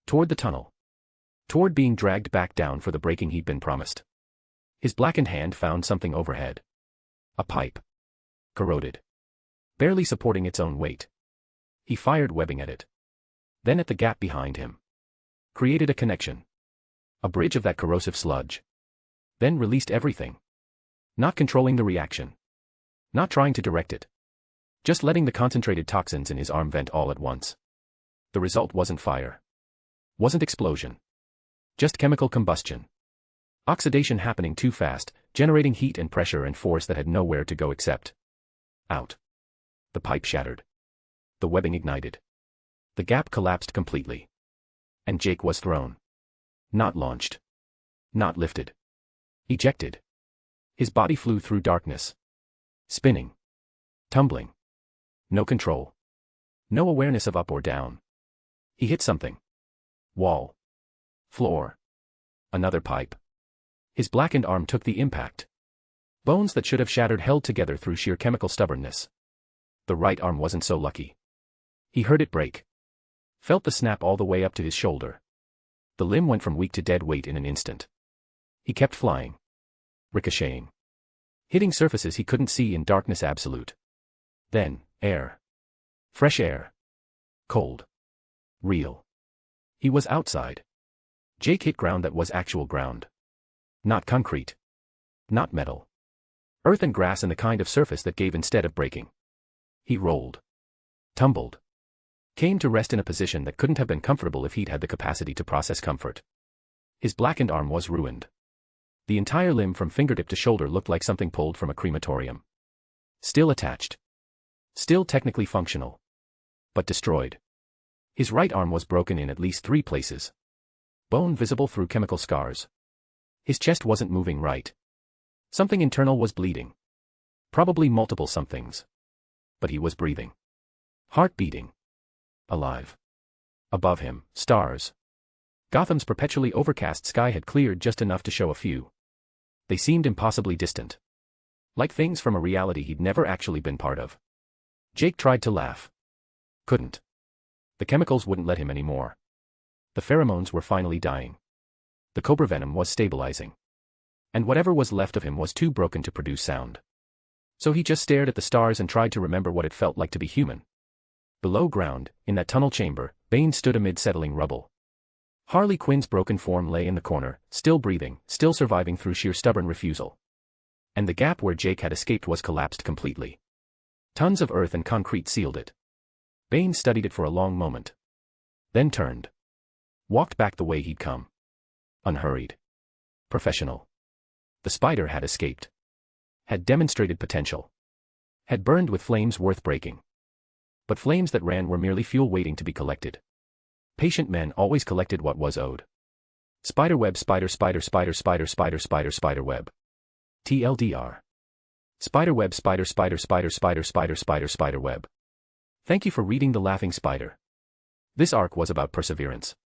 [SPEAKER 3] Toward the tunnel. Toward being dragged back down for the breaking he'd been promised. His blackened hand found something overhead. A pipe. Corroded. Barely supporting its own weight. He fired webbing at it. Then at the gap behind him. Created a connection. A bridge of that corrosive sludge. Then released everything. Not controlling the reaction. Not trying to direct it. Just letting the concentrated toxins in his arm vent all at once. The result wasn't fire. Wasn't explosion. Just chemical combustion. Oxidation happening too fast, generating heat and pressure and force that had nowhere to go except out. The pipe shattered. The webbing ignited. The gap collapsed completely. And Jake was thrown. Not launched. Not lifted. Ejected. His body flew through darkness. Spinning. Tumbling. No control. No awareness of up or down. He hit something. Wall. Floor. Another pipe. His blackened arm took the impact. Bones that should have shattered held together through sheer chemical stubbornness. The right arm wasn't so lucky. He heard it break. Felt the snap all the way up to his shoulder. The limb went from weak to dead weight in an instant. He kept flying. Ricocheting. Hitting surfaces he couldn't see in darkness absolute. Then, air. Fresh air. Cold. Real. He was outside. Jake hit ground that was actual ground. Not concrete. Not metal. Earth and grass and the kind of surface that gave instead of breaking. He rolled. Tumbled. Came to rest in a position that couldn't have been comfortable if he'd had the capacity to process comfort. His blackened arm was ruined. The entire limb from fingertip to shoulder looked like something pulled from a crematorium. Still attached. Still technically functional. But destroyed. His right arm was broken in at least 3 places. Bone visible through chemical scars. His chest wasn't moving right. Something internal was bleeding. Probably multiple somethings. But he was breathing. Heart beating. Alive. Above him, stars. Gotham's perpetually overcast sky had cleared just enough to show a few. They seemed impossibly distant. Like things from a reality he'd never actually been part of. Jake tried to laugh. Couldn't. The chemicals wouldn't let him anymore. The pheromones were finally dying. The cobra venom was stabilizing. And whatever was left of him was too broken to produce sound. So he just stared at the stars and tried to remember what it felt like to be human. Below ground, in that tunnel chamber, Bane stood amid settling rubble. Harley Quinn's broken form lay in the corner, still breathing, still surviving through sheer stubborn refusal. And the gap where Jake had escaped was collapsed completely. Tons of earth and concrete sealed it. Bane studied it for a long moment. Then turned. Walked back the way he'd come. Unhurried. Professional. The spider had escaped. Had demonstrated potential. Had burned with flames worth breaking. But flames that ran were merely fuel waiting to be collected. Patient men always collected what was owed. Spiderweb spider web. TLDR. Spiderweb spider web. Thank you for reading The Laughing Spider. This arc was about perseverance.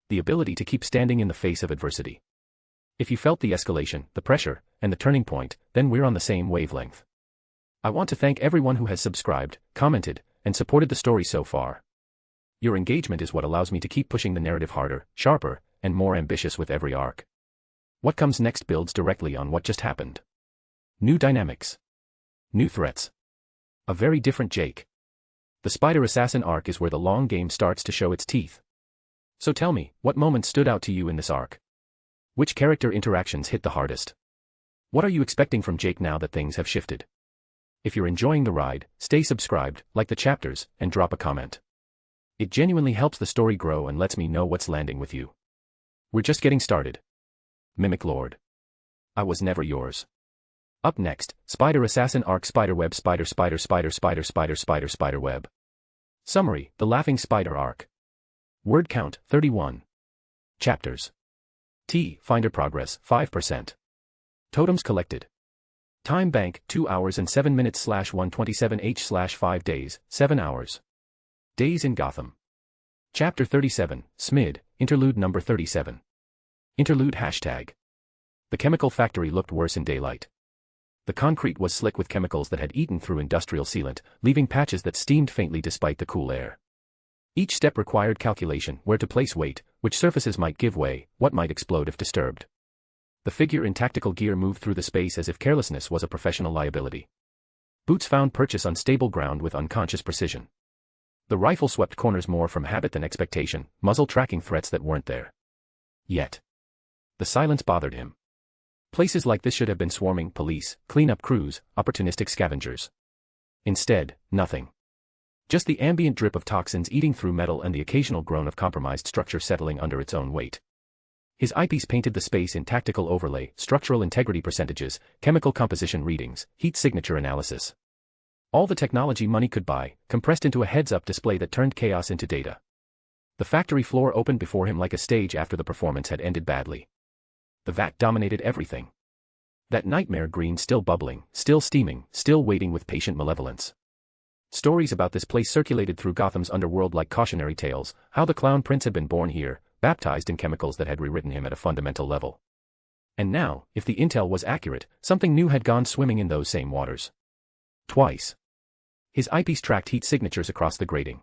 [SPEAKER 3] The ability to keep standing in the face of adversity. If you felt the escalation, the pressure, and the turning point, then we're on the same wavelength. I want to thank everyone who has subscribed, commented, and supported the story so far. Your engagement is what allows me to keep pushing the narrative harder, sharper, and more ambitious with every arc. What comes next builds directly on what just happened. New dynamics. New threats. A very different Jake. The Spider Assassin arc is where the long game starts to show its teeth. So tell me, what moments stood out to you in this arc? Which character interactions hit the hardest? What are you expecting from Jake now that things have shifted? If you're enjoying the ride, stay subscribed, like the chapters, and drop a comment. It genuinely helps the story grow and lets me know what's landing with you. We're just getting started. Mimic Lord. I was never yours. Up next, Spider Assassin arc Spiderweb Spiderweb. Summary, The Laughing Spider arc. Word count, 31. Chapters. T. Finder progress, 5%. Totems collected. Time bank, 2 hours and 7 minutes /127h/5 days, 7 hours. Days in Gotham. Chapter 37, Smid, Interlude number 37. Interlude hashtag. The chemical factory looked worse in daylight. The concrete was slick with chemicals that had eaten through industrial sealant, leaving patches that steamed faintly despite the cool air. Each step required calculation, where to place weight, which surfaces might give way, what might explode if disturbed. The figure in tactical gear moved through the space as if carelessness was a professional liability. Boots found purchase on stable ground with unconscious precision. The rifle swept corners more from habit than expectation, muzzle tracking threats that weren't there. Yet. The silence bothered him. Places like this should have been swarming police, cleanup crews, opportunistic scavengers. Instead, nothing. Just the ambient drip of toxins eating through metal and the occasional groan of compromised structure settling under its own weight. His eyepiece painted the space in tactical overlay, structural integrity percentages, chemical composition readings, heat signature analysis. All the technology money could buy, compressed into a heads-up display that turned chaos into data. The factory floor opened before him like a stage after the performance had ended badly. The vat dominated everything. That nightmare green still bubbling, still steaming, still waiting with patient malevolence. Stories about this place circulated through Gotham's underworld like cautionary tales, how the Clown Prince had been born here, baptized in chemicals that had rewritten him at a fundamental level. And now, if the intel was accurate, something new had gone swimming in those same waters. Twice. His eyepiece tracked heat signatures across the grating.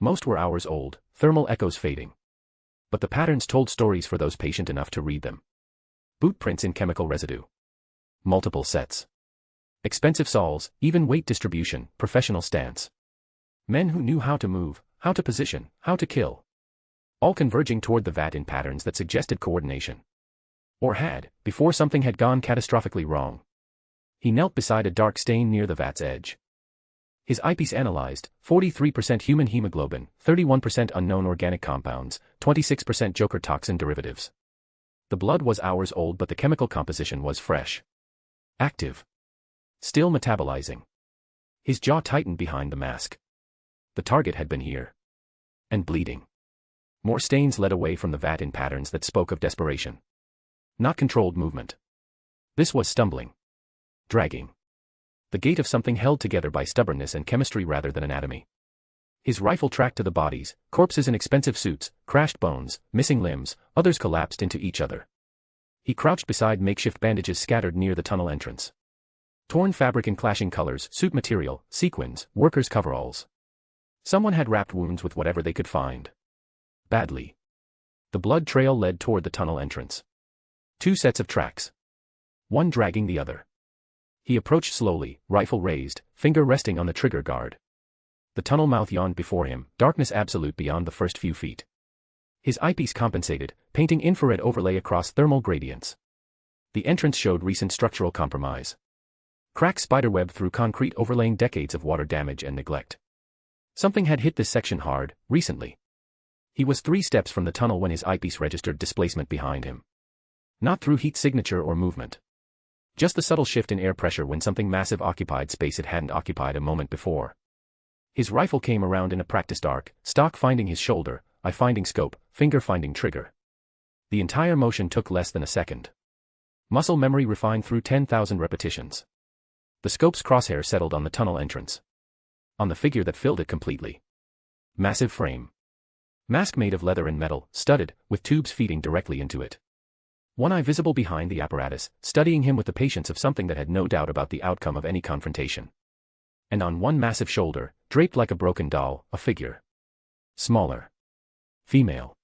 [SPEAKER 3] Most were hours old, thermal echoes fading. But the patterns told stories for those patient enough to read them. Boot prints in chemical residue. Multiple sets. Expensive soles, even weight distribution, professional stance. Men who knew how to move, how to position, how to kill. All converging toward the vat in patterns that suggested coordination. Or had, before something had gone catastrophically wrong. He knelt beside a dark stain near the vat's edge. His eyepiece analyzed, 43% human hemoglobin, 31% unknown organic compounds, 26% Joker toxin derivatives. The blood was hours old but the chemical composition was fresh. Active. Still metabolizing. His jaw tightened behind the mask. The target had been here. And bleeding. More stains led away from the vat in patterns that spoke of desperation. Not controlled movement. This was stumbling. Dragging. The gait of something held together by stubbornness and chemistry rather than anatomy. His rifle tracked to the bodies, corpses in expensive suits, crashed bones, missing limbs, others collapsed into each other. He crouched beside makeshift bandages scattered near the tunnel entrance. Torn fabric in clashing colors, suit material, sequins, workers' coveralls. Someone had wrapped wounds with whatever they could find. Badly. The blood trail led toward the tunnel entrance. 2 sets of tracks. One dragging the other. He approached slowly, rifle raised, finger resting on the trigger guard. The tunnel mouth yawned before him, darkness absolute beyond the first few feet. His eyepiece compensated, painting infrared overlay across thermal gradients. The entrance showed recent structural compromise. Cracked spiderweb through concrete overlaying decades of water damage and neglect. Something had hit this section hard, recently. He was 3 steps from the tunnel when his eyepiece registered displacement behind him. Not through heat signature or movement. Just the subtle shift in air pressure when something massive occupied space it hadn't occupied a moment before. His rifle came around in a practiced arc, stock finding his shoulder, eye finding scope, finger finding trigger. The entire motion took less than a second. Muscle memory refined through 10,000 repetitions. The scope's crosshair settled on the tunnel entrance. On the figure that filled it completely. Massive frame. Mask made of leather and metal, studded, with tubes feeding directly into it. One eye visible behind the apparatus, studying him with the patience of something that had no doubt about the outcome of any confrontation. And on one massive shoulder, draped like a broken doll, a figure. Smaller. Female.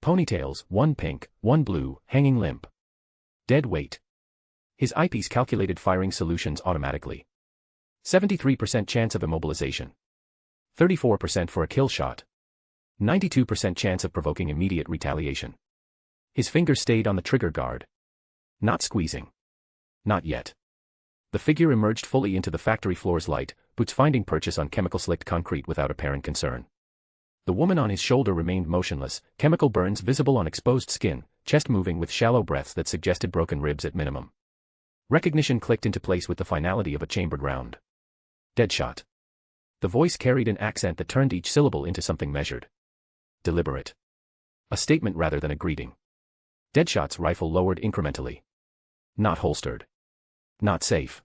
[SPEAKER 3] Ponytails, one pink, one blue, hanging limp. Dead weight. His eyepiece calculated firing solutions automatically. 73% chance of immobilization. 34% for a kill shot. 92% chance of provoking immediate retaliation. His finger stayed on the trigger guard. Not squeezing. Not yet. The figure emerged fully into the factory floor's light, boots finding purchase on chemical-slicked concrete without apparent concern. The woman on his shoulder remained motionless, chemical burns visible on exposed skin, chest moving with shallow breaths that suggested broken ribs at minimum. Recognition clicked into place with the finality of a chambered round. Deadshot. The voice carried an accent that turned each syllable into something measured. Deliberate. A statement rather than a greeting. Deadshot's rifle lowered incrementally. Not holstered. Not safe.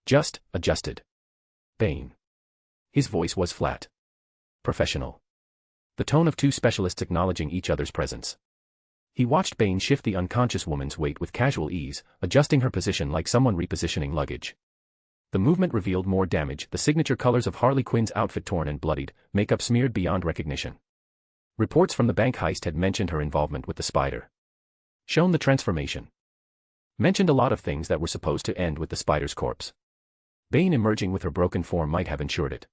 [SPEAKER 3] Just, adjusted. Bane. His voice was flat. Professional. The tone of 2 specialists acknowledging each other's presence. He watched Bane shift the unconscious woman's weight with casual ease, adjusting her position like someone repositioning luggage. The movement revealed more damage, the signature colors of Harley Quinn's outfit torn and bloodied, makeup smeared beyond recognition. Reports from the bank heist had mentioned her involvement with the Spider. Shown the transformation. Mentioned a lot of things that were supposed to end with the Spider's corpse. Bane emerging with her broken form might have ensured it.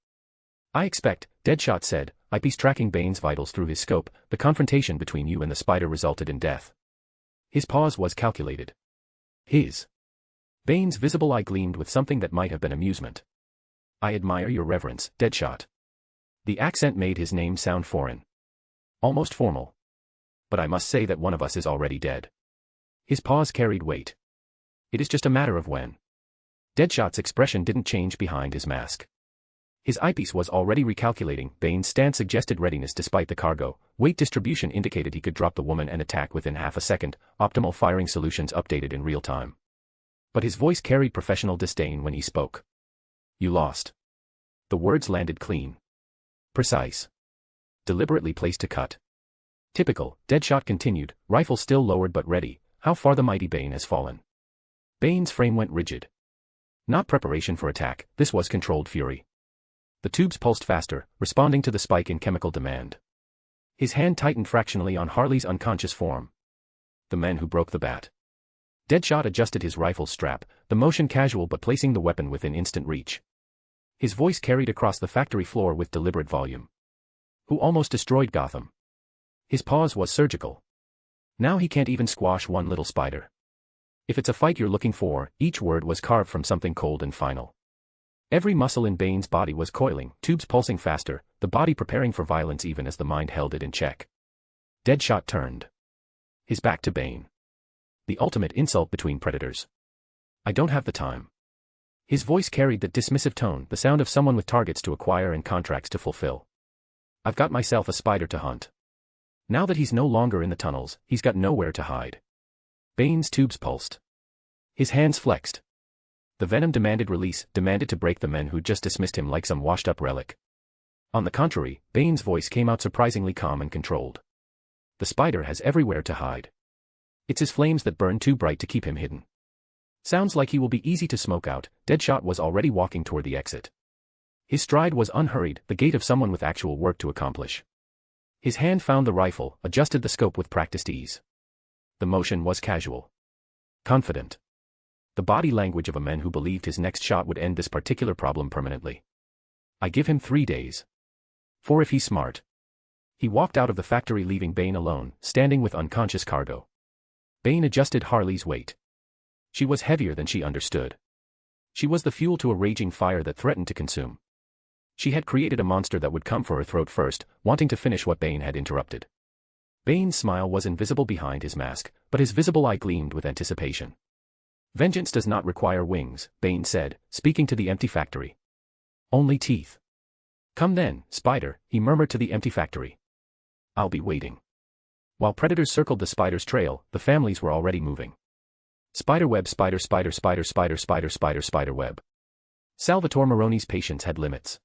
[SPEAKER 3] I expect, Deadshot said, eyepiece tracking Bane's vitals through his scope, the confrontation between you and the Spider resulted in death. His pause was calculated. His. Bane's visible eye gleamed with something that might have been amusement. I admire your reverence, Deadshot. The accent made his name sound foreign. Almost formal. But I must say that one of us is already dead. His pause carried weight. It is just a matter of when. Deadshot's expression didn't change behind his mask. His eyepiece was already recalculating, Bane's stance suggested readiness despite the cargo, weight distribution indicated he could drop the woman and attack within half a second, optimal firing solutions updated in real time. But his voice carried professional disdain when he spoke. You lost. The words landed clean. Precise. Deliberately placed to cut. Typical, Deadshot continued, rifle still lowered but ready, how far the mighty Bane has fallen. Bane's frame went rigid. Not preparation for attack, this was controlled fury. The tubes pulsed faster, responding to the spike in chemical demand. His hand tightened fractionally on Harley's unconscious form. The men who broke the bat. Deadshot adjusted his rifle's strap, the motion casual but placing the weapon within instant reach. His voice carried across the factory floor with deliberate volume. Who almost destroyed Gotham. His pause was surgical. Now he can't even squash one little spider. If it's a fight you're looking for, each word was carved from something cold and final. Every muscle in Bane's body was coiling, tubes pulsing faster, the body preparing for violence even as the mind held it in check. Deadshot turned. His back to Bane. The ultimate insult between predators. I don't have the time. His voice carried that dismissive tone, the sound of someone with targets to acquire and contracts to fulfill. I've got myself a spider to hunt. Now that he's no longer in the tunnels, he's got nowhere to hide. Bane's tubes pulsed. His hands flexed. The venom demanded release, demanded to break the men who'd just dismissed him like some washed-up relic. On the contrary, Bane's voice came out surprisingly calm and controlled. The spider has everywhere to hide. It's his flames that burn too bright to keep him hidden. Sounds like he will be easy to smoke out. Deadshot was already walking toward the exit. His stride was unhurried, the gait of someone with actual work to accomplish. His hand found the rifle, adjusted the scope with practiced ease. The motion was casual. Confident. The body language of a man who believed his next shot would end this particular problem permanently. I give him 3 days. 4 if he's smart. He walked out of the factory leaving Bane alone, standing with unconscious cargo. Bane adjusted Harley's weight. She was heavier than she understood. She was the fuel to a raging fire that threatened to consume. She had created a monster that would come for her throat first, wanting to finish what Bane had interrupted. Bane's smile was invisible behind his mask, but his visible eye gleamed with anticipation. Vengeance does not require wings, Bane said, speaking to the empty factory. Only teeth. Come then, Spider, he murmured to the empty factory. I'll be waiting. While predators circled the spider's trail, the families were already moving. Spiderweb, spider, spider, spider, spider, spider, spider, spiderweb. Salvatore Maroni's patience had limits.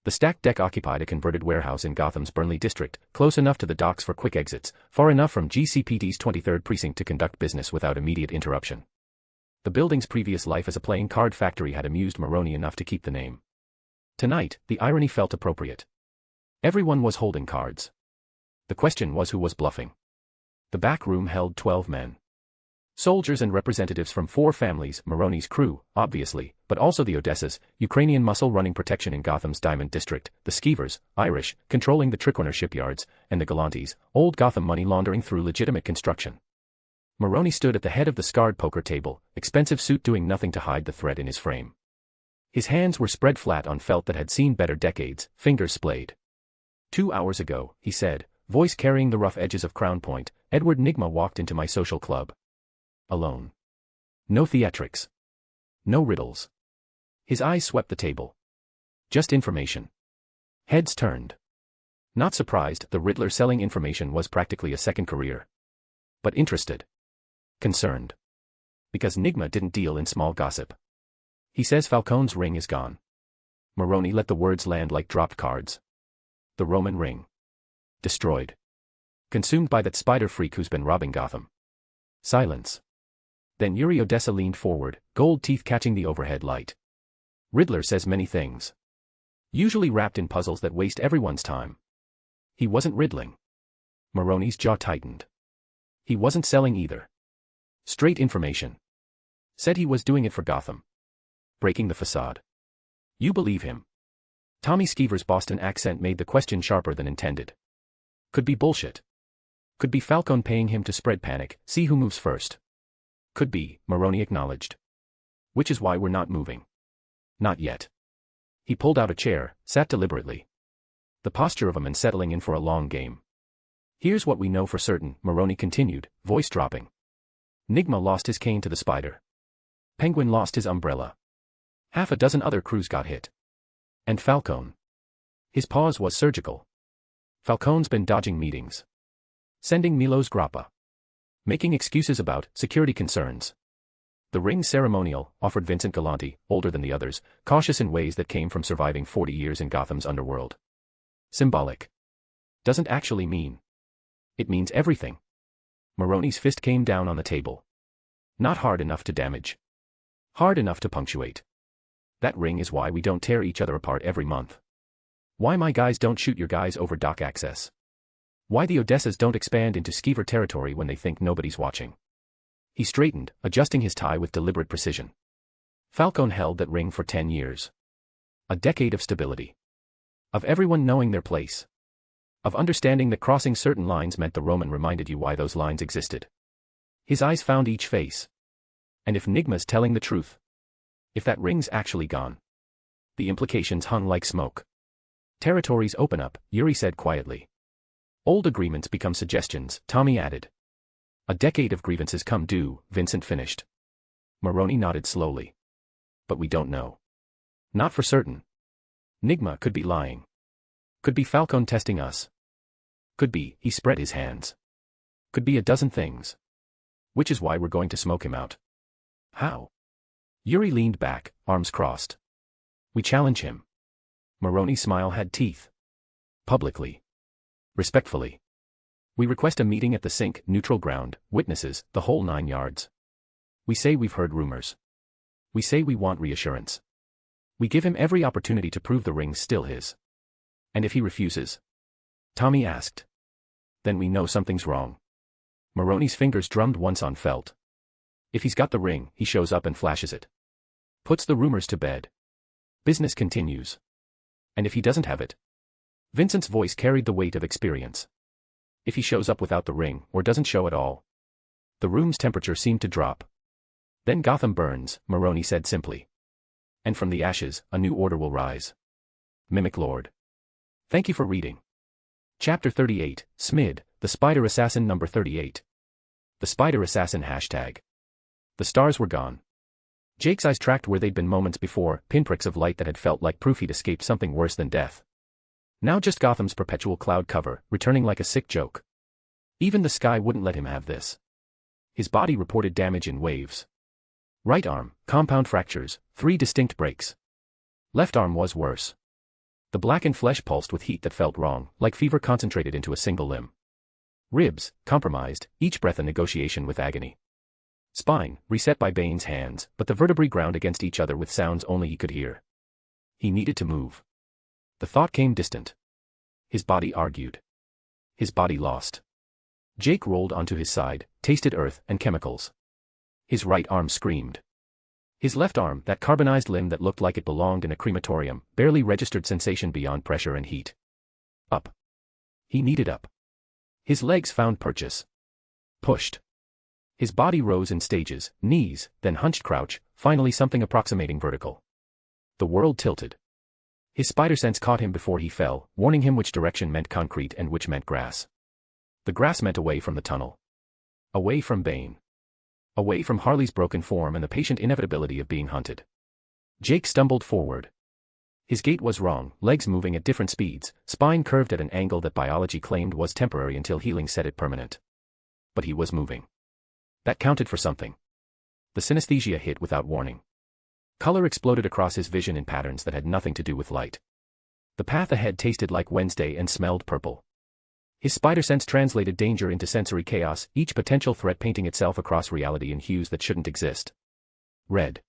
[SPEAKER 3] The stacked deck occupied a converted warehouse in Gotham's Burnley district, close enough to the docks for quick exits, far enough from GCPD's 23rd precinct to conduct business without immediate interruption. The building's previous life as a playing card factory had amused Maroni enough to keep the name. Tonight, the irony felt appropriate. Everyone was holding cards. The question was who was bluffing. The back room held 12 men. Soldiers and representatives from 4 families, Maroni's crew, obviously, but also the Odessas, Ukrainian muscle running protection in Gotham's Diamond District, the Skeevers, Irish, controlling the Tricorner shipyards, and the Galantes, old Gotham money laundering through legitimate construction. Maroni stood at the head of the scarred poker table, expensive suit doing nothing to hide the threat in his frame. His hands were spread flat on felt that had seen better decades, fingers splayed. 2 hours ago, he said, voice carrying the rough edges of Crown Point, Edward Nygma walked into my social club. Alone. No theatrics. No riddles. His eyes swept the table. Just information. Heads turned. Not surprised, the Riddler selling information was practically a second career. But interested. Concerned. Because Nygma didn't deal in small gossip. He says Falcone's ring is gone. Maroni let the words land like dropped cards. The Roman ring. Destroyed. Consumed by that spider freak who's been robbing Gotham. Silence. Then Yuri Odessa leaned forward, gold teeth catching the overhead light. Riddler says many things. Usually wrapped in puzzles that waste everyone's time. He wasn't riddling. Maroni's jaw tightened. He wasn't selling either. Straight information. Said he was doing it for Gotham. Breaking the facade. You believe him? Tommy Skeever's Boston accent made the question sharper than intended. Could be bullshit. Could be Falcone paying him to spread panic, see who moves first. Could be, Maroni acknowledged. Which is why we're not moving. Not yet. He pulled out a chair, sat deliberately. The posture of a man settling in for a long game. Here's what we know for certain, Maroni continued, voice dropping. Nygma lost his cane to the spider. Penguin lost his umbrella. Half a dozen other crews got hit. And Falcone. His pause was surgical. Falcone's been dodging meetings. Sending Milos Grappa. Making excuses about security concerns. The ring ceremonial, offered Vincent Galanti, older than the others, cautious in ways that came from surviving 40 years in Gotham's underworld. Symbolic. Doesn't actually mean. It means everything. Maroni's fist came down on the table. Not hard enough to damage. Hard enough to punctuate. That ring is why we don't tear each other apart every month. Why my guys don't shoot your guys over dock access. Why the Odessas don't expand into Skeever territory when they think nobody's watching. He straightened, adjusting his tie with deliberate precision. Falcone held that ring for 10 years. A decade of stability. Of everyone knowing their place. Of understanding that crossing certain lines meant the Roman reminded you why those lines existed. His eyes found each face. And if Nygma's telling the truth. If that ring's actually gone. The implications hung like smoke. Territories open up, Yuri said quietly. Old agreements become suggestions, Tommy added. A decade of grievances come due, Vincent finished. Maroni nodded slowly. But we don't know. Not for certain. Nygma could be lying. Could be Falcone testing us. Could be, he spread his hands. Could be a dozen things. Which is why we're going to smoke him out. How? Yuri leaned back, arms crossed. We challenge him. Maroni's smile had teeth. Publicly. Respectfully. We request a meeting at the sink, neutral ground, witnesses, the whole 9 yards. We say we've heard rumors. We say we want reassurance. We give him every opportunity to prove the ring's still his. And if he refuses? Tommy asked. Then we know something's wrong. Maroni's fingers drummed once on felt. If he's got the ring, he shows up and flashes it. Puts the rumors to bed. Business continues. And if he doesn't have it? Vincent's voice carried the weight of experience. If he shows up without the ring, or doesn't show at all. The room's temperature seemed to drop. Then Gotham burns, Maroni said simply. And from the ashes, a new order will rise. Mimic Lord. Thank you for reading. Chapter 38, Smid, the Spider Assassin number 38. The Spider Assassin hashtag. The stars were gone. Jake's eyes tracked where they'd been moments before, pinpricks of light that had felt like proof he'd escaped something worse than death. Now just Gotham's perpetual cloud cover, returning like a sick joke. Even the sky wouldn't let him have this. His body reported damage in waves. Right arm, compound fractures, 3 distinct breaks. Left arm was worse. The blackened flesh pulsed with heat that felt wrong, like fever concentrated into a single limb. Ribs, compromised, each breath a negotiation with agony. Spine, reset by Bane's hands, but the vertebrae ground against each other with sounds only he could hear. He needed to move. The thought came distant. His body argued. His body lost. Jake rolled onto his side, tasted earth and chemicals. His right arm screamed. His left arm, that carbonized limb that looked like it belonged in a crematorium, barely registered sensation beyond pressure and heat. Up. He needed up. His legs found purchase. Pushed. His body rose in stages, knees, then hunched crouch, finally something approximating vertical. The world tilted. His spider sense caught him before he fell, warning him which direction meant concrete and which meant grass. The grass meant away from the tunnel. Away from Bane. Away from Harley's broken form and the patient inevitability of being hunted. Jake stumbled forward. His gait was wrong, legs moving at different speeds, spine curved at an angle that biology claimed was temporary until healing set it permanent. But he was moving. That counted for something. The synesthesia hit without warning. Color exploded across his vision in patterns that had nothing to do with light. The path ahead tasted like Wednesday and smelled purple. His spider sense translated danger into sensory chaos, each potential threat painting itself across reality in hues that shouldn't exist. Red.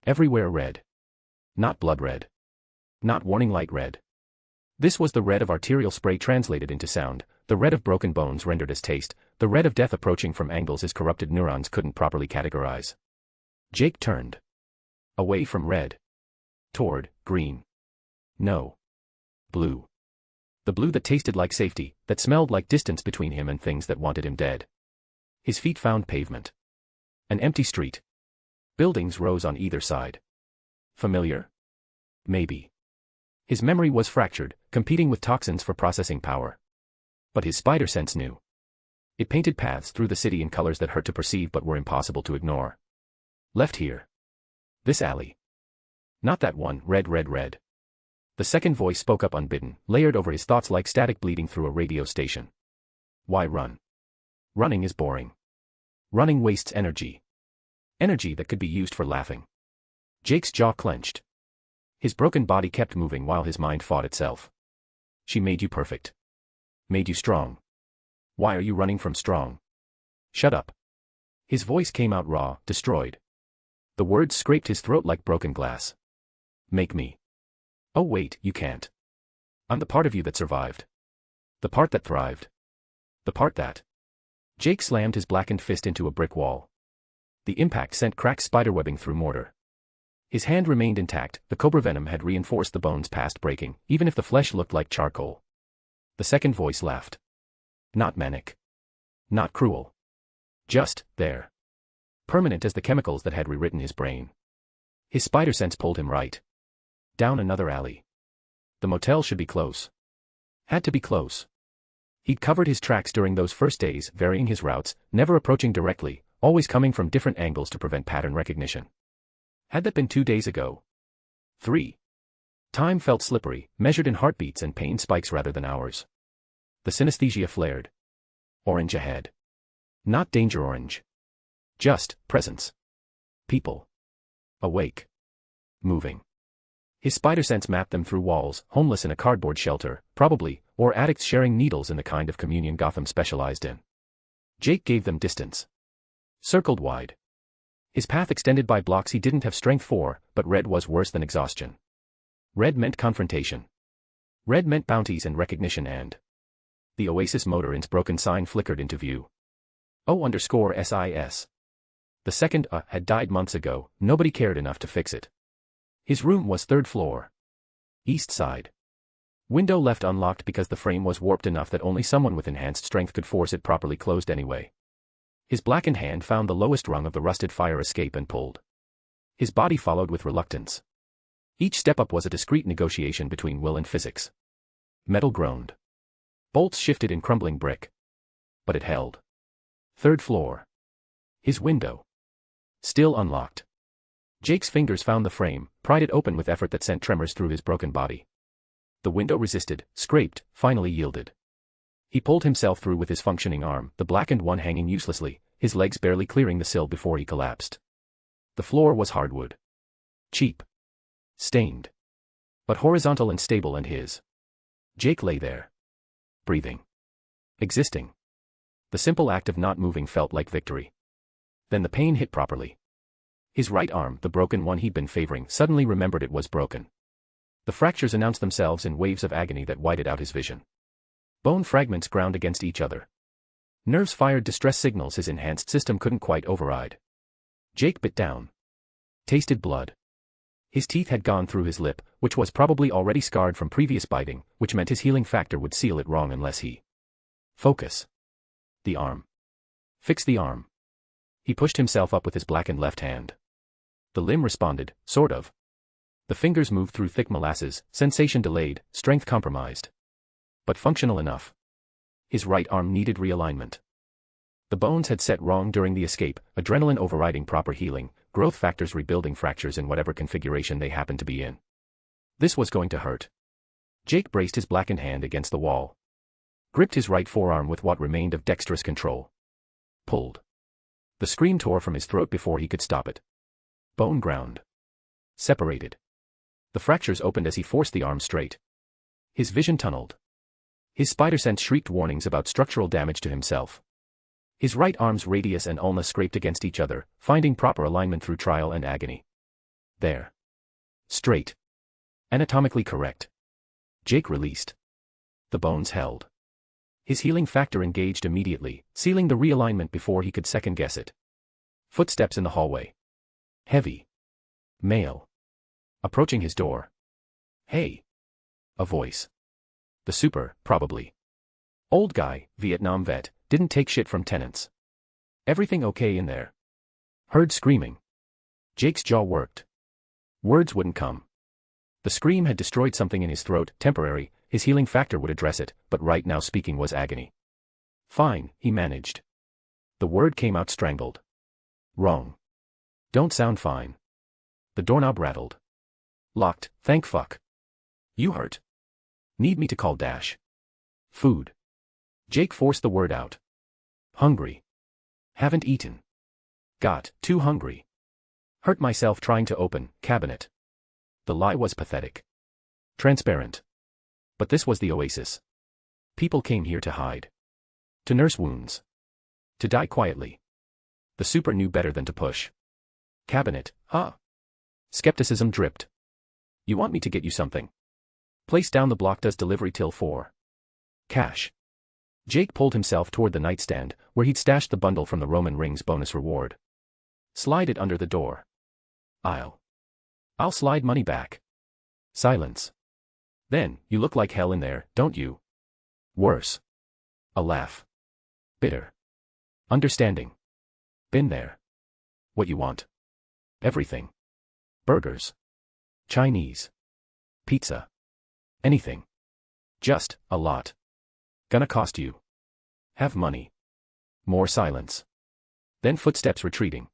[SPEAKER 3] Everywhere red. Not blood red. Not warning light red. This was the red of arterial spray translated into sound, the red of broken bones rendered as taste, the red of death approaching from angles his corrupted neurons couldn't properly categorize. Jake turned. Away from red. Toward green. No. Blue. The blue that tasted like safety, that smelled like distance between him and things that wanted him dead. His feet found pavement. An empty street. Buildings rose on either side. Familiar? Maybe. His memory was fractured, competing with toxins for processing power. But his spider sense knew. It painted paths through the city in colors that hurt to perceive but were impossible to ignore. Left here. This alley. Not that one, red red red. The second voice spoke up unbidden, layered over his thoughts like static bleeding through a radio station. Why run? Running is boring. Running wastes energy. Energy that could be used for laughing. Jake's jaw clenched. His broken body kept moving while his mind fought itself. She made you perfect. Made you strong. Why are you running from strong? Shut up. His voice came out raw, destroyed. The words scraped his throat like broken glass. Make me. Oh wait, you can't. I'm the part of you that survived. The part that thrived. The part that. Jake slammed his blackened fist into a brick wall. The impact sent cracked spiderwebbing through mortar. His hand remained intact, the cobra venom had reinforced the bones past breaking, even if the flesh looked like charcoal. The second voice laughed. Not manic. Not cruel. Just, there. Permanent as the chemicals that had rewritten his brain. His spider sense pulled him right. Down another alley. The motel should be close. Had to be close. He'd covered his tracks during those first days, varying his routes, never approaching directly, always coming from different angles to prevent pattern recognition. Had that been 2 days ago? 3. Time felt slippery, measured in heartbeats and pain spikes rather than hours. The synesthesia flared. Orange ahead. Not danger orange. Just, presence. People. Awake. Moving. His spider sense mapped them through walls, homeless in a cardboard shelter, probably, or addicts sharing needles in the kind of communion Gotham specialized in. Jake gave them distance. Circled wide. His path extended by blocks he didn't have strength for, but red was worse than exhaustion. Red meant confrontation. Red meant bounties and recognition and... The Oasis motor-in's broken sign flickered into view. O_SIS. The second had died months ago, nobody cared enough to fix it. His room was 3rd floor. East side. Window left unlocked because the frame was warped enough that only someone with enhanced strength could force it properly closed anyway. His blackened hand found the lowest rung of the rusted fire escape and pulled. His body followed with reluctance. Each step up was a discreet negotiation between will and physics. Metal groaned. Bolts shifted in crumbling brick. But it held. Third floor. His window. Still unlocked. Jake's fingers found the frame, pried it open with effort that sent tremors through his broken body. The window resisted, scraped, finally yielded. He pulled himself through with his functioning arm, the blackened one hanging uselessly, his legs barely clearing the sill before he collapsed. The floor was hardwood. Cheap. Stained. But horizontal and stable, and his. Jake lay there. Breathing. Existing. The simple act of not moving felt like victory. Then the pain hit properly. His right arm, the broken one he'd been favoring, suddenly remembered it was broken. The fractures announced themselves in waves of agony that whited out his vision. Bone fragments ground against each other. Nerves fired distress signals his enhanced system couldn't quite override. Jake bit down. Tasted blood. His teeth had gone through his lip, which was probably already scarred from previous biting, which meant his healing factor would seal it wrong unless he. Focus. The arm. Fix the arm. He pushed himself up with his blackened left hand. The limb responded, sort of. The fingers moved through thick molasses, sensation delayed, strength compromised. But functional enough. His right arm needed realignment. The bones had set wrong during the escape, adrenaline overriding proper healing, growth factors rebuilding fractures in whatever configuration they happened to be in. This was going to hurt. Jake braced his blackened hand against the wall. Gripped his right forearm with what remained of dexterous control. Pulled. The scream tore from his throat before he could stop it. Bone ground. Separated. The fractures opened as he forced the arm straight. His vision tunneled. His spider sense shrieked warnings about structural damage to himself. His right arm's radius and ulna scraped against each other, finding proper alignment through trial and agony. There. Straight. Anatomically correct. Jake released. The bones held. His healing factor engaged immediately, sealing the realignment before he could second-guess it. Footsteps in the hallway. Heavy. Male. Approaching his door. Hey. A voice. The super, probably. Old guy, Vietnam vet, didn't take shit from tenants. Everything okay in there? Heard screaming. Jake's jaw worked. Words wouldn't come. The scream had destroyed something in his throat, temporary, his healing factor would address it, but right now speaking was agony. Fine, he managed. The word came out strangled. Wrong. Don't sound fine. The doorknob rattled. Locked, thank fuck. You hurt. Need me to call Dash? Food. Jake forced the word out. Hungry. Haven't eaten. Got too hungry. Hurt myself trying to open cabinet. The lie was pathetic. Transparent. But this was the oasis. People came here to hide. To nurse wounds. To die quietly. The super knew better than to push. Cabinet, huh? Skepticism dripped. You want me to get you something? Place down the block does delivery till 4. Cash. Jake pulled himself toward the nightstand, where he'd stashed the bundle from the Roman Rings bonus reward. Slide it under the door. I'll slide money back. Silence. Then, you look like hell in there, don't you? Worse. A laugh. Bitter. Understanding. Been there. What you want? Everything. Burgers. Chinese. Pizza. Anything. Just, a lot. Gonna cost you. Have money. More silence. Then footsteps retreating.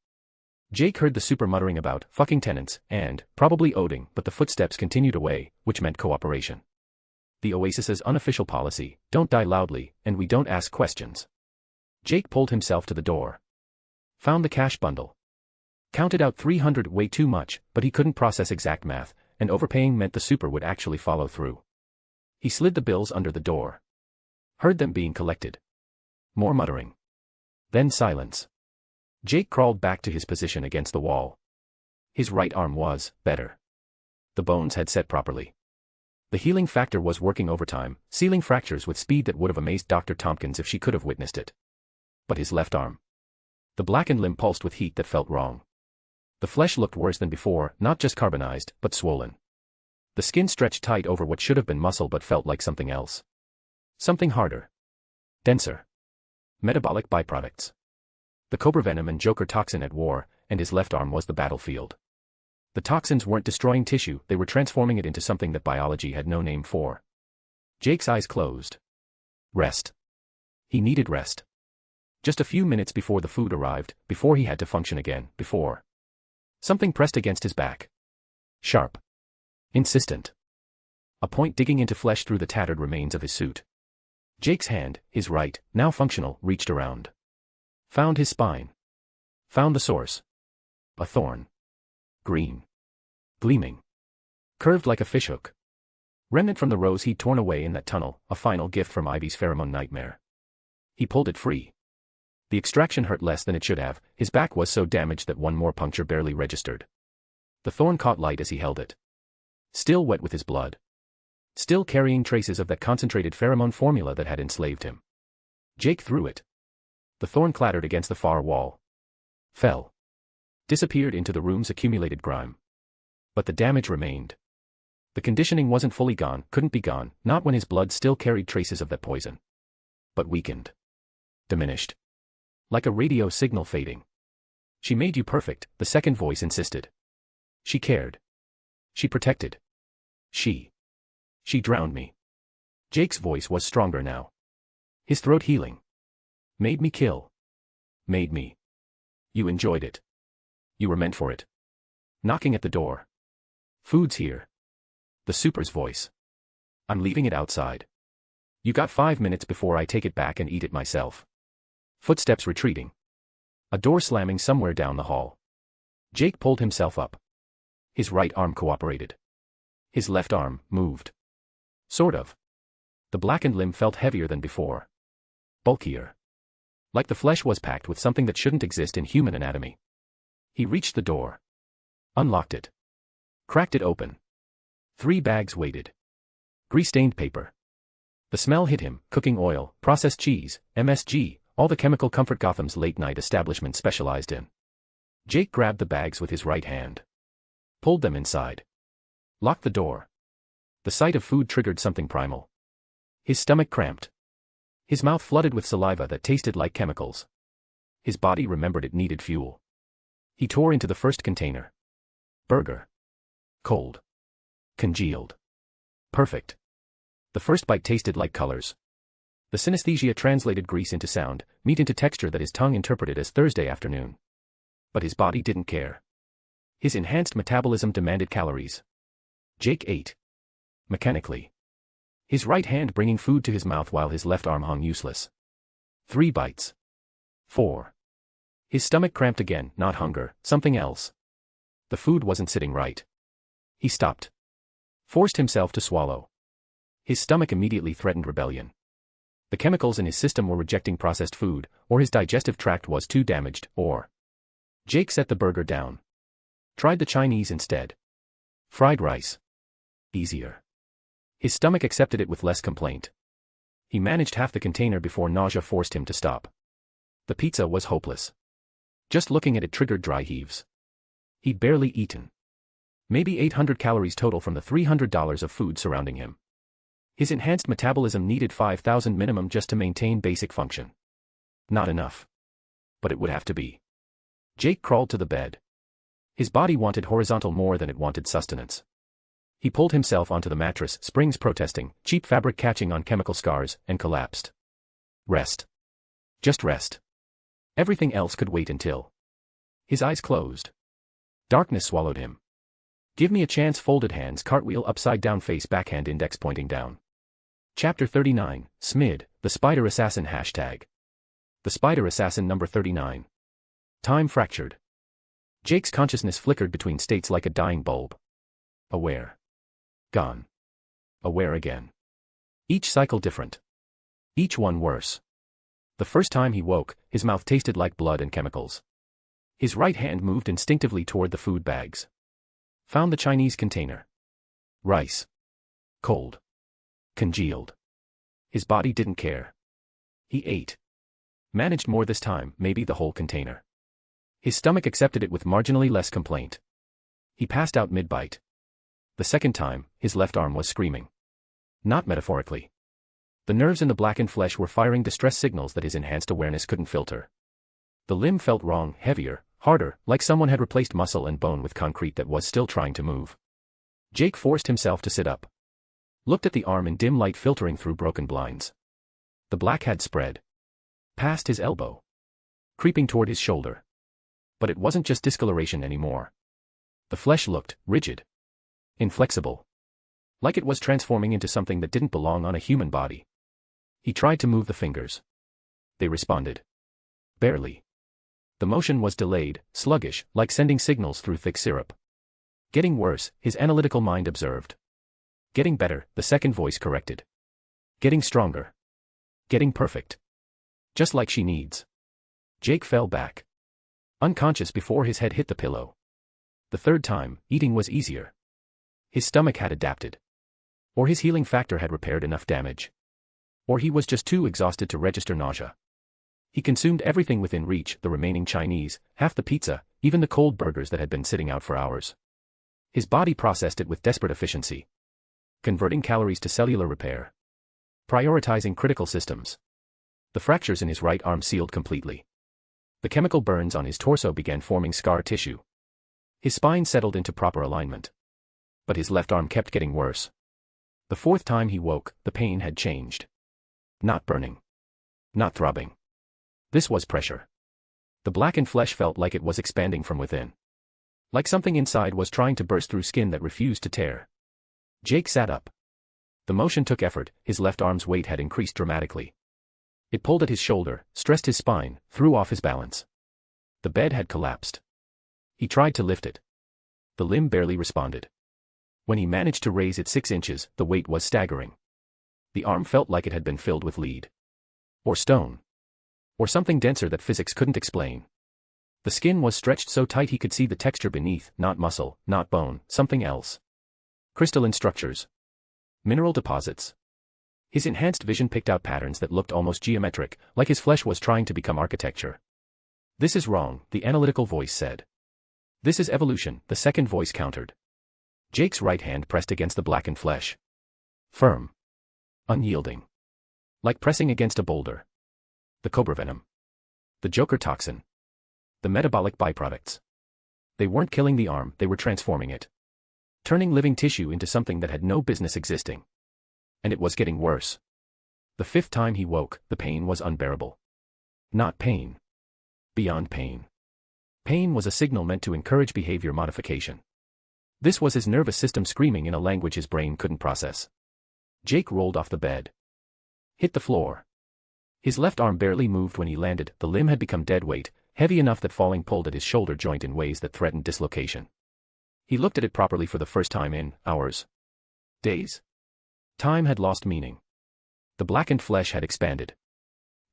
[SPEAKER 3] Jake heard the super muttering about fucking tenants and probably owing, but the footsteps continued away, which meant cooperation. The Oasis's unofficial policy, don't die loudly, and we don't ask questions. Jake pulled himself to the door. Found the cash bundle. Counted out 300, way too much, but he couldn't process exact math, and overpaying meant the super would actually follow through. He slid the bills under the door. Heard them being collected. More muttering. Then silence. Jake crawled back to his position against the wall. His right arm was better. The bones had set properly. The healing factor was working overtime, sealing fractures with speed that would have amazed Dr. Tompkins if she could have witnessed it. But his left arm. The blackened limb pulsed with heat that felt wrong. The flesh looked worse than before, not just carbonized, but swollen. The skin stretched tight over what should have been muscle but felt like something else. Something harder. Denser. Metabolic byproducts. The Cobra Venom and Joker toxin at war, and his left arm was the battlefield. The toxins weren't destroying tissue, they were transforming it into something that biology had no name for. Jake's eyes closed. Rest. He needed rest. Just a few minutes before the food arrived, before he had to function again, before. Something pressed against his back. Sharp. Insistent. A point digging into flesh through the tattered remains of his suit. Jake's hand, his right, now functional, reached around. Found his spine. Found the source. A thorn. Green. Gleaming. Curved like a fishhook. Remnant from the rose he'd torn away in that tunnel, a final gift from Ivy's pheromone nightmare. He pulled it free. The extraction hurt less than it should have, his back was so damaged that one more puncture barely registered. The thorn caught light as he held it. Still wet with his blood. Still carrying traces of that concentrated pheromone formula that had enslaved him. Jake threw it. The thorn clattered against the far wall. Fell. Disappeared into the room's accumulated grime. But the damage remained. The conditioning wasn't fully gone, couldn't be gone, not when his blood still carried traces of that poison. But weakened. Diminished. Like a radio signal fading. She made you perfect, the second voice insisted. She cared. She protected. She drowned me. Jake's voice was stronger now. His throat healing. Made me kill. Made me. You enjoyed it. You were meant for it. Knocking at the door. Food's here. The super's voice. I'm leaving it outside. You got 5 minutes before I take it back and eat it myself. Footsteps retreating. A door slamming somewhere down the hall. Jake pulled himself up. His right arm cooperated. His left arm moved. Sort of. The blackened limb felt heavier than before. Bulkier. Like the flesh was packed with something that shouldn't exist in human anatomy. He reached the door. Unlocked it. Cracked it open. 3 bags waited. Grease-stained paper. The smell hit him, cooking oil, processed cheese, MSG, all the chemical comfort Gotham's late-night establishment specialized in. Jake grabbed the bags with his right hand. Pulled them inside. Locked the door. The sight of food triggered something primal. His stomach cramped. His mouth flooded with saliva that tasted like chemicals. His body remembered it needed fuel. He tore into the first container. Burger. Cold. Congealed. Perfect. The first bite tasted like colors. The synesthesia translated grease into sound, meat into texture that his tongue interpreted as Thursday afternoon. But his body didn't care. His enhanced metabolism demanded calories. Jake ate. Mechanically. His right hand bringing food to his mouth while his left arm hung useless. 3 bites. 4. His stomach cramped again, not hunger, something else. The food wasn't sitting right. He stopped. Forced himself to swallow. His stomach immediately threatened rebellion. The chemicals in his system were rejecting processed food, or his digestive tract was too damaged, or... Jake set the burger down. Tried the Chinese instead. Fried rice. Easier. His stomach accepted it with less complaint. He managed half the container before nausea forced him to stop. The pizza was hopeless. Just looking at it triggered dry heaves. He'd barely eaten. Maybe 800 calories total from the $300 of food surrounding him. His enhanced metabolism needed 5,000 minimum just to maintain basic function. Not enough. But it would have to be. Jake crawled to the bed. His body wanted horizontal more than it wanted sustenance. He pulled himself onto the mattress, springs protesting, cheap fabric catching on chemical scars, and collapsed. Rest. Just rest. Everything else could wait until. His eyes closed. Darkness swallowed him. Give me a chance. Folded hands, cartwheel upside down, face backhand, index pointing down. Chapter 39, Smid, the Spider Assassin #. The Spider Assassin number 39. Time fractured. Jake's consciousness flickered between states like a dying bulb. Aware. Gone. Aware again. Each cycle different. Each one worse. The first time he woke, his mouth tasted like blood and chemicals. His right hand moved instinctively toward the food bags. Found the Chinese container. Rice. Cold. Congealed. His body didn't care. He ate. Managed more this time, maybe the whole container. His stomach accepted it with marginally less complaint. He passed out mid-bite. The second time, his left arm was screaming. Not metaphorically. The nerves in the blackened flesh were firing distress signals that his enhanced awareness couldn't filter. The limb felt wrong, heavier, harder, like someone had replaced muscle and bone with concrete that was still trying to move. Jake forced himself to sit up. Looked at the arm in dim light filtering through broken blinds. The black had spread. Past his elbow. Creeping toward his shoulder. But it wasn't just discoloration anymore. The flesh looked rigid. Inflexible. Like it was transforming into something that didn't belong on a human body. He tried to move the fingers. They responded. Barely. The motion was delayed, sluggish, like sending signals through thick syrup. Getting worse, his analytical mind observed. Getting better, the second voice corrected. Getting stronger. Getting perfect. Just like she needs. Jake fell back. Unconscious before his head hit the pillow. The third time, eating was easier. His stomach had adapted. Or his healing factor had repaired enough damage. Or he was just too exhausted to register nausea. He consumed everything within reach, the remaining Chinese, half the pizza, even the cold burgers that had been sitting out for hours. His body processed it with desperate efficiency. Converting calories to cellular repair. Prioritizing critical systems. The fractures in his right arm sealed completely. The chemical burns on his torso began forming scar tissue. His spine settled into proper alignment. But his left arm kept getting worse. The fourth time he woke, the pain had changed. Not burning. Not throbbing. This was pressure. The blackened flesh felt like it was expanding from within. Like something inside was trying to burst through skin that refused to tear. Jake sat up. The motion took effort, his left arm's weight had increased dramatically. It pulled at his shoulder, stressed his spine, threw off his balance. The bed had collapsed. He tried to lift it. The limb barely responded. When he managed to raise it 6 inches, the weight was staggering. The arm felt like it had been filled with lead. Or stone. Or something denser that physics couldn't explain. The skin was stretched so tight he could see the texture beneath, not muscle, not bone, something else. Crystalline structures. Mineral deposits. His enhanced vision picked out patterns that looked almost geometric, like his flesh was trying to become architecture. This is wrong, the analytical voice said. This is evolution, the second voice countered. Jake's right hand pressed against the blackened flesh. Firm. Unyielding. Like pressing against a boulder. The cobra venom. The Joker toxin. The metabolic byproducts. They weren't killing the arm, they were transforming it. Turning living tissue into something that had no business existing. And it was getting worse. The fifth time he woke, the pain was unbearable. Not pain. Beyond pain. Pain was a signal meant to encourage behavior modification. This was his nervous system screaming in a language his brain couldn't process. Jake rolled off the bed. Hit the floor. His left arm barely moved when he landed, the limb had become dead weight, heavy enough that falling pulled at his shoulder joint in ways that threatened dislocation. He looked at it properly for the first time in hours. Days. Time had lost meaning. The blackened flesh had expanded.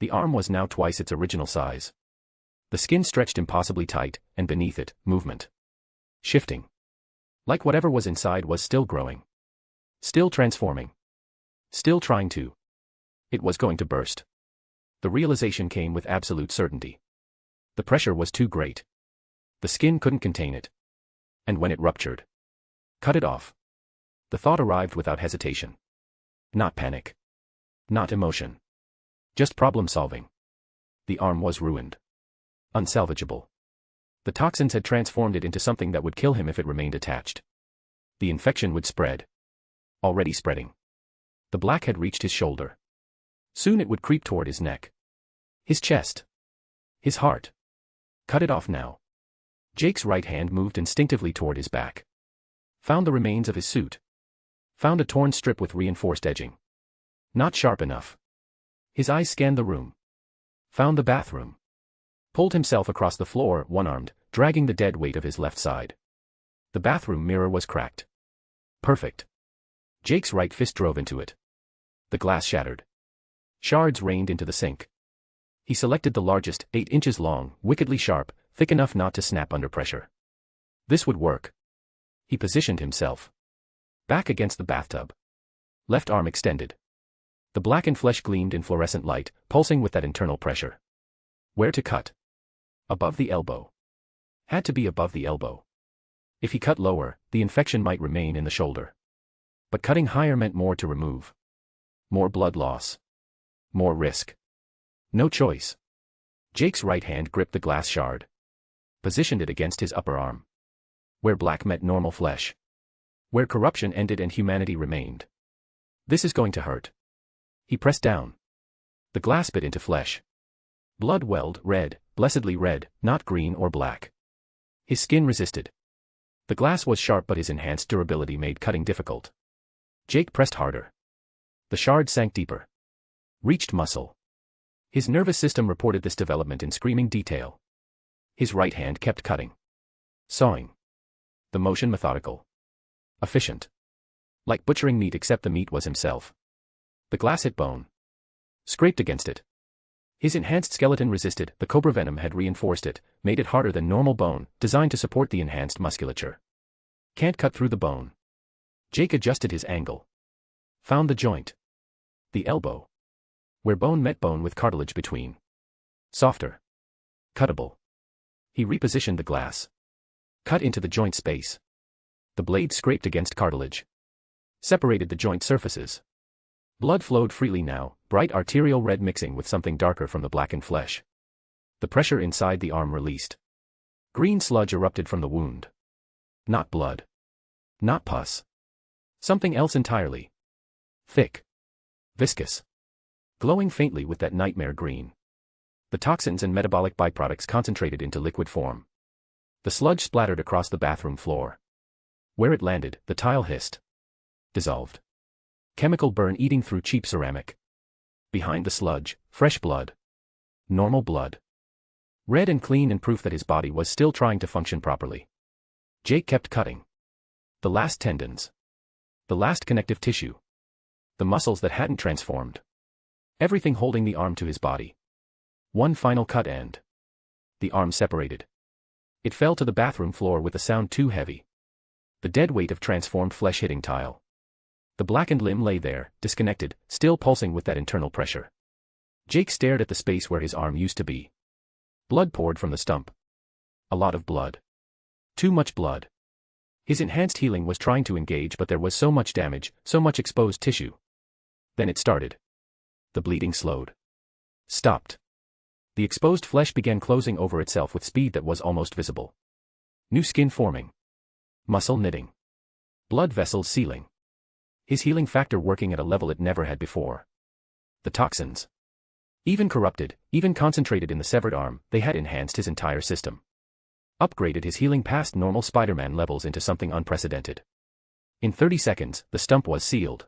[SPEAKER 3] The arm was now twice its original size. The skin stretched impossibly tight, and beneath it, movement. Shifting. Like whatever was inside was still growing. Still transforming. Still trying to. It was going to burst. The realization came with absolute certainty. The pressure was too great. The skin couldn't contain it. And when it ruptured. Cut it off. The thought arrived without hesitation. Not panic. Not emotion. Just problem solving. The arm was ruined. Unsalvageable. The toxins had transformed it into something that would kill him if it remained attached. The infection would spread. Already spreading. The black had reached his shoulder. Soon it would creep toward his neck. His chest. His heart. Cut it off now. Jake's right hand moved instinctively toward his back. Found the remains of his suit. Found a torn strip with reinforced edging. Not sharp enough. His eyes scanned the room. Found the bathroom. Pulled himself across the floor, one-armed, dragging the dead weight of his left side. The bathroom mirror was cracked. Perfect. Jake's right fist drove into it. The glass shattered. Shards rained into the sink. He selected the largest, 8 inches long, wickedly sharp, thick enough not to snap under pressure. This would work. He positioned himself. Back against the bathtub. Left arm extended. The blackened flesh gleamed in fluorescent light, pulsing with that internal pressure. Where to cut? Above the elbow. Had to be above the elbow. If he cut lower, the infection might remain in the shoulder. But cutting higher meant more to remove. More blood loss. More risk. No choice. Jake's right hand gripped the glass shard. Positioned it against his upper arm. Where black met normal flesh. Where corruption ended and humanity remained. This is going to hurt. He pressed down. The glass bit into flesh. Blood welled, red, blessedly red, not green or black. His skin resisted. The glass was sharp, but his enhanced durability made cutting difficult. Jake pressed harder. The shard sank deeper. Reached muscle. His nervous system reported this development in screaming detail. His right hand kept cutting. Sawing. The motion methodical. Efficient. Like butchering meat, except the meat was himself. The glass hit bone. Scraped against it. His enhanced skeleton resisted. The cobra venom had reinforced it, made it harder than normal bone, designed to support the enhanced musculature. Can't cut through the bone. Jake adjusted his angle. Found the joint. The elbow. Where bone met bone with cartilage between. Softer. Cuttable. He repositioned the glass. Cut into the joint space. The blade scraped against cartilage. Separated the joint surfaces. Blood flowed freely now, bright arterial red mixing with something darker from the blackened flesh. The pressure inside the arm released. Green sludge erupted from the wound. Not blood. Not pus. Something else entirely. Thick. Viscous. Glowing faintly with that nightmare green. The toxins and metabolic byproducts concentrated into liquid form. The sludge splattered across the bathroom floor. Where it landed, the tile hissed. Dissolved. Chemical burn eating through cheap ceramic. Behind the sludge, fresh blood. Normal blood. Red and clean, and proof that his body was still trying to function properly. Jake kept cutting. The last tendons. The last connective tissue. The muscles that hadn't transformed. Everything holding the arm to his body. One final cut and the arm separated. It fell to the bathroom floor with a sound too heavy. The dead weight of transformed flesh hitting tile. The blackened limb lay there, disconnected, still pulsing with that internal pressure. Jake stared at the space where his arm used to be. Blood poured from the stump. A lot of blood. Too much blood. His enhanced healing was trying to engage, but there was so much damage, so much exposed tissue. Then it started. The bleeding slowed. Stopped. The exposed flesh began closing over itself with speed that was almost visible. New skin forming. Muscle knitting. Blood vessels sealing. His healing factor working at a level it never had before. The toxins. Even corrupted, even concentrated in the severed arm, they had enhanced his entire system. Upgraded his healing past normal Spiderman levels into something unprecedented. In 30 seconds, the stump was sealed.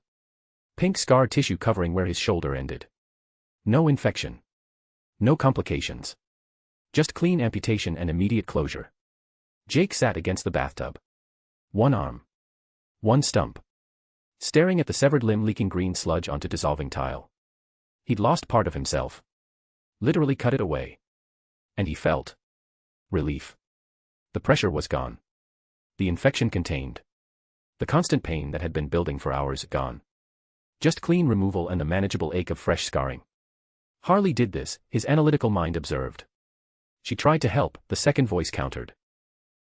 [SPEAKER 3] Pink scar tissue covering where his shoulder ended. No infection. No complications. Just clean amputation and immediate closure. Jake sat against the bathtub. One arm. One stump. Staring at the severed limb leaking green sludge onto dissolving tile. He'd lost part of himself. Literally cut it away. And he felt relief. The pressure was gone. The infection contained. The constant pain that had been building for hours gone. Just clean removal and the manageable ache of fresh scarring. Harley did this, his analytical mind observed. She tried to help, the second voice countered.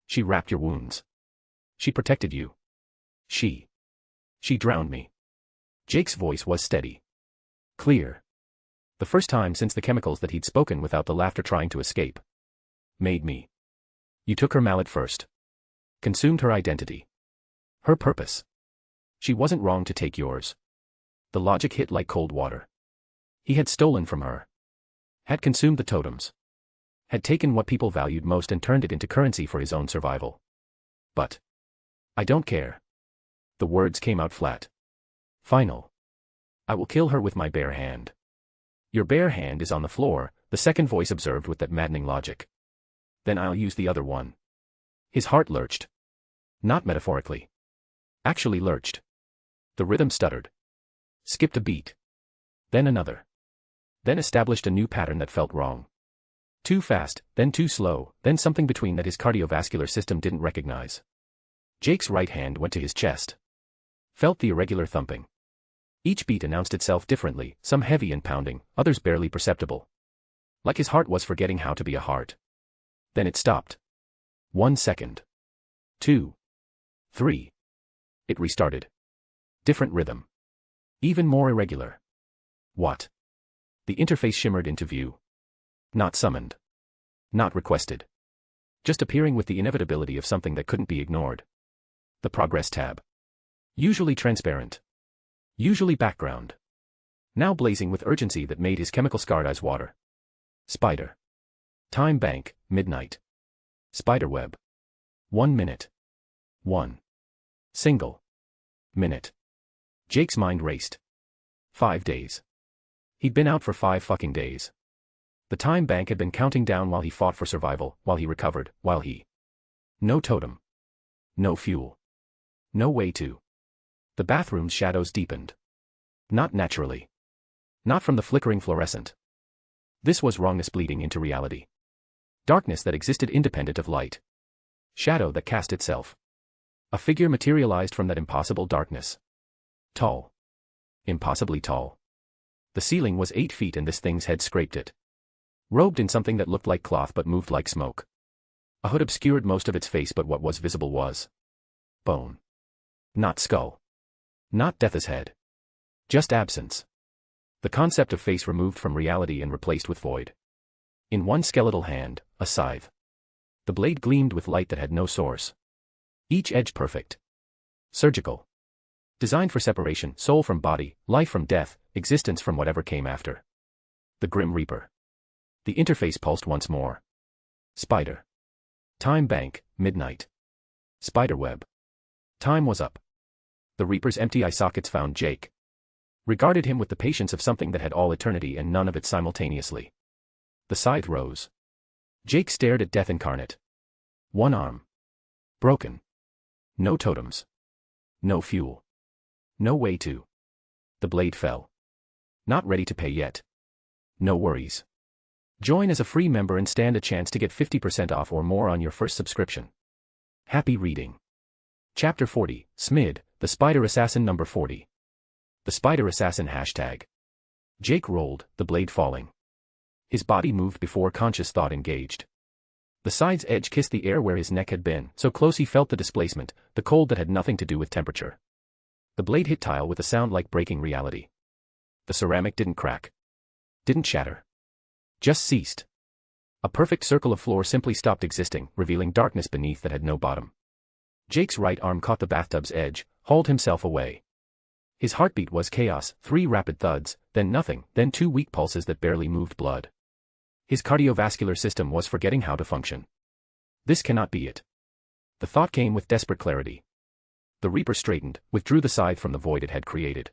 [SPEAKER 3] She wrapped your wounds. She protected you. She drowned me. Jake's voice was steady. Clear. The first time since the chemicals that he'd spoken without the laughter trying to escape. Made me. You took her mallet first. Consumed her identity. Her purpose. She wasn't wrong to take yours. The logic hit like cold water. He had stolen from her. Had consumed the totems. Had taken what people valued most and turned it into currency for his own survival. But I don't care. The words came out flat. Final. I will kill her with my bare hand. Your bare hand is on the floor, the second voice observed with that maddening logic. Then I'll use the other one. His heart lurched. Not metaphorically. Actually lurched. The rhythm stuttered. Skipped a beat. Then another. Then established a new pattern that felt wrong. Too fast, then too slow, then something between that his cardiovascular system didn't recognize. Jake's right hand went to his chest. Felt the irregular thumping. Each beat announced itself differently, some heavy and pounding, others barely perceptible. Like his heart was forgetting how to be a heart. Then it stopped. 1 second. 2, 3. It restarted. Different rhythm. Even more irregular. What? The interface shimmered into view. Not summoned. Not requested. Just appearing with the inevitability of something that couldn't be ignored. The progress tab. Usually transparent. Usually background. Now blazing with urgency that made his chemical-scarred eyes water. Spider. Time bank, midnight. Spiderweb. 1 minute. 1 single minute. Jake's mind raced. 5 days. He'd been out for 5 fucking days. The time bank had been counting down while he fought for survival, while he recovered, while he... No totem. No fuel. No way to... The bathroom's shadows deepened. Not naturally. Not from the flickering fluorescent. This was wrongness bleeding into reality. Darkness that existed independent of light. Shadow that cast itself. A figure materialized from that impossible darkness. Tall. Impossibly tall. The ceiling was 8 feet and this thing's head scraped it. Robed in something that looked like cloth but moved like smoke. A hood obscured most of its face, but what was visible was bone. Not skull. Not Death's head. Just absence. The concept of face removed from reality and replaced with void. In one skeletal hand, a scythe. The blade gleamed with light that had no source. Each edge perfect. Surgical. Designed for separation, soul from body, life from death, existence from whatever came after. The Grim Reaper. The interface pulsed once more. Spider. Time bank, midnight. Spiderweb. Time was up. The Reaper's empty eye sockets found Jake. Regarded him with the patience of something that had all eternity and none of it simultaneously. The scythe rose. Jake stared at death incarnate. One arm. Broken. No totems. No fuel. No way to. The blade fell. Not ready to pay yet. No worries. Join as a free member and stand a chance to get 50% off or more on your first subscription. Happy reading. Chapter 40, Smid, the Spider Assassin number 40. The Spider Assassin hashtag. Jake rolled, the blade falling. His body moved before conscious thought engaged. The scythe's edge kissed the air where his neck had been, so close he felt the displacement, the cold that had nothing to do with temperature. The blade hit tile with a sound like breaking reality. The ceramic didn't crack. Didn't shatter. Just ceased. A perfect circle of floor simply stopped existing, revealing darkness beneath that had no bottom. Jake's right arm caught the bathtub's edge, hauled himself away. His heartbeat was chaos, 3 rapid thuds, then nothing, then 2 weak pulses that barely moved blood. His cardiovascular system was forgetting how to function. This cannot be it. The thought came with desperate clarity. The Reaper straightened, withdrew the scythe from the void it had created.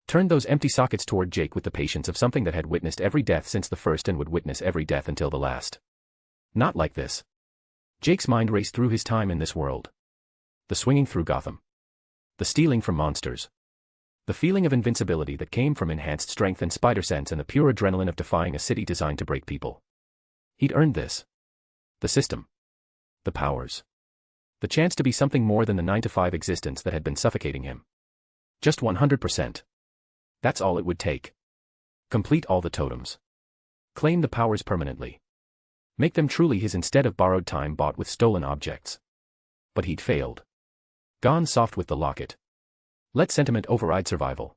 [SPEAKER 3] Turned those empty sockets toward Jake with the patience of something that had witnessed every death since the first and would witness every death until the last. Not like this. Jake's mind raced through his time in this world. The swinging through Gotham. The stealing from monsters. The feeling of invincibility that came from enhanced strength and spider sense and the pure adrenaline of defying a city designed to break people. He'd earned this. The system. The powers. The chance to be something more than the 9-to-5 existence that had been suffocating him. Just 100%. That's all it would take. Complete all the totems. Claim the powers permanently. Make them truly his instead of borrowed time bought with stolen objects. But he'd failed. Gone soft with the locket. Let sentiment override survival.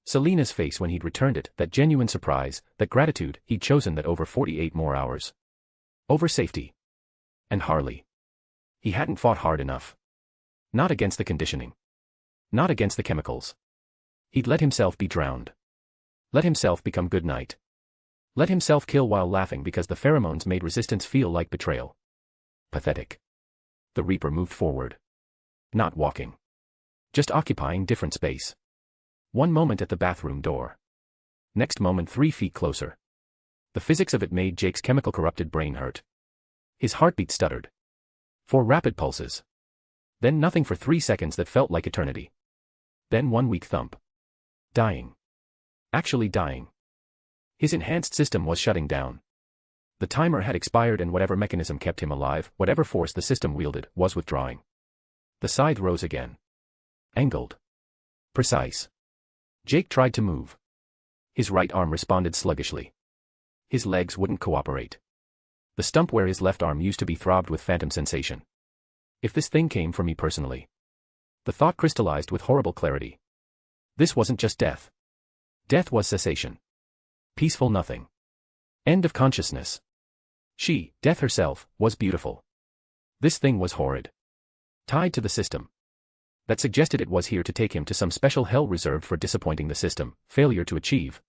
[SPEAKER 3] Selena's face when he'd returned it, that genuine surprise, that gratitude, he'd chosen that over 48 more hours. Over safety. And Harley. He hadn't fought hard enough. Not against the conditioning. Not against the chemicals. He'd let himself be drowned. Let himself become good night. Let himself kill while laughing because the pheromones made resistance feel like betrayal. Pathetic. The Reaper moved forward. Not walking. Just occupying different space. One moment at the bathroom door. Next moment 3 feet closer. The physics of it made Jake's chemical corrupted brain hurt. His heartbeat stuttered. 4 rapid pulses. Then nothing for 3 seconds that felt like eternity. Then 1 weak thump. Dying. Actually dying. His enhanced system was shutting down. The timer had expired and whatever mechanism kept him alive, whatever force the system wielded, was withdrawing. The scythe rose again. Angled. Precise. Jake tried to move. His right arm responded sluggishly. His legs wouldn't cooperate. The stump where his left arm used to be throbbed with phantom sensation. If this thing came for me personally. The thought crystallized with horrible clarity. This wasn't just death. Death was cessation. Peaceful nothing. End of consciousness. She, death herself, was beautiful. This thing was horrid. Tied to the system. That suggested it was here to take him to some special hell reserved for disappointing the system, failure to achieve.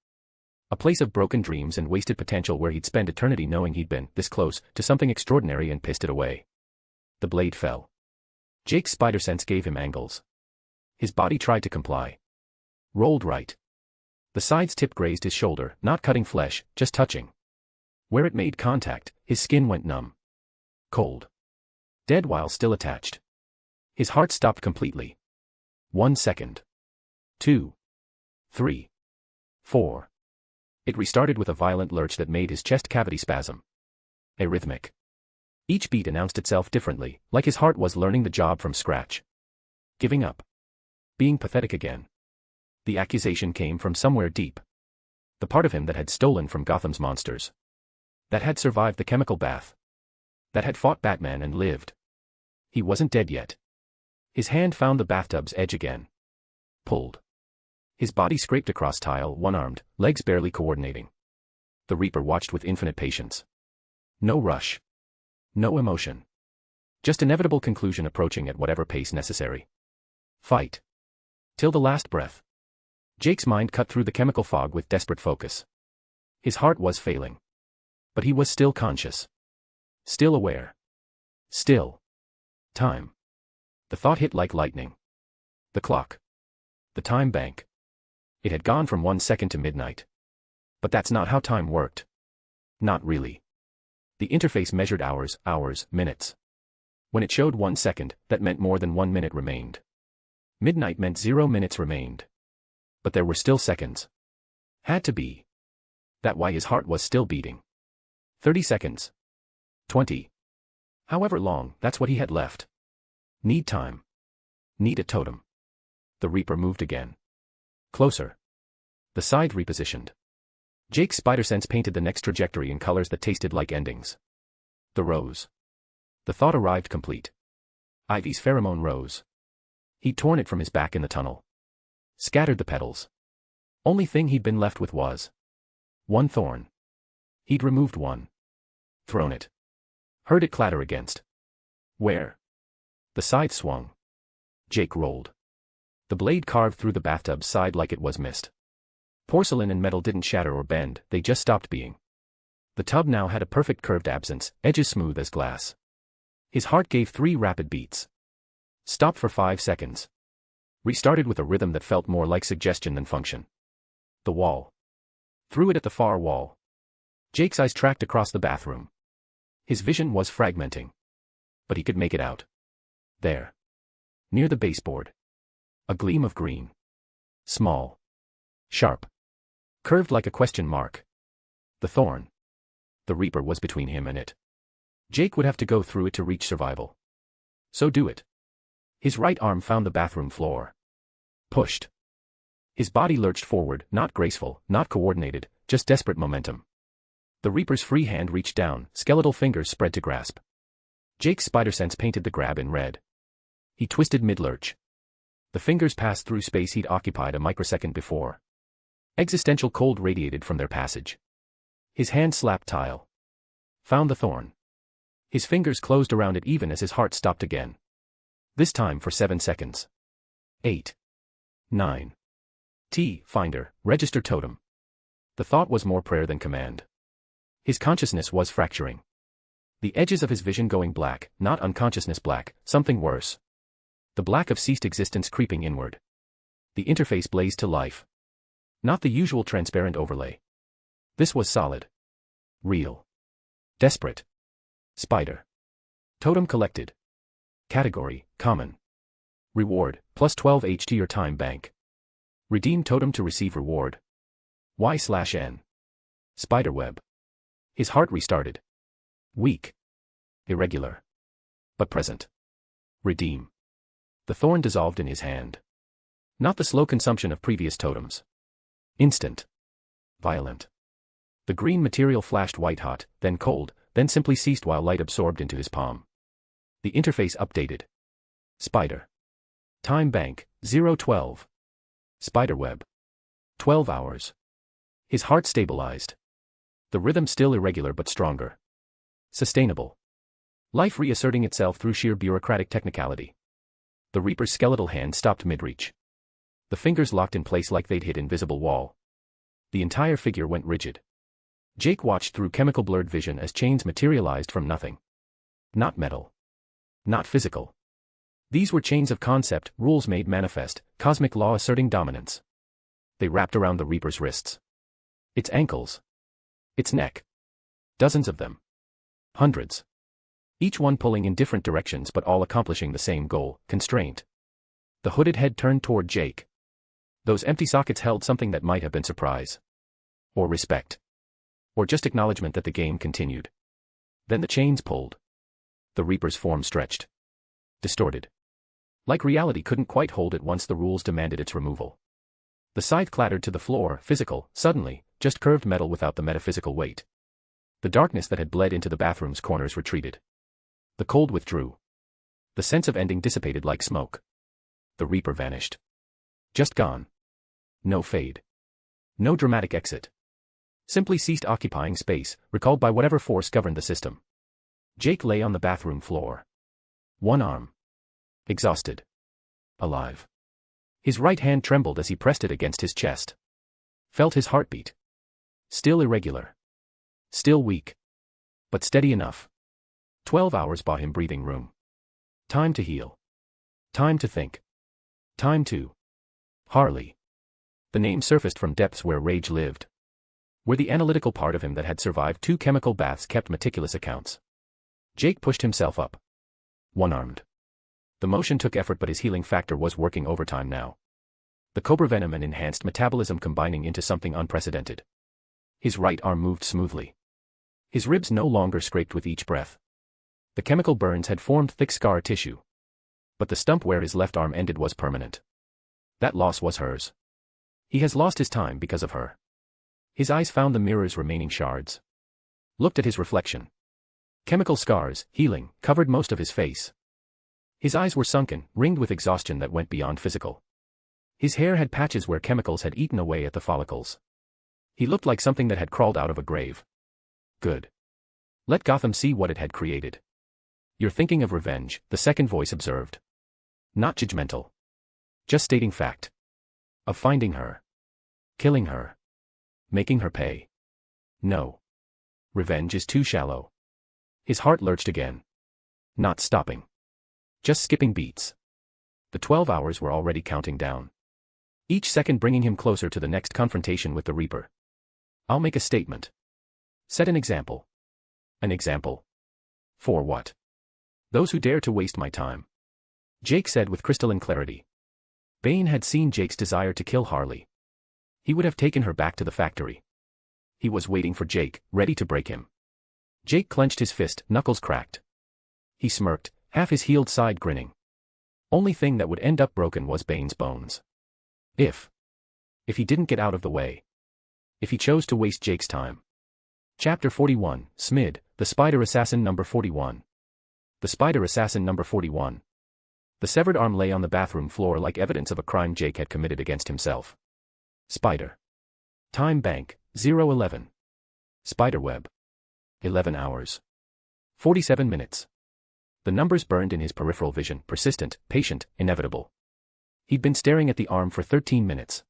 [SPEAKER 3] A place of broken dreams and wasted potential where he'd spend eternity knowing he'd been this close to something extraordinary and pissed it away. The blade fell. Jake's spider sense gave him angles. His body tried to comply. Rolled right. The side's tip grazed his shoulder, not cutting flesh, just touching. Where it made contact, his skin went numb. Cold. Dead while still attached. His heart stopped completely. 1 second. 2. 3. 4. It restarted with a violent lurch that made his chest cavity spasm. Arrhythmic. Each beat announced itself differently, like his heart was learning the job from scratch. Giving up. Being pathetic again. The accusation came from somewhere deep. The part of him that had stolen from Gotham's monsters. That had survived the chemical bath. That had fought Batman and lived. He wasn't dead yet. His hand found the bathtub's edge again. Pulled. His body scraped across tile, one-armed, legs barely coordinating. The Reaper watched with infinite patience. No rush. No emotion. Just inevitable conclusion approaching at whatever pace necessary. Fight. Till the last breath. Jake's mind cut through the chemical fog with desperate focus. His heart was failing. But he was still conscious. Still aware. Still. Time. The thought hit like lightning. The clock. The time bank. It had gone from 1 second to midnight. But that's not how time worked. Not really. The interface measured hours, minutes. When it showed 1 second, that meant more than 1 minute remained. Midnight meant 0 minutes remained. But there were still seconds. Had to be. That why his heart was still beating. 30 seconds. 20. However long, that's what he had left. Need time. Need a totem. The Reaper moved again. Closer. The scythe repositioned. Jake's spider sense painted the next trajectory in colors that tasted like endings. The rose. The thought arrived complete. Ivy's pheromone rose. He'd torn it from his back in the tunnel. Scattered the petals. Only thing he'd been left with was one thorn. He'd removed one. Thrown it. Heard it clatter against. Where? The scythe swung. Jake rolled. The blade carved through the bathtub's side like it was mist. Porcelain and metal didn't shatter or bend, they just stopped being. The tub now had a perfect curved absence, edges smooth as glass. His heart gave 3 rapid beats. Stopped for 5 seconds. Restarted with a rhythm that felt more like suggestion than function. The wall. Threw it at the far wall. Jake's eyes tracked across the bathroom. His vision was fragmenting. But he could make it out. There. Near the baseboard. A gleam of green. Small. Sharp. Curved like a question mark. The thorn. The Reaper was between him and it. Jake would have to go through it to reach survival. So do it. His right arm found the bathroom floor. Pushed. His body lurched forward, not graceful, not coordinated, just desperate momentum. The Reaper's free hand reached down, skeletal fingers spread to grasp. Jake's spider sense painted the grab in red. He twisted mid-lurch. The fingers passed through space he'd occupied a microsecond before. Existential cold radiated from their passage. His hand slapped tile. Found the thorn. His fingers closed around it even as his heart stopped again. This time for 7 seconds. 8. 9. Finder, register totem. The thought was more prayer than command. His consciousness was fracturing. The edges of his vision going black, not unconsciousness black, something worse. The black of ceased existence creeping inward. The interface blazed to life. Not the usual transparent overlay. This was solid. Real. Desperate. Spider. Totem collected. Category, common. Reward, plus 12H to your time bank. Redeem totem to receive reward. Y/N. Spiderweb. His heart restarted. Weak. Irregular. But present. Redeem. The thorn dissolved in his hand. Not the slow consumption of previous totems. Instant. Violent. The green material flashed white-hot, then cold, then simply ceased while light absorbed into his palm. The interface updated. Spider. Time bank, 012. Spiderweb. 12 hours. His heart stabilized. The rhythm still irregular but stronger. Sustainable. Life reasserting itself through sheer bureaucratic technicality. The Reaper's skeletal hand stopped mid-reach. The fingers locked in place like they'd hit invisible wall. The entire figure went rigid. Jake watched through chemical blurred vision as chains materialized from nothing. Not metal. Not physical. These were chains of concept, rules made manifest, cosmic law asserting dominance. They wrapped around the Reaper's wrists. Its ankles. Its neck. Dozens of them. Hundreds. Each one pulling in different directions but all accomplishing the same goal, constraint. The hooded head turned toward Jake. Those empty sockets held something that might have been surprise. Or respect. Or just acknowledgement that the game continued. Then the chains pulled. The Reaper's form stretched. Distorted. Like reality couldn't quite hold it once the rules demanded its removal. The scythe clattered to the floor, physical, suddenly, just curved metal without the metaphysical weight. The darkness that had bled into the bathroom's corners retreated. The cold withdrew. The sense of ending dissipated like smoke. The Reaper vanished. Just gone. No fade. No dramatic exit. Simply ceased occupying space, recalled by whatever force governed the system. Jake lay on the bathroom floor. One arm. Exhausted. Alive. His right hand trembled as he pressed it against his chest. Felt his heartbeat. Still irregular. Still weak. But steady enough. 12 hours bought him breathing room. Time to heal. Time to think. Time to... Harley. The name surfaced from depths where rage lived. Where the analytical part of him that had survived 2 chemical baths kept meticulous accounts. Jake pushed himself up. One-armed. The motion took effort but his healing factor was working overtime now. The cobra venom and enhanced metabolism combining into something unprecedented. His right arm moved smoothly. His ribs no longer scraped with each breath. The chemical burns had formed thick scar tissue. But the stump where his left arm ended was permanent. That loss was hers. He has lost his time because of her. His eyes found the mirror's remaining shards. Looked at his reflection. Chemical scars, healing, covered most of his face. His eyes were sunken, ringed with exhaustion that went beyond physical. His hair had patches where chemicals had eaten away at the follicles. He looked like something that had crawled out of a grave. Good. Let Gotham see what it had created. You're thinking of revenge, the second voice observed. Not judgmental. Just stating fact. Of finding her. Killing her. Making her pay. No. Revenge is too shallow. His heart lurched again. Not stopping. Just skipping beats. The 12 hours were already counting down. Each second bringing him closer to the next confrontation with the Reaper. I'll make a statement. Set an example. An example. For what? Those who dare to waste my time. Jake said with crystalline clarity. Bane had seen Jake's desire to kill Harley. He would have taken her back to the factory. He was waiting for Jake, ready to break him. Jake clenched his fist, knuckles cracked. He smirked, half his healed side grinning. Only thing that would end up broken was Bane's bones. If he didn't get out of the way. If he chose to waste Jake's time. Chapter 41, Smid, the Spider Assassin number 41. The Spider Assassin number 41. The severed arm lay on the bathroom floor like evidence of a crime Jake had committed against himself. Spider. Time bank, 011. Spiderweb. 11 hours. 47 minutes. The numbers burned in his peripheral vision, persistent, patient, inevitable. He'd been staring at the arm for 13 minutes.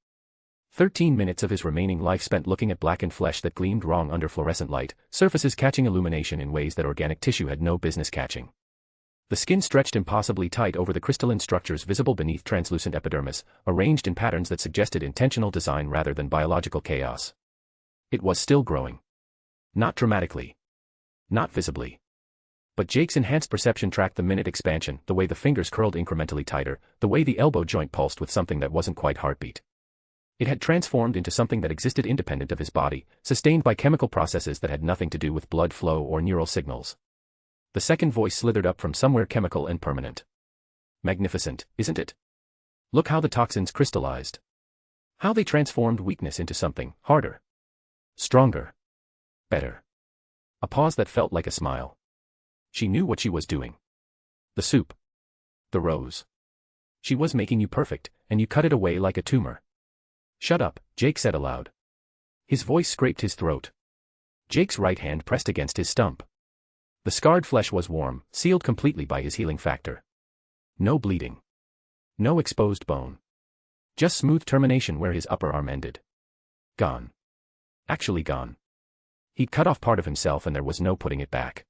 [SPEAKER 3] 13 minutes of his remaining life spent looking at blackened flesh that gleamed wrong under fluorescent light, surfaces catching illumination in ways that organic tissue had no business catching. The skin stretched impossibly tight over the crystalline structures visible beneath translucent epidermis, arranged in patterns that suggested intentional design rather than biological chaos. It was still growing. Not dramatically. Not visibly. But Jake's enhanced perception tracked the minute expansion, the way the fingers curled incrementally tighter, the way the elbow joint pulsed with something that wasn't quite heartbeat. It had transformed into something that existed independent of his body, sustained by chemical processes that had nothing to do with blood flow or neural signals. The second voice slithered up from somewhere chemical and permanent. Magnificent, isn't it? Look how the toxins crystallized. How they transformed weakness into something harder. Stronger. Better. A pause that felt like a smile. She knew what she was doing. The soup. The rose. She was making you perfect, and you cut it away like a tumor. Shut up, Jake said aloud. His voice scraped his throat. Jake's right hand pressed against his stump. The scarred flesh was warm, sealed completely by his healing factor. No bleeding. No exposed bone. Just smooth termination where his upper arm ended. Gone. Actually gone. He'd cut off part of himself and there was no putting it back.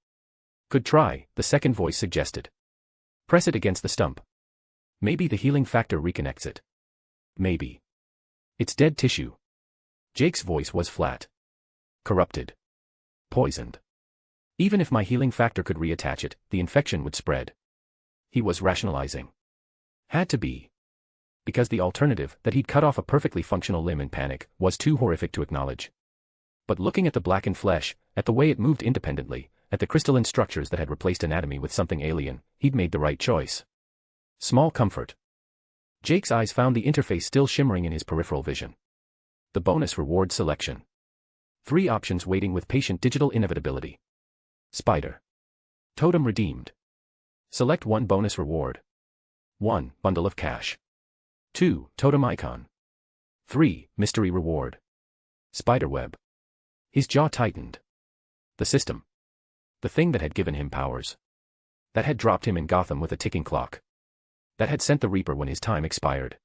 [SPEAKER 3] Could try, the second voice suggested. Press it against the stump. Maybe the healing factor reconnects it. Maybe. It's dead tissue. Jake's voice was flat. Corrupted. Poisoned. Even if my healing factor could reattach it, the infection would spread. He was rationalizing. Had to be. Because the alternative, that he'd cut off a perfectly functional limb in panic, was too horrific to acknowledge. But looking at the blackened flesh, at the way it moved independently, at the crystalline structures that had replaced anatomy with something alien, he'd made the right choice. Small comfort. Jake's eyes found the interface still shimmering in his peripheral vision. The bonus reward selection. 3 options waiting with patient digital inevitability. Spider. Totem redeemed. Select 1 bonus reward. 1. Bundle of cash. 2. Totem icon. 3. Mystery reward. Spiderweb. His jaw tightened. The system. The thing that had given him powers. That had dropped him in Gotham with a ticking clock. That had sent the Reaper when his time expired.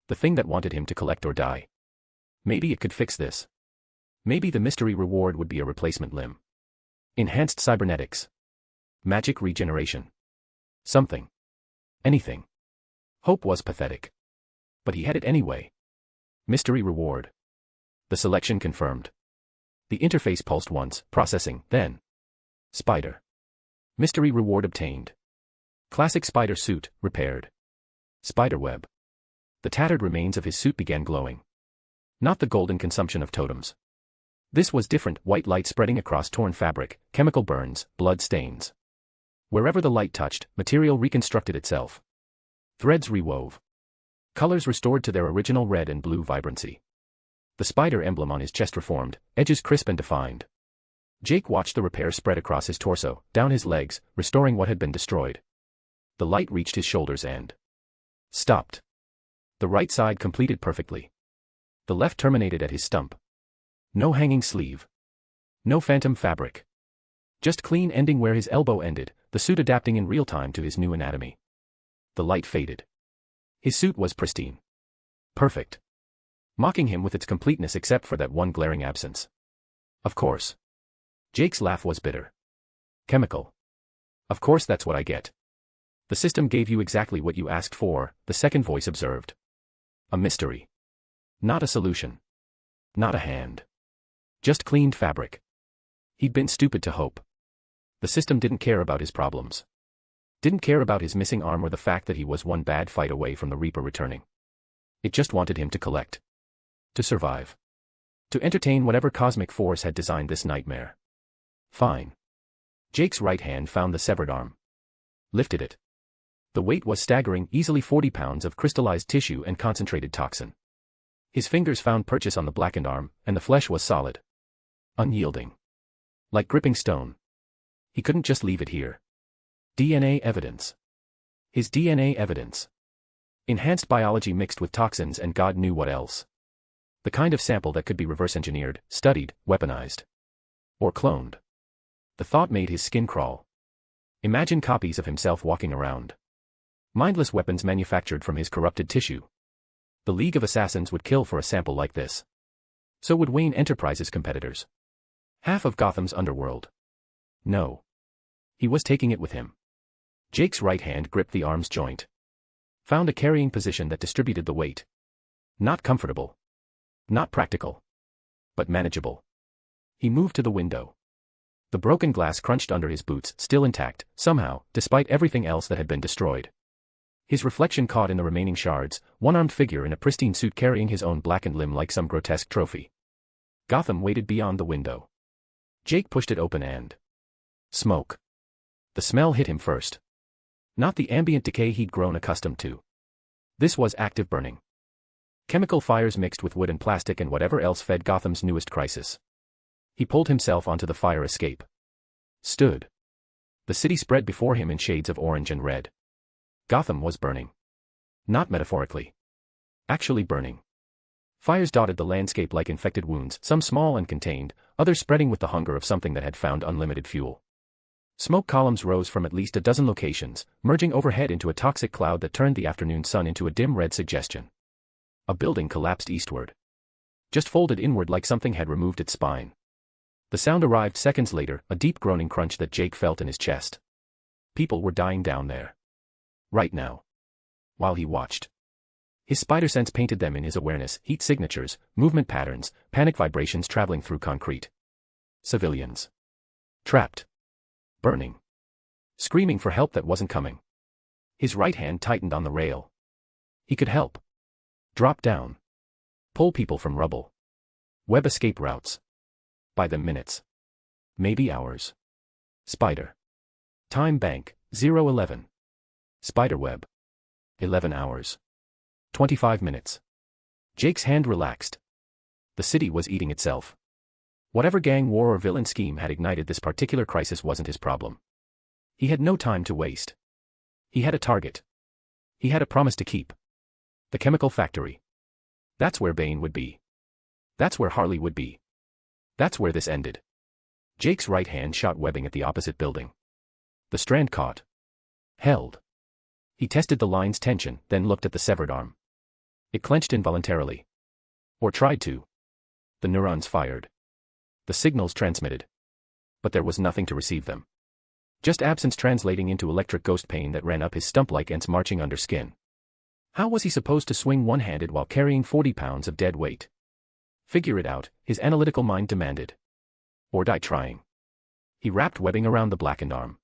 [SPEAKER 3] The thing that wanted him to collect or die. Maybe it could fix this. Maybe the mystery reward would be a replacement limb. Enhanced cybernetics. Magic regeneration. Something. Anything. Hope was pathetic. But he had it anyway. Mystery reward. The selection confirmed. The interface pulsed once, processing, then. Spider. Mystery reward obtained. Classic spider suit, repaired. Spiderweb. The tattered remains of his suit began glowing. Not the golden consumption of totems. This was different, white light spreading across torn fabric, chemical burns, blood stains. Wherever the light touched, material reconstructed itself. Threads rewove. Colors restored to their original red and blue vibrancy. The spider emblem on his chest reformed, edges crisp and defined. Jake watched the repair spread across his torso, down his legs, restoring what had been destroyed. The light reached his shoulders and stopped. The right side completed perfectly. The left terminated at his stump. No hanging sleeve. No phantom fabric. Just clean ending where his elbow ended, the suit adapting in real time to his new anatomy. The light faded. His suit was pristine. Perfect. Mocking him with its completeness except for that one glaring absence. Of course. Jake's laugh was bitter. Chemical. Of course that's what I get. The system gave you exactly what you asked for, the second voice observed. A mystery. Not a solution. Not a hand. Just cleaned fabric. He'd been stupid to hope. The system didn't care about his problems. Didn't care about his missing arm or the fact that he was one bad fight away from the Reaper returning. It just wanted him to collect. To survive. To entertain whatever cosmic force had designed this nightmare. Fine. Jake's right hand found the severed arm. Lifted it. The weight was staggering, easily 40 pounds of crystallized tissue and concentrated toxin. His fingers found purchase on the blackened arm, and the flesh was solid. Unyielding. Like gripping stone. He couldn't just leave it here. DNA evidence. His DNA evidence. Enhanced biology mixed with toxins and God knew what else. The kind of sample that could be reverse engineered, studied, weaponized. Or cloned. The thought made his skin crawl. Imagine copies of himself walking around. Mindless weapons manufactured from his corrupted tissue. The League of Assassins would kill for a sample like this. So would Wayne Enterprises' competitors. Half of Gotham's underworld. No. He was taking it with him. Jake's right hand gripped the arm's joint. Found a carrying position that distributed the weight. Not comfortable. Not practical. But manageable. He moved to the window. The broken glass crunched under his boots, still intact, somehow, despite everything else that had been destroyed. His reflection caught in the remaining shards, one-armed figure in a pristine suit carrying his own blackened limb like some grotesque trophy. Gotham waited beyond the window. Jake pushed it open and smoke. The smell hit him first. Not the ambient decay he'd grown accustomed to. This was active burning. Chemical fires mixed with wood and plastic and whatever else fed Gotham's newest crisis. He pulled himself onto the fire escape. Stood. The city spread before him in shades of orange and red. Gotham was burning. Not metaphorically. Actually burning. Fires dotted the landscape like infected wounds, some small and contained, others spreading with the hunger of something that had found unlimited fuel. Smoke columns rose from at least a dozen locations, merging overhead into a toxic cloud that turned the afternoon sun into a dim red suggestion. A building collapsed eastward. Just folded inward like something had removed its spine. The sound arrived seconds later, a deep groaning crunch that Jake felt in his chest. People were dying down there. Right now. While he watched. His spider sense painted them in his awareness, heat signatures, movement patterns, panic vibrations traveling through concrete. Civilians. Trapped. Burning. Screaming for help that wasn't coming. His right hand tightened on the rail. He could help. Drop down. Pull people from rubble. Web escape routes. By the minutes. Maybe hours. Spider. Time bank, 011. Spiderweb. 11 hours. 25 minutes. Jake's hand relaxed. The city was eating itself. Whatever gang war or villain scheme had ignited this particular crisis wasn't his problem. He had no time to waste. He had a target. He had a promise to keep. The chemical factory. That's where Bane would be. That's where Harley would be. That's where this ended. Jake's right hand shot webbing at the opposite building. The strand caught. Held. He tested the line's tension, then looked at the severed arm. It clenched involuntarily. Or tried to. The neurons fired. The signals transmitted. But there was nothing to receive them. Just absence translating into electric ghost pain that ran up his stump-like ends marching under skin. How was he supposed to swing one-handed while carrying 40 pounds of dead weight? Figure it out, his analytical mind demanded. Or die trying. He wrapped webbing around the blackened arm.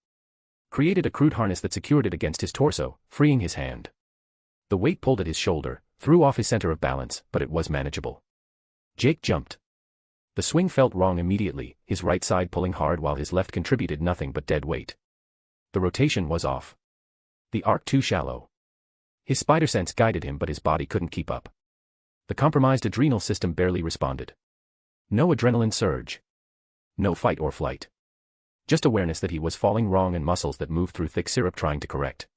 [SPEAKER 3] Created a crude harness that secured it against his torso, freeing his hand. The weight pulled at his shoulder, threw off his center of balance, but it was manageable. Jake jumped. The swing felt wrong immediately, his right side pulling hard while his left contributed nothing but dead weight. The rotation was off. The arc too shallow. His spider sense guided him but his body couldn't keep up. The compromised adrenal system barely responded. No adrenaline surge. No fight or flight. Just awareness that he was falling wrong and muscles that moved through thick syrup trying to correct.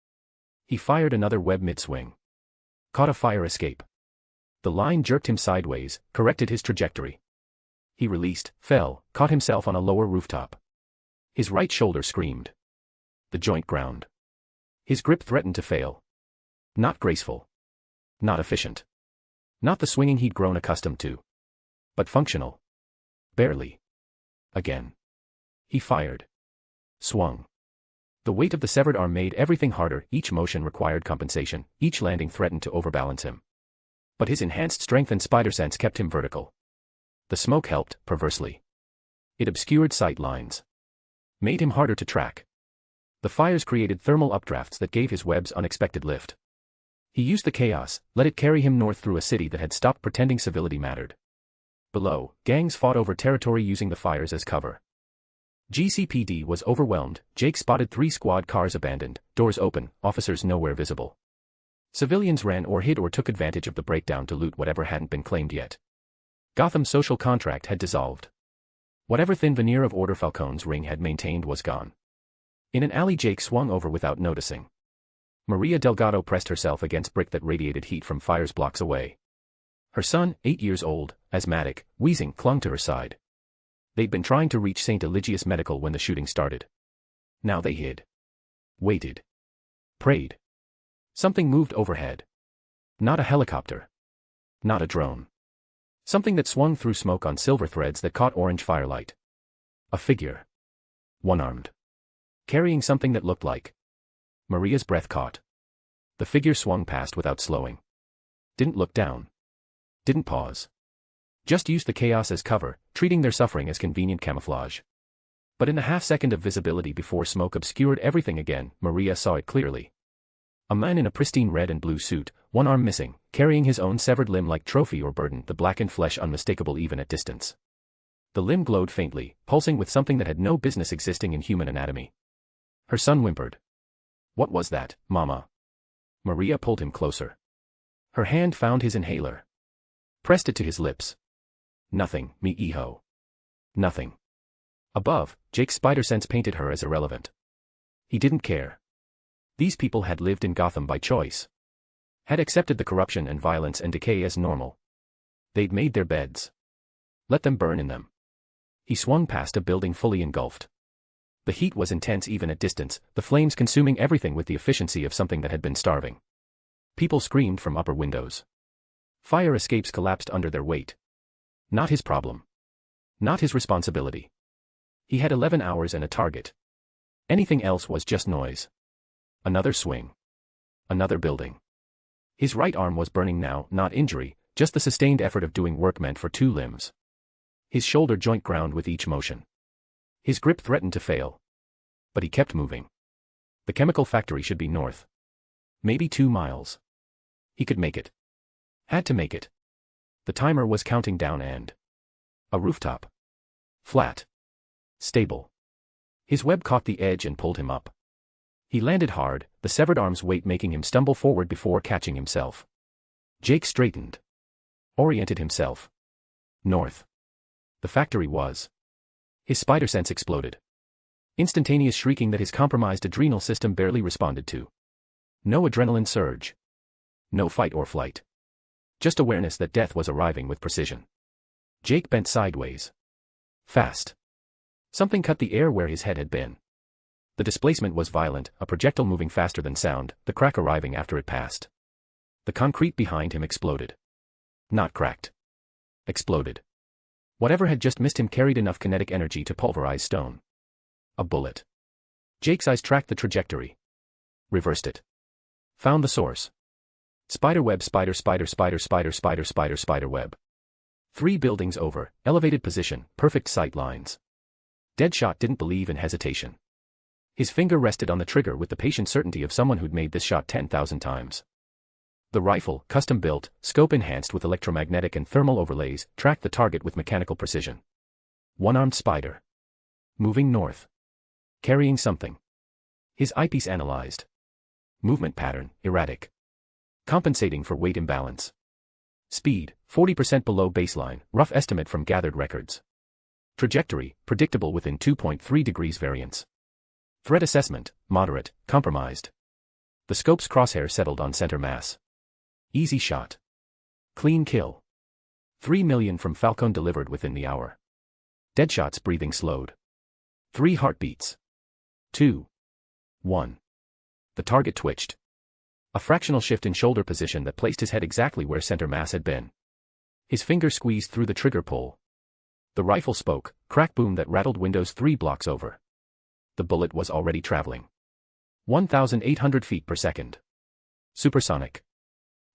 [SPEAKER 3] He fired another web mid-swing. Caught a fire escape. The line jerked him sideways, corrected his trajectory. He released, fell, caught himself on a lower rooftop. His right shoulder screamed. The joint ground. His grip threatened to fail. Not graceful. Not efficient. Not the swinging he'd grown accustomed to. But functional. Barely. Again. He fired. Swung. The weight of the severed arm made everything harder, each motion required compensation, each landing threatened to overbalance him. But his enhanced strength and spider sense kept him vertical. The smoke helped, perversely. It obscured sight lines. Made him harder to track. The fires created thermal updrafts that gave his webs unexpected lift. He used the chaos, let it carry him north through a city that had stopped pretending civility mattered. Below, gangs fought over territory using the fires as cover. GCPD was overwhelmed. Jake spotted 3 squad cars abandoned, doors open, officers nowhere visible. Civilians ran or hid or took advantage of the breakdown to loot whatever hadn't been claimed yet. Gotham's social contract had dissolved. Whatever thin veneer of order Falcone's ring had maintained was gone. In an alley Jake swung over without noticing. Maria Delgado pressed herself against brick that radiated heat from fires blocks away. Her son, 8 years old, asthmatic, wheezing, clung to her side. They'd been trying to reach St. Eligius Medical when the shooting started. Now they hid. Waited. Prayed. Something moved overhead. Not a helicopter. Not a drone. Something that swung through smoke on silver threads that caught orange firelight. A figure. One-armed. Carrying something that looked like. Maria's breath caught. The figure swung past without slowing. Didn't look down. Didn't pause. Just used the chaos as cover, treating their suffering as convenient camouflage. But in the half-second of visibility before smoke obscured everything again, Maria saw it clearly. A man in a pristine red and blue suit, one arm missing, carrying his own severed limb like trophy or burden, the blackened flesh unmistakable even at distance. The limb glowed faintly, pulsing with something that had no business existing in human anatomy. Her son whimpered. "What was that, Mama?" Maria pulled him closer. Her hand found his inhaler. Pressed it to his lips. Nothing, mi hijo. Nothing. Above, Jake's spider sense painted her as irrelevant. He didn't care. These people had lived in Gotham by choice. Had accepted the corruption and violence and decay as normal. They'd made their beds. Let them burn in them. He swung past a building fully engulfed. The heat was intense even at distance, the flames consuming everything with the efficiency of something that had been starving. People screamed from upper windows. Fire escapes collapsed under their weight. Not his problem. Not his responsibility. He had 11 hours and a target. Anything else was just noise. Another swing. Another building. His right arm was burning now, not injury, just the sustained effort of doing work meant for 2 limbs. His shoulder joint ground with each motion. His grip threatened to fail. But he kept moving. The chemical factory should be north. Maybe 2 miles. He could make it. Had to make it. The timer was counting down and... A rooftop. Flat. Stable. His web caught the edge and pulled him up. He landed hard, the severed arm's weight making him stumble forward before catching himself. Jake straightened. Oriented himself. North. The factory was. His spider sense exploded. Instantaneous shrieking that his compromised adrenal system barely responded to. No adrenaline surge. No fight or flight. Just awareness that death was arriving with precision. Jake bent sideways. Fast. Something cut the air where his head had been. The displacement was violent, a projectile moving faster than sound, the crack arriving after it passed. The concrete behind him exploded. Not cracked. Exploded. Whatever had just missed him carried enough kinetic energy to pulverize stone. A bullet. Jake's eyes tracked the trajectory. Reversed it. Found the source. Spiderweb spider. 3 buildings over, elevated position, perfect sight lines. Deadshot didn't believe in hesitation. His finger rested on the trigger with the patient certainty of someone who'd made this shot 10,000 times. The rifle, custom-built, scope-enhanced with electromagnetic and thermal overlays, tracked the target with mechanical precision. One-armed spider. Moving north. Carrying something. His eyepiece analyzed. Movement pattern, erratic. Compensating for weight imbalance. Speed, 40% below baseline, rough estimate from gathered records. Trajectory, predictable within 2.3 degrees variance. Threat assessment, moderate, compromised. The scope's crosshair settled on center mass. Easy shot. Clean kill. 3 million from Falcone delivered within the hour. Deadshot's breathing slowed. 3 heartbeats. 2. 1. The target twitched. A fractional shift in shoulder position that placed his head exactly where center mass had been. His finger squeezed through the trigger pull. The rifle spoke, crack boom that rattled windows 3 blocks over. The bullet was already traveling. 1,800 feet per second. Supersonic.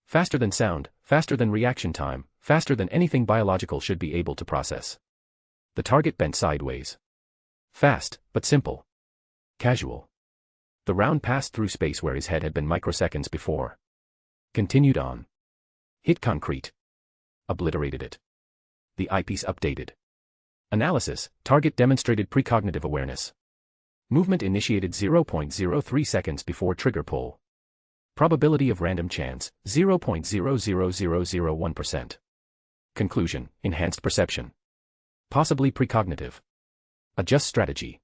[SPEAKER 3] Faster than sound, faster than reaction time, faster than anything biological should be able to process. The target bent sideways. Fast, but simple. Casual. The round passed through space where his head had been microseconds before. Continued on. Hit concrete. Obliterated it. The eyepiece updated. Analysis, target demonstrated precognitive awareness. Movement initiated 0.03 seconds before trigger pull. Probability of random chance, 0.00001%. Conclusion, enhanced perception. Possibly precognitive. Adjust strategy.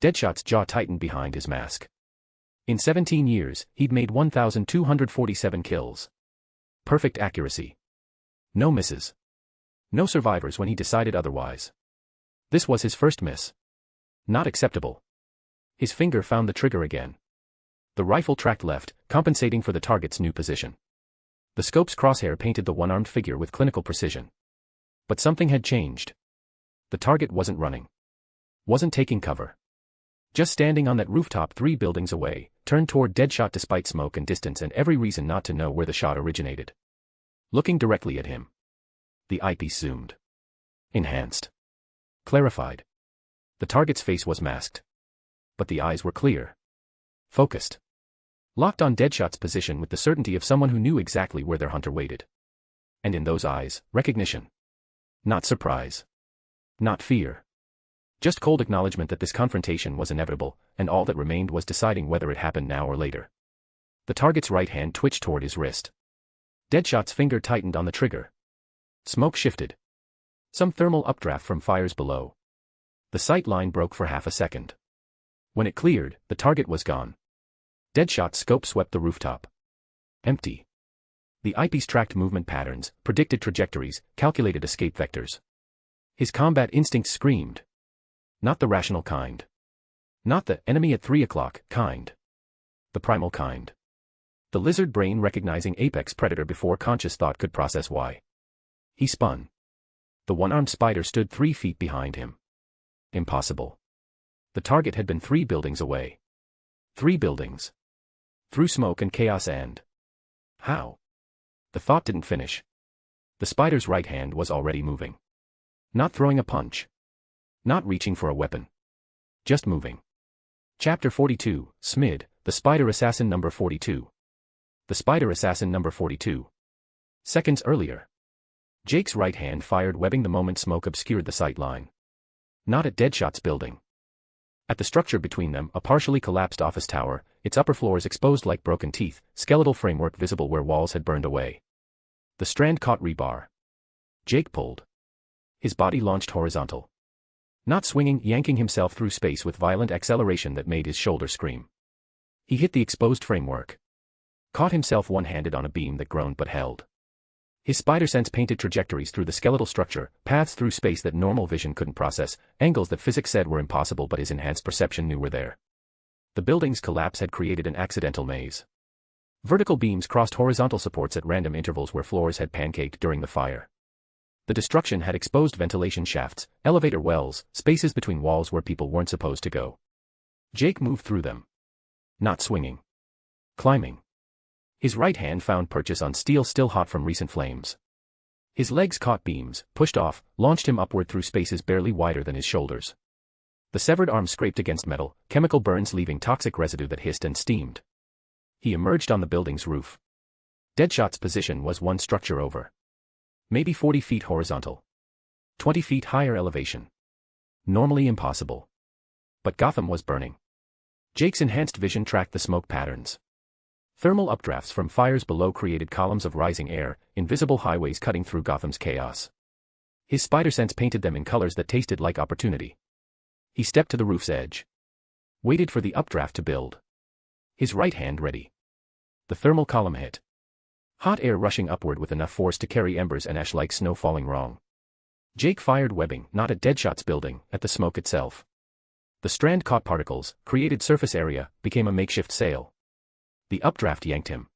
[SPEAKER 3] Deadshot's jaw tightened behind his mask. In 17 years, he'd made 1,247 kills. Perfect accuracy. No misses. No survivors when he decided otherwise. This was his first miss. Not acceptable. His finger found the trigger again. The rifle tracked left, compensating for the target's new position. The scope's crosshair painted the one-armed figure with clinical precision. But something had changed. The target wasn't running. Wasn't taking cover. Just standing on that rooftop 3 buildings away, turned toward Deadshot despite smoke and distance and every reason not to know where the shot originated. Looking directly at him. The eyepiece zoomed. Enhanced. Clarified. The target's face was masked. But the eyes were clear. Focused. Locked on Deadshot's position with the certainty of someone who knew exactly where their hunter waited. And in those eyes, recognition. Not surprise. Not fear. Just cold acknowledgement that this confrontation was inevitable, and all that remained was deciding whether it happened now or later. The target's right hand twitched toward his wrist. Deadshot's finger tightened on the trigger. Smoke shifted. Some thermal updraft from fires below. The sight line broke for half a second. When it cleared, the target was gone. Deadshot's scope swept the rooftop. Empty. The eyepiece tracked movement patterns, predicted trajectories, calculated escape vectors. His combat instincts screamed. Not the rational kind. Not the enemy at 3 o'clock kind. The primal kind. The lizard brain recognizing apex predator before conscious thought could process why. He spun. The one-armed spider stood 3 feet behind him. Impossible. The target had been 3 buildings away. 3 buildings. Through smoke and chaos and... How? The thought didn't finish. The spider's right hand was already moving. Not throwing a punch. Not reaching for a weapon. Just moving. Chapter 42, Smid, the Spider Assassin number 42. The Spider Assassin number 42. Seconds earlier. Jake's right hand fired webbing the moment smoke obscured the sight line. Not at Deadshot's building. At the structure between them, a partially collapsed office tower, its upper floors exposed like broken teeth, skeletal framework visible where walls had burned away. The strand caught rebar. Jake pulled. His body launched horizontal. Not swinging, yanking himself through space with violent acceleration that made his shoulder scream. He hit the exposed framework. Caught himself one-handed on a beam that groaned but held. His spider sense painted trajectories through the skeletal structure, paths through space that normal vision couldn't process, angles that physics said were impossible but his enhanced perception knew were there. The building's collapse had created an accidental maze. Vertical beams crossed horizontal supports at random intervals where floors had pancaked during the fire. The destruction had exposed ventilation shafts, elevator wells, spaces between walls where people weren't supposed to go. Jake moved through them. Not swinging. Climbing. His right hand found purchase on steel still hot from recent flames. His legs caught beams, pushed off, launched him upward through spaces barely wider than his shoulders. The severed arm scraped against metal, chemical burns leaving toxic residue that hissed and steamed. He emerged on the building's roof. Deadshot's position was one structure over. Maybe 40 feet horizontal. 20 feet higher elevation. Normally impossible. But Gotham was burning. Jake's enhanced vision tracked the smoke patterns. Thermal updrafts from fires below created columns of rising air, invisible highways cutting through Gotham's chaos. His spider sense painted them in colors that tasted like opportunity. He stepped to the roof's edge. Waited for the updraft to build. His right hand ready. The thermal column hit. Hot air rushing upward with enough force to carry embers and ash like snow falling wrong. Jake fired webbing, not at Deadshot's building, at the smoke itself. The strand caught particles, created surface area, became a makeshift sail. The updraft yanked him.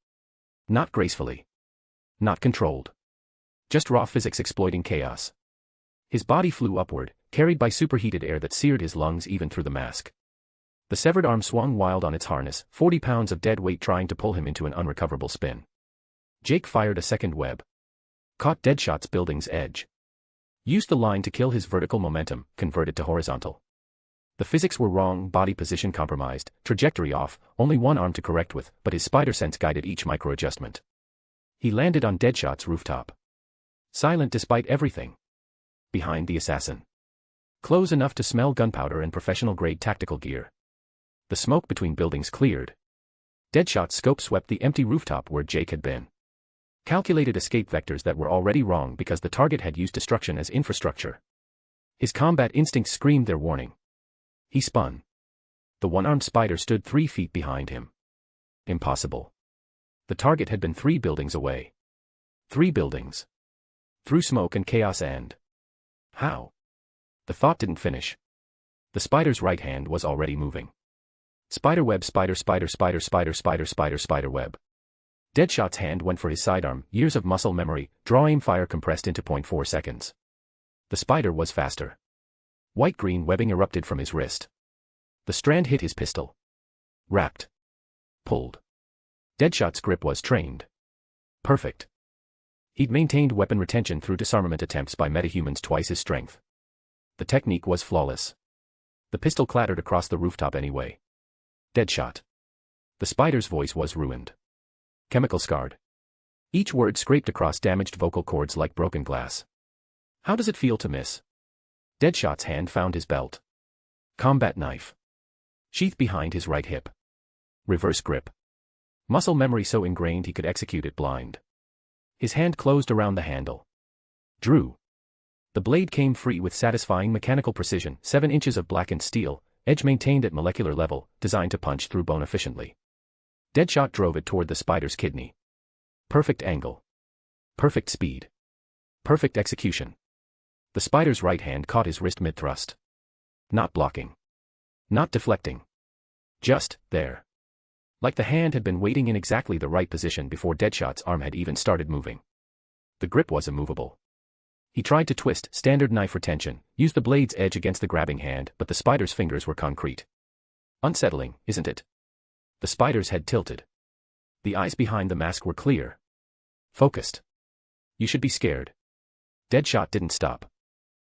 [SPEAKER 3] Not gracefully. Not controlled. Just raw physics exploiting chaos. His body flew upward, carried by superheated air that seared his lungs even through the mask. The severed arm swung wild on its harness, 40 pounds of dead weight trying to pull him into an unrecoverable spin. Jake fired a second web. Caught Deadshot's building's edge. Used the line to kill his vertical momentum, converted to horizontal. The physics were wrong, body position compromised, trajectory off, only one arm to correct with, but his spider sense guided each micro-adjustment. He landed on Deadshot's rooftop. Silent despite everything. Behind the assassin. Close enough to smell gunpowder and professional-grade tactical gear. The smoke between buildings cleared. Deadshot's scope swept the empty rooftop where Jake had been. Calculated escape vectors that were already wrong because the target had used destruction as infrastructure. His combat instincts screamed their warning. He spun. The one-armed spider stood 3 feet behind him. Impossible. The target had been 3 buildings away. 3 buildings. Through smoke and chaos and... How? The thought didn't finish. The spider's right hand was already moving. Spiderweb spider web. Deadshot's hand went for his sidearm, years of muscle memory, draw aim fire compressed into 0.4 seconds. The spider was faster. White-green webbing erupted from his wrist. The strand hit his pistol. Wrapped. Pulled. Deadshot's grip was trained. Perfect. He'd maintained weapon retention through disarmament attempts by metahumans twice his strength. The technique was flawless. The pistol clattered across the rooftop anyway. Deadshot. The spider's voice was ruined. Chemical scarred. Each word scraped across damaged vocal cords like broken glass. How does it feel to miss? Deadshot's hand found his belt. Combat knife. Sheath behind his right hip. Reverse grip. Muscle memory so ingrained he could execute it blind. His hand closed around the handle. Drew. The blade came free with satisfying mechanical precision, 7 inches of blackened steel, edge maintained at molecular level, designed to punch through bone efficiently. Deadshot drove it toward the spider's kidney. Perfect angle. Perfect speed. Perfect execution. The spider's right hand caught his wrist mid-thrust. Not blocking. Not deflecting. Just there. Like the hand had been waiting in exactly the right position before Deadshot's arm had even started moving. The grip was immovable. He tried to twist standard knife retention, used the blade's edge against the grabbing hand, but the spider's fingers were concrete. Unsettling, isn't it? The spider's head tilted. The eyes behind the mask were clear. Focused. You should be scared. Deadshot didn't stop.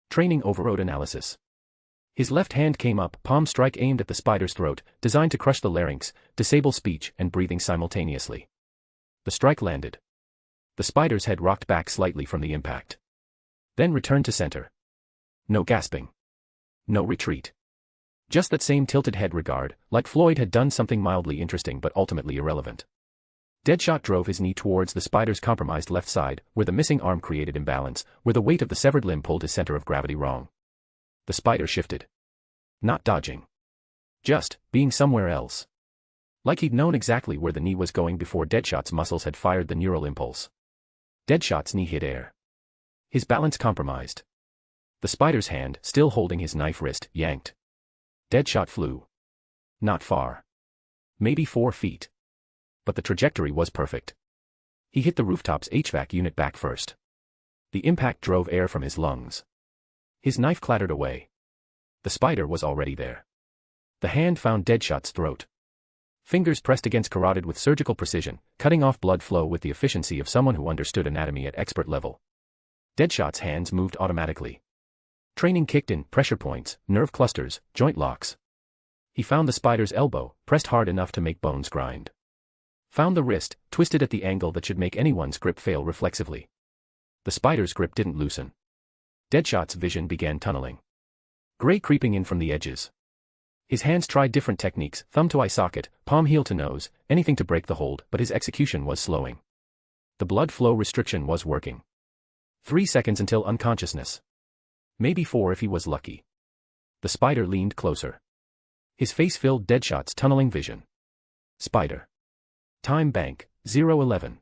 [SPEAKER 3] Training overrode analysis. His left hand came up, palm strike aimed at the spider's throat, designed to crush the larynx, disable speech and breathing simultaneously. The strike landed. The spider's head rocked back slightly from the impact. Then returned to center. No gasping. No retreat. Just that same tilted head regard, like Floyd had done something mildly interesting but ultimately irrelevant. Deadshot drove his knee towards the spider's compromised left side, where the missing arm created imbalance, where the weight of the severed limb pulled his center of gravity wrong. The spider shifted. Not dodging. Just being somewhere else. Like he'd known exactly where the knee was going before Deadshot's muscles had fired the neural impulse. Deadshot's knee hit air. His balance compromised. The spider's hand, still holding his knife wrist, yanked. Deadshot flew. Not far. Maybe 4 feet. But the trajectory was perfect. He hit the rooftop's HVAC unit back first. The impact drove air from his lungs. His knife clattered away. The spider was already there. The hand found Deadshot's throat. Fingers pressed against carotid with surgical precision, cutting off blood flow with the efficiency of someone who understood anatomy at expert level. Deadshot's hands moved automatically. Training kicked in, pressure points, nerve clusters, joint locks. He found the spider's elbow, pressed hard enough to make bones grind. Found the wrist, twisted at the angle that should make anyone's grip fail reflexively. The spider's grip didn't loosen. Deadshot's vision began tunneling. Gray creeping in from the edges. His hands tried different techniques, thumb to eye socket, palm heel to nose, anything to break the hold, but his execution was slowing. The blood flow restriction was working. 3 seconds until unconsciousness. Maybe 4 if he was lucky. The spider leaned closer. His face filled Deadshot's tunneling vision. Spider. Time bank, 011.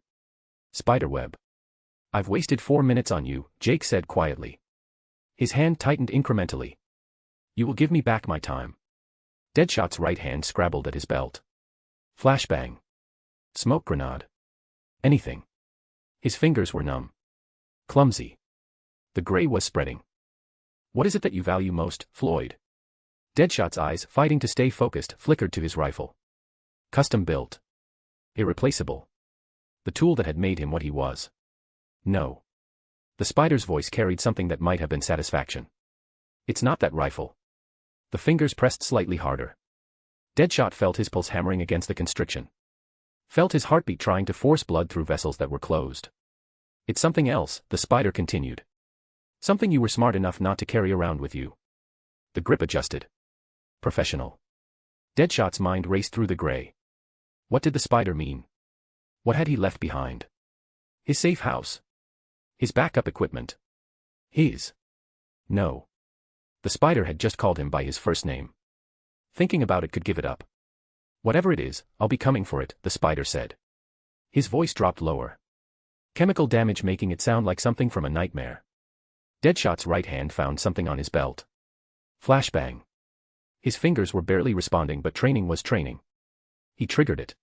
[SPEAKER 3] Spiderweb. I've wasted 4 minutes on you, Jake said quietly. His hand tightened incrementally. You will give me back my time. Deadshot's right hand scrabbled at his belt. Flashbang. Smoke grenade. Anything. His fingers were numb. Clumsy. The gray was spreading. What is it that you value most, Floyd? Deadshot's eyes, fighting to stay focused, flickered to his rifle. Custom built. Irreplaceable. The tool that had made him what he was. No. The spider's voice carried something that might have been satisfaction. It's not that rifle. The fingers pressed slightly harder. Deadshot felt his pulse hammering against the constriction. Felt his heartbeat trying to force blood through vessels that were closed. It's something else, the spider continued. Something you were smart enough not to carry around with you. The grip adjusted. Professional. Deadshot's mind raced through the gray. What did the spider mean? What had he left behind? His safe house. His backup equipment. His. No. The spider had just called him by his first name. Thinking about it could give it up. Whatever it is, I'll be coming for it, the spider said. His voice dropped lower. Chemical damage making it sound like something from a nightmare. Deadshot's right hand found something on his belt. Flashbang. His fingers were barely responding, but training was training. He triggered it.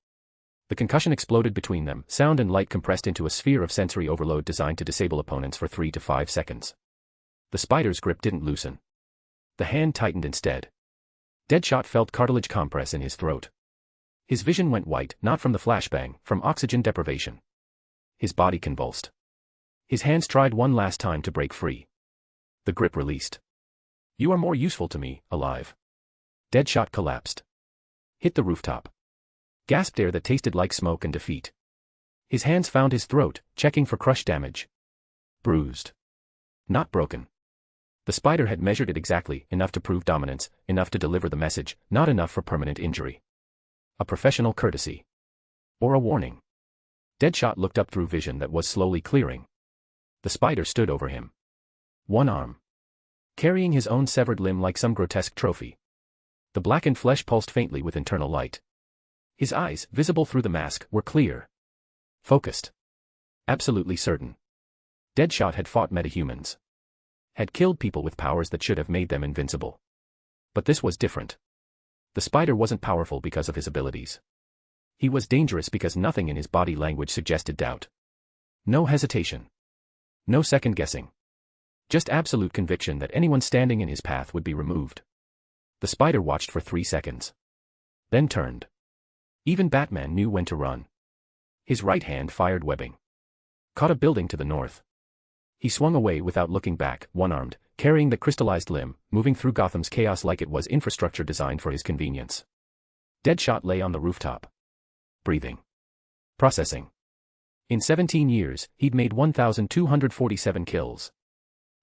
[SPEAKER 3] The concussion exploded between them, sound and light compressed into a sphere of sensory overload designed to disable opponents for 3 to 5 seconds. The spider's grip didn't loosen. The hand tightened instead. Deadshot felt cartilage compress in his throat. His vision went white, not from the flashbang, from oxygen deprivation. His body convulsed. His hands tried one last time to break free. The grip released. You are more useful to me, alive. Deadshot collapsed. Hit the rooftop. Gasped air that tasted like smoke and defeat. His hands found his throat, checking for crush damage. Bruised. Not broken. The spider had measured it exactly, enough to prove dominance, enough to deliver the message, not enough for permanent injury. A professional courtesy. Or a warning. Deadshot looked up through vision that was slowly clearing. The spider stood over him. One arm. Carrying his own severed limb like some grotesque trophy. The blackened flesh pulsed faintly with internal light. His eyes, visible through the mask, were clear. Focused. Absolutely certain. Deadshot had fought metahumans. Had killed people with powers that should have made them invincible. But this was different. The Spider wasn't powerful because of his abilities. He was dangerous because nothing in his body language suggested doubt. No hesitation. No second guessing. Just absolute conviction that anyone standing in his path would be removed. The Spider watched for 3 seconds. Then turned. Even Batman knew when to run. His right hand fired webbing. Caught a building to the north. He swung away without looking back, one-armed, carrying the crystallized limb, moving through Gotham's chaos like it was infrastructure designed for his convenience. Deadshot lay on the rooftop. Breathing. Processing. In 17 years, he'd made 1,247 kills.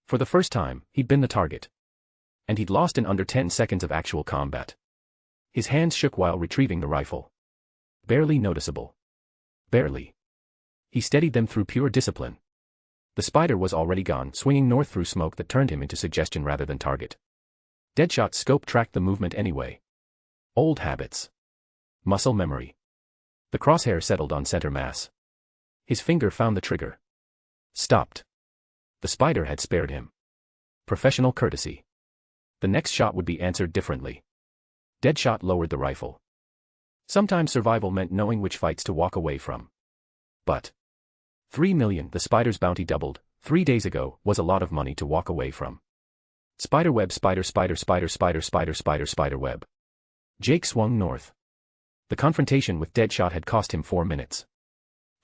[SPEAKER 3] For the first time, he'd been the target. And he'd lost in under 10 seconds of actual combat. His hands shook while retrieving the rifle. Barely noticeable. Barely. He steadied them through pure discipline. The Spider was already gone, swinging north through smoke that turned him into suggestion rather than target. Deadshot's scope tracked the movement anyway. Old habits. Muscle memory. The crosshair settled on center mass. His finger found the trigger. Stopped. The Spider had spared him. Professional courtesy. The next shot would be answered differently. Deadshot lowered the rifle. Sometimes survival meant knowing which fights to walk away from. But 3 million, the Spider's bounty doubled, 3 days ago, was a lot of money to walk away from. Spiderweb, spiderweb. Jake swung north. The confrontation with Deadshot had cost him 4 minutes.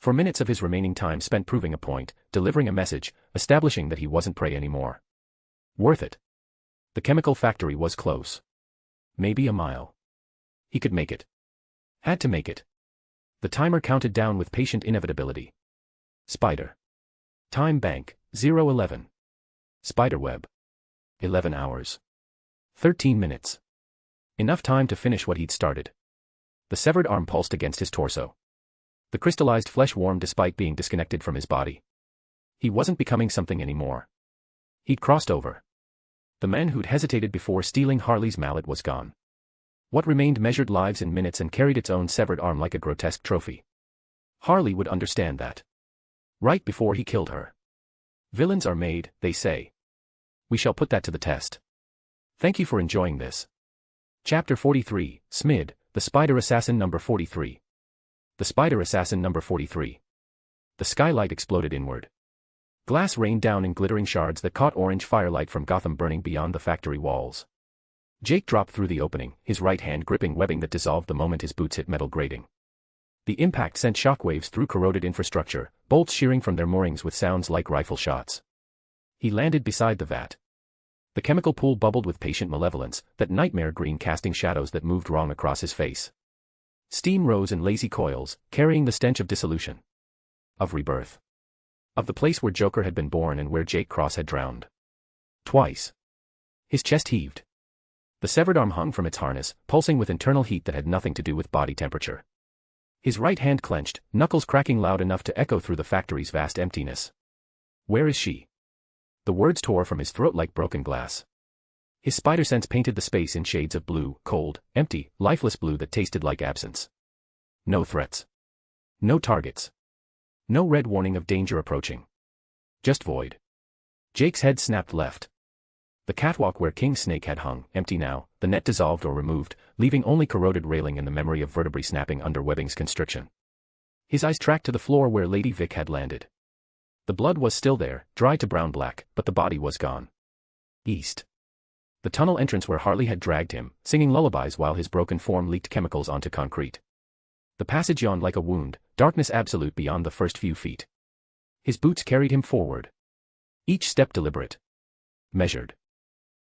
[SPEAKER 3] 4 minutes of his remaining time spent proving a point, delivering a message, establishing that he wasn't prey anymore. Worth it. The chemical factory was close. Maybe a mile. He could make it. Had to make it. The timer counted down with patient inevitability. Spider. Time bank, 011. Spiderweb. 11 hours. 13 minutes. Enough time to finish what he'd started. The severed arm pulsed against his torso. The crystallized flesh warmed despite being disconnected from his body. He wasn't becoming something anymore. He'd crossed over. The man who'd hesitated before stealing Harley's mallet was gone. What remained measured lives in minutes and carried its own severed arm like a grotesque trophy. Harley would understand that. Right before he killed her. Villains are made, they say. We shall put that to the test. Thank you for enjoying this. Chapter 43, Smid, the Spider Assassin number 43. The Spider Assassin number 43. The skylight exploded inward. Glass rained down in glittering shards that caught orange firelight from Gotham burning beyond the factory walls. Jake dropped through the opening, his right hand gripping webbing that dissolved the moment his boots hit metal grating. The impact sent shockwaves through corroded infrastructure, bolts shearing from their moorings with sounds like rifle shots. He landed beside the vat. The chemical pool bubbled with patient malevolence, that nightmare green casting shadows that moved wrong across his face. Steam rose in lazy coils, carrying the stench of dissolution. Of rebirth. Of the place where Joker had been born and where Jake Cross had drowned. Twice. His chest heaved. The severed arm hung from its harness, pulsing with internal heat that had nothing to do with body temperature. His right hand clenched, knuckles cracking loud enough to echo through the factory's vast emptiness. Where is she? The words tore from his throat like broken glass. His spider sense painted the space in shades of blue, cold, empty, lifeless blue that tasted like absence. No threats. No targets. No red warning of danger approaching. Just void. Jake's head snapped left. The catwalk where King Snake had hung, empty now, the net dissolved or removed, leaving only corroded railing and the memory of vertebrae snapping under webbing's constriction. His eyes tracked to the floor where Lady Vic had landed. The blood was still there, dry to brown-black, but the body was gone. East. The tunnel entrance where Harley had dragged him, singing lullabies while his broken form leaked chemicals onto concrete. The passage yawned like a wound, darkness absolute beyond the first few feet. His boots carried him forward. Each step deliberate. Measured.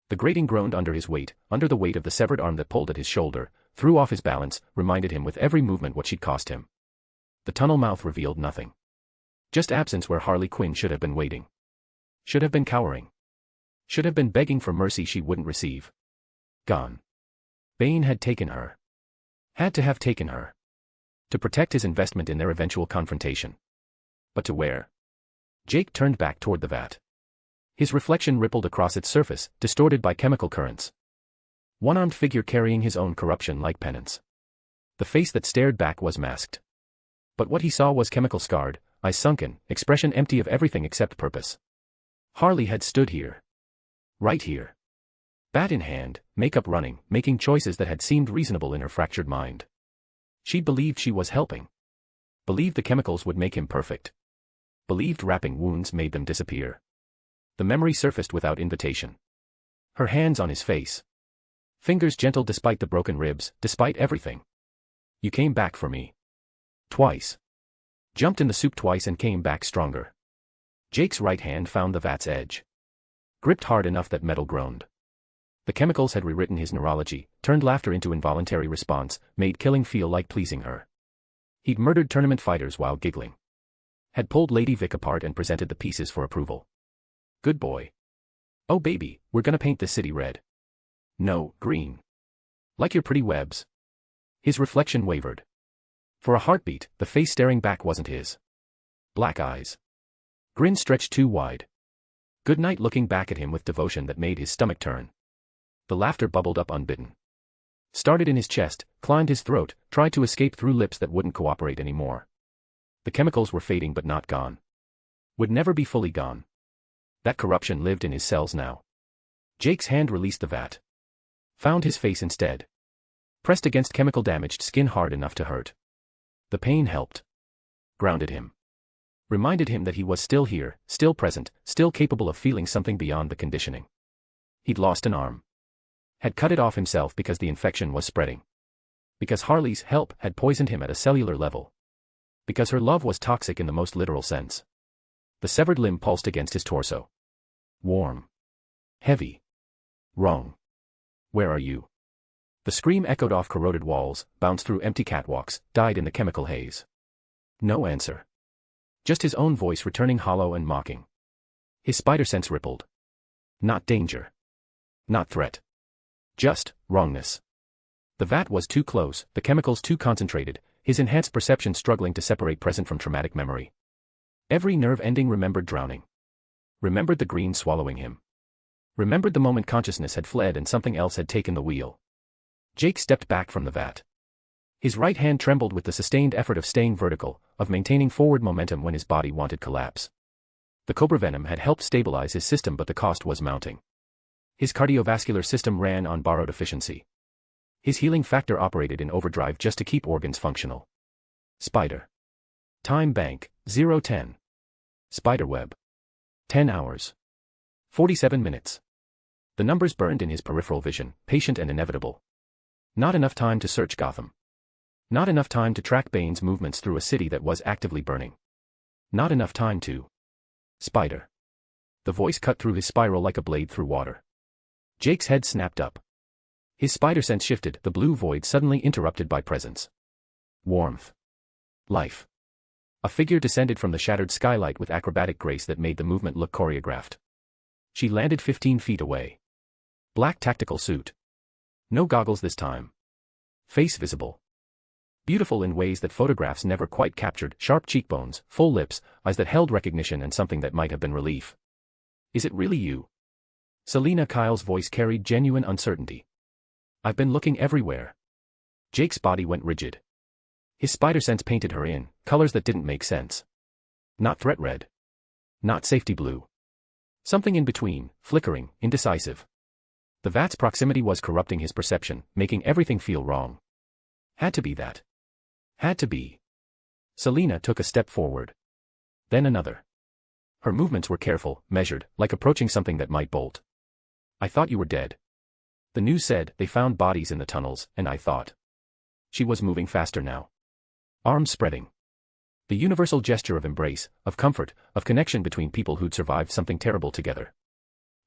[SPEAKER 3] The grating groaned under his weight, under the weight of the severed arm that pulled at his shoulder, threw off his balance, reminded him with every movement what she'd cost him. The tunnel mouth revealed nothing. Just absence where Harley Quinn should have been waiting. Should have been cowering. Should have been begging for mercy she wouldn't receive. Gone. Bane had taken her. Had to have taken her. To protect his investment in their eventual confrontation. But to where? Jake turned back toward the vat. His reflection rippled across its surface, distorted by chemical currents. One-armed figure carrying his own corruption like penance. The face that stared back was masked. But what he saw was chemical-scarred, eyes sunken, expression empty of everything except purpose. Harley had stood here. Right here. Bat in hand, makeup running, making choices that had seemed reasonable in her fractured mind. She believed she was helping. Believed the chemicals would make him perfect. Believed wrapping wounds made them disappear. The memory surfaced without invitation. Her hands on his face. Fingers gentle despite the broken ribs, despite everything. You came back for me. Twice. Jumped in the soup twice and came back stronger. Jake's right hand found the vat's edge. Gripped hard enough that metal groaned. The chemicals had rewritten his neurology, turned laughter into involuntary response, made killing feel like pleasing her. He'd murdered tournament fighters while giggling. Had pulled Lady Vic apart and presented the pieces for approval. Good boy. Oh baby, we're gonna paint this city red. No, green. Like your pretty webs. His reflection wavered. For a heartbeat, the face staring back wasn't his. Black eyes. Grin stretched too wide. Good night looking back at him with devotion that made his stomach turn. The laughter bubbled up unbidden. Started in his chest, climbed his throat, tried to escape through lips that wouldn't cooperate anymore. The chemicals were fading but not gone. Would never be fully gone. That corruption lived in his cells now. Jake's hand released the vat. Found his face instead. Pressed against chemical-damaged skin hard enough to hurt. The pain helped. Grounded him. Reminded him that he was still here, still present, still capable of feeling something beyond the conditioning. He'd lost an arm. Had cut it off himself because the infection was spreading. Because Harley's help had poisoned him at a cellular level. Because her love was toxic in the most literal sense. The severed limb pulsed against his torso. Warm. Heavy. Wrong. Where are you? The scream echoed off corroded walls, bounced through empty catwalks, died in the chemical haze. No answer. Just his own voice returning hollow and mocking. His spider sense rippled. Not danger. Not threat. Just wrongness. The vat was too close, the chemicals too concentrated, his enhanced perception struggling to separate present from traumatic memory. Every nerve ending remembered drowning. Remembered the green swallowing him. Remembered the moment consciousness had fled and something else had taken the wheel. Jake stepped back from the vat. His right hand trembled with the sustained effort of staying vertical, of maintaining forward momentum when his body wanted collapse. The cobra venom had helped stabilize his system, but the cost was mounting. His cardiovascular system ran on borrowed efficiency. His healing factor operated in overdrive just to keep organs functional. Spider. Time bank, 0:10. Spiderweb. 10 hours. 47 minutes. The numbers burned in his peripheral vision, patient and inevitable. Not enough time to search Gotham. Not enough time to track Bane's movements through a city that was actively burning. Not enough time to... Spider. The voice cut through his spiral like a blade through water. Jake's head snapped up. His spider sense shifted, the blue void suddenly interrupted by presence. Warmth. Life. A figure descended from the shattered skylight with acrobatic grace that made the movement look choreographed. She landed 15 feet away. Black tactical suit. No goggles this time. Face visible. Beautiful in ways that photographs never quite captured, sharp cheekbones, full lips, eyes that held recognition and something that might have been relief. Is it really you? Selina Kyle's voice carried genuine uncertainty. I've been looking everywhere. Jake's body went rigid. His spider sense painted her in colors that didn't make sense. Not threat red. Not safety blue. Something in between, flickering, indecisive. The vat's proximity was corrupting his perception, making everything feel wrong. Had to be that. Had to be. Selina took a step forward. Then another. Her movements were careful, measured, like approaching something that might bolt. I thought you were dead. The news said they found bodies in the tunnels, and I thought. She was moving faster now. Arms spreading. The universal gesture of embrace, of comfort, of connection between people who'd survived something terrible together.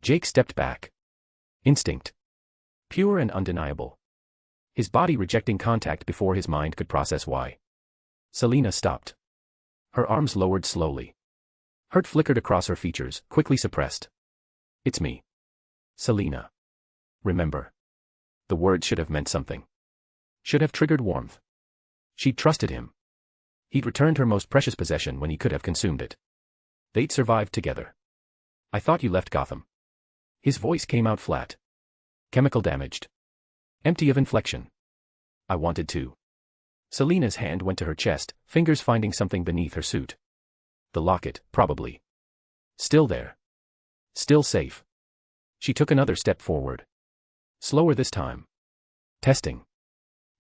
[SPEAKER 3] Jake stepped back. Instinct. Pure and undeniable. His body rejecting contact before his mind could process why. Selina stopped. Her arms lowered slowly. Hurt flickered across her features, quickly suppressed. It's me. Selina. Remember. The word should have meant something. Should have triggered warmth. She'd trusted him. He'd returned her most precious possession when he could have consumed it. They'd survived together. I thought you left Gotham. His voice came out flat. Chemical damaged. Empty of inflection. I wanted to. Selina's hand went to her chest, fingers finding something beneath her suit. The locket, probably. Still there. Still safe. She took another step forward. Slower this time. Testing.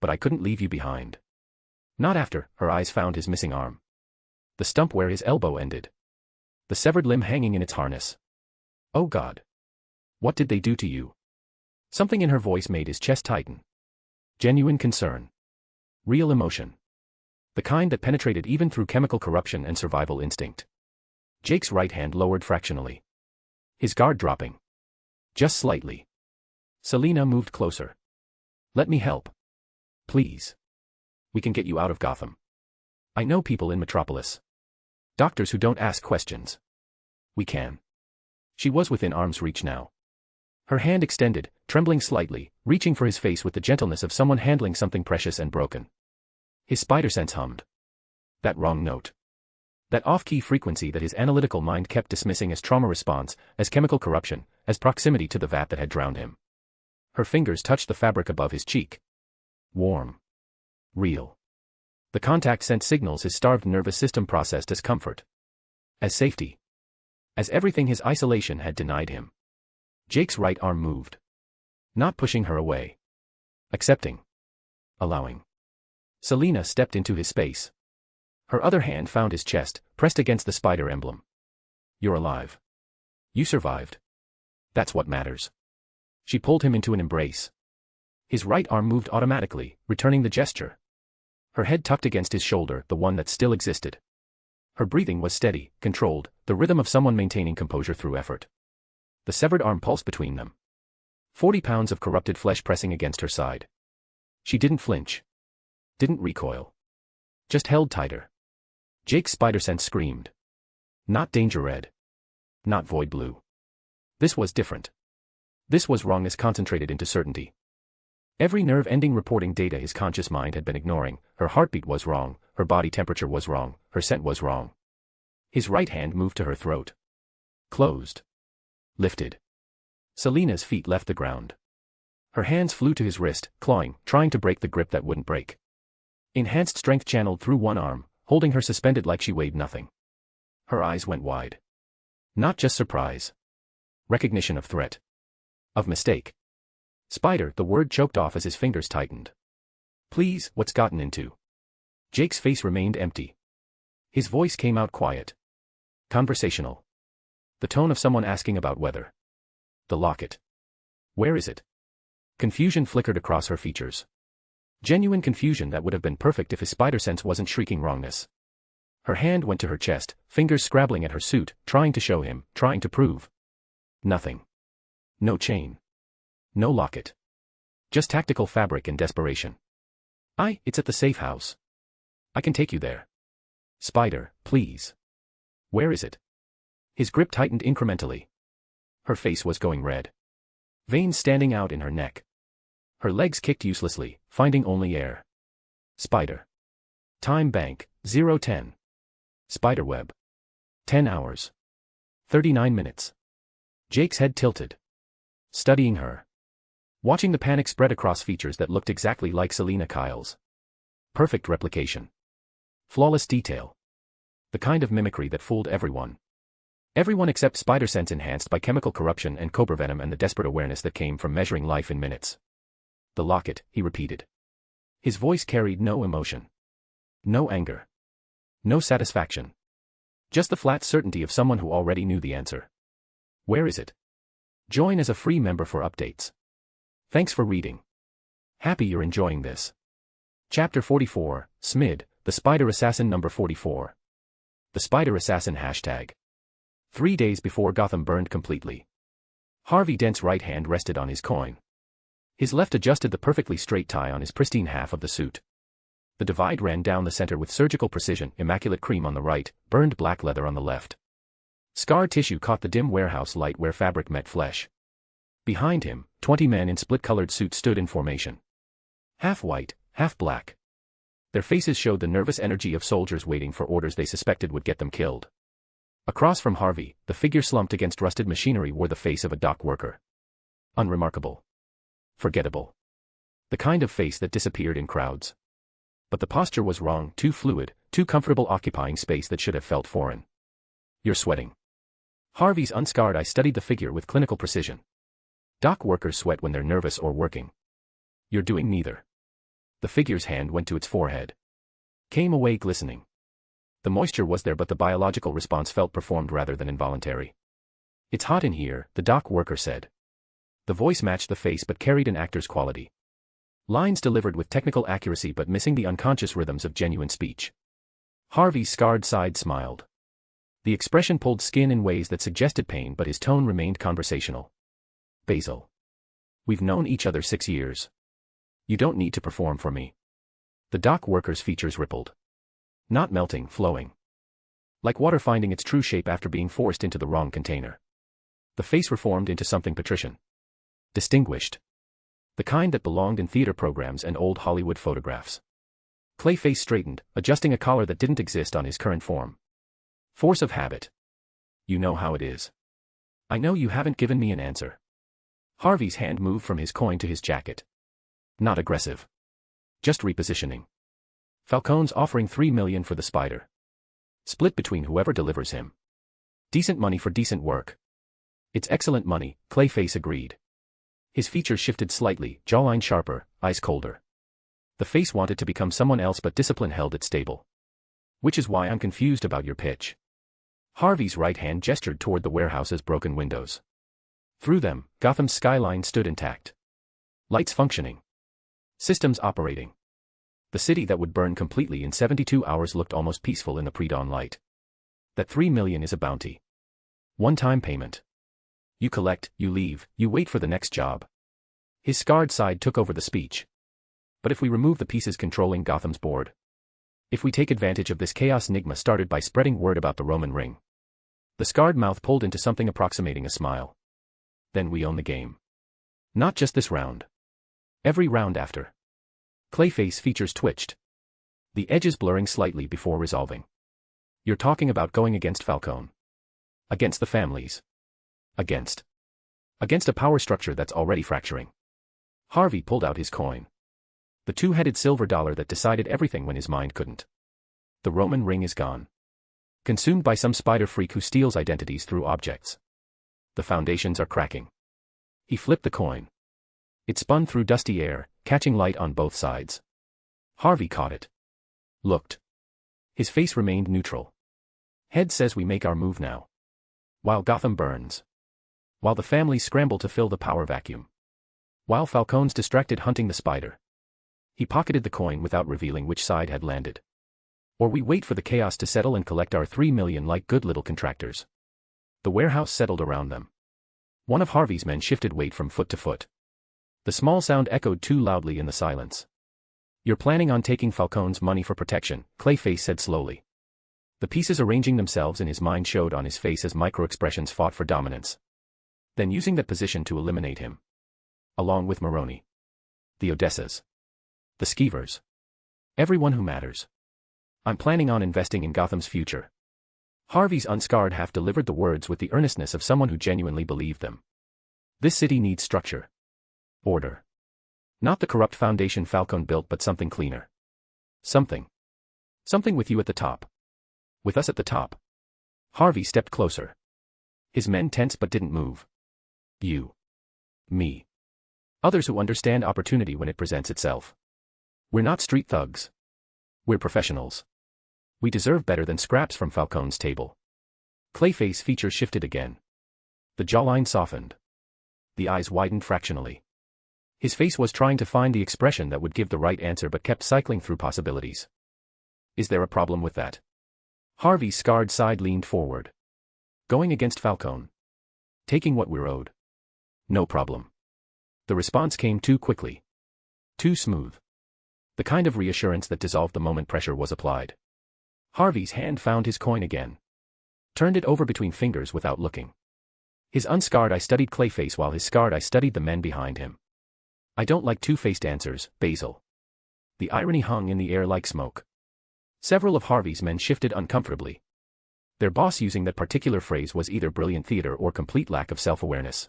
[SPEAKER 3] But I couldn't leave you behind. Not after. Her eyes found his missing arm. The stump where his elbow ended. The severed limb hanging in its harness. Oh God. What did they do to you? Something in her voice made his chest tighten. Genuine concern. Real emotion. The kind that penetrated even through chemical corruption and survival instinct. Jake's right hand lowered fractionally. His guard dropping. Just slightly. Selina moved closer. Let me help. Please. We can get you out of Gotham. I know people in Metropolis. Doctors who don't ask questions. We can. She was within arm's reach now. Her hand extended, trembling slightly, reaching for his face with the gentleness of someone handling something precious and broken. His spider sense hummed. That wrong note. That off-key frequency that his analytical mind kept dismissing as trauma response, as chemical corruption, as proximity to the vat that had drowned him. Her fingers touched the fabric above his cheek. Warm. Real. The contact sent signals his starved nervous system processed as comfort. As safety. As everything his isolation had denied him. Jake's right arm moved. Not pushing her away. Accepting. Allowing. Selina stepped into his space. Her other hand found his chest, pressed against the spider emblem. You're alive. You survived. That's what matters. She pulled him into an embrace. His right arm moved automatically, returning the gesture. Her head tucked against his shoulder, the one that still existed. Her breathing was steady, controlled, the rhythm of someone maintaining composure through effort. The severed arm pulsed between them. 40 pounds of corrupted flesh pressing against her side. She didn't flinch. Didn't recoil. Just held tighter. Jake's spider sense screamed. Not danger red. Not void blue. This was different. This was wrongness concentrated into certainty. Every nerve-ending reporting data his conscious mind had been ignoring. Her heartbeat was wrong, her body temperature was wrong, her scent was wrong. His right hand moved to her throat. Closed. Lifted. Selina's feet left the ground. Her hands flew to his wrist, clawing, trying to break the grip that wouldn't break. Enhanced strength channeled through one arm, holding her suspended like she weighed nothing. Her eyes went wide. Not just surprise. Recognition of threat. Of mistake. Spider, the word choked off as his fingers tightened. Please, what's gotten into? Jake's face remained empty. His voice came out quiet. Conversational. The tone of someone asking about weather. The locket. Where is it? Confusion flickered across her features. Genuine confusion that would have been perfect if his spider sense wasn't shrieking wrongness. Her hand went to her chest, fingers scrabbling at her suit, trying to show him, trying to prove. Nothing. No chain. No locket. Just tactical fabric and desperation. It's at the safe house. I can take you there. Spider, please. Where is it? His grip tightened incrementally. Her face was going red. Veins standing out in her neck. Her legs kicked uselessly, finding only air. Spider. Time bank, 010. Spiderweb. 10 hours. 39 minutes. Jake's head tilted. Studying her. Watching the panic spread across features that looked exactly like Selina Kyle's. Perfect replication. Flawless detail. The kind of mimicry that fooled everyone. Everyone except spider sense enhanced by chemical corruption and cobra venom and the desperate awareness that came from measuring life in minutes. The locket, he repeated. His voice carried no emotion. No anger. No satisfaction. Just the flat certainty of someone who already knew the answer. Where is it? Join as a free member for updates. Thanks for reading. Happy you're enjoying this. Chapter 44, Smid, the Spider Assassin number 44. The Spider Assassin hashtag. 3 days before Gotham burned completely. Harvey Dent's right hand rested on his coin. His left adjusted the perfectly straight tie on his pristine half of the suit. The divide ran down the center with surgical precision, immaculate cream on the right, burned black leather on the left. Scar tissue caught the dim warehouse light where fabric met flesh. Behind him, 20 men in split-colored suits stood in formation. Half white, half black. Their faces showed the nervous energy of soldiers waiting for orders they suspected would get them killed. Across from Harvey, the figure slumped against rusted machinery wore the face of a dock worker. Unremarkable. Forgettable. The kind of face that disappeared in crowds. But the posture was wrong, too fluid, too comfortable, occupying space that should have felt foreign. You're sweating. Harvey's unscarred eye studied the figure with clinical precision. Dock workers sweat when they're nervous or working. You're doing neither. The figure's hand went to its forehead. Came away glistening. The moisture was there, but the biological response felt performed rather than involuntary. It's hot in here, the dock worker said. The voice matched the face but carried an actor's quality. Lines delivered with technical accuracy but missing the unconscious rhythms of genuine speech. Harvey's scarred side smiled. The expression pulled skin in ways that suggested pain, but his tone remained conversational. Basil. We've known each other 6 years. You don't need to perform for me. The dock worker's features rippled. Not melting, flowing. Like water finding its true shape after being forced into the wrong container. The face reformed into something patrician. Distinguished. The kind that belonged in theater programs and old Hollywood photographs. Clayface straightened, adjusting a collar that didn't exist on his current form. Force of habit. You know how it is. I know you haven't given me an answer. Harvey's hand moved from his coin to his jacket. Not aggressive. Just repositioning. Falcone's offering $3 million for the spider. Split between whoever delivers him. Decent money for decent work. It's excellent money, Clayface agreed. His features shifted slightly, jawline sharper, eyes colder. The face wanted to become someone else, but discipline held it stable. Which is why I'm confused about your pitch. Harvey's right hand gestured toward the warehouse's broken windows. Through them, Gotham's skyline stood intact. Lights functioning. Systems operating. The city that would burn completely in 72 hours looked almost peaceful in the pre-dawn light. That $3 million is a bounty. One-time payment. You collect, you leave, you wait for the next job. His scarred side took over the speech. But if we remove the pieces controlling Gotham's board? If we take advantage of this chaos enigma started by spreading word about the Roman ring? The scarred mouth pulled into something approximating a smile. Then we own the game. Not just this round. Every round after. Clayface features twitched. The edges blurring slightly before resolving. You're talking about going against Falcone. Against the families. Against a power structure that's already fracturing. Harvey pulled out his coin. The two-headed silver dollar that decided everything when his mind couldn't. The Roman ring is gone. Consumed by some spider freak who steals identities through objects. The foundations are cracking. He flipped the coin. It spun through dusty air, catching light on both sides. Harvey caught it. Looked. His face remained neutral. Head says we make our move now. While Gotham burns. While the families scramble to fill the power vacuum. While Falcone's distracted hunting the spider. He pocketed the coin without revealing which side had landed. Or we wait for the chaos to settle and collect our $3 million like good little contractors. The warehouse settled around them. One of Harvey's men shifted weight from foot to foot. The small sound echoed too loudly in the silence. You're planning on taking Falcone's money for protection, Clayface said slowly. The pieces arranging themselves in his mind showed on his face as micro-expressions fought for dominance. Then using that position to eliminate him. Along with Maroni. The Odessas. The Skeevers. Everyone who matters. I'm planning on investing in Gotham's future. Harvey's unscarred half delivered the words with the earnestness of someone who genuinely believed them. This city needs structure. Order. Not the corrupt foundation Falcone built, but something cleaner. Something with you at the top. With us at the top. Harvey stepped closer. His men tensed but didn't move. You. Me. Others who understand opportunity when it presents itself. We're not street thugs. We're professionals. We deserve better than scraps from Falcone's table. Clayface features shifted again. The jawline softened. The eyes widened fractionally. His face was trying to find the expression that would give the right answer but kept cycling through possibilities. Is there a problem with that? Harvey's scarred side leaned forward. Going against Falcone. Taking what we're owed. No problem. The response came too quickly. Too smooth. The kind of reassurance that dissolved the moment pressure was applied. Harvey's hand found his coin again. Turned it over between fingers without looking. His unscarred eye studied Clayface while his scarred eye studied the men behind him. I don't like two-faced answers, Basil. The irony hung in the air like smoke. Several of Harvey's men shifted uncomfortably. Their boss using that particular phrase was either brilliant theater or complete lack of self-awareness.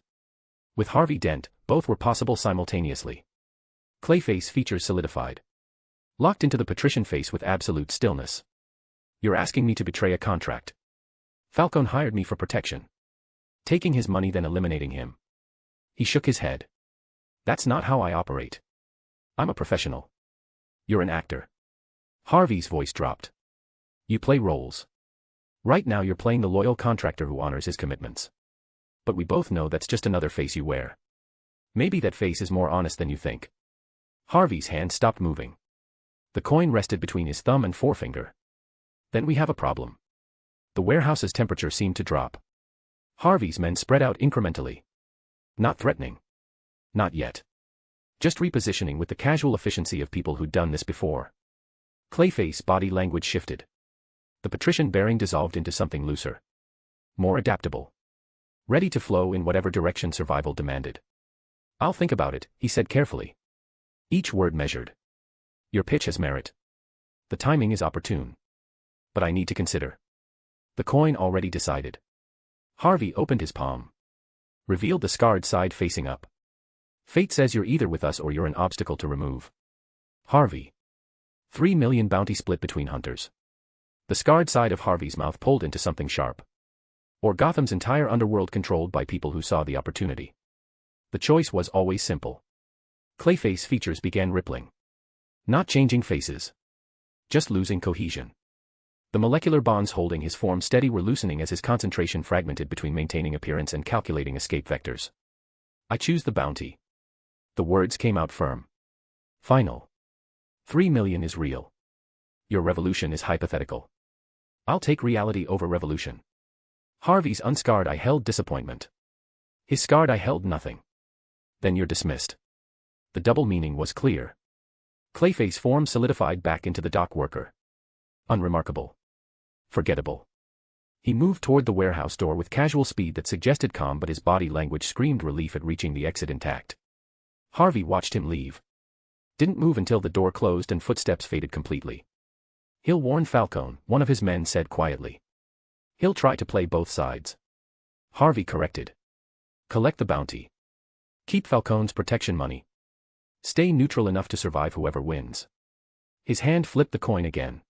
[SPEAKER 3] With Harvey Dent, both were possible simultaneously. Clayface features solidified. Locked into the patrician face with absolute stillness. You're asking me to betray a contract. Falcone hired me for protection. Taking his money then eliminating him. He shook his head. That's not how I operate. I'm a professional. You're an actor. Harvey's voice dropped. You play roles. Right now you're playing the loyal contractor who honors his commitments. But we both know that's just another face you wear. Maybe that face is more honest than you think. Harvey's hand stopped moving. The coin rested between his thumb and forefinger. Then we have a problem. The warehouse's temperature seemed to drop. Harvey's men spread out incrementally. Not threatening. Not yet. Just repositioning with the casual efficiency of people who'd done this before. Clayface's body language shifted. The patrician bearing dissolved into something looser. More adaptable. Ready to flow in whatever direction survival demanded. I'll think about it, he said carefully. Each word measured. Your pitch has merit. The timing is opportune. But I need to consider. The coin already decided. Harvey opened his palm. Revealed the scarred side facing up. Fate says you're either with us or you're an obstacle to remove. Harvey. 3 million bounty split between hunters. The scarred side of Harvey's mouth pulled into something sharp. Or Gotham's entire underworld controlled by people who saw the opportunity. The choice was always simple. Clayface features began rippling. Not changing faces. Just losing cohesion. The molecular bonds holding his form steady were loosening as his concentration fragmented between maintaining appearance and calculating escape vectors. I choose the bounty. The words came out firm. Final. 3 million is real. Your revolution is hypothetical. I'll take reality over revolution. Harvey's unscarred eye held disappointment. His scarred eye held nothing. Then you're dismissed. The double meaning was clear. Clayface's form solidified back into the dock worker. Unremarkable. Forgettable. He moved toward the warehouse door with casual speed that suggested calm, but his body language screamed relief at reaching the exit intact. Harvey watched him leave. Didn't move until the door closed and footsteps faded completely. He'll warn Falcone, one of his men said quietly. He'll try to play both sides. Harvey corrected. Collect the bounty. Keep Falcone's protection money. Stay neutral enough to survive whoever wins. His hand flipped the coin again.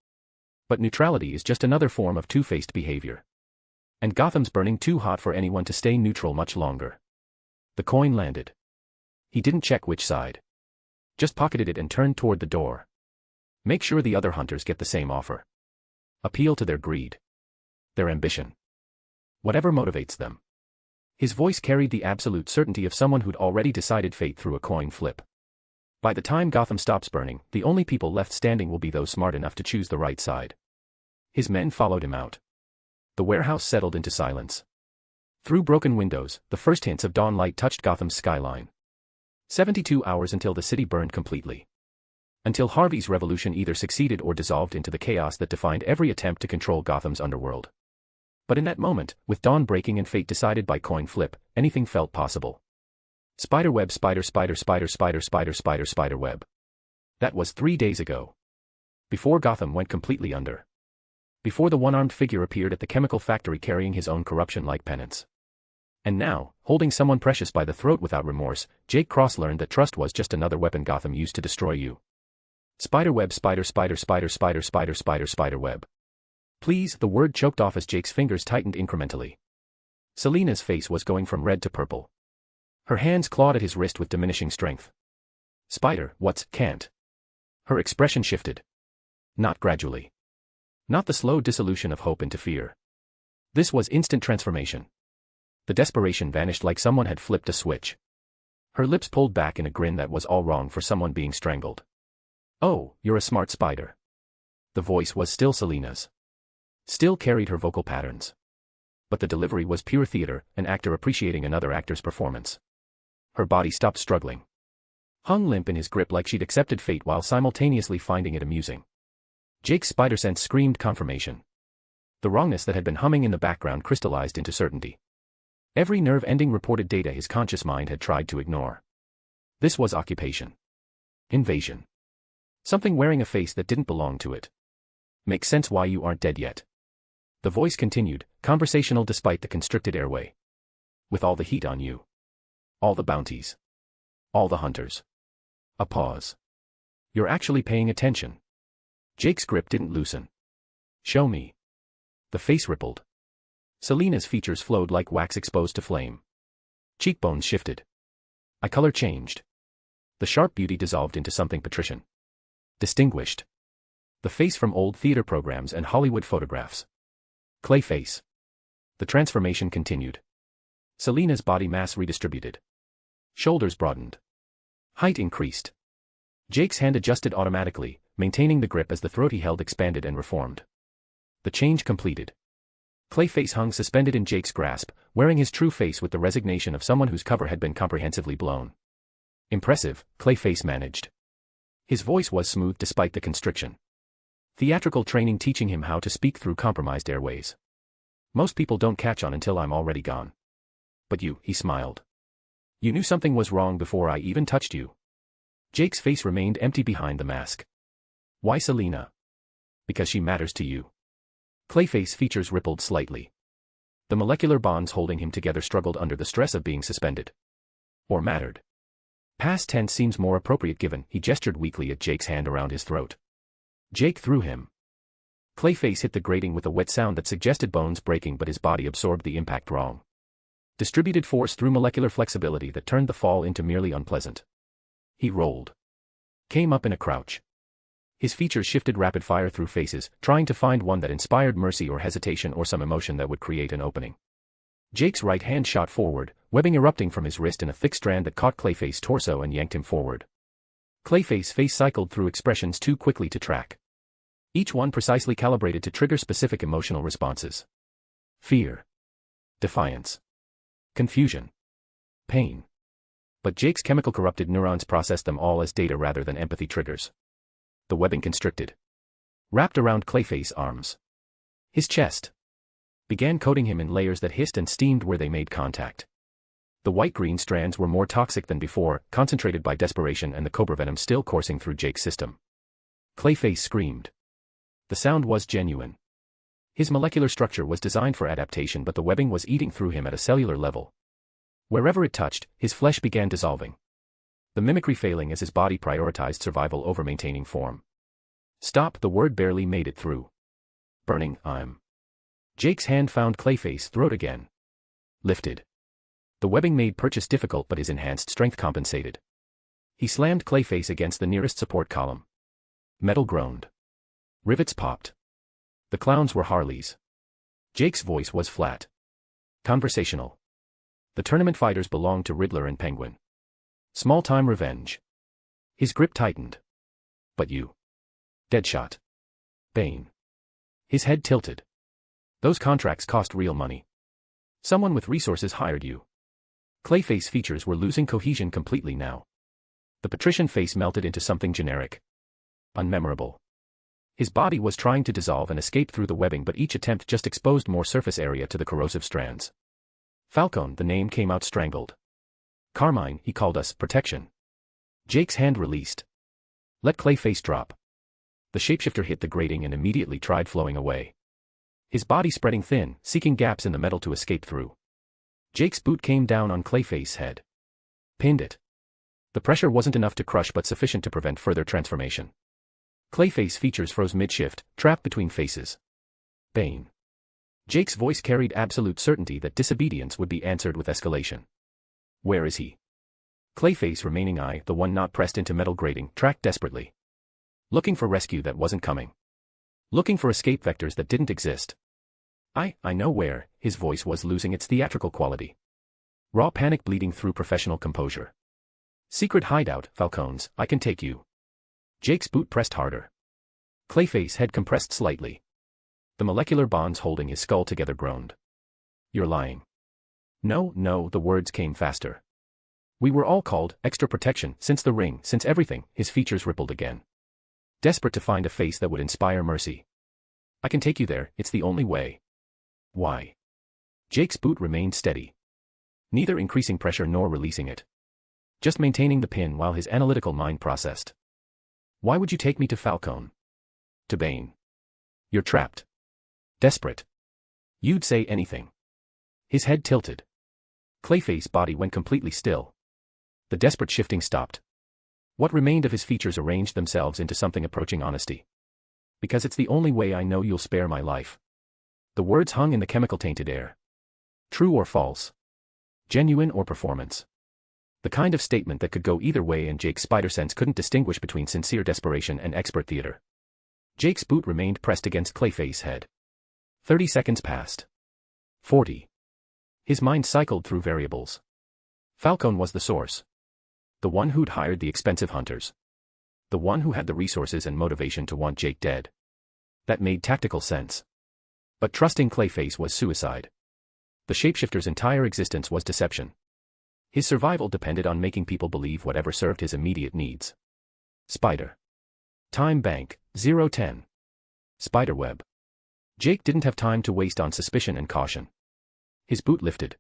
[SPEAKER 3] But neutrality is just another form of two-faced behavior. And Gotham's burning too hot for anyone to stay neutral much longer. The coin landed. He didn't check which side. Just pocketed it and turned toward the door. Make sure the other hunters get the same offer. Appeal to their greed. Their ambition. Whatever motivates them. His voice carried the absolute certainty of someone who'd already decided fate through a coin flip. By the time Gotham stops burning, the only people left standing will be those smart enough to choose the right side. His men followed him out. The warehouse settled into silence. Through broken windows, the first hints of dawn light touched Gotham's skyline. 72 hours until the city burned completely. Until Harvey's revolution either succeeded or dissolved into the chaos that defined every attempt to control Gotham's underworld. But in that moment, with dawn breaking and fate decided by coin flip, anything felt possible. Spiderweb, spiderweb. That was 3 days ago. Before Gotham went completely under. Before the one-armed figure appeared at the chemical factory carrying his own corruption-like penance. And now, holding someone precious by the throat without remorse, Jake Cross learned that trust was just another weapon Gotham used to destroy you. Spiderweb, spiderweb. Please, the word choked off as Jake's fingers tightened incrementally. Selina's face was going from red to purple. Her hands clawed at his wrist with diminishing strength. Spider, can't. Her expression shifted. Not gradually. Not the slow dissolution of hope into fear. This was instant transformation. The desperation vanished like someone had flipped a switch. Her lips pulled back in a grin that was all wrong for someone being strangled. Oh, you're a smart spider. The voice was still Selina's. Still carried her vocal patterns. But the delivery was pure theater, an actor appreciating another actor's performance. Her body stopped struggling. Hung limp in his grip like she'd accepted fate while simultaneously finding it amusing. Jake's spider sense screamed confirmation. The wrongness that had been humming in the background crystallized into certainty. Every nerve-ending reported data his conscious mind had tried to ignore. This was occupation. Invasion. Something wearing a face that didn't belong to it. Makes sense why you aren't dead yet. The voice continued, conversational despite the constricted airway. With all the heat on you. All the bounties. All the hunters. A pause. You're actually paying attention. Jake's grip didn't loosen. Show me. The face rippled. Selina's features flowed like wax exposed to flame. Cheekbones shifted. Eye color changed. The sharp beauty dissolved into something patrician. Distinguished. The face from old theater programs and Hollywood photographs. Clay face. The transformation continued. Selina's body mass redistributed. Shoulders broadened. Height increased. Jake's hand adjusted automatically, maintaining the grip as the throat he held expanded and reformed. The change completed. Clayface hung suspended in Jake's grasp, wearing his true face with the resignation of someone whose cover had been comprehensively blown. Impressive, Clayface managed. His voice was smooth despite the constriction. Theatrical training teaching him how to speak through compromised airways. Most people don't catch on until I'm already gone. But you, he smiled. You knew something was wrong before I even touched you. Jake's face remained empty behind the mask. Why Selina? Because she matters to you. Clayface's features rippled slightly. The molecular bonds holding him together struggled under the stress of being suspended. Or mattered. Past tense seems more appropriate given, he gestured weakly at Jake's hand around his throat. Jake threw him. Clayface hit the grating with a wet sound that suggested bones breaking, but his body absorbed the impact wrong. Distributed force through molecular flexibility that turned the fall into merely unpleasant. He rolled. Came up in a crouch. His features shifted rapid fire through faces, trying to find one that inspired mercy or hesitation or some emotion that would create an opening. Jake's right hand shot forward, webbing erupting from his wrist in a thick strand that caught Clayface's torso and yanked him forward. Clayface's face cycled through expressions too quickly to track. Each one precisely calibrated to trigger specific emotional responses. Fear. Defiance. Confusion. Pain. But Jake's chemical corrupted neurons processed them all as data rather than empathy triggers. The webbing constricted. Wrapped around Clayface's arms. His chest. Began coating him in layers that hissed and steamed where they made contact. The white-green strands were more toxic than before, concentrated by desperation and the cobra venom still coursing through Jake's system. Clayface screamed. The sound was genuine. His molecular structure was designed for adaptation, but the webbing was eating through him at a cellular level. Wherever it touched, his flesh began dissolving. The mimicry failing as his body prioritized survival over maintaining form. Stop, the word barely made it through. Burning, I'm. Jake's hand found Clayface's throat again. Lifted. The webbing made purchase difficult, but his enhanced strength compensated. He slammed Clayface against the nearest support column. Metal groaned. Rivets popped. The clowns were Harley's. Jake's voice was flat. Conversational. The tournament fighters belonged to Riddler and Penguin. Small-time revenge. His grip tightened. But you. Deadshot. Bane. His head tilted. Those contracts cost real money. Someone with resources hired you. Clayface's features were losing cohesion completely now. The patrician face melted into something generic. Unmemorable. His body was trying to dissolve and escape through the webbing, but each attempt just exposed more surface area to the corrosive strands. Falcone, the name came out strangled. Carmine, he called us, protection. Jake's hand released. Let Clayface drop. The shapeshifter hit the grating and immediately tried flowing away. His body spreading thin, seeking gaps in the metal to escape through. Jake's boot came down on Clayface's head. Pinned it. The pressure wasn't enough to crush but sufficient to prevent further transformation. Clayface's features froze mid-shift, trapped between faces. Bane. Jake's voice carried absolute certainty that disobedience would be answered with escalation. Where is he? Clayface's remaining eye, the one not pressed into metal grating, tracked desperately. Looking for rescue that wasn't coming. Looking for escape vectors that didn't exist. I know where, his voice was losing its theatrical quality. Raw panic bleeding through professional composure. Secret hideout, Falcone's, I can take you. Jake's boot pressed harder. Clayface's head compressed slightly. The molecular bonds holding his skull together groaned. You're lying. No, the words came faster. We were all called, extra protection, since the ring, since everything, his features rippled again. Desperate to find a face that would inspire mercy. I can take you there, it's the only way. Why? Jake's boot remained steady. Neither increasing pressure nor releasing it. Just maintaining the pin while his analytical mind processed. Why would you take me to Falcone? To Bane. You're trapped. Desperate. You'd say anything. His head tilted. Clayface's body went completely still. The desperate shifting stopped. What remained of his features arranged themselves into something approaching honesty. Because it's the only way I know you'll spare my life. The words hung in the chemical-tainted air. True or false? Genuine or performance? The kind of statement that could go either way, and Jake's spider sense couldn't distinguish between sincere desperation and expert theater. Jake's boot remained pressed against Clayface's head. 30 seconds passed. 40. His mind cycled through variables. Falcone was the source. The one who'd hired the expensive hunters. The one who had the resources and motivation to want Jake dead. That made tactical sense. But trusting Clayface was suicide. The shapeshifter's entire existence was deception. His survival depended on making people believe whatever served his immediate needs. Spider. Time bank, 010. Spiderweb. Jake didn't have time to waste on suspicion and caution. His boot lifted.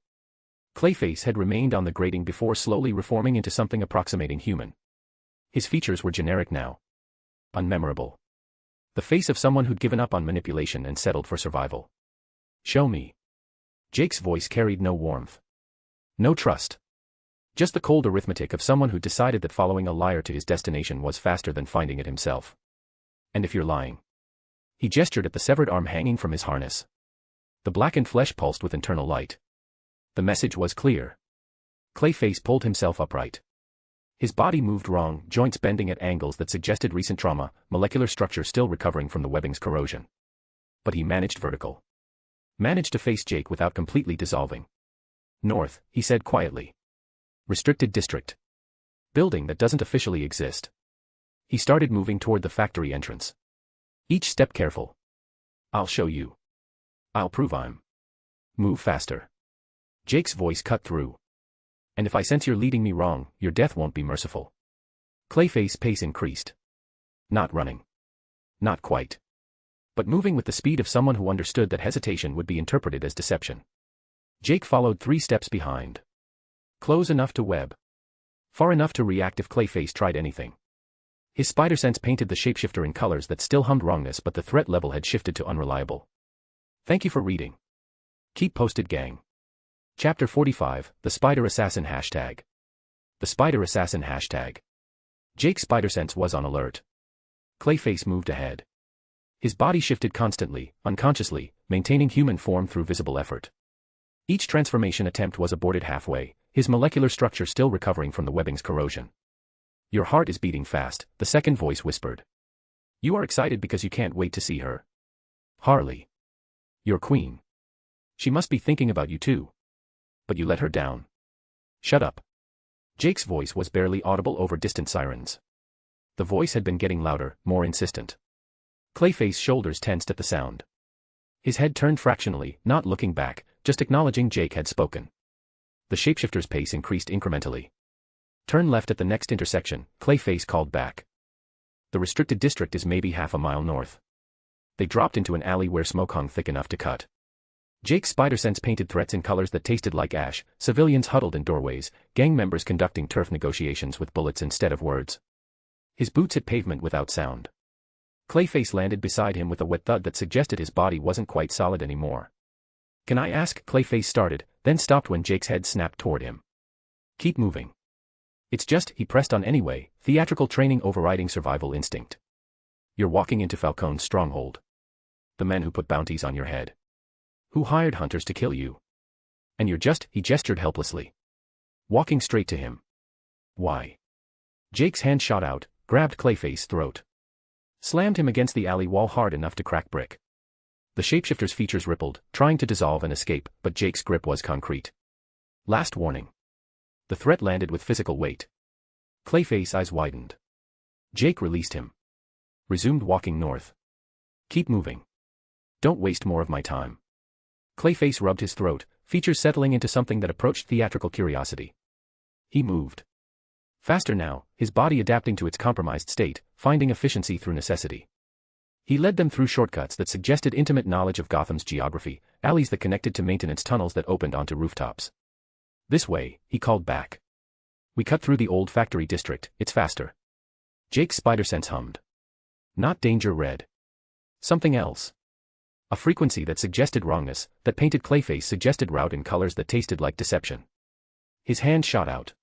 [SPEAKER 3] Clayface had remained on the grating before slowly reforming into something approximating human. His features were generic now. Unmemorable. The face of someone who'd given up on manipulation and settled for survival. Show me. Jake's voice carried no warmth. No trust. Just the cold arithmetic of someone who decided that following a liar to his destination was faster than finding it himself. And if you're lying. He gestured at the severed arm hanging from his harness. The blackened flesh pulsed with internal light. The message was clear. Clayface pulled himself upright. His body moved wrong, joints bending at angles that suggested recent trauma, molecular structure still recovering from the webbing's corrosion. But he managed vertical. Managed to face Jake without completely dissolving. North, he said quietly. Restricted district. Building that doesn't officially exist. He started moving toward the factory entrance. Each step careful. I'll show you. I'll prove I'm. Move faster. Jake's voice cut through. And if I sense you're leading me wrong, your death won't be merciful. Clayface's pace increased. Not running. Not quite. But moving with the speed of someone who understood that hesitation would be interpreted as deception. Jake followed 3 steps behind. Close enough to web. Far enough to react if Clayface tried anything. His spider sense painted the shapeshifter in colors that still hummed wrongness, but the threat level had shifted to unreliable. Thank you for reading. Keep posted, gang. Chapter 45, The Spider Assassin Hashtag. The Spider Assassin Hashtag. Jake's spider sense was on alert. Clayface moved ahead. His body shifted constantly, unconsciously, maintaining human form through visible effort. Each transformation attempt was aborted halfway, his molecular structure still recovering from the webbing's corrosion. Your heart is beating fast, the second voice whispered. You are excited because you can't wait to see her. Harley. Your queen. She must be thinking about you too. But you let her down. Shut up. Jake's voice was barely audible over distant sirens. The voice had been getting louder, more insistent. Clayface's shoulders tensed at the sound. His head turned fractionally, not looking back, just acknowledging Jake had spoken. The shapeshifter's pace increased incrementally. Turn left at the next intersection, Clayface called back. The restricted district is maybe half a mile north. They dropped into an alley where smoke hung thick enough to cut. Jake's spider sense painted threats in colors that tasted like ash, civilians huddled in doorways, gang members conducting turf negotiations with bullets instead of words. His boots hit pavement without sound. Clayface landed beside him with a wet thud that suggested his body wasn't quite solid anymore. Can I ask? Clayface started, then stopped when Jake's head snapped toward him. Keep moving. It's just, he pressed on anyway, theatrical training overriding survival instinct. You're walking into Falcone's stronghold. The men who put bounties on your head. Who hired hunters to kill you. And you're just, he gestured helplessly. Walking straight to him. Why? Jake's hand shot out, grabbed Clayface's throat. Slammed him against the alley wall hard enough to crack brick. The shapeshifter's features rippled, trying to dissolve and escape, but Jake's grip was concrete. Last warning. The threat landed with physical weight. Clayface's eyes widened. Jake released him. Resumed walking north. Keep moving. Don't waste more of my time. Clayface rubbed his throat, features settling into something that approached theatrical curiosity. He moved. Faster now, his body adapting to its compromised state, finding efficiency through necessity. He led them through shortcuts that suggested intimate knowledge of Gotham's geography, alleys that connected to maintenance tunnels that opened onto rooftops. This way, he called back. We cut through the old factory district, it's faster. Jake's spider sense hummed. Not danger red. Something else. A frequency that suggested wrongness, that painted Clayface suggested route in colors that tasted like deception. His hand shot out.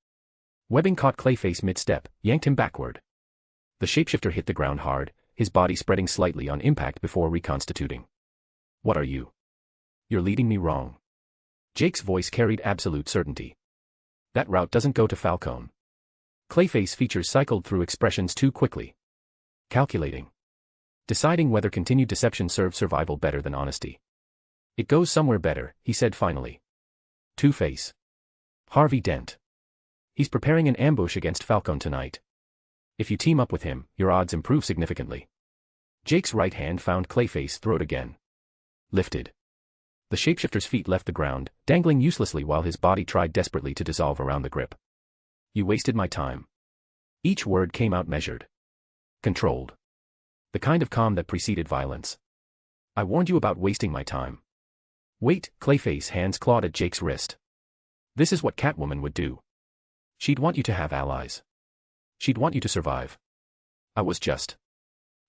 [SPEAKER 3] Webbing caught Clayface mid-step, yanked him backward. The shapeshifter hit the ground hard, his body spreading slightly on impact before reconstituting. What are you? You're leading me wrong. Jake's voice carried absolute certainty. That route doesn't go to Falcone. Clayface features cycled through expressions too quickly. Calculating. Deciding whether continued deception serves survival better than honesty. It goes somewhere better, he said finally. Two-Face. Harvey Dent. He's preparing an ambush against Falcone tonight. If you team up with him, your odds improve significantly. Jake's right hand found Clayface's throat again. Lifted. The shapeshifter's feet left the ground, dangling uselessly while his body tried desperately to dissolve around the grip. You wasted my time. Each word came out measured. Controlled. The kind of calm that preceded violence. I warned you about wasting my time. Wait, Clayface's hands clawed at Jake's wrist. This is what Catwoman would do. She'd want you to have allies. She'd want you to survive. I was just.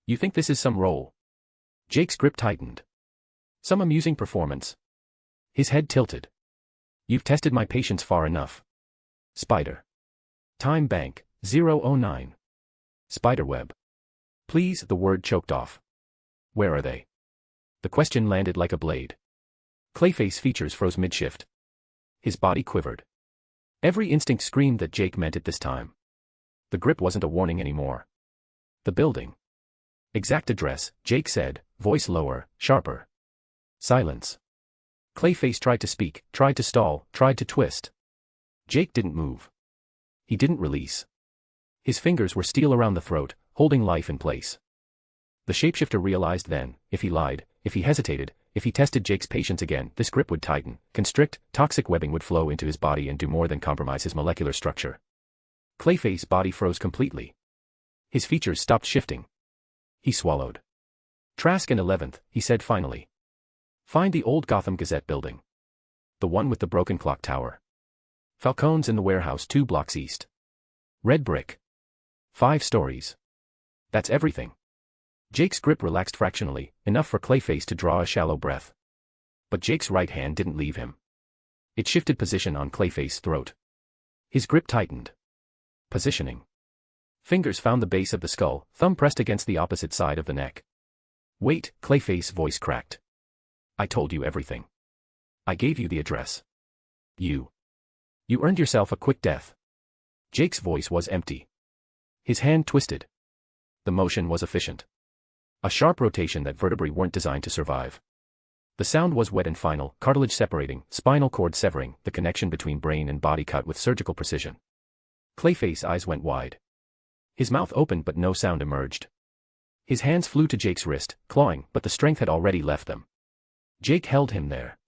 [SPEAKER 3] You think this is some role? Jake's grip tightened. Some amusing performance. His head tilted. You've tested my patience far enough. Spider. Time Bank, 009. Spiderweb. Please, the word choked off. Where are they? The question landed like a blade. Clayface's features froze mid-shift. His body quivered. Every instinct screamed that Jake meant it this time. The grip wasn't a warning anymore. The building. Exact address, Jake said, voice lower, sharper. Silence. Clayface tried to speak, tried to stall, tried to twist. Jake didn't move. He didn't release. His fingers were steel around the throat, holding life in place. The shapeshifter realized then, if he lied, if he hesitated, if he tested Jake's patience again, this grip would tighten, constrict, toxic webbing would flow into his body and do more than compromise his molecular structure. Clayface's body froze completely. His features stopped shifting. He swallowed. Trask and 11th, he said finally. Find the old Gotham Gazette building. The one with the broken clock tower. Falcone's in the warehouse 2 blocks east. Red brick. 5 stories. That's everything. Jake's grip relaxed fractionally, enough for Clayface to draw a shallow breath. But Jake's right hand didn't leave him. It shifted position on Clayface's throat. His grip tightened. Positioning. Fingers found the base of the skull, thumb pressed against the opposite side of the neck. Wait, Clayface's voice cracked. I told you everything. I gave you the address. You earned yourself a quick death. Jake's voice was empty. His hand twisted. The motion was efficient. A sharp rotation that vertebrae weren't designed to survive. The sound was wet and final, cartilage separating, spinal cord severing, the connection between brain and body cut with surgical precision. Clayface's eyes went wide. His mouth opened but no sound emerged. His hands flew to Jake's wrist, clawing, but the strength had already left them. Jake held him there.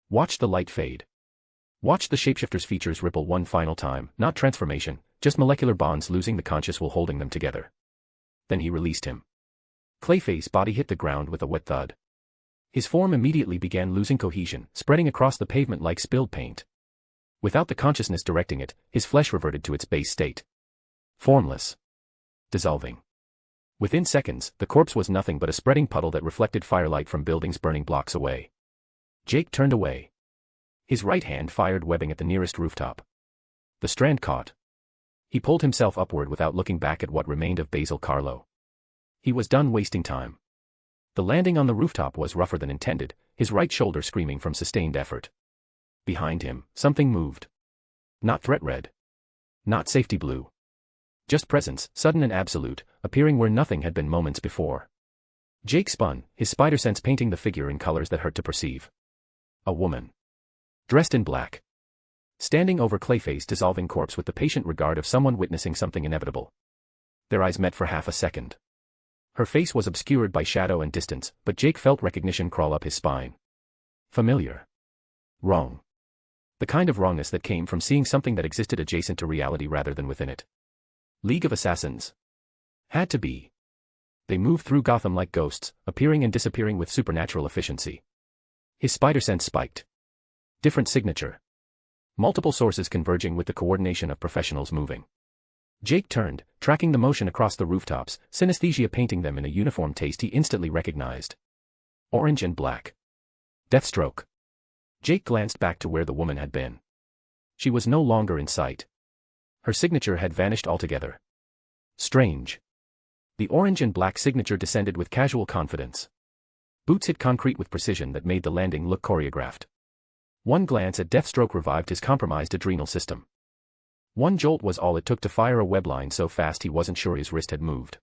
[SPEAKER 3] Watched the light fade. Watched the shapeshifter's features ripple one final time, not transformation, just molecular bonds losing the conscious while holding them together. Then he released him. Clayface's body hit the ground with a wet thud. His form immediately began losing cohesion, spreading across the pavement like spilled paint. Without the consciousness directing it, his flesh reverted to its base state. Formless. Dissolving. Within seconds, the corpse was nothing but a spreading puddle that reflected firelight from buildings burning blocks away. Jake turned away. His right hand fired webbing at the nearest rooftop. The strand caught. He pulled himself upward without looking back at what remained of Basil Carlo. He was done wasting time. The landing on the rooftop was rougher than intended, his right shoulder screaming from sustained effort. Behind him, something moved. Not threat red. Not safety blue. Just presence, sudden and absolute, appearing where nothing had been moments before. Jake spun, his spider sense painting the figure in colors that hurt to perceive. A woman. Dressed in black. Standing over Clayface's dissolving corpse with the patient regard of someone witnessing something inevitable. Their eyes met for half a second. Her face was obscured by shadow and distance, but Jake felt recognition crawl up his spine. Familiar. Wrong. The kind of wrongness that came from seeing something that existed adjacent to reality rather than within it. League of Assassins. Had to be. They moved through Gotham like ghosts, appearing and disappearing with supernatural efficiency. His spider sense spiked. Different signature. Multiple sources converging with the coordination of professionals moving. Jake turned, tracking the motion across the rooftops, synesthesia painting them in a uniform taste he instantly recognized. Orange and black. Deathstroke. Jake glanced back to where the woman had been. She was no longer in sight. Her signature had vanished altogether. Strange. The orange and black signature descended with casual confidence. Boots hit concrete with precision that made the landing look choreographed. One glance at Deathstroke revived his compromised adrenal system. One jolt was all it took to fire a web line so fast he wasn't sure his wrist had moved.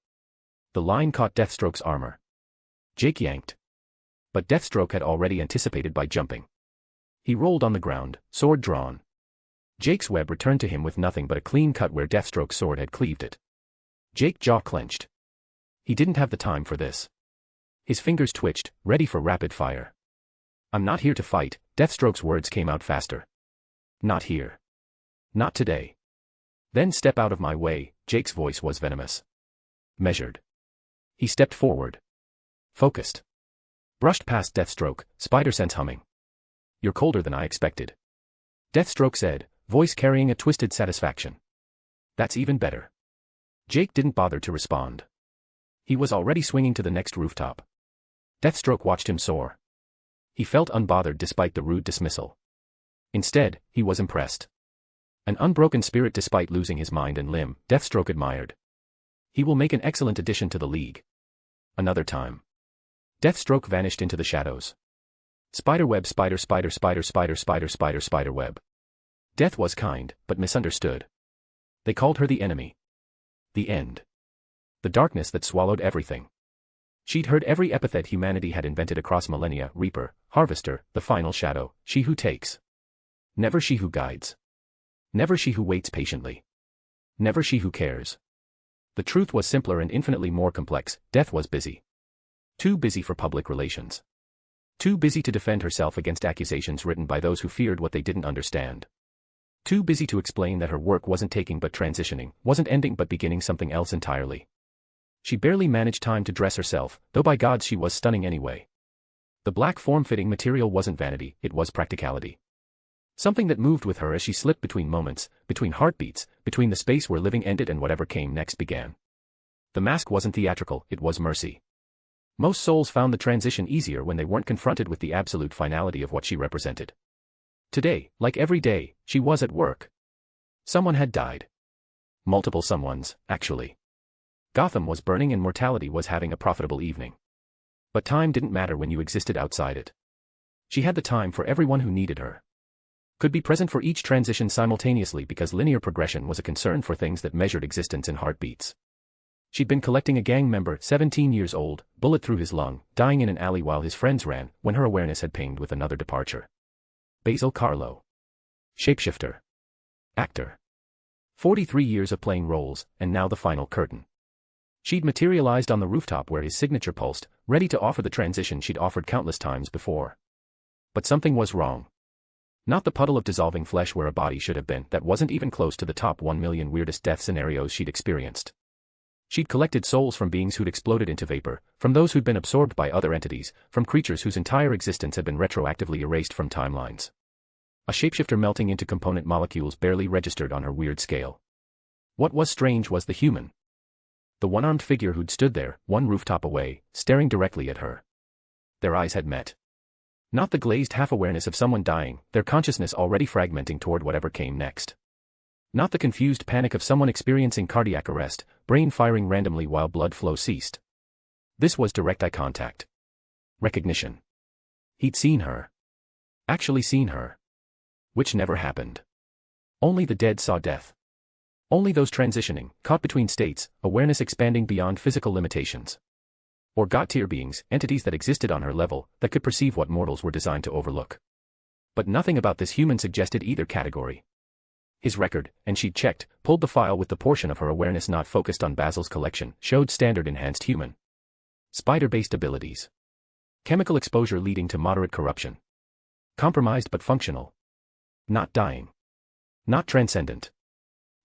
[SPEAKER 3] The line caught Deathstroke's armor. Jake yanked. But Deathstroke had already anticipated by jumping. He rolled on the ground, sword drawn. Jake's web returned to him with nothing but a clean cut where Deathstroke's sword had cleaved it. Jake's jaw clenched. He didn't have the time for this. His fingers twitched, ready for rapid fire. "I'm not here to fight," Deathstroke's words came out faster. "Not here. Not today." "Then step out of my way," Jake's voice was venomous. Measured. He stepped forward. Focused. Brushed past Deathstroke, spider sense humming. "You're colder than I expected," Deathstroke said, voice carrying a twisted satisfaction. "That's even better." Jake didn't bother to respond. He was already swinging to the next rooftop. Deathstroke watched him soar. He felt unbothered despite the rude dismissal. Instead, he was impressed. An unbroken spirit despite losing his mind and limb, Deathstroke admired. He will make an excellent addition to the league. Another time. Deathstroke vanished into the shadows. Spiderweb, spiderweb. Death was kind, but misunderstood. They called her the enemy. The end. The darkness that swallowed everything. She'd heard every epithet humanity had invented across millennia: Reaper, Harvester, the final shadow, she who takes. Never she who guides. Never she who waits patiently. Never she who cares. The truth was simpler and infinitely more complex. Death was busy. Too busy for public relations. Too busy to defend herself against accusations written by those who feared what they didn't understand. Too busy to explain that her work wasn't taking but transitioning, wasn't ending but beginning something else entirely. She barely managed time to dress herself, though by gods she was stunning anyway. The black form-fitting material wasn't vanity, it was practicality. Something that moved with her as she slipped between moments, between heartbeats, between the space where living ended and whatever came next began. The mask wasn't theatrical, it was mercy. Most souls found the transition easier when they weren't confronted with the absolute finality of what she represented. Today, like every day, she was at work. Someone had died. Multiple someones, actually. Gotham was burning and mortality was having a profitable evening. But time didn't matter when you existed outside it. She had the time for everyone who needed her. Could be present for each transition simultaneously because linear progression was a concern for things that measured existence in heartbeats. She'd been collecting a gang member, 17 years old, bullet through his lung, dying in an alley while his friends ran, when her awareness had pinged with another departure. Basil Carlo. Shapeshifter. Actor. 43 years of playing roles, and now the final curtain. She'd materialized on the rooftop where his signature pulsed, ready to offer the transition she'd offered countless times before. But something was wrong. Not the puddle of dissolving flesh where a body should have been, that wasn't even close to the top 1 million weirdest death scenarios she'd experienced. She'd collected souls from beings who'd exploded into vapor, from those who'd been absorbed by other entities, from creatures whose entire existence had been retroactively erased from timelines. A shapeshifter melting into component molecules barely registered on her weird scale. What was strange was the human. The one-armed figure who'd stood there, one rooftop away, staring directly at her. Their eyes had met. Not the glazed half-awareness of someone dying, their consciousness already fragmenting toward whatever came next. Not the confused panic of someone experiencing cardiac arrest, brain firing randomly while blood flow ceased. This was direct eye contact. Recognition. He'd seen her. Actually seen her. Which never happened. Only the dead saw death. Only those transitioning, caught between states, awareness expanding beyond physical limitations. Or God-tier beings, entities that existed on her level, that could perceive what mortals were designed to overlook. But nothing about this human suggested either category. His record, and she'd checked, pulled the file with the portion of her awareness not focused on Basil's collection, showed standard enhanced human. Spider-based abilities. Chemical exposure leading to moderate corruption. Compromised but functional. Not dying. Not transcendent.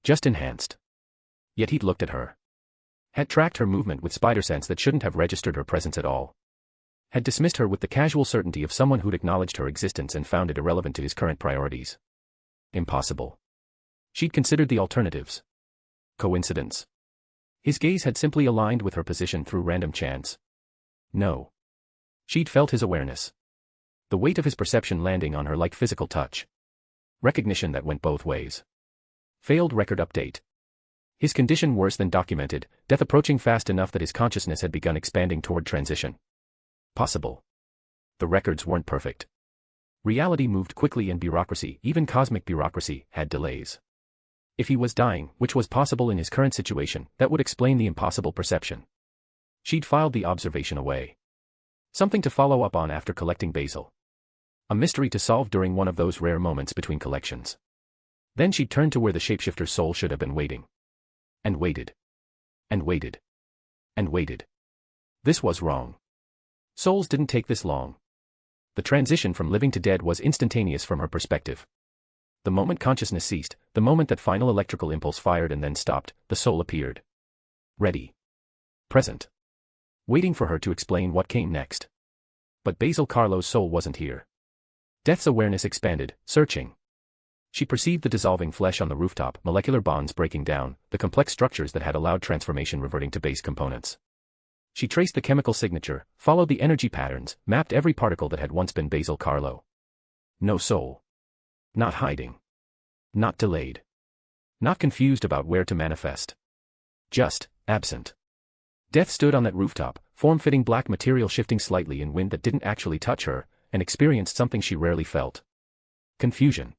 [SPEAKER 3] Just enhanced. Yet he'd looked at her. Had tracked her movement with spider sense that shouldn't have registered her presence at all. Had dismissed her with the casual certainty of someone who'd acknowledged her existence and found it irrelevant to his current priorities. Impossible. She'd considered the alternatives. Coincidence? His gaze had simply aligned with her position through random chance. No. She'd felt his awareness. The weight of his perception landing on her like physical touch. Recognition that went both ways. Failed record update. His condition worse than documented, death approaching fast enough that his consciousness had begun expanding toward transition. Possible. The records weren't perfect. Reality moved quickly and bureaucracy, even cosmic bureaucracy, had delays. If he was dying, which was possible in his current situation, that would explain the impossible perception. She'd filed the observation away. Something to follow up on after collecting Basil. A mystery to solve during one of those rare moments between collections. Then she'd turned to where the shapeshifter's soul should have been waiting. And waited. And waited. And waited. This was wrong. Souls didn't take this long. The transition from living to dead was instantaneous from her perspective. The moment consciousness ceased, the moment that final electrical impulse fired and then stopped, the soul appeared. Ready. Present. Waiting for her to explain what came next. But Basil Carlo's soul wasn't here. Death's awareness expanded, searching. She perceived the dissolving flesh on the rooftop, molecular bonds breaking down, the complex structures that had allowed transformation reverting to base components. She traced the chemical signature, followed the energy patterns, mapped every particle that had once been Basil Carlo. No soul. Not hiding. Not delayed. Not confused about where to manifest. Just, absent. Death stood on that rooftop, form-fitting black material shifting slightly in wind that didn't actually touch her, and experienced something she rarely felt. Confusion.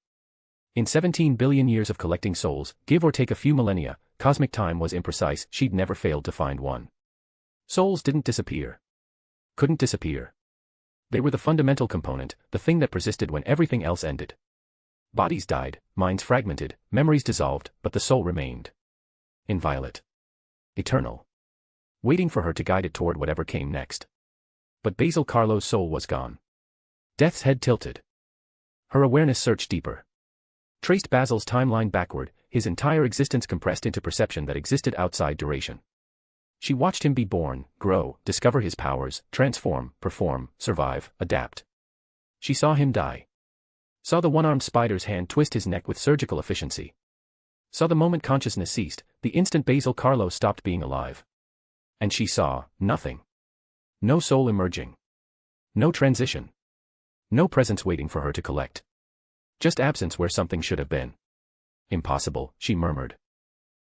[SPEAKER 3] In 17 billion years of collecting souls, give or take a few millennia, cosmic time was imprecise, she'd never failed to find one. Souls didn't disappear. Couldn't disappear. They were the fundamental component, the thing that persisted when everything else ended. Bodies died, minds fragmented, memories dissolved, but the soul remained. Inviolate. Eternal. Waiting for her to guide it toward whatever came next. But Basil Carlo's soul was gone. Death's head tilted. Her awareness searched deeper. Traced Basil's timeline backward, his entire existence compressed into perception that existed outside duration. She watched him be born, grow, discover his powers, transform, perform, survive, adapt. She saw him die. Saw the one-armed spider's hand twist his neck with surgical efficiency. Saw the moment consciousness ceased, the instant Basil Carlo stopped being alive. And she saw nothing. No soul emerging. No transition. No presence waiting for her to collect. Just absence where something should have been. Impossible, she murmured.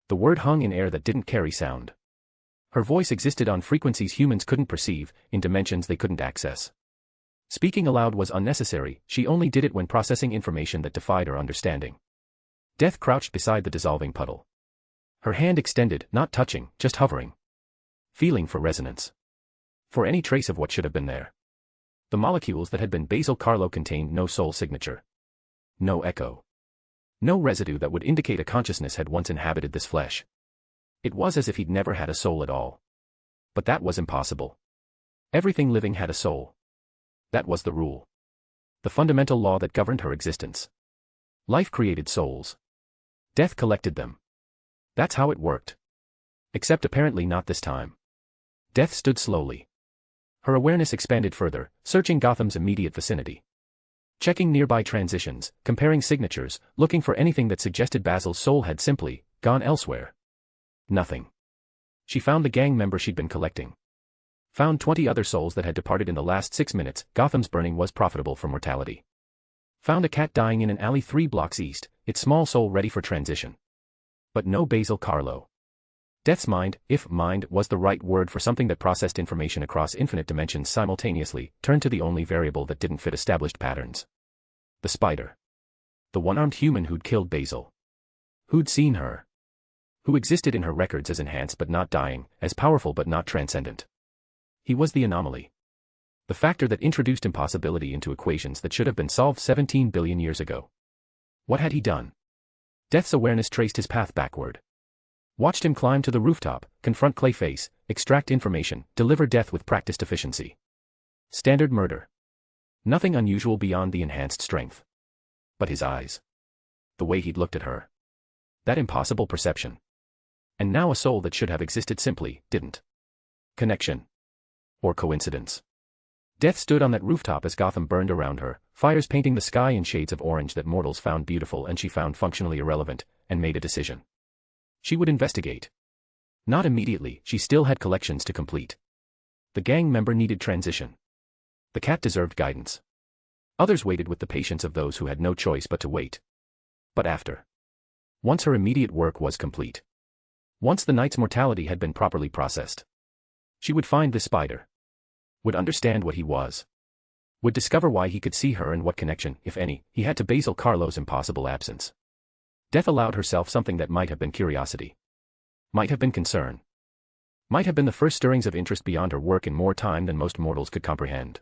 [SPEAKER 3] The word hung in air that didn't carry sound. Her voice existed on frequencies humans couldn't perceive, in dimensions they couldn't access. Speaking aloud was unnecessary, she only did it when processing information that defied her understanding. Death crouched beside the dissolving puddle. Her hand extended, not touching, just hovering. Feeling for resonance. For any trace of what should have been there. The molecules that had been Basil Carlo contained no soul signature. No echo. No residue that would indicate a consciousness had once inhabited this flesh. It was as if he'd never had a soul at all. But that was impossible. Everything living had a soul. That was the rule. The fundamental law that governed her existence. Life created souls. Death collected them. That's how it worked. Except apparently not this time. Death stood slowly. Her awareness expanded further, searching Gotham's immediate vicinity. Checking nearby transitions, comparing signatures, looking for anything that suggested Basil's soul had simply gone elsewhere. Nothing. She found the gang member she'd been collecting. Found 20 other souls that had departed in the last 6 minutes. Gotham's burning was profitable for mortality. Found a cat dying in an alley 3 blocks east, its small soul ready for transition. But no Basil Carlo. Death's mind, if mind was the right word for something that processed information across infinite dimensions simultaneously, turned to the only variable that didn't fit established patterns. The spider. The one-armed human who'd killed Basil. Who'd seen her. Who existed in her records as enhanced but not dying, as powerful but not transcendent. He was the anomaly. The factor that introduced impossibility into equations that should have been solved 17 billion years ago. What had he done? Death's awareness traced his path backward. Watched him climb to the rooftop, confront Clayface, extract information, deliver death with practiced efficiency. Standard murder. Nothing unusual beyond the enhanced strength. But his eyes. The way he'd looked at her. That impossible perception. And now a soul that should have existed simply didn't. Connection. Or coincidence. Death stood on that rooftop as Gotham burned around her, fires painting the sky in shades of orange that mortals found beautiful and she found functionally irrelevant, and made a decision. She would investigate. Not immediately, she still had collections to complete. The gang member needed transition. The cat deserved guidance. Others waited with the patience of those who had no choice but to wait. But after. Once her immediate work was complete. Once the knight's mortality had been properly processed. She would find this spider. Would understand what he was. Would discover why he could see her and what connection, if any, he had to Basil Carlo's impossible absence. Death allowed herself something that might have been curiosity. Might have been concern. Might have been the first stirrings of interest beyond her work in more time than most mortals could comprehend.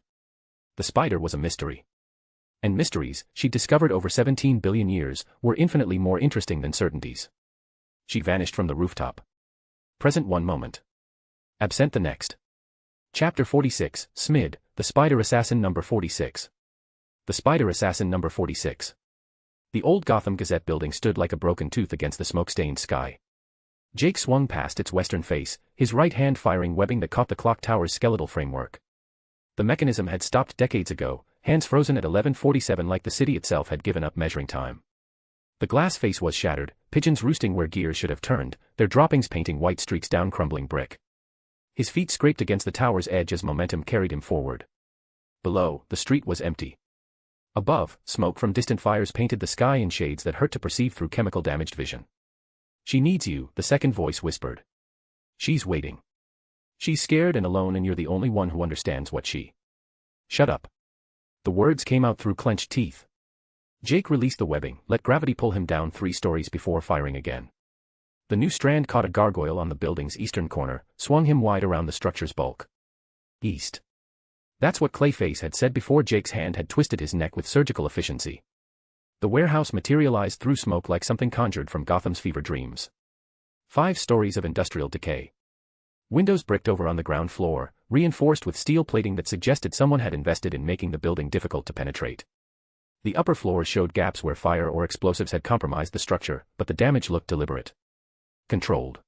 [SPEAKER 3] The spider was a mystery. And mysteries, she discovered over 17 billion years, were infinitely more interesting than certainties. She vanished from the rooftop. Present one moment. Absent the next. Chapter 46, Smid, The Spider Assassin number 46. The Spider Assassin number 46. The old Gotham Gazette building stood like a broken tooth against the smoke-stained sky. Jake swung past its western face, his right hand firing webbing that caught the clock tower's skeletal framework. The mechanism had stopped decades ago, hands frozen at 11:47 like the city itself had given up measuring time. The glass face was shattered, pigeons roosting where gears should have turned, their droppings painting white streaks down crumbling brick. His feet scraped against the tower's edge as momentum carried him forward. Below, the street was empty. Above, smoke from distant fires painted the sky in shades that hurt to perceive through chemical-damaged vision. "She needs you," the second voice whispered. "She's waiting. She's scared and alone and you're the only one who understands what she..." "Shut up." The words came out through clenched teeth. Jake released the webbing, let gravity pull him down 3 stories before firing again. The new strand caught a gargoyle on the building's eastern corner, swung him wide around the structure's bulk. East. That's what Clayface had said before Jake's hand had twisted his neck with surgical efficiency. The warehouse materialized through smoke like something conjured from Gotham's fever dreams. 5 stories of industrial decay. Windows bricked over on the ground floor, reinforced with steel plating that suggested someone had invested in making the building difficult to penetrate. The upper floors showed gaps where fire or explosives had compromised the structure, but the damage looked deliberate. Controlled.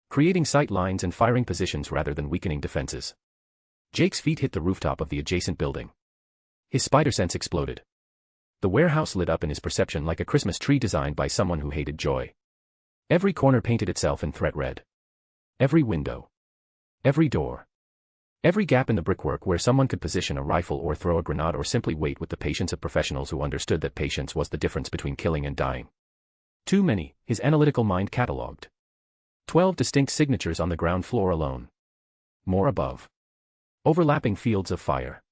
[SPEAKER 3] Creating sight lines and firing positions rather than weakening defenses. Jake's feet hit the rooftop of the adjacent building. His spider sense exploded. The warehouse lit up in his perception like a Christmas tree designed by someone who hated joy. Every corner painted itself in threat red. Every window. Every door. Every gap in the brickwork where someone could position a rifle or throw a grenade or simply wait with the patience of professionals who understood that patience was the difference between killing and dying. Too many, his analytical mind catalogued. 12 distinct signatures on the ground floor alone. More above. Overlapping fields of fire.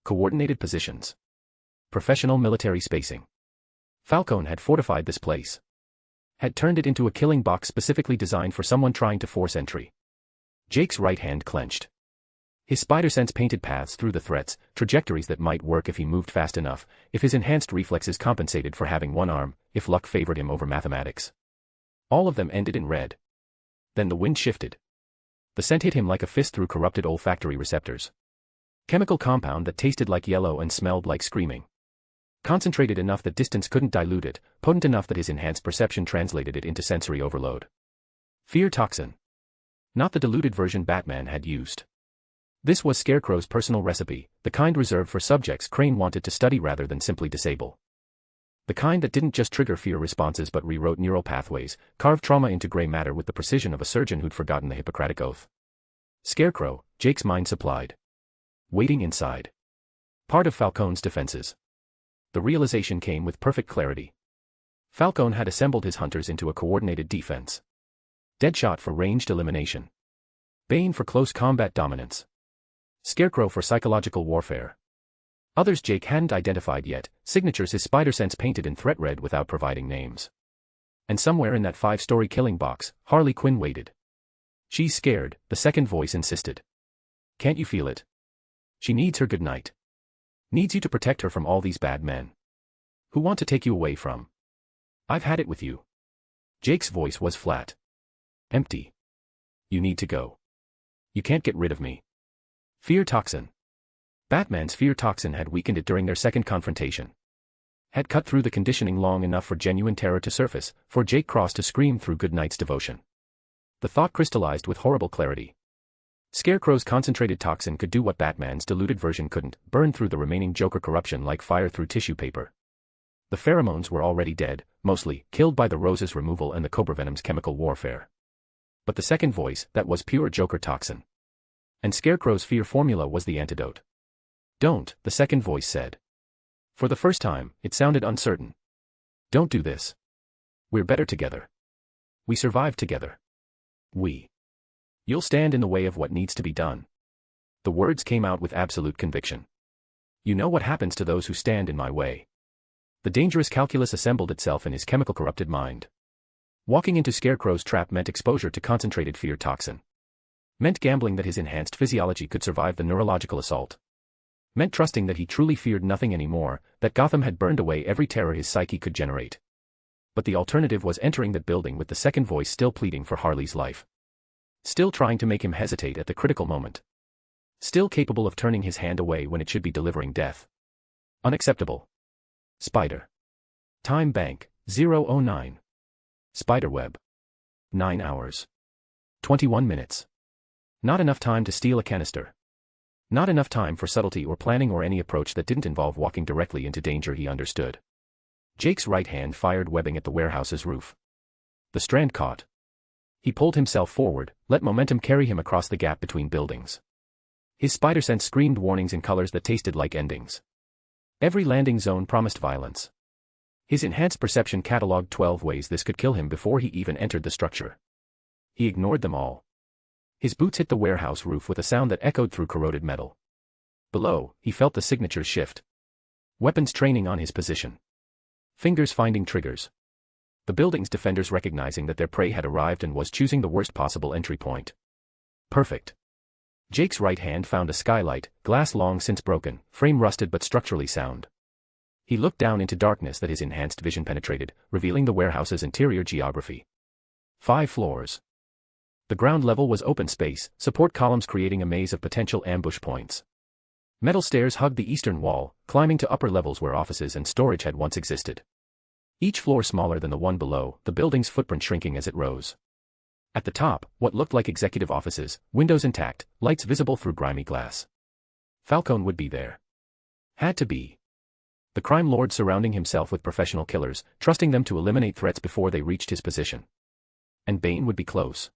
[SPEAKER 3] Coordinated positions. Professional military spacing. Falcone had fortified this place. Had turned it into a killing box specifically designed for someone trying to force entry. Jake's right hand clenched. His spider sense painted paths through the threats, trajectories that might work if he moved fast enough, if his enhanced reflexes compensated for having one arm, if luck favored him over mathematics. All of them ended in red. Then the wind shifted. The scent hit him like a fist through corrupted olfactory receptors. Chemical compound that tasted like yellow and smelled like screaming. Concentrated enough that distance couldn't dilute it, potent enough that his enhanced perception translated it into sensory overload. Fear toxin. Not the diluted version Batman had used. This was Scarecrow's personal recipe, the kind reserved for subjects Crane wanted to study rather than simply disable. The kind that didn't just trigger fear responses but rewrote neural pathways, carved trauma into gray matter with the precision of a surgeon who'd forgotten the Hippocratic Oath. Scarecrow, Jake's mind supplied. Waiting inside. Part of Falcone's defenses. The realization came with perfect clarity. Falcone had assembled his hunters into a coordinated defense. Deadshot for ranged elimination. Bane for close combat dominance. Scarecrow for psychological warfare. Others Jake hadn't identified yet, signatures his spider sense painted in threat red without providing names. And somewhere in that 5-story killing box, Harley Quinn waited. "She's scared," the second voice insisted. "Can't you feel it? She needs her good night. Needs you to protect her from all these bad men. Who want to take you away from. I've had it with you." Jake's voice was flat. Empty. "You need to go. You can't get rid of me." Fear toxin. Batman's fear toxin had weakened it during their second confrontation. Had cut through the conditioning long enough for genuine terror to surface, for Jake Cross to scream through good night's devotion. The thought crystallized with horrible clarity. Scarecrow's concentrated toxin could do what Batman's diluted version couldn't, burn through the remaining Joker corruption like fire through tissue paper. The pheromones were already dead, mostly, killed by the rose's removal and the cobra venom's chemical warfare. But the second voice, that was pure Joker toxin. And Scarecrow's fear formula was the antidote. "Don't," the second voice said. For the first time, it sounded uncertain. "Don't do this. We're better together. We survive together. You'll stand in the way of what needs to be done. The words came out with absolute conviction. You know what happens to those who stand in my way. The dangerous calculus assembled itself in his chemical-corrupted mind. Walking into Scarecrow's trap meant exposure to concentrated fear toxin. Meant gambling that his enhanced physiology could survive the neurological assault. Meant trusting that he truly feared nothing anymore, that Gotham had burned away every terror his psyche could generate. But the alternative was entering that building with the second voice still pleading for Harley's life. Still trying to make him hesitate at the critical moment. Still capable of turning his hand away when it should be delivering death. Unacceptable. Spider. Time Bank, 009. Spiderweb. 9 hours. 21 minutes. Not enough time to steal a canister. Not enough time for subtlety or planning or any approach that didn't involve walking directly into danger he understood. Jake's right hand fired webbing at the warehouse's roof. The strand caught. He pulled himself forward, let momentum carry him across the gap between buildings. His spider sense screamed warnings in colors that tasted like endings. Every landing zone promised violence. His enhanced perception cataloged 12 ways this could kill him before he even entered the structure. He ignored them all. His boots hit the warehouse roof with a sound that echoed through corroded metal. Below, he felt the signatures shift. Weapons training on his position. Fingers finding triggers. The building's defenders recognizing that their prey had arrived and was choosing the worst possible entry point. Perfect. Jake's right hand found a skylight, glass long since broken, frame rusted but structurally sound. He looked down into darkness that his enhanced vision penetrated, revealing the warehouse's interior geography. 5 floors. The ground level was open space, support columns creating a maze of potential ambush points. Metal stairs hugged the eastern wall, climbing to upper levels where offices and storage had once existed. Each floor smaller than the one below, the building's footprint shrinking as it rose. At the top, what looked like executive offices, windows intact, lights visible through grimy glass. Falcone would be there. Had to be. The crime lord surrounding himself with professional killers, trusting them to eliminate threats before they reached his position. And Bane would be close.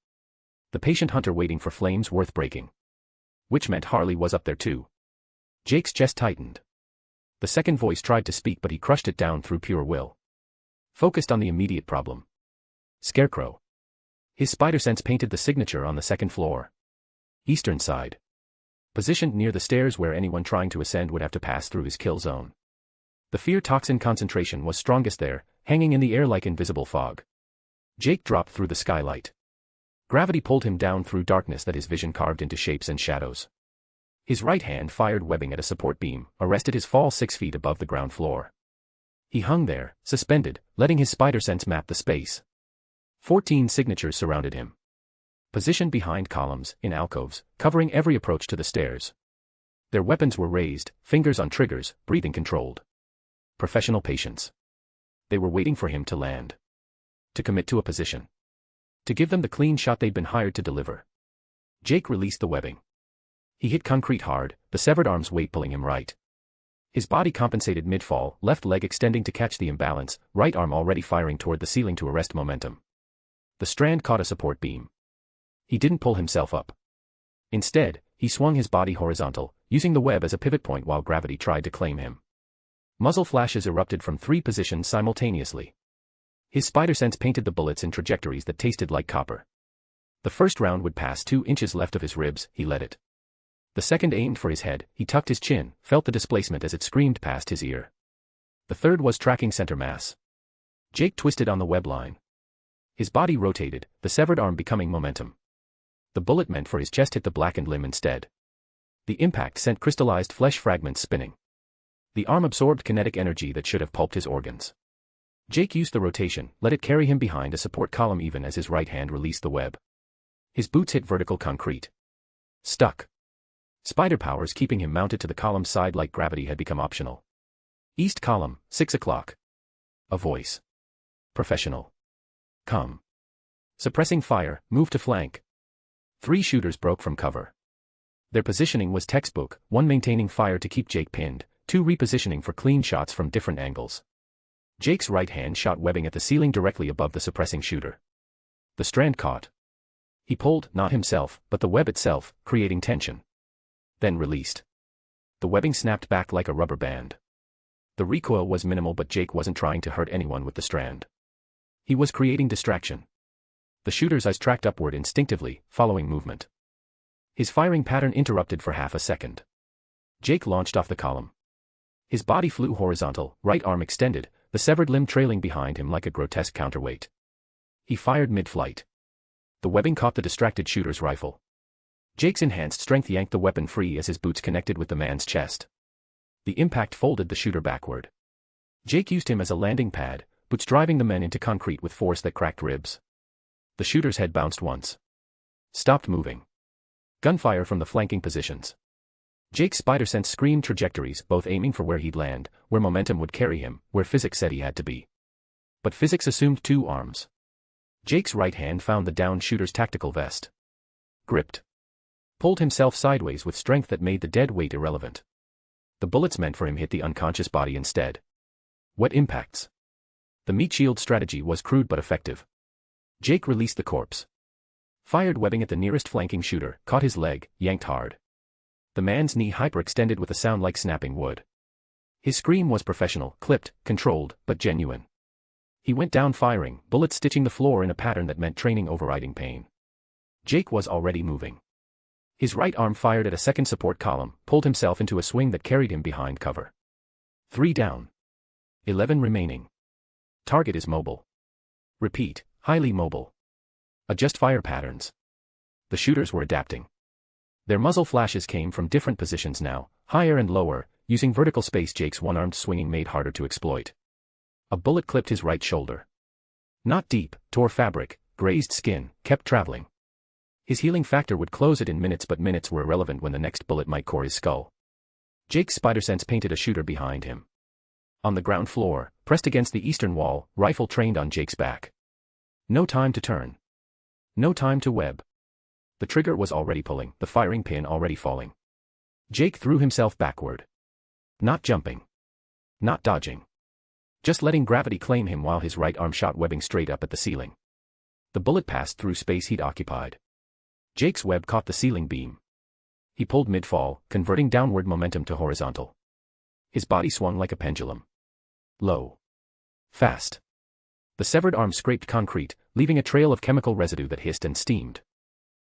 [SPEAKER 3] The patient hunter waiting for flames worth breaking. Which meant Harley was up there too. Jake's chest tightened. The second voice tried to speak but he crushed it down through pure will. Focused on the immediate problem. Scarecrow. His spider sense painted the signature on the second floor. Eastern side. Positioned near the stairs where anyone trying to ascend would have to pass through his kill zone. The fear toxin concentration was strongest there, hanging in the air like invisible fog. Jake dropped through the skylight. Gravity pulled him down through darkness that his vision carved into shapes and shadows. His right hand fired webbing at a support beam, arrested his fall 6 feet above the ground floor. He hung there, suspended, letting his spider sense map the space. 14 signatures surrounded him. Positioned behind columns, in alcoves, covering every approach to the stairs. Their weapons were raised, fingers on triggers, breathing controlled. Professional patience. They were waiting for him to land. To commit to a position. To give them the clean shot they'd been hired to deliver. Jake released the webbing. He hit concrete hard, the severed arm's weight pulling him right. His body compensated mid-fall, left leg extending to catch the imbalance, right arm already firing toward the ceiling to arrest momentum. The strand caught a support beam. He didn't pull himself up. Instead, he swung his body horizontal, using the web as a pivot point while gravity tried to claim him. Muzzle flashes erupted from 3 positions simultaneously. His spider sense painted the bullets in trajectories that tasted like copper. The first round would pass 2 inches left of his ribs, he let it. The second aimed for his head, he tucked his chin, felt the displacement as it screamed past his ear. The third was tracking center mass. Jake twisted on the web line. His body rotated, the severed arm becoming momentum. The bullet meant for his chest hit the blackened limb instead. The impact sent crystallized flesh fragments spinning. The arm absorbed kinetic energy that should have pulped his organs. Jake used the rotation, let it carry him behind a support column even as his right hand released the web. His boots hit vertical concrete. Stuck. Spider powers keeping him mounted to the column's side like gravity had become optional. East column, 6 o'clock. A voice. Professional. Come. Suppressing fire, move to flank. 3 shooters broke from cover. Their positioning was textbook, 1 maintaining fire to keep Jake pinned, 2 repositioning for clean shots from different angles. Jake's right hand shot webbing at the ceiling directly above the suppressing shooter. The strand caught. He pulled, not himself, but the web itself, creating tension. Then released. The webbing snapped back like a rubber band. The recoil was minimal but Jake wasn't trying to hurt anyone with the strand. He was creating distraction. The shooter's eyes tracked upward instinctively, following movement. His firing pattern interrupted for half a second. Jake launched off the column. His body flew horizontal, right arm extended, the severed limb trailing behind him like a grotesque counterweight. He fired mid-flight. The webbing caught the distracted shooter's rifle. Jake's enhanced strength yanked the weapon free as his boots connected with the man's chest. The impact folded the shooter backward. Jake used him as a landing pad, boots driving the men into concrete with force that cracked ribs. The shooter's head bounced once. Stopped moving. Gunfire from the flanking positions. Jake's spider sense screamed trajectories, both aiming for where he'd land, where momentum would carry him, where physics said he had to be. But physics assumed 2 arms. Jake's right hand found the downed shooter's tactical vest. Gripped. Pulled himself sideways with strength that made the dead weight irrelevant. The bullets meant for him hit the unconscious body instead. Wet impacts. The meat shield strategy was crude but effective. Jake released the corpse. Fired webbing at the nearest flanking shooter, caught his leg, yanked hard. The man's knee hyperextended with a sound like snapping wood. His scream was professional, clipped, controlled, but genuine. He went down firing, bullets stitching the floor in a pattern that meant training overriding pain. Jake was already moving. His right arm fired at a second support column, pulled himself into a swing that carried him behind cover. 3 down. 11 remaining. Target is mobile. Repeat, highly mobile. Adjust fire patterns. The shooters were adapting. Their muzzle flashes came from different positions now, higher and lower, using vertical space Jake's one-armed swinging made harder to exploit. A bullet clipped his right shoulder. Not deep, tore fabric, grazed skin, kept traveling. His healing factor would close it in minutes, but minutes were irrelevant when the next bullet might core his skull. Jake's spider sense painted a shooter behind him. On the ground floor, pressed against the eastern wall, rifle trained on Jake's back. No time to turn. No time to web. The trigger was already pulling, the firing pin already falling. Jake threw himself backward. Not jumping. Not dodging. Just letting gravity claim him while his right arm shot webbing straight up at the ceiling. The bullet passed through space he'd occupied. Jake's web caught the ceiling beam. He pulled mid-fall, converting downward momentum to horizontal. His body swung like a pendulum. Low. Fast. The severed arm scraped concrete, leaving a trail of chemical residue that hissed and steamed.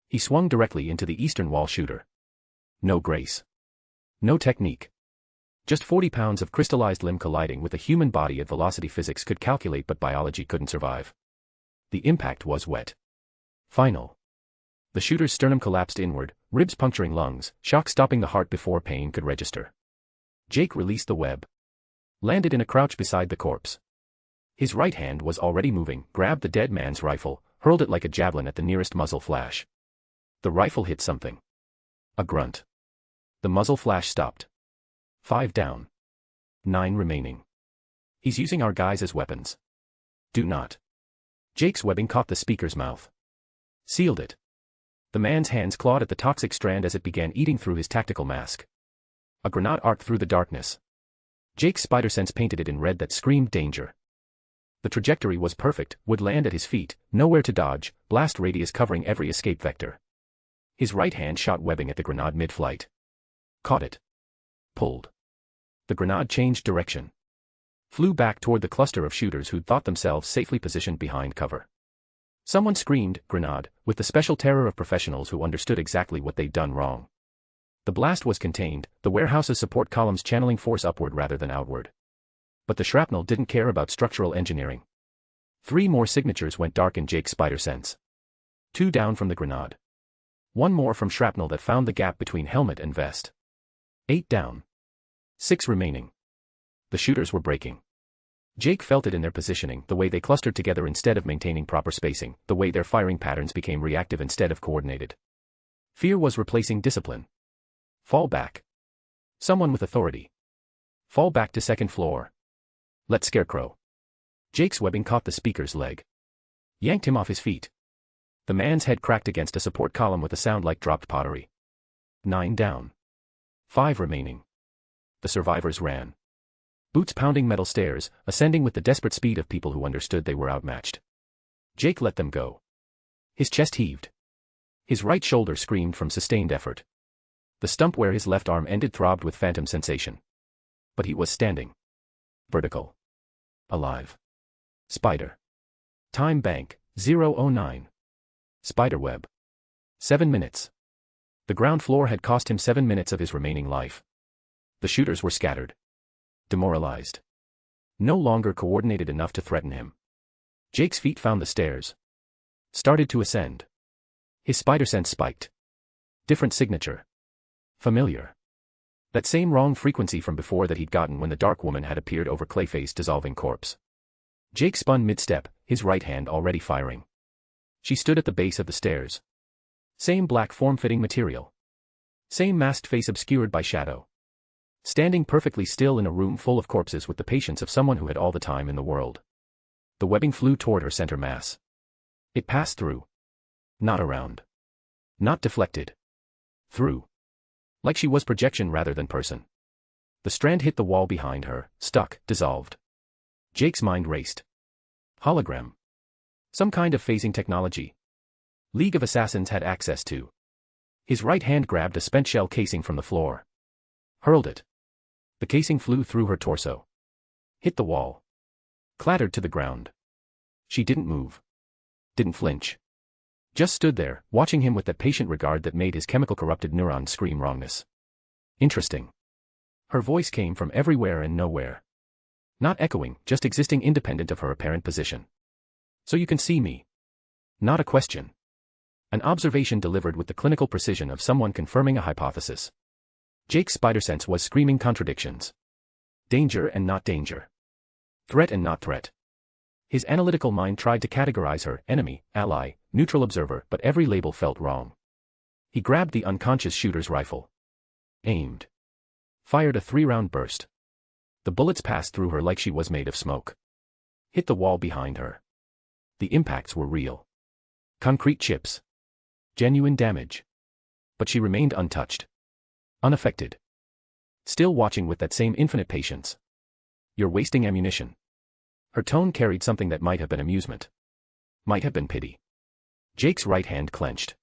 [SPEAKER 3] He swung directly into the eastern wall shooter. No grace. No technique. Just 40 pounds of crystallized limb colliding with a human body at velocity physics could calculate but biology couldn't survive. The impact was wet. Final. The shooter's sternum collapsed inward, ribs puncturing lungs, shock stopping the heart before pain could register. Jake released the web. Landed in a crouch beside the corpse. His right hand was already moving, grabbed the dead man's rifle, hurled it like a javelin at the nearest muzzle flash. The rifle hit something. A grunt. The muzzle flash stopped. 5 down. 9 remaining. He's using our guys as weapons. Do not. Jake's webbing caught the speaker's mouth. Sealed it. The man's hands clawed at the toxic strand as it began eating through his tactical mask. A grenade arced through the darkness. Jake's spider sense painted it in red that screamed danger. The trajectory was perfect, would land at his feet, nowhere to dodge, blast radius covering every escape vector. His right hand shot webbing at the grenade mid-flight. Caught it. Pulled. The grenade changed direction. Flew back toward the cluster of shooters who'd thought themselves safely positioned behind cover. Someone screamed, "Grenade," with the special terror of professionals who understood exactly what they'd done wrong. The blast was contained, the warehouse's support columns channeling force upward rather than outward. But the shrapnel didn't care about structural engineering. 3 more signatures went dark in Jake's spider sense. 2 down from the grenade. 1 more from shrapnel that found the gap between helmet and vest. 8 down. 6 remaining. The shooters were breaking. Jake felt it in their positioning, the way they clustered together instead of maintaining proper spacing, the way their firing patterns became reactive instead of coordinated. Fear was replacing discipline. Fall back. Someone with authority. Fall back to second floor. Let Scarecrow. Jake's webbing caught the speaker's leg. Yanked him off his feet. The man's head cracked against a support column with a sound like dropped pottery. 9 down. 5 remaining. The survivors ran. Boots pounding metal stairs, ascending with the desperate speed of people who understood they were outmatched. Jake let them go. His chest heaved. His right shoulder screamed from sustained effort. The stump where his left arm ended throbbed with phantom sensation. But he was standing. Vertical. Alive. Spider. Time bank, 009. Spiderweb. 7 minutes. The ground floor had cost him 7 minutes of his remaining life. The shooters were scattered. Demoralized. No longer coordinated enough to threaten him. Jake's feet found the stairs. Started to ascend. His spider sense spiked. Different signature. Familiar. That same wrong frequency from before that he'd gotten when the Dark Woman had appeared over Clayface's dissolving corpse. Jake spun mid-step, his right hand already firing. She stood at the base of the stairs. Same black form-fitting material. Same masked face obscured by shadow. Standing perfectly still in a room full of corpses with the patience of someone who had all the time in the world. The webbing flew toward her center mass. It passed through. Not around. Not deflected. Through. Like she was projection rather than person. The strand hit the wall behind her, stuck, dissolved. Jake's mind raced. Hologram. Some kind of phasing technology. League of Assassins had access to. His right hand grabbed a spent shell casing from the floor. Hurled it. The casing flew through her torso. Hit the wall. Clattered to the ground. She didn't move. Didn't flinch. Just stood there, watching him with that patient regard that made his chemical-corrupted neurons scream wrongness. Interesting. Her voice came from everywhere and nowhere. Not echoing, just existing independent of her apparent position. So you can see me. Not a question. An observation delivered with the clinical precision of someone confirming a hypothesis. Jake's spider sense was screaming contradictions. Danger and not danger. Threat and not threat. His analytical mind tried to categorize her, enemy, ally, neutral observer, but every label felt wrong. He grabbed the unconscious shooter's rifle. Aimed. Fired a 3-round burst. The bullets passed through her like she was made of smoke. Hit the wall behind her. The impacts were real. Concrete chips. Genuine damage. But she remained untouched. Unaffected. Still watching with that same infinite patience. You're wasting ammunition. Her tone carried something that might have been amusement. Might have been pity. Jake's right hand clenched.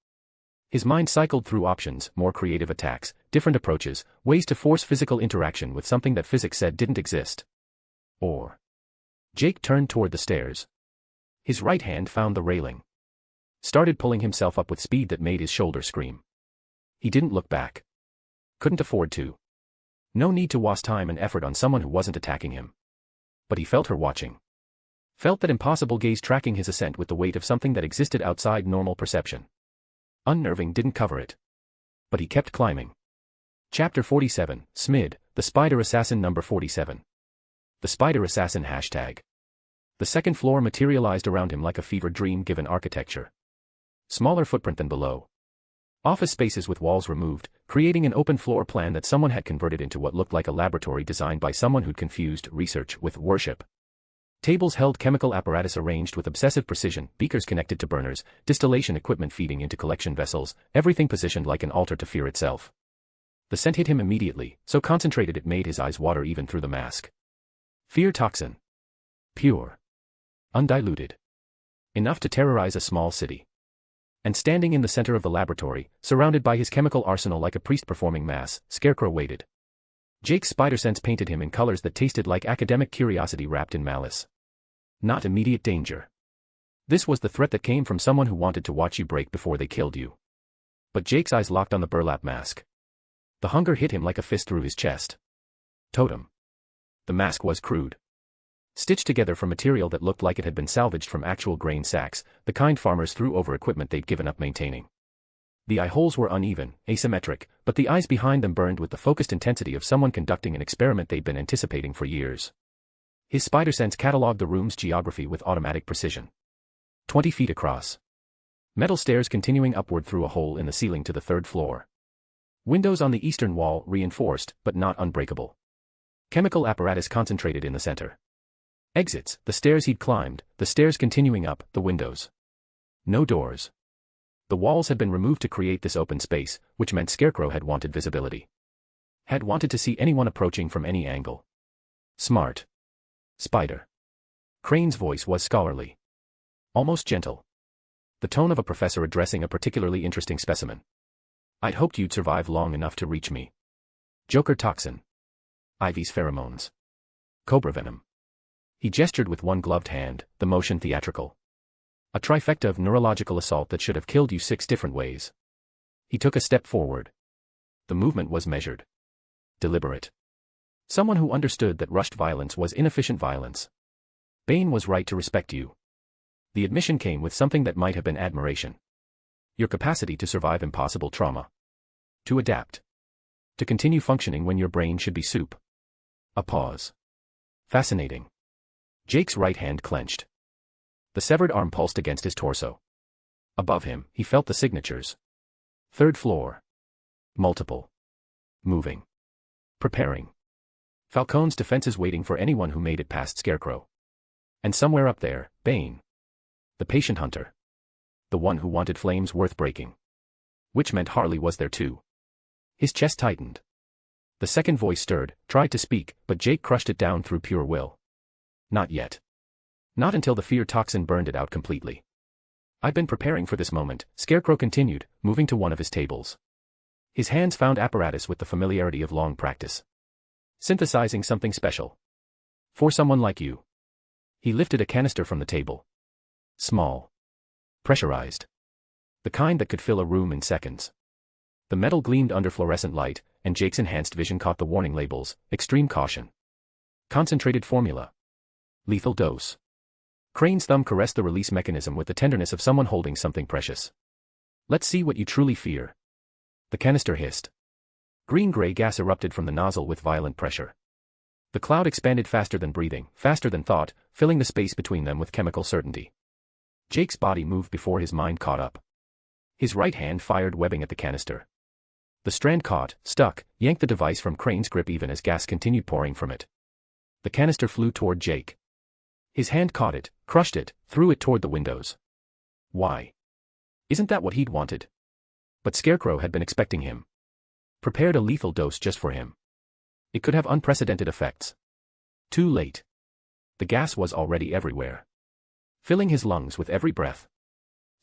[SPEAKER 3] His mind cycled through options, more creative attacks, different approaches, ways to force physical interaction with something that physics said didn't exist. Or. Jake turned toward the stairs. His right hand found the railing. Started pulling himself up with speed that made his shoulder scream. He didn't look back. Couldn't afford to. No need to waste time and effort on someone who wasn't attacking him. But he felt her watching. Felt that impossible gaze tracking his ascent with the weight of something that existed outside normal perception. Unnerving didn't cover it. But he kept climbing. Chapter 47, Smid, the Spider Assassin number 47. The Spider Assassin hashtag. The second floor materialized around him like a fever dream given architecture. Smaller footprint than below. Office spaces with walls removed, creating an open floor plan that someone had converted into what looked like a laboratory designed by someone who'd confused research with worship. Tables held chemical apparatus arranged with obsessive precision, beakers connected to burners, distillation equipment feeding into collection vessels, everything positioned like an altar to fear itself. The scent hit him immediately, so concentrated it made his eyes water even through the mask. Fear toxin. Pure. Undiluted. Enough to terrorize a small city. And standing in the center of the laboratory, surrounded by his chemical arsenal like a priest performing mass, Scarecrow waited. Jake's spider sense painted him in colors that tasted like academic curiosity wrapped in malice. Not immediate danger. This was the threat that came from someone who wanted to watch you break before they killed you. But Jake's eyes locked on the burlap mask. The hunger hit him like a fist through his chest. Totem. The mask was crude. Stitched together from material that looked like it had been salvaged from actual grain sacks, the kind farmers threw over equipment they'd given up maintaining. The eye holes were uneven, asymmetric, but the eyes behind them burned with the focused intensity of someone conducting an experiment they'd been anticipating for years. His spider sense cataloged the room's geography with automatic precision. 20 feet across. Metal stairs continuing upward through a hole in the ceiling to the 3rd floor. Windows on the eastern wall reinforced, but not unbreakable. Chemical apparatus concentrated in the center. Exits, the stairs he'd climbed, the stairs continuing up, the windows. No doors. The walls had been removed to create this open space, which meant Scarecrow had wanted visibility. Had wanted to see anyone approaching from any angle. Smart. Spider. Crane's voice was scholarly. Almost gentle. The tone of a professor addressing a particularly interesting specimen. I'd hoped you'd survive long enough to reach me. Joker toxin. Ivy's pheromones. Cobra venom. He gestured with one gloved hand, the motion theatrical. A trifecta of neurological assault that should have killed you 6 different ways. He took a step forward. The movement was measured. Deliberate. Someone who understood that rushed violence was inefficient violence. Bane was right to respect you. The admission came with something that might have been admiration. Your capacity to survive impossible trauma. To adapt. To continue functioning when your brain should be soup. A pause. Fascinating. Jake's right hand clenched. The severed arm pulsed against his torso. Above him, he felt the signatures. 3rd floor. Multiple. Moving. Preparing. Falcone's defenses waiting for anyone who made it past Scarecrow. And somewhere up there, Bane. The patient hunter. The one who wanted flames worth breaking. Which meant Harley was there too. His chest tightened. The second voice stirred, tried to speak, but Jake crushed it down through pure will. Not yet. Not until the fear toxin burned it out completely. I've been preparing for this moment, Scarecrow continued, moving to one of his tables. His hands found apparatus with the familiarity of long practice. Synthesizing something special. For someone like you. He lifted a canister from the table. Small. Pressurized. The kind that could fill a room in seconds. The metal gleamed under fluorescent light, and Jake's enhanced vision caught the warning labels, extreme caution. Concentrated formula. Lethal dose. Crane's thumb caressed the release mechanism with the tenderness of someone holding something precious. Let's see what you truly fear. The canister hissed. Green-gray gas erupted from the nozzle with violent pressure. The cloud expanded faster than breathing, faster than thought, filling the space between them with chemical certainty. Jake's body moved before his mind caught up. His right hand fired webbing at the canister. The strand caught, stuck, yanked the device from Crane's grip even as gas continued pouring from it. The canister flew toward Jake. His hand caught it, crushed it, threw it toward the windows. Why? Isn't that what he'd wanted? But Scarecrow had been expecting him. Prepared a lethal dose just for him. It could have unprecedented effects. Too late. The gas was already everywhere. Filling his lungs with every breath.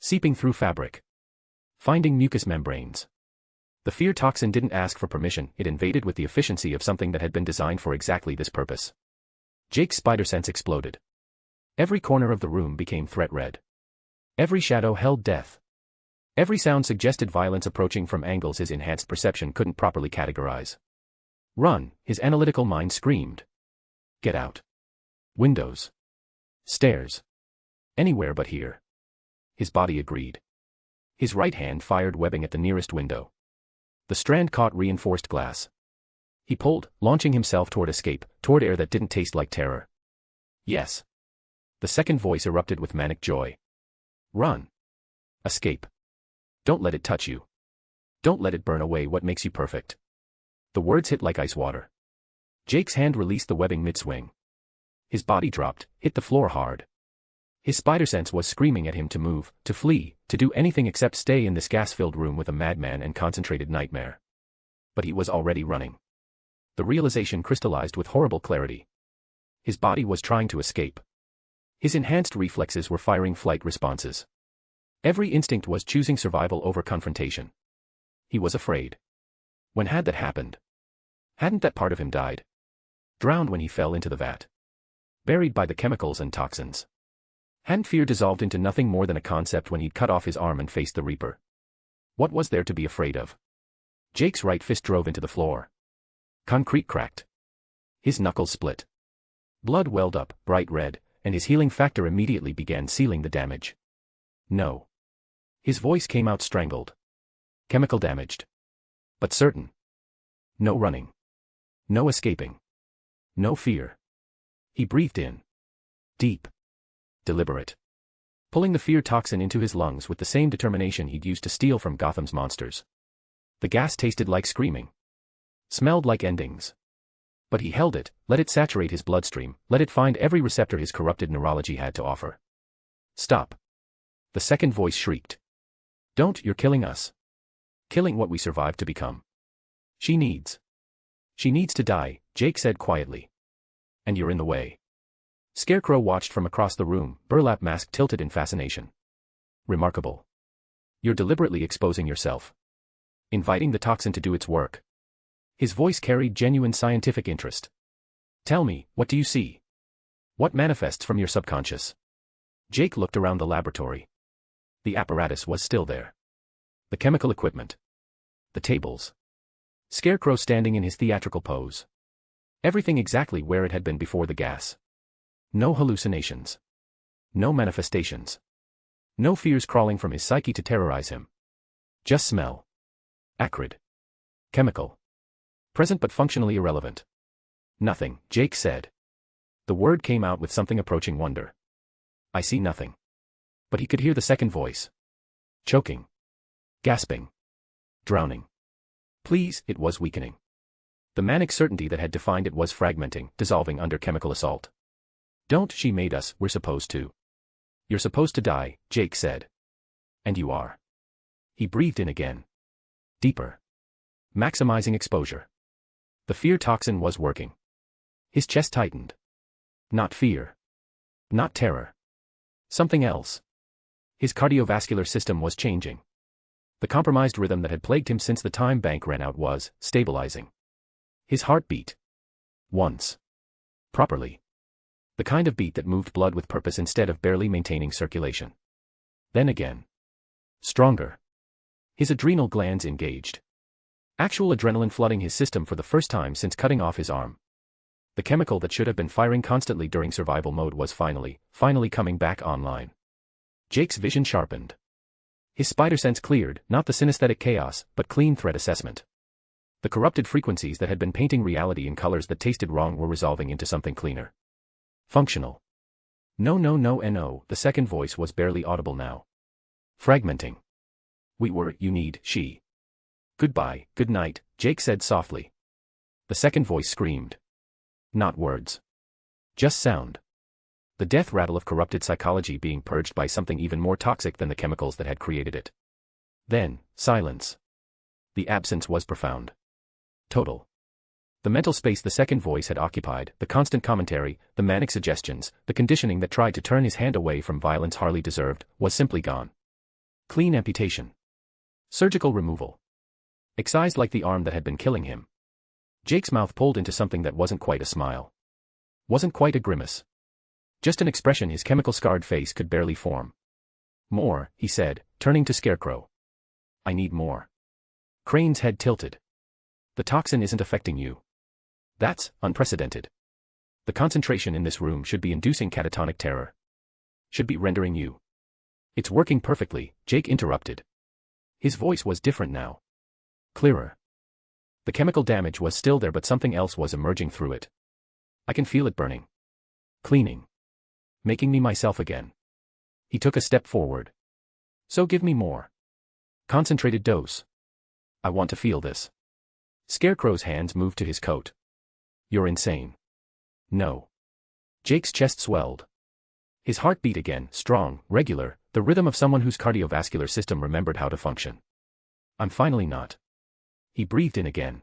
[SPEAKER 3] Seeping through fabric. Finding mucous membranes. The fear toxin didn't ask for permission, it invaded with the efficiency of something that had been designed for exactly this purpose. Jake's spider sense exploded. Every corner of the room became threat red. Every shadow held death. Every sound suggested violence approaching from angles his enhanced perception couldn't properly categorize. Run, his analytical mind screamed. Get out. Windows. Stairs. Anywhere but here. His body agreed. His right hand fired webbing at the nearest window. The strand caught reinforced glass. He pulled, launching himself toward escape, toward air that didn't taste like terror. Yes. The second voice erupted with manic joy. Run. Escape. Don't let it touch you. Don't let it burn away what makes you perfect. The words hit like ice water. Jake's hand released the webbing mid-swing. His body dropped, hit the floor hard. His spider sense was screaming at him to move, to flee, to do anything except stay in this gas-filled room with a madman and concentrated nightmare. But he was already running. The realization crystallized with horrible clarity. His body was trying to escape. His enhanced reflexes were firing flight responses. Every instinct was choosing survival over confrontation. He was afraid. When had that happened? Hadn't that part of him died? Drowned when he fell into the vat. Buried by the chemicals and toxins. Hadn't fear dissolved into nothing more than a concept when he'd cut off his arm and faced the Reaper? What was there to be afraid of? Jake's right fist drove into the floor. Concrete cracked. His knuckles split. Blood welled up, bright red, and his healing factor immediately began sealing the damage. No. His voice came out strangled. Chemical damaged. But certain. No running. No escaping. No fear. He breathed in. Deep. Deliberate. Pulling the fear toxin into his lungs with the same determination he'd used to steal from Gotham's monsters. The gas tasted like screaming. Smelled like endings. But he held it, let it saturate his bloodstream, let it find every receptor his corrupted neurology had to offer. Stop. The second voice shrieked. Don't, you're killing us. Killing what we survived to become. She needs to die, Jake said quietly. And you're in the way. Scarecrow watched from across the room, burlap mask tilted in fascination. Remarkable. You're deliberately exposing yourself. Inviting the toxin to do its work. His voice carried genuine scientific interest. Tell me, what do you see? What manifests from your subconscious? Jake looked around the laboratory. The apparatus was still there. The chemical equipment. The tables. Scarecrow standing in his theatrical pose. Everything exactly where it had been before the gas. No hallucinations. No manifestations. No fears crawling from his psyche to terrorize him. Just smell. Acrid. Chemical. Present but functionally irrelevant. Nothing, Jake said. The word came out with something approaching wonder. I see nothing. But he could hear the second voice. Choking. Gasping. Drowning. Please, it was weakening. The manic certainty that had defined it was fragmenting, dissolving under chemical assault. Don't, she made us, we're supposed to. You're supposed to die, Jake said. And you are. He breathed in again. Deeper. Maximizing exposure. The fear toxin was working. His chest tightened. Not fear. Not terror. Something else. His cardiovascular system was changing. The compromised rhythm that had plagued him since the time bank ran out was stabilizing. His heart beat. Once. Properly. The kind of beat that moved blood with purpose instead of barely maintaining circulation. Then again. Stronger. His adrenal glands engaged. Actual adrenaline flooding his system for the first time since cutting off his arm. The chemical that should have been firing constantly during survival mode was finally coming back online. Jake's vision sharpened. His spider sense cleared, not the synesthetic chaos, but clean threat assessment. The corrupted frequencies that had been painting reality in colors that tasted wrong were resolving into something cleaner. Functional. No, the second voice was barely audible now. Fragmenting. You need, she. Goodbye, good night, Jake said softly. The second voice screamed. Not words. Just sound. The death rattle of corrupted psychology being purged by something even more toxic than the chemicals that had created it. Then, silence. The absence was profound. Total. The mental space the second voice had occupied, the constant commentary, the manic suggestions, the conditioning that tried to turn his hand away from violence Harley deserved, was simply gone. Clean amputation. Surgical removal. Excised like the arm that had been killing him. Jake's mouth pulled into something that wasn't quite a smile. Wasn't quite a grimace. Just an expression his chemical-scarred face could barely form. More, he said, turning to Scarecrow. I need more. Crane's head tilted. The toxin isn't affecting you. That's unprecedented. The concentration in this room should be inducing catatonic terror. Should be rendering you. It's working perfectly, Jake interrupted. His voice was different now. Clearer. The chemical damage was still there but something else was emerging through it. I can feel it burning. Cleaning. Making me myself again. He took a step forward. So give me more. Concentrated dose. I want to feel this. Scarecrow's hands moved to his coat. You're insane. No. Jake's chest swelled. His heart beat again, strong, regular, the rhythm of someone whose cardiovascular system remembered how to function. I'm finally not. He breathed in again.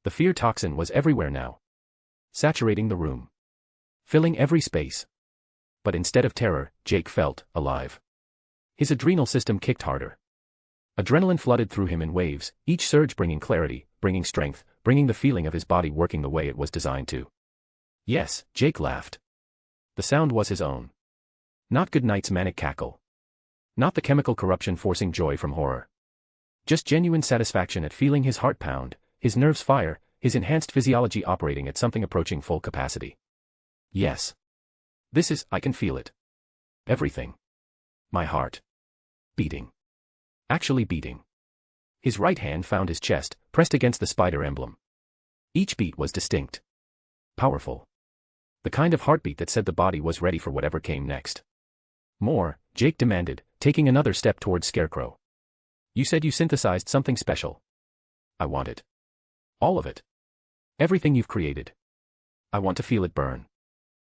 [SPEAKER 3] The fear toxin was everywhere now. Saturating the room. Filling every space. But instead of terror, Jake felt alive. His adrenal system kicked harder. Adrenaline flooded through him in waves, each surge bringing clarity, bringing strength, bringing the feeling of his body working the way it was designed to. Yes, Jake laughed. The sound was his own. Not Goodnight's manic cackle. Not the chemical corruption forcing joy from horror. Just genuine satisfaction at feeling his heart pound, his nerves fire, his enhanced physiology operating at something approaching full capacity. Yes. I can feel it. Everything. My heart. Beating. Actually beating. His right hand found his chest, pressed against the spider emblem. Each beat was distinct. Powerful. The kind of heartbeat that said the body was ready for whatever came next. More, Jake demanded, taking another step towards Scarecrow. You said you synthesized something special. I want it. All of it. Everything you've created. I want to feel it burn.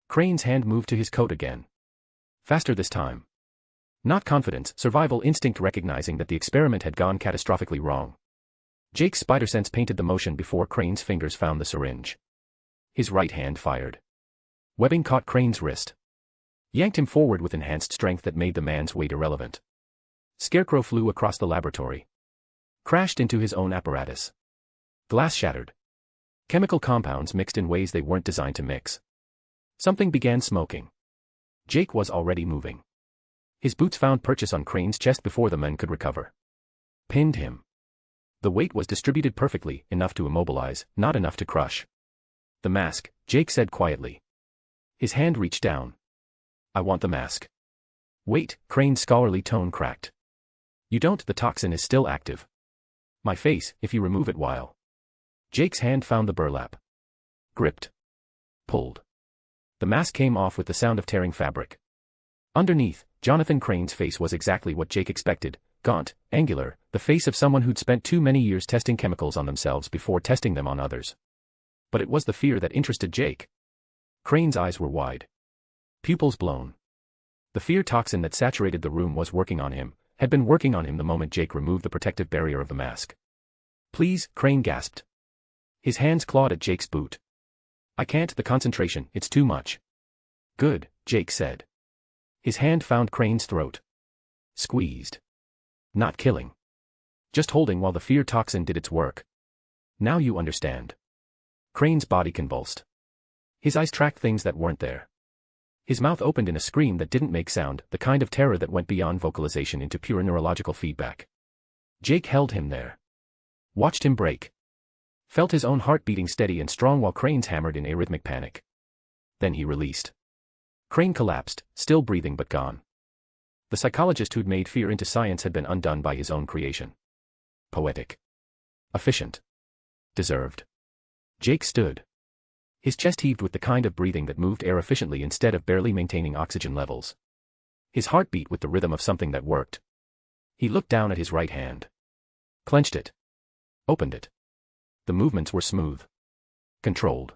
[SPEAKER 3] Crane's hand moved to his coat again. Faster this time. Not confidence, survival instinct recognizing that the experiment had gone catastrophically wrong. Jake's spider sense painted the motion before Crane's fingers found the syringe. His right hand fired. Webbing caught Crane's wrist. Yanked him forward with enhanced strength that made the man's weight irrelevant. Scarecrow flew across the laboratory. Crashed into his own apparatus. Glass shattered. Chemical compounds mixed in ways they weren't designed to mix. Something began smoking. Jake was already moving. His boots found purchase on Crane's chest before the men could recover. Pinned him. The weight was distributed perfectly, enough to immobilize, not enough to crush. The mask, Jake said quietly. His hand reached down. I want the mask. Wait, Crane's scholarly tone cracked. You don't, the toxin is still active. My face, if you remove it while. Jake's hand found the burlap. Gripped. Pulled. The mask came off with the sound of tearing fabric. Underneath, Jonathan Crane's face was exactly what Jake expected, gaunt, angular, the face of someone who'd spent too many years testing chemicals on themselves before testing them on others. But it was the fear that interested Jake. Crane's eyes were wide. Pupils blown. The fear toxin that saturated the room was working on him, had been working on him the moment Jake removed the protective barrier of the mask. Please, Crane gasped. His hands clawed at Jake's boot. I can't, the concentration, it's too much. Good, Jake said. His hand found Crane's throat. Squeezed. Not killing. Just holding while the fear toxin did its work. Now you understand. Crane's body convulsed. His eyes tracked things that weren't there. His mouth opened in a scream that didn't make sound, the kind of terror that went beyond vocalization into pure neurological feedback. Jake held him there. Watched him break. Felt his own heart beating steady and strong while Crane's hammered in arrhythmic panic. Then he released. Crane collapsed, still breathing but gone. The psychologist who'd made fear into science had been undone by his own creation. Poetic. Efficient. Deserved. Jake stood. His chest heaved with the kind of breathing that moved air efficiently instead of barely maintaining oxygen levels. His heart beat with the rhythm of something that worked. He looked down at his right hand. Clenched it. Opened it. The movements were smooth. Controlled.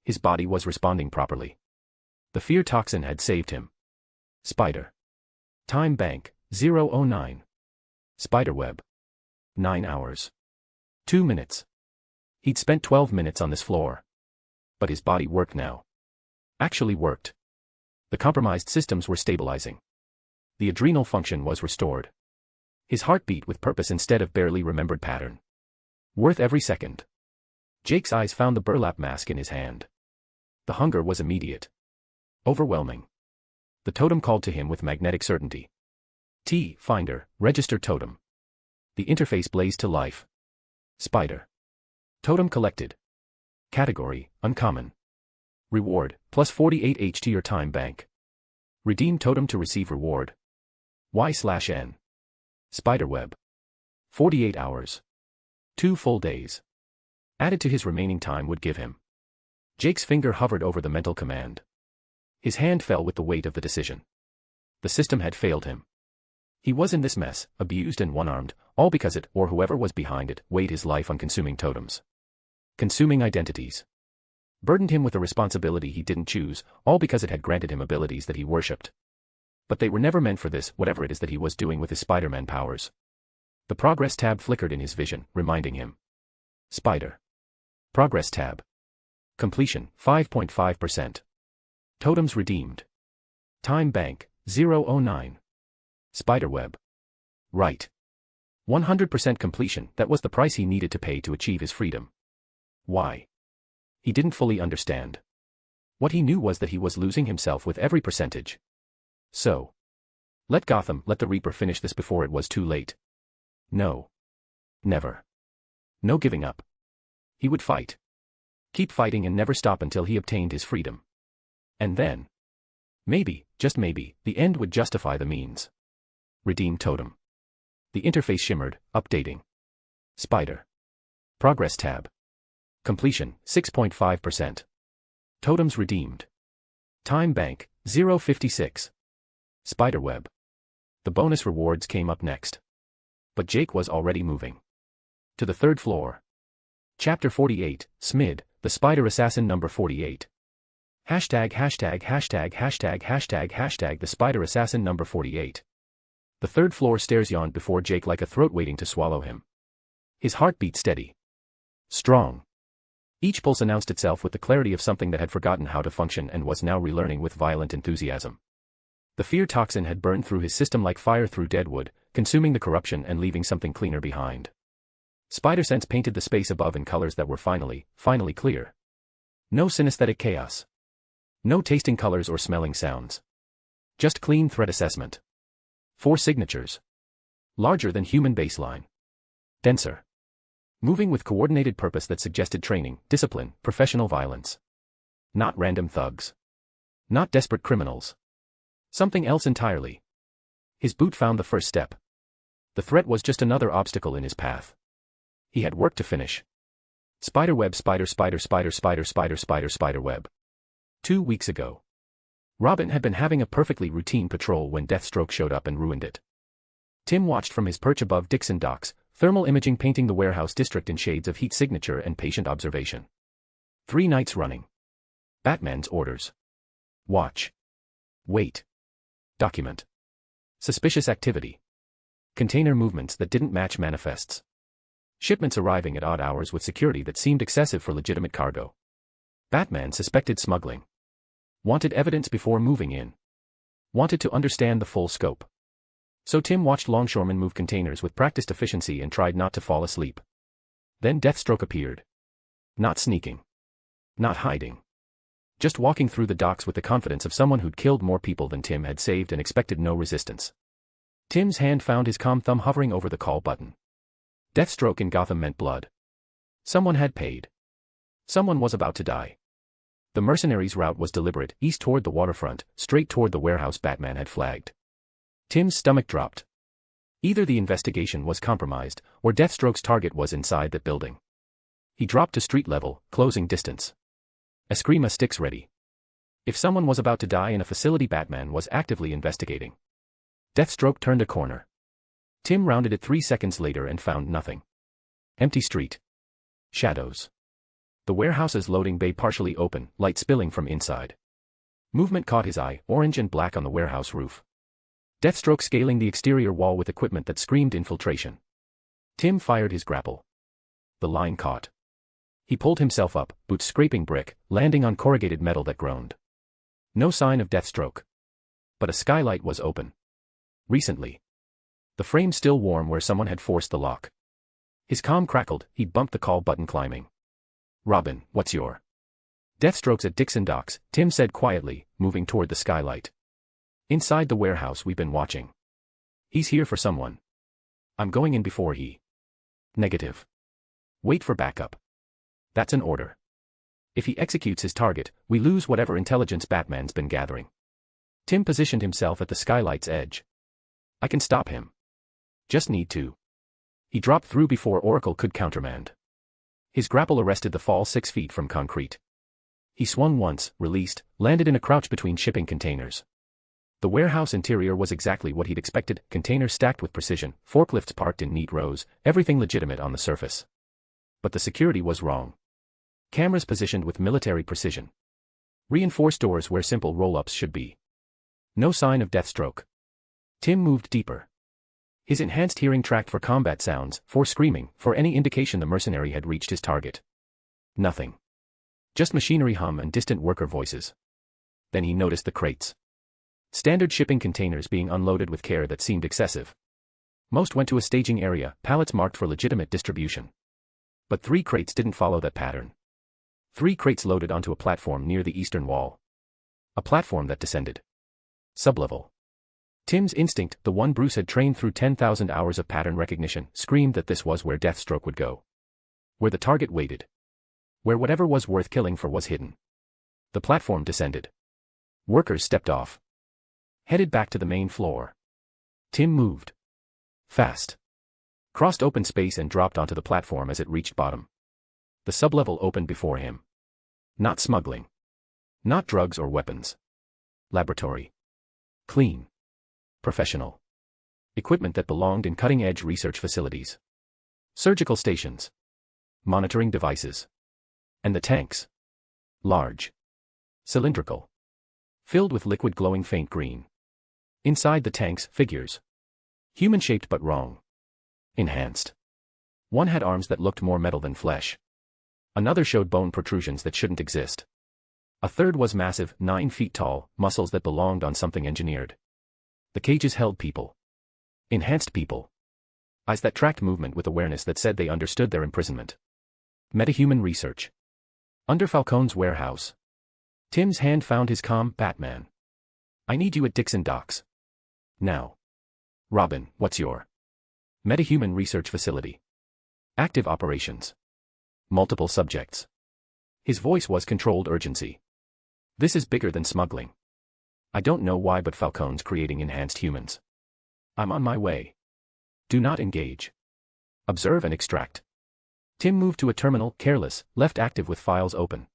[SPEAKER 3] His body was responding properly. The fear toxin had saved him. Spider. Time bank, 009. Spiderweb. 9 hours. 2 minutes. He'd spent 12 minutes on this floor. But his body worked now. Actually worked. The compromised systems were stabilizing. The adrenal function was restored. His heart beat with purpose instead of barely remembered pattern. Worth every second. Jake's eyes found the burlap mask in his hand. The hunger was immediate. Overwhelming. The totem called to him with magnetic certainty. Finder, register totem. The interface blazed to life. Spider. Totem collected. Category, uncommon. Reward, plus 48 H to your time bank. Redeem totem to receive reward. Y/N. Spiderweb. 48 hours. 2 full days. Added to his remaining time would give him. Jake's finger hovered over the mental command. His hand fell with the weight of the decision. The system had failed him. He was in this mess, abused and one-armed, all because it, or whoever was behind it, weighed his life on consuming totems. Consuming identities. Burdened him with a responsibility he didn't choose, all because it had granted him abilities that he worshipped. But they were never meant for this, whatever it is that he was doing with his Spider-Man powers. The progress tab flickered in his vision, reminding him. Spider. Progress tab. Completion, 5.5%. Totems redeemed. Time bank, 009. Spiderweb. Right. 100% completion, that was the price he needed to pay to achieve his freedom. Why? He didn't fully understand. What he knew was that he was losing himself with every percentage. So. Let Gotham, let the Reaper finish this before it was too late. No. Never. No giving up. He would fight. Keep fighting and never stop until he obtained his freedom. And then. Maybe, just maybe, the end would justify the means. Redeem totem. The interface shimmered, updating. Spider. Progress tab. Completion, 6.5%. Totems redeemed. Time bank, 056. Spiderweb. The bonus rewards came up next. But Jake was already moving. To the 3rd floor. Chapter 48, Smid, the Spider Assassin number 48. Hashtag the Spider Assassin number 48. The 3rd floor stairs yawned before Jake like a throat waiting to swallow him. His heart beat steady. Strong. Each pulse announced itself with the clarity of something that had forgotten how to function and was now relearning with violent enthusiasm. The fear toxin had burned through his system like fire through dead wood, consuming the corruption and leaving something cleaner behind. Spider sense painted the space above in colors that were finally clear. No synesthetic chaos. No tasting colors or smelling sounds. Just clean threat assessment. 4 signatures. Larger than human baseline. Denser. Moving with coordinated purpose that suggested training, discipline, professional violence. Not random thugs. Not desperate criminals. Something else entirely. His boot found the first step. The threat was just another obstacle in his path. He had work to finish. Spiderweb, spiderweb. 2 weeks ago. Robin had been having a perfectly routine patrol when Deathstroke showed up and ruined it. Tim watched from his perch above Dixon Docks, thermal imaging painting the warehouse district in shades of heat signature and patient observation. 3 nights running. Batman's orders. Watch. Wait. Document. Suspicious activity. Container movements that didn't match manifests. Shipments arriving at odd hours with security that seemed excessive for legitimate cargo. Batman suspected smuggling. Wanted evidence before moving in. Wanted to understand the full scope. So Tim watched longshoremen move containers with practiced efficiency and tried not to fall asleep. Then Deathstroke appeared. Not sneaking. Not hiding. Just walking through the docks with the confidence of someone who'd killed more people than Tim had saved and expected no resistance. Tim's hand found his calm thumb hovering over the call button. Deathstroke in Gotham meant blood. Someone had paid. Someone was about to die. The mercenaries' route was deliberate, east toward the waterfront, straight toward the warehouse Batman had flagged. Tim's stomach dropped. Either the investigation was compromised, or Deathstroke's target was inside that building. He dropped to street level, closing distance. Eskrima sticks ready. If someone was about to die in a facility Batman was actively investigating. Deathstroke turned a corner. Tim rounded it 3 seconds later and found nothing. Empty street. Shadows. The warehouse's loading bay partially open, light spilling from inside. Movement caught his eye, orange and black on the warehouse roof. Deathstroke scaling the exterior wall with equipment that screamed infiltration. Tim fired his grapple. The line caught. He pulled himself up, boots scraping brick, landing on corrugated metal that groaned. No sign of Deathstroke. But a skylight was open. Recently. The frame still warm where someone had forced the lock. His comm crackled, he bumped the call button climbing. Robin, what's your... Deathstroke's at Dixon Docks, Tim said quietly, moving toward the skylight. Inside the warehouse we've been watching. He's here for someone. I'm going in before he... Negative. Wait for backup. That's an order. If he executes his target, we lose whatever intelligence Batman's been gathering. Tim positioned himself at the skylight's edge. I can stop him. Just need to. He dropped through before Oracle could countermand. His grapple arrested the fall 6 feet from concrete. He swung once, released, landed in a crouch between shipping containers. The warehouse interior was exactly what he'd expected, containers stacked with precision, forklifts parked in neat rows, everything legitimate on the surface. But the security was wrong. Cameras positioned with military precision. Reinforced doors where simple roll-ups should be. No sign of Deathstroke. Tim moved deeper. His enhanced hearing tracked for combat sounds, for screaming, for any indication the mercenary had reached his target. Nothing. Just machinery hum and distant worker voices. Then he noticed the crates. Standard shipping containers being unloaded with care that seemed excessive. Most went to a staging area, pallets marked for legitimate distribution. But 3 crates didn't follow that pattern. 3 crates loaded onto a platform near the eastern wall. A platform that descended. Sublevel. Tim's instinct, the one Bruce had trained through 10,000 hours of pattern recognition, screamed that this was where Deathstroke would go. Where the target waited. Where whatever was worth killing for was hidden. The platform descended. Workers stepped off. Headed back to the main floor. Tim moved. Fast. Crossed open space and dropped onto the platform as it reached bottom. The sublevel opened before him. Not smuggling. Not drugs or weapons. Laboratory. Clean. Professional. Equipment that belonged in cutting-edge research facilities. Surgical stations. Monitoring devices. And the tanks. Large. Cylindrical. Filled with liquid glowing faint green. Inside the tanks, figures. Human-shaped but wrong. Enhanced. One had arms that looked more metal than flesh. Another showed bone protrusions that shouldn't exist. A third was massive, 9 feet tall, muscles that belonged on something engineered. The cages held people. Enhanced people. Eyes that tracked movement with awareness that said they understood their imprisonment. Metahuman research. Under Falcone's warehouse. Tim's hand found his comm, Batman. I need you at Dixon Docks. Now. Robin, what's your metahuman research facility? Active operations. Multiple subjects. His voice was controlled urgency. This is bigger than smuggling. I don't know why, but Falcone's creating enhanced humans. I'm on my way. Do not engage. Observe and extract. Tim moved to a terminal, careless, left active with files open.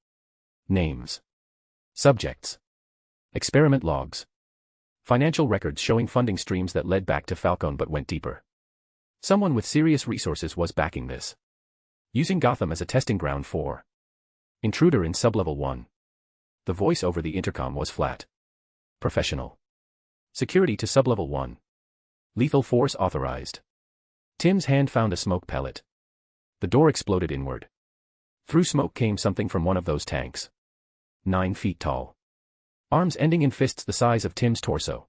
[SPEAKER 3] Names. Subjects. Experiment logs. Financial records showing funding streams that led back to Falcone but went deeper. Someone with serious resources was backing this. Using Gotham as a testing ground for intruder in sublevel 1. The voice over the intercom was flat. Professional. Security to sublevel 1. Lethal force authorized. Tim's hand found a smoke pellet. The door exploded inward. Through smoke came something from one of those tanks. 9 feet tall. Arms ending in fists the size of Tim's torso.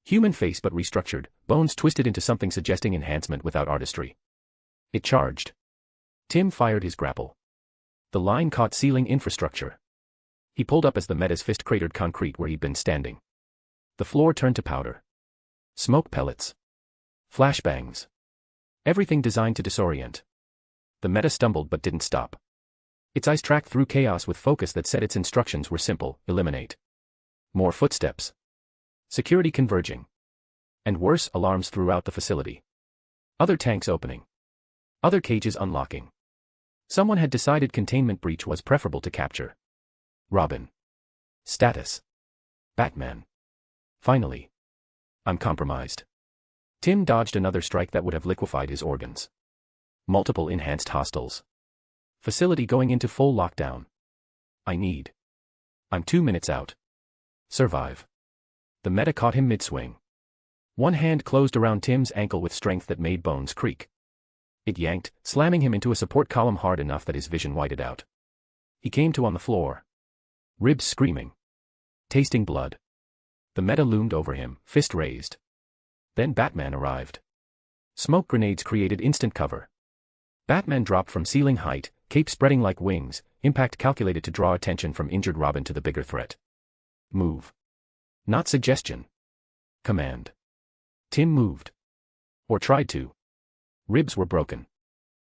[SPEAKER 3] Human face but restructured, bones twisted into something suggesting enhancement without artistry. It charged. Tim fired his grapple. The line caught ceiling infrastructure. He pulled up as the meta's fist cratered concrete where he'd been standing. The floor turned to powder. Smoke pellets. Flashbangs. Everything designed to disorient. The meta stumbled but didn't stop. Its eyes tracked through chaos with focus that said its instructions were simple: eliminate. More footsteps. Security converging. And worse, alarms throughout the facility. Other tanks opening. Other cages unlocking. Someone had decided containment breach was preferable to capture. Robin. Status. Batman. Finally. I'm compromised. Tim dodged another strike that would have liquefied his organs. Multiple enhanced hostiles. Facility going into full lockdown. I'm 2 minutes out. Survive. The meta caught him mid-swing. One hand closed around Tim's ankle with strength that made bones creak. It yanked, slamming him into a support column hard enough that his vision whited out. He came to on the floor. Ribs screaming. Tasting blood. The meta loomed over him, fist raised. Then Batman arrived. Smoke grenades created instant cover. Batman dropped from ceiling height, cape spreading like wings, impact calculated to draw attention from injured Robin to the bigger threat. Move. Not suggestion. Command. Tim moved. Or tried to. Ribs were broken.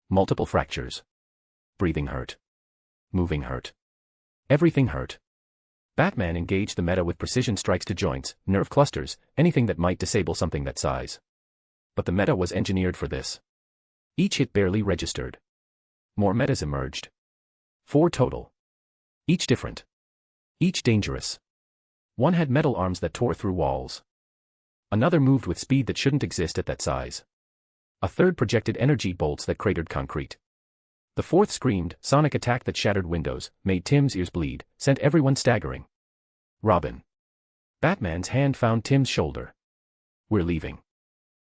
[SPEAKER 3] Multiple fractures. Breathing hurt. Moving hurt. Everything hurt. Batman engaged the meta with precision strikes to joints, nerve clusters, anything that might disable something that size. But the meta was engineered for this. Each hit barely registered. More metas emerged. 4 total. Each different. Each dangerous. One had metal arms that tore through walls. Another moved with speed that shouldn't exist at that size. A third projected energy bolts that cratered concrete. The fourth screamed, sonic attack that shattered windows, made Tim's ears bleed, sent everyone staggering. Robin. Batman's hand found Tim's shoulder. We're leaving.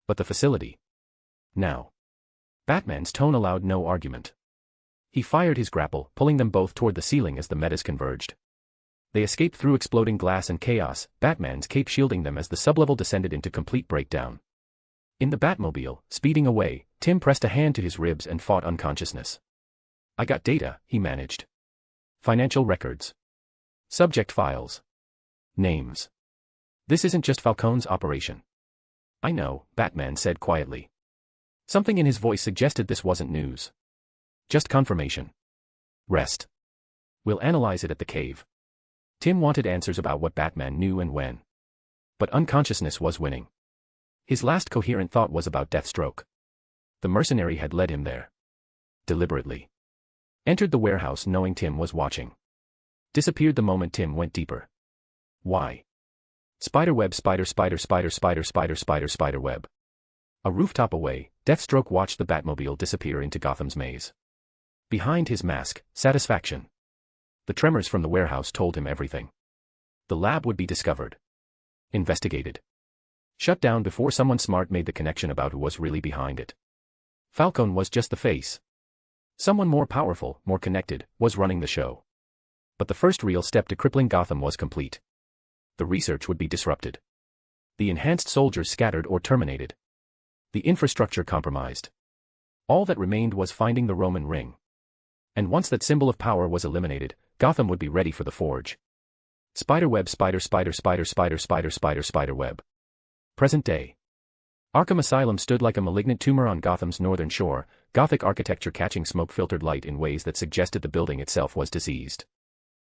[SPEAKER 3] But the facility. Now. Batman's tone allowed no argument. He fired his grapple, pulling them both toward the ceiling as the metas converged. They escaped through exploding glass and chaos, Batman's cape shielding them as the sublevel descended into complete breakdown. In the Batmobile, speeding away, Tim pressed a hand to his ribs and fought unconsciousness. I got data, he managed. Financial records. Subject files. Names. This isn't just Falcone's operation. I know, Batman said quietly. Something in his voice suggested this wasn't news. Just confirmation. Rest. We'll analyze it at the cave. Tim wanted answers about what Batman knew and when. But unconsciousness was winning. His last coherent thought was about Deathstroke. The mercenary had led him there. Deliberately. Entered the warehouse knowing Tim was watching. Disappeared the moment Tim went deeper. Why? Spiderweb spiderweb. A rooftop away, Deathstroke watched the Batmobile disappear into Gotham's maze. Behind his mask, satisfaction. The tremors from the warehouse told him everything. The lab would be discovered. Investigated. Shut down before someone smart made the connection about who was really behind it. Falcone was just the face. Someone more powerful, more connected, was running the show. But the first real step to crippling Gotham was complete. The research would be disrupted. The enhanced soldiers scattered or terminated. The infrastructure compromised. All that remained was finding the Roman ring. And once that symbol of power was eliminated, Gotham would be ready for the forge. Spiderweb spiderweb. Present day. Arkham Asylum stood like a malignant tumor on Gotham's northern shore, Gothic architecture catching smoke-filtered light in ways that suggested the building itself was diseased.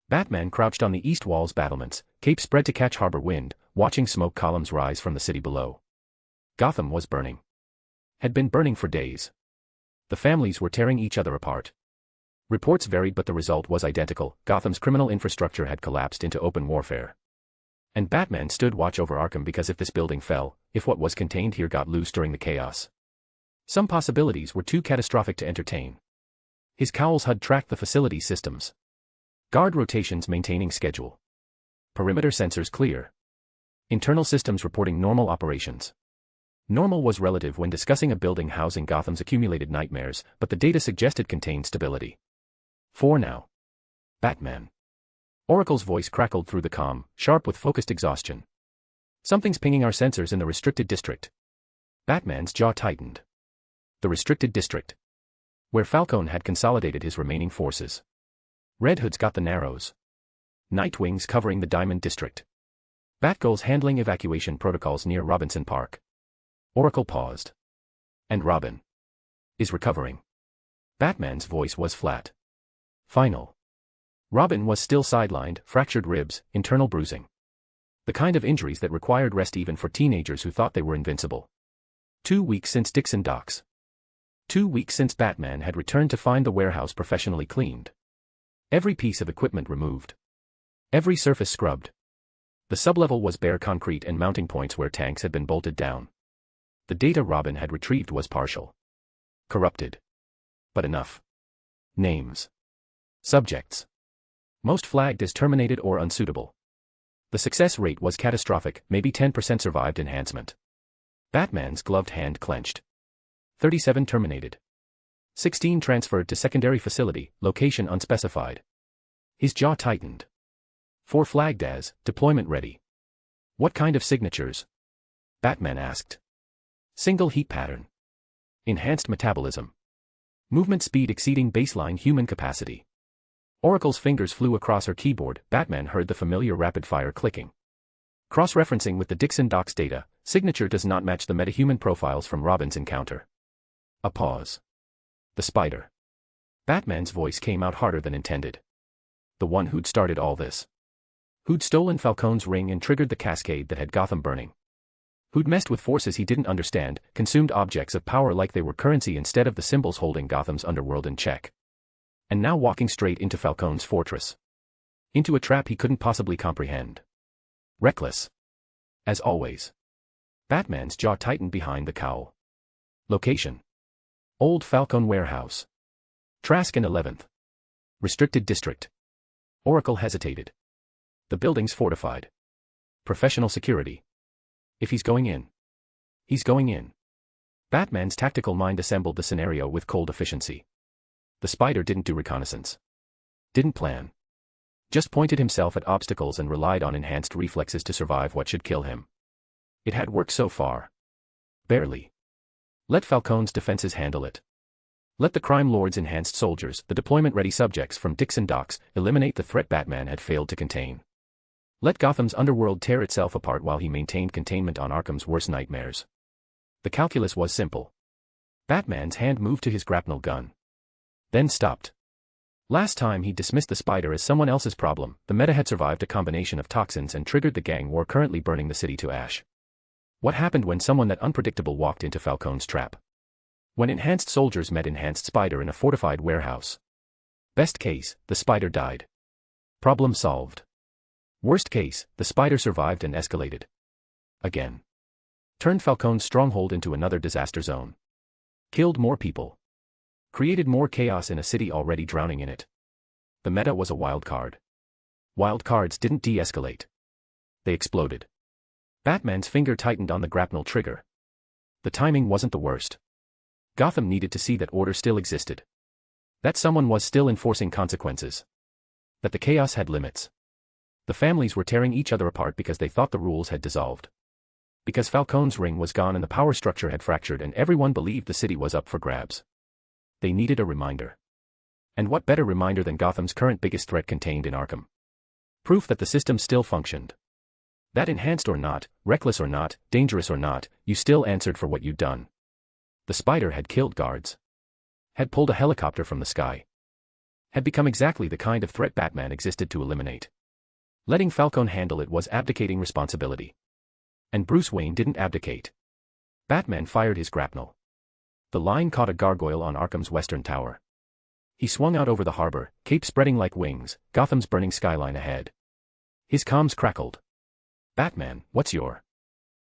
[SPEAKER 3] Batman crouched on the east wall's battlements, cape spread to catch harbor wind, watching smoke columns rise from the city below. Gotham was burning. Had been burning for days. The families were tearing each other apart. Reports varied, but the result was identical: Gotham's criminal infrastructure had collapsed into open warfare. And Batman stood watch over Arkham because if this building fell, if what was contained here got loose during the chaos, some possibilities were too catastrophic to entertain. His cowl's HUD tracked the facility's systems. Guard rotations maintaining schedule. Perimeter sensors clear. Internal systems reporting normal operations. Normal was relative when discussing a building housing Gotham's accumulated nightmares, but the data suggested contained stability. For now. Batman. Oracle's voice crackled through the comm, sharp with focused exhaustion. Something's pinging our sensors in the restricted district. Batman's jaw tightened. The restricted district. Where Falcone had consolidated his remaining forces. Red Hood's got the Narrows. Nightwing's covering the Diamond District. Batgirl's handling evacuation protocols near Robinson Park. Oracle paused. And Robin is recovering. Batman's voice was flat. Final. Robin was still sidelined, fractured ribs, internal bruising. The kind of injuries that required rest even for teenagers who thought they were invincible. 2 weeks since Dixon Docks. 2 weeks since Batman had returned to find the warehouse professionally cleaned. Every piece of equipment removed. Every surface scrubbed. The sublevel was bare concrete and mounting points where tanks had been bolted down. The data Robin had retrieved was partial. Corrupted. But enough. Names. Subjects. Most flagged as terminated or unsuitable. The success rate was catastrophic, maybe 10% survived enhancement. Batman's gloved hand clenched. 37 terminated. 16 transferred to secondary facility, location unspecified. His jaw tightened. 4 flagged as deployment ready. What kind of signatures? Batman asked. Single heat pattern. Enhanced metabolism. Movement speed exceeding baseline human capacity. Oracle's fingers flew across her keyboard. Batman heard the familiar rapid-fire clicking. Cross-referencing with the Dixon Docks data, signature does not match the metahuman profiles from Robin's encounter. A pause. The Spider. Batman's voice came out harder than intended. The one who'd started all this. Who'd stolen Falcone's ring and triggered the cascade that had Gotham burning. Who'd messed with forces he didn't understand, consumed objects of power like they were currency instead of the symbols holding Gotham's underworld in check. And now walking straight into Falcone's fortress. Into a trap he couldn't possibly comprehend. Reckless. As always. Batman's jaw tightened behind the cowl. Location. Old Falcone Warehouse. Trask and 11th. Restricted District. Oracle hesitated. The building's fortified. Professional security. If he's going in. He's going in. Batman's tactical mind assembled the scenario with cold efficiency. The Spider didn't do reconnaissance. Didn't plan. Just pointed himself at obstacles and relied on enhanced reflexes to survive what should kill him. It had worked so far. Barely. Let Falcone's defenses handle it. Let the crime lord's enhanced soldiers, the deployment-ready subjects from Dixon Docks, eliminate the threat Batman had failed to contain. Let Gotham's underworld tear itself apart while he maintained containment on Arkham's worst nightmares. The calculus was simple. Batman's hand moved to his grapnel gun. Then stopped. Last time he dismissed the Spider as someone else's problem, the meta had survived a combination of toxins and triggered the gang war currently burning the city to ash. What happened when someone that unpredictable walked into Falcone's trap? When enhanced soldiers met enhanced Spider in a fortified warehouse. Best case, the Spider died. Problem solved. Worst case, the Spider survived and escalated. Again. Turned Falcone's stronghold into another disaster zone. Killed more people. Created more chaos in a city already drowning in it. The meta was a wild card. Wild cards didn't de-escalate. They exploded. Batman's finger tightened on the grapnel trigger. The timing wasn't the worst. Gotham needed to see that order still existed. That someone was still enforcing consequences. That the chaos had limits. The families were tearing each other apart because they thought the rules had dissolved. Because Falcone's ring was gone and the power structure had fractured and everyone believed the city was up for grabs. They needed a reminder. And what better reminder than Gotham's current biggest threat contained in Arkham? Proof that the system still functioned. That enhanced or not, reckless or not, dangerous or not, you still answered for what you'd done. The spider had killed guards. Had pulled a helicopter from the sky. Had become exactly the kind of threat Batman existed to eliminate. Letting Falcone handle it was abdicating responsibility. And Bruce Wayne didn't abdicate. Batman fired his grapnel. The line caught a gargoyle on Arkham's western tower. He swung out over the harbor, cape spreading like wings, Gotham's burning skyline ahead. His comms crackled. Batman, what's your...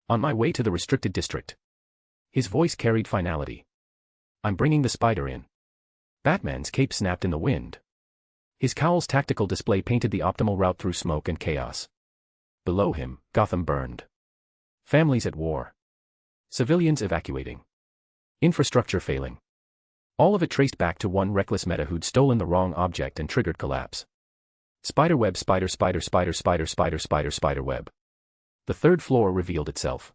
[SPEAKER 3] On my way to the restricted district. His voice carried finality. I'm bringing the spider in. Batman's cape snapped in the wind. His cowl's tactical display painted the optimal route through smoke and chaos. Below him, Gotham burned. Families at war. Civilians evacuating. Infrastructure failing. All of it traced back to one reckless meta who'd stolen the wrong object and triggered collapse. Spiderweb, spider, spider, spider, spider, spider, spider, spiderweb. The third floor revealed itself.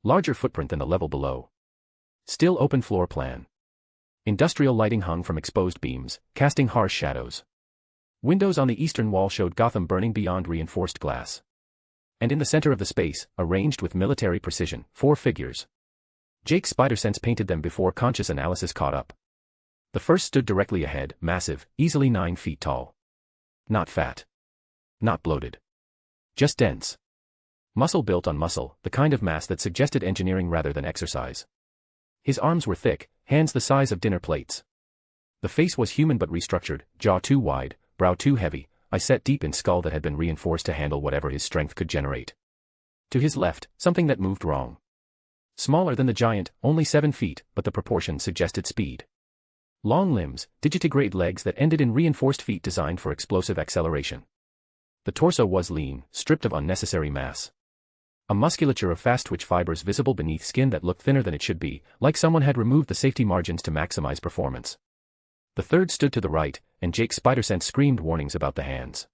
[SPEAKER 3] Larger footprint than the level below. Still open floor plan. Industrial lighting hung from exposed beams, casting harsh shadows. Windows on the eastern wall showed Gotham burning beyond reinforced glass. And in the center of the space, arranged with military precision, 4 figures. Jake's spider sense painted them before conscious analysis caught up. The first stood directly ahead, massive, easily 9 feet tall. Not fat. Not bloated. Just dense. Muscle built on muscle, the kind of mass that suggested engineering rather than exercise. His arms were thick, hands the size of dinner plates. The face was human but restructured, jaw too wide, brow too heavy, eyes set deep in skull that had been reinforced to handle whatever his strength could generate. To his left, something that moved wrong. Smaller than the giant, only 7 feet, but the proportion suggested speed. Long limbs, digitigrade legs that ended in reinforced feet designed for explosive acceleration. The torso was lean, stripped of unnecessary mass. A musculature of fast-twitch fibers visible beneath skin that looked thinner than it should be, like someone had removed the safety margins to maximize performance. The third stood to the right, and Jake's spider sense screamed warnings about the hands.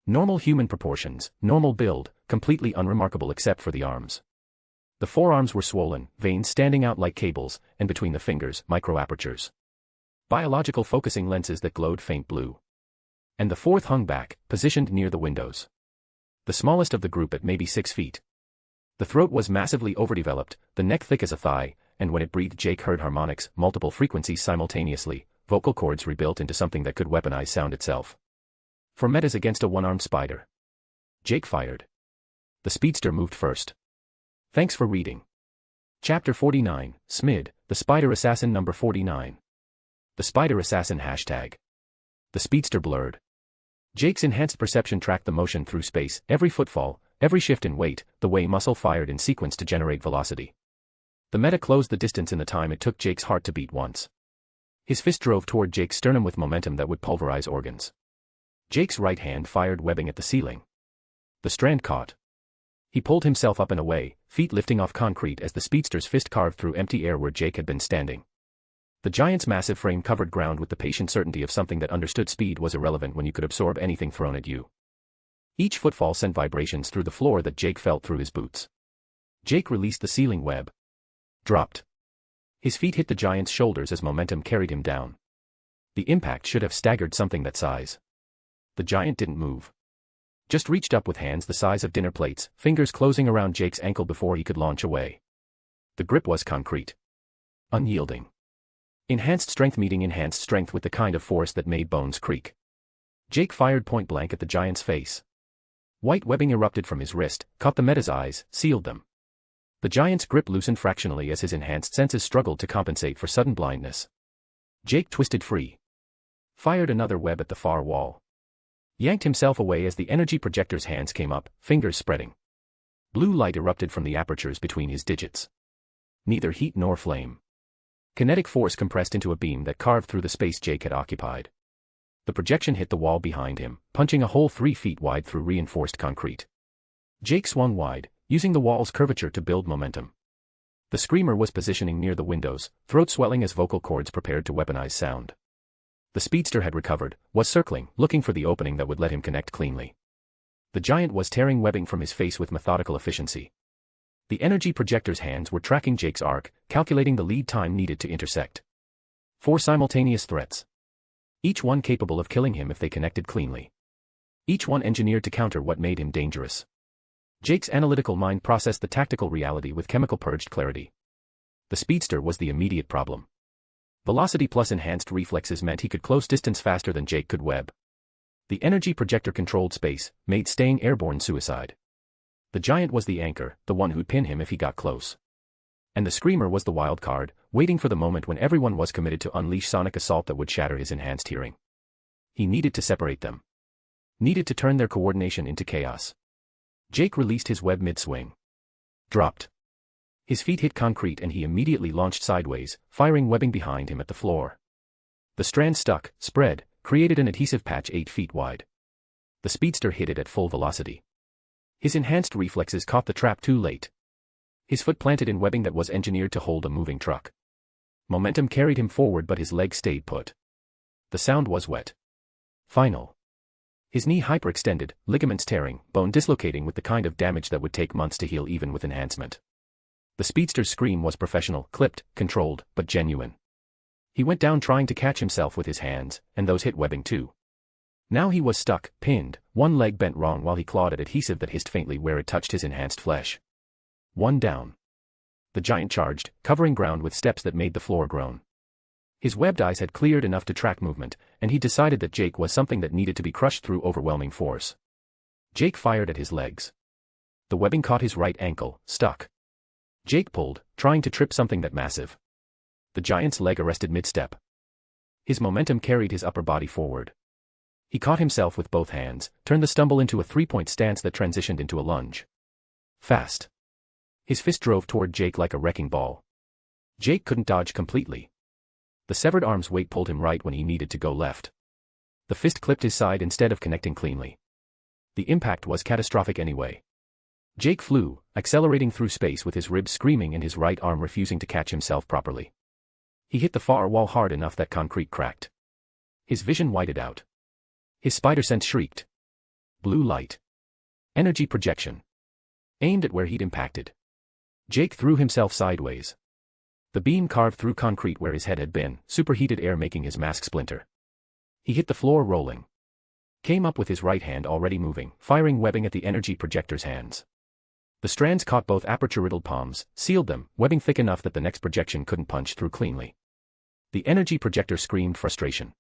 [SPEAKER 3] Normal human proportions, normal build, completely unremarkable except for the arms. The forearms were swollen, veins standing out like cables, and between the fingers, micro-apertures. Biological focusing lenses that glowed faint blue. And the fourth hung back, positioned near the windows. The smallest of the group at maybe 6 feet. The throat was massively overdeveloped, the neck thick as a thigh, and when it breathed Jake heard harmonics, multiple frequencies simultaneously, vocal cords rebuilt into something that could weaponize sound itself. For metas against a one-armed spider. Jake fired. The speedster moved first. Thanks for reading. Chapter 49, Smid, the Spider Assassin number 49. The Spider Assassin hashtag. The speedster blurred. Jake's enhanced perception tracked the motion through space, every footfall, every shift in weight, the way muscle fired in sequence to generate velocity. The meta closed the distance in the time it took Jake's heart to beat once. His fist drove toward Jake's sternum with momentum that would pulverize organs. Jake's right hand fired webbing at the ceiling. The strand caught. He pulled himself up and away, feet lifting off concrete as the speedster's fist carved through empty air where Jake had been standing. The giant's massive frame covered ground with the patient certainty of something that understood speed was irrelevant when you could absorb anything thrown at you. Each footfall sent vibrations through the floor that Jake felt through his boots. Jake released the ceiling web. Dropped. His feet hit the giant's shoulders as momentum carried him down. The impact should have staggered something that size. The giant didn't move. Just reached up with hands the size of dinner plates, fingers closing around Jake's ankle before he could launch away. The grip was concrete. Unyielding. Enhanced strength meeting enhanced strength with the kind of force that made bones creak. Jake fired point blank at the giant's face. White webbing erupted from his wrist, caught the meta's eyes, sealed them. The giant's grip loosened fractionally as his enhanced senses struggled to compensate for sudden blindness. Jake twisted free. Fired another web at the far wall. Yanked himself away as the energy projector's hands came up, fingers spreading. Blue light erupted from the apertures between his digits. Neither heat nor flame. Kinetic force compressed into a beam that carved through the space Jake had occupied. The projection hit the wall behind him, punching a hole 3 feet wide through reinforced concrete. Jake swung wide, using the wall's curvature to build momentum. The screamer was positioning near the windows, throat swelling as vocal cords prepared to weaponize sound. The speedster had recovered, was circling, looking for the opening that would let him connect cleanly. The giant was tearing webbing from his face with methodical efficiency. The energy projector's hands were tracking Jake's arc, calculating the lead time needed to intersect. 4 simultaneous threats. Each one capable of killing him if they connected cleanly. Each one engineered to counter what made him dangerous. Jake's analytical mind processed the tactical reality with chemical-purged clarity. The speedster was the immediate problem. Velocity plus enhanced reflexes meant he could close distance faster than Jake could web. The energy projector controlled space, made staying airborne suicide. The giant was the anchor, the one who'd pin him if he got close. And the screamer was the wild card, waiting for the moment when everyone was committed to unleash sonic assault that would shatter his enhanced hearing. He needed to separate them. Needed to turn their coordination into chaos. Jake released his web mid-swing. Dropped. His feet hit concrete and he immediately launched sideways, firing webbing behind him at the floor. The strand stuck, spread, created an adhesive patch 8 feet wide. The speedster hit it at full velocity. His enhanced reflexes caught the trap too late. His foot planted in webbing that was engineered to hold a moving truck. Momentum carried him forward but his leg stayed put. The sound was wet. Final. His knee hyperextended, ligaments tearing, bone dislocating with the kind of damage that would take months to heal even with enhancement. The speedster's scream was professional, clipped, controlled, but genuine. He went down trying to catch himself with his hands, and those hit webbing too. Now he was stuck, pinned, one leg bent wrong while he clawed at adhesive that hissed faintly where it touched his enhanced flesh. One down. The giant charged, covering ground with steps that made the floor groan. His webbed eyes had cleared enough to track movement, and he decided that Jake was something that needed to be crushed through overwhelming force. Jake fired at his legs. The webbing caught his right ankle, stuck. Jake pulled, trying to trip something that massive. The giant's leg arrested mid-step. His momentum carried his upper body forward. He caught himself with both hands, turned the stumble into a three-point stance that transitioned into a lunge. Fast. His fist drove toward Jake like a wrecking ball. Jake couldn't dodge completely. The severed arm's weight pulled him right when he needed to go left. The fist clipped his side instead of connecting cleanly. The impact was catastrophic anyway. Jake flew, accelerating through space with his ribs screaming and his right arm refusing to catch himself properly. He hit the far wall hard enough that concrete cracked. His vision whited out. His spider sense shrieked. Blue light. Energy projection. Aimed at where he'd impacted. Jake threw himself sideways. The beam carved through concrete where his head had been, superheated air making his mask splinter. He hit the floor rolling. Came up with his right hand already moving, firing webbing at the energy projector's hands. The strands caught both aperture-riddled palms, sealed them, webbing thick enough that the next projection couldn't punch through cleanly. The energy projector screamed frustration.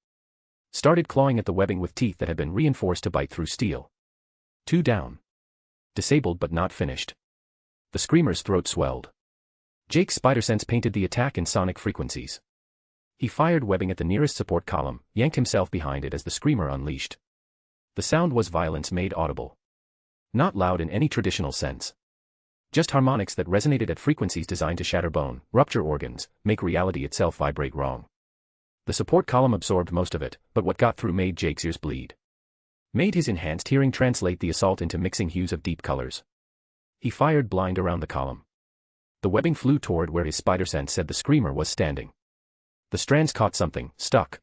[SPEAKER 3] Started clawing at the webbing with teeth that had been reinforced to bite through steel. 2 down. Disabled but not finished. The screamer's throat swelled. Jake's spider sense painted the attack in sonic frequencies. He fired webbing at the nearest support column, yanked himself behind it as the screamer unleashed. The sound was violence made audible. Not loud in any traditional sense. Just harmonics that resonated at frequencies designed to shatter bone, rupture organs, make reality itself vibrate wrong. The support column absorbed most of it, but what got through made Jake's ears bleed. Made his enhanced hearing translate the assault into mixing hues of deep colors. He fired blind around the column. The webbing flew toward where his spider sense said the screamer was standing. The strands caught something, stuck.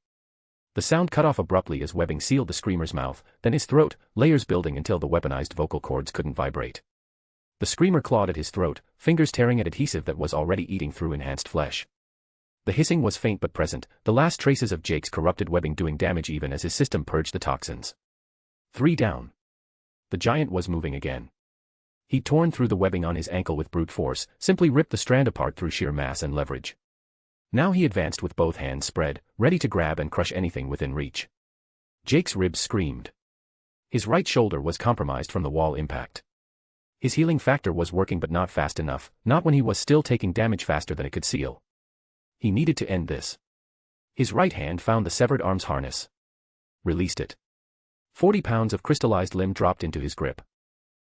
[SPEAKER 3] The sound cut off abruptly as webbing sealed the screamer's mouth, then his throat, layers building until the weaponized vocal cords couldn't vibrate. The screamer clawed at his throat, fingers tearing at adhesive that was already eating through enhanced flesh. The hissing was faint but present, the last traces of Jake's corrupted webbing doing damage even as his system purged the toxins. 3 down. The giant was moving again. He'd torn through the webbing on his ankle with brute force, simply ripped the strand apart through sheer mass and leverage. Now he advanced with both hands spread, ready to grab and crush anything within reach. Jake's ribs screamed. His right shoulder was compromised from the wall impact. His healing factor was working but not fast enough, not when he was still taking damage faster than it could seal. He needed to end this. His right hand found the severed arm's harness. Released it. 40 pounds of crystallized limb dropped into his grip.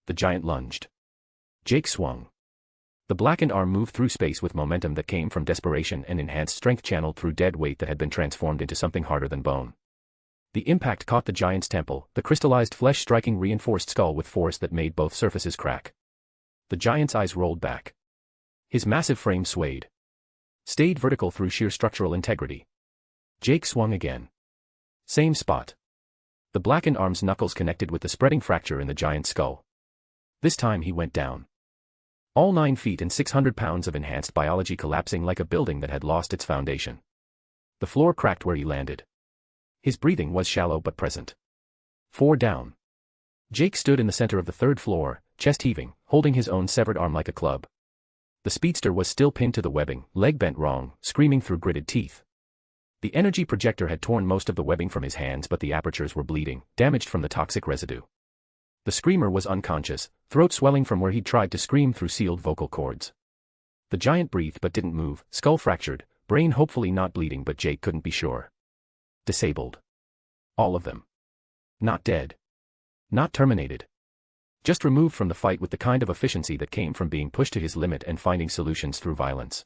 [SPEAKER 3] The giant lunged. Jake swung. The blackened arm moved through space with momentum that came from desperation and enhanced strength channeled through dead weight that had been transformed into something harder than bone. The impact caught the giant's temple, the crystallized flesh striking reinforced skull with force that made both surfaces crack. The giant's eyes rolled back. His massive frame swayed. Stayed vertical through sheer structural integrity. Jake swung again. Same spot. The blackened arm's knuckles connected with the spreading fracture in the giant's skull. This time he went down. All 9 feet and 600 pounds of enhanced biology collapsing like a building that had lost its foundation. The floor cracked where he landed. His breathing was shallow but present. 4 down. Jake stood in the center of the 3rd floor, chest heaving, holding his own severed arm like a club. The speedster was still pinned to the webbing, leg bent wrong, screaming through gritted teeth. The energy projector had torn most of the webbing from his hands, but the apertures were bleeding, damaged from the toxic residue. The screamer was unconscious, throat swelling from where he'd tried to scream through sealed vocal cords. The giant breathed but didn't move, skull fractured, brain hopefully not bleeding, but Jake couldn't be sure. Disabled. All of them. Not dead. Not terminated. Just removed from the fight with the kind of efficiency that came from being pushed to his limit and finding solutions through violence.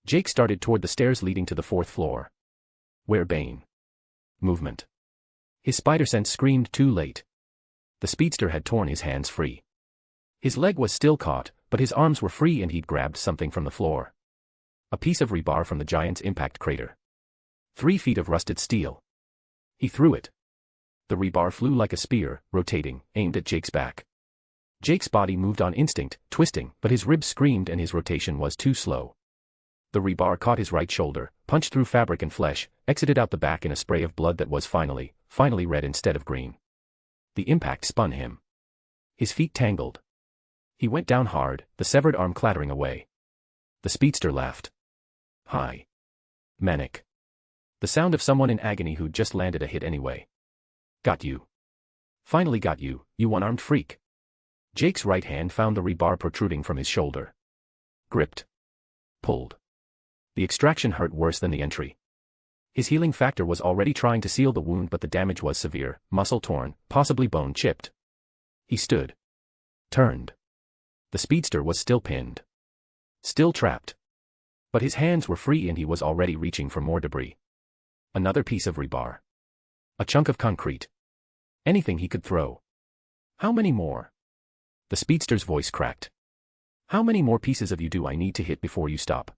[SPEAKER 3] Jake started toward the stairs leading to the 4th floor. Where Bane. Movement. His spider sense screamed too late. The speedster had torn his hands free. His leg was still caught, but his arms were free and he'd grabbed something from the floor. A piece of rebar from the giant's impact crater. 3 feet of rusted steel. He threw it. The rebar flew like a spear, rotating, aimed at Jake's back. Jake's body moved on instinct, twisting, but his ribs screamed and his rotation was too slow. The rebar caught his right shoulder, punched through fabric and flesh, exited out the back in a spray of blood that was finally red instead of green. The impact spun him. His feet tangled. He went down hard, the severed arm clattering away. The speedster laughed. Hi. Manic. The sound of someone in agony who'd just landed a hit anyway. Got you. Finally got you, you one-armed freak. Jake's right hand found the rebar protruding from his shoulder. Gripped. Pulled. The extraction hurt worse than the entry. His healing factor was already trying to seal the wound, but the damage was severe, muscle torn, possibly bone chipped. He stood. Turned. The speedster was still pinned. Still trapped. But his hands were free and he was already reaching for more debris. Another piece of rebar. A chunk of concrete. Anything he could throw. How many more? The speedster's voice cracked. How many more pieces of you do I need to hit before you stop?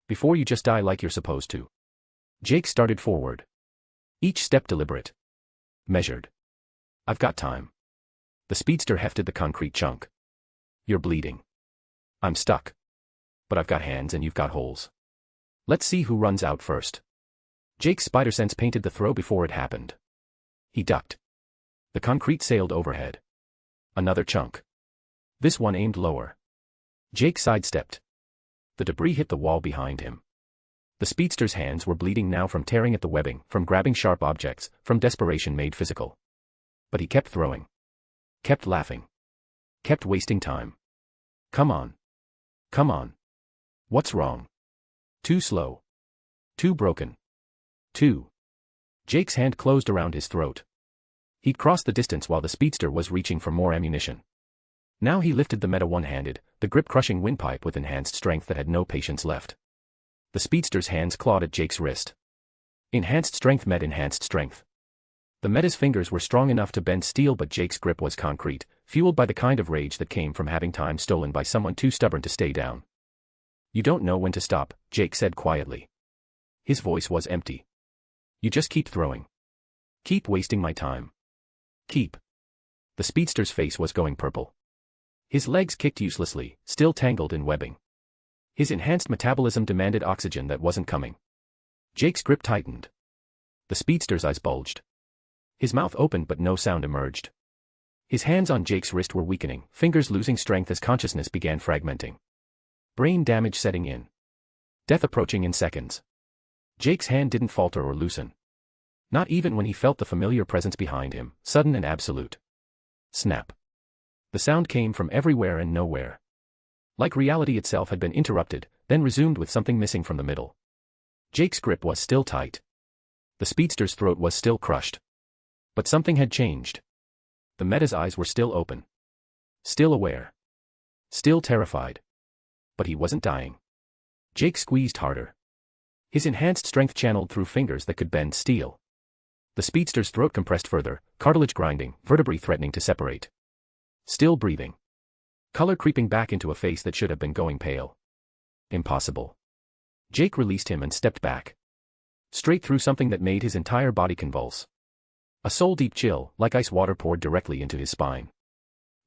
[SPEAKER 3] Before you just die like you're supposed to? Jake started forward. Each step deliberate. Measured. I've got time. The speedster hefted the concrete chunk. You're bleeding. I'm stuck. But I've got hands and you've got holes. Let's see who runs out first. Jake's spider sense painted the throw before it happened. He ducked. The concrete sailed overhead. Another chunk. This one aimed lower. Jake sidestepped. The debris hit the wall behind him. The speedster's hands were bleeding now from tearing at the webbing, from grabbing sharp objects, from desperation made physical. But he kept throwing. Kept laughing. Kept wasting time. Come on. Come on. What's wrong? Too slow. Too broken. Too. Jake's hand closed around his throat. He'd crossed the distance while the speedster was reaching for more ammunition. Now he lifted the meta one-handed, the grip-crushing windpipe with enhanced strength that had no patience left. The speedster's hands clawed at Jake's wrist. Enhanced strength met enhanced strength. The meta's fingers were strong enough to bend steel, but Jake's grip was concrete, fueled by the kind of rage that came from having time stolen by someone too stubborn to stay down. You don't know when to stop, Jake said quietly. His voice was empty. You just keep throwing. Keep wasting my time. Keep. The speedster's face was going purple. His legs kicked uselessly, still tangled in webbing. His enhanced metabolism demanded oxygen that wasn't coming. Jake's grip tightened. The speedster's eyes bulged. His mouth opened but no sound emerged. His hands on Jake's wrist were weakening, fingers losing strength as consciousness began fragmenting. Brain damage setting in. Death approaching in seconds. Jake's hand didn't falter or loosen. Not even when he felt the familiar presence behind him, sudden and absolute. Snap. The sound came from everywhere and nowhere. Like reality itself had been interrupted, then resumed with something missing from the middle. Jake's grip was still tight. The speedster's throat was still crushed. But something had changed. The meta's eyes were still open. Still aware. Still terrified. But he wasn't dying. Jake squeezed harder. His enhanced strength channeled through fingers that could bend steel. The speedster's throat compressed further, cartilage grinding, vertebrae threatening to separate. Still breathing. Color creeping back into a face that should have been going pale. Impossible. Jake released him and stepped back. Straight through something that made his entire body convulse. A soul-deep chill, like ice water, poured directly into his spine.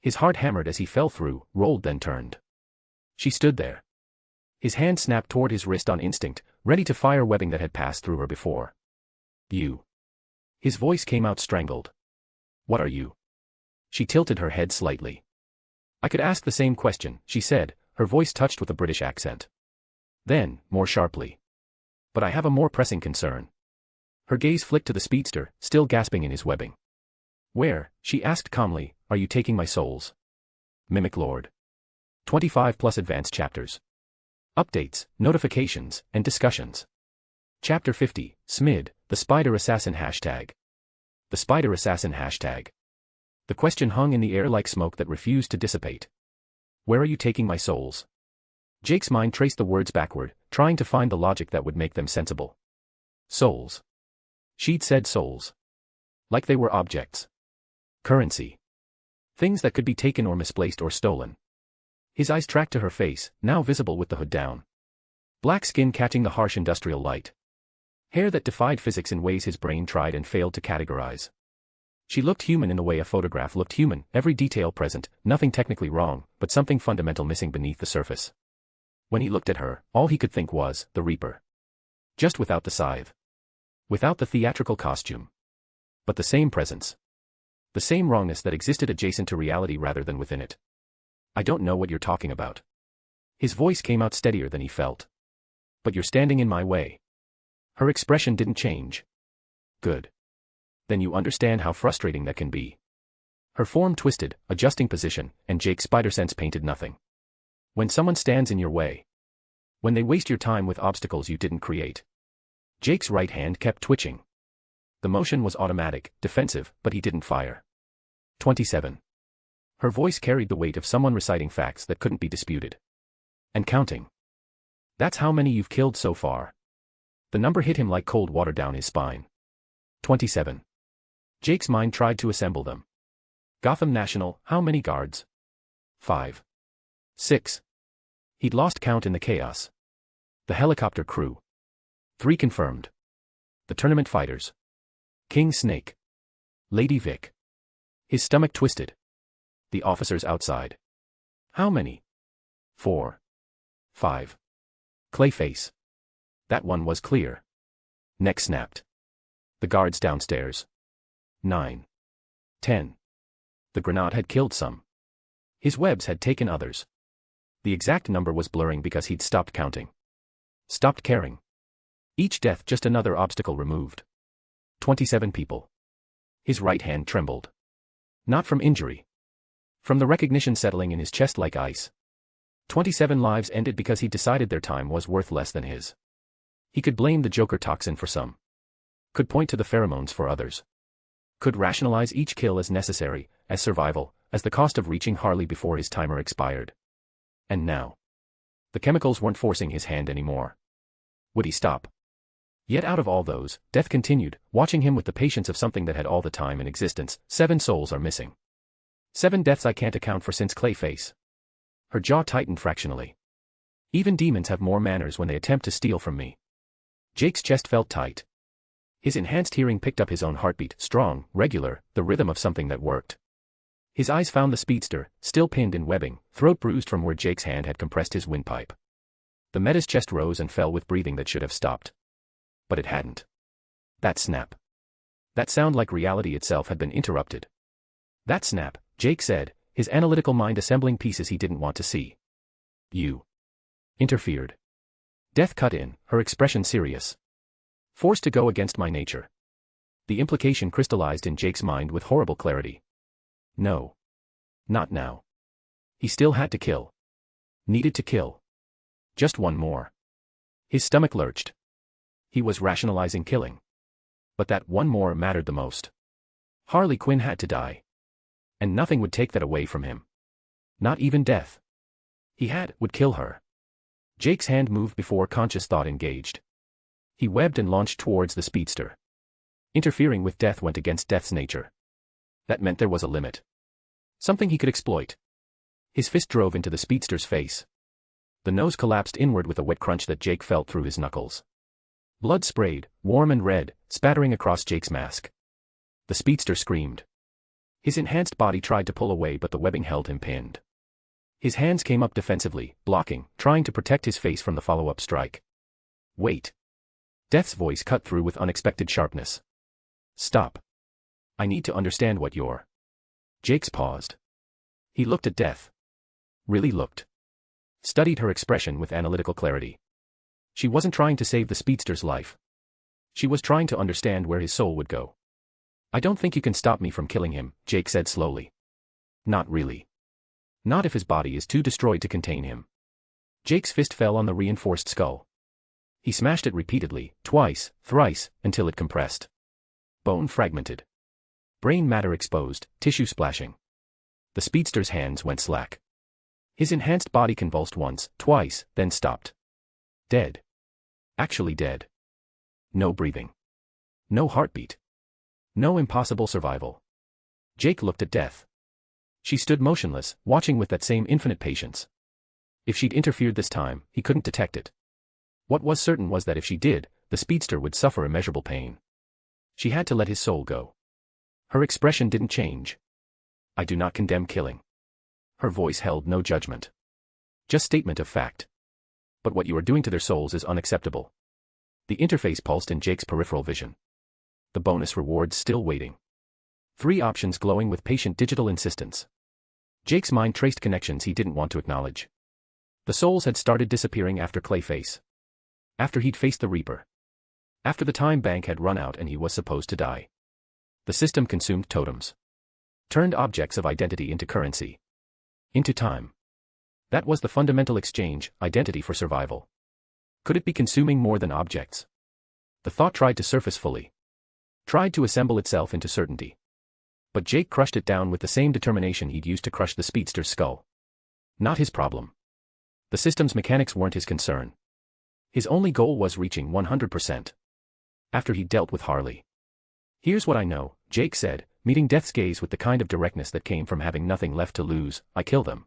[SPEAKER 3] His heart hammered as he fell through, rolled then turned. She stood there. His hand snapped toward his wrist on instinct, ready to fire webbing that had passed through her before. You. His voice came out strangled. What are you? She tilted her head slightly. I could ask the same question, she said, her voice touched with a British accent. Then, more sharply. But I have a more pressing concern. Her gaze flicked to the speedster, still gasping in his webbing. Where, she asked calmly, are you taking my souls? Mimic Lord. 25 plus advanced chapters. Updates, notifications, and discussions. Chapter 50, Smid, the Spider Assassin hashtag. The Spider Assassin hashtag. The question hung in the air like smoke that refused to dissipate. Where are you taking my souls? Jake's mind traced the words backward, trying to find the logic that would make them sensible. Souls. She'd said souls. Like they were objects. Currency. Things that could be taken or misplaced or stolen. His eyes tracked to her face, now visible with the hood down. Black skin catching the harsh industrial light. Hair that defied physics in ways his brain tried and failed to categorize. She looked human in the way a photograph looked human, every detail present, nothing technically wrong, but something fundamental missing beneath the surface. When he looked at her, all he could think was, the Reaper. Just without the scythe. Without the theatrical costume. But the same presence. The same wrongness that existed adjacent to reality rather than within it. I don't know what you're talking about. His voice came out steadier than he felt. But you're standing in my way. Her expression didn't change. Good. Then you understand how frustrating that can be. Her form twisted, adjusting position, and Jake's spider sense painted nothing. When someone stands in your way. When they waste your time with obstacles you didn't create. Jake's right hand kept twitching. The motion was automatic, defensive, but he didn't fire. 27. Her voice carried the weight of someone reciting facts that couldn't be disputed. And counting. That's how many you've killed so far. The number hit him like cold water down his spine. 27. Jake's mind tried to assemble them. Gotham National, how many guards? 5. 6. He'd lost count in the chaos. The helicopter crew. 3 confirmed. The tournament fighters. King Snake. Lady Vic. His stomach twisted. The officers outside. How many? 4. 5. Clayface. That one was clear. Neck snapped. The guards downstairs. 9. 10. The grenade had killed some. His webs had taken others. The exact number was blurring because he'd stopped counting. Stopped caring. Each death just another obstacle removed. 27 people. His right hand trembled. Not from injury. From the recognition settling in his chest like ice. 27 lives ended because he decided their time was worth less than his. He could blame the Joker toxin for some. Could point to the pheromones for others. Could rationalize each kill as necessary, as survival, as the cost of reaching Harley before his timer expired. And now. The chemicals weren't forcing his hand anymore. Would he stop? Yet out of all those, death continued, watching him with the patience of something that had all the time in existence. 7 souls are missing. 7 deaths I can't account for since Clayface. Her jaw tightened fractionally. Even demons have more manners when they attempt to steal from me. Jake's chest felt tight. His enhanced hearing picked up his own heartbeat, strong, regular, the rhythm of something that worked. His eyes found the speedster, still pinned in webbing, throat bruised from where Jake's hand had compressed his windpipe. The Meta's chest rose and fell with breathing that should have stopped. But it hadn't. That snap. That sound like reality itself had been interrupted. That snap, Jake said, his analytical mind assembling pieces he didn't want to see. You. Interfered. Death cut in, her expression serious. Forced to go against my nature. The implication crystallized in Jake's mind with horrible clarity. No. Not now. He still had to kill. Needed to kill. Just one more. His stomach lurched. He was rationalizing killing. But that one more mattered the most. Harley Quinn had to die. And nothing would take that away from him. Not even death. He would kill her. Jake's hand moved before conscious thought engaged. He webbed and launched towards the speedster. Interfering with death went against death's nature. That meant there was a limit. Something he could exploit. His fist drove into the speedster's face. The nose collapsed inward with a wet crunch that Jake felt through his knuckles. Blood sprayed, warm and red, spattering across Jake's mask. The speedster screamed. His enhanced body tried to pull away but the webbing held him pinned. His hands came up defensively, blocking, trying to protect his face from the follow-up strike. Wait. Death's voice cut through with unexpected sharpness. Stop. I need to understand what you're. Jake's paused. He looked at Death. Really looked. Studied her expression with analytical clarity. She wasn't trying to save the speedster's life. She was trying to understand where his soul would go. I don't think you can stop me from killing him, Jake said slowly. Not really. Not if his body is too destroyed to contain him. Jake's fist fell on the reinforced skull. He smashed it repeatedly, twice, thrice, until it compressed. Bone fragmented. Brain matter exposed, tissue splashing. The speedster's hands went slack. His enhanced body convulsed once, twice, then stopped. Dead. Actually dead. No breathing. No heartbeat. No impossible survival. Jake looked at death. She stood motionless, watching with that same infinite patience. If she'd interfered this time, he couldn't detect it. What was certain was that if she did, the speedster would suffer immeasurable pain. She had to let his soul go. Her expression didn't change. I do not condemn killing. Her voice held no judgment. Just statement of fact. But what you are doing to their souls is unacceptable. The interface pulsed in Jake's peripheral vision. The bonus rewards still waiting. 3 options glowing with patient digital insistence. Jake's mind traced connections he didn't want to acknowledge. The souls had started disappearing after Clayface. After he'd faced the Reaper. After the time bank had run out and he was supposed to die. The system consumed totems. Turned objects of identity into currency. Into time. That was the fundamental exchange, identity for survival. Could it be consuming more than objects? The thought tried to surface fully. Tried to assemble itself into certainty. But Jake crushed it down with the same determination he'd used to crush the speedster's skull. Not his problem. The system's mechanics weren't his concern. His only goal was reaching 100%. After he'd dealt with Harley. Here's what I know, Jake said, meeting death's gaze with the kind of directness that came from having nothing left to lose. I kill them.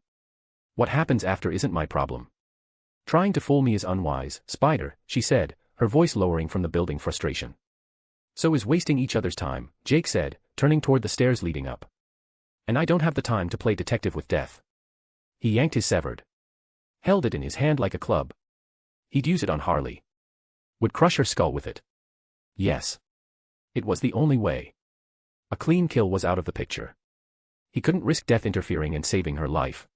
[SPEAKER 3] What happens after isn't my problem. Trying to fool me is unwise, Spider, she said, her voice lowering from the building frustration. So is wasting each other's time, Jake said, turning toward the stairs leading up. And I don't have the time to play detective with death. He yanked his severed. Held it in his hand like a club. He'd use it on Harley. Would crush her skull with it. Yes. It was the only way. A clean kill was out of the picture. He couldn't risk death interfering and saving her life.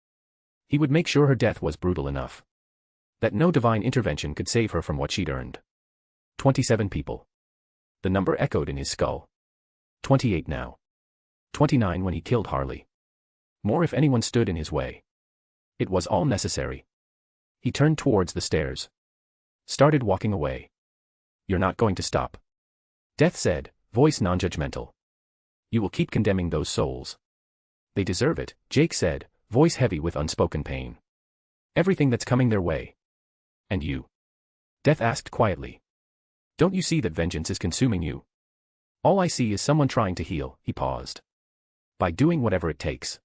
[SPEAKER 3] He would make sure her death was brutal enough. That no divine intervention could save her from what she'd earned. 27 people. The number echoed in his skull. 28 now. 29 when he killed Harley. More if anyone stood in his way. It was all necessary. He turned towards the stairs. Started walking away. You're not going to stop. Death said, voice non-judgmental. You will keep condemning those souls. They deserve it, Jake said, voice heavy with unspoken pain. Everything that's coming their way. And you? Death asked quietly. Don't you see that vengeance is consuming you? All I see is someone trying to heal, he paused. By doing whatever it takes.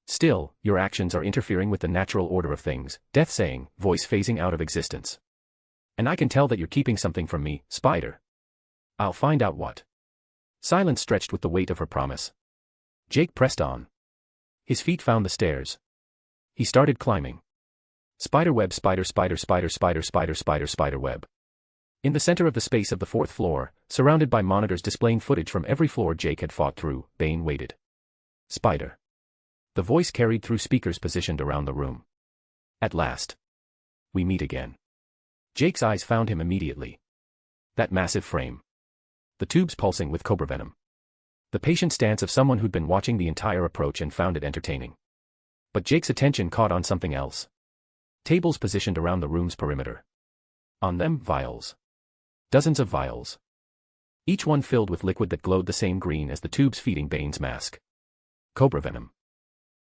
[SPEAKER 3] Still, your actions are interfering with the natural order of things, Death saying, voice phasing out of existence. And I can tell that you're keeping something from me, Spider. I'll find out what. Silence stretched with the weight of her promise. Jake pressed on. His feet found the stairs. He started climbing. Spiderweb, spiderweb. In the center of the space of the 4th floor, surrounded by monitors displaying footage from every floor Jake had fought through, Bane waited. Spider. The voice carried through speakers positioned around the room. At last. We meet again. Jake's eyes found him immediately. That massive frame. The tubes pulsing with cobra venom. The patient stance of someone who'd been watching the entire approach and found it entertaining. But Jake's attention caught on something else. Tables positioned around the room's perimeter. On them, vials. Dozens of vials. Each one filled with liquid that glowed the same green as the tubes feeding Bane's mask. Cobra venom.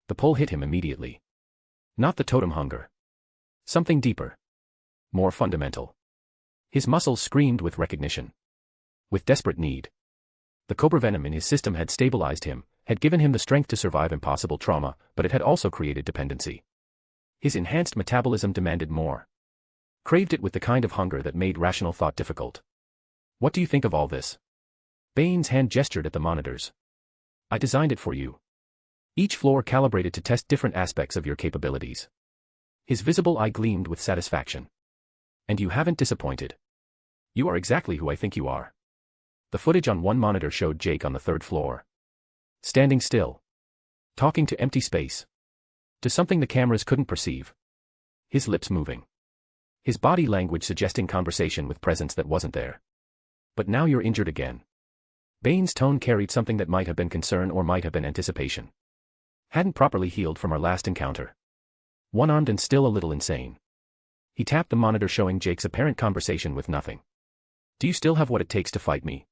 [SPEAKER 3] The pull hit him immediately. Not the totem hunger. Something deeper. More fundamental. His muscles screamed with recognition. With desperate need. The cobra venom in his system had stabilized him, had given him the strength to survive impossible trauma, but it had also created dependency. His enhanced metabolism demanded more. Craved it with the kind of hunger that made rational thought difficult. What do you think of all this? Bane's hand gestured at the monitors. I designed it for you. Each floor calibrated to test different aspects of your capabilities. His visible eye gleamed with satisfaction. And you haven't disappointed. You are exactly who I think you are. The footage on one monitor showed Jake on the 3rd floor. Standing still. Talking to empty space. To something the cameras couldn't perceive. His lips moving. His body language suggesting conversation with presence that wasn't there. But now you're injured again. Bane's tone carried something that might have been concern or might have been anticipation. Hadn't properly healed from our last encounter. One-armed and still a little insane. He tapped the monitor showing Jake's apparent conversation with nothing. Do you still have what it takes to fight me?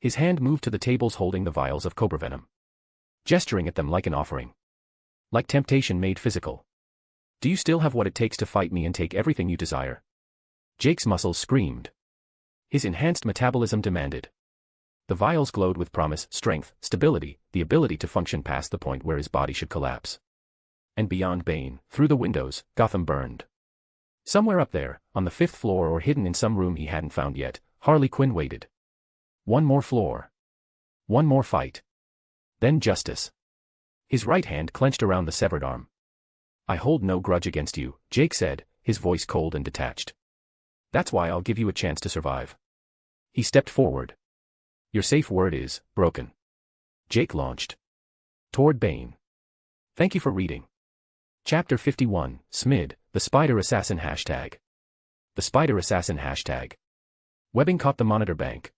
[SPEAKER 3] His hand moved to the tables holding the vials of cobra venom. Gesturing at them like an offering. Like temptation made physical. Do you still have what it takes to fight me and take everything you desire? Jake's muscles screamed. His enhanced metabolism demanded. The vials glowed with promise, strength, stability, the ability to function past the point where his body should collapse. And beyond Bane, through the windows, Gotham burned. Somewhere up there, on the 5th floor or hidden in some room he hadn't found yet, Harley Quinn waited. One more floor. One more fight. Then justice. His right hand clenched around the severed arm. I hold no grudge against you, Jake said, his voice cold and detached. That's why I'll give you a chance to survive. He stepped forward. Your safe word is, broken. Jake launched. Toward Bane. Thank you for reading. Chapter 51, Smid, the Spider Assassin #. The Spider Assassin #. Webbing caught the monitor bank.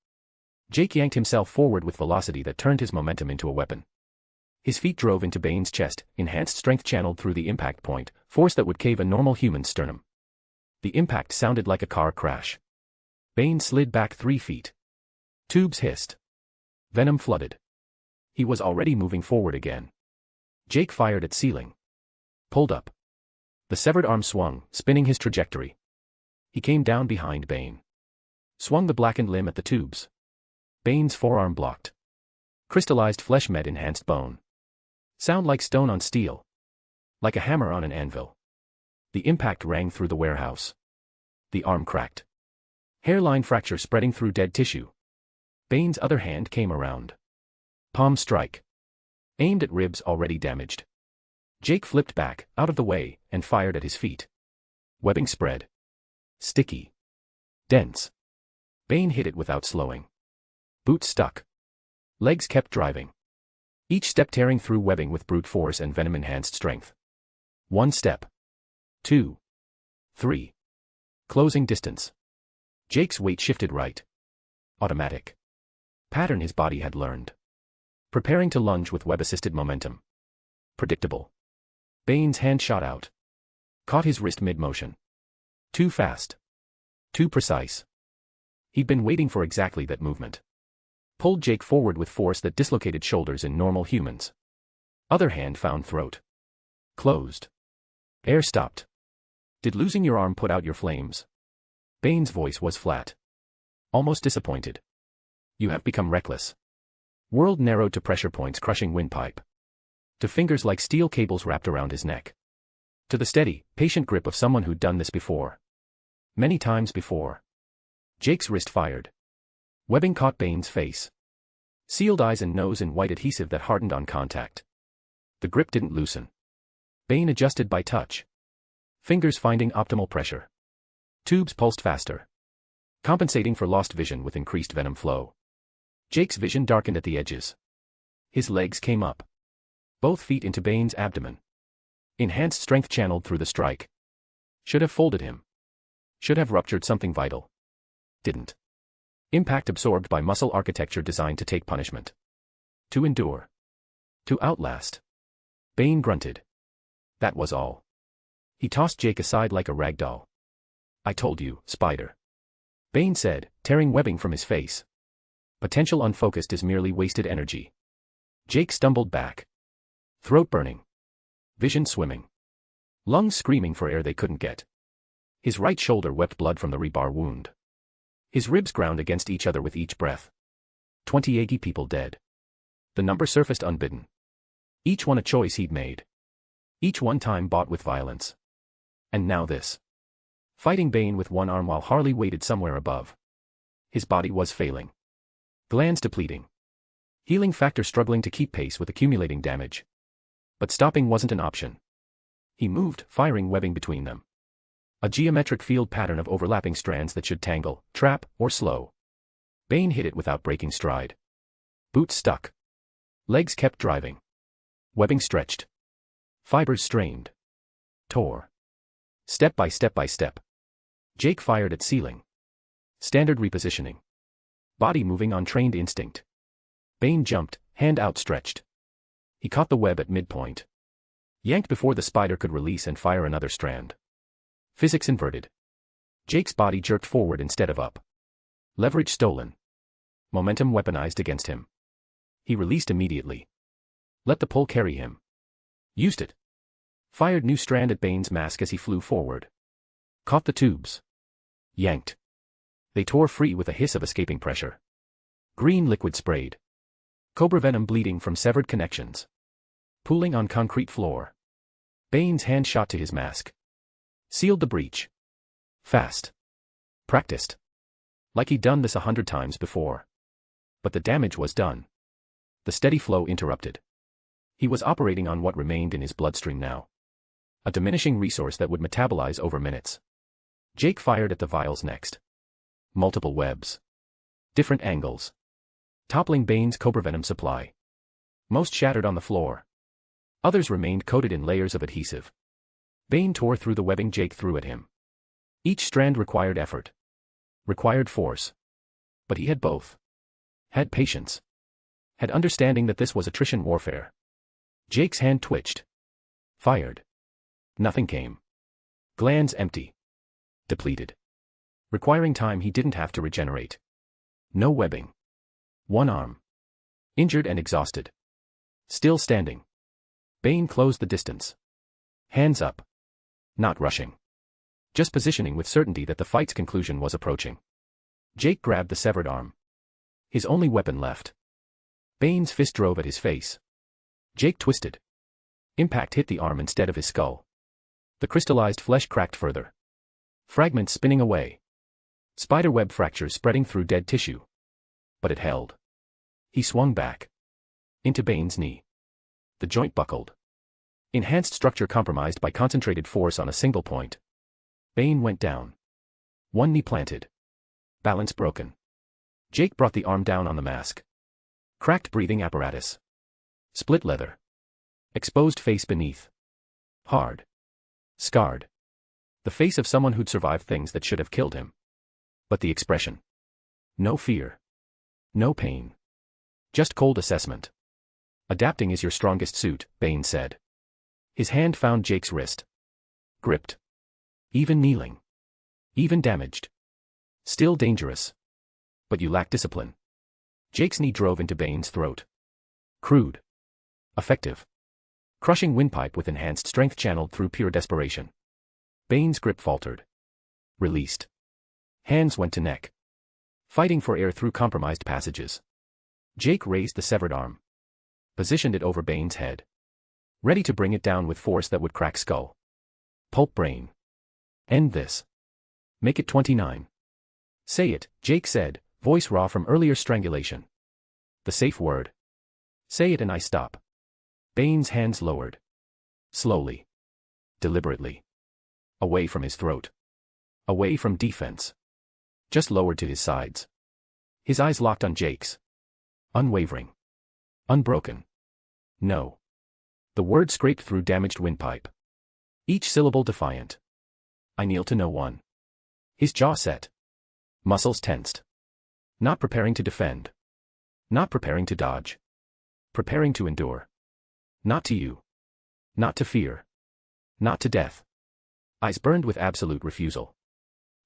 [SPEAKER 3] Jake yanked himself forward with velocity that turned his momentum into a weapon. His feet drove into Bane's chest, enhanced strength channeled through the impact point, force that would cave a normal human's sternum. The impact sounded like a car crash. Bane slid back 3 feet. Tubes hissed. Venom flooded. He was already moving forward again. Jake fired at ceiling. Pulled up. The severed arm swung, spinning his trajectory. He came down behind Bane. Swung the blackened limb at the tubes. Bane's forearm blocked. Crystallized flesh met enhanced bone. Sound like stone on steel. Like a hammer on an anvil. The impact rang through the warehouse. The arm cracked. Hairline fracture spreading through dead tissue. Bane's other hand came around. Palm strike. Aimed at ribs already damaged. Jake flipped back, out of the way, and fired at his feet. Webbing spread. Sticky. Dense. Bane hit it without slowing. Boots stuck. Legs kept driving. Each step tearing through webbing with brute force and venom-enhanced strength. 1 step. 2. 3. Closing distance. Jake's weight shifted right. Automatic. Pattern his body had learned. Preparing to lunge with web-assisted momentum. Predictable. Bane's hand shot out. Caught his wrist mid-motion. Too fast. Too precise. He'd been waiting for exactly that movement. Pulled Jake forward with force that dislocated shoulders in normal humans. Other hand found throat. Closed. Air stopped. Did losing your arm put out your flames? Bane's voice was flat. Almost disappointed. You have become reckless. World narrowed to pressure points crushing windpipe. To fingers like steel cables wrapped around his neck. To the steady, patient grip of someone who'd done this before. Many times before. Jake's wrist fired. Webbing caught Bane's face. Sealed eyes and nose in white adhesive that hardened on contact. The grip didn't loosen. Bane adjusted by touch. Fingers finding optimal pressure. Tubes pulsed faster. Compensating for lost vision with increased venom flow. Jake's vision darkened at the edges. His legs came up. Both feet into Bane's abdomen. Enhanced strength channeled through the strike. Should have folded him. Should have ruptured something vital. Didn't. Impact absorbed by muscle architecture designed to take punishment. To endure. To outlast. Bane grunted. That was all. He tossed Jake aside like a rag doll. I told you, Spider. Bane said, tearing webbing from his face. Potential unfocused is merely wasted energy. Jake stumbled back. Throat burning. Vision swimming. Lungs screaming for air they couldn't get. His right shoulder wept blood from the rebar wound. His ribs ground against each other with each breath. 20 Yagi people dead. The number surfaced unbidden. Each one a choice he'd made. Each one time bought with violence. And now this. Fighting Bane with one arm while Harley waited somewhere above. His body was failing. Glands depleting. Healing factor struggling to keep pace with accumulating damage. But stopping wasn't an option. He moved, firing webbing between them. A geometric field pattern of overlapping strands that should tangle, trap, or slow. Bane hit it without breaking stride. Boots stuck. Legs kept driving. Webbing stretched. Fibers strained. Tore. Step by step by step. Jake fired at ceiling. Standard repositioning. Body moving on trained instinct. Bane jumped, hand outstretched. He caught the web at midpoint. Yanked before the spider could release and fire another strand. Physics inverted. Jake's body jerked forward instead of up. Leverage stolen. Momentum weaponized against him. He released immediately. Let the pull carry him. Used it. Fired new strand at Bane's mask as he flew forward. Caught the tubes. Yanked. They tore free with a hiss of escaping pressure. Green liquid sprayed. Cobra venom bleeding from severed connections. Pooling on concrete floor. Bane's hand shot to his mask. Sealed the breach. Fast. Practiced. Like he'd done this 100 times before. But the damage was done. The steady flow interrupted. He was operating on what remained in his bloodstream now. A diminishing resource that would metabolize over minutes. Jake fired at the vials next. Multiple webs. Different angles. Toppling Bane's cobra venom supply. Most shattered on the floor. Others remained coated in layers of adhesive. Bane tore through the webbing Jake threw at him. Each strand required effort. Required force. But he had both. Had patience. Had understanding that this was attrition warfare. Jake's hand twitched. Fired. Nothing came. Glands empty. Depleted. Requiring time he didn't have to regenerate. No webbing. One arm. Injured and exhausted. Still standing. Bane closed the distance. Hands up. Not rushing. Just positioning with certainty that the fight's conclusion was approaching. Jake grabbed the severed arm. His only weapon left. Bane's fist drove at his face. Jake twisted. Impact hit the arm instead of his skull. The crystallized flesh cracked further. Fragments spinning away. Spiderweb fractures spreading through dead tissue. But it held. He swung back. Into Bane's knee. The joint buckled. Enhanced structure compromised by concentrated force on a single point. Bane went down. One knee planted. Balance broken. Jake brought the arm down on the mask. Cracked breathing apparatus. Split leather. Exposed face beneath. Hard. Scarred. The face of someone who'd survived things that should have killed him. But the expression. No fear. No pain. Just cold assessment. Adapting is your strongest suit, Bane said. His hand found Jake's wrist. Gripped. Even kneeling. Even damaged. Still dangerous. But you lack discipline. Jake's knee drove into Bane's throat. Crude. Effective. Crushing windpipe with enhanced strength channeled through pure desperation. Bane's grip faltered. Released. Hands went to neck. Fighting for air through compromised passages. Jake raised the severed arm. Positioned it over Bane's head. Ready to bring it down with force that would crack skull. Pulp brain. End this. Make it 29. Say it, Jake said, voice raw from earlier strangulation. The safe word. Say it and I stop. Bane's hands lowered. Slowly. Deliberately. Away from his throat. Away from defense. Just lowered to his sides. His eyes locked on Jake's. Unwavering. Unbroken. No. The word scraped through damaged windpipe. Each syllable defiant. I kneel to no one. His jaw set. Muscles tensed. Not preparing to defend. Not preparing to dodge. Preparing to endure. Not to you. Not to fear. Not to death. Eyes burned with absolute refusal.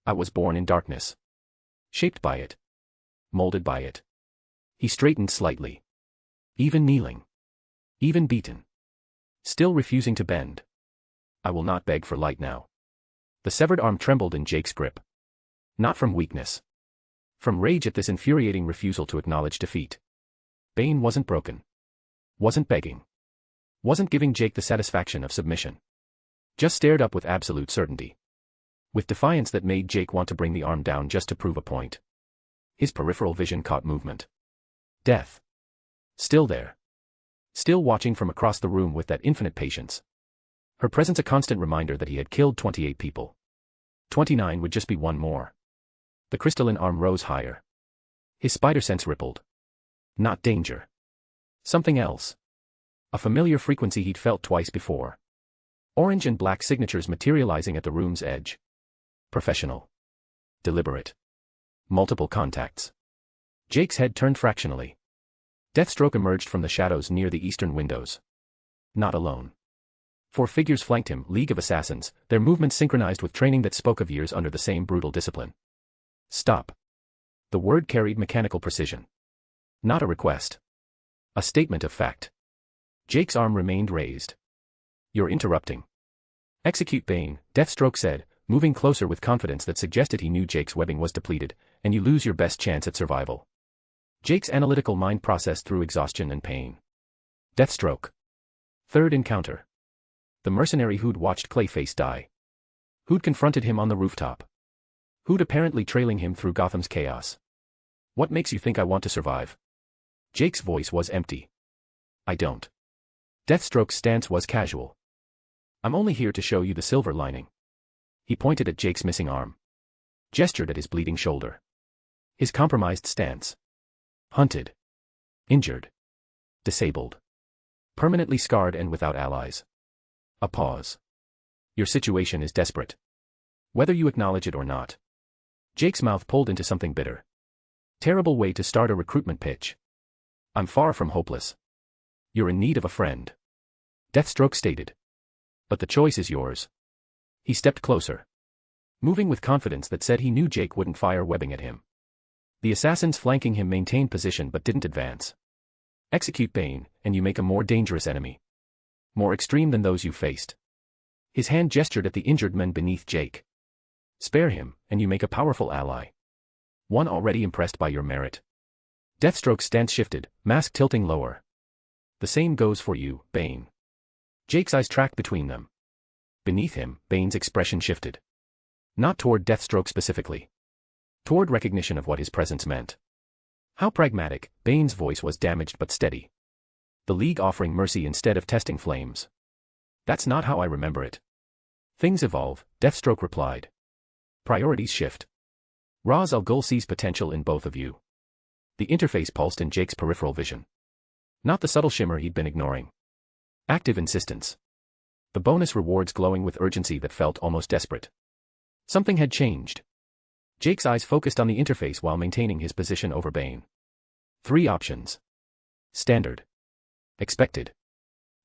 [SPEAKER 3] I was born in darkness. Shaped by it. Molded by it. He straightened slightly. Even kneeling. Even beaten. Still refusing to bend. I will not beg for light now. The severed arm trembled in Jake's grip. Not from weakness. From rage at this infuriating refusal to acknowledge defeat. Bane wasn't broken. Wasn't begging. Wasn't giving Jake the satisfaction of submission. Just stared up with absolute certainty. With defiance that made Jake want to bring the arm down just to prove a point. His peripheral vision caught movement. Death. Still there. Still watching from across the room with that infinite patience. Her presence a constant reminder that he had killed 28 people. 29 would just be one more. The crystalline arm rose higher. His spider sense rippled. Not danger. Something else. A familiar frequency he'd felt twice before. Orange and black signatures materializing at the room's edge. Professional. Deliberate. Multiple contacts. Jake's head turned fractionally. Deathstroke emerged from the shadows near the eastern windows. Not alone. 4 figures flanked him, League of Assassins, their movements synchronized with training that spoke of years under the same brutal discipline. Stop. The word carried mechanical precision. Not a request. A statement of fact. Jake's arm remained raised. You're interrupting. Execute Bane, Deathstroke said, moving closer with confidence that suggested he knew Jake's webbing was depleted, and you lose your best chance at survival. Jake's analytical mind processed through exhaustion and pain. Deathstroke. Third encounter. The mercenary who'd watched Clayface die. Who'd confronted him on the rooftop. Who'd apparently trailing him through Gotham's chaos. What makes you think I want to survive? Jake's voice was empty. I don't. Deathstroke's stance was casual. I'm only here to show you the silver lining. He pointed at Jake's missing arm. Gestured at his bleeding shoulder. His compromised stance. Hunted. Injured. Disabled. Permanently scarred and without allies. A pause. Your situation is desperate. Whether you acknowledge it or not. Jake's mouth pulled into something bitter. Terrible way to start a recruitment pitch. I'm far from hopeless. You're in need of a friend. Deathstroke stated. But the choice is yours. He stepped closer. Moving with confidence that said he knew Jake wouldn't fire webbing at him. The assassins flanking him maintained position but didn't advance. Execute Bane, and you make a more dangerous enemy. More extreme than those you faced. His hand gestured at the injured men beneath Jake. Spare him, and you make a powerful ally. One already impressed by your merit. Deathstroke's stance shifted, mask tilting lower. The same goes for you, Bane. Jake's eyes tracked between them. Beneath him, Bane's expression shifted. Not toward Deathstroke specifically. Toward recognition of what his presence meant. How pragmatic, Bane's voice was damaged but steady. The League offering mercy instead of testing flames. That's not how I remember it. Things evolve, Deathstroke replied. Priorities shift. Ra's al Ghul sees potential in both of you. The interface pulsed in Jake's peripheral vision. Not the subtle shimmer he'd been ignoring. Active insistence. The bonus rewards glowing with urgency that felt almost desperate. Something had changed. Jake's eyes focused on the interface while maintaining his position over Bane. 3 options. Standard. Expected.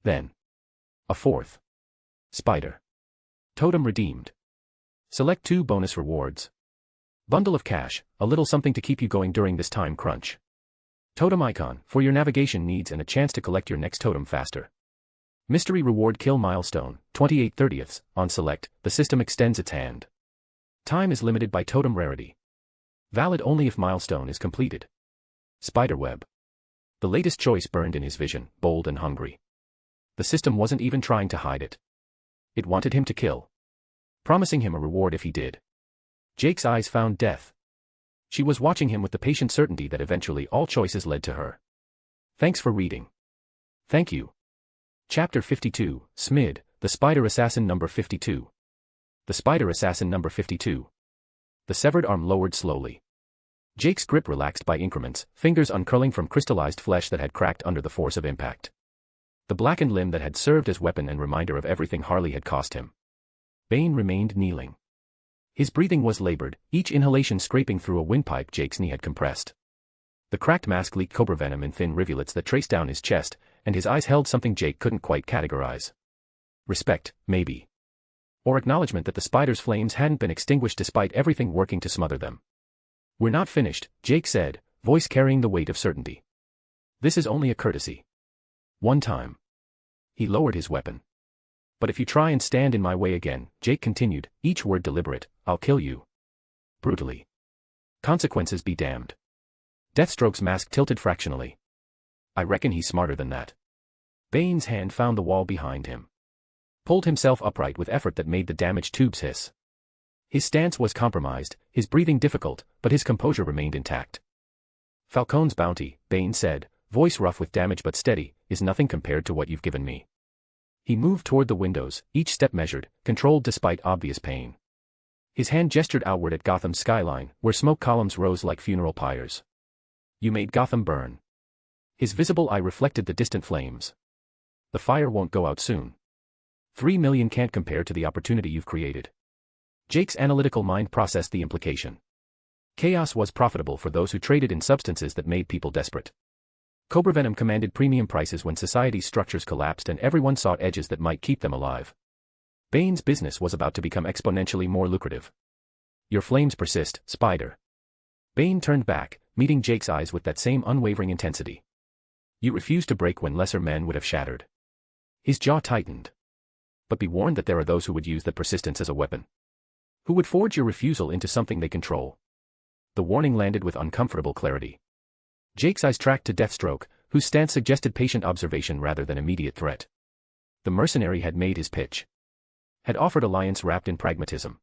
[SPEAKER 3] Then. A 4th. Spider. Totem redeemed. Select 2 bonus rewards. Bundle of cash, a little something to keep you going during this time crunch. Totem icon, for your navigation needs and a chance to collect your next totem faster. Mystery reward kill milestone, 28/30ths, on select, the system extends its hand. Time is limited by totem rarity. Valid only if milestone is completed. Spiderweb. The latest choice burned in his vision, bold and hungry. The system wasn't even trying to hide it. It wanted him to kill. Promising him a reward if he did. Jake's eyes found death. She was watching him with the patient certainty that eventually all choices led to her. Thanks for reading. Thank you. Chapter 52, Smid, The Spider Assassin number 52. The Spider Assassin number 52. The severed arm lowered slowly. Jake's grip relaxed by increments, fingers uncurling from crystallized flesh that had cracked under the force of impact. The blackened limb that had served as weapon and reminder of everything Harley had cost him. Bane remained kneeling. His breathing was labored, each inhalation scraping through a windpipe Jake's knee had compressed. The cracked mask leaked cobra venom in thin rivulets that traced down his chest, and his eyes held something Jake couldn't quite categorize. Respect, maybe. Or acknowledgement that the spider's flames hadn't been extinguished despite everything working to smother them. We're not finished, Jake said, voice carrying the weight of certainty. This is only a courtesy. One time. He lowered his weapon. But if you try and stand in my way again, Jake continued, each word deliberate, I'll kill you. Brutally. Consequences be damned. Deathstroke's mask tilted fractionally. I reckon he's smarter than that. Bane's hand found the wall behind him. Pulled himself upright with effort that made the damaged tubes hiss. His stance was compromised, his breathing difficult, but his composure remained intact. Falcone's bounty, Bane said, voice rough with damage but steady, is nothing compared to what you've given me. He moved toward the windows, each step measured, controlled despite obvious pain. His hand gestured outward at Gotham's skyline, where smoke columns rose like funeral pyres. You made Gotham burn. His visible eye reflected the distant flames. The fire won't go out soon. 3 million can't compare to the opportunity you've created. Jake's analytical mind processed the implication. Chaos was profitable for those who traded in substances that made people desperate. Cobra venom commanded premium prices when society's structures collapsed and everyone sought edges that might keep them alive. Bane's business was about to become exponentially more lucrative. Your flames persist, Spider. Bane turned back, meeting Jake's eyes with that same unwavering intensity. You refuse to break when lesser men would have shattered. His jaw tightened. But be warned that there are those who would use that persistence as a weapon. Who would forge your refusal into something they control. The warning landed with uncomfortable clarity. Jake's eyes tracked to Deathstroke, whose stance suggested patient observation rather than immediate threat. The mercenary had made his pitch. Had offered alliance wrapped in pragmatism.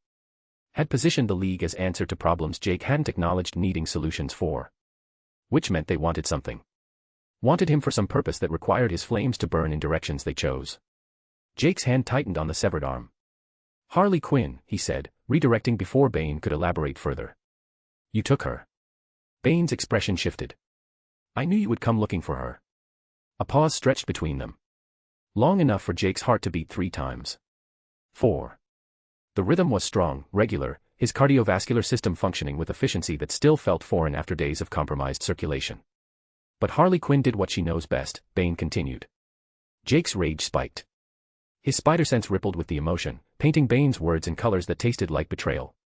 [SPEAKER 3] Had positioned the League as answer to problems Jake hadn't acknowledged needing solutions for. Which meant they wanted something. Wanted him for some purpose that required his flames to burn in directions they chose. Jake's hand tightened on the severed arm. Harley Quinn, he said, redirecting before Bane could elaborate further. You took her. Bane's expression shifted. I knew you would come looking for her. A pause stretched between them. Long enough for Jake's heart to beat 3 times. 4. The rhythm was strong, regular, his cardiovascular system functioning with efficiency that still felt foreign after days of compromised circulation. But Harley Quinn did what she knows best, Bane continued. Jake's rage spiked. His spider sense rippled with the emotion, painting Bane's words in colors that tasted like betrayal.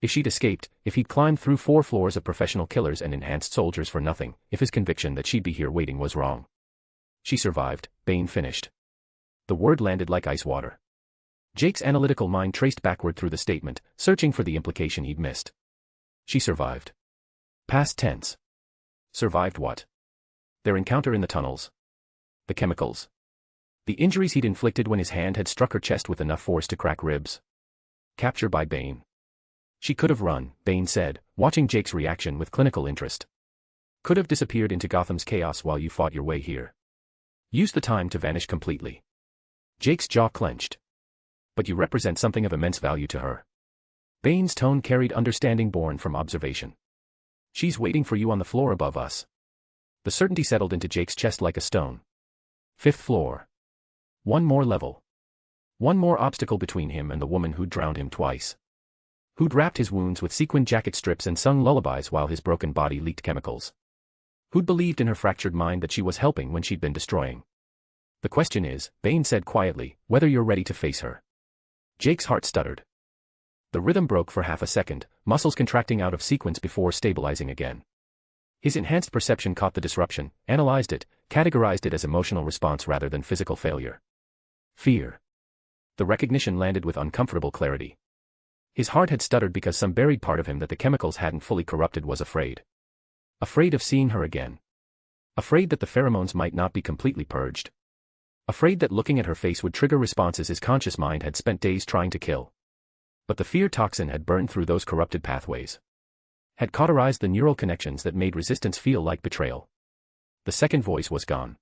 [SPEAKER 3] If she'd escaped, if he'd climbed through 4 floors of professional killers and enhanced soldiers for nothing, if his conviction that she'd be here waiting was wrong. She survived, Bane finished. The word landed like ice water. Jake's analytical mind traced backward through the statement, searching for the implication he'd missed. She survived. Past tense. Survived what? Their encounter in the tunnels. The chemicals. The injuries he'd inflicted when his hand had struck her chest with enough force to crack ribs. Capture by Bane. She could have run, Bane said, watching Jake's reaction with clinical interest. Could have disappeared into Gotham's chaos while you fought your way here. Use the time to vanish completely. Jake's jaw clenched. But you represent something of immense value to her. Bane's tone carried understanding born from observation. She's waiting for you on the floor above us. The certainty settled into Jake's chest like a stone. 5th floor. One more level. One more obstacle between him and the woman who'd drowned him twice. Who'd wrapped his wounds with sequin jacket strips and sung lullabies while his broken body leaked chemicals. Who'd believed in her fractured mind that she was helping when she'd been destroying. The question is, Bane said quietly, whether you're ready to face her. Jake's heart stuttered. The rhythm broke for half a second, muscles contracting out of sequence before stabilizing again. His enhanced perception caught the disruption, analyzed it, categorized it as emotional response rather than physical failure. Fear. The recognition landed with uncomfortable clarity. His heart had stuttered because some buried part of him that the chemicals hadn't fully corrupted was afraid. Afraid of seeing her again. Afraid that the pheromones might not be completely purged. Afraid that looking at her face would trigger responses his conscious mind had spent days trying to kill. But the fear toxin had burned through those corrupted pathways. Had cauterized the neural connections that made resistance feel like betrayal. The second voice was gone.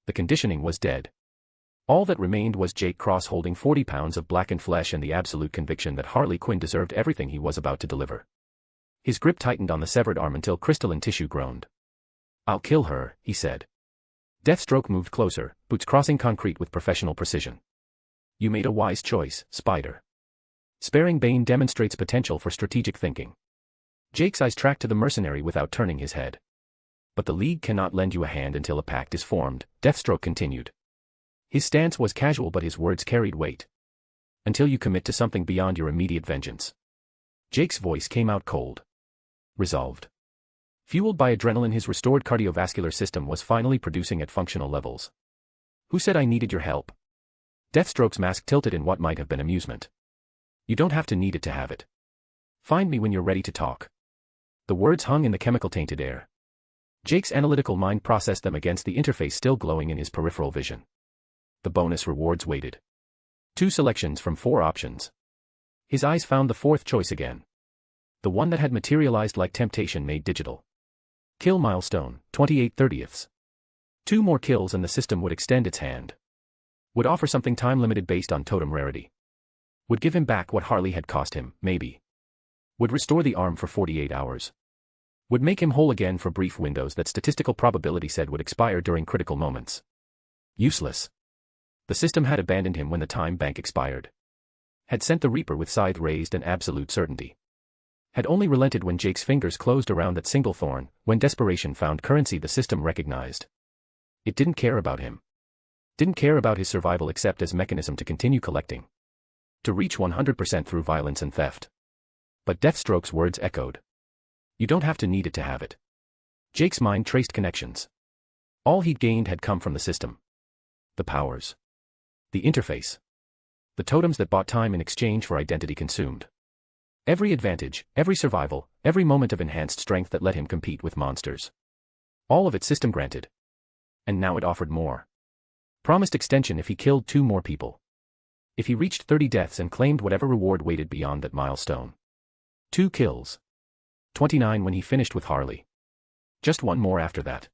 [SPEAKER 3] The conditioning was dead. All that remained was Jake Cross holding 40 pounds of blackened flesh and the absolute conviction that Harley Quinn deserved everything he was about to deliver. His grip tightened on the severed arm until crystalline tissue groaned. I'll kill her, he said. Deathstroke moved closer, boots crossing concrete with professional precision. You made a wise choice, Spider. Sparing Bane demonstrates potential for strategic thinking. Jake's eyes tracked to the mercenary without turning his head. But the League cannot lend you a hand until a pact is formed, Deathstroke continued. His stance was casual but his words carried weight. Until you commit to something beyond your immediate vengeance. Jake's voice came out cold. Resolved. Fueled by adrenaline, his restored cardiovascular system was finally producing at functional levels. Who said I needed your help? Deathstroke's mask tilted in what might have been amusement. You don't have to need it to have it. Find me when you're ready to talk. The words hung in the chemical-tainted air. Jake's analytical mind processed them against the interface still glowing in his peripheral vision. The bonus rewards waited. 2 selections from 4 options. His eyes found the 4th choice again. The one that had materialized like temptation made digital. Kill milestone, 28/30. 2 more kills and the system would extend its hand. Would offer something time-limited based on totem rarity. Would give him back what Harley had cost him, maybe. Would restore the arm for 48 hours. Would make him whole again for brief windows that statistical probability said would expire during critical moments. Useless. The system had abandoned him when the time bank expired. Had sent the Reaper with scythe raised and absolute certainty. Had only relented when Jake's fingers closed around that single thorn, when desperation found currency the system recognized. It didn't care about him. Didn't care about his survival except as mechanism to continue collecting. To reach 100% through violence and theft. But Deathstroke's words echoed. You don't have to need it to have it. Jake's mind traced connections. All he'd gained had come from the system. The powers. The interface. The totems that bought time in exchange for identity consumed. Every advantage, every survival, every moment of enhanced strength that let him compete with monsters. All of it system granted. And now it offered more. Promised extension if he killed 2 more people. If he reached 30 deaths and claimed whatever reward waited beyond that milestone. 2 kills. 29 when he finished with Harley. Just 1 more after that.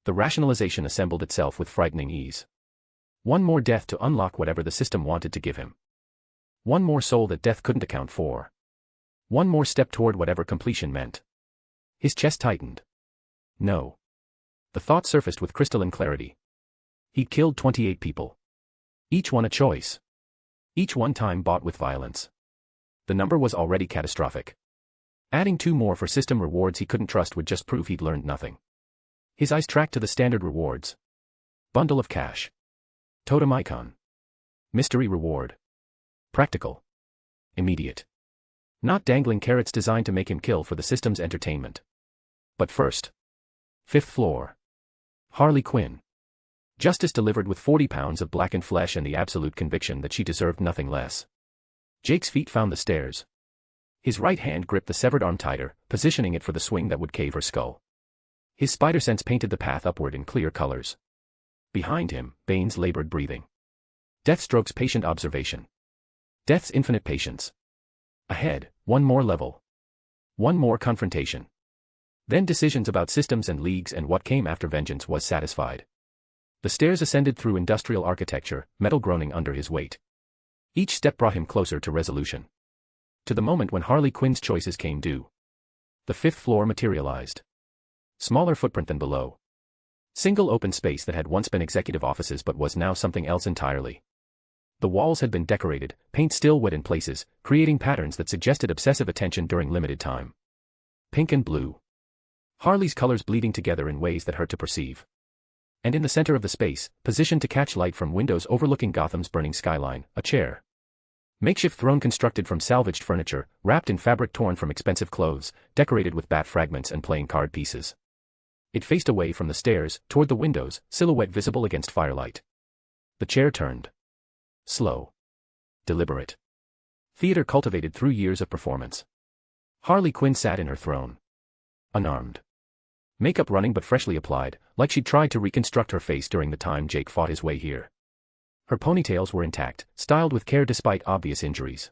[SPEAKER 3] The rationalization assembled itself with frightening ease. 1 more death to unlock whatever the system wanted to give him. 1 more soul that death couldn't account for. 1 more step toward whatever completion meant. His chest tightened. No. The thought surfaced with crystalline clarity. He'd killed 28 people. Each one a choice. Each one time bought with violence. The number was already catastrophic. Adding 2 more for system rewards he couldn't trust would just prove he'd learned nothing. His eyes tracked to the standard rewards. Bundle of cash. Totem icon. Mystery reward. Practical. Immediate. Not dangling carrots designed to make him kill for the system's entertainment. But first. 5th floor. Harley Quinn. Justice delivered with 40 pounds of blackened flesh and the absolute conviction that she deserved nothing less. Jake's feet found the stairs. His right hand gripped the severed arm tighter, positioning it for the swing that would cave her skull. His spider sense painted the path upward in clear colors. Behind him, Bane's labored breathing. Deathstroke's patient observation. Death's infinite patience. Ahead, 1 more level. 1 more confrontation. Then decisions about systems and leagues and what came after vengeance was satisfied. The stairs ascended through industrial architecture, metal groaning under his weight. Each step brought him closer to resolution. To the moment when Harley Quinn's choices came due. The 5th floor materialized. Smaller footprint than below. Single open space that had once been executive offices but was now something else entirely. The walls had been decorated, paint still wet in places, creating patterns that suggested obsessive attention during limited time. Pink and blue. Harley's colors bleeding together in ways that hurt to perceive. And in the center of the space, positioned to catch light from windows overlooking Gotham's burning skyline, a chair. Makeshift throne constructed from salvaged furniture, wrapped in fabric torn from expensive clothes, decorated with bat fragments and playing card pieces. It faced away from the stairs, toward the windows, silhouette visible against firelight. The chair turned. Slow. Deliberate. Theater cultivated through years of performance. Harley Quinn sat in her throne. Unarmed. Makeup running but freshly applied, like she'd tried to reconstruct her face during the time Jake fought his way here. Her ponytails were intact, styled with care despite obvious injuries.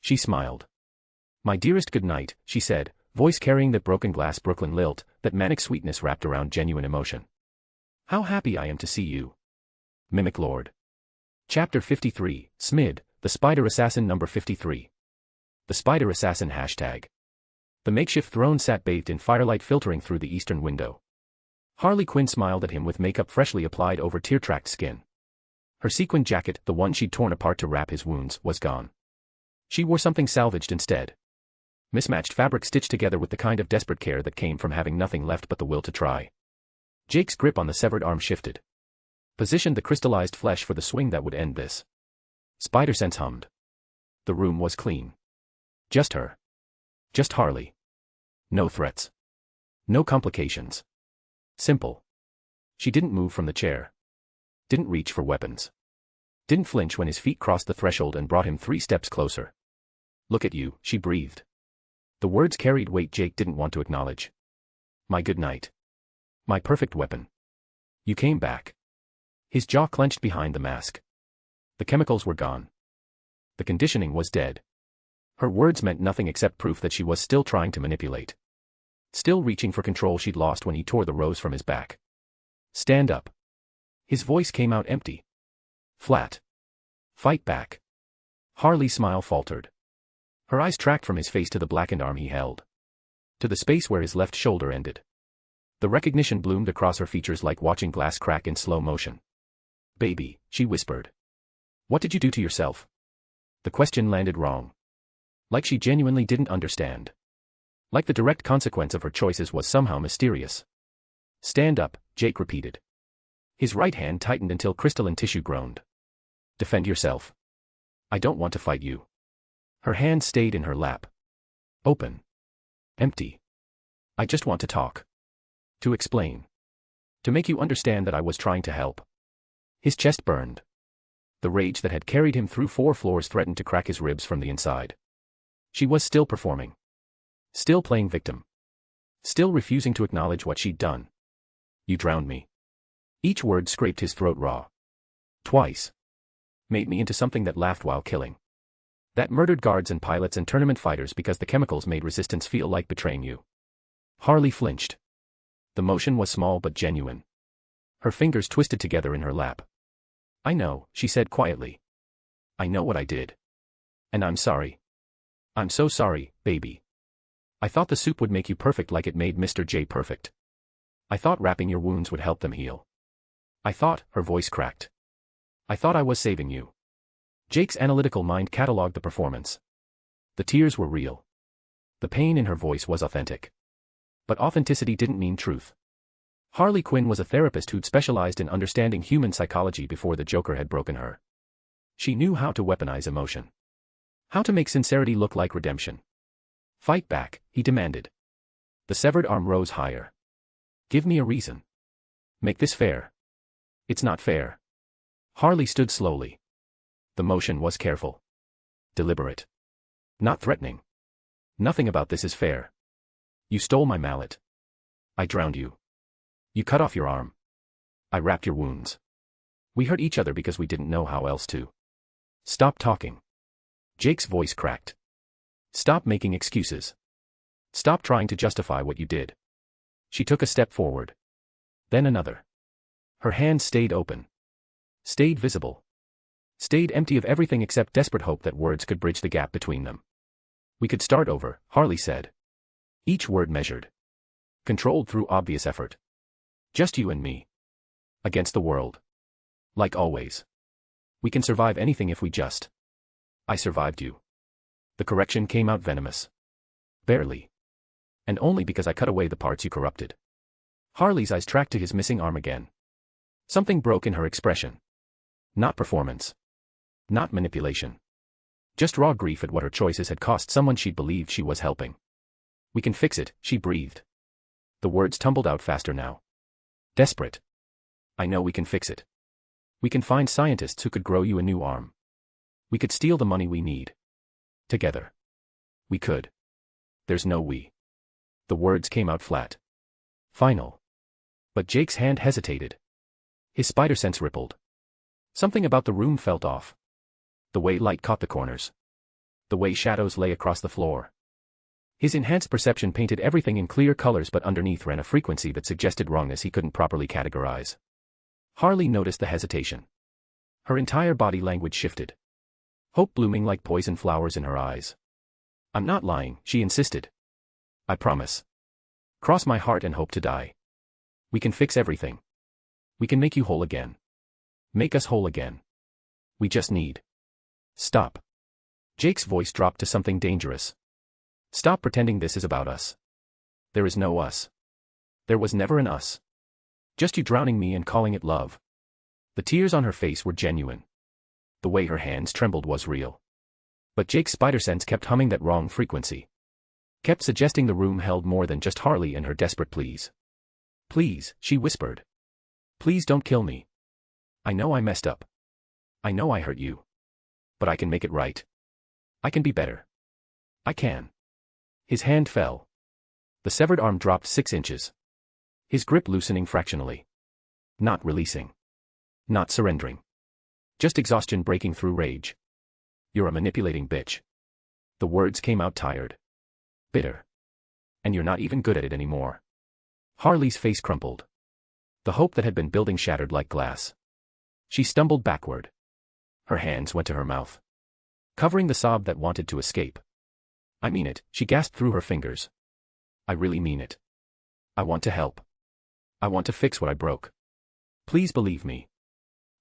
[SPEAKER 3] She smiled. "My dearest good night," she said, voice carrying that broken glass Brooklyn lilt, that manic sweetness wrapped around genuine emotion. "How happy I am to see you. Mimic Lord." Chapter 53, Smid, the Spider Assassin number 53. The Spider Assassin hashtag. The makeshift throne sat bathed in firelight filtering through the eastern window. Harley Quinn smiled at him with makeup freshly applied over tear-tracked skin. Her sequined jacket, the one she'd torn apart to wrap his wounds, was gone. She wore something salvaged instead. Mismatched fabric stitched together with the kind of desperate care that came from having nothing left but the will to try. Jake's grip on the severed arm shifted. Positioned the crystallized flesh for the swing that would end this. Spider sense hummed. The room was clean. Just her. Just Harley. No threats. No complications. Simple. She didn't move from the chair. Didn't reach for weapons. Didn't flinch when his feet crossed the threshold and brought him 3 steps closer. "Look at you," she breathed. The words carried weight Jake didn't want to acknowledge. "My good night. My perfect weapon. You came back." His jaw clenched behind the mask. The chemicals were gone. The conditioning was dead. Her words meant nothing except proof that she was still trying to manipulate. Still reaching for control she'd lost when he tore the rose from his back. "Stand up." His voice came out empty. Flat. "Fight back." Harley's smile faltered. Her eyes tracked from his face to the blackened arm he held. To the space where his left shoulder ended. The recognition bloomed across her features like watching glass crack in slow motion. baby, she whispered. What did you do to yourself? The question landed wrong. Like she genuinely didn't understand. Like the direct consequence of her choices was somehow mysterious. Stand up, Jake repeated. His right hand tightened until crystalline tissue groaned. Defend yourself. I don't want to fight you. Her hand stayed in her lap. Open. Empty. I just want to talk. To explain. To make you understand that I was trying to help. His chest burned. The rage that had carried him through 4 floors threatened to crack his ribs from the inside. She was still performing. Still playing victim. Still refusing to acknowledge what she'd done. You drowned me. Each word scraped his throat raw. Twice. Made me into something that laughed while killing. That murdered guards and pilots and tournament fighters because the chemicals made resistance feel like betraying you. Harley flinched. The motion was small but genuine. Her fingers twisted together in her lap. I know, she said quietly. I know what I did. And I'm sorry. I'm so sorry, baby. I thought the soup would make you perfect like it made Mr. J perfect. I thought wrapping your wounds would help them heal. I thought, her voice cracked. I thought I was saving you. Jake's analytical mind catalogued the performance. The tears were real. The pain in her voice was authentic. But authenticity didn't mean truth. Harley Quinn was a therapist who'd specialized in understanding human psychology before the Joker had broken her. She knew how to weaponize emotion. How to make sincerity look like redemption. Fight back, he demanded. The severed arm rose higher. Give me a reason. Make this fair. It's not fair. Harley stood slowly. The motion was careful. Deliberate. Not threatening. Nothing about this is fair. You stole my mallet. I drowned you. You cut off your arm. I wrapped your wounds. We hurt each other because we didn't know how else to. Stop talking. Jake's voice cracked. Stop making excuses. Stop trying to justify what you did. She took a step forward. Then another. Her hand stayed open. Stayed visible. Stayed empty of everything except desperate hope that words could bridge the gap between them. We could start over, Harley said. Each word measured. Controlled through obvious effort. Just you and me. Against the world. Like always. We can survive anything if we just. I survived you. The correction came out venomous. Barely. And only because I cut away the parts you corrupted. Harley's eyes tracked to his missing arm again. Something broke in her expression. Not performance. Not manipulation. Just raw grief at what her choices had cost someone she'd believed she was helping. We can fix it, she breathed. The words tumbled out faster now. Desperate. I know we can fix it. We can find scientists who could grow you a new arm. We could steal the money we need. Together. We could. There's no we. The words came out flat. Final. But Jake's hand hesitated. His spider sense rippled. Something about the room felt off. The way light caught the corners. The way shadows lay across the floor. His enhanced perception painted everything in clear colors, but underneath ran a frequency that suggested wrongness he couldn't properly categorize. Harley noticed the hesitation. Her entire body language shifted. Hope blooming like poison flowers in her eyes. I'm not lying, she insisted. I promise. Cross my heart and hope to die. We can fix everything. We can make you whole again. Make us whole again. We just need. Stop. Jake's voice dropped to something dangerous. Stop pretending this is about us. There is no us. There was never an us. Just you drowning me and calling it love. The tears on her face were genuine. The way her hands trembled was real. But Jake's spider sense kept humming that wrong frequency. Kept suggesting the room held more than just Harley and her desperate pleas. Please, she whispered. Please don't kill me. I know I messed up. I know I hurt you. But I can make it right. I can be better. I can. His hand fell. The severed arm dropped 6 inches. His grip loosening fractionally. Not releasing. Not surrendering. Just exhaustion breaking through rage. You're a manipulating bitch. The words came out tired. Bitter. And you're not even good at it anymore. Harley's face crumpled. The hope that had been building shattered like glass. She stumbled backward. Her hands went to her mouth. Covering the sob that wanted to escape. I mean it, she gasped through her fingers. I really mean it. I want to help. I want to fix what I broke. Please believe me.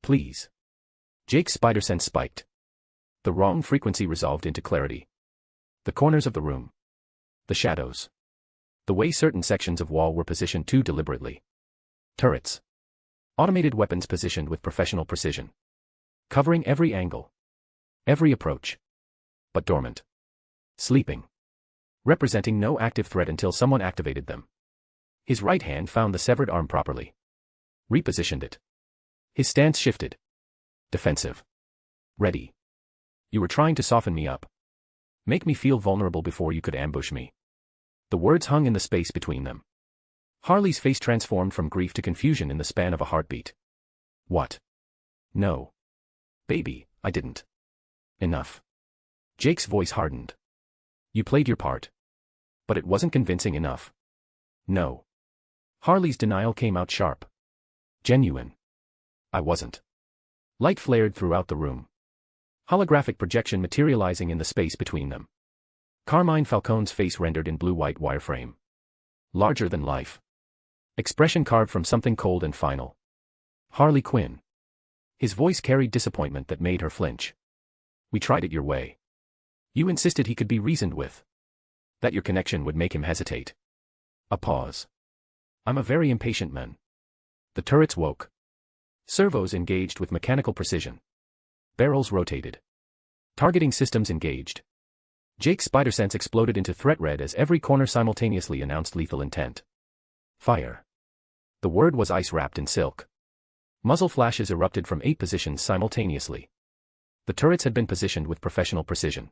[SPEAKER 3] Please. Jake's spider sense spiked. The wrong frequency resolved into clarity. The corners of the room. The shadows. The way certain sections of wall were positioned too deliberately. Turrets. Automated weapons positioned with professional precision. Covering every angle. Every approach. But dormant. Sleeping. Representing no active threat until someone activated them. His right hand found the severed arm properly. Repositioned it. His stance shifted. Defensive. Ready. You were trying to soften me up. Make me feel vulnerable before you could ambush me. The words hung in the space between them. Harley's face transformed from grief to confusion in the span of a heartbeat. What? No. Baby, I didn't. Enough. Jake's voice hardened. You played your part. But it wasn't convincing enough. No. Harley's denial came out sharp. Genuine. I wasn't. Light flared throughout the room. Holographic projection materializing in the space between them. Carmine Falcone's face rendered in blue-white wireframe. Larger than life. Expression carved from something cold and final. Harley Quinn. His voice carried disappointment that made her flinch. We tried it your way. You insisted he could be reasoned with. That your connection would make him hesitate. A pause. I'm a very impatient man. The turrets woke. Servos engaged with mechanical precision. Barrels rotated. Targeting systems engaged. Jake's spider sense exploded into threat red as every corner simultaneously announced lethal intent. Fire. The word was ice wrapped in silk. Muzzle flashes erupted from 8 positions simultaneously. The turrets had been positioned with professional precision.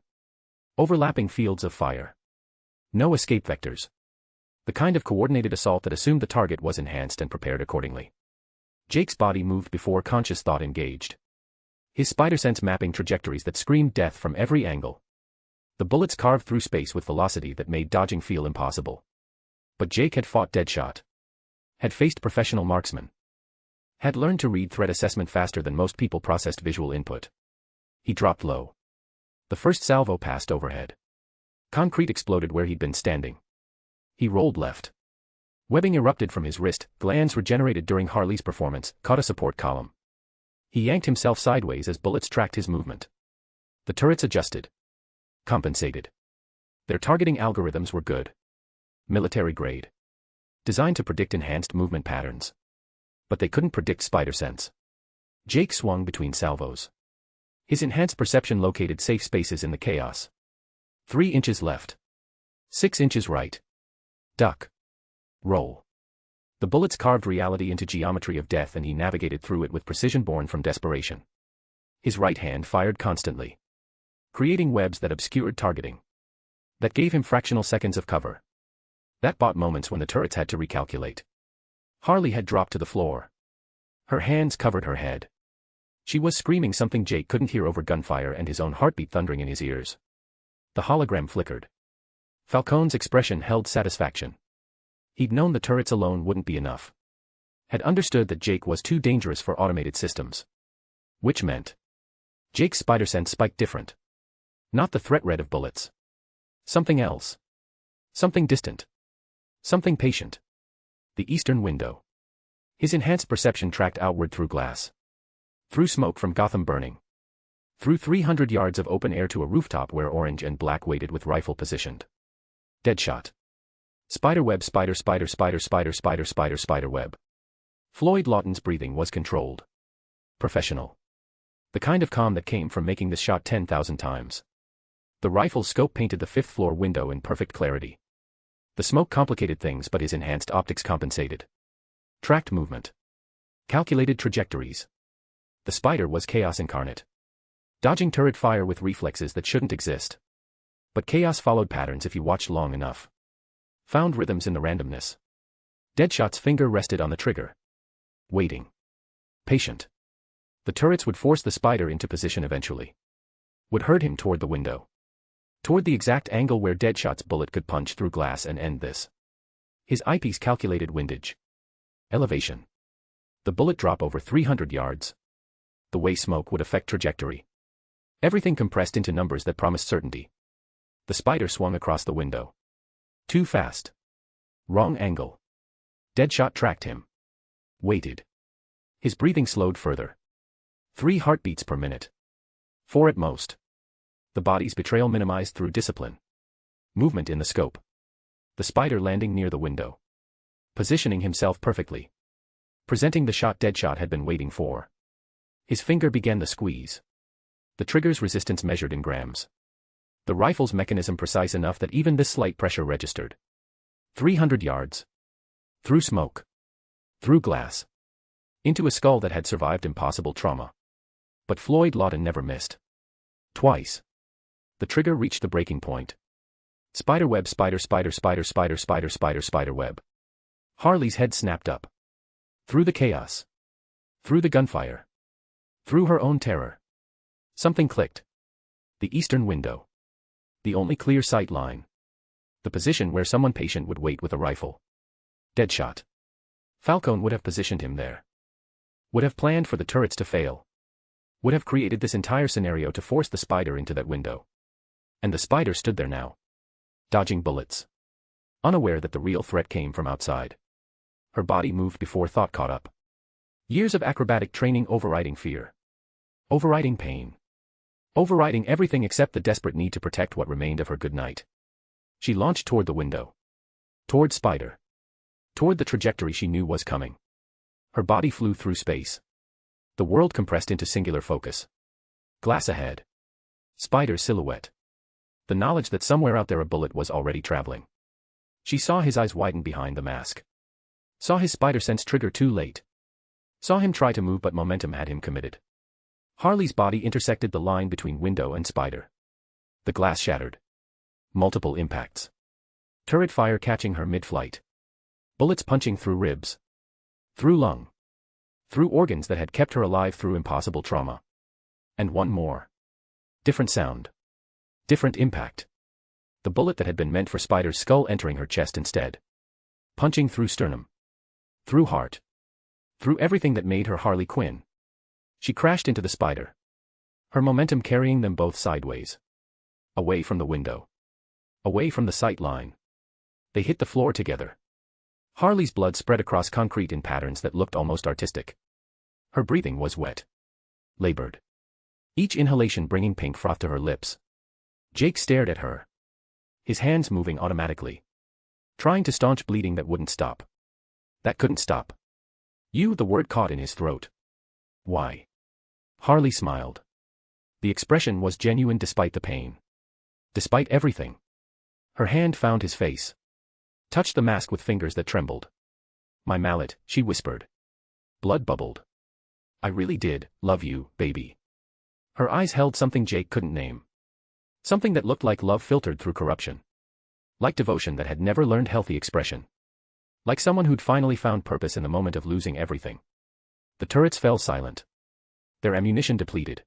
[SPEAKER 3] Overlapping fields of fire. No escape vectors. The kind of coordinated assault that assumed the target was enhanced and prepared accordingly. Jake's body moved before conscious thought engaged. His spider sense mapping trajectories that screamed death from every angle. The bullets carved through space with velocity that made dodging feel impossible. But Jake had fought Deadshot. Had faced professional marksmen. Had learned to read threat assessment faster than most people processed visual input. He dropped low. The first salvo passed overhead. Concrete exploded where he'd been standing. He rolled left. Webbing erupted from his wrist, glands regenerated during Harley's performance, caught a support column. He yanked himself sideways as bullets tracked his movement. The turrets adjusted. Compensated. Their targeting algorithms were good. Military grade. Designed to predict enhanced movement patterns. But they couldn't predict spider sense. Jake swung between salvos. His enhanced perception located safe spaces in the chaos. 3 inches left. 6 inches right. Duck. Roll. The bullets carved reality into geometry of death and he navigated through it with precision born from desperation. His right hand fired constantly. Creating webs that obscured targeting. That gave him fractional seconds of cover. That bought moments when the turrets had to recalculate. Harley had dropped to the floor. Her hands covered her head. She was screaming something Jake couldn't hear over gunfire and his own heartbeat thundering in his ears. The hologram flickered. Falcone's expression held satisfaction. He'd known the turrets alone wouldn't be enough. Had understood that Jake was too dangerous for automated systems. Which meant Jake's spider sense spiked different. Not the threat red of bullets. Something else. Something distant. Something patient. The eastern window. His enhanced perception tracked outward through glass. Through smoke from Gotham burning. Through 300 yards of open air to a rooftop where orange and black waited with rifle positioned. Deadshot. Spiderweb spiderweb. Floyd Lawton's breathing was controlled. Professional. The kind of calm that came from making this shot 10,000 times. The rifle scope painted the 5th floor window in perfect clarity. The smoke complicated things but his enhanced optics compensated. Tracked movement. Calculated trajectories. The spider was chaos incarnate. Dodging turret fire with reflexes that shouldn't exist. But chaos followed patterns if you watched long enough. Found rhythms in the randomness. Deadshot's finger rested on the trigger. Waiting. Patient. The turrets would force the spider into position eventually. Would herd him toward the window. Toward the exact angle where Deadshot's bullet could punch through glass and end this. His eyepiece calculated windage. Elevation. The bullet drop over 300 yards. The way smoke would affect trajectory. Everything compressed into numbers that promised certainty. The spider swung across the window. Too fast. Wrong angle. Deadshot tracked him. Waited. His breathing slowed further. 3 heartbeats per minute. 4 at most. The body's betrayal minimized through discipline. Movement in the scope. The spider landing near the window. Positioning himself perfectly. Presenting the shot Deadshot had been waiting for. His finger began the squeeze. The trigger's resistance measured in grams. The rifle's mechanism precise enough that even this slight pressure registered. 300 yards. Through smoke. Through glass. Into a skull that had survived impossible trauma. But Floyd Lawton never missed. Twice. The trigger reached the breaking point. Spiderweb, spiderweb. Harley's head snapped up. Through the chaos. Through the gunfire. Through her own terror. Something clicked. The eastern window. The only clear sight line. The position where someone patient would wait with a rifle. Deadshot. Falcone would have positioned him there. Would have planned for the turrets to fail. Would have created this entire scenario to force the spider into that window. And the spider stood there now. Dodging bullets. Unaware that the real threat came from outside. Her body moved before thought caught up. Years of acrobatic training overriding fear. Overriding pain. Overriding everything except the desperate need to protect what remained of her good night. She launched toward the window. Toward Spider. Toward the trajectory she knew was coming. Her body flew through space. The world compressed into singular focus. Glass ahead. Spider's silhouette. The knowledge that somewhere out there a bullet was already traveling. She saw his eyes widen behind the mask. Saw his spider sense trigger too late. Saw him try to move but momentum had him committed. Harley's body intersected the line between window and spider. The glass shattered. Multiple impacts. Turret fire catching her mid-flight. Bullets punching through ribs. Through lung. Through organs that had kept her alive through impossible trauma. And one more. Different sound. Different impact. The bullet that had been meant for Spider's skull entering her chest instead. Punching through sternum. Through heart. Through everything that made her Harley Quinn. She crashed into the spider. Her momentum carrying them both sideways. Away from the window. Away from the sight line. They hit the floor together. Harley's blood spread across concrete in patterns that looked almost artistic. Her breathing was wet. Labored. Each inhalation bringing pink froth to her lips. Jake stared at her. His hands moving automatically. Trying to staunch bleeding that wouldn't stop. That couldn't stop. The word caught in his throat. Why? Harley smiled. The expression was genuine despite the pain. Despite everything. Her hand found his face. Touched the mask with fingers that trembled. My mallet, she whispered. Blood bubbled. I really did love you, baby. Her eyes held something Jake couldn't name. Something that looked like love filtered through corruption. Like devotion that had never learned healthy expression. Like someone who'd finally found purpose in the moment of losing everything. The turrets fell silent. Their ammunition depleted.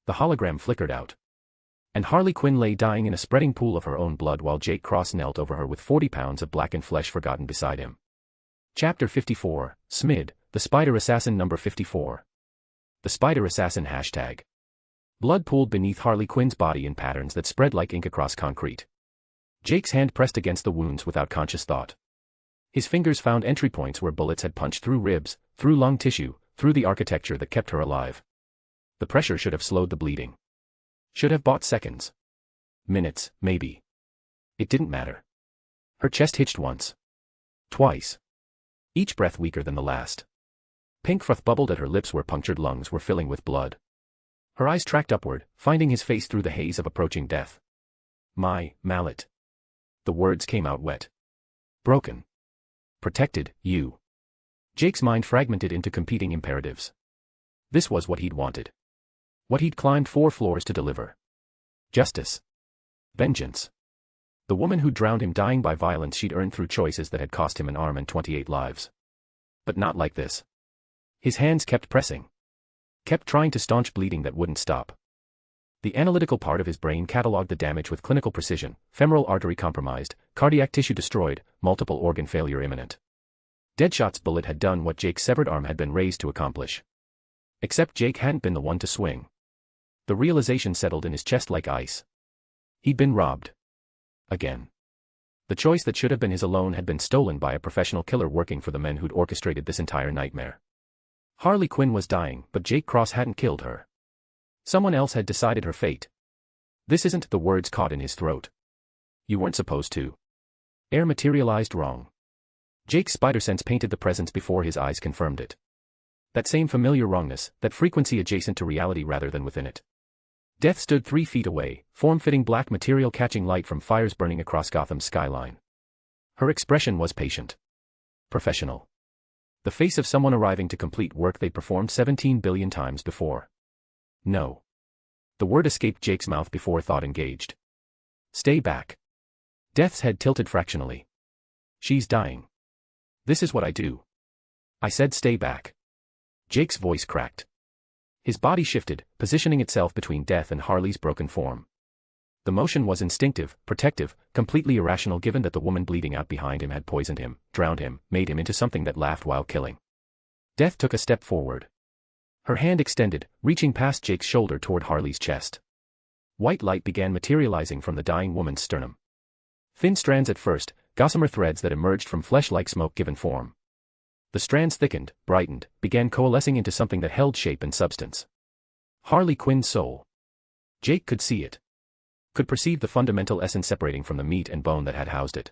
[SPEAKER 3] The hologram flickered out. And Harley Quinn lay dying in a spreading pool of her own blood while Jake Cross knelt over her with 40 pounds of blackened flesh forgotten beside him. Chapter 54, Smid, the Spider Assassin number 54. The Spider Assassin hashtag. Blood pooled beneath Harley Quinn's body in patterns that spread like ink across concrete. Jake's hand pressed against the wounds without conscious thought. His fingers found entry points where bullets had punched through ribs, through lung tissue, through the architecture that kept her alive. The pressure should have slowed the bleeding. Should have bought seconds. Minutes, maybe. It didn't matter. Her chest hitched once. Twice. Each breath weaker than the last. Pink froth bubbled at her lips where punctured lungs were filling with blood. Her eyes tracked upward, finding his face through the haze of approaching death. My mallet. The words came out wet. Broken. Protected, you. Jake's mind fragmented into competing imperatives. This was what he'd wanted. What he'd climbed 4 floors to deliver. Justice. Vengeance. The woman who drowned him dying by violence she'd earned through choices that had cost him an arm and 28 lives. But not like this. His hands kept pressing. Kept trying to staunch bleeding that wouldn't stop. The analytical part of his brain catalogued the damage with clinical precision: femoral artery compromised, cardiac tissue destroyed, multiple organ failure imminent. Deadshot's bullet had done what Jake's severed arm had been raised to accomplish. Except Jake hadn't been the one to swing. The realization settled in his chest like ice. He'd been robbed. Again. The choice that should have been his alone had been stolen by a professional killer working for the men who'd orchestrated this entire nightmare. Harley Quinn was dying, but Jake Cross hadn't killed her. Someone else had decided her fate. This isn't, the words caught in his throat. You weren't supposed to. Air materialized wrong. Jake's spider sense painted the presence before his eyes confirmed it. That same familiar wrongness, that frequency adjacent to reality rather than within it. Death stood 3 feet away, form-fitting black material catching light from fires burning across Gotham's skyline. Her expression was patient. Professional. The face of someone arriving to complete work they'd performed 17 billion times before. No. The word escaped Jake's mouth before thought engaged. Stay back. Death's head tilted fractionally. She's dying. This is what I do. I said stay back. Jake's voice cracked. His body shifted, positioning itself between Death and Harley's broken form. The motion was instinctive, protective, completely irrational given that the woman bleeding out behind him had poisoned him, drowned him, made him into something that laughed while killing. Death took a step forward. Her hand extended, reaching past Jake's shoulder toward Harley's chest. White light began materializing from the dying woman's sternum. Thin strands at first, gossamer threads that emerged from flesh-like smoke given form. The strands thickened, brightened, began coalescing into something that held shape and substance. Harley Quinn's soul. Jake could see it. Could perceive the fundamental essence separating from the meat and bone that had housed it.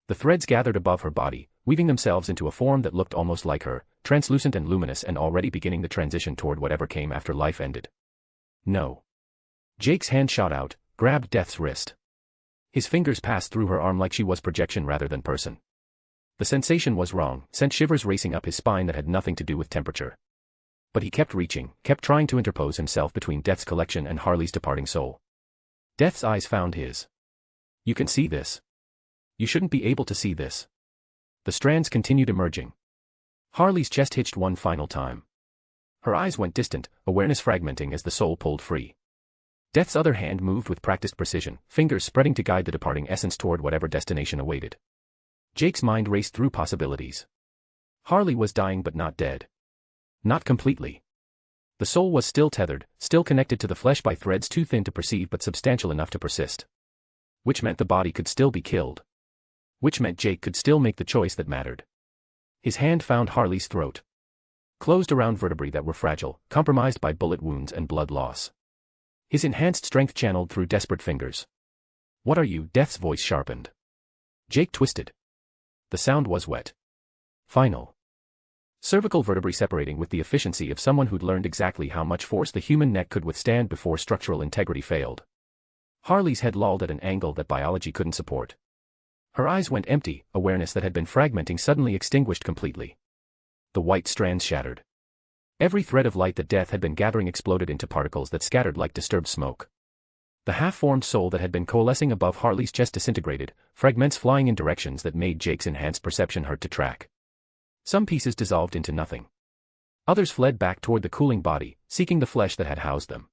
[SPEAKER 3] The threads gathered above her body, weaving themselves into a form that looked almost like her, translucent and luminous and already beginning the transition toward whatever came after life ended. No. Jake's hand shot out, grabbed Death's wrist. His fingers passed through her arm like she was projection rather than person. The sensation was wrong, sent shivers racing up his spine that had nothing to do with temperature. But he kept reaching, kept trying to interpose himself between Death's collection and Harley's departing soul. Death's eyes found his. You can see this. You shouldn't be able to see this. The strands continued emerging. Harley's chest hitched one final time. Her eyes went distant, awareness fragmenting as the soul pulled free. Death's other hand moved with practiced precision, fingers spreading to guide the departing essence toward whatever destination awaited. Jake's mind raced through possibilities. Harley was dying but not dead. Not completely. The soul was still tethered, still connected to the flesh by threads too thin to perceive but substantial enough to persist. Which meant the body could still be killed. Which meant Jake could still make the choice that mattered. His hand found Harley's throat. Closed around vertebrae that were fragile, compromised by bullet wounds and blood loss. His enhanced strength channeled through desperate fingers. What are you? Death's voice sharpened. Jake twisted. The sound was wet. Final. Cervical vertebrae separating with the efficiency of someone who'd learned exactly how much force the human neck could withstand before structural integrity failed. Harley's head lolled at an angle that biology couldn't support. Her eyes went empty, awareness that had been fragmenting suddenly extinguished completely. The white strands shattered. Every thread of light that Death had been gathering exploded into particles that scattered like disturbed smoke. The half-formed soul that had been coalescing above Harley's chest disintegrated, fragments flying in directions that made Jake's enhanced perception hard to track. Some pieces dissolved into nothing. Others fled back toward the cooling body, seeking the flesh that had housed them.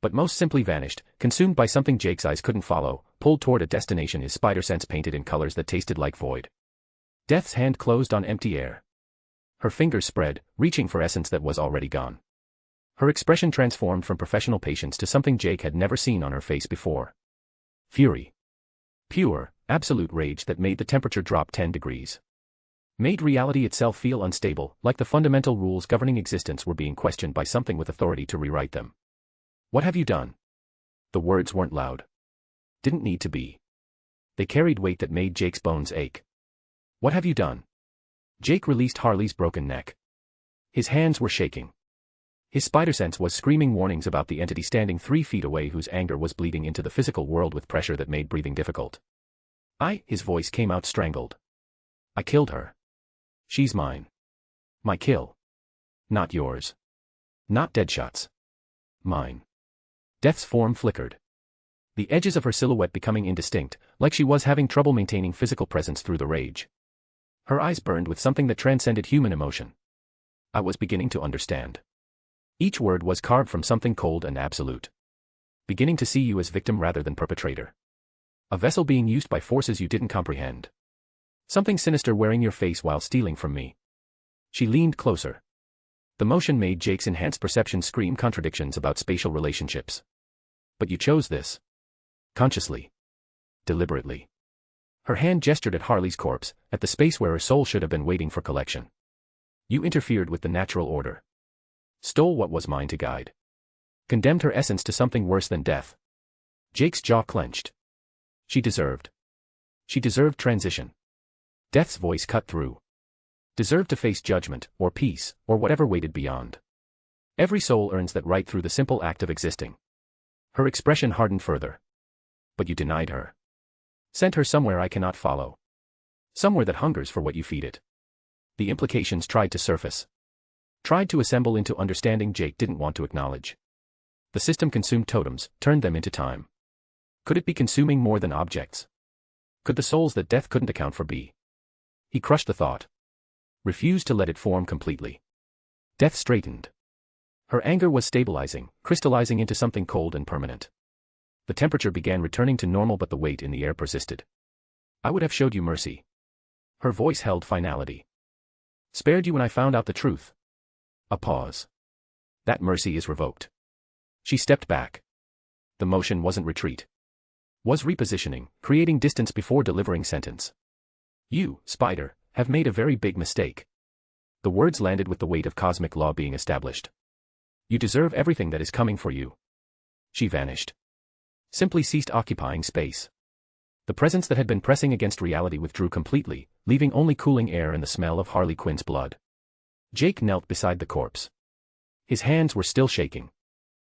[SPEAKER 3] But most simply vanished, consumed by something Jake's eyes couldn't follow, pulled toward a destination his spider sense painted in colors that tasted like void. Death's hand closed on empty air. Her fingers spread, reaching for essence that was already gone. Her expression transformed from professional patience to something Jake had never seen on her face before. Fury. Pure, absolute rage that made the temperature drop 10 degrees. Made reality itself feel unstable, like the fundamental rules governing existence were being questioned by something with authority to rewrite them. What have you done? The words weren't loud. Didn't need to be. They carried weight that made Jake's bones ache. What have you done? Jake released Harley's broken neck. His hands were shaking. His spider sense was screaming warnings about the entity standing 3 feet away whose anger was bleeding into the physical world with pressure that made breathing difficult. His voice came out strangled. I killed her. She's mine. My kill. Not yours. Not Deadshot's. Mine. Death's form flickered. The edges of her silhouette becoming indistinct, like she was having trouble maintaining physical presence through the rage. Her eyes burned with something that transcended human emotion. I was beginning to understand. Each word was carved from something cold and absolute. Beginning to see you as victim rather than perpetrator. A vessel being used by forces you didn't comprehend. Something sinister wearing your face while stealing from me. She leaned closer. The motion made Jake's enhanced perception scream contradictions about spatial relationships. But you chose this. Consciously. Deliberately. Her hand gestured at Harley's corpse, at the space where her soul should have been waiting for collection. You interfered with the natural order. Stole what was mine to guide. Condemned her essence to something worse than death. Jake's jaw clenched. She deserved transition. Death's voice cut through. Deserved to face judgment, or peace, or whatever waited beyond. Every soul earns that right through the simple act of existing. Her expression hardened further. But you denied her. Sent her somewhere I cannot follow. Somewhere that hungers for what you feed it. The implications tried to surface. Tried to assemble into understanding Jake didn't want to acknowledge. The system consumed totems, turned them into time. Could it be consuming more than objects? Could the souls that death couldn't account for be? He crushed the thought. Refused to let it form completely. Death straightened. Her anger was stabilizing, crystallizing into something cold and permanent. The temperature began returning to normal, but the weight in the air persisted. I would have showed you mercy. Her voice held finality. Spared you when I found out the truth. A pause. That mercy is revoked. She stepped back. The motion wasn't retreat. Was repositioning, creating distance before delivering sentence. You, Spider, have made a very big mistake. The words landed with the weight of cosmic law being established. You deserve everything that is coming for you. She vanished. Simply ceased occupying space. The presence that had been pressing against reality withdrew completely, leaving only cooling air and the smell of Harley Quinn's blood. Jake knelt beside the corpse. His hands were still shaking.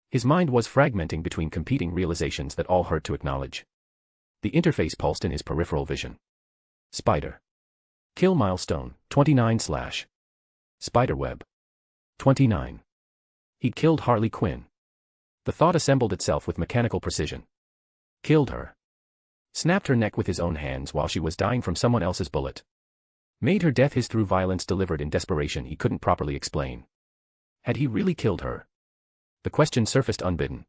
[SPEAKER 3] His mind was fragmenting between competing realizations that all hurt to acknowledge. The interface pulsed in his peripheral vision. Spider. Kill milestone, 29/ Spiderweb. 29. He'd killed Harley Quinn. The thought assembled itself with mechanical precision. Killed her. Snapped her neck with his own hands while she was dying from someone else's bullet. Made her death his through violence delivered in desperation he couldn't properly explain. Had he really killed her? The question surfaced unbidden.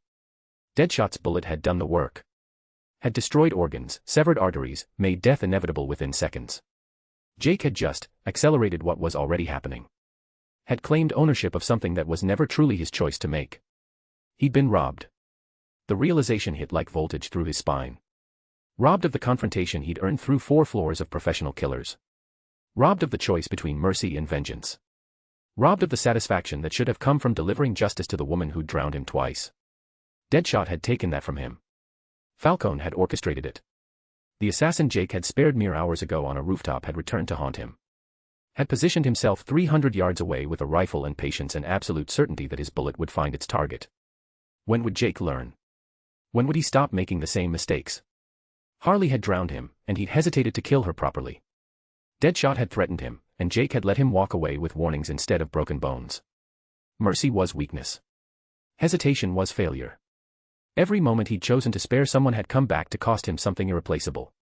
[SPEAKER 3] Deadshot's bullet had done the work. Had destroyed organs, severed arteries, made death inevitable within seconds. Jake had just accelerated what was already happening. Had claimed ownership of something that was never truly his choice to make. He'd been robbed. The realization hit like voltage through his spine. Robbed of the confrontation he'd earned through 4 floors of professional killers. Robbed of the choice between mercy and vengeance. Robbed of the satisfaction that should have come from delivering justice to the woman who'd drowned him twice. Deadshot had taken that from him. Falcone had orchestrated it. The assassin Jake had spared mere hours ago on a rooftop had returned to haunt him. Had positioned himself 300 yards away with a rifle and patience and absolute certainty that his bullet would find its target. When would Jake learn? When would he stop making the same mistakes? Harley had drowned him, and he'd hesitated to kill her properly. Deadshot had threatened him, and Jake had let him walk away with warnings instead of broken bones. Mercy was weakness. Hesitation was failure. Every moment he'd chosen to spare someone had come back to cost him something irreplaceable.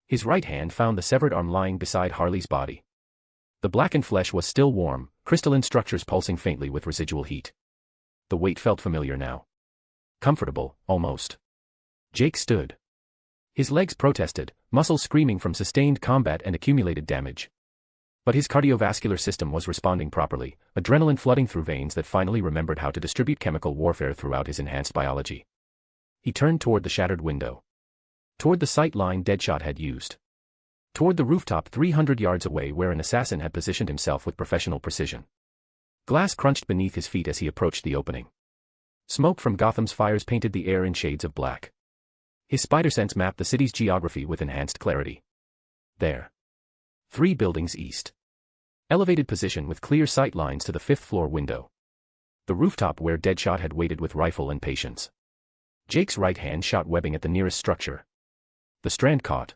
[SPEAKER 3] His right hand found the severed arm lying beside Harley's body. The blackened flesh was still warm, crystalline structures pulsing faintly with residual heat. The weight felt familiar now. Comfortable, almost. Jake stood. His legs protested, muscles screaming from sustained combat and accumulated damage. But his cardiovascular system was responding properly, adrenaline flooding through veins that finally remembered how to distribute chemical warfare throughout his enhanced biology. He turned toward the shattered window. Toward the sight line Deadshot had used. Toward the rooftop 300 yards away where an assassin had positioned himself with professional precision. Glass crunched beneath his feet as he approached the opening. Smoke from Gotham's fires painted the air in shades of black. His spider sense mapped the city's geography with enhanced clarity. There. 3 buildings east. Elevated position with clear sight lines to the 5th floor window. The rooftop where Deadshot had waited with rifle and patience. Jake's right hand shot webbing at the nearest structure. The strand caught.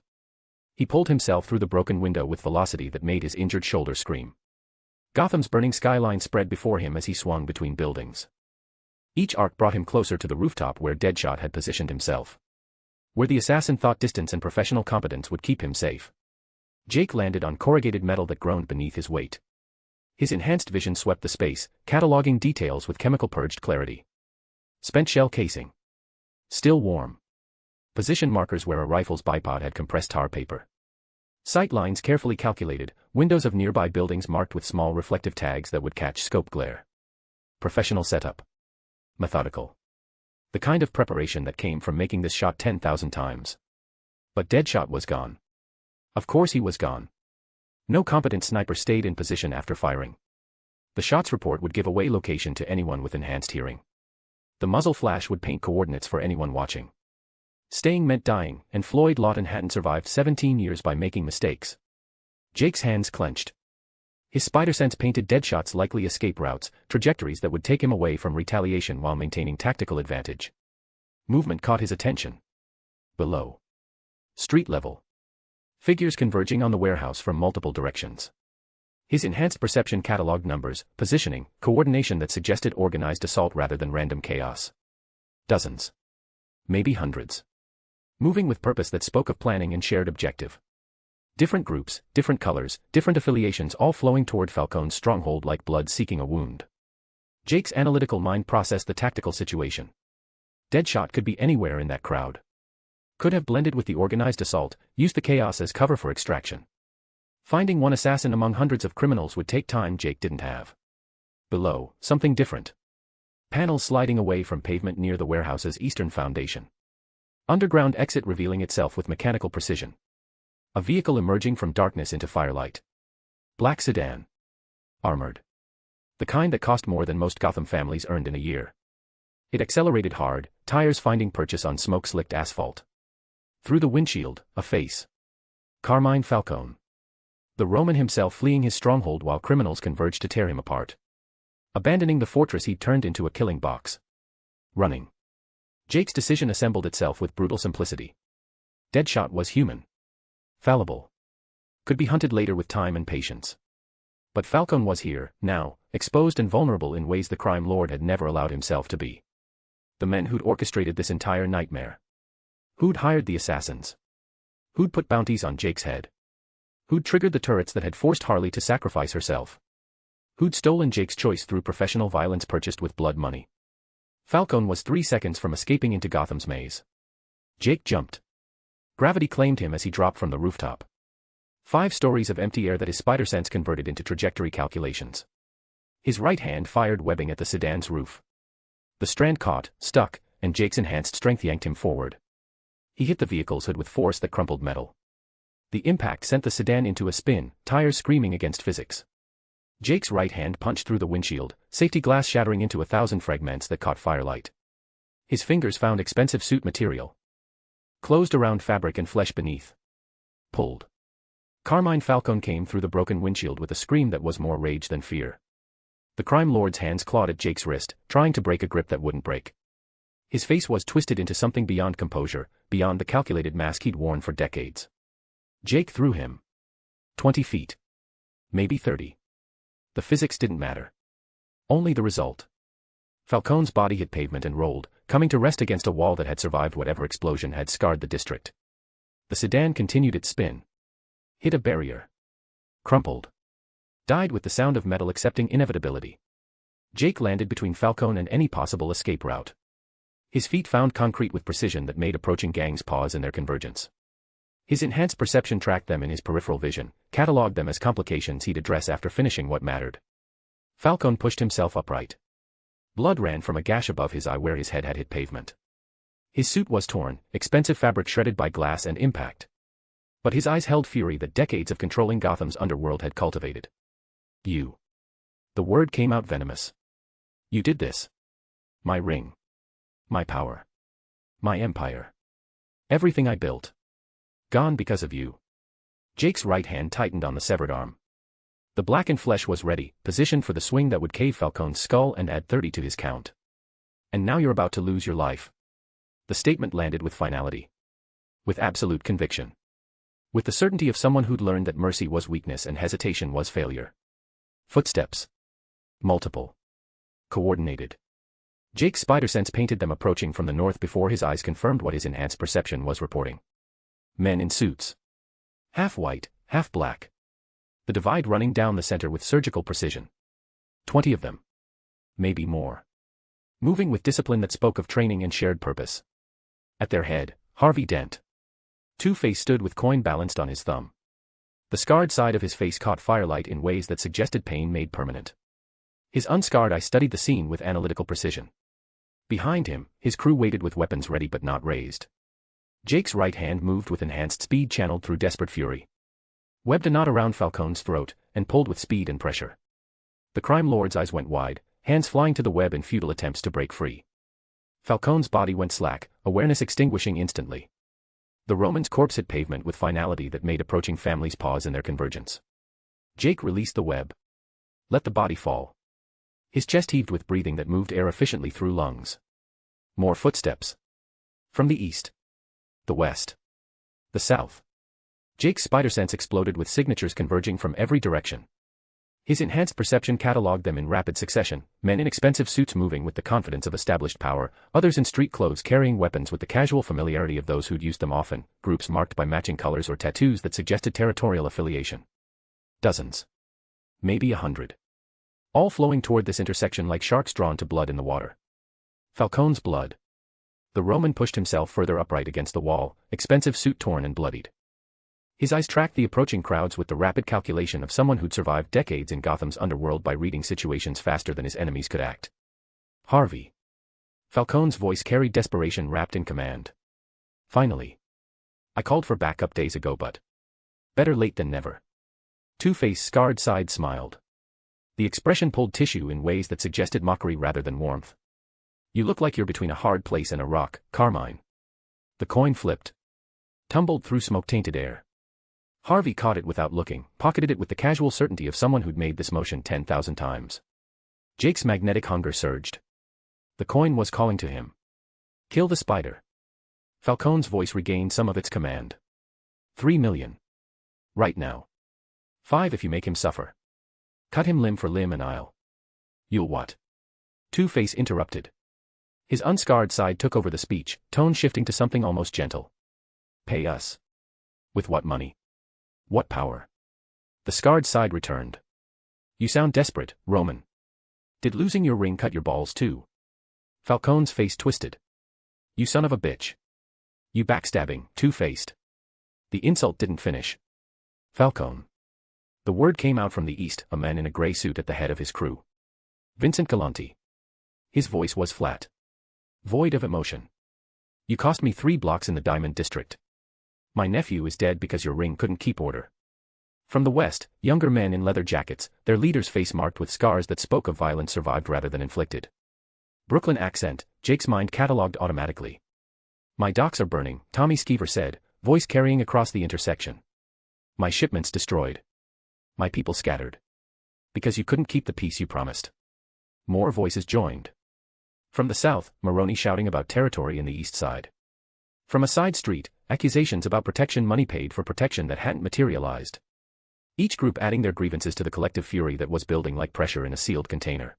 [SPEAKER 3] He pulled himself through the broken window with velocity that made his injured shoulder scream. Gotham's burning skyline spread before him as he swung between buildings. Each arc brought him closer to the rooftop where Deadshot had positioned himself. Where the assassin thought distance and professional competence would keep him safe. Jake landed on corrugated metal that groaned beneath his weight. His enhanced vision swept the space, cataloging details with chemical-purged clarity. Spent shell casing. Still warm. Position markers where a rifle's bipod had compressed tar paper. Sight lines carefully calculated, windows of nearby buildings marked with small reflective tags that would catch scope glare. Professional setup. Methodical. The kind of preparation that came from making this shot 10,000 times. But Deadshot was gone. Of course he was gone. No competent sniper stayed in position after firing. The shot's report would give away location to anyone with enhanced hearing. The muzzle flash would paint coordinates for anyone watching. Staying meant dying, and Floyd Lawton hadn't survived 17 years by making mistakes. Jake's hands clenched. His spider sense painted Deadshot's likely escape routes, trajectories that would take him away from retaliation while maintaining tactical advantage. Movement caught his attention. Below. Street level. Figures converging on the warehouse from multiple directions. His enhanced perception cataloged numbers, positioning, coordination that suggested organized assault rather than random chaos. Dozens. Maybe hundreds. Moving with purpose that spoke of planning and shared objective. Different groups, different colors, different affiliations all flowing toward Falcone's stronghold like blood seeking a wound. Jake's analytical mind processed the tactical situation. Deadshot could be anywhere in that crowd. Could have blended with the organized assault, used the chaos as cover for extraction. Finding one assassin among hundreds of criminals would take time Jake didn't have. Below, something different. Panels sliding away from pavement near the warehouse's eastern foundation. Underground exit revealing itself with mechanical precision. A vehicle emerging from darkness into firelight. Black sedan. Armored. The kind that cost more than most Gotham families earned in a year. It accelerated hard, tires finding purchase on smoke-slicked asphalt. Through the windshield, a face. Carmine Falcone. The Roman himself fleeing his stronghold while criminals converged to tear him apart. Abandoning the fortress he'd turned into a killing box. Running. Jake's decision assembled itself with brutal simplicity. Deadshot was human. Fallible. Could be hunted later with time and patience. But Falcone was here, now, exposed and vulnerable in ways the crime lord had never allowed himself to be. The men who'd orchestrated this entire nightmare. Who'd hired the assassins? Who'd put bounties on Jake's head? Who'd triggered the turrets that had forced Harley to sacrifice herself? Who'd stolen Jake's choice through professional violence purchased with blood money? Falcone was 3 seconds from escaping into Gotham's maze. Jake jumped. Gravity claimed him as he dropped from the rooftop. 5 stories of empty air that his spider sense converted into trajectory calculations. His right hand fired webbing at the sedan's roof. The strand caught, stuck, and Jake's enhanced strength yanked him forward. He hit the vehicle's hood with force that crumpled metal. The impact sent the sedan into a spin, tires screaming against physics. Jake's right hand punched through the windshield, safety glass shattering into 1,000 fragments that caught firelight. His fingers found expensive suit material. Closed around fabric and flesh beneath. Pulled. Carmine Falcone came through the broken windshield with a scream that was more rage than fear. The crime lord's hands clawed at Jake's wrist, trying to break a grip that wouldn't break. His face was twisted into something beyond composure, beyond the calculated mask he'd worn for decades. Jake threw him. 20 feet. Maybe 30. The physics didn't matter. Only the result. Falcone's body hit pavement and rolled, coming to rest against a wall that had survived whatever explosion had scarred the district. The sedan continued its spin. Hit a barrier. Crumpled. Died with the sound of metal accepting inevitability. Jake landed between Falcone and any possible escape route. His feet found concrete with precision that made approaching gangs pause in their convergence. His enhanced perception tracked them in his peripheral vision, catalogued them as complications he'd address after finishing what mattered. Falcone pushed himself upright. Blood ran from a gash above his eye where his head had hit pavement. His suit was torn, expensive fabric shredded by glass and impact. But his eyes held fury that decades of controlling Gotham's underworld had cultivated. You. The word came out venomous. You did this. My ring. My power. My empire. Everything I built. Gone because of you. Jake's right hand tightened on the severed arm. The blackened flesh was ready, positioned for the swing that would cave Falcone's skull and add 30 to his count. And now you're about to lose your life. The statement landed with finality. With absolute conviction. With the certainty of someone who'd learned that mercy was weakness and hesitation was failure. Footsteps. Multiple. Coordinated. Jake's spider sense painted them approaching from the north before his eyes confirmed what his enhanced perception was reporting. Men in suits. Half white, half black. The divide running down the center with surgical precision. 20 of them. Maybe more. Moving with discipline that spoke of training and shared purpose. At their head, Harvey Dent. Two-Face stood with coin balanced on his thumb. The scarred side of his face caught firelight in ways that suggested pain made permanent. His unscarred eye studied the scene with analytical precision. Behind him, his crew waited with weapons ready but not raised. Jake's right hand moved with enhanced speed channeled through desperate fury. Webbed a knot around Falcone's throat, and pulled with speed and pressure. The crime lord's eyes went wide, hands flying to the web in futile attempts to break free. Falcone's body went slack, awareness extinguishing instantly. The Roman's corpse hit pavement with finality that made approaching families pause in their convergence. Jake released the web. Let the body fall. His chest heaved with breathing that moved air efficiently through lungs. More footsteps. From the east. The west. The south. Jake's spider sense exploded with signatures converging from every direction. His enhanced perception catalogued them in rapid succession, men in expensive suits moving with the confidence of established power, others in street clothes carrying weapons with the casual familiarity of those who'd used them often, groups marked by matching colors or tattoos that suggested territorial affiliation. Dozens. Maybe 100. All flowing toward this intersection like sharks drawn to blood in the water. Falcone's blood. The Roman pushed himself further upright against the wall, expensive suit torn and bloodied. His eyes tracked the approaching crowds with the rapid calculation of someone who'd survived decades in Gotham's underworld by reading situations faster than his enemies could act. Harvey. Falcone's voice carried desperation wrapped in command. Finally. I called for backup days ago, but better late than never. Two-Face's scarred side smiled. The expression pulled tissue in ways that suggested mockery rather than warmth. You look like you're between a hard place and a rock, Carmine. The coin flipped. Tumbled through smoke-tainted air. Harvey caught it without looking, pocketed it with the casual certainty of someone who'd made this motion 10,000 times. Jake's magnetic hunger surged. The coin was calling to him. Kill the spider. Falcone's voice regained some of its command. 3 million. Right now. 5 if you make him suffer. Cut him limb for limb and I'll. You'll what? Two-Face interrupted. His unscarred side took over the speech, tone shifting to something almost gentle. Pay us. With what money? What power? The scarred side returned. You sound desperate, Roman. Did losing your ring cut your balls too? Falcone's face twisted. You son of a bitch. You backstabbing, two-faced. The insult didn't finish. Falcone. The word came out from the east, a man in a gray suit at the head of his crew. Vincent Galanti. His voice was flat. Void of emotion. You cost me 3 blocks in the Diamond District. My nephew is dead because your ring couldn't keep order. From the west, younger men in leather jackets, their leaders' face marked with scars that spoke of violence survived rather than inflicted. Brooklyn accent, Jake's mind catalogued automatically. My docks are burning, Tommy Skeever said, voice carrying across the intersection. My shipments destroyed. My people scattered. Because you couldn't keep the peace you promised. More voices joined. From the south, Maroney shouting about territory in the east side. From a side street, accusations about protection money paid for protection that hadn't materialized. Each group adding their grievances to the collective fury that was building like pressure in a sealed container.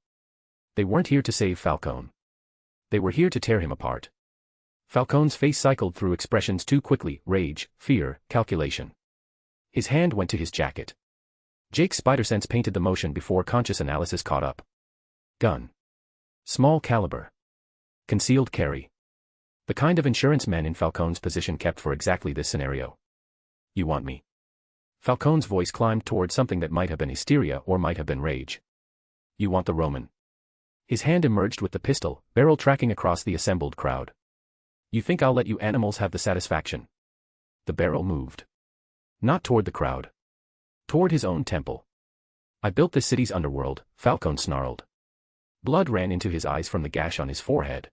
[SPEAKER 3] They weren't here to save Falcone. They were here to tear him apart. Falcone's face cycled through expressions too quickly, rage, fear, calculation. His hand went to his jacket. Jake's spider sense painted the motion before conscious analysis caught up. Gun. Small caliber. Concealed carry. The kind of insurance men in Falcone's position kept for exactly this scenario. You want me? Falcone's voice climbed toward something that might have been hysteria or might have been rage. You want the Roman? His hand emerged with the pistol, barrel tracking across the assembled crowd. You think I'll let you animals have the satisfaction? The barrel moved. Not toward the crowd. Toward his own temple. I built this city's underworld, Falcone snarled. Blood ran into his eyes from the gash on his forehead.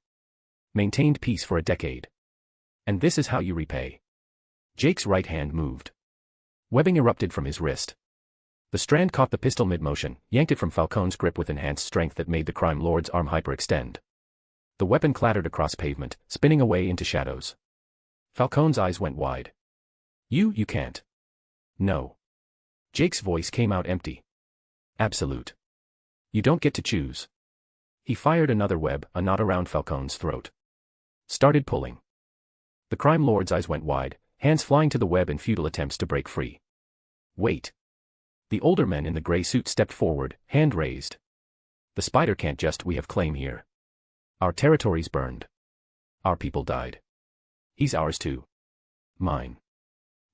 [SPEAKER 3] Maintained peace for a decade. And this is how you repay. Jake's right hand moved. Webbing erupted from his wrist. The strand caught the pistol mid-motion, yanked it from Falcone's grip with enhanced strength that made the crime lord's arm hyperextend. The weapon clattered across pavement, spinning away into shadows. Falcone's eyes went wide. You can't. No. Jake's voice came out empty. Absolute. You don't get to choose. He fired another web, a knot around Falcone's throat. Started pulling. The crime lord's eyes went wide, hands flying to the web in futile attempts to break free. Wait. The older men in the gray suit stepped forward, hand raised. The spider can't just we have claim here. Our territory's burned. Our people died. He's ours too. Mine.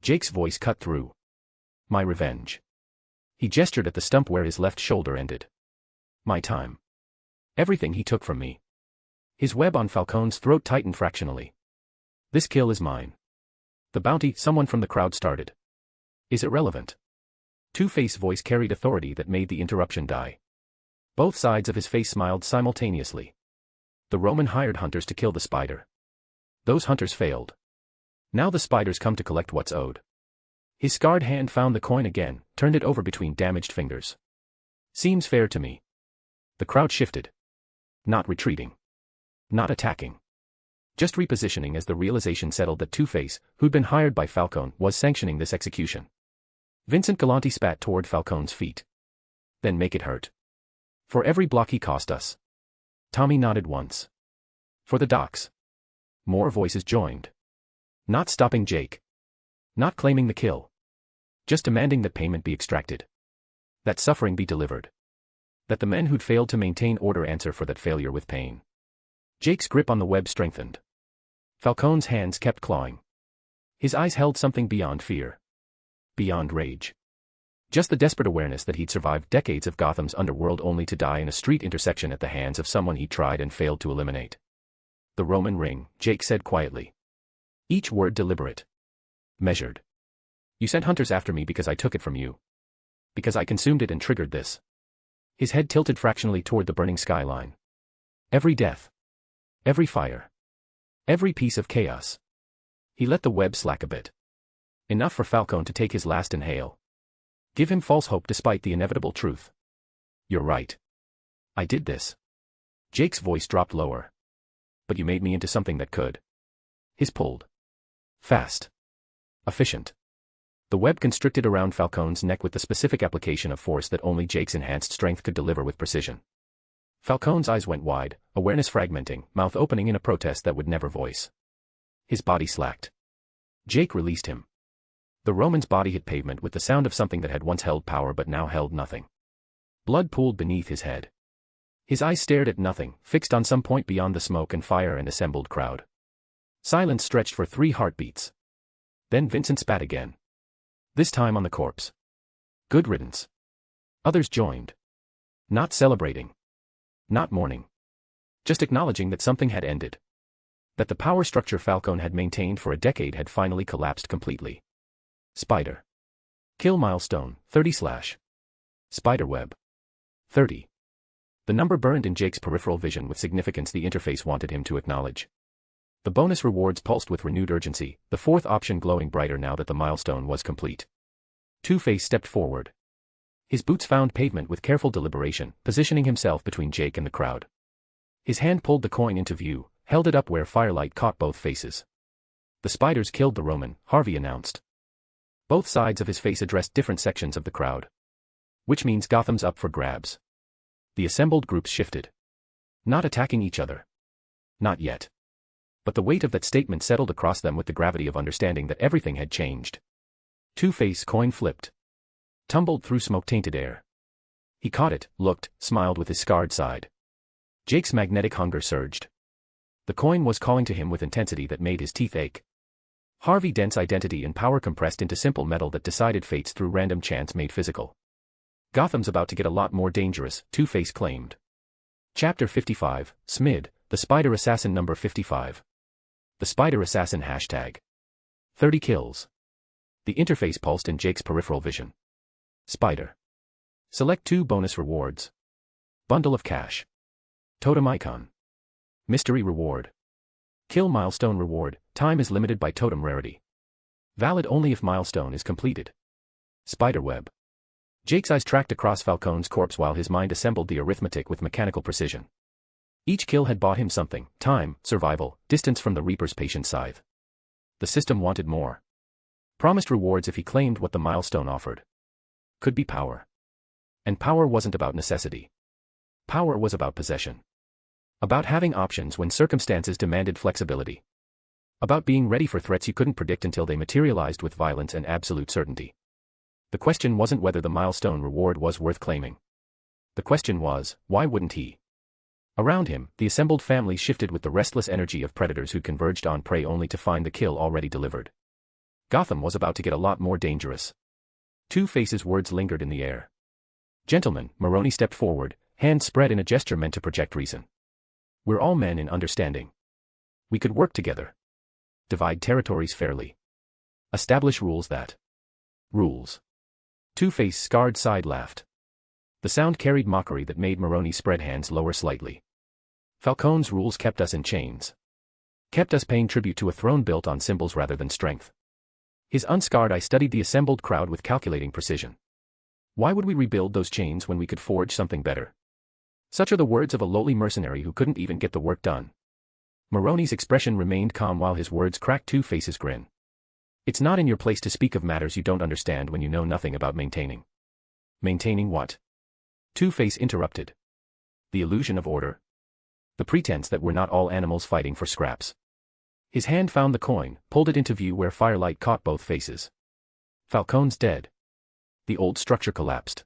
[SPEAKER 3] Jake's voice cut through. My revenge. He gestured at the stump where his left shoulder ended. My time. Everything he took from me. His web on Falcone's throat tightened fractionally. This kill is mine. The bounty, someone from the crowd started. Is irrelevant. Two-Face's voice carried authority that made the interruption die. Both sides of his face smiled simultaneously. The Roman hired hunters to kill the spider. Those hunters failed. Now the spiders come to collect what's owed. His scarred hand found the coin again, turned it over between damaged fingers. Seems fair to me. The crowd shifted. Not retreating. Not attacking. Just repositioning as the realization settled that Two-Face, who'd been hired by Falcone, was sanctioning this execution. Vincent Galanti spat toward Falcone's feet. Then make it hurt. For every block he cost us. Tommy nodded once. For the docks. More voices joined. Not stopping Jake. Not claiming the kill. Just demanding that payment be extracted. That suffering be delivered. That the men who'd failed to maintain order answer for that failure with pain. Jake's grip on the web strengthened. Falcone's hands kept clawing. His eyes held something beyond fear. Beyond rage. Just the desperate awareness that he'd survived decades of Gotham's underworld only to die in a street intersection at the hands of someone he tried and failed to eliminate. The Roman ring, Jake said quietly. Each word deliberate. Measured. You sent hunters after me because I took it from you. Because I consumed it and triggered this. His head tilted fractionally toward the burning skyline. Every death. Every fire. Every piece of chaos. He let the web slack a bit. Enough for Falcone to take his last inhale. Give him false hope despite the inevitable truth. You're right. I did this. Jake's voice dropped lower. But you made me into something that could. His pulled. Fast. Efficient. The web constricted around Falcone's neck with the specific application of force that only Jake's enhanced strength could deliver with precision. Falcone's eyes went wide, awareness fragmenting, mouth opening in a protest that would never voice. His body slacked. Jake released him. The Roman's body hit pavement with the sound of something that had once held power but now held nothing. Blood pooled beneath his head. His eyes stared at nothing, fixed on some point beyond the smoke and fire and assembled crowd. Silence stretched for 3 heartbeats. Then Vincent spat again. This time on the corpse. Good riddance. Others joined. Not celebrating. Not mourning. Just acknowledging that something had ended. That the power structure Falcone had maintained for a decade had finally collapsed completely. Spider. Kill milestone, 30/. Spiderweb. 30. The number burned in Jake's peripheral vision with significance the interface wanted him to acknowledge. The bonus rewards pulsed with renewed urgency, the 4th option glowing brighter now that the milestone was complete. Two-Face stepped forward. His boots found pavement with careful deliberation, positioning himself between Jake and the crowd. His hand pulled the coin into view, held it up where firelight caught both faces. The spiders killed the Roman, Harvey announced. Both sides of his face addressed different sections of the crowd. Which means Gotham's up for grabs. The assembled groups shifted. Not attacking each other. Not yet. But the weight of that statement settled across them with the gravity of understanding that everything had changed. Two-Face coin flipped. Tumbled through smoke-tainted air. He caught it, looked, smiled with his scarred side. Jake's magnetic hunger surged. The coin was calling to him with intensity that made his teeth ache. Harvey Dent's identity and power compressed into simple metal that decided fates through random chance made physical. Gotham's about to get a lot more dangerous, Two-Face claimed. Chapter 55, Smid, the Spider Assassin number 55. The Spider Assassin hashtag. 30 kills. The interface pulsed in Jake's peripheral vision. Spider. Select 2 bonus rewards. Bundle of cash. Totem icon. Mystery reward. Kill milestone reward, time is limited by totem rarity. Valid only if milestone is completed. Spiderweb. Jake's eyes tracked across Falcone's corpse while his mind assembled the arithmetic with mechanical precision. Each kill had bought him something: time, survival, distance from the Reaper's patient scythe. The system wanted more. Promised rewards if he claimed what the milestone offered. Could be power. And power wasn't about necessity. Power was about possession. About having options when circumstances demanded flexibility. About being ready for threats you couldn't predict until they materialized with violence and absolute certainty. The question wasn't whether the milestone reward was worth claiming. The question was, why wouldn't he? Around him, the assembled family shifted with the restless energy of predators who converged on prey only to find the kill already delivered. Gotham was about to get a lot more dangerous. Two-Face's words lingered in the air. Gentlemen, Maroni stepped forward, hands spread in a gesture meant to project reason. We're all men in understanding. We could work together. Divide territories fairly. Establish rules that. Rules. Two-Face scarred side laughed. The sound carried mockery that made Maroni's spread hands lower slightly. Falcone's rules kept us in chains. Kept us paying tribute to a throne built on symbols rather than strength. His unscarred eye studied the assembled crowd with calculating precision. Why would we rebuild those chains when we could forge something better? Such are the words of a lowly mercenary who couldn't even get the work done. Maroni's expression remained calm while his words cracked Two-Face's grin. It's not in your place to speak of matters you don't understand when you know nothing about maintaining. Maintaining what? Two-Face interrupted. The illusion of order. The pretense that we're not all animals fighting for scraps. His hand found the coin, pulled it into view where firelight caught both faces. Falcone's dead. The old structure collapsed.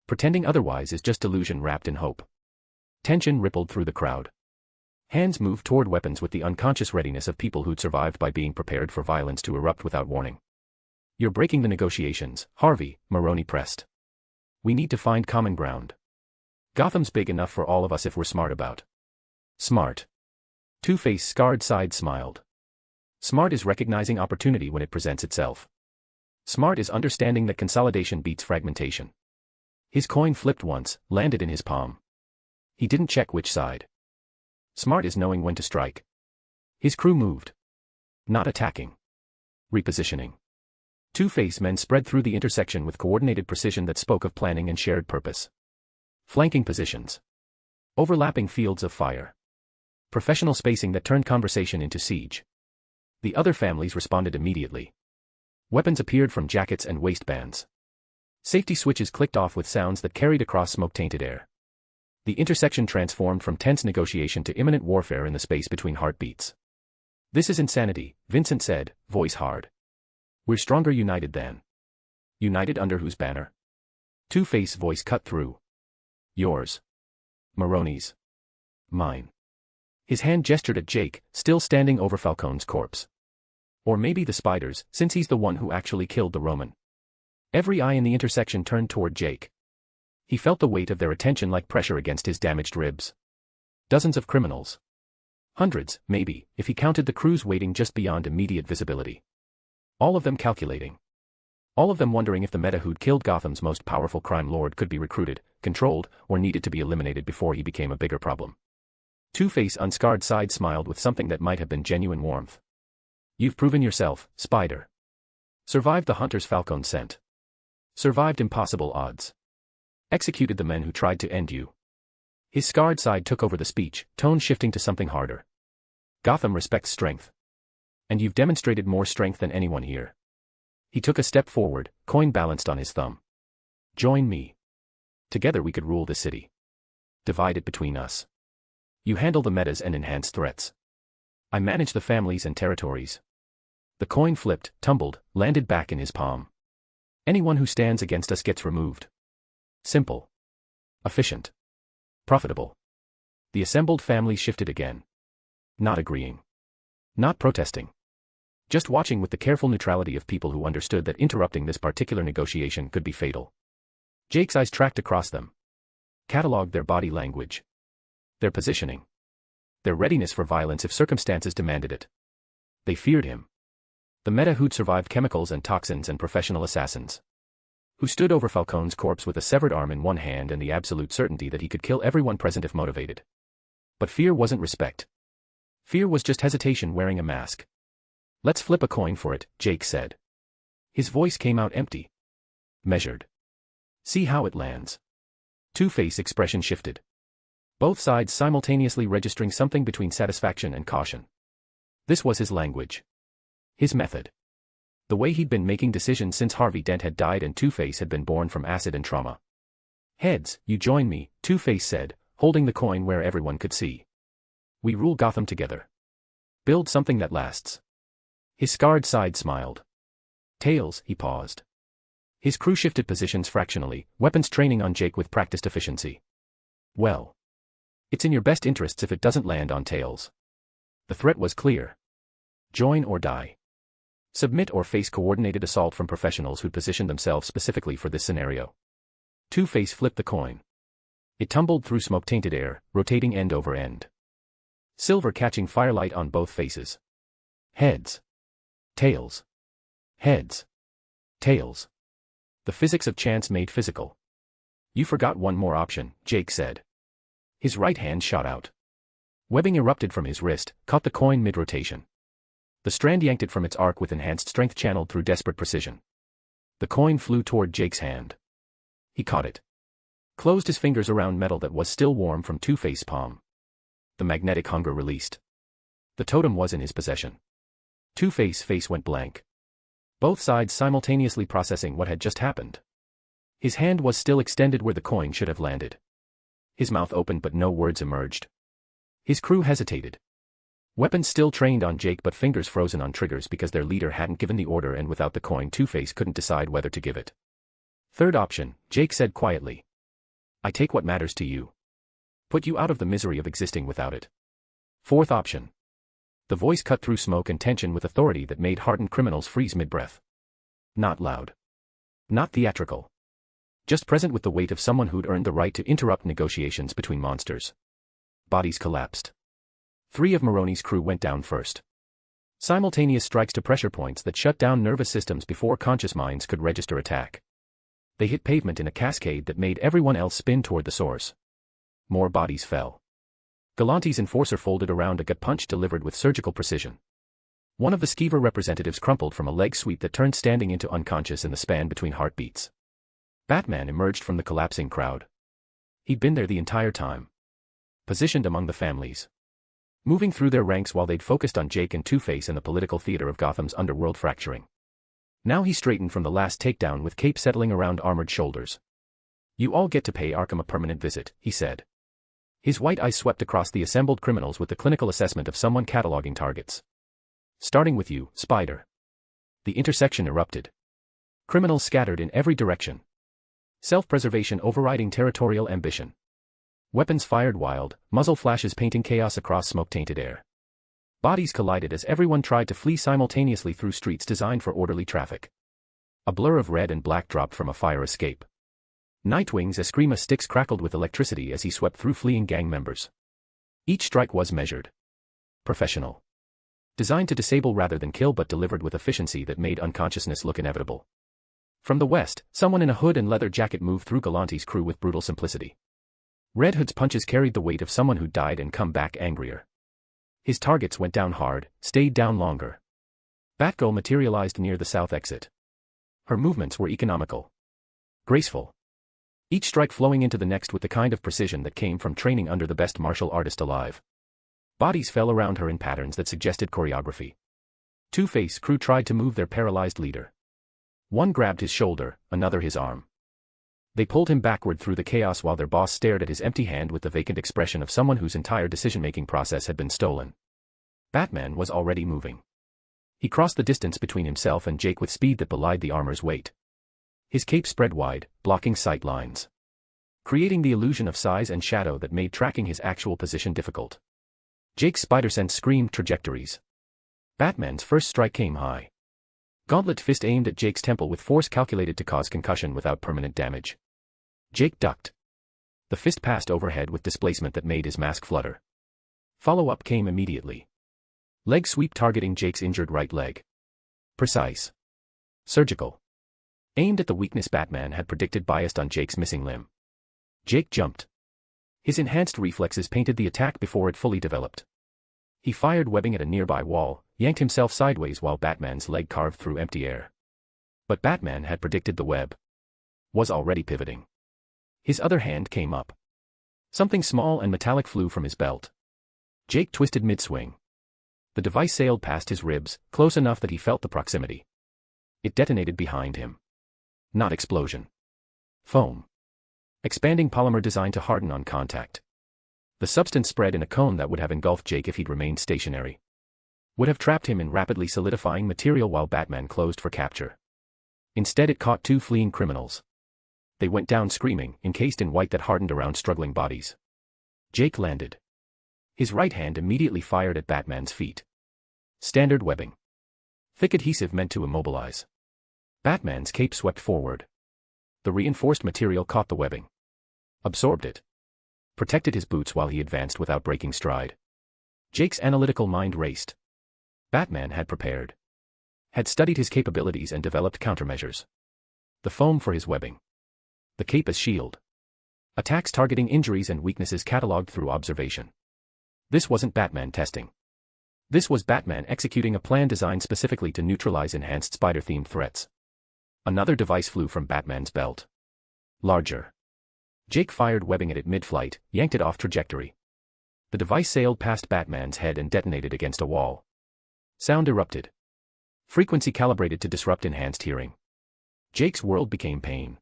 [SPEAKER 3] Pretending otherwise is just delusion wrapped in hope. Tension rippled through the crowd. Hands moved toward weapons with the unconscious readiness of people who'd survived by being prepared for violence to erupt without warning. You're breaking the negotiations, Harvey, Maroni pressed. We need to find common ground. Gotham's big enough for all of us if we're smart about. Smart. Two-Face scarred side smiled. Smart is recognizing opportunity when it presents itself. Smart is understanding that consolidation beats fragmentation. His coin flipped once, landed in his palm. He didn't check which side. Smart is knowing when to strike. His crew moved. Not attacking. Repositioning. Two-Face men spread through the intersection with coordinated precision that spoke of planning and shared purpose. Flanking positions. Overlapping fields of fire. Professional spacing that turned conversation into siege. The other families responded immediately. Weapons appeared from jackets and waistbands. Safety switches clicked off with sounds that carried across smoke-tainted air. The intersection transformed from tense negotiation to imminent warfare in the space between heartbeats. This is insanity, Vincent said, voice hard. We're stronger united than. United under whose banner? Two-Face voice cut through. Yours. Maroni's. Mine. His hand gestured at Jake, still standing over Falcone's corpse. Or maybe the Spider's, since he's the one who actually killed the Roman. Every eye in the intersection turned toward Jake. He felt the weight of their attention like pressure against his damaged ribs. Dozens of criminals. Hundreds, maybe, if he counted the crews waiting just beyond immediate visibility. All of them calculating. All of them wondering if the meta who'd killed Gotham's most powerful crime lord could be recruited, controlled, or needed to be eliminated before he became a bigger problem. Two-Face unscarred side smiled with something that might have been genuine warmth. You've proven yourself, Spider. Survived the hunters Falcone sent. Survived impossible odds. Executed the men who tried to end you. His scarred side took over the speech, tone shifting to something harder. Gotham respects strength. And you've demonstrated more strength than anyone here. He took a step forward, coin balanced on his thumb. Join me. Together we could rule the city. Divide it between us. You handle the metas and enhance threats. I manage the families and territories. The coin flipped, tumbled, landed back in his palm. Anyone who stands against us gets removed. Simple. Efficient. Profitable. The assembled family shifted again. Not agreeing. Not protesting. Just watching with the careful neutrality of people who understood that interrupting this particular negotiation could be fatal. Jake's eyes tracked across them. Catalogued their body language. Their positioning. Their readiness for violence if circumstances demanded it. They feared him. The meta who'd survived chemicals and toxins and professional assassins. Who stood over Falcone's corpse with a severed arm in one hand and the absolute certainty that he could kill everyone present if motivated. But fear wasn't respect. Fear was just hesitation wearing a mask. Let's flip a coin for it, Jake said. His voice came out empty. Measured. See how it lands. Two-Face expression shifted. Both sides simultaneously registering something between satisfaction and caution. This was his language. His method. The way he'd been making decisions since Harvey Dent had died and Two-Face had been born from acid and trauma. Heads, you join me, Two-Face said, holding the coin where everyone could see. We rule Gotham together. Build something that lasts. His scarred side smiled. Tails, he paused. His crew shifted positions fractionally, weapons training on Jake with practiced efficiency. Well. It's in your best interests if it doesn't land on Tails. The threat was clear. Join or die. Submit or face coordinated assault from professionals who'd positioned themselves specifically for this scenario. Two-Face flipped the coin. It tumbled through smoke-tainted air, rotating end over end. Silver catching firelight on both faces. Heads. Tails. Heads. Tails. The physics of chance made physical. You forgot one more option, Jake said. His right hand shot out. Webbing erupted from his wrist, caught the coin mid-rotation. The strand yanked it from its arc with enhanced strength channeled through desperate precision. The coin flew toward Jake's hand. He caught it. Closed his fingers around metal that was still warm from Two-Face's palm. The magnetic hunger released. The totem was in his possession. Two-Face's face went blank. Both sides simultaneously processing what had just happened. His hand was still extended where the coin should have landed. His mouth opened but no words emerged. His crew hesitated. Weapons still trained on Jake but fingers frozen on triggers because their leader hadn't given the order, and without the coin Two-Face couldn't decide whether to give it. Third option, Jake said quietly. I take what matters to you. Put you out of the misery of existing without it. Fourth option. The voice cut through smoke and tension with authority that made hardened criminals freeze mid-breath. Not loud. Not theatrical. Just present with the weight of someone who'd earned the right to interrupt negotiations between monsters. Bodies collapsed. 3 of Maroni's crew went down first. Simultaneous strikes to pressure points that shut down nervous systems before conscious minds could register attack. They hit pavement in a cascade that made everyone else spin toward the source. More bodies fell. Galante's enforcer folded around a gut punch delivered with surgical precision. One of the Skeever representatives crumpled from a leg sweep that turned standing into unconscious in the span between heartbeats. Batman emerged from the collapsing crowd. He'd been there the entire time. Positioned among the families. Moving through their ranks while they'd focused on Jake and Two-Face and the political theater of Gotham's underworld fracturing. Now he straightened from the last takedown with cape settling around armored shoulders. You all get to pay Arkham a permanent visit, he said. His white eyes swept across the assembled criminals with the clinical assessment of someone cataloging targets. Starting with you, Spider. The intersection erupted. Criminals scattered in every direction. Self-preservation overriding territorial ambition. Weapons fired wild, muzzle flashes painting chaos across smoke-tainted air. Bodies collided as everyone tried to flee simultaneously through streets designed for orderly traffic. A blur of red and black dropped from a fire escape. Nightwing's Eskrima sticks crackled with electricity as he swept through fleeing gang members. Each strike was measured. Professional. Designed to disable rather than kill but delivered with efficiency that made unconsciousness look inevitable. From the west, someone in a hood and leather jacket moved through Galante's crew with brutal simplicity. Red Hood's punches carried the weight of someone who died and come back angrier. His targets went down hard, stayed down longer. Batgirl materialized near the south exit. Her movements were economical. Graceful. Each strike flowing into the next with the kind of precision that came from training under the best martial artist alive. Bodies fell around her in patterns that suggested choreography. Two-Face crew tried to move their paralyzed leader. One grabbed his shoulder, another his arm. They pulled him backward through the chaos while their boss stared at his empty hand with the vacant expression of someone whose entire decision-making process had been stolen. Batman was already moving. He crossed the distance between himself and Jake with speed that belied the armor's weight. His cape spread wide, blocking sight lines. Creating the illusion of size and shadow that made tracking his actual position difficult. Jake's spider sense screamed trajectories. Batman's first strike came high. Gauntlet fist aimed at Jake's temple with force calculated to cause concussion without permanent damage. Jake ducked. The fist passed overhead with displacement that made his mask flutter. Follow-up came immediately. Leg sweep targeting Jake's injured right leg. Precise. Surgical. Aimed at the weakness Batman had predicted biased on Jake's missing limb. Jake jumped. His enhanced reflexes painted the attack before it fully developed. He fired webbing at a nearby wall, yanked himself sideways while Batman's leg carved through empty air. But Batman had predicted the web. Was already pivoting. His other hand came up. Something small and metallic flew from his belt. Jake twisted mid-swing. The device sailed past his ribs, close enough that he felt the proximity. It detonated behind him. Not explosion. Foam. Expanding polymer designed to harden on contact. The substance spread in a cone that would have engulfed Jake if he'd remained stationary. Would have trapped him in rapidly solidifying material while Batman closed for capture. Instead it caught 2 fleeing criminals. They went down screaming, encased in white that hardened around struggling bodies. Jake landed. His right hand immediately fired at Batman's feet. Standard webbing. Thick adhesive meant to immobilize. Batman's cape swept forward. The reinforced material caught the webbing. Absorbed it. Protected his boots while he advanced without breaking stride. Jake's analytical mind raced. Batman had prepared. Had studied his capabilities and developed countermeasures. The foam for his webbing. The cape as shield. Attacks targeting injuries and weaknesses catalogued through observation. This wasn't Batman testing. This was Batman executing a plan designed specifically to neutralize enhanced spider-themed threats. Another device flew from Batman's belt. Larger. Jake fired webbing at it mid-flight, yanked it off trajectory. The device sailed past Batman's head and detonated against a wall. Sound erupted. Frequency calibrated to disrupt enhanced hearing. Jake's world became pain.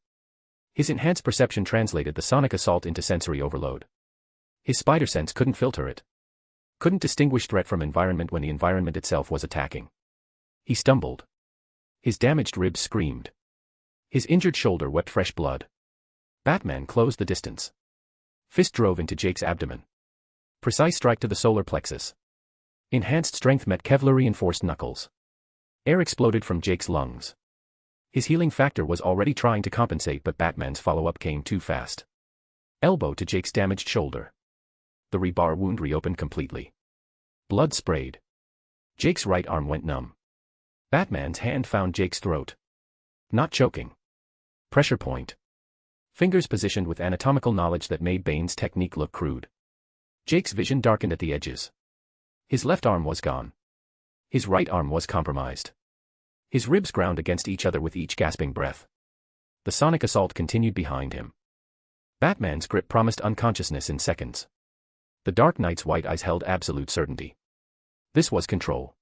[SPEAKER 3] His enhanced perception translated the sonic assault into sensory overload. His spider sense couldn't filter it. Couldn't distinguish threat from environment when the environment itself was attacking. He stumbled. His damaged ribs screamed. His injured shoulder wept fresh blood. Batman closed the distance. Fist drove into Jake's abdomen. Precise strike to the solar plexus. Enhanced strength met Kevlar-reinforced knuckles. Air exploded from Jake's lungs. His healing factor was already trying to compensate, but Batman's follow-up came too fast. Elbow to Jake's damaged shoulder. The rebar wound reopened completely. Blood sprayed. Jake's right arm went numb. Batman's hand found Jake's throat. Not choking. Pressure point. Fingers positioned with anatomical knowledge that made Bane's technique look crude. Jake's vision darkened at the edges. His left arm was gone. His right arm was compromised. His ribs ground against each other with each gasping breath. The sonic assault continued behind him. Batman's grip promised unconsciousness in seconds. The Dark Knight's white eyes held absolute certainty. This was control.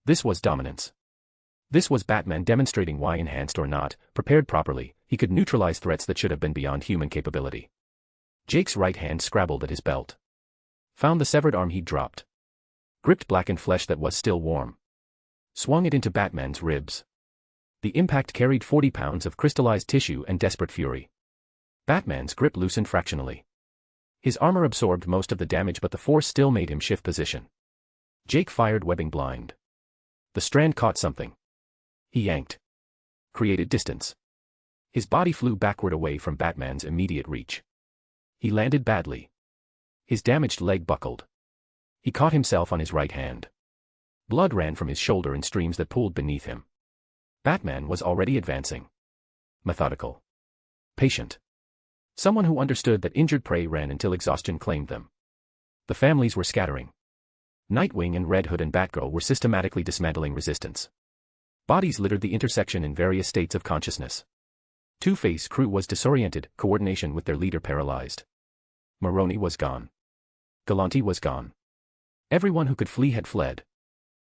[SPEAKER 3] This was dominance. This was Batman demonstrating why, enhanced or not, prepared properly, he could neutralize threats that should have been beyond human capability. Jake's right hand scrabbled at his belt. Found the severed arm he'd dropped. Gripped blackened flesh that was still warm. Swung it into Batman's ribs. The impact carried 40 pounds of crystallized tissue and desperate fury. Batman's grip loosened fractionally. His armor absorbed most of the damage, but the force still made him shift position. Jake fired webbing blind. The strand caught something. He yanked. Created distance. His body flew backward away from Batman's immediate reach. He landed badly. His damaged leg buckled. He caught himself on his right hand. Blood ran from his shoulder in streams that pooled beneath him. Batman was already advancing. Methodical. Patient. Someone who understood that injured prey ran until exhaustion claimed them. The families were scattering. Nightwing and Red Hood and Batgirl were systematically dismantling resistance. Bodies littered the intersection in various states of consciousness. Two-Face crew was disoriented, coordination with their leader paralyzed. Maroni was gone. Galante was gone. Everyone who could flee had fled.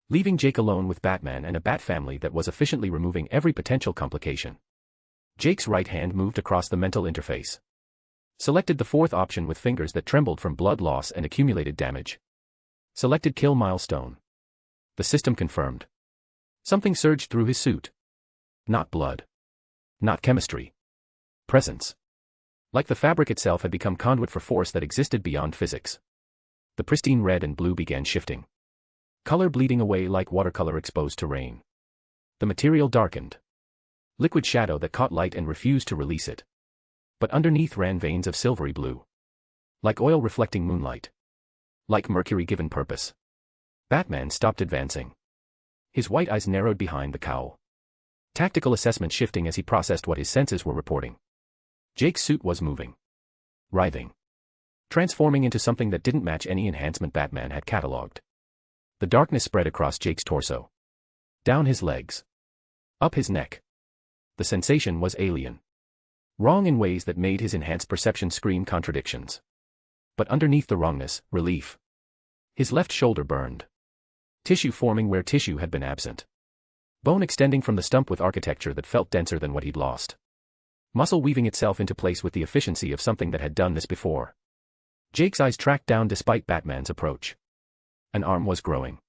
[SPEAKER 3] Leaving Jake alone with Batman and a Bat family that was efficiently removing every potential complication. Jake's right hand moved across the mental interface. Selected the fourth option with fingers that trembled from blood loss and accumulated damage. Selected kill milestone. The system confirmed. Something surged through his suit. Not blood. Not chemistry. Presence. Like the fabric itself had become conduit for force that existed beyond physics. The pristine red and blue began shifting. Color bleeding away like watercolor exposed to rain. The material darkened. Liquid shadow that caught light and refused to release it. But underneath ran veins of silvery blue. Like oil reflecting moonlight. Like mercury given purpose. Batman stopped advancing. His white eyes narrowed behind the cowl. Tactical assessment shifting as he processed what his senses were reporting. Jake's suit was moving. Writhing. Transforming into something that didn't match any enhancement Batman had catalogued. The darkness spread across Jake's torso. Down his legs. Up his neck. The sensation was alien. Wrong in ways that made his enhanced perception scream contradictions. But underneath the wrongness, relief. His left shoulder burned. Tissue forming where tissue had been absent. Bone extending from the stump with architecture that felt denser than what he'd lost. Muscle weaving itself into place with the efficiency of something that had done this before. Jake's eyes tracked down despite Batman's approach. An arm was growing.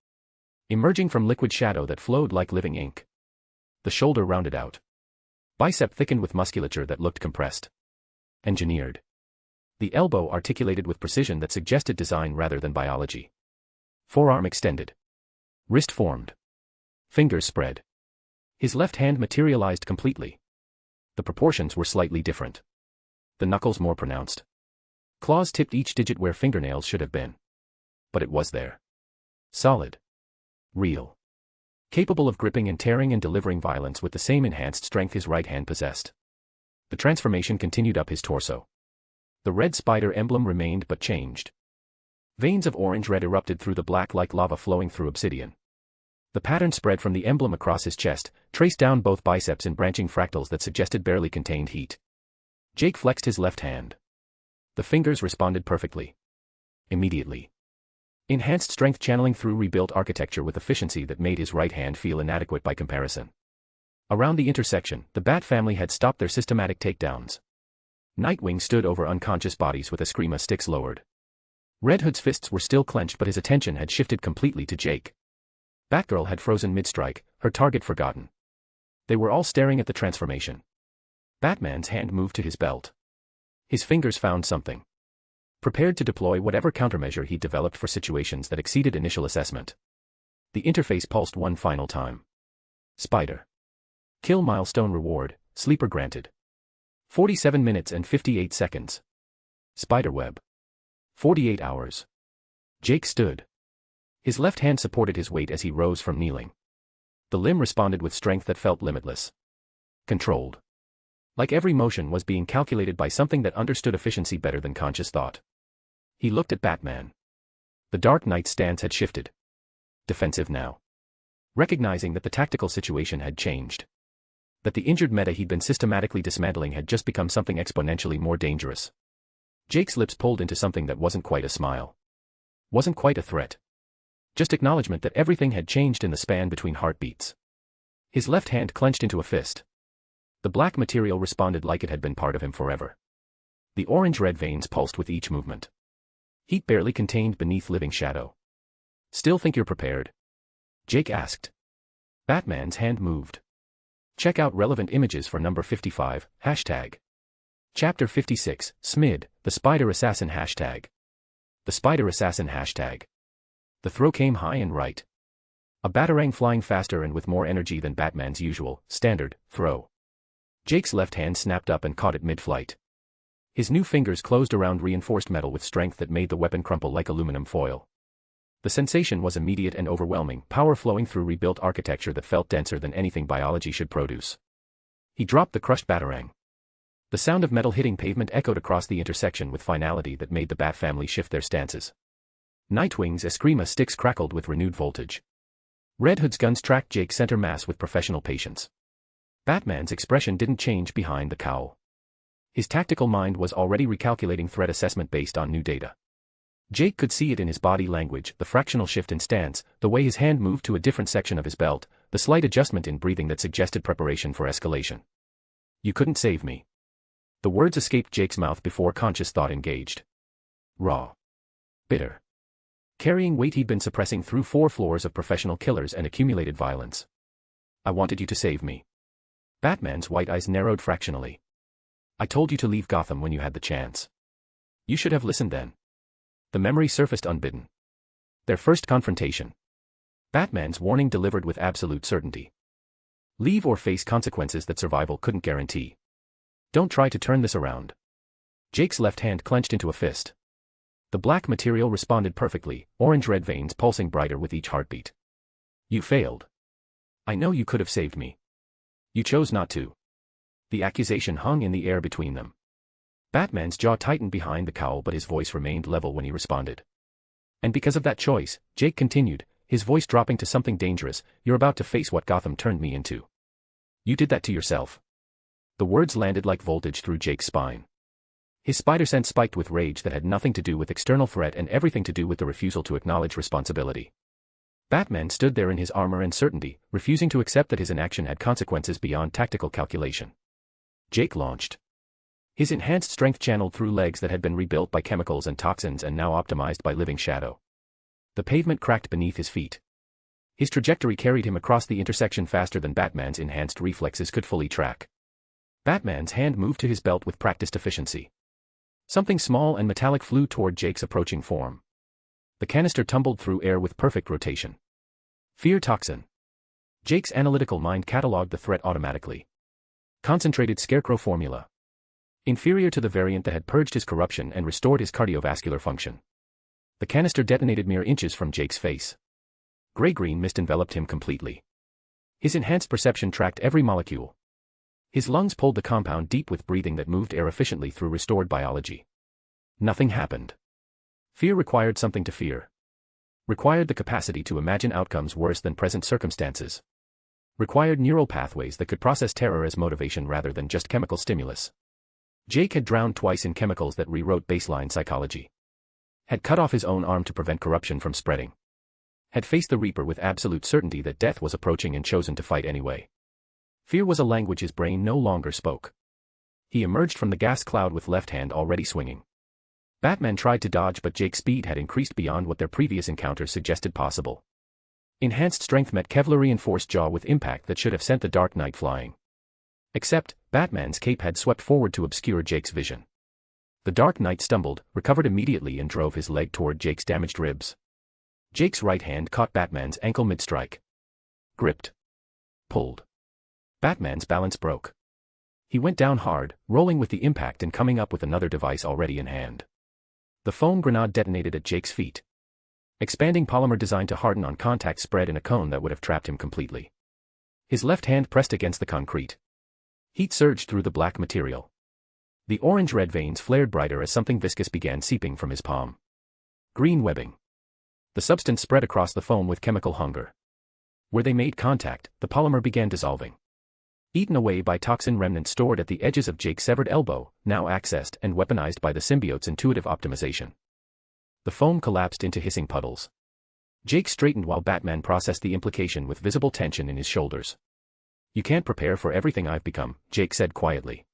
[SPEAKER 3] Emerging from liquid shadow that flowed like living ink. The shoulder rounded out. Bicep thickened with musculature that looked compressed. Engineered. The elbow articulated with precision that suggested design rather than biology. Forearm extended. Wrist formed. Fingers spread. His left hand materialized completely. The proportions were slightly different. The knuckles more pronounced. Claws tipped each digit where fingernails should have been. But it was there. Solid. Real. Capable of gripping and tearing and delivering violence with the same enhanced strength his right hand possessed. The transformation continued up his torso. The red spider emblem remained but changed. Veins of orange-red erupted through the black like lava flowing through obsidian. The pattern spread from the emblem across his chest, traced down both biceps in branching fractals that suggested barely contained heat. Jake flexed his left hand. The fingers responded perfectly. Immediately. Enhanced strength channeling through rebuilt architecture with efficiency that made his right hand feel inadequate by comparison. Around the intersection, the Bat family had stopped their systematic takedowns. Nightwing stood over unconscious bodies with Eskrima sticks lowered. Red Hood's fists were still clenched but his attention had shifted completely to Jake. Batgirl had frozen mid-strike, her target forgotten. They were all staring at the transformation. Batman's hand moved to his belt. His fingers found something. Prepared to deploy whatever countermeasure he'd developed for situations that exceeded initial assessment. The interface pulsed one final time. Spider. Kill milestone reward, sleeper granted. 47 minutes and 58 seconds. Spiderweb. 48 hours. Jake stood. His left hand supported his weight as he rose from kneeling. The limb responded with strength that felt limitless. Controlled. Like every motion was being calculated by something that understood efficiency better than conscious thought. He looked at Batman. The Dark Knight's stance had shifted. Defensive now. Recognizing that the tactical situation had changed. That the injured meta he'd been systematically dismantling had just become something exponentially more dangerous. Jake's lips pulled into something that wasn't quite a smile. Wasn't quite a threat. Just acknowledgement that everything had changed in the span between heartbeats. His left hand clenched into a fist. The black material responded like it had been part of him forever. The orange-red veins pulsed with each movement. Heat barely contained beneath living shadow. Still think you're prepared? Jake asked. Batman's hand moved. Check out relevant images for number 55, hashtag. Chapter 56, SMID, the Spider Assassin hashtag. The Spider Assassin hashtag. The throw came high and right. A batarang flying faster and with more energy than Batman's usual, standard, throw. Jake's left hand snapped up and caught it mid-flight. His new fingers closed around reinforced metal with strength that made the weapon crumple like aluminum foil. The sensation was immediate and overwhelming, power flowing through rebuilt architecture that felt denser than anything biology should produce. He dropped the crushed batarang. The sound of metal hitting pavement echoed across the intersection with finality that made the Bat family shift their stances. Nightwing's Eskrima sticks crackled with renewed voltage. Red Hood's guns tracked Jake's center mass with professional patience. Batman's expression didn't change behind the cowl. His tactical mind was already recalculating threat assessment based on new data. Jake could see it in his body language, the fractional shift in stance, the way his hand moved to a different section of his belt, the slight adjustment in breathing that suggested preparation for escalation. You couldn't save me. The words escaped Jake's mouth before conscious thought engaged. Raw. Bitter. Carrying weight he'd been suppressing through 4 floors of professional killers and accumulated violence. I wanted you to save me. Batman's white eyes narrowed fractionally. I told you to leave Gotham when you had the chance. You should have listened then. The memory surfaced unbidden. Their first confrontation. Batman's warning delivered with absolute certainty. Leave or face consequences that survival couldn't guarantee. Don't try to turn this around. Jake's left hand clenched into a fist. The black material responded perfectly, orange-red veins pulsing brighter with each heartbeat. You failed. I know you could have saved me. You chose not to. The accusation hung in the air between them. Batman's jaw tightened behind the cowl but his voice remained level when he responded. And because of that choice, Jake continued, his voice dropping to something dangerous, you're about to face what Gotham turned me into. You did that to yourself. The words landed like voltage through Jake's spine. His spider sense spiked with rage that had nothing to do with external threat and everything to do with the refusal to acknowledge responsibility. Batman stood there in his armor and certainty, refusing to accept that his inaction had consequences beyond tactical calculation. Jake launched. His enhanced strength channeled through legs that had been rebuilt by chemicals and toxins and now optimized by living shadow. The pavement cracked beneath his feet. His trajectory carried him across the intersection faster than Batman's enhanced reflexes could fully track. Batman's hand moved to his belt with practiced efficiency. Something small and metallic flew toward Jake's approaching form. The canister tumbled through air with perfect rotation. Fear toxin. Jake's analytical mind catalogued the threat automatically. Concentrated scarecrow formula. Inferior to the variant that had purged his corruption and restored his cardiovascular function. The canister detonated mere inches from Jake's face. Gray-green mist enveloped him completely. His enhanced perception tracked every molecule. His lungs pulled the compound deep with breathing that moved air efficiently through restored biology. Nothing happened. Fear required something to fear. Required the capacity to imagine outcomes worse than present circumstances. Required neural pathways that could process terror as motivation rather than just chemical stimulus. Jake had drowned twice in chemicals that rewrote baseline psychology. Had cut off his own arm to prevent corruption from spreading. Had faced the Reaper with absolute certainty that death was approaching and chosen to fight anyway. Fear was a language his brain no longer spoke. He emerged from the gas cloud with left hand already swinging. Batman tried to dodge, but Jake's speed had increased beyond what their previous encounters suggested possible. Enhanced strength met Kevlar-reinforced jaw with impact that should have sent the Dark Knight flying. Except, Batman's cape had swept forward to obscure Jake's vision. The Dark Knight stumbled, recovered immediately and drove his leg toward Jake's damaged ribs. Jake's right hand caught Batman's ankle mid-strike. Gripped. Pulled. Batman's balance broke. He went down hard, rolling with the impact and coming up with another device already in hand. The foam grenade detonated at Jake's feet. Expanding polymer designed to harden on contact spread in a cone that would have trapped him completely. His left hand pressed against the concrete. Heat surged through the black material. The orange-red veins flared brighter as something viscous began seeping from his palm. Green webbing. The substance spread across the foam with chemical hunger. Where they made contact, the polymer began dissolving. Eaten away by toxin remnants stored at the edges of Jake's severed elbow, now accessed and weaponized by the symbiote's intuitive optimization. The foam collapsed into hissing puddles. Jake straightened while Batman processed the implication with visible tension in his shoulders. "You can't prepare for everything I've become," Jake said quietly.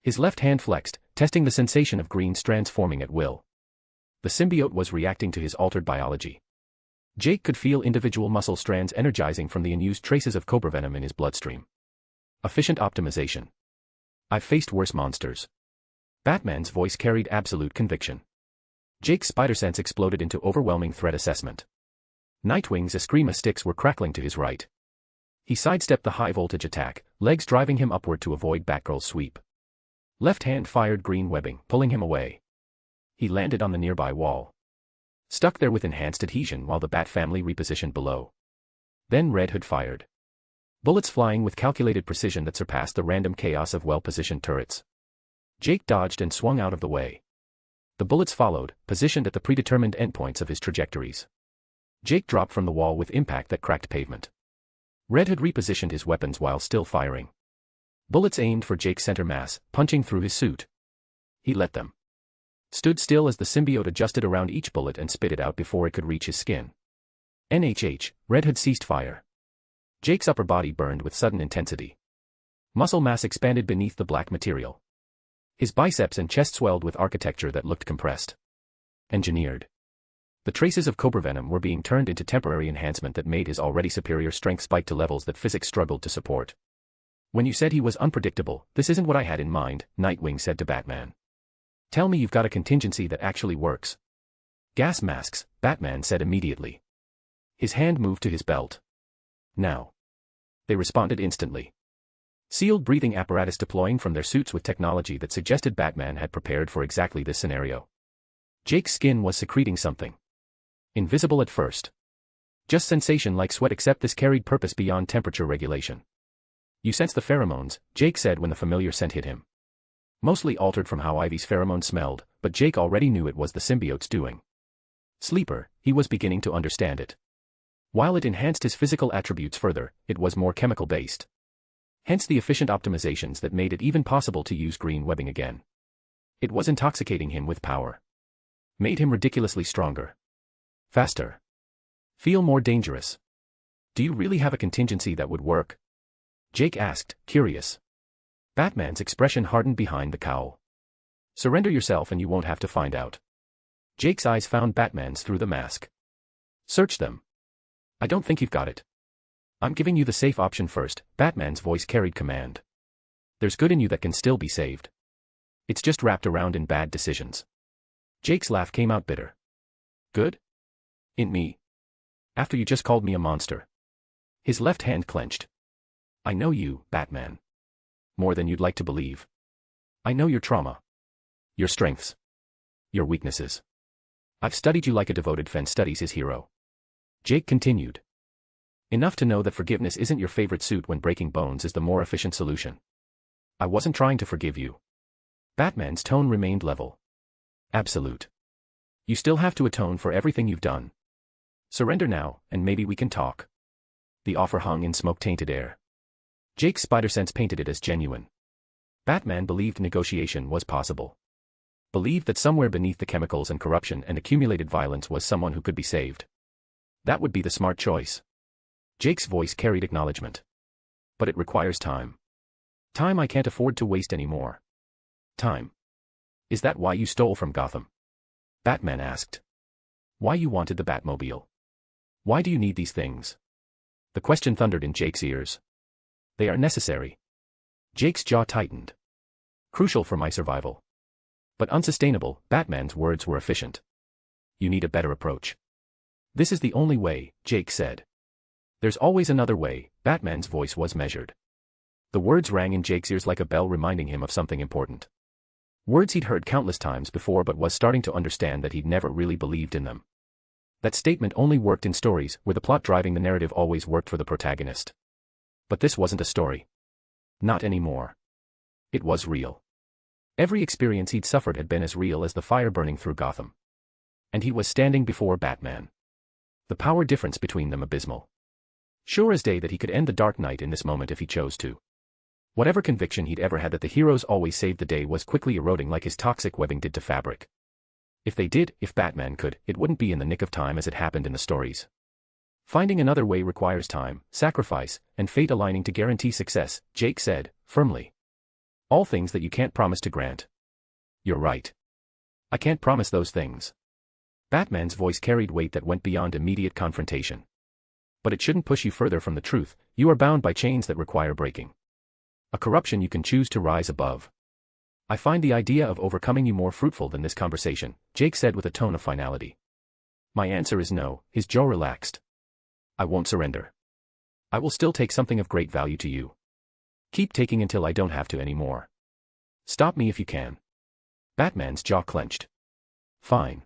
[SPEAKER 3] His left hand flexed, testing the sensation of green strands forming at will. The symbiote was reacting to his altered biology. Jake could feel individual muscle strands energizing from the unused traces of cobra venom in his bloodstream. Efficient optimization. "I've faced worse monsters." Batman's voice carried absolute conviction. Jake's spider sense exploded into overwhelming threat assessment. Nightwing's Eskrima sticks were crackling to his right. He sidestepped the high-voltage attack, legs driving him upward to avoid Batgirl's sweep. Left hand fired green webbing, pulling him away. He landed on the nearby wall. Stuck there with enhanced adhesion while the Bat family repositioned below. Then Red Hood fired. Bullets flying with calculated precision that surpassed the random chaos of well-positioned turrets. Jake dodged and swung out of the way. The bullets followed, positioned at the predetermined endpoints of his trajectories. Jake dropped from the wall with impact that cracked pavement. Red Hood repositioned his weapons while still firing. Bullets aimed for Jake's center mass, punching through his suit. He let them. Stood still as the symbiote adjusted around each bullet and spit it out before it could reach his skin. Red Hood ceased fire. Jake's upper body burned with sudden intensity. Muscle mass expanded beneath the black material. His biceps and chest swelled with architecture that looked compressed. Engineered. The traces of cobra venom were being turned into temporary enhancement that made his already superior strength spike to levels that physics struggled to support. "When you said he was unpredictable, this isn't what I had in mind," Nightwing said to Batman. "Tell me you've got a contingency that actually works." "Gas masks," Batman said immediately. His hand moved to his belt. "Now." They responded instantly. Sealed breathing apparatus deploying from their suits with technology that suggested Batman had prepared for exactly this scenario. Jake's skin was secreting something. Invisible at first. Just sensation like sweat, except this carried purpose beyond temperature regulation. "You sense the pheromones," Jake said when the familiar scent hit him. Mostly altered from how Ivy's pheromone smelled, but Jake already knew it was the symbiote's doing. Sleeper, he was beginning to understand it. While it enhanced his physical attributes further, it was more chemical-based. Hence the efficient optimizations that made it even possible to use green webbing again. It was intoxicating him with power. Made him ridiculously stronger. Faster. Feel more dangerous. "Do you really have a contingency that would work?" Jake asked, curious. Batman's expression hardened behind the cowl. "Surrender yourself and you won't have to find out." Jake's eyes found Batman's through the mask. "Search them. I don't think you've got it. I'm giving you the safe option first," Batman's voice carried command. "There's good in you that can still be saved. It's just wrapped around in bad decisions." Jake's laugh came out bitter. "Good? In me? After you just called me a monster." His left hand clenched. "I know you, Batman. More than you'd like to believe. I know your trauma. Your strengths. Your weaknesses. I've studied you like a devoted fan studies his hero." Jake continued. "Enough to know that forgiveness isn't your favorite suit when breaking bones is the more efficient solution. I wasn't trying to forgive you." Batman's tone remained level. Absolute. You still have to atone for everything you've done. Surrender now, and maybe we can talk. The offer hung in smoke-tainted air. Jake's spider sense painted it as genuine. Batman believed negotiation was possible. Believed that somewhere beneath the chemicals and corruption and accumulated violence was someone who could be saved. That would be the smart choice. Jake's voice carried acknowledgement. But it requires time. Time I can't afford to waste anymore. Time. Is that why you stole from Gotham? Batman asked. Why you wanted the Batmobile? Why do you need these things? The question thundered in Jake's ears. They are necessary. Jake's jaw tightened. Crucial for my survival. But unsustainable, Batman's words were efficient. You need a better approach. This is the only way, Jake said. There's always another way, Batman's voice was measured. The words rang in Jake's ears like a bell reminding him of something important. Words he'd heard countless times before but was starting to understand that he'd never really believed in them. That statement only worked in stories where the plot driving the narrative always worked for the protagonist. But this wasn't a story. Not anymore. It was real. Every experience he'd suffered had been as real as the fire burning through Gotham. And he was standing before Batman. The power difference between them abysmal. Sure as day that he could end the Dark Knight in this moment if he chose to. Whatever conviction he'd ever had that the heroes always saved the day was quickly eroding like his toxic webbing did to fabric. If they did, if Batman could, it wouldn't be in the nick of time as it happened in the stories. Finding another way requires time, sacrifice, and fate aligning to guarantee success, Jake said, firmly. All things that you can't promise to grant. You're right. I can't promise those things. Batman's voice carried weight that went beyond immediate confrontation. But it shouldn't push you further from the truth. You are bound by chains that require breaking. A corruption you can choose to rise above. I find the idea of overcoming you more fruitful than this conversation, Jake said with a tone of finality. My answer is no, his jaw relaxed. I won't surrender. I will still take something of great value to you. Keep taking until I don't have to anymore. Stop me if you can. Batman's jaw clenched. Fine.